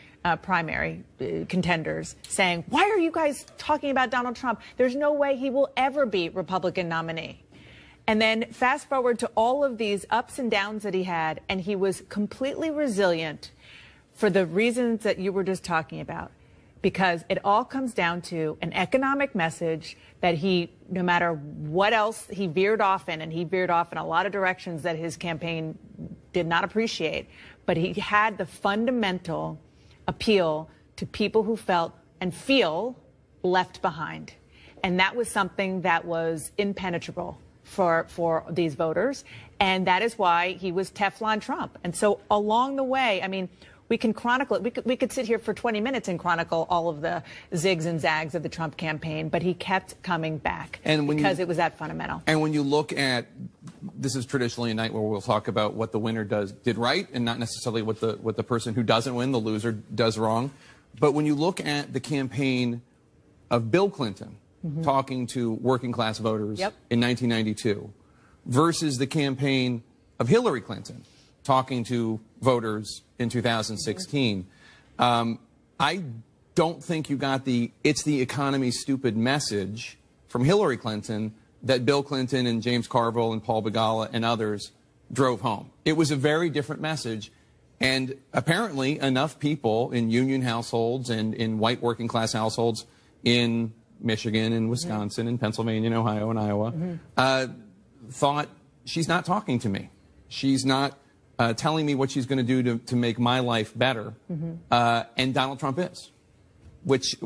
primary contenders saying, "Why are you guys talking about Donald Trump? There's no way he will ever be Republican nominee." And then fast forward to all of these ups and downs that he had, and he was completely resilient for the reasons that you were just talking about. Because it all comes down to an economic message that he, no matter what else he veered off in, and he veered off in a lot of directions that his campaign did not appreciate, but he had the fundamental appeal to people who felt and feel left behind. And that was something that was impenetrable for these voters. And that is why he was Teflon Trump. And so along the way, I mean, we can chronicle it. We could sit here for 20 minutes and chronicle all of the zigs and zags of the Trump campaign, but he kept coming back because it was that fundamental. And when you look at, this is traditionally a night where we'll talk about what the winner did right and not necessarily what the person who doesn't win, the loser, does wrong. But when you look at the campaign of Bill Clinton talking to working class voters in 1992 versus the campaign of Hillary Clinton talking to voters in 2016, I don't think you got the "it's the economy, stupid" message from Hillary Clinton that Bill Clinton and James Carville and Paul Begala and others drove home. It was a very different message. And apparently enough people in union households and in white working class households in Michigan and Wisconsin and Pennsylvania and Ohio and Iowa thought, she's not talking to me. She's not telling me what she's going to do to make my life better. And Donald Trump is, which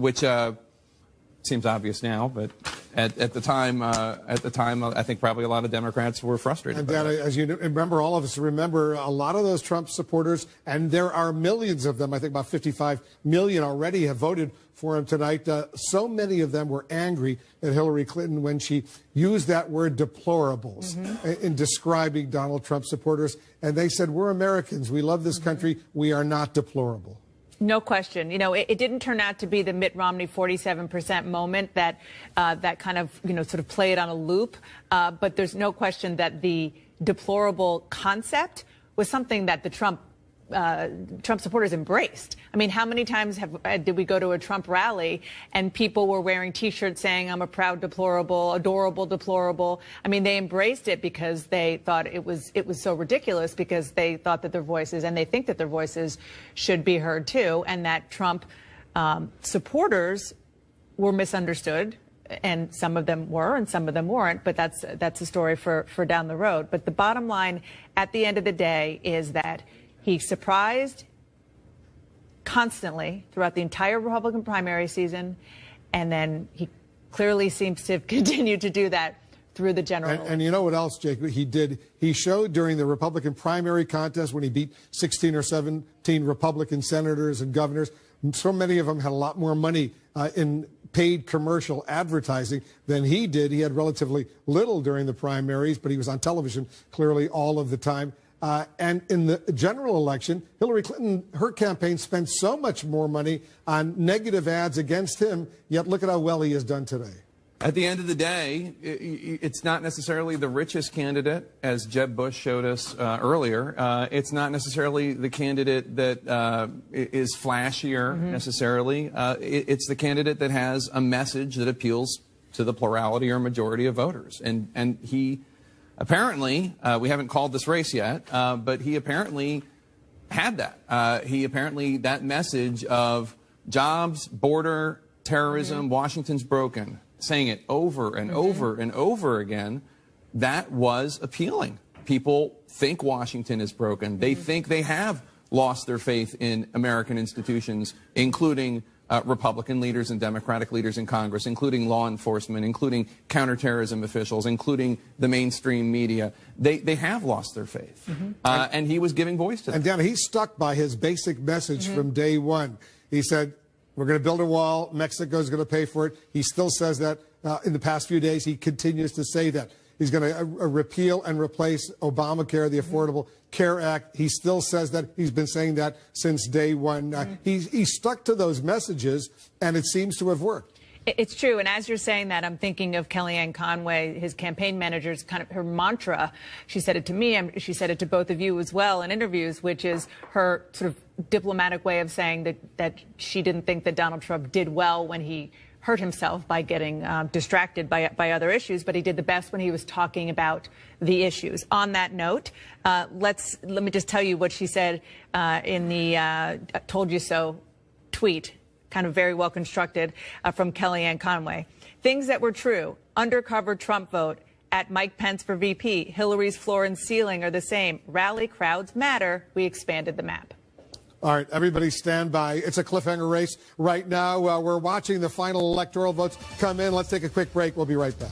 seems obvious now, but at the time, I think probably a lot of Democrats were frustrated. And Dan, as you remember, all of us remember a lot of those Trump supporters, and there are millions of them. I think about 55 million already have voted for him tonight. So many of them were angry at Hillary Clinton when she used that word deplorables in describing Donald Trump supporters. And they said, we're Americans. We love this country. We are not deplorable. No question. You know, it didn't turn out to be the Mitt Romney 47% moment that that kind of, sort of played on a loop. But there's no question that the deplorable concept was something that the Trump supporters embraced. I mean, how many times did we go to a Trump rally and people were wearing T-shirts saying, I'm a proud deplorable, adorable deplorable? I mean, they embraced it because they thought it was so ridiculous, because they thought that their voices, and they think that their voices, should be heard too, and that Trump supporters were misunderstood. And some of them were, and some of them weren't. But that's a story for down the road. But the bottom line, at the end of the day, is that he surprised constantly throughout the entire Republican primary season, and then he clearly seems to have continued to do that through the general election. And you know what else, Jake, he did? He showed during the Republican primary contest when he beat 16 or 17 Republican senators and governors. So many of them had a lot more money in paid commercial advertising than he did. He had relatively little during the primaries, but he was on television clearly all of the time. And in the general election, Hillary Clinton, her campaign spent so much more money on negative ads against him, yet look at how well he has done today. At the end of the day, it's not necessarily the richest candidate, as Jeb Bush showed us earlier. It's not necessarily the candidate that is flashier necessarily. It's the candidate that has a message that appeals to the plurality or majority of voters. And he apparently, we haven't called this race yet, but he apparently had that. That message of jobs, border, terrorism, Washington's broken, saying it over and over and over again, that was appealing. People think Washington is broken. They think they have lost their faith in American institutions, including Republican leaders and Democratic leaders in Congress, including law enforcement, including counterterrorism officials, including the mainstream media. They have lost their faith. And he was giving voice to them. And Dan, he stuck by his basic message from day one. He said, we're going to build a wall. Mexico's going to pay for it. He still says that. In the past few days, he continues to say that. He's going to repeal and replace Obamacare, the Affordable Care Act. He still says that. He's been saying that since day one. He stuck to those messages, and it seems to have worked. It's true. And as you're saying that, I'm thinking of Kellyanne Conway, his campaign manager's kind of her mantra. She said it to me, and she said it to both of you as well in interviews, which is her sort of diplomatic way of saying that she didn't think that Donald Trump did well when he hurt himself by getting distracted by other issues, but he did the best when he was talking about the issues. On that note, let me just tell you what she said in the "Told You So" tweet, kind of very well constructed from Kellyanne Conway. Things that were true: undercover Trump vote, at Mike Pence for VP, Hillary's floor and ceiling are the same, rally crowds matter, we expanded the map. All right, everybody stand by. It's a cliffhanger race right now. We're watching the final electoral votes come in. Let's take a quick break. We'll be right back.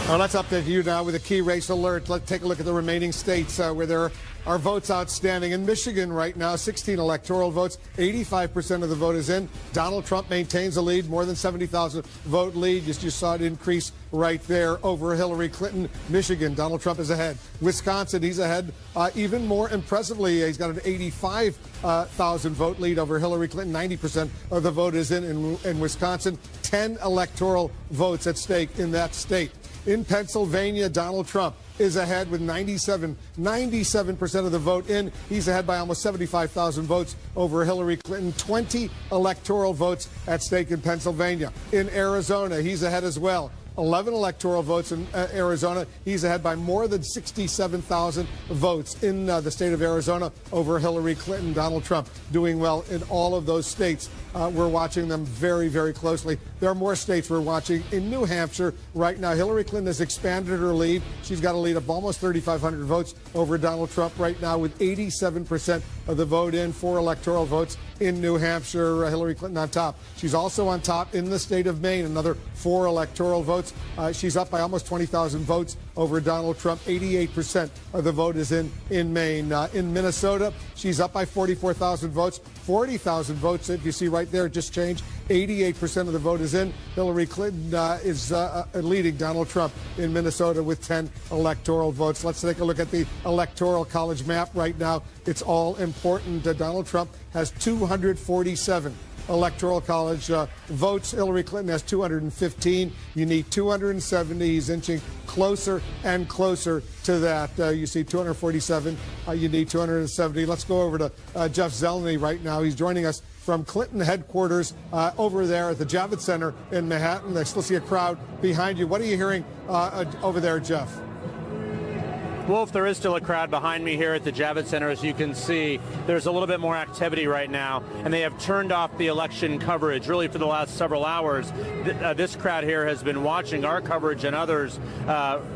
Let's update you now with a key race alert. Let's take a look at the remaining states where there are votes outstanding. In Michigan right now, 16 electoral votes, 85% of the vote is in. Donald Trump maintains a lead, more than 70,000 vote lead. You just saw it increase right there over Hillary Clinton. Michigan, Donald Trump is ahead. Wisconsin, he's ahead even more impressively. He's got an 85,000 vote lead over Hillary Clinton. 90% of the vote is in Wisconsin. 10 electoral votes at stake in that state. In Pennsylvania, Donald Trump is ahead with 97% of the vote in. He's ahead by almost 75,000 votes over Hillary Clinton. 20 electoral votes at stake in Pennsylvania. In Arizona, he's ahead as well. 11 electoral votes in Arizona. He's ahead by more than 67,000 votes in the state of Arizona over Hillary Clinton. Donald Trump doing well in all of those states. We're watching them very, very closely. There are more states we're watching. In New Hampshire right now, Hillary Clinton has expanded her lead. She's got a lead of almost 3,500 votes over Donald Trump right now with 87% of the vote in. 4 electoral votes in New Hampshire. Hillary Clinton on top. She's also on top in the state of Maine. Another 4 electoral votes. She's up by almost 20,000 votes over Donald Trump. 88% of the vote is in Maine. In Minnesota, she's up by 44,000 votes. 40,000 votes, if you see right there, just changed. 88% of the vote is in. Hillary Clinton is leading Donald Trump in Minnesota with 10 electoral votes. Let's take a look at the Electoral College map right now. It's all important. Donald Trump has 247 Electoral College votes. Hillary Clinton has 215. You need 270. He's inching closer and closer to that. You see 247. You need 270. Let's go over to Jeff Zeleny right now. He's joining us from Clinton headquarters over there at the Javits Center in Manhattan. I still see a crowd behind you. What are you hearing over there, Jeff? Wolf, there is still a crowd behind me here at the Javits Center. As you can see, there's a little bit more activity right now, and they have turned off the election coverage really for the last several hours. This crowd here has been watching our coverage and others.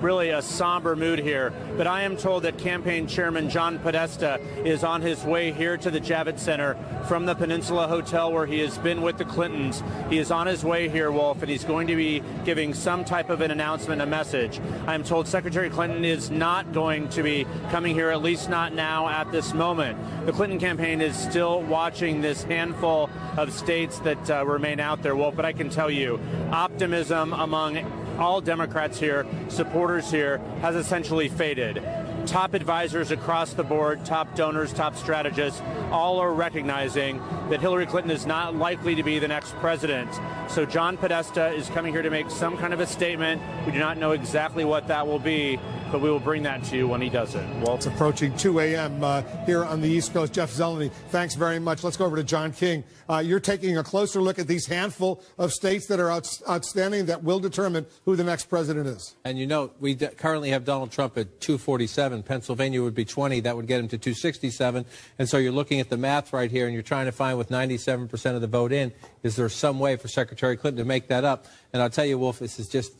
Really a somber mood here. But I am told that campaign chairman John Podesta is on his way here to the Javits Center from the Peninsula Hotel where he has been with the Clintons. He is on his way here, Wolf, and he's going to be giving some type of an announcement, a message. I am told Secretary Clinton is not going to be coming here, at least not now at this moment. The Clinton campaign is still watching this handful of states that remain out there, Wolf, but I can tell you, optimism among all Democrats here, supporters here, has essentially faded. Top advisors across the board, top donors, top strategists, all are recognizing that Hillary Clinton is not likely to be the next president. So John Podesta is coming here to make some kind of a statement. We do not know exactly what that will be, but we will bring that to you when he does it. Well, it's approaching 2 a.m. Here on the East Coast. Jeff Zeleny, thanks very much. Let's go over to John King. You're taking a closer look at these handful of states that are outstanding that will determine who the next president is. And you know, we currently have Donald Trump at 247. Pennsylvania would be 20. That would get him to 267. And so you're looking at the math right here, and you're trying to find, with 97% of the vote in, is there some way for Secretary Clinton to make that up? And I'll tell you, Wolf, this is just,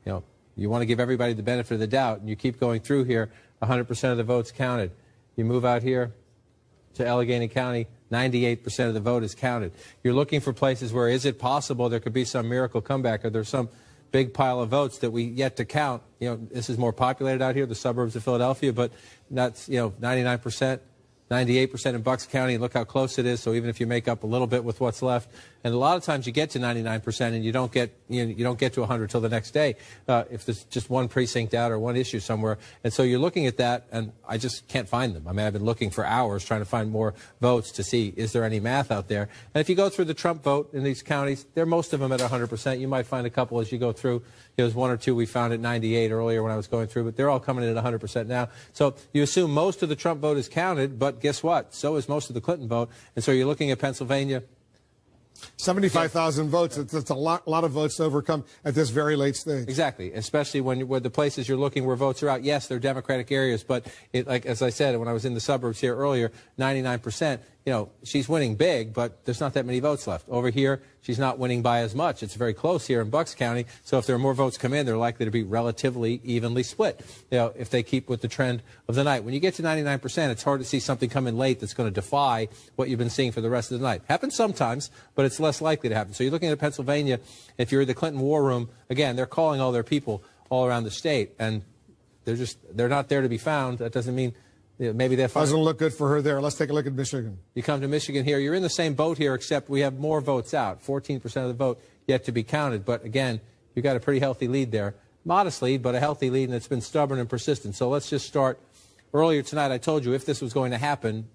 you know, you want to give everybody the benefit of the doubt, and you keep going through here, 100% of the votes counted. You move out here to Allegheny County, 98% of the vote is counted. You're looking for places where, is it possible there could be some miracle comeback, or there's some big pile of votes that we yet to count? You know, this is more populated out here, the suburbs of Philadelphia, but that's, you know, 99%. 98% in Bucks County. Look how close it is. So even if you make up a little bit with what's left, and a lot of times you get to 99% and you don't get to 100 till the next day if there's just one precinct out or one issue somewhere. And so you're looking at that, and I just can't find them. I mean, I've been looking for hours trying to find more votes to see, is there any math out there? And if you go through the Trump vote in these counties, they're most of them at 100%. You might find a couple as you go through. There's one or two we found at 98 earlier when I was going through, but they're all coming in at 100% now. So you assume most of the Trump vote is counted, but guess what? So is most of the Clinton vote. And so you're looking at Pennsylvania. 75,000 votes. It's a lot of votes to overcome at this very late stage. Exactly, especially where the places you're looking where votes are out. Yes, they're Democratic areas, but like as I said when I was in the suburbs here earlier, 99%. she's winning big, but there's not that many votes left. Over here, she's not winning by as much. It's very close here in Bucks County. So if there are more votes come in, they're likely to be relatively evenly split, if they keep with the trend of the night. When you get to 99%, it's hard to see something come in late that's going to defy what you've been seeing for the rest of the night. Happens sometimes, but it's less likely to happen. So you're looking at Pennsylvania. If you're the Clinton War Room, again, they're calling all their people all around the state, and they're not there to be found. That doesn't mean maybe they're fine. Doesn't look good for her there. Let's take a look at Michigan. You come to Michigan here, you're in the same boat here, except we have more votes out. 14% of the vote yet to be counted. But again, you've got a pretty healthy lead there. Modest lead, but a healthy lead, and it's been stubborn and persistent. So let's just start. Earlier tonight, I told you if this was going to happen,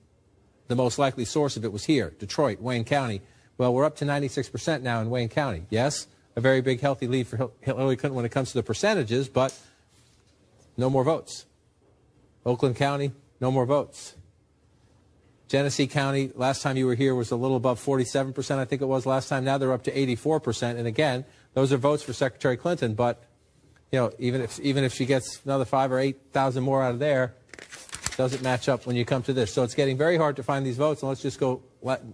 the most likely source of it was here, Detroit, Wayne County. Well, we're up to 96% now in Wayne County. Yes, a very big, healthy lead for Hillary Clinton when it comes to the percentages, but no more votes. Oakland County, no more votes. Genesee County, last time you were here, was a little above 47%, I think it was last time. Now they're up to 84%. And again, those are votes for Secretary Clinton. But, even if she gets another 5,000 or 8,000 more out of there, doesn't match up when you come to this. So it's getting very hard to find these votes. And let's just go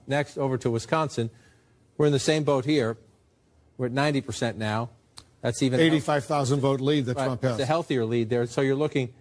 next over to Wisconsin. We're in the same boat here. We're at 90% now. That's even 85,000 vote lead that Trump has. It's a healthier lead there. So you're looking.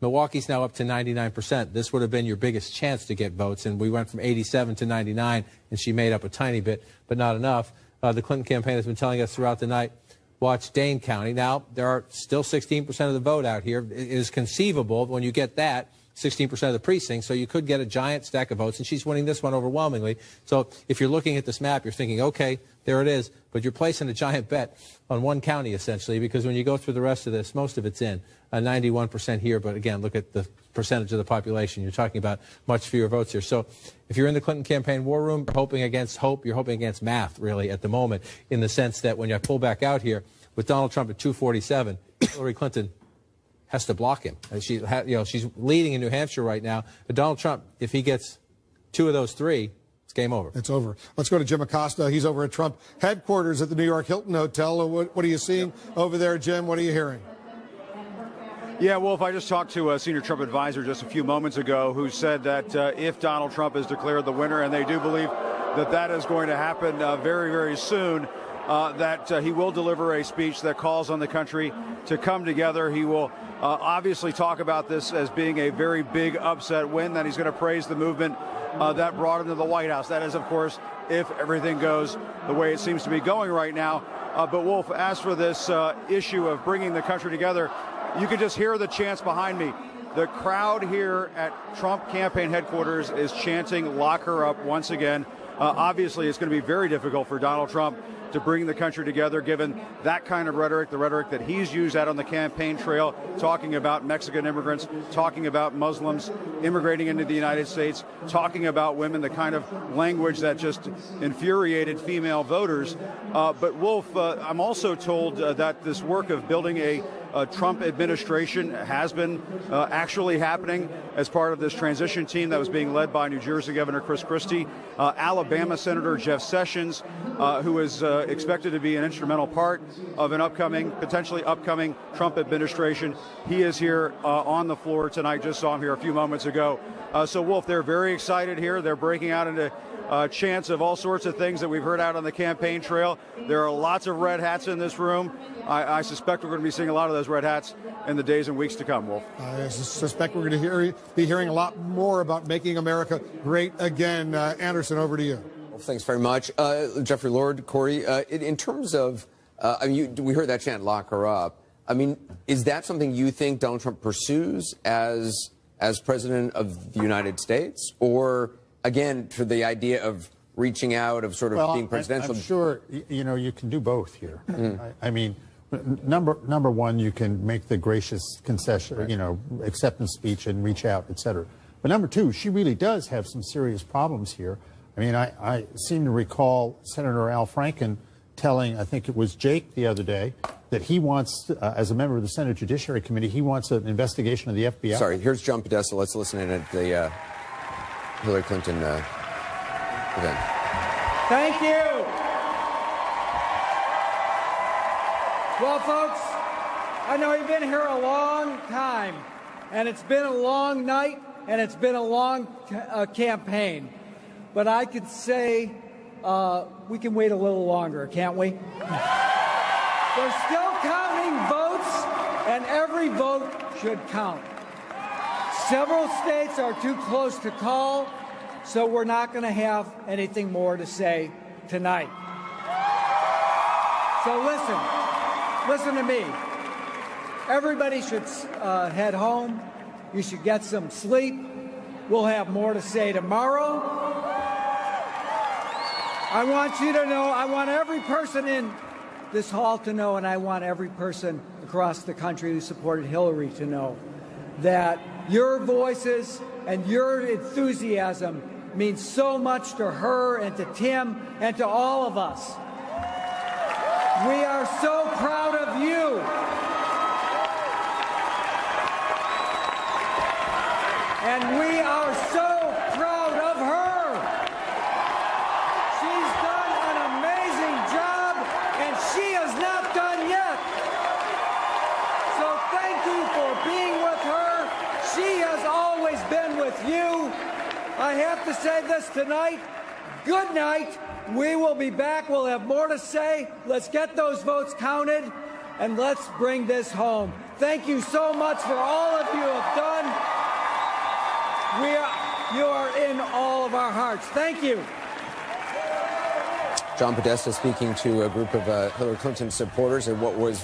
Milwaukee's now up to 99%. This would have been your biggest chance to get votes, and we went from 87 to 99, and she made up a tiny bit, but not enough. The Clinton campaign has been telling us throughout the night, watch Dane County. Now, there are still 16% of the vote out here. It is conceivable when you get that, 16% of the precinct, so you could get a giant stack of votes, and she's winning this one overwhelmingly. So if you're looking at this map, you're thinking, okay, there it is, but you're placing a giant bet on one county, essentially, because when you go through the rest of this, most of it's in. 91% here, but again, look at the percentage of the population. You're talking about much fewer votes here. So if you're in the Clinton campaign war room, you're hoping against hope, you're hoping against math, really, at the moment, in the sense that when you pull back out here, with Donald Trump at 247, Hillary Clinton has to block him. She's leading in New Hampshire right now. But Donald Trump, if he gets two of those three, it's game over. It's over. Let's go to Jim Acosta. He's over at Trump headquarters at the New York Hilton Hotel. What are you seeing over there, Jim? What are you hearing? Yeah, Wolf, I just talked to a senior Trump advisor just a few moments ago who said that if Donald Trump is declared the winner, and they do believe that that is going to happen very, very soon, that he will deliver a speech that calls on the country to come together. He will obviously talk about this as being a very big upset win, that he's going to praise the movement that brought him to the White House. That is, of course, if everything goes the way it seems to be going right now. But, Wolf, as for this issue of bringing the country together, you can just hear the chants behind me. The crowd here at Trump campaign headquarters is chanting, "Lock her up," once again. Obviously, it's going to be very difficult for Donald Trump to bring the country together, given that kind of rhetoric, the rhetoric that he's used out on the campaign trail, talking about Mexican immigrants, talking about Muslims immigrating into the United States, talking about women, the kind of language that just infuriated female voters. But, Wolf, I'm also told that this work of building a Trump administration has been actually happening as part of this transition team that was being led by New Jersey Governor Chris Christie, Alabama Senator Jeff Sessions, who is expected to be an instrumental part of an potentially upcoming Trump administration. He is here on the floor tonight. Just saw him here a few moments ago. So, Wolf, they're very excited here. They're breaking out into chants of all sorts of things that we've heard out on the campaign trail. There are lots of red hats in this room. I suspect we're going to be seeing a lot of those red hats in the days and weeks to come, Wolf. I suspect we're going to be hearing a lot more about making America great again. Anderson, over to you. Well, thanks very much. Jeffrey Lord, Corey, in terms of, we heard that chant, "Lock her up." I mean, is that something you think Donald Trump pursues as president of the United States? Or, again, for the idea of reaching out, of sort of being presidential? I'm sure, you can do both here. I mean, number one, you can make the gracious concession, right, acceptance speech and reach out, etc. But number two, she really does have some serious problems here. I mean, I seem to recall Senator Al Franken telling, I think it was Jake the other day, that he wants, as a member of the Senate Judiciary Committee, he wants an investigation of the FBI. Sorry, here's John Podesta. Let's listen in at the Hillary Clinton event. Thank you. Well, folks, I know you've been here a long time, and it's been a long night, and it's been a long campaign. but I could say we can wait a little longer, can't we? They're still counting votes, and every vote should count. Several states are too close to call, so we're not going to have anything more to say tonight. So listen to me. Everybody should head home. You should get some sleep. We'll have more to say tomorrow. I want you to know, I want every person in this hall to know, and I want every person across the country who supported Hillary to know that your voices and your enthusiasm means so much to her and to Tim and to all of us. We are so proud of you. And we are so proud of her. She's done an amazing job, and she is not done yet. So thank you for being with her. She has always been with you. I have to say this tonight. Good night. We will be back. We'll have more to say. Let's get those votes counted, and let's bring this home. Thank you so much for all of you have done. You are in all of our hearts. Thank you. John Podesta speaking to a group of Hillary Clinton supporters at what was,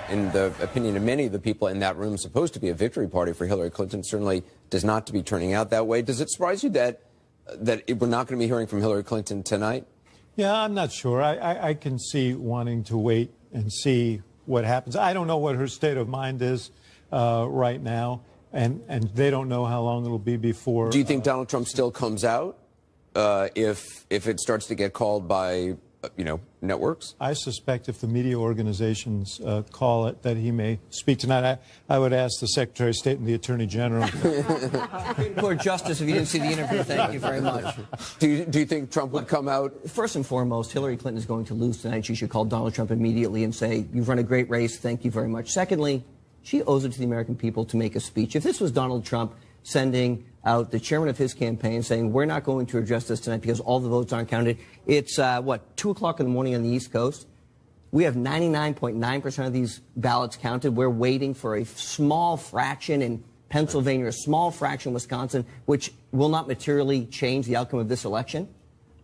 in the opinion of many of the people in that room, supposed to be a victory party for Hillary Clinton. Certainly does not to be turning out that way. Does it surprise you that we're not going to be hearing from Hillary Clinton tonight? Yeah, I'm not sure. I can see wanting to wait and see what happens. I don't know what her state of mind is right now, and they don't know how long it'll be before. Do you think Donald Trump still comes out if it starts to get called by networks? I suspect if the media organizations call it, that he may speak tonight. I would ask the Secretary of State and the Attorney General. Supreme Court Justice, if you didn't see the interview, thank you very much. Do you think Trump would come out? First and foremost, Hillary Clinton is going to lose tonight. She should call Donald Trump immediately and say, you've run a great race, thank you very much. Secondly, she owes it to the American people to make a speech. If this was Donald Trump sending out the chairman of his campaign saying, we're not going to address this tonight because all the votes aren't counted. It's, 2 o'clock in the morning on the East Coast. We have 99.9% of these ballots counted. We're waiting for a small fraction in Pennsylvania, a small fraction in Wisconsin, which will not materially change the outcome of this election.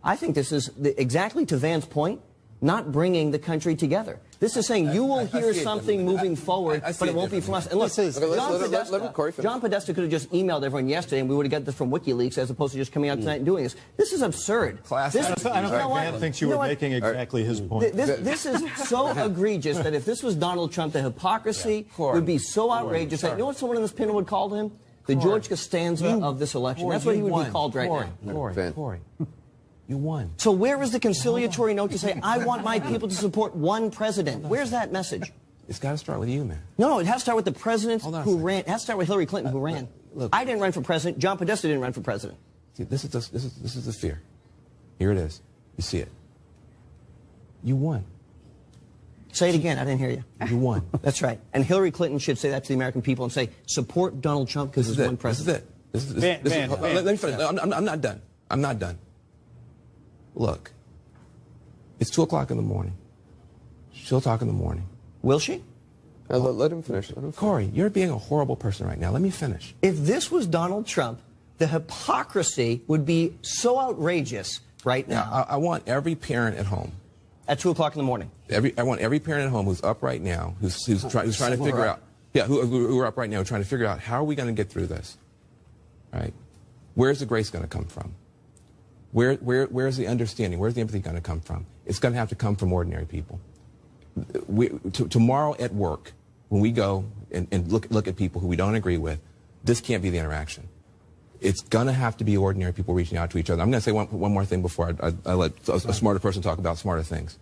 I think this is, exactly to Van's point, not bringing the country together. This is saying you will hear something moving forward, but it won't be from us. And look, John Podesta could have just emailed everyone yesterday, and we would have got this from WikiLeaks, as opposed to just coming out tonight and doing this. This is absurd. I don't think Van thinks you were making exactly his point. This is so egregious that if this was Donald Trump, the hypocrisy would be so outrageous that, you know what someone in this panel would call him? The George Costanza of this election. That's what he would be called right now. Corey. You won. So where is the conciliatory note to say, I want my people to support one president? Where's that message? It's got to start with you, man. No, it has to start with the president who ran. It has to start with Hillary Clinton, who ran. Look, I didn't run for president. John Podesta didn't run for president. See, this is the fear. Here it is. You see it. You won. Say it again. I didn't hear you. You won. That's right. And Hillary Clinton should say that to the American people and say, support Donald Trump because he's one president. This is it. Let me finish. I'm not done. I'm not done. Look, it's 2 o'clock in the morning. She'll talk in the morning. Will she? Let him finish. Corey, you're being a horrible person right now. Let me finish. If this was Donald Trump, the hypocrisy would be so outrageous right now. Yeah, I want every parent at home. At 2 o'clock in the morning. I want every parent at home who's up right now, who's trying to figure out. Yeah, who are up right now trying to figure out how are we going to get through this. Right? Where's the grace going to come from? Where's the understanding? Where's the empathy going to come from? It's going to have to come from ordinary people. Tomorrow at work, when we go and look at people who we don't agree with, this can't be the interaction. It's going to have to be ordinary people reaching out to each other. I'm going to say one more thing before I let a smarter person talk about smarter things.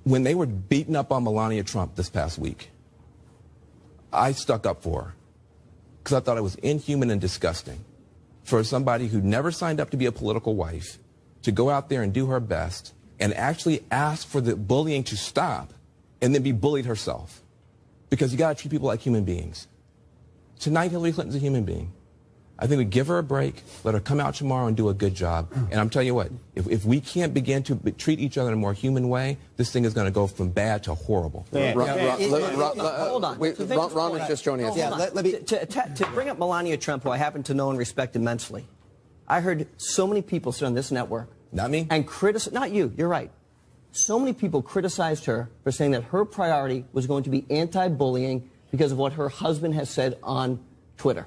When they were beating up on Melania Trump this past week, I stuck up for her because I thought it was inhuman and disgusting for somebody who never signed up to be a political wife to go out there and do her best and actually ask for the bullying to stop and then be bullied herself. Because you got to treat people like human beings. Tonight, Hillary Clinton's a human being. I think we give her a break, let her come out tomorrow and do a good job. And I'm telling you what, if we can't begin to treat each other in a more human way, this thing is going to go from bad to horrible. Hold on. Ron is just joining us. Yeah, to bring up Melania Trump, who I happen to know and respect immensely, I heard so many people sit on this network. Not me. And criticize, not you, you're right. So many people criticized her for saying that her priority was going to be anti-bullying because of what her husband has said on Twitter.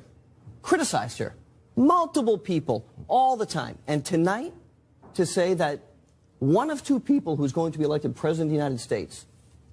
Criticized her. Multiple people, all the time. And tonight, to say that one of two people who's going to be elected president of the United States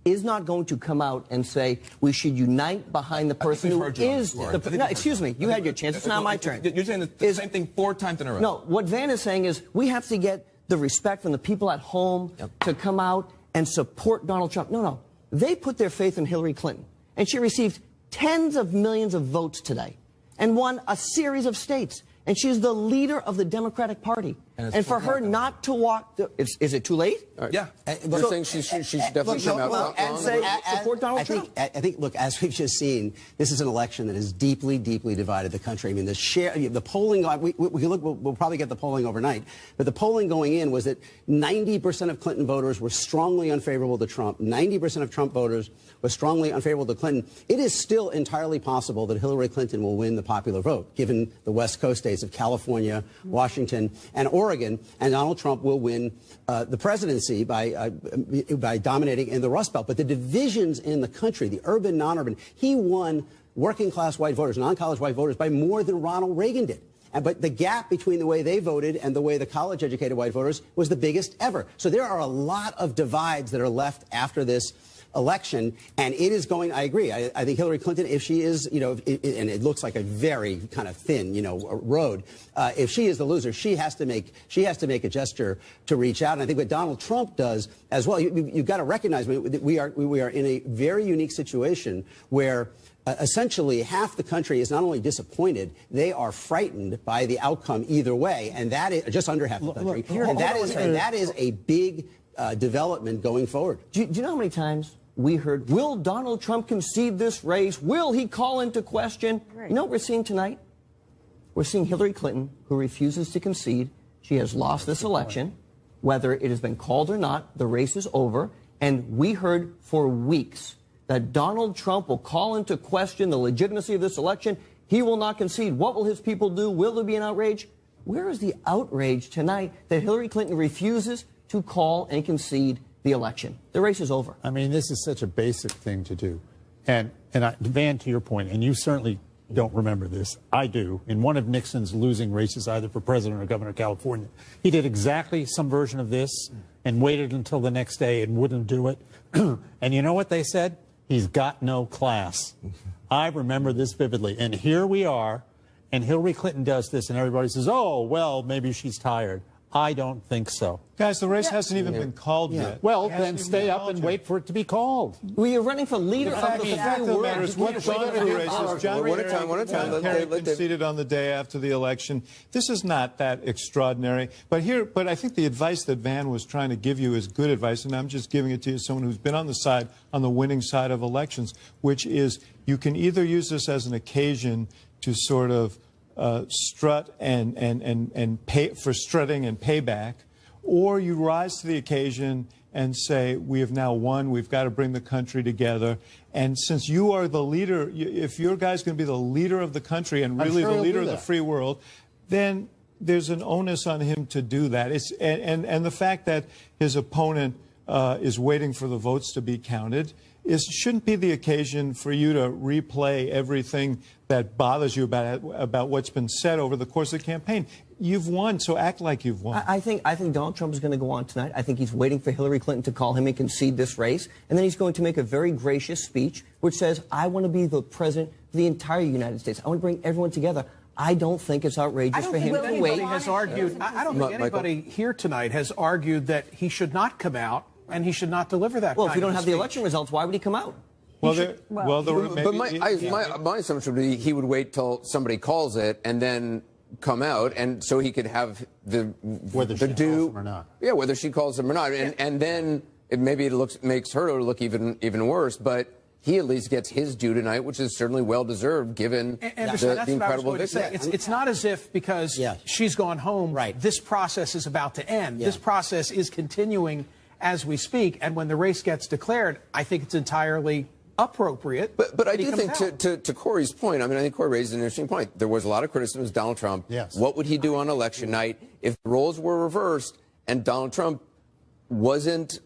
is not going to come out and say we should unite behind the person who is the... No, excuse me. You had your chance. It's not my turn. You're saying the same thing 4 times in a row. No, what Van is saying is we have to get the respect from the people at home to come out and support Donald Trump. No. They put their faith in Hillary Clinton. And she received tens of millions of votes today and won a series of states. And she's the leader of the Democratic Party. And for her not to walk... Is it too late? Yeah. You're saying she should definitely come out and say support Donald Trump? I think, look, as we've just seen, this is an election that has deeply, deeply divided the country. I mean, the polling, we'll probably get the polling overnight, but the polling going in was that 90% of Clinton voters were strongly unfavorable to Trump. 90% of Trump voters were strongly unfavorable to Clinton. It is still entirely possible that Hillary Clinton will win the popular vote, given the West Coast states of California, Washington, and Oregon, and Donald Trump will win the presidency by dominating in the Rust Belt. But the divisions in the country, the urban, non-urban, he won working-class white voters, non-college white voters, by more than Ronald Reagan did. But the gap between the way they voted and the way the college-educated white voters was the biggest ever. So there are a lot of divides that are left after this election, and it is going, I agree, I think Hillary Clinton, if she is, and it looks like a very kind of thin, road, if she is the loser, she has to make a gesture to reach out. And I think what Donald Trump does as well, you've got to recognize that we are in a very unique situation where essentially half the country is not only disappointed, they are frightened by the outcome either way, and that is just under half the country, and that is a big development going forward. Do you know how many times we heard, will Donald Trump concede this race? Will he call into question? Right. You know what we're seeing tonight? We're seeing Hillary Clinton, who refuses to concede. She has lost this election. Whether it has been called or not, the race is over. And we heard for weeks that Donald Trump will call into question the legitimacy of this election. He will not concede. What will his people do? Will there be an outrage? Where is the outrage tonight that Hillary Clinton refuses to call and concede the election? The race is over. I mean, this is such a basic thing to do. And Van, to your point, and you certainly don't remember this, I do, in one of Nixon's losing races, either for president or governor of California, he did exactly some version of this and waited until the next day and wouldn't do it. And you know what they said? He's got no class. I remember this vividly. And here we are, and Hillary Clinton does this, and everybody says, oh, well, maybe she's tired. I don't think so. Guys, the race hasn't even been called yet. Well, then stay up and wait for it to be called. Well, you're running for leader of the fact of the matter is what John Kerry conceded on the day after the election. This is not that extraordinary. But I think the advice that Van was trying to give you is good advice, and I'm just giving it to you as someone who's been on the winning side of elections, which is you can either use this as an occasion to sort of strut and pay for strutting and payback, or you rise to the occasion and say, we have now won, we've got to bring the country together. And since you are the leader, if your guy's going to be the leader of the country and really the leader of the free world, then there's an onus on him to do that. And the fact that his opponent is waiting for the votes to be counted shouldn't be the occasion for you to replay everything that bothers you about what's been said over the course of the campaign. You've won, so act like you've won. I think Donald Trump is going to go on tonight. I think he's waiting for Hillary Clinton to call him and concede this race, and then he's going to make a very gracious speech which says, I want to be the president of the entire United States. I want to bring everyone together. I don't think it's outrageous for him to wait. I don't think anybody here tonight has argued that he should not come out and he should not deliver that. Well, if you don't have the election results, why would he come out? But my assumption would be he would wait till somebody calls it and then come out, and so he could have whether she calls him or not. Yeah, whether she calls him or not, and then makes her look even worse. But he at least gets his due tonight, which is certainly well-deserved given the incredible victory. It's not as if because she's gone home, this process is about to end. This process is continuing as we speak, and when the race gets declared, I think it's entirely appropriate. But I do think, to Corey's point, I mean, I think Corey raised an interesting point. There was a lot of criticism of Donald Trump. Yes. What would he do on election night if the roles were reversed and Donald Trump wasn't,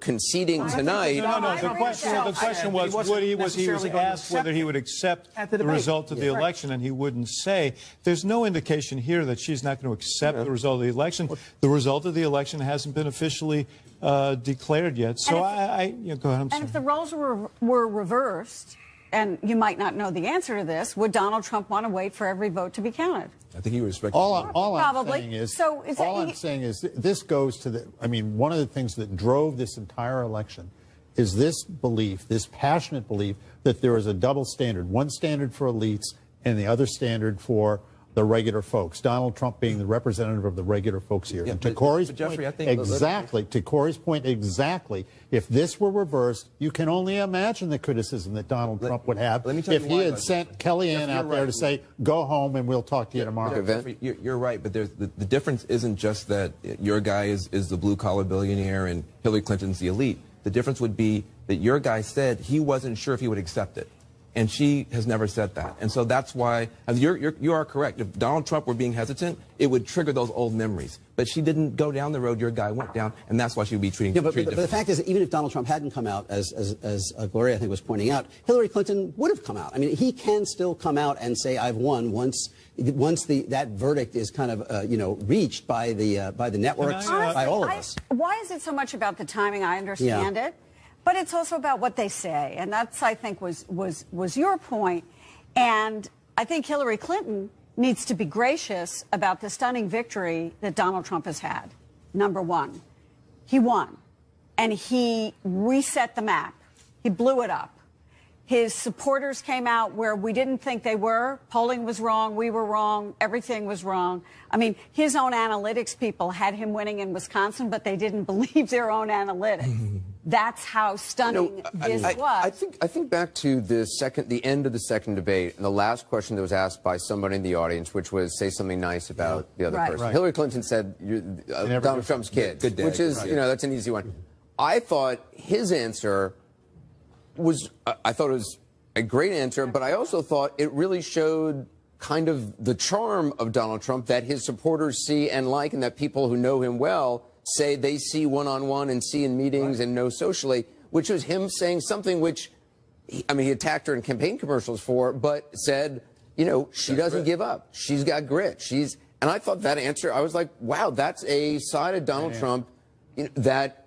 conceding tonight? No. The question was, he was asked whether he would accept the result of the election, and he wouldn't say. There's no indication here that she's not going to accept the result of the election. The result of the election hasn't been officially declared yet. So go ahead. And if the roles were reversed, and you might not know the answer to this, would Donald Trump want to wait for every vote to be counted? I think he would respect all Probably. I'm saying is this goes to one of the things that drove this entire election is this belief, this passionate belief that there is a double standard, one standard for elites and the other standard for the regular folks. Donald Trump being the representative of the regular folks here. And to Corey's point, exactly. If this were reversed, you can only imagine the criticism that Donald Trump would have if he had sent Kellyanne out there to say, go home and we'll talk to you tomorrow. You're right, but the difference isn't just that your guy is the blue-collar billionaire and Hillary Clinton's the elite. The difference would be that your guy said he wasn't sure if he would accept it. And she has never said that. And so that's why, you are correct. If Donald Trump were being hesitant, it would trigger those old memories. But she didn't go down the road your guy went down, and that's why she would be treating but the fact is that even if Donald Trump hadn't come out, as Gloria, I think, was pointing out, Hillary Clinton would have come out. I mean, he can still come out and say, I've won once that verdict is kind of, reached by the networks, by all of us. Why is it so much about the timing? I understand it. But it's also about what they say, and that's, I think, was your point. And I think Hillary Clinton needs to be gracious about the stunning victory that Donald Trump has had. Number one, he won, and he reset the map. He blew it up. His supporters came out where we didn't think they were. Polling was wrong. We were wrong. Everything was wrong. I mean, his own analytics people had him winning in Wisconsin, but they didn't believe their own analytics. That's how stunning this was. I think back to the end of the second debate, and the last question that was asked by somebody in the audience, which was say something nice about the other person. Right. Hillary Clinton said, Donald Trump's kid, which is, that's an easy one. I thought his answer was, I thought it was a great answer, but I also thought it really showed kind of the charm of Donald Trump that his supporters see and like, and that people who know him well say they see one-on-one and see in meetings and know socially, which was him saying something which, he attacked her in campaign commercials for, but said, she doesn't give up. She's got grit. And I thought that answer, I was like, wow, that's a side of Donald Trump that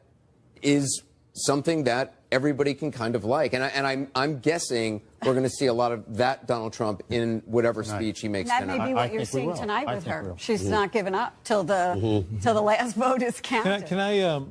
is something that everybody can kind of like. And I'm guessing we're going to see a lot of that Donald Trump in whatever speech he makes tonight. That may be what you're seeing tonight with her. She's not giving up till the last vote is counted. Can I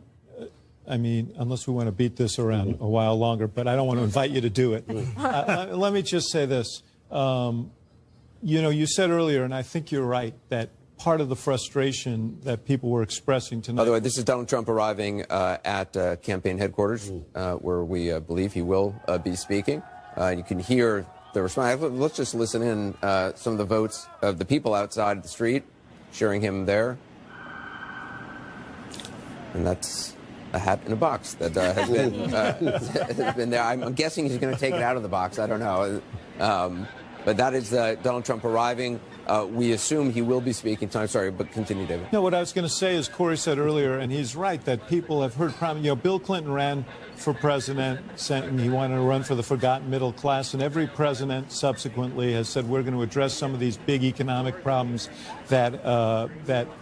unless we want to beat this around a while longer, but I don't want to invite you to do it. Let me just say this. You said earlier, and I think you're right, that part of the frustration that people were expressing tonight. By the way, this is Donald Trump arriving at campaign headquarters, where we believe he will be speaking. You can hear the response. Let's just listen in some of the votes of the people outside the street cheering him there. And that's a hat in a box that has been there. I'm guessing he's going to take it out of the box. I don't know. But that is Donald Trump arriving. We assume he will be speaking tonight. Sorry, but continue, David. No, what I was going to say is Corey said earlier, and he's right, that people have heard Bill Clinton ran for president, saying he wanted to run for the forgotten middle class, and every president subsequently has said we're going to address some of these big economic problems that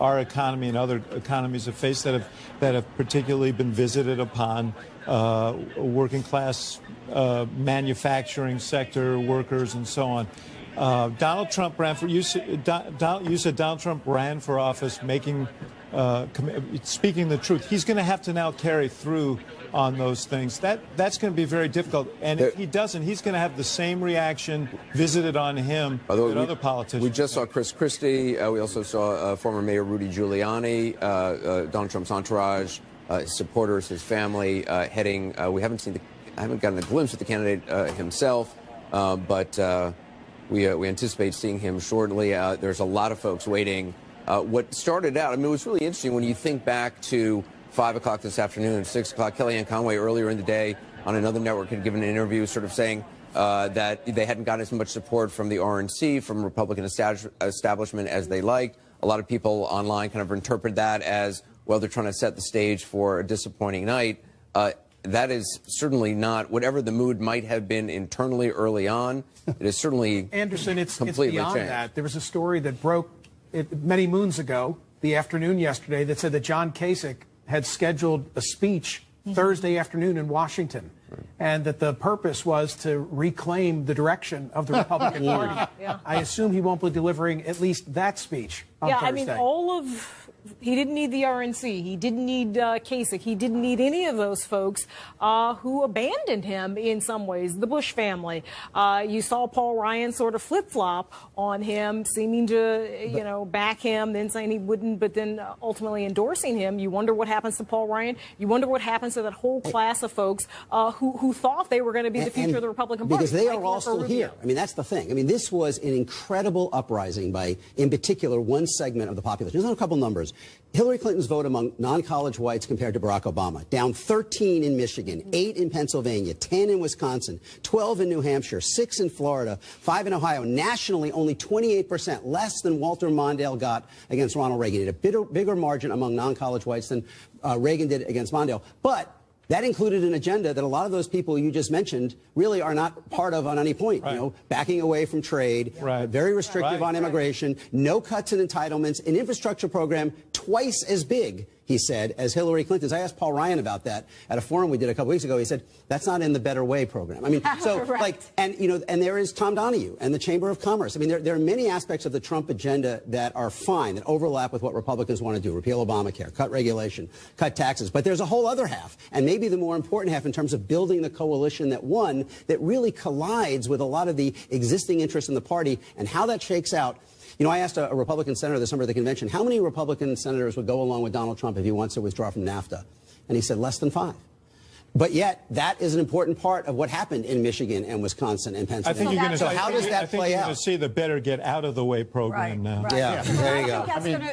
our economy and other economies have faced that have particularly been visited upon working class manufacturing sector workers and so on. Donald Trump ran for. You said Donald Trump ran for office, speaking the truth. He's going to have to now carry through on those things. That's going to be very difficult. And if he doesn't, he's going to have the same reaction visited on him that other politicians. We just saw Chris Christie. We also saw former Mayor Rudy Giuliani, Donald Trump's entourage, his supporters, his family heading. We haven't seen haven't gotten a glimpse of the candidate himself, but we anticipate seeing him shortly. There's a lot of folks waiting. What started out, I mean, it was really interesting when you think back to 5 o'clock this afternoon, 6 o'clock. Kellyanne Conway earlier in the day on another network had given an interview sort of saying that they hadn't gotten as much support from the RNC, from Republican establishment as they liked. A lot of people online kind of interpret that as, well, they're trying to set the stage for a disappointing night. That is certainly not, whatever the mood might have been internally early on, it is certainly Anderson, it's completely beyond changed. that. There was a story that broke many moons ago, the afternoon yesterday, that said that John Kasich had scheduled a speech Thursday afternoon in Washington, and that the purpose was to reclaim the direction of the Republican Party. I assume he won't be delivering at least that speech on Thursday. I mean, he didn't need the RNC. He didn't need Kasich. He didn't need any of those folks who abandoned him in some ways, the Bush family. You saw Paul Ryan sort of flip-flop on him, seeming to, back him, then saying he wouldn't, but then ultimately endorsing him. You wonder what happens to Paul Ryan. You wonder what happens to that whole class of folks who thought they were going to be the future of the Republican Party. Because they are all still here. I mean, that's the thing. I mean, this was an incredible uprising by, in particular, one segment of the population. There's a couple numbers. Hillary Clinton's vote among non-college whites compared to Barack Obama, down 13 in Michigan, 8 in Pennsylvania, 10 in Wisconsin, 12 in New Hampshire, 6 in Florida, 5 in Ohio. Nationally, only 28%, less than Walter Mondale got against Ronald Reagan. He had a bigger margin among non-college whites than Reagan did against Mondale. But that included an agenda that a lot of those people you just mentioned really are not part of on any point. Right. Backing away from trade, very restrictive on immigration, no cuts in entitlements, an infrastructure program twice as big, he said, as Hillary Clinton's. I asked Paul Ryan about that at a forum we did a couple weeks ago. He said, that's not in the Better Way program. I mean, so and there is Tom Donahue and the Chamber of Commerce. I mean, there are many aspects of the Trump agenda that are fine, that overlap with what Republicans want to do. Repeal Obamacare, cut regulation, cut taxes. But there's a whole other half, and maybe the more important half in terms of building the coalition that won, that really collides with a lot of the existing interests in the party, and how that shakes out. I asked a Republican senator this summer at the convention, how many Republican senators would go along with Donald Trump if he wants to withdraw from NAFTA? And he said less than 5. But yet, that is an important part of what happened in Michigan and Wisconsin and Pennsylvania. How does that play out? You're going to see the Better Get Out of the Way program now. Right. Yeah, there you go.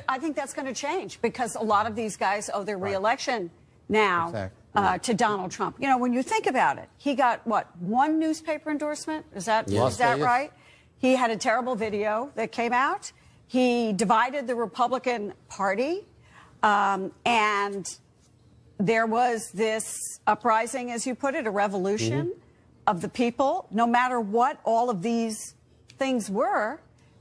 I think that's going to change, because a lot of these guys owe their reelection now to Donald Trump. When you think about it, he got, what, 1 newspaper endorsement? Is that right? He had a terrible video that came out. He divided the Republican Party, and there was this uprising, as you put it, a revolution of the people, no matter what all of these things were,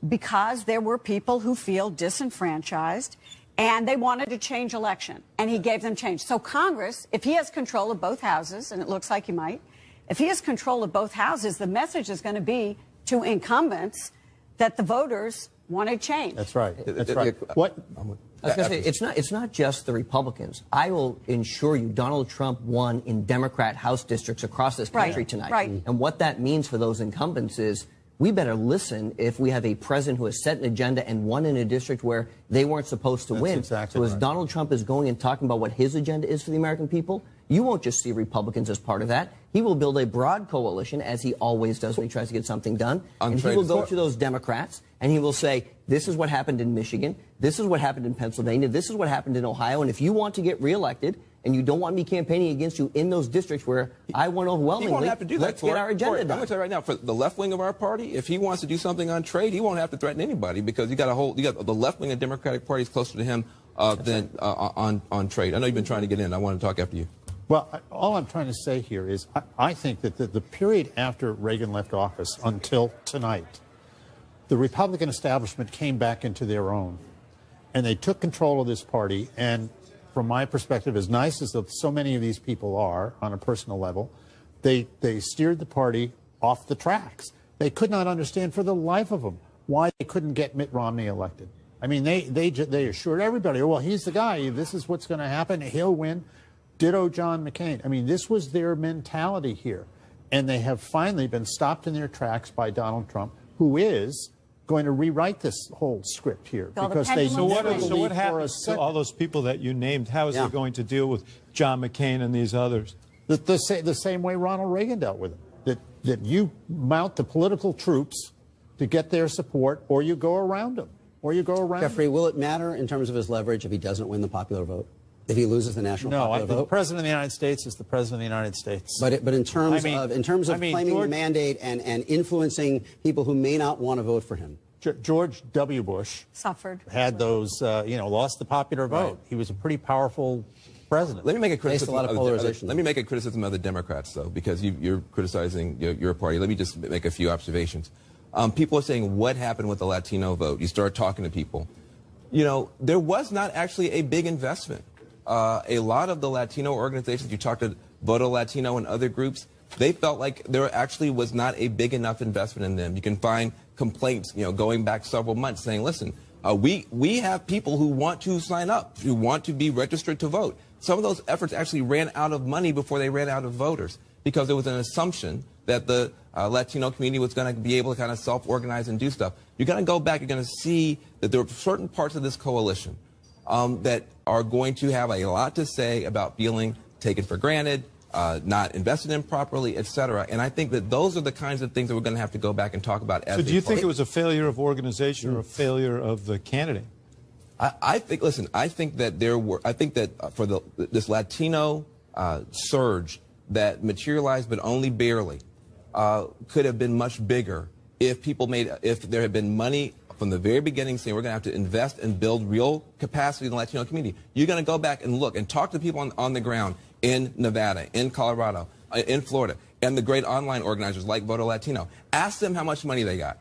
because there were people who feel disenfranchised, and they wanted to change election, and he gave them change. So Congress, if he has control of both houses, and it looks like he might, if he has control of both houses, the message is going to be to incumbents that the voters wanted change. That's right. That's right. I was going to say, it's not just the Republicans. I will ensure you Donald Trump won in Democrat House districts across this country tonight. Right. And what that means for those incumbents is we better listen if we have a president who has set an agenda and won in a district where they weren't supposed to win. Exactly so as Donald Trump is going and talking about what his agenda is for the American people, you won't just see Republicans as part of that. He will build a broad coalition, as he always does when he tries to get something done. And he will go to those Democrats, and he will say, this is what happened in Michigan, this is what happened in Pennsylvania, this is what happened in Ohio, and if you want to get reelected, and you don't want me campaigning against you in those districts where I won overwhelmingly, he won't have to do that. Let's get our agenda done. I'm going to tell you right now, for the left wing of our party, if he wants to do something on trade, he won't have to threaten anybody, because you got the left wing of the Democratic Party is closer to him than on trade. I know you've been trying to get in. I want to talk after you. Well, all I'm trying to say here is I think that the period after Reagan left office until tonight, the Republican establishment came back into their own, and they took control of this party. And from my perspective, as nice as so many of these people are on a personal level, they steered the party off the tracks. They could not understand for the life of them why they couldn't get Mitt Romney elected. I mean, they assured everybody, well, he's the guy. This is what's going to happen. He'll win. Ditto John McCain. I mean, this was their mentality here. And they have finally been stopped in their tracks by Donald Trump, who is going to rewrite this whole script here. Because they So what happens to all those people that you named? How is he going to deal with John McCain and these others? The same way Ronald Reagan dealt with it. That you mount the political troops to get their support, or you go around them. Jeffrey, will it matter in terms of his leverage if he doesn't win the popular vote? If he loses the national popular vote? The President of the United States is the President of the United States. But in terms of claiming the mandate and influencing people who may not want to vote for him. George W. Bush suffered. Had those, lost the popular vote. Right. He was a pretty powerful president. Let me make a criticism. A lot of polarization. Let me make a criticism of the Democrats, though, because you're criticizing your party. Let me just make a few observations. People are saying, what happened with the Latino vote? You start talking to people. There was not actually a big investment. A lot of the Latino organizations, you talked to Voto Latino and other groups, they felt like there actually was not a big enough investment in them. You can find complaints, going back several months saying, listen, we have people who want to sign up, who want to be registered to vote. Some of those efforts actually ran out of money before they ran out of voters because there was an assumption that the Latino community was going to be able to kind of self-organize and do stuff. You're going to go back, you're going to see that there are certain parts of this coalition that are going to have a lot to say about feeling taken for granted, not invested in properly, etc. And I think that those are the kinds of things that we're going to have to go back and talk about. So do you think it was a failure of organization or a failure of the candidate? I think that for this Latino surge that materialized but only barely could have been much bigger if there had been money from the very beginning saying we're going to have to invest and build real capacity in the Latino community. You're going to go back and look and talk to people on the ground in Nevada, in Colorado, in Florida, and the great online organizers like Voto Latino. Ask them how much money they got.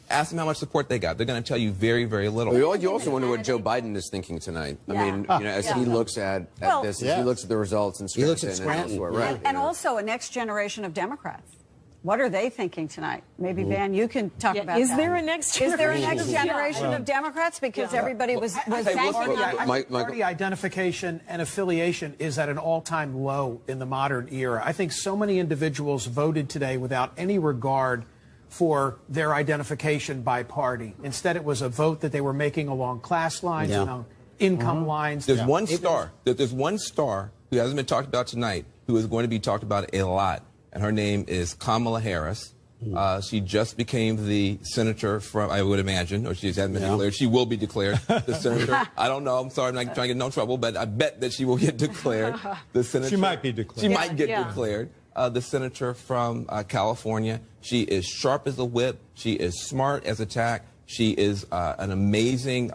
Ask them how much support they got. They're going to tell you very, very little. Well, you also wonder what Joe Biden is thinking tonight. Yeah. I mean, as he looks at this, as he looks at the results in Scranton, he looks at Scranton. Right. And also a next generation of Democrats. What are they thinking tonight? Maybe, Van, you can talk about is that. There a next generation? Is there a next generation of Democrats? Because everybody was party identification and affiliation is at an all-time low in the modern era. I think so many individuals voted today without any regard for their identification by party. Instead, it was a vote that they were making along class lines, along income lines. There's one star. There's one star who hasn't been talked about tonight who is going to be talked about a lot. And her name is Kamala Harris. She just became the senator from, I would imagine, or she hasn't been declared. She will be declared the senator. I don't know. I'm sorry. I'm not trying to get in no trouble, but I bet that she will get declared the senator. She might be declared. She might get declared the senator from California. She is sharp as a whip. She is smart as a tack. She is an amazing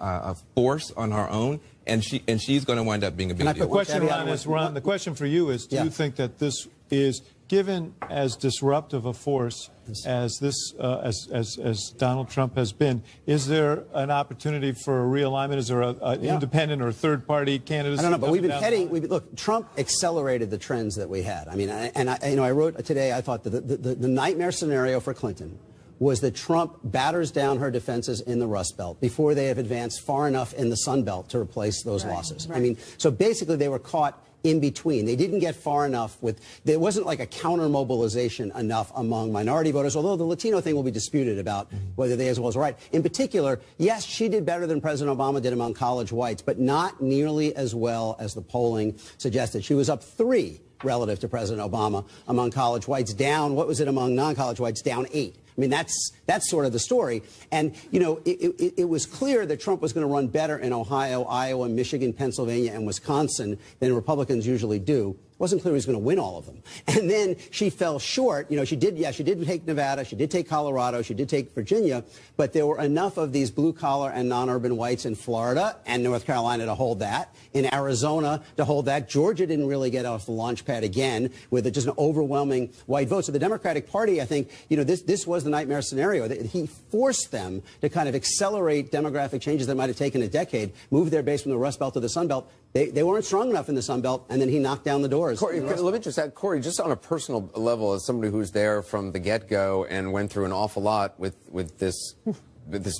force on her own. And she's going to wind up being a big deal. The question, Ron, the question for you is, do you think that this is, given as disruptive a force as as Donald Trump has been, is there an opportunity for a realignment? Is there an independent or third-party candidate? I don't know, but we've been heading. Look, Trump accelerated the trends that we had. I mean, I wrote today. I thought that the nightmare scenario for Clinton was that Trump batters down her defenses in the Rust Belt before they have advanced far enough in the Sun Belt to replace those losses. Right. I mean, so basically they were caught in between. They didn't get far enough there wasn't like a counter mobilization enough among minority voters, although the Latino thing will be disputed about whether they as well as right. In particular, yes, she did better than President Obama did among college whites, but not nearly as well as the polling suggested. She was up 3 relative to President Obama among college whites, down, what was it among non-college whites, down 8. I mean, that's sort of the story. And, it was clear that Trump was going to run better in Ohio, Iowa, Michigan, Pennsylvania, and Wisconsin than Republicans usually do. It wasn't clear he was going to win all of them. And then she fell short. She did take Nevada, she did take Colorado, she did take Virginia, but there were enough of these blue-collar and non-urban whites in Florida and North Carolina to hold that, in Arizona to hold that. Georgia didn't really get off the launch pad again with just an overwhelming white vote. So the Democratic Party, I think, this was the nightmare scenario. He forced them to kind of accelerate demographic changes that might have taken a decade, move their base from the Rust Belt to the Sun Belt. They weren't strong enough in the Sun Belt, and then he knocked down the doors. Corey, let me just add, Corey, just on a personal level, as somebody who's there from the get-go and went through an awful lot with this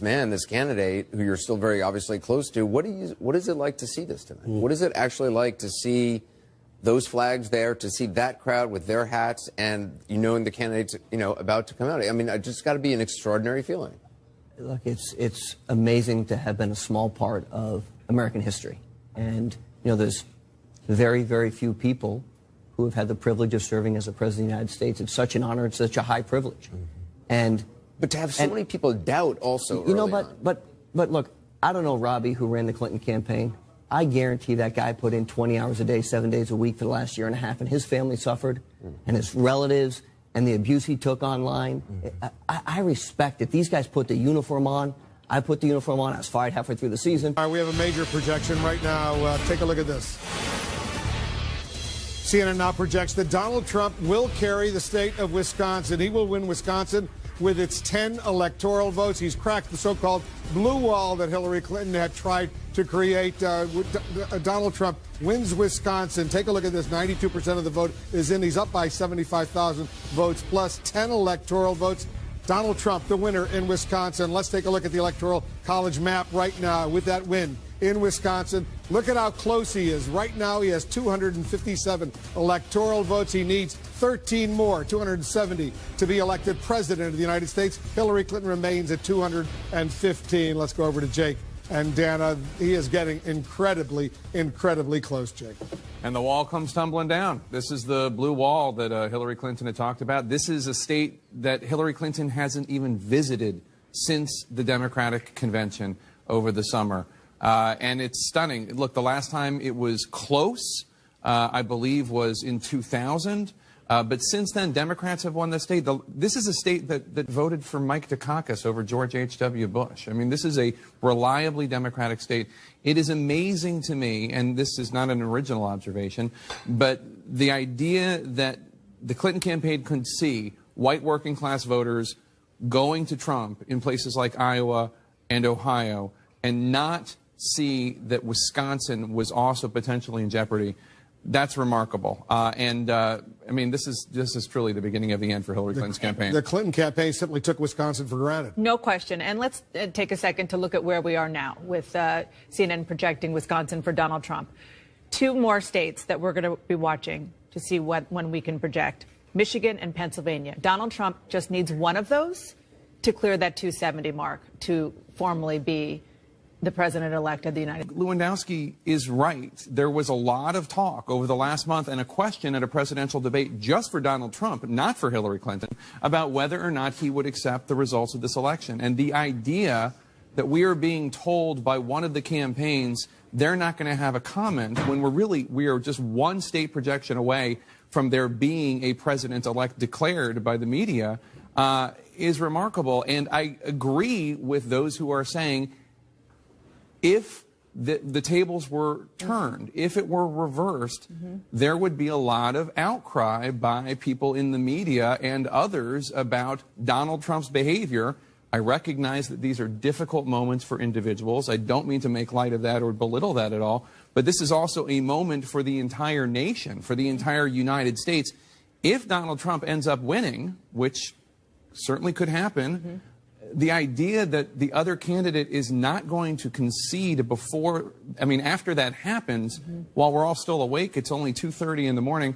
man, this candidate, who you're still very obviously close to, what is it like to see this tonight? What is it actually like to see those flags there, to see that crowd with their hats, and knowing the candidates about to come out? I mean, it just got to be an extraordinary feeling. Look, it's amazing to have been a small part of American history. And, there's very, very few people who have had the privilege of serving as the President of the United States. It's such an honor. It's such a high privilege. But to have so many people doubt also. You know, but look, I don't know Robbie, who ran the Clinton campaign. I guarantee that guy put in 20 hours a day, 7 days a week for the last year and a half, and his family suffered, and his relatives, and the abuse he took online. I respect it. These guys put the uniform on. I put the uniform on. I was fired halfway through the season. All right, we have a major projection right now. Take a look at this. CNN now projects that Donald Trump will carry the state of Wisconsin. He will win Wisconsin with its 10 electoral votes. He's cracked the so-called blue wall that Hillary Clinton had tried to create. Donald Trump wins Wisconsin. Take a look at this. 92% of the vote is in. He's up by 75,000 votes plus 10 electoral votes. Donald Trump, the winner in Wisconsin. Let's take a look at the Electoral College map right now with that win in Wisconsin. Look at how close he is. Right now, he has 257 electoral votes. He needs 13 more, 270, to be elected president of the United States. Hillary Clinton remains at 215. Let's go over to Jake and Dana. He is getting incredibly, incredibly close, Jake. And the wall comes tumbling down. This is the blue wall that Hillary Clinton had talked about. This is a state that Hillary Clinton hasn't even visited since the Democratic convention over the summer. And it's stunning. Look, the last time it was close, I believe, was in 2000. But since then, Democrats have won the state. This is a state that voted for Mike Dukakis over George H.W. Bush. I mean, this is a reliably Democratic state. It is amazing to me, and this is not an original observation, but the idea that the Clinton campaign could see white working class voters going to Trump in places like Iowa and Ohio and not see that Wisconsin was also potentially in jeopardy. That's remarkable. I mean, this is truly the beginning of the end for Hillary Clinton's campaign. The Clinton campaign simply took Wisconsin for granted. No question. And let's take a second to look at where we are now with CNN projecting Wisconsin for Donald Trump. Two more states that we're going to be watching to see when we can project: Michigan and Pennsylvania. Donald Trump just needs one of those to clear that 270 mark to formally be the president-elect of the United States. Lewandowski is right. There was a lot of talk over the last month and a question at a presidential debate just for Donald Trump, not for Hillary Clinton, about whether or not he would accept the results of this election. And the idea that we are being told by one of the campaigns they're not going to have a comment when we are just one state projection away from there being a president-elect declared by the media is remarkable. And I agree with those who are saying, if the tables were turned, if it were reversed, there would be a lot of outcry by people in the media and others about Donald Trump's behavior. I recognize that these are difficult moments for individuals. I don't mean to make light of that or belittle that at all. But this is also a moment for the entire nation, for the entire United States. If Donald Trump ends up winning, which certainly could happen, the idea that the other candidate is not going to concede before, I mean, after that happens, while we're all still awake, it's only 2:30 in the morning,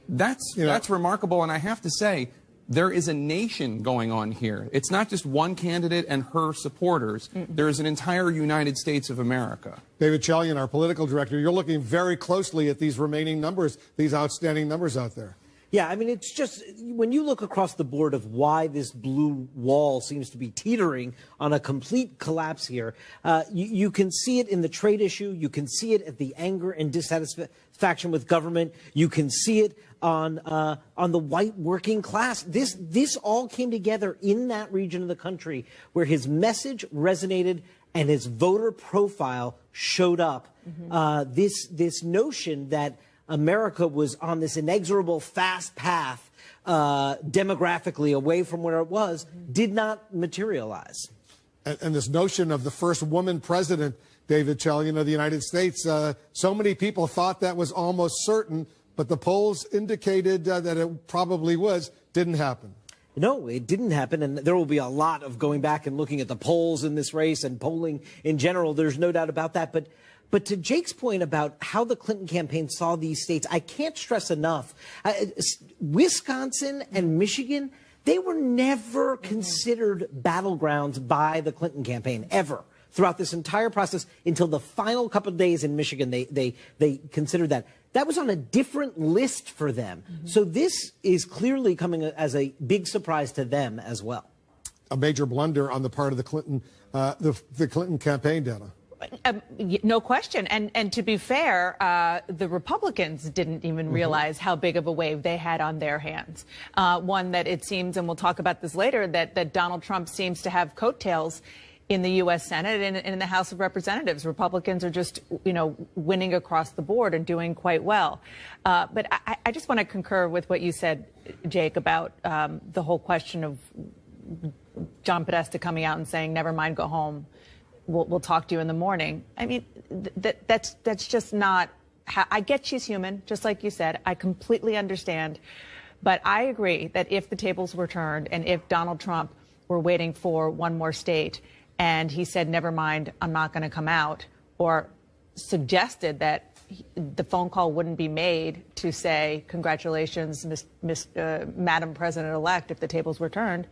that's remarkable. And I have to say, there is a nation going on here. It's not just one candidate and her supporters. There is an entire United States of America. David Chalian, our political director, you're looking very closely at these remaining numbers, these outstanding numbers out there. Yeah, I mean, it's just, when you look across the board of why this blue wall seems to be teetering on a complete collapse here, you can see it in the trade issue. You can see it at the anger and dissatisfaction with government. You can see it on the white working class. This all came together in that region of the country where his message resonated and his voter profile showed up. This notion that America was on this inexorable fast path demographically away from where it was did not materialize. And this notion of the first woman president, David Chalian, of the United States, so many people thought that was almost certain, but the polls indicated that it probably didn't happen. No, it didn't happen, and there will be a lot of going back and looking at the polls in this race and polling in general. There's no doubt about that. But to Jake's point about how the Clinton campaign saw these states, I can't stress enough. Wisconsin and Michigan, they were never considered battlegrounds by the Clinton campaign, ever. Throughout this entire process, until the final couple of days in Michigan, they considered that. that was on a different list for them. So this is clearly coming as a big surprise to them as well. A major blunder on the part of the Clinton, the Clinton campaign, Dana. No question. And to be fair, the Republicans didn't even realize how big of a wave they had on their hands. One that it seems, and we'll talk about this later, that Donald Trump seems to have coattails in the U.S. Senate and in the House of Representatives. Republicans are just, winning across the board and doing quite well. But I just want to concur with what you said, Jake, about the whole question of John Podesta coming out and saying, never mind, go home. We'll talk to you in the morning. I mean, that's just not how. I get she's human, just like you said. I completely understand. But I agree that if the tables were turned and if Donald Trump were waiting for one more state and he said, never mind, I'm not going to come out, or suggested that the phone call wouldn't be made to say, congratulations, Madam President-elect, if the tables were turned,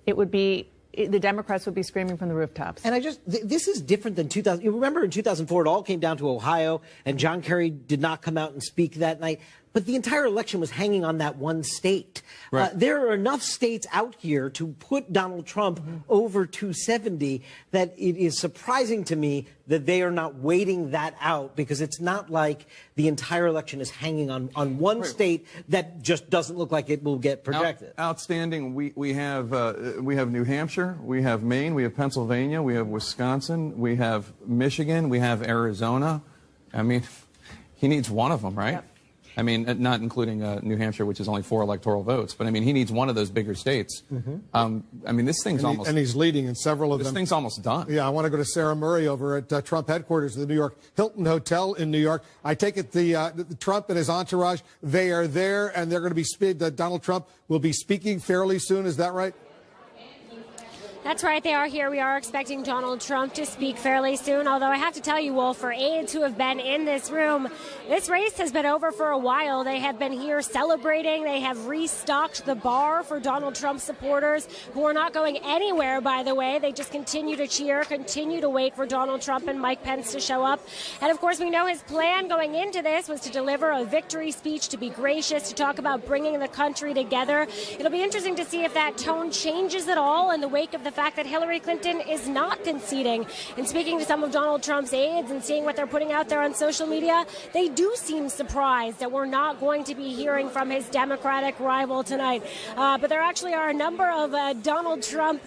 it would be, the Democrats would be screaming from the rooftops. And this is different than 2000. You remember in 2004, it all came down to Ohio, and John Kerry did not come out and speak that night. But the entire election was hanging on that one state. Right. There are enough states out here to put Donald Trump over 270 that it is surprising to me that they are not waiting that out, because it's not like the entire election is hanging on one state that just doesn't look like it will get projected. Outstanding. We have New Hampshire, we have Maine, we have Pennsylvania, we have Wisconsin, we have Michigan, we have Arizona. I mean, he needs one of them, right? Yep. I mean, not including New Hampshire, which is only 4 electoral votes. But, I mean, he needs one of those bigger states. I mean, this thing's almost... And he's leading in several of them. This thing's almost done. Yeah, I want to go to Sarah Murray over at Trump headquarters, the New York Hilton Hotel in New York. I take it the Trump and his entourage, they are there, and they're going to be... Donald Trump will be speaking fairly soon. Is that right? That's right, they are here. We are expecting Donald Trump to speak fairly soon, although I have to tell you, Wolf, for aides who have been in this room, this race has been over for a while. They have been here celebrating. They have restocked the bar for Donald Trump supporters, who are not going anywhere, by the way. They just continue to cheer, continue to wait for Donald Trump and Mike Pence to show up. And, of course, we know his plan going into this was to deliver a victory speech, to be gracious, to talk about bringing the country together. It'll be interesting to see if that tone changes at all in the wake of the fact that Hillary Clinton is not conceding. And speaking to some of Donald Trump's aides and seeing what they're putting out there on social media, they do seem surprised that we're not going to be hearing from his Democratic rival tonight. But there actually are a number of Donald Trump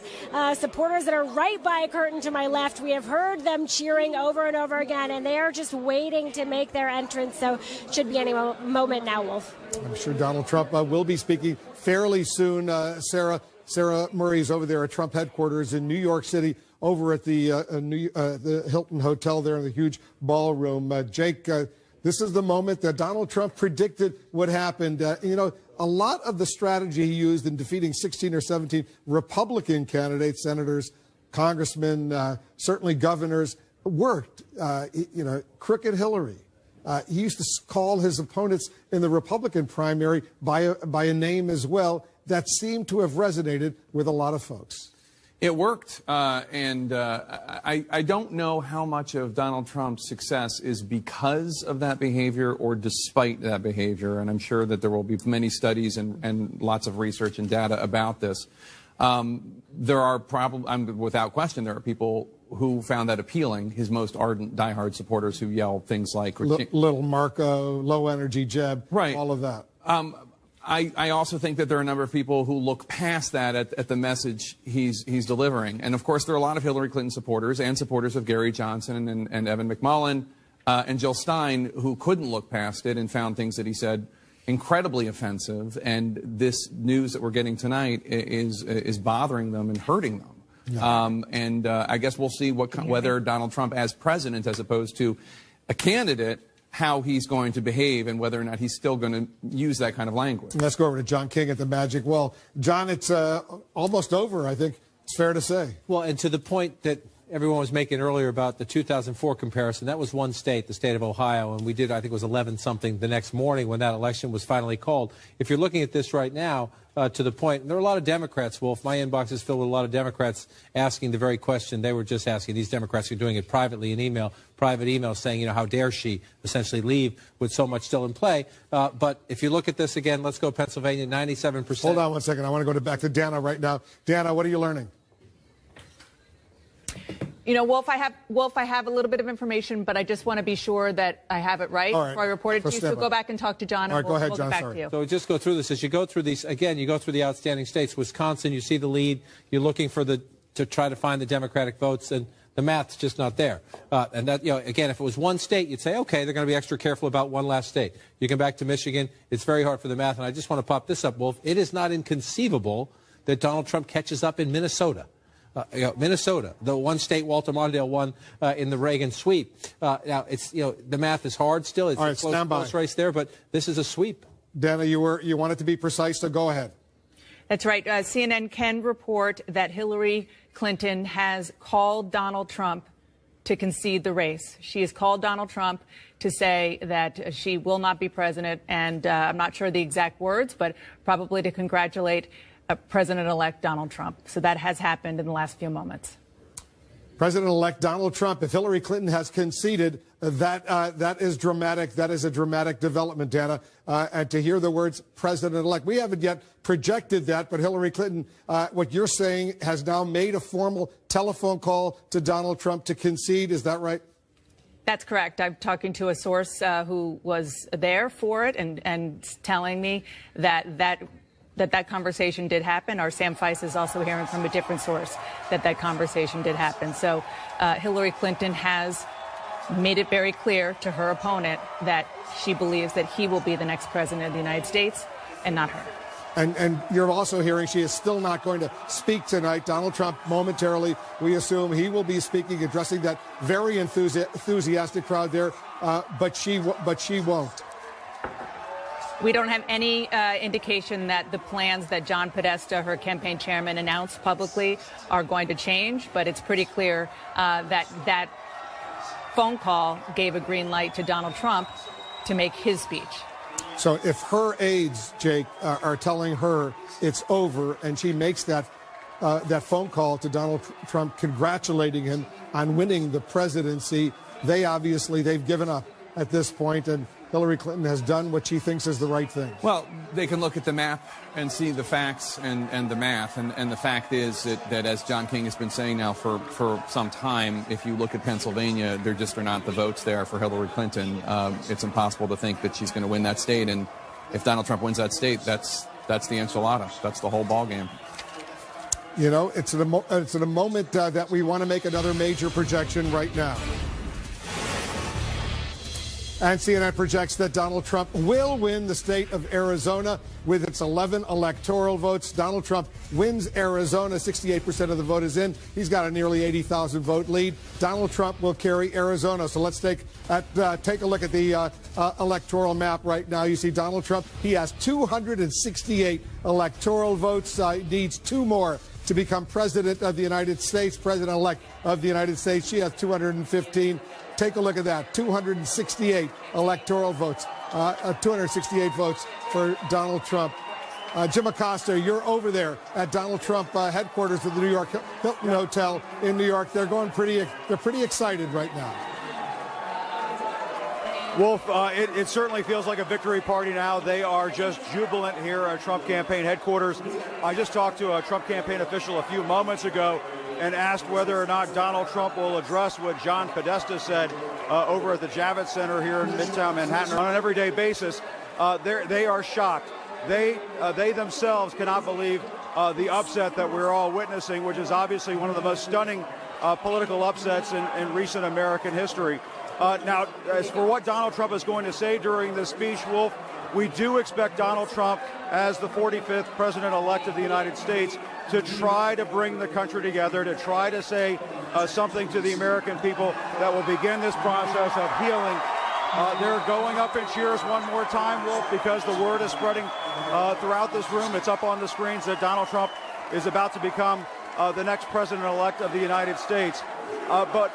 supporters that are right by a curtain to my left. We have heard them cheering over and over again, and they are just waiting to make their entrance. So should be any moment now, Wolf. I'm sure Donald Trump will be speaking fairly soon, Sarah. Sarah Murray is over there at Trump headquarters in New York City, over at the Hilton Hotel there in the huge ballroom. Jake, this is the moment that Donald Trump predicted would happen. A lot of the strategy he used in defeating 16 or 17 Republican candidates, senators, congressmen, certainly governors, worked. Crooked Hillary. He used to call his opponents in the Republican primary by a name as well. That seemed to have resonated with a lot of folks. It worked, and I don't know how much of Donald Trump's success is because of that behavior or despite that behavior, and I'm sure that there will be many studies and lots of research and data about this. There are without question, there are people who found that appealing, his most ardent, diehard supporters who yell things like... Little Marco, low energy Jeb, right. All of that. I also think that there are a number of people who look past that at the message he's delivering. And, of course, there are a lot of Hillary Clinton supporters and supporters of Gary Johnson and Evan McMullin and Jill Stein who couldn't look past it and found things that he said incredibly offensive. And this news that we're getting tonight is bothering them and hurting them. Yeah. I guess we'll see whether Donald Trump as president, as opposed to a candidate, how he's going to behave and whether or not he's still going to use that kind of language. Let's go over to John King at the Magic Well. John, it's almost over, I think it's fair to say. Well, and to the point that everyone was making earlier about the 2004 comparison. That was one state, the state of Ohio, and we did, I think it was 11-something the next morning when that election was finally called. If you're looking at this right now, to the point, and there are a lot of Democrats, Wolf. My inbox is filled with a lot of Democrats asking the very question they were just asking. These Democrats are doing it privately in email, private email saying, how dare she essentially leave with so much still in play. But if you look at this again, let's go Pennsylvania, 97%. Hold on one second. I want to go back to Dana right now. Dana, what are you learning? Wolf, I have a little bit of information, but I just want to be sure that I have it right before I report it to you. So go back and talk to John, and we'll get back to you. So just go through this. As you go through these, again, you go through the outstanding states. Wisconsin, you see the lead. You're looking for to try to find the Democratic votes, and the math's just not there. And that, again, if it was one state, you'd say, okay, they're going to be extra careful about one last state. You come back to Michigan, it's very hard for the math. And I just want to pop this up, Wolf. It is not inconceivable that Donald Trump catches up in Minnesota. Minnesota, the one state Walter Mondale won in the Reagan sweep. Now, it's the math is hard still. It's a close race there, but this is a sweep. Dana, you wanted to be precise, so go ahead. That's right. CNN can report that Hillary Clinton has called Donald Trump to concede the race. She has called Donald Trump to say that she will not be president, and I'm not sure the exact words, but probably to congratulate President-elect Donald Trump. So that has happened in the last few moments. President-elect Donald Trump, if Hillary Clinton has conceded, that is dramatic. That is a dramatic development, Dana. And to hear the words President-elect, we haven't yet projected that, but Hillary Clinton, what you're saying, has now made a formal telephone call to Donald Trump to concede. Is that right? That's correct. I'm talking to a source who was there for it and telling me that conversation did happen. Our Sam Feist is also hearing from a different source that conversation did happen. So Hillary Clinton has made it very clear to her opponent that she believes that he will be the next president of the United States and not her. And you're also hearing she is still not going to speak tonight. Donald Trump, momentarily, we assume he will be speaking, addressing that very enthusiastic crowd there, but she won't. We don't have any indication that the plans that John Podesta, her campaign chairman, announced publicly are going to change, but it's pretty clear that phone call gave a green light to Donald Trump to make his speech. So if her aides, Jake, are telling her it's over, and she makes that phone call to Donald Trump congratulating him on winning the presidency, they've given up at this point, and Hillary Clinton has done what she thinks is the right thing. Well, they can look at the map and see the facts and the math. And the fact is that, as John King has been saying now for some time, if you look at Pennsylvania, there just are not the votes there for Hillary Clinton. It's impossible to think that she's going to win that state. And if Donald Trump wins that state, that's the enchilada. That's the whole ballgame. It's at a moment that we want to make another major projection right now. And CNN projects that Donald Trump will win the state of Arizona with its 11 electoral votes. Donald Trump wins Arizona. 68% of the vote is in. He's got a nearly 80,000 vote lead. Donald Trump will carry Arizona. So let's take a look at the electoral map right now. You see Donald Trump. He has 268 electoral votes. Needs 2 more to become president of the United States, president-elect of the United States. She has 215. Take a look at that, 268 electoral votes, 268 votes for Donald Trump. Jim Acosta, you're over there at Donald Trump headquarters of the New York Hilton Hotel in New York. They're pretty excited right now. Wolf, it certainly feels like a victory party now. They are just jubilant here at Trump campaign headquarters. I just talked to a Trump campaign official a few moments ago and asked whether or not Donald Trump will address what John Podesta said over at the Javits Center here in Midtown Manhattan on an everyday basis. They are shocked. They themselves cannot believe the upset that we're all witnessing, which is obviously one of the most stunning political upsets in recent American history. Now, as for what Donald Trump is going to say during this speech, Wolf, we do expect Donald Trump, as the 45th president-elect of the United States, to try to bring the country together, to try to say something to the American people that will begin this process of healing. They're going up in cheers one more time, Wolf, because the word is spreading throughout this room. It's up on the screens that Donald Trump is about to become the next president-elect of the United States. But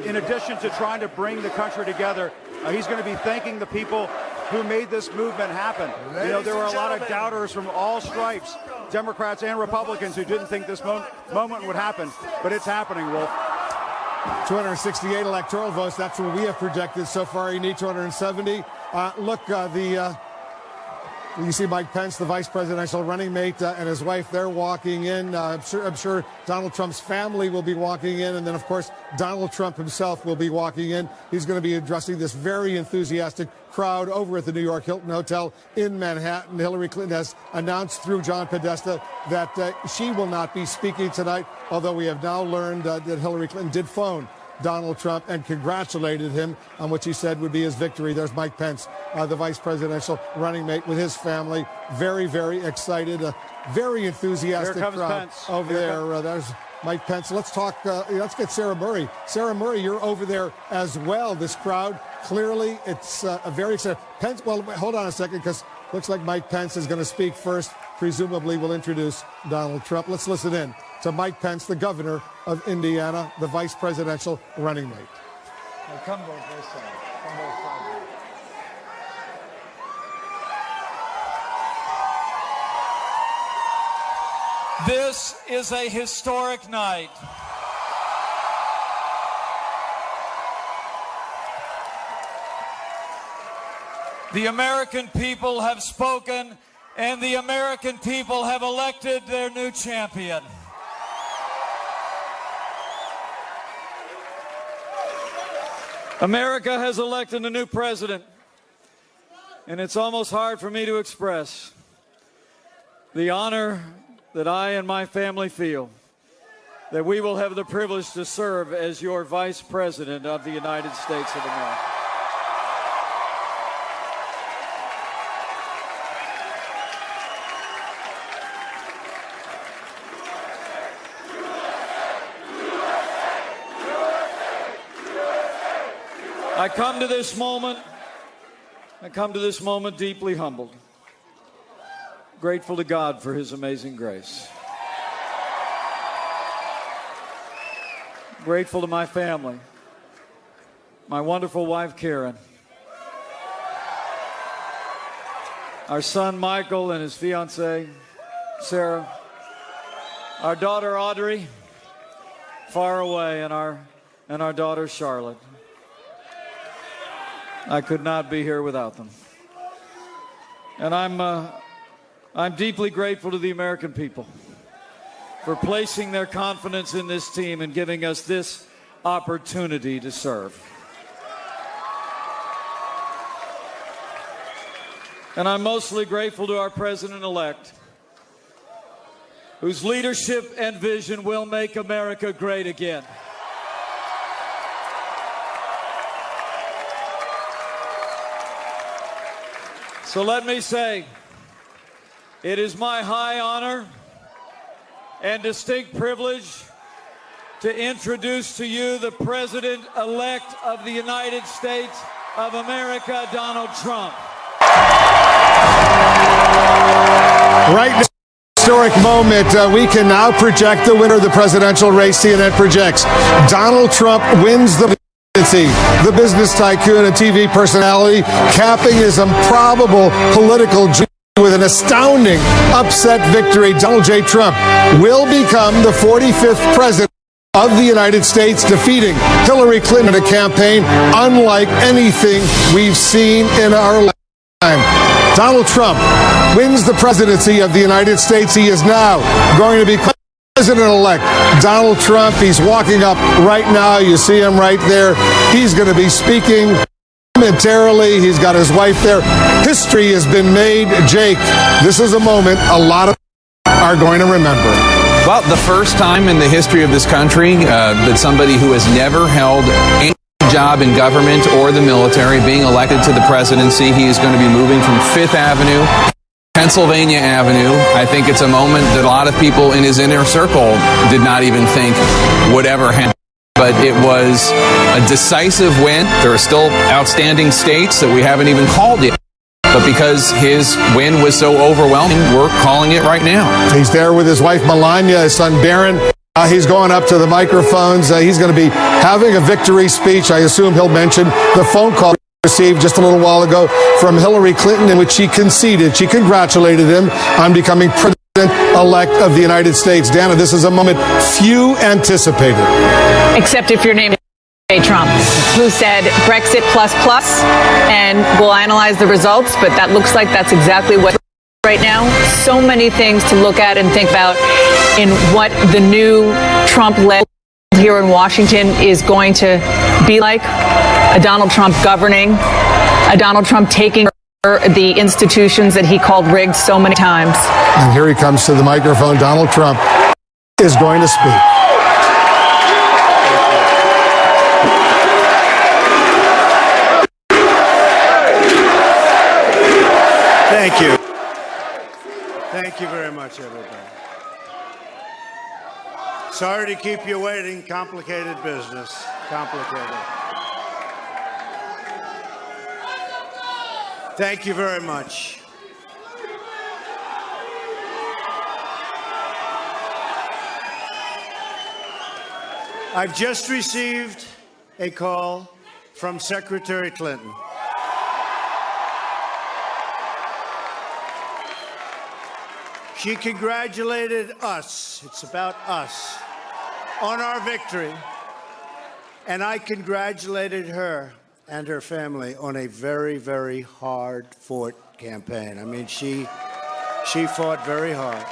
in addition to trying to bring the country together, he's going to be thanking the people who made this movement happen. You know, there were a lot of doubters from all stripes, Democrats and Republicans, who didn't think this moment would happen, but it's happening, Wolf. 268 electoral votes. That's what we have projected so far. You need 270. You see Mike Pence, the vice presidential running mate, and his wife. They're walking in. I'm sure Donald Trump's family will be walking in, and then, of course, Donald Trump himself will be walking in. He's going to be addressing this very enthusiastic crowd over at the New York Hilton Hotel in Manhattan. Hillary Clinton has announced through John Podesta that she will not be speaking tonight, although we have now learned that Hillary Clinton did phone Donald Trump and congratulated him on what she said would be his victory. There's Mike Pence, the vice presidential running mate, with his family. Very, very excited. A very enthusiastic crowd over there. There's Mike Pence. Let's talk. Let's get Sarah Murray. Sarah Murray, you're over there as well. This crowd, clearly, it's a very excited. Pence. Well, hold on a second, because looks like Mike Pence is going to speak first. Presumably, will introduce Donald Trump. Let's listen in to Mike Pence, the governor of Indiana, the vice presidential running mate. Now come both this side. Come both sides. This is a historic night. The American people have spoken, and the American people have elected their new champion. America has elected a new president, and it's almost hard for me to express the honor that I and my family feel that we will have the privilege to serve as your vice president of the United States of America. I come to this moment deeply humbled, grateful to God for his amazing grace. Grateful to my family, my wonderful wife Karen, our son Michael and his fiancée Sarah, our daughter Audrey, far away, and our daughter Charlotte. I could not be here without them. And I'm deeply grateful to the American people for placing their confidence in this team and giving us this opportunity to serve. And I'm mostly grateful to our president-elect, whose leadership and vision will make America great again. So let me say, it is my high honor and distinct privilege to introduce to you the President-elect of the United States of America, Donald Trump. Right now, historic moment. We can now project the winner of the presidential race. CNN projects Donald Trump wins the presidency. The business tycoon and TV personality capping his improbable political journey with an astounding upset victory. Donald J. Trump will become the 45th president of the United States, defeating Hillary Clinton in a campaign unlike anything we've seen in our lifetime. Donald Trump wins the presidency of the United States. He is now going to be President-elect Donald Trump. He's walking up right now. You see him right there. He's going to be speaking momentarily. He's got his wife there. History has been made. Jake, this is a moment a lot of people are going to remember. Well, the first time in the history of this country that somebody who has never held any job in government or the military being elected to the presidency. He is going to be moving from Fifth Avenue, Pennsylvania Avenue. I think it's a moment that a lot of people in his inner circle did not even think would ever happen. But it was a decisive win. There are still outstanding states that we haven't even called yet. But because his win was so overwhelming, we're calling it right now. He's there with his wife Melania, his son Barron. He's going up to the microphones. He's going to be having a victory speech. I assume he'll mention the phone call received just a little while ago from Hillary Clinton in which she conceded. She congratulated him on becoming president-elect of the United States. Dana, this is a moment few anticipated. Except if your name is Trump, who said Brexit plus plus, and we'll analyze the results, but that looks like that's exactly what right now. So many things to look at and think about in what the new Trump-led here in Washington is going to be like. A Donald Trump governing, a Donald Trump taking the institutions that he called rigged so many times. And here he comes to the microphone. Donald Trump is going to speak. Thank you. Thank you very much, everybody. Sorry to keep you waiting. Complicated business. Complicated. Thank you very much. I've just received a call from Secretary Clinton. She congratulated us, it's about us, on our victory. And I congratulated her and her family on a very, very hard-fought campaign. I mean, she fought very hard.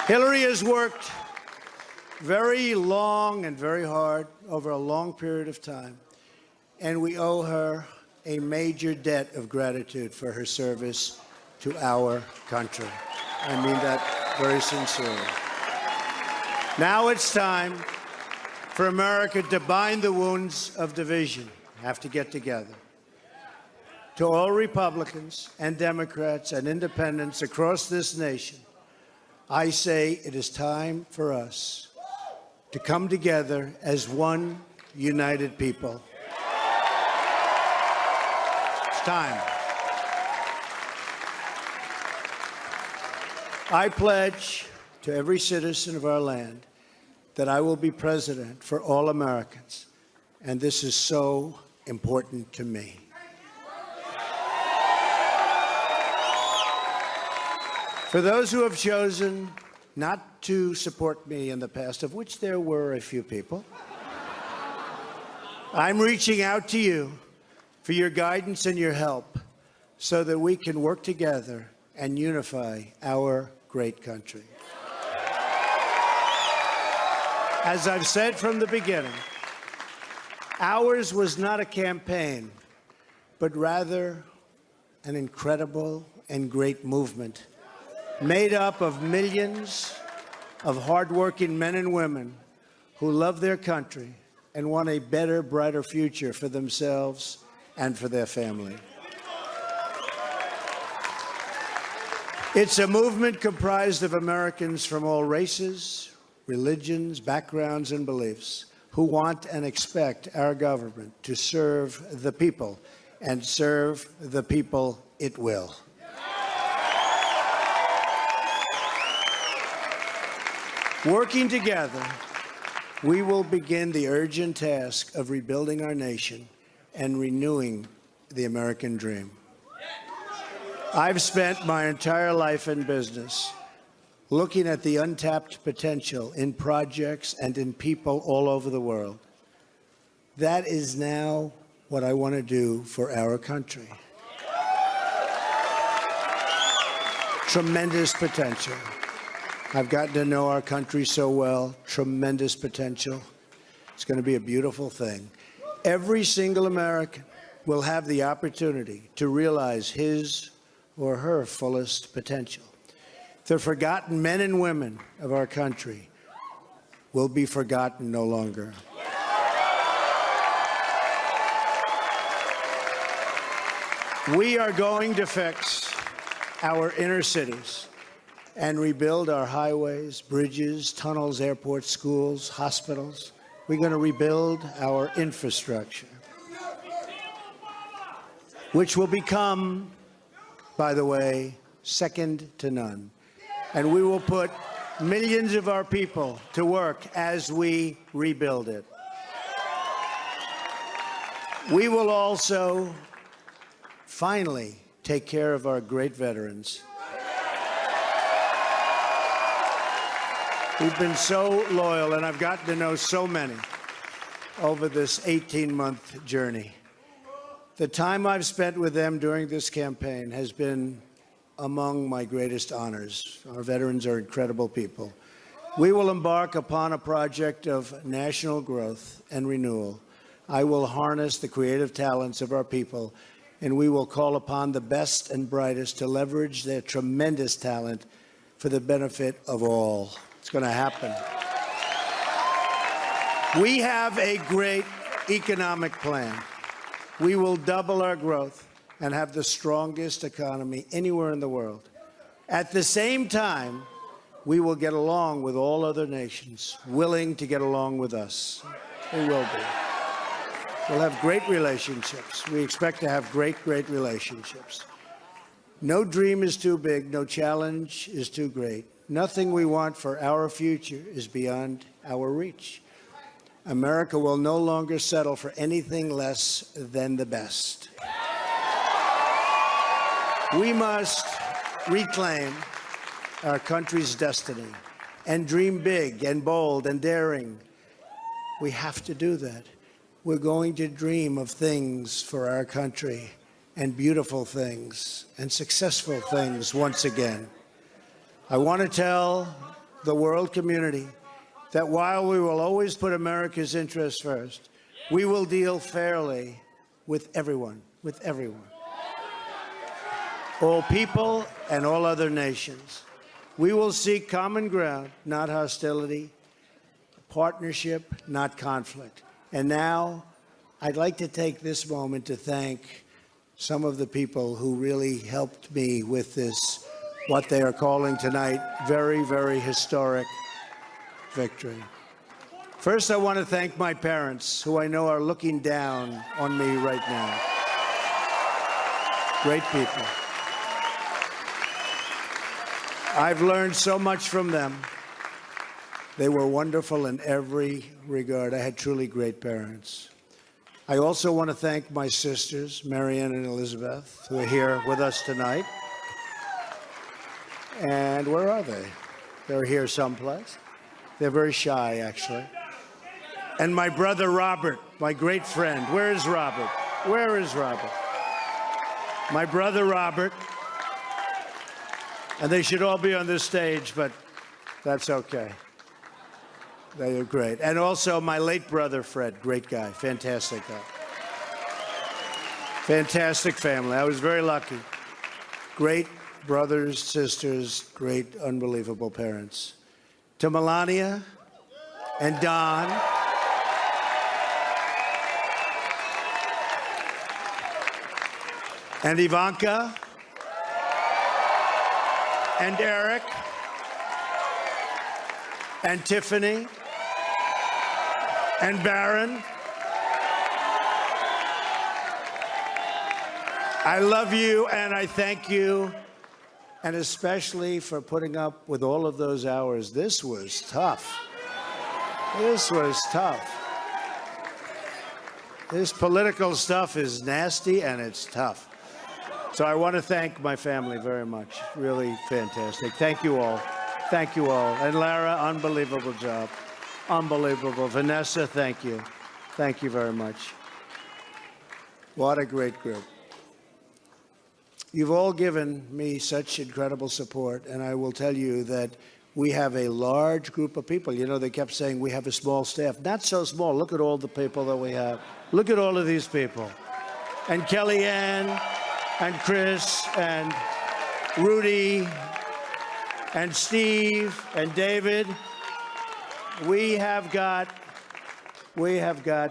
Hillary has worked very long and very hard over a long period of time, and we owe her a major debt of gratitude for her service to our country. I mean that very sincerely. Now it's time for America to bind the wounds of division. Have to get together. To all Republicans and Democrats and independents across this nation, I say it is time for us to come together as one united people. It's time. I pledge to every citizen of our land that I will be president for all Americans, and this is so important to me. For those who have chosen not to support me in the past, of which there were a few people, I'm reaching out to you for your guidance and your help so that we can work together and unify our great country. As I've said from the beginning, ours was not a campaign, but rather an incredible and great movement made up of millions of hardworking men and women who love their country and want a better, brighter future for themselves and for their family. It's a movement comprised of Americans from all races, religions, backgrounds, and beliefs who want and expect our government to serve the people, and serve the people it will. Working together, we will begin the urgent task of rebuilding our nation and renewing the American dream. I've spent my entire life in business looking at the untapped potential in projects and in people all over the world. That is now what I want to do for our country. Tremendous potential. I've gotten to know our country so well. Tremendous potential. It's going to be a beautiful thing. Every single American will have the opportunity to realize his or her fullest potential. The forgotten men and women of our country will be forgotten no longer. We are going to fix our inner cities and rebuild our highways, bridges, tunnels, airports, schools, hospitals. We're going to rebuild our infrastructure, which will become, by the way, second to none. And we will put millions of our people to work as we rebuild it. We will also finally take care of our great veterans. We've been so loyal, and I've gotten to know so many over this 18-month journey. The time I've spent with them during this campaign has been among my greatest honors. Our veterans are incredible people. We will embark upon a project of national growth and renewal. I will harness the creative talents of our people, and we will call upon the best and brightest to leverage their tremendous talent for the benefit of all. It's going to happen. We have a great economic plan. We will double our growth and have the strongest economy anywhere in the world. At the same time, we will get along with all other nations willing to get along with us. We will be. We'll have great relationships. We expect to have great relationships. No dream is too big. No challenge is too great. Nothing we want for our future is beyond our reach. America will no longer settle for anything less than the best. We must reclaim our country's destiny and dream big and bold and daring. We have to do that. We're going to dream of things for our country, and beautiful things and successful things once again. I want to tell the world community that while we will always put America's interests first, we will deal fairly with everyone, all people and all other nations. We will seek common ground, not hostility, partnership, not conflict. And now, I'd like to take this moment to thank some of the people who really helped me with this, what they are calling tonight, very, very historic victory. First, I want to thank my parents, who I know are looking down on me right now. Great people. I've learned so much from them. They were wonderful in every regard. I had truly great parents. I also want to thank my sisters, Marianne and Elizabeth, who are here with us tonight. And where are they? They're here someplace. They're very shy, actually. And my brother Robert, my great friend. Where is Robert? Where is Robert? My brother Robert. And they should all be on this stage, but that's okay. They are great. And also my late brother, Fred, great guy, fantastic guy. Fantastic family. I was very lucky. Great brothers, sisters, great, unbelievable parents. To Melania and Don. And Ivanka. And Eric. And Tiffany. And Barron. I love you and I thank you, and especially for putting up with all of those hours. This was tough. This was tough. This political stuff is nasty and it's tough. So I want to thank my family very much. Really fantastic. Thank you all. Thank you all. And Lara, unbelievable job. Unbelievable. Vanessa, thank you. Thank you very much. What a great group. You've all given me such incredible support, and I will tell you that we have a large group of people. You know, they kept saying we have a small staff. Not so small. Look at all the people that we have. Look at all of these people. And Kellyanne, and Chris, and Rudy, and Steve, and David. We have got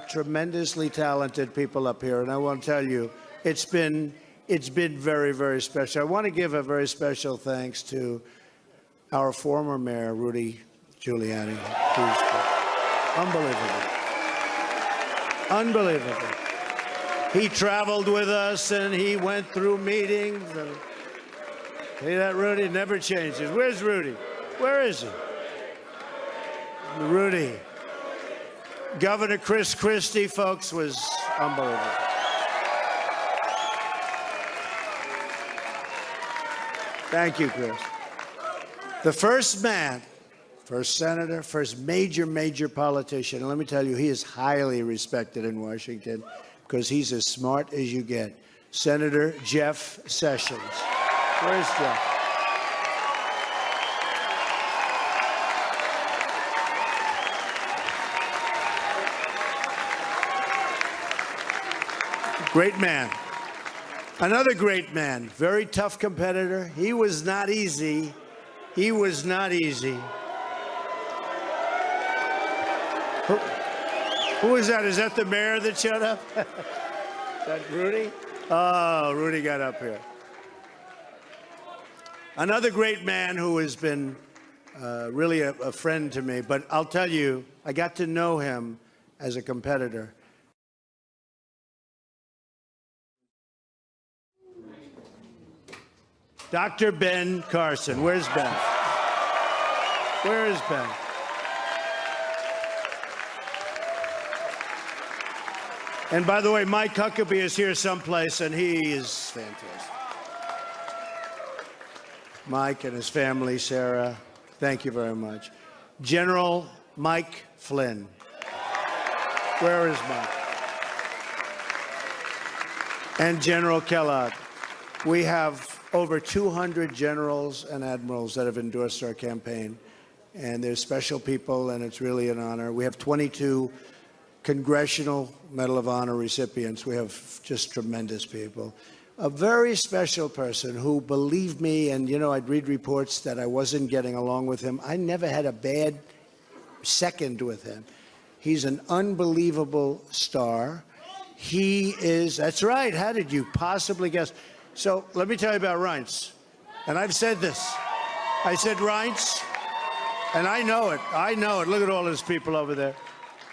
tremendously talented people up here, and I want to tell you, it's been very, very special. I want to give a very special thanks to our former mayor, Rudy Giuliani. Unbelievable. Unbelievable. He traveled with us, and he went through meetings, and See that, Rudy? Never changes. Where's Rudy? Where is he? Rudy. Governor Chris Christie, folks, was unbelievable. Thank you, Chris. The first man, first senator, first major politician, and let me tell you, he is highly respected in Washington because he's as smart as you get. Senator Jeff Sessions. Where's Jeff? Great man. Another great man, very tough competitor. He was not easy. He was not easy. Who is that? Is that the mayor that showed up? Is that Rudy? Oh, Rudy got up here. Another great man who has been really a friend to me. But I'll tell you, I got to know him as a competitor. Dr. Ben Carson. Where's Ben? Where is Ben? And by the way, Mike Huckabee is here someplace, and he is fantastic. Mike and his family, Sarah, thank you very much. General Mike Flynn. Where is Mike? And General Kellogg. We have over 200 generals and admirals that have endorsed our campaign. And they're special people, and it's really an honor. We have 22 Congressional Medal of Honor recipients. We have just tremendous people. A very special person who believed me, and, you know, I'd read reports that I wasn't getting along with him. I never had a bad second with him. He's an unbelievable star. He is, that's right, how did you possibly guess? So let me tell you about Reince. And I've said this. I said, Reince, and I know it. I know it. Look at all those people over there.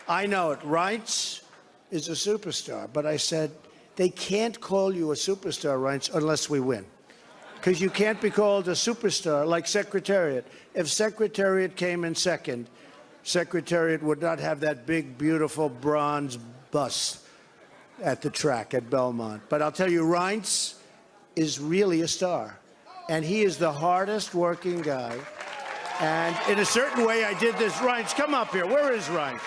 I know it. Reince is a superstar. But I said, they can't call you a superstar, Reince, unless we win. Because you can't be called a superstar like Secretariat. If Secretariat came in second, Secretariat would not have that big, beautiful bronze bus at the track at Belmont. But I'll tell you, Reince is really a star. And he is the hardest working guy. And in a certain way, I did this. Reince, come up here. Where is Reince?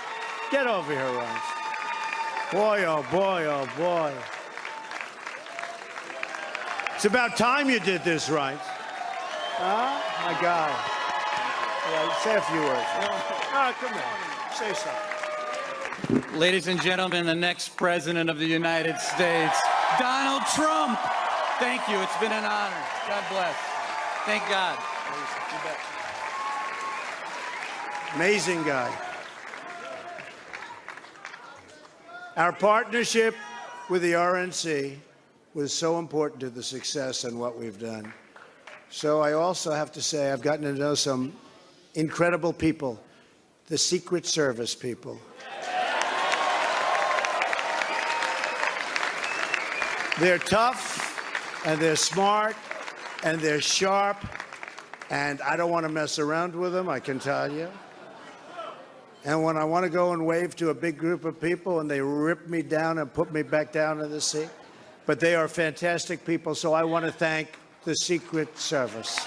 Get over here, Reince. Boy, oh boy, oh boy. It's about time you did this, Reince. Huh? My God. Yeah, say a few words. Oh, come on. Say something. Ladies and gentlemen, the next president of the United States, Donald Trump. Thank you. It's been an honor. God bless. Thank God. Amazing guy. Our partnership with the RNC was so important to the success and what we've done. So I also have to say I've gotten to know some incredible people, the Secret Service people. They're tough, and they're smart, and they're sharp, and I don't want to mess around with them, I can tell you. And when I want to go and wave to a big group of people and they rip me down and put me back down in the seat, but they are fantastic people, so I want to thank the Secret Service.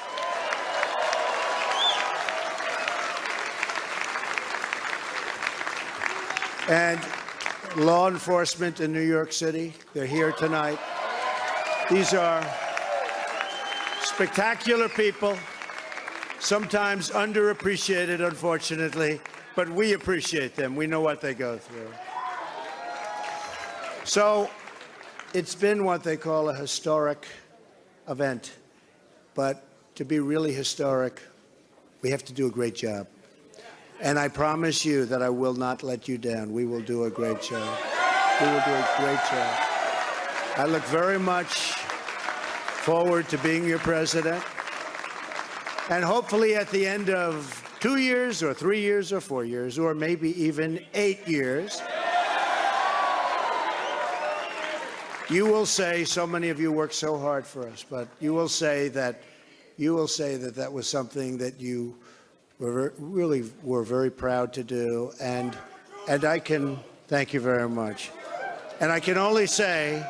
And law enforcement in New York City, they're here tonight. These are spectacular people, sometimes underappreciated, unfortunately, but we appreciate them. We know what they go through. So it's been what they call a historic event. But to be really historic, we have to do a great job. And I promise you that I will not let you down. We will do a great job. We will do a great job. I look very much forward to being your president. And hopefully at the end of 2 years or 3 years or 4 years, or maybe even 8 years, you will say, so many of you work so hard for us, but you will say that you will say that that was something that you really were very proud to do. And I can thank you very much. And I can only say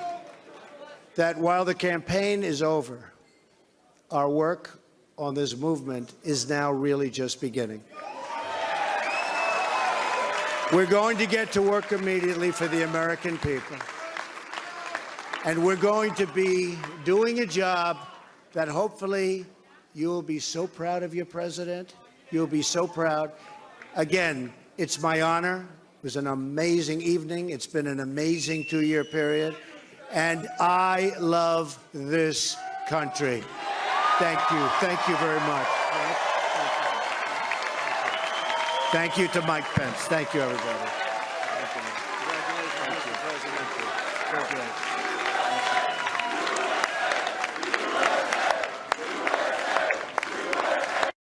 that while the campaign is over, our work on this movement is now really just beginning. We're going to get to work immediately for the American people. And we're going to be doing a job that hopefully you'll be so proud of your president. You'll be so proud. Again, it's my honor. It was an amazing evening. It's been an amazing 2-year period. And I love this country. Thank you. Thank you very much. Thank you to Mike Pence. Thank you, everybody. Thank you. Congratulations, Mr. President. Congratulations.